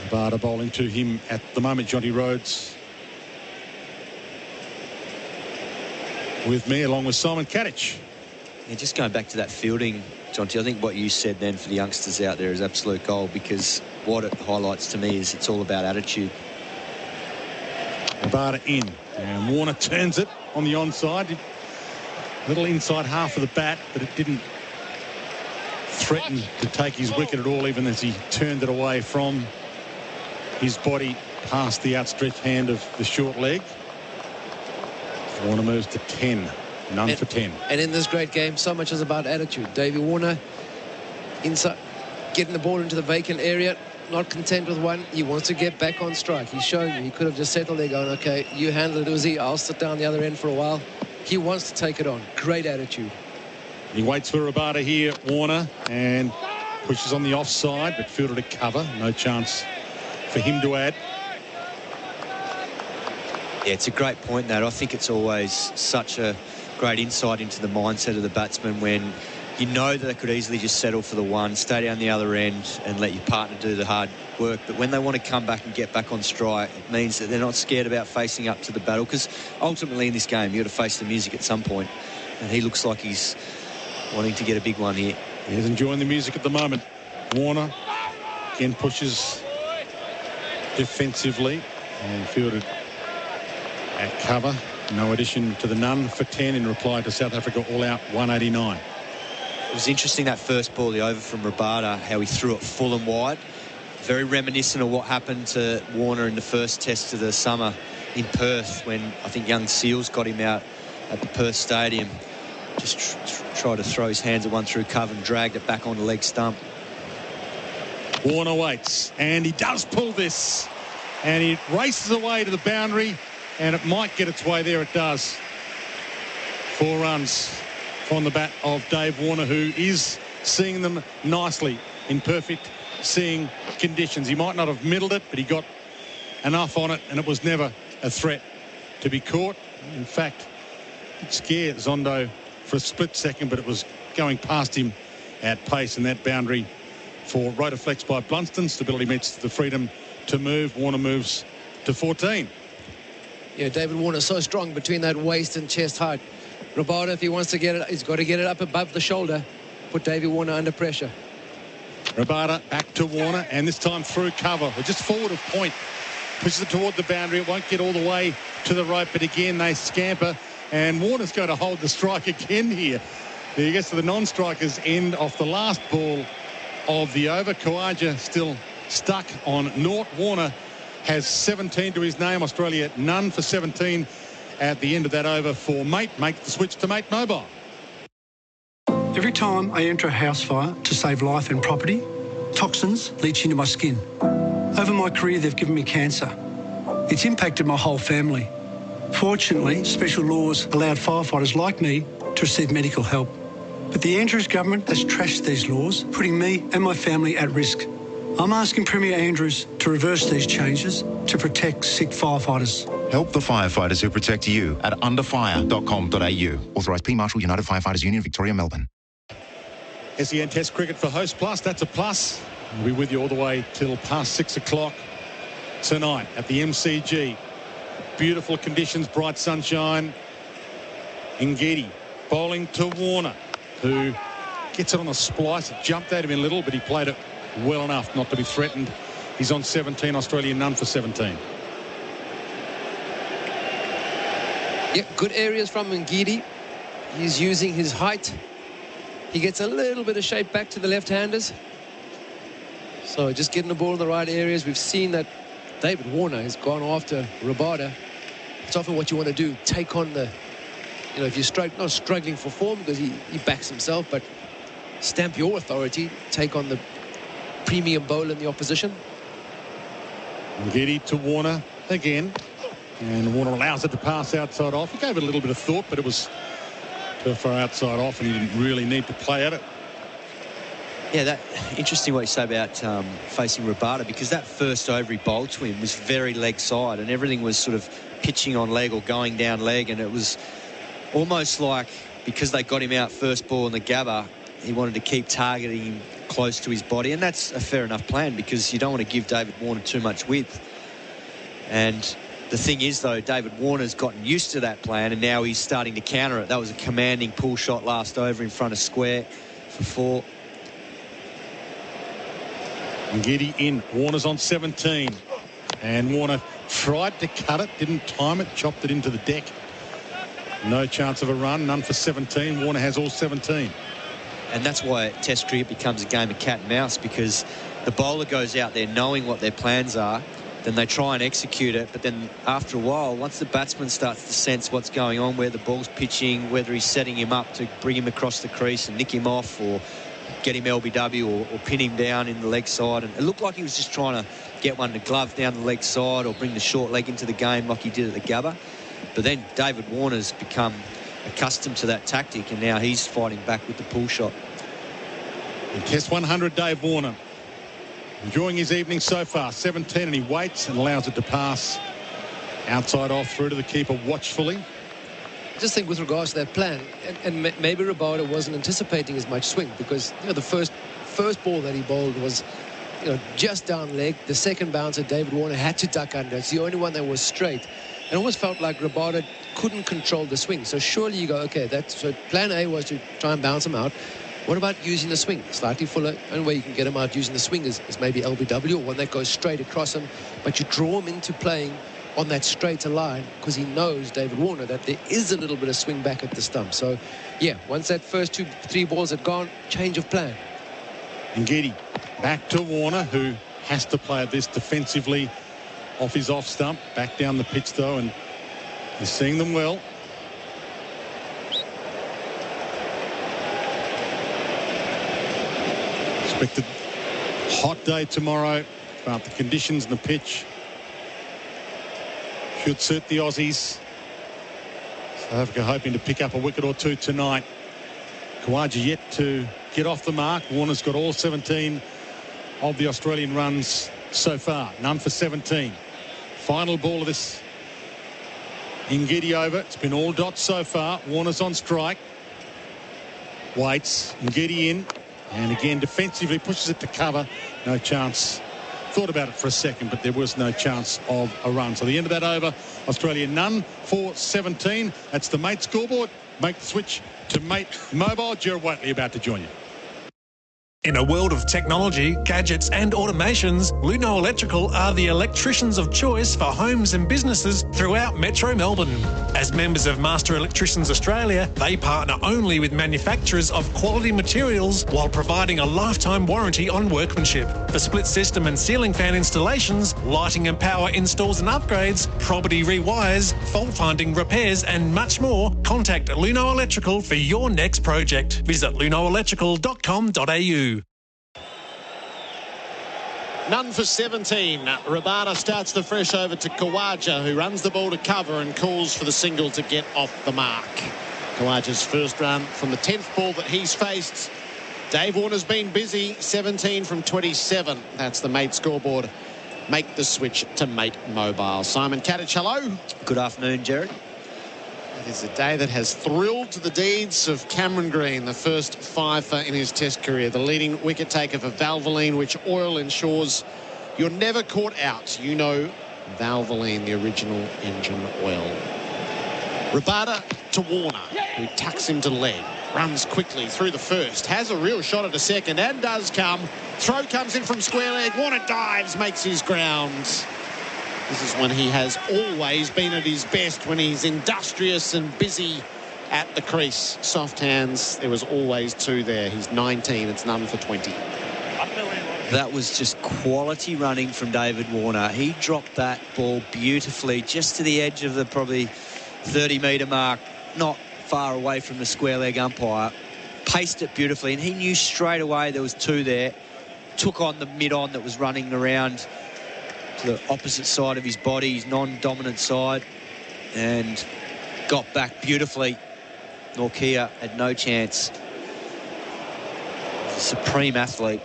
Bharat bowling to him at the moment. Jonty Rhodes with me, along with Simon Katich. Yeah, just going back to that fielding, Jonty, I think what you said then for the youngsters out there is absolute gold, because what it highlights to me is it's all about attitude. Bharat in, and Warner turns it on the onside. Little inside half of the bat, but it didn't threaten to take his wicket at all, even as he turned it away from his body past the outstretched hand of the short leg. Warner moves to 10. None for 10. And in this great game, so much is about attitude. Davey Warner inside, getting the ball into the vacant area, not content with one. He wants to get back on strike. He's showing you. He could have just settled there going, okay, you handle it, Uzi. I'll sit down the other end for a while. He wants to take it on. Great attitude. He waits for Rabada here, Warner, and pushes on the offside, but fielded a cover. No chance for him to add. Yeah, it's a great point, that. I think it's always such a great insight into the mindset of the batsman when you know that they could easily just settle for the one, stay down the other end and let your partner do the hard work. But when they want to come back and get back on strike, it means that they're not scared about facing up to the battle, because ultimately in this game you've got to face the music at some point. And he looks like he's wanting to get a big one here. He's enjoying the music at the moment. Warner again pushes defensively and fielded at cover. No addition to the none for 10 in reply to South Africa all out 189. It was interesting, that first ball, the over from Rabada, how he threw it full and wide. Very reminiscent of what happened to Warner in the first test of the summer in Perth, when I think young Seals got him out at the Perth Stadium. Just tried to throw his hands at one through cover and dragged it back on the leg stump. Warner waits, and he does pull this, and he races away to the boundary, and it might get its way there. It does. 4 runs from the bat of Dave Warner, who is seeing them nicely in perfect seeing conditions. He might not have middled it, but he got enough on it, and it was never a threat to be caught. In fact, it scared Zondo for a split second, but it was going past him at pace, and that boundary for Rotaflex by Blunston. Stability meets the freedom to move. Warner moves to 14. Yeah, David Warner so strong between that waist and chest height. Rabada, if he wants to get it, he's got to get it up above the shoulder. Put David Warner under pressure. Rabada back to Warner, and this time through cover. They're just forward of point. Pushes it toward the boundary. It won't get all the way to the rope, but again they scamper, and Warner's going to hold the strike again here. He gets to the non-strikers end off the last ball of the over. Khawaja still stuck on naught. Warner has 17 to his name. Australia none for 17 at the end of that over for Mate. Make the switch to Mate Mobile. Every time I enter a house fire to save life and property, toxins leach into my skin. Over my career, they've given me cancer. It's impacted my whole family. Fortunately, special laws allowed firefighters like me to receive medical help. But the Andrews government has trashed these laws, putting me and my family at risk. I'm asking Premier Andrews to reverse these changes to protect sick firefighters. Help the firefighters who protect you at underfire.com.au. Authorised P. Marshall, United Firefighters Union, Victoria, Melbourne. SEN Test Cricket for Host Plus. That's a plus. We'll be with you all the way till past 6 o'clock tonight at the MCG. Beautiful conditions, bright sunshine. Ngidi bowling to Warner, who gets it on a splice. It jumped at him a little, but he played it well enough not to be threatened. He's on 17. Australia none for 17. Yeah, good areas from Ngidi. He's using his height. He gets a little bit of shape back to the left-handers. So just getting the ball in the right areas. We've seen that David Warner has gone after Rabada. It's often what you want to do, take on the, you know, if you're not struggling for form because he backs himself, but stamp your authority, take on the premium bowler in the opposition. Ngidi to Warner again, and Warner allows it to pass outside off. He gave it a little bit of thought, but it was too far outside off, and he didn't really need to play at it. Yeah, that interesting what you say about facing Rabada, because that first over he bowled to him was very leg side, and everything was sort of pitching on leg or going down leg, and it was almost like, because they got him out first ball in the Gabba, he wanted to keep targeting him close to his body, and that's a fair enough plan because you don't want to give David Warner too much width. And the thing is, though, David Warner's gotten used to that plan, and now he's starting to counter it. That was a commanding pull shot last over in front of square for 4. Ngidi in. Warner's on 17, and Warner tried to cut it, didn't time it, chopped it into the deck. No chance of a run, none for 17. Warner has all 17. And that's why Test cricket becomes a game of cat and mouse, because the bowler goes out there knowing what their plans are, then they try and execute it, but then after a while, once the batsman starts to sense what's going on, where the ball's pitching, whether he's setting him up to bring him across the crease and nick him off, or get him LBW or pin him down in the leg side. And it looked like he was just trying to get one to glove down the leg side or bring the short leg into the game like he did at the Gabba. But then David Warner's become accustomed to that tactic, and now he's fighting back with the pull shot. And Test 100, Dave Warner. Enjoying his evening so far. 17, and he waits and allows it to pass outside off through to the keeper watchfully. I just think with regards to that plan, and maybe Roberto wasn't anticipating as much swing, because the first ball that he bowled was just down leg. The second bouncer, David Warner had to duck under. It's the only one that was straight. It almost felt like Roberto couldn't control the swing. So surely you go, okay, so plan A was to try and bounce him out. What about using the swing? Slightly fuller. The only way you can get him out using the swing is maybe LBW, or one that goes straight across him. But you draw him into playing on that straighter line, because he knows, David Warner, that there is a little bit of swing back at the stump. So, yeah, once that first 2-3 balls had gone, change of plan. Ngidi back to Warner, who has to play at this defensively off his off stump. Back down the pitch, though, and he's seeing them well. Expected hot day tomorrow, but the conditions and the pitch should suit the Aussies. South Africa hoping to pick up a wicket or two tonight. Khawaja yet to get off the mark. Warner's got all 17 of the Australian runs so far. None for 17. Final ball of this Ngidi over. It's been all dots so far. Warner's on strike. Waits. Ngidi in. And again, defensively pushes it to cover. No chance. Thought about it for a second, but there was no chance of a run. So the end of that over, Australia none for 17. That's the mate scoreboard. Make the switch to mate mobile. Gerard Whateley about to join you. In a world of technology, gadgets and automations, Luno Electrical are the electricians of choice for homes and businesses throughout Metro Melbourne. As members of Master Electricians Australia, they partner only with manufacturers of quality materials while providing a lifetime warranty on workmanship. For split system and ceiling fan installations, lighting and power installs and upgrades, property rewires, fault finding repairs and much more, contact Luno Electrical for your next project. Visit lunoelectrical.com.au. None for 17. Rabada starts the fresh over to Khawaja, who runs the ball to cover and calls for the single to get off the mark. Khawaja's first run from the 10th ball that he's faced. Dave Warner's been busy, 17 from 27. That's the mate scoreboard. Make the switch to mate mobile. Simon Katich, hello. Good afternoon, Gerard. It is a day that has thrilled to the deeds of Cameron Green, the first fifer in his Test career, the leading wicket taker for Valvoline, which oil ensures you're never caught out. You know Valvoline, the original engine oil. Rabada to Warner, who tucks him to leg, runs quickly through the first, has a real shot at a second, and does come. Throw comes in from square leg. Warner dives, makes his ground. This is when he has always been at his best, when he's industrious and busy at the crease. Soft hands, there was always two there. He's 19, it's none for 20. That was just quality running from David Warner. He dropped that ball beautifully, just to the edge of the probably 30-metre mark, not far away from the square leg umpire. Paced it beautifully, and he knew straight away there was two there. Took on the mid-on that was running around to the opposite side of his body, his non-dominant side, and got back beautifully. Norkia had no chance. He's a supreme athlete.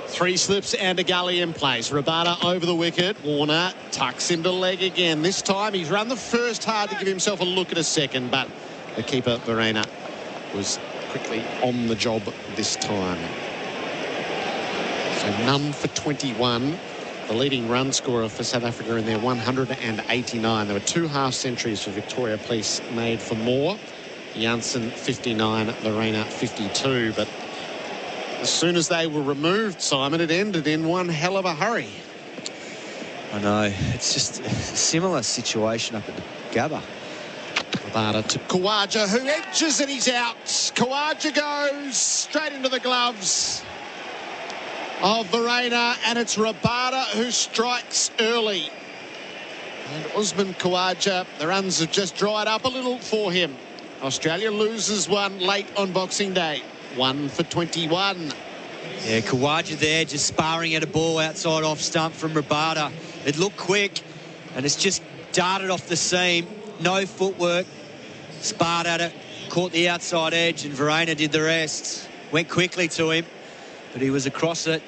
Three slips and a gully in place. Rabada over the wicket. Warner tucks him to leg again. This time he's run the first hard to give himself a look at a second, but the keeper, Verena, was quickly on the job this time. So none for 21. The leading run scorer for South Africa in their 189. There were 2 half centuries for Victoria Police made for more. Janssen 59, Verena 52. But as soon as they were removed, Simon, it ended in one hell of a hurry. I know. It's just a similar situation up at the Gabba. Rabada to Khawaja, who edges and he's out. Khawaja goes straight into the gloves of Verena, and it's Rabada who strikes early. And Usman Khawaja, the runs have just dried up a little for him. Australia loses one late on Boxing Day. 1 for 21. Yeah, Kawaja there just sparring at a ball outside off stump from Rabada. It looked quick, and it's just darted off the seam. No footwork. Sparred at it, caught the outside edge, and Verena did the rest. Went quickly to him, but he was across it.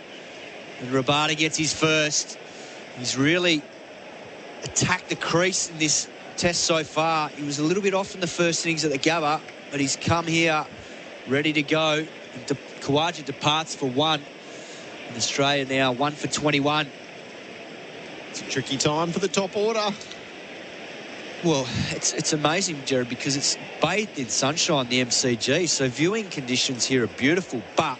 And Rabada gets his first. He's really attacked the crease in this test so far. He was a little bit off in the first innings at the Gabba, but he's come here ready to go. Kawaja departs for 1. In Australia now 1 for 21. It's a tricky time for the top order. Well, it's amazing, Gerard, because it's bathed in sunshine, the MCG, so viewing conditions here are beautiful, but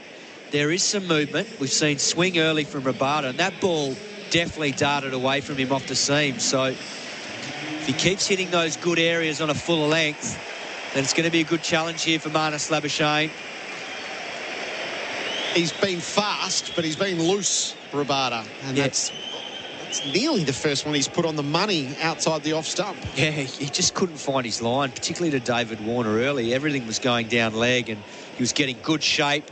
there is some movement. We've seen swing early from Rabada, and that ball definitely darted away from him off the seam, so if he keeps hitting those good areas on a fuller length, then it's going to be a good challenge here for Marnus Labuschagne. He's been fast, but he's been loose, Rabada, and that's nearly the first one he's put on the money outside the off stump. Yeah, he just couldn't find his line, particularly to David Warner early. Everything was going down leg, and he was getting good shape.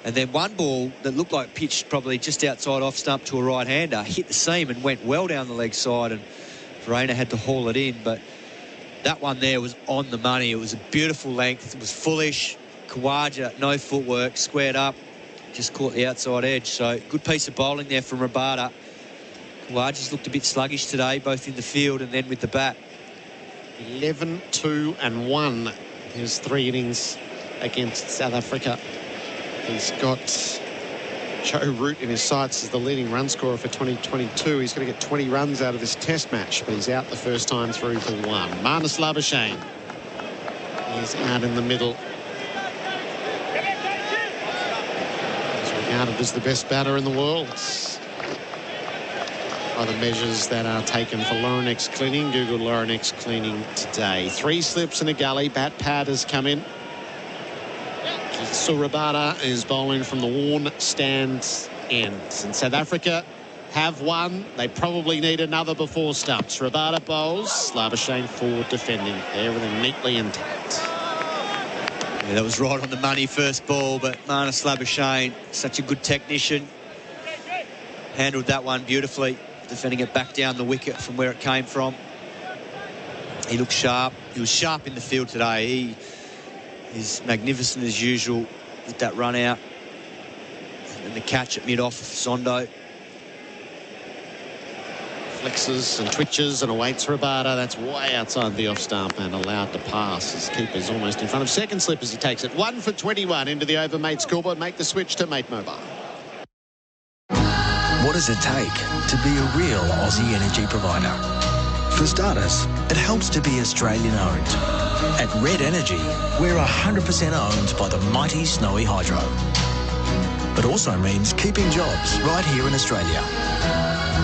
And then one ball that looked like pitched probably just outside off stump to a right-hander hit the seam and went well down the leg side, and Verena had to haul it in. But that one there was on the money. It was a beautiful length. It was fullish. Kawaja, no footwork, squared up, just caught the outside edge. So good piece of bowling there from Rabada. Kawaja's looked a bit sluggish today, both in the field and then with the bat. 11, 2 and 1. His 3 innings against South Africa. He's got Joe Root in his sights as the leading run scorer for 2022. He's going to get 20 runs out of this test match, but he's out the first time through for 1. Marnus Labuschagne is out in the middle. He's regarded as the best batter in the world by the measures that are taken for Laurenex cleaning. Google Laurenex cleaning today. 3 slips and a gully. Bat pad has come in. Rabada is bowling from the worn stand ends. And South Africa have one. They probably need another before stumps. Rabada bowls. Labuschagne forward defending. Everything neatly intact. Yeah, that was right on the money first ball, but Marnus Labuschagne, such a good technician, handled that one beautifully, defending it back down the wicket from where it came from. He looked sharp. He was sharp in the field today. He is magnificent as usual with that run out and the catch at mid-off of Sondo. Flexes and twitches and awaits Rabada. That's way outside the off stump and allowed to pass. His keeper's almost in front of second slip as he takes it. 1 for 21 into the overmate scoreboard. Make the switch to Mate Mobile. What does it take to be a real Aussie energy provider? For starters, it helps to be Australian-owned. At Red Energy, we're 100% owned by the mighty Snowy Hydro. It also means keeping jobs right here in Australia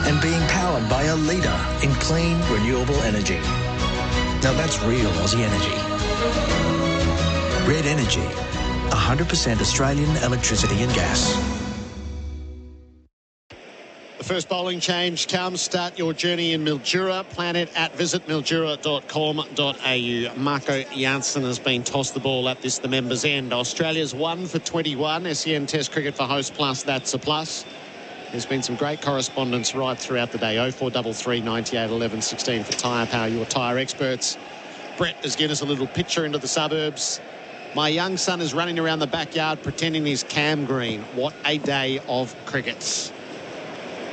and being powered by a leader in clean, renewable energy. Now that's real Aussie energy. Red Energy, 100% Australian electricity and gas. The first bowling change comes. Start your journey in Mildura. Plan it at visitmildura.com.au. Marco Jansen has been tossed the ball at the members' end. Australia's 1 for 21. SEN Test cricket for Host Plus. That's a plus. There's been some great correspondence right throughout the day. 0433 98 11 16 for Tyre Power, your tyre experts. Brett has given us a little picture into the suburbs. My young son is running around the backyard pretending he's Cam Green. What a day of cricket.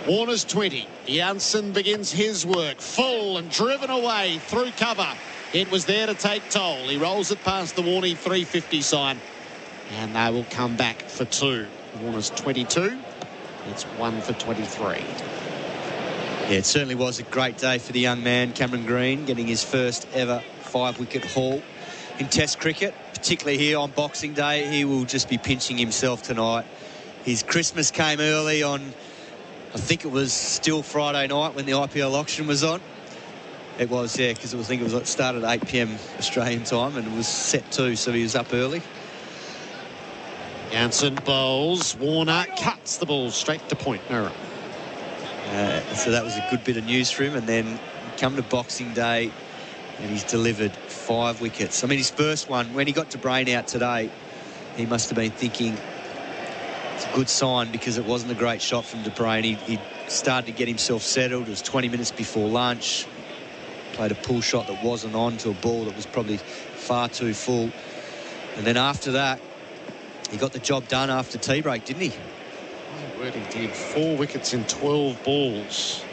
Warner's 20. Jansen begins his work. Full and driven away through cover. It was there to take toll. He rolls it past the Warney 350 sign. And they will come back for 2. Warner's 22. It's 1 for 23. Yeah, it certainly was a great day for the young man, Cameron Green, getting his first ever 5-wicket haul in Test cricket, particularly here on Boxing Day. He will just be pinching himself tonight. His Christmas came early on, I think it was still Friday night when the IPL auction was on. It was, yeah, because I think it was started at 8 p.m. Australian time and it was set too, so he was up early. Jansen bowls. Warner cuts the ball straight to point. No run. So that was a good bit of news for him. And then come to Boxing Day and he's delivered 5 wickets. I mean, his first one, when he got to brain out today, he must have been thinking it's a good sign because it wasn't a great shot from Dwayne. He started to get himself settled. It was 20 minutes before lunch. Played a pull shot that wasn't on to a ball that was probably far too full. And then after that, he got the job done after tea break, didn't he? My word, he did. 4 wickets in 12 balls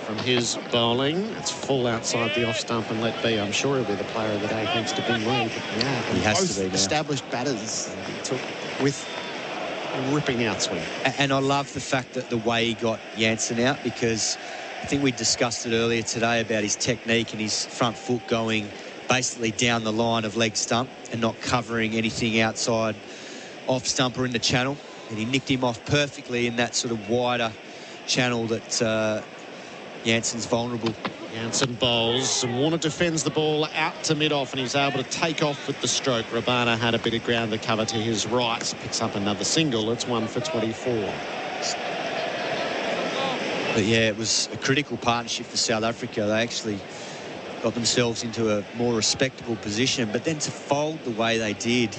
from his bowling. It's full outside the off stump and let be. I'm sure he'll be the player of the day thanks to Ben Reid. Yeah, he has to be now. Established batters he took with a ripping outswing. And I love the fact that the way he got Jansen out, because I think we discussed it earlier today about his technique and his front foot going basically down the line of leg stump and not covering anything outside off stump or in the channel. And he nicked him off perfectly in that sort of wider channel that Jansen's vulnerable. Jansen bowls and Warner defends the ball out to mid-off and he's able to take off with the stroke. Rabada had a bit of ground to cover to his right. Picks up another single. It's 1 for 24. But yeah, it was a critical partnership for South Africa. They actually got themselves into a more respectable position, but then to fold the way they did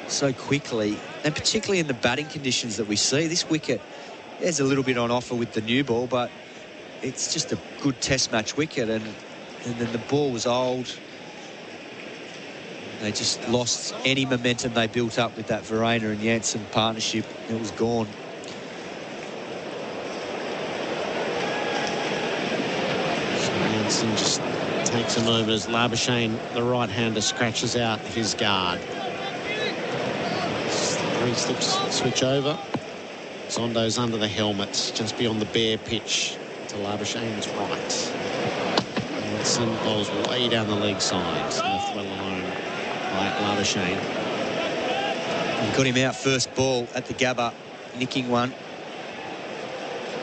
so quickly, and particularly in the batting conditions that we see, this wicket, there's a little bit on offer with the new ball, but it's just a good test match wicket, and then the ball was old. They just lost any momentum they built up with that Verreynne and Jansen partnership. It was gone. Jansen just takes a moment as Labuschagne, the right-hander, scratches out his guard. 3 slips, switch over. Zondo's under the helmet, just beyond the bare pitch to Labuschagne's right. Jansen bowls way down the leg side, left well alone by Labuschagne. He got him out first ball at the Gabba, nicking one.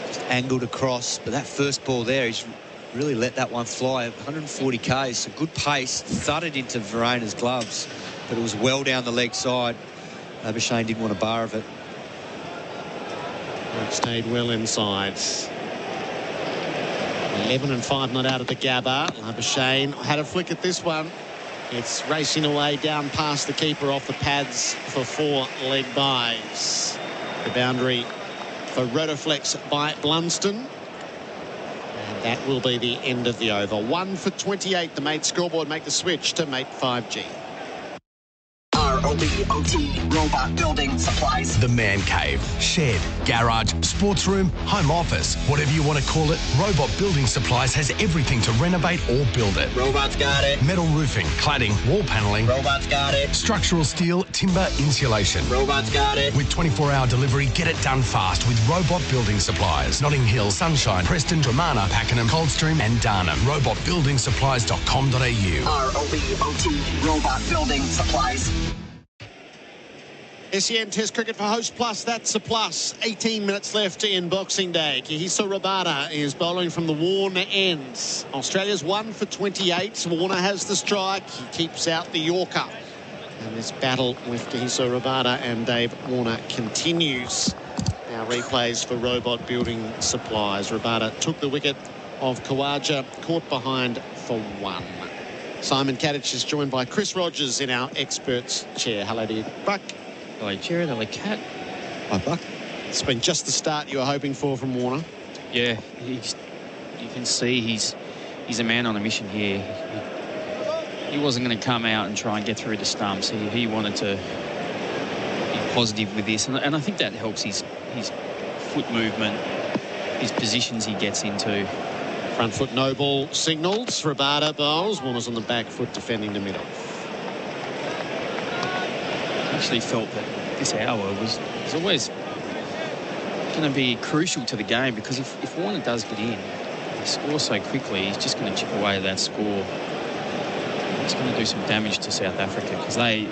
Just angled across, but that first ball there, he's really let that one fly. 140 k's, so good pace, thudded into Verreynne's gloves, but it was well down the leg side. Labuschagne didn't want a bar of it. It stayed well inside. 11 and 5 not out of the Gabba. Labuschagne had a flick at this one. It's racing away down past the keeper off the pads for 4 leg byes. The boundary for Rotoflex by Blunston. And that will be the end of the over. 1 for 28. The Mate scoreboard make the switch to Mate 5G. ROBOT Robot Building Supplies. The Man Cave, shed, garage, sports room, home office, whatever you want to call it, Robot Building Supplies has everything to renovate or build it. Robot's got it. Metal roofing, cladding, wall panelling. Robot's got it. Structural steel, timber, insulation. Robot's got it. With 24-hour delivery, get it done fast with Robot Building Supplies. Notting Hill, Sunshine, Preston, Dramana, Pakenham, Coldstream and Darnham. RobotBuildingSupplies.com.au. ROBOT Robot Building Supplies. SEN Test Cricket for Host Plus. That's a plus. 18 minutes left in Boxing Day. Kagiso Rabada is bowling from the Warner ends. Australia's 1 for 28. Warner has the strike. He keeps out the Yorker. And this battle with Kagiso Rabada and Dave Warner continues. Now replays for Robot Building Supplies. Rabada took the wicket of Khawaja, caught behind for 1. Simon Katich is joined by Chris Rogers in our experts chair. Hello to you, Buck. Hello, Gerard. Hello, Kat. Hi, Buck. It's been just the start you were hoping for from Warner. Yeah, you can see he's a man on a mission here. He wasn't going to come out and try and get through the stumps. He wanted to be positive with this, and I think that helps his foot movement, his positions he gets into. Front foot no ball signals. Rabada bowls. Warner's on the back foot defending the middle. I actually felt that this hour was always going to be crucial to the game, because if Warner does get in, he scores so quickly, he's just going to chip away that score. It's going to do some damage to South Africa, because they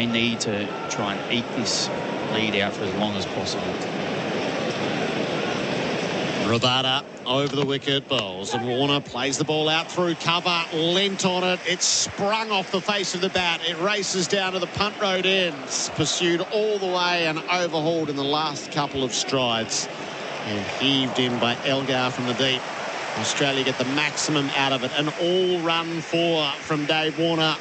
need to try and eke this lead out for as long as possible. Rabada over the wicket, bowls, and Warner plays the ball out through cover, leant on it. It's sprung off the face of the bat. It races down to the punt road ends, pursued all the way and overhauled in the last couple of strides, and heaved in by Elgar from the deep. Australia get the maximum out of it. An all-run 4 from Dave Warner.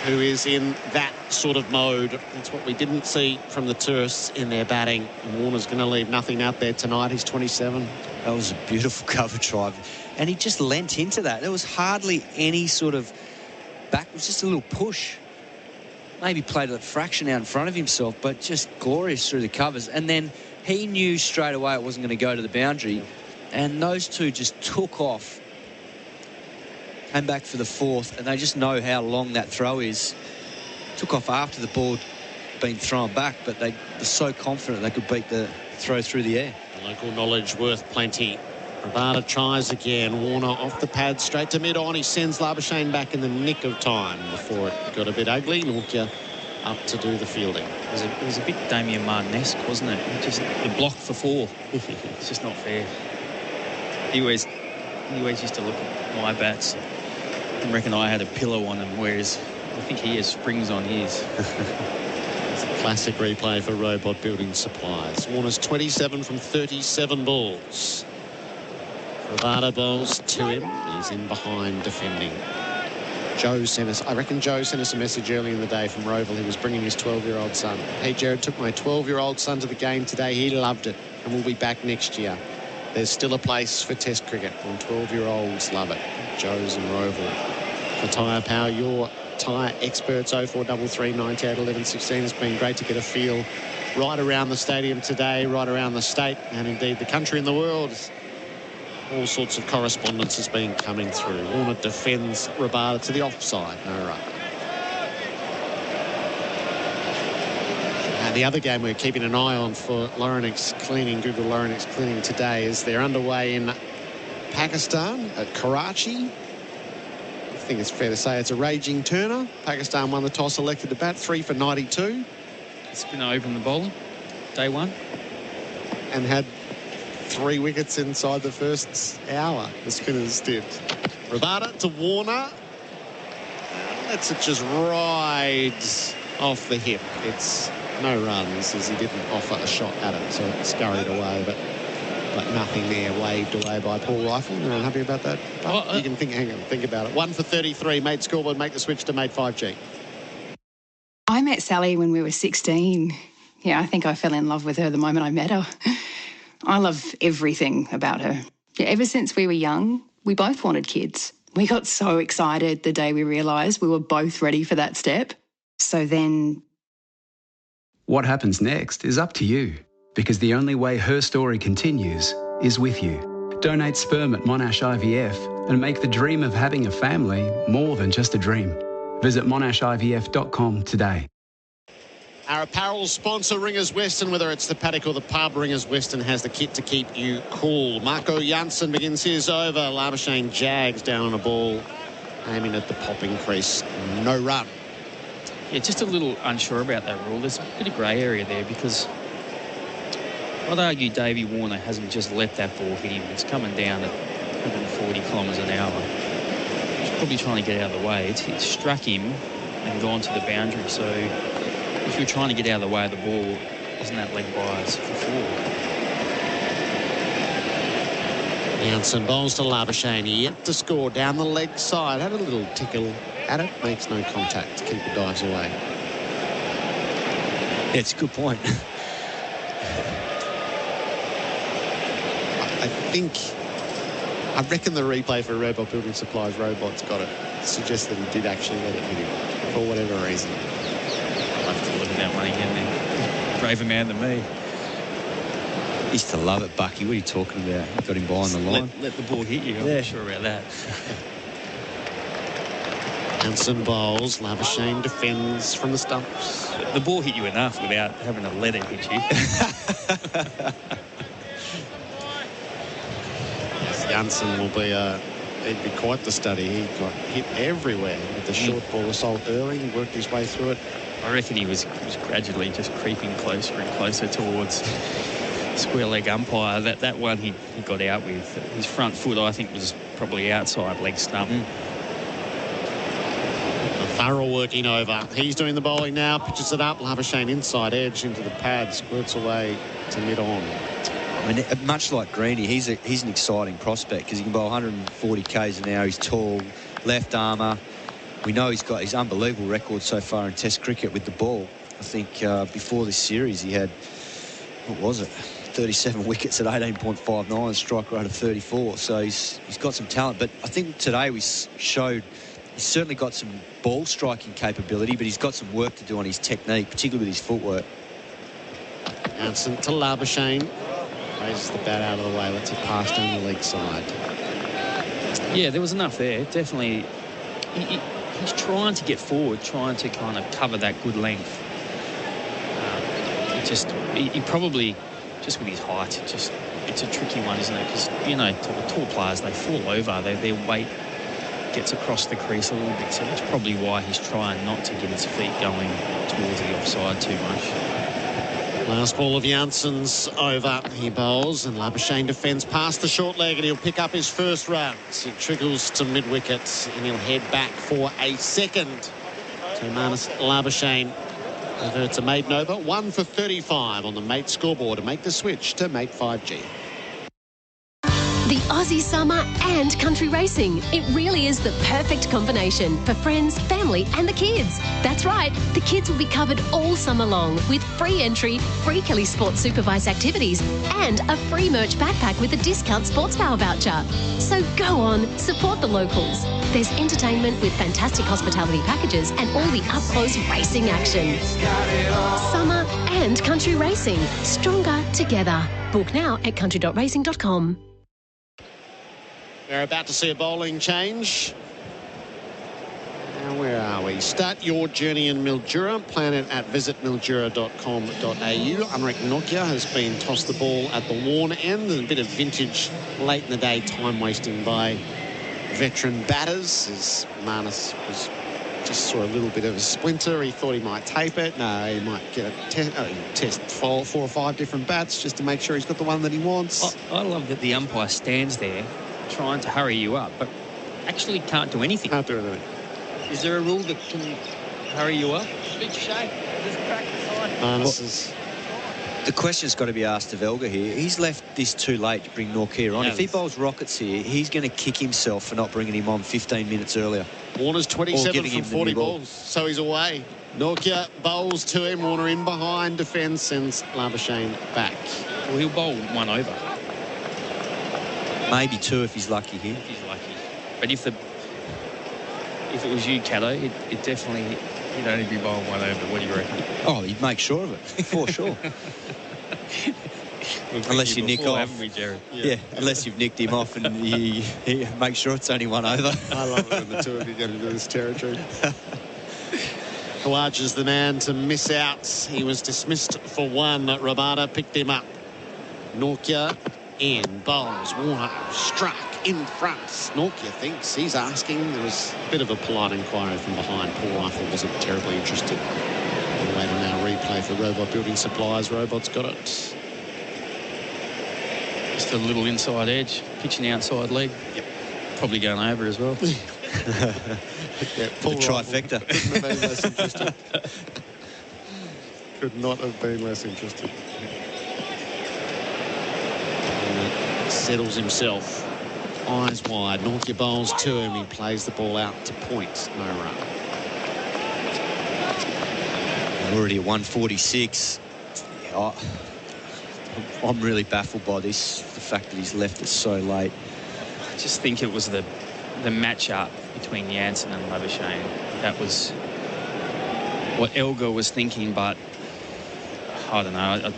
who is in that sort of mode. That's what we didn't see from the tourists in their batting. Warner's going to leave nothing out there tonight. He's 27. That was a beautiful cover drive. And he just lent into that. There was hardly any sort of back. It was just a little push. Maybe played a fraction out in front of himself, but just glorious through the covers. And then he knew straight away it wasn't going to go to the boundary. And those two just took off. Came back for the fourth, and they just know how long that throw is. Took off after the ball had been thrown back, but they were so confident they could beat the throw through the air. Local knowledge worth plenty. Bharat tries again. Warner off the pad, straight to mid-on. He sends Labuschagne back in the nick of time before it got a bit ugly. Norkia up to do the fielding. It was a bit Damien Martin-esque, wasn't it? Just the block for 4. It's just not fair. He always used to look at my bats and reckon I had a pillow on them, whereas I think he has springs on his. It's a classic replay for Robot Building Supplies. Warner's 27 from 37 balls. Bharat bowls to him. He's in behind defending. I reckon Joe sent us a message early in the day from Roval. He was bringing his 12-year-old son. Hey, Gerard, took my 12-year-old son to the game today. He loved it, and we'll be back next year. There's still a place for Test cricket, and 12-year-olds love it. Joe's and Roval. For Tyre Power, your tyre experts, 0433 98 11 16. It's been great to get a feel right around the stadium today, right around the state, and indeed the country and the world. All sorts of correspondence has been coming through. Warner defends Rabada to the offside. No run. And the other game we're keeping an eye on for Laurenix Cleaning, Google Laurenix Cleaning today, is they're underway in Pakistan at Karachi. I think it's fair to say it's a raging turner. Pakistan won the toss, elected to bat, 3 for 92. Spinner opened the bowling, day 1. And had 3 wickets inside the first hour. The spinners did. Rabada to Warner. Lets it just ride off the hip. It's no runs as he didn't offer a shot at it, so it scurried away, but nothing there, waved away by Paul Rifle. You're unhappy about that? Well, you can think about it. 1 for 33, made scoreboard, make the switch to made 5G. I met Sally when we were 16. Yeah, I think I fell in love with her the moment I met her. I love everything about her. Yeah, ever since we were young, we both wanted kids. We got so excited the day we realised we were both ready for that step. So then... What happens next is up to you, because the only way her story continues is with you. Donate sperm at Monash IVF and make the dream of having a family more than just a dream. Visit monashivf.com today. Our apparel sponsor, Ringers Western, whether it's the paddock or the pub, Ringers Western has the kit to keep you cool. Marco Janssen begins his over. Labuschagne jags down on a ball, aiming at the popping crease. No run. Yeah, just a little unsure about that rule. There's a bit of grey area there because I'd argue Davey Warner hasn't just let that ball hit him. It's coming down at 140 kilometres an hour. He's probably trying to get out of the way. It's struck him and gone to the boundary. So if you're trying to get out of the way of the ball, isn't that leg bias for 4? Janssen bowls to Labuschagne, yet to score down the leg side. Had a little tickle at it, makes no contact to keep the dives away. Yeah, it's a good point. I reckon the replay for Robot Building Supplies, Robot's got it. Suggests that he did actually let it hit him for whatever reason. I'll have to look at that one again then. Braver man than me. Used to love it, Bucky. What are you talking about? You got him behind the line. Let the ball hit you. I'm not sure about that. Janssen bowls. Labuschagne defends from the stumps. The ball hit you enough without having to let it hit you. Janssen will be he'd be quite the study. He got hit everywhere with the short ball assault early. He worked his way through it. I reckon he was gradually just creeping closer and closer towards square leg umpire. That one he got out with. His front foot, I think, was probably outside leg stump. Farrell working over. He's doing the bowling now. Pitches it up. Labuschagne inside edge into the pad. Squirts away to mid-on. I mean, much like Greeny, he's an exciting prospect because he can bowl 140 k's an hour. He's tall, left armour. we know he's got his unbelievable record so far in Test cricket with the ball. I think before this series he had, what was it, 37 wickets at 18.59, strike rate of 34. So he's got some talent. But I think today we showed he's certainly got some ball striking capability, but he's got some work to do on his technique, particularly with his footwork. Jansen to Labuschagne. Raises the bat out of the way, lets it pass down the leg side. Yeah, there was enough there. Definitely, he's trying to get forward, trying to kind of cover that good length. He probably, just with his height, it's a tricky one, isn't it? Because, you know, tall players, they fall over. Their weight gets across the crease a little bit. So that's probably why he's trying not to get his feet going towards the offside too much. Last ball of Jansen's over. He bowls and Labuschagne defends past the short leg and he'll pick up his first runs. He trickles to mid-wicket and he'll head back for a second. So Marnus Labuschagne averts a maiden over. 1 for 35 on the mate scoreboard to make the switch to mate 5G. The Aussie summer and country racing. It really is the perfect combination for friends, family and the kids. That's right, the kids will be covered all summer long with free entry, free Kelly Sports supervised activities and a free merch backpack with a discount sports power voucher. So go on, support the locals. There's entertainment with fantastic hospitality packages and all the up-close racing action. Summer and country racing, stronger together. Book now at country.racing.com. We're about to see a bowling change. Now, where are we? Start your journey in Mildura. Plan it at visitmildura.com.au. Unrek Nokia has been tossed the ball at the Warner end. There's a bit of vintage late in the day time wasting by veteran batters as Marnus just saw a little bit of a splinter. He thought he might tape it. No, he might get a test 4 or 5 different bats just to make sure he's got the one that he wants. I love that the umpire stands there trying to hurry you up, but actually can't do anything. Can't do anything. Is there a rule that can hurry you up? Big shake. Just crack the side. The question's got to be asked of Elgar here. He's left this too late to bring Norkia on. If he bowls rockets here, he's going to kick himself for not bringing him on 15 minutes earlier. Warner's 27 from 40 balls, so he's away. Norkia bowls to him. Warner in behind, defends, sends Labuschagne back. Well, he'll bowl 1 over. Maybe 2 if he's lucky here. If he's lucky. But if it was you, Cato, it definitely, you'd only be bowling 1 over. What do you reckon? Oh, he'd make sure of it, for sure. Unless you nick off. Haven't we, Gerard? Yeah, unless you've nicked him off and you make sure it's only 1 over. I love it when the two of you get into this territory. Kawaj is the man to miss out. He was dismissed for 1. Rabada picked him up. Norkia in, bowls, Warner struck in front. Norkia thinks he's asking. There was a bit of a polite inquiry from behind. Paul Rifle wasn't terribly interested. We'll wait on our replay for Robot Building Supplies. Robot's got it. Just a little inside edge, pitching outside leg. Yep. Probably going over as well. Yeah, Paul trifecta. Couldn't have been less interested. Could not have been less interested. Settles himself, eyes wide. Norkia bowls to him. He plays the ball out to point. No run. Already at 146. Yeah, I'm really baffled by this. The fact that he's left it so late. I just think it was the match-up between Jansen and Labuschagne. That was what Elgar was thinking, but I don't know.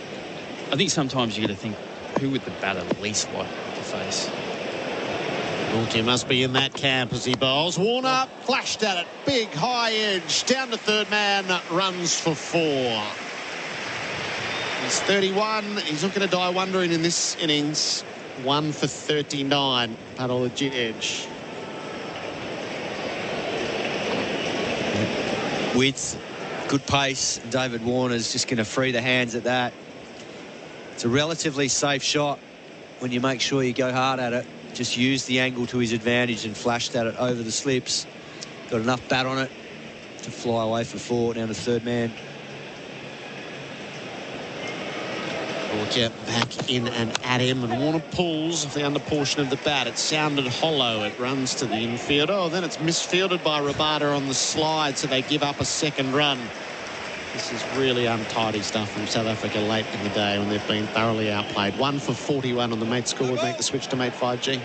I think sometimes you got to think, who would the batter least like to face? Norkia must be in that camp as he bowls. Warner flashed at it. Big high edge. Down to third man. Runs for 4. He's 31. He's not going to die wondering in this innings. 1 for 39. But a legit edge. Width, good pace. David Warner's just going to free the hands at that. It's a relatively safe shot when you make sure you go hard at it. Just use the angle to his advantage and flashed at it over the slips. Got enough bat on it to fly away for 4 down to third man. Nortje back in and at him, and Warner pulls off the under portion of the bat. It sounded hollow. It runs to the infielder. Oh, then it's misfielded by Rabada on the slide, so they give up a second run. This is really untidy stuff from South Africa late in the day when they've been thoroughly outplayed. 1 for 41 on the mate score would make the switch to mate 5G.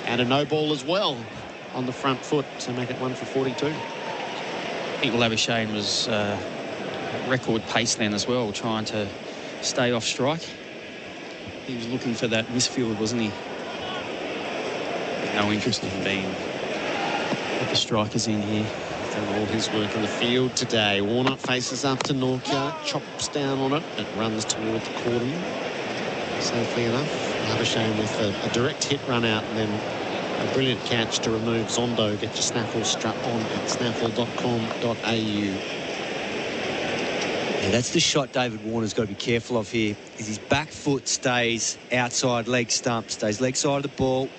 And a no ball as well on the front foot to make it 1 for 42. I think Labuschagne was record pace then as well, trying to stay off strike. He was looking for that misfield, wasn't he? No interest in being at the strikers in here. Done all his work in the field today. Warner faces up to Nortje, chops down on it. It runs toward the cordon. Safely enough. Labuschagne with a direct hit run out, and then a brilliant catch to remove Zondo. Get your snaffle strap on at snaffle.com.au. Yeah, that's the shot David Warner's got to be careful of here, is his back foot stays outside leg stump, stays leg side of the ball.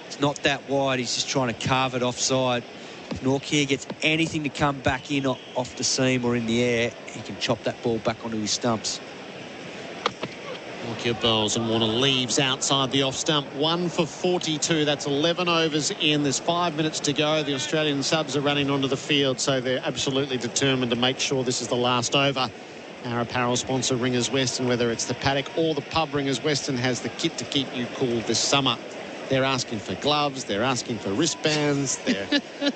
It's not that wide. He's just trying to carve it offside. If Nortje gets anything to come back in off the seam or in the air, he can chop that ball back onto his stumps. Nortje bowls and Warner leaves outside the off stump. 1 for 42. That's 11 overs in. There's 5 minutes to go. The Australian subs are running onto the field, so they're absolutely determined to make sure this is the last over. Our apparel sponsor, Ringers Western, whether it's the paddock or the pub, Ringers Western has the kit to keep you cool this summer. They're asking for gloves, they're asking for wristbands, they're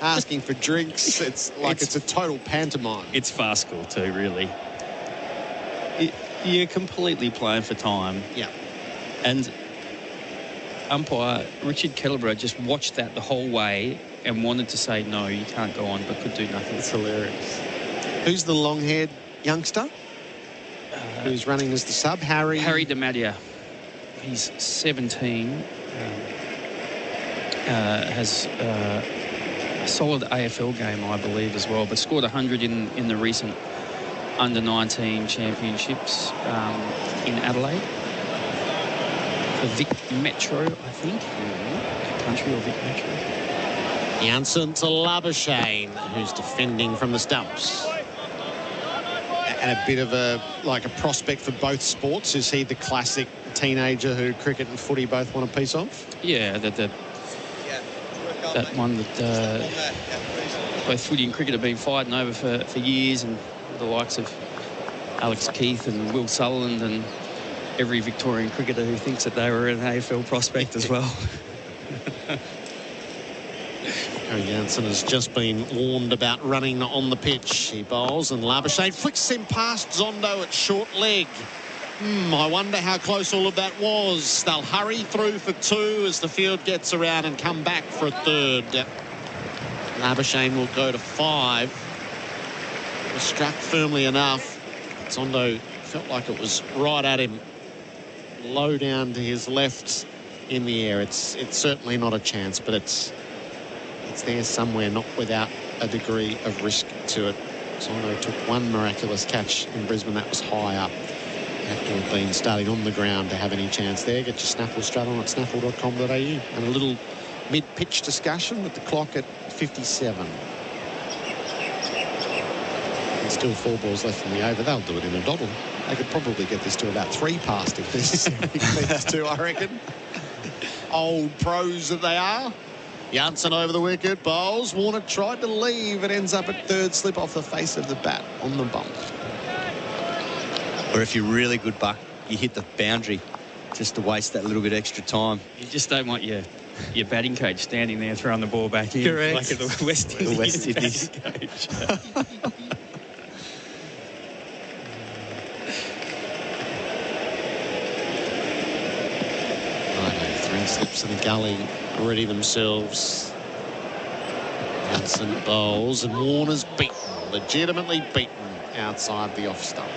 asking for drinks. It's like it's a total pantomime. It's farcical too, really. You're completely playing for time. Yeah. And umpire Richard Kettleborough just watched that the whole way and wanted to say, no, you can't go on, but could do nothing. It's hilarious. Who's the long-haired youngster who's running as the sub? Harry DeMadia. He's 17. Has a solid AFL game, I believe, as well, but scored 100 in the recent under-19 championships in Adelaide for Vic Metro, I think. Country or Vic Metro. Janssen to Labuschagne, who's defending from the stumps. And a bit of a prospect for both sports. Is he the classic teenager who cricket and footy both want a piece of? Yeah, that one that both footy and cricket have been fighting over for years, and the likes of Alex Keith and Will Sutherland and every Victorian cricketer who thinks that they were an AFL prospect as well. Harry Janssen has just been warned about running on the pitch. He bowls and Labuschagne flicks him past Zondo at short leg. I wonder how close all of that was. They'll hurry through for 2 as the field gets around and come back for a 3rd. Labuschagne will go to 5. It was struck firmly enough. Zondo felt like it was right at him. Low down to his left in the air. It's certainly not a chance, but it's there somewhere, not without a degree of risk to it. Zondo took one miraculous catch in Brisbane that was high up. Have to have been starting on the ground to have any chance there. Get your snaffle straight on at snaffle.com.au. And a little mid-pitch discussion with the clock at 57. And still 4 balls left in the over. They'll do it in a doddle. They could probably get this to about 3 past if necessary. Needs to, I reckon. Old pros that they are. Janssen over the wicket, bowls. Warner tried to leave. It ends up at 3rd slip off the face of the bat on the bump. Or if you're really good, Buck, you hit the boundary just to waste that little bit extra time. You just don't want your batting coach standing there throwing the ball back in. Correct. Like at the West Indies. The West Indies. Coach. 3 slips in the gully already themselves. Janssen bowls and Warner's beaten, legitimately beaten outside the off stump.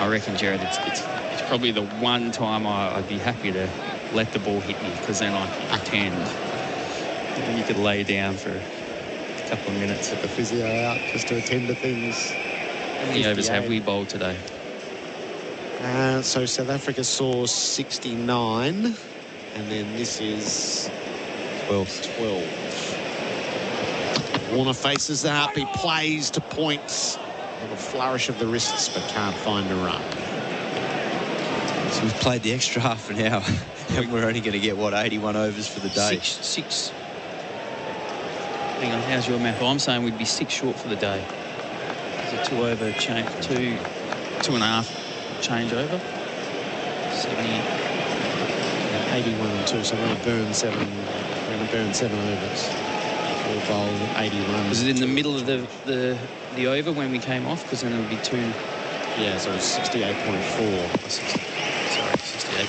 I reckon, Gerard, it's probably the one time I'd be happy to let the ball hit me, because then I can pretend. And you could lay down for a couple of minutes. Get the physio out just to attend to things. How many overs have we bowled today? So South Africa saw 69, and then this is 12. Warner faces up. He plays to points. A little flourish of the wrists, but can't find a run. So we've played the extra half an hour and we're only going to get, 81 overs for the day? Six. Hang on, how's your math? I'm saying we'd be 6 short for the day. It's a 2 over change, 2.5 changeover. 70, 81 and 2, so we're going to burn 7. We're going to burn 7 overs. We'll bowl 81. Was it in the middle of the over when we came off? Because then it would be 2. Yeah, so it was 68.4. Sorry, 68.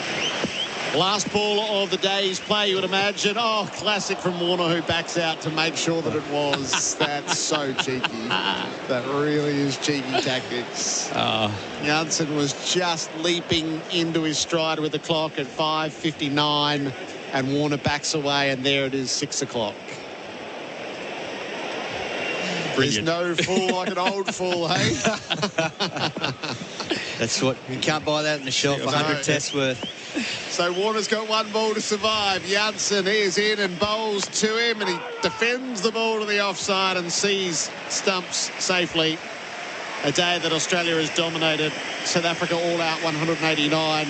Last ball of the day's play, you would imagine. Oh, classic from Warner, who backs out to make sure that it was. That's so cheeky. That really is cheeky tactics. Janssen was just leaping into his stride with the clock at 5:59, and Warner backs away, and there it is, 6 o'clock. Brilliant. There's no fool like an old fool, hey? That's what, you can't buy that in the shelf, 100 tests worth. So Warner's got 1 ball to survive. Janssen is in and bowls to him, and he defends the ball to the offside and sees stumps safely. A day that Australia has dominated. South Africa all out 189.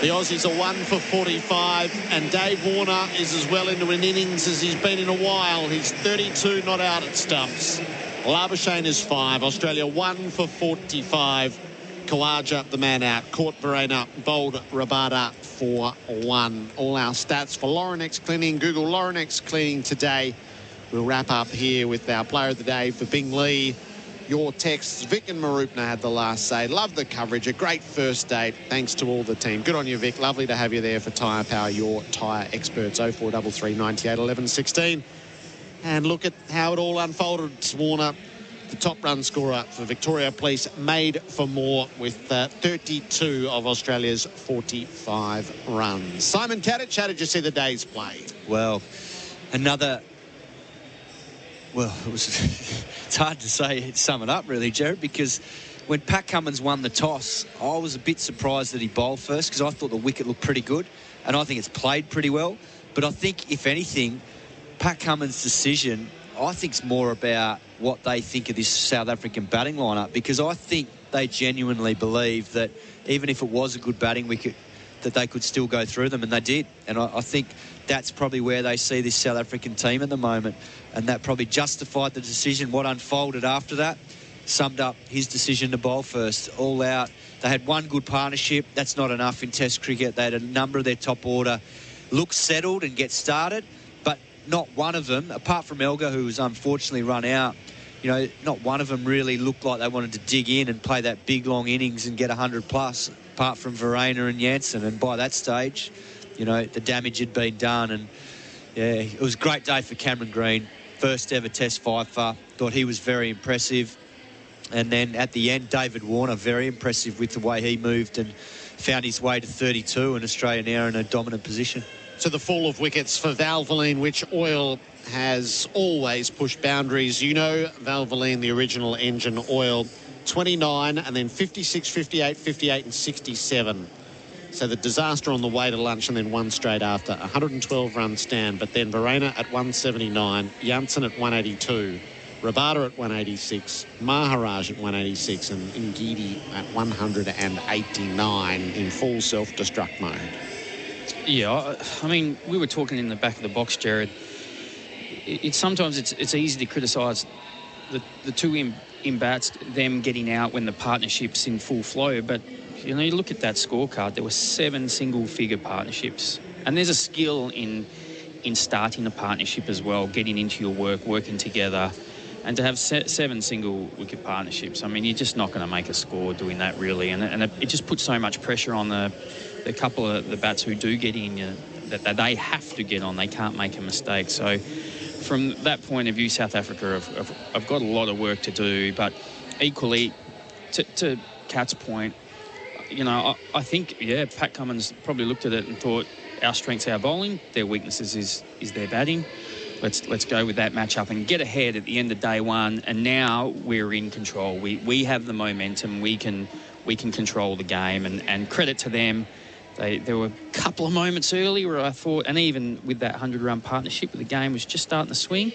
The Aussies are 1 for 45, and Dave Warner is as well into an innings as he's been in a while. He's 32 not out at stumps. Labuschagne is 5. Australia 1 for 45. Khawaja, the man out. Caught Verena, bowled Rabada for 1. All our stats for Laurenex Cleaning. Google Laurenex Cleaning today. We'll wrap up here with our player of the day for Bing Lee. Your texts, Vic and Marupna had the last say. Love the coverage. A great first date. Thanks to all the team. Good on you, Vic. Lovely to have you there for Tyre Power, your tyre experts. 0433 98 11 16. And look at how it all unfolded. Warner, the top run scorer for Victoria Police, made for more with 32 of Australia's 45 runs. Simon Katich, how did you see the day's play? Well, it's hard to sum it up really, Gerard, because when Pat Cummins won the toss, I was a bit surprised that he bowled first because I thought the wicket looked pretty good, and I think it's played pretty well. But I think, if anything, Pat Cummins' decision, I think, is more about what they think of this South African batting lineup, because I think they genuinely believe that even if it was a good batting wicket, that they could still go through them, and they did. And I think that's probably where they see this South African team at the moment, and that probably justified the decision. What unfolded after that summed up his decision to bowl first, all out. They had 1 good partnership. That's not enough in Test cricket. They had a number of their top order look settled and get started, but not one of them, apart from Elgar, who was unfortunately run out, not one of them really looked like they wanted to dig in and play that big long innings and get 100 plus, apart from Verena and Janssen. And by that stage, the damage had been done. And yeah, it was a great day for Cameron Green. First ever Test fifer. Thought he was very impressive. And then at the end, David Warner, very impressive with the way he moved and found his way to 32, and Australia now in a dominant position. To the fall of wickets for Valvoline, which oil has always pushed boundaries. Valvoline, the original engine oil, 29 and then 56, 58, 58 and 67. So the disaster on the way to lunch, and then 1 straight after. 112 run stand, but then Verena at 179, Janssen at 182, Rabada at 186, Maharaj at 186, and Ngidi at 189 in full self-destruct mode. Yeah, I mean, we were talking in the back of the box, Gerard. Sometimes it's easy to criticise the two in bats, them getting out when the partnership's in full flow. But, you look at that scorecard, there were 7 single-figure partnerships. And there's a skill in starting a partnership as well, getting into your work, working together. And to have 7 single-wicket partnerships, I mean, you're just not going to make a score doing that, really. And it just puts so much pressure on the couple of the bats who do get in, that they have to get on. They can't make a mistake. So from that point of view, South Africa have got a lot of work to do. But equally, to Kat's point, I think, Pat Cummins probably looked at it and thought, our strength's our bowling, their weaknesses is their batting. Let's go with that matchup and get ahead at the end of day 1. And now we're in control. We have the momentum. We can control the game. And credit to them. There were a couple of moments early where I thought, and even with that 100-run partnership, the game was just starting to swing,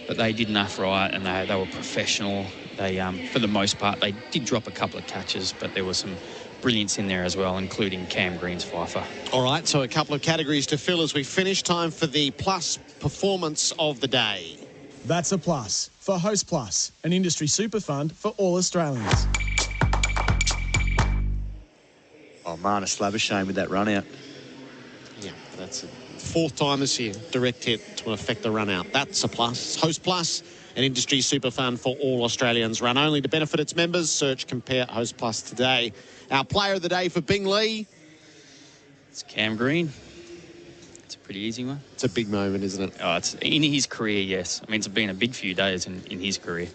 but they did enough right, and they were professional. They, for the most part, they did drop a couple of catches, but there were some brilliance in there as well, including Cam Green's Fifer. All right, so a couple of categories to fill as we finish. Time for the plus performance of the day. That's a plus for Host Plus, an industry super fund for all Australians. Oh, Marnus Labuschagne with that run out. Yeah, that's it. 4th time this year, direct hit to affect the run out. That's a plus. Host Plus, an industry super fund for all Australians. Run only to benefit its members. Search Compare Host Plus today. Our player of the day for Bingley. It's Cam Green. It's a pretty easy one. It's a big moment, isn't it? Oh, it's in his career, yes. I mean, it's been a big few days in his career.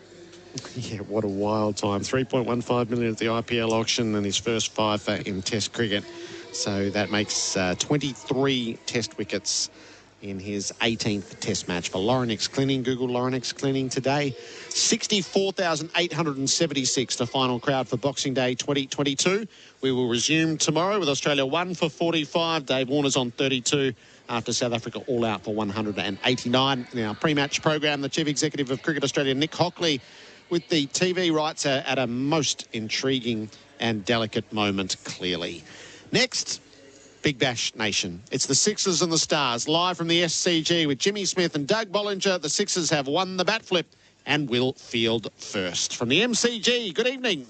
Yeah, what a wild time. 3.15 million at the IPL auction and his first fifer in Test cricket. So that makes 23 Test wickets in his 18th Test match for Laurenex Cleaning. Google Laurenex Cleaning today. 64,876, the final crowd for Boxing Day 2022. We will resume tomorrow with Australia 1 for 45. Dave Warner's on 32 after South Africa all out for 189. In our pre-match program, the Chief Executive of Cricket Australia, Nick Hockley, with the TV rights at a most intriguing and delicate moment, clearly. Next, Big Bash Nation. It's the Sixers and the Stars, live from the SCG with Jimmy Smith and Doug Bollinger. The Sixers have won the bat flip and will field first. From the MCG, good evening.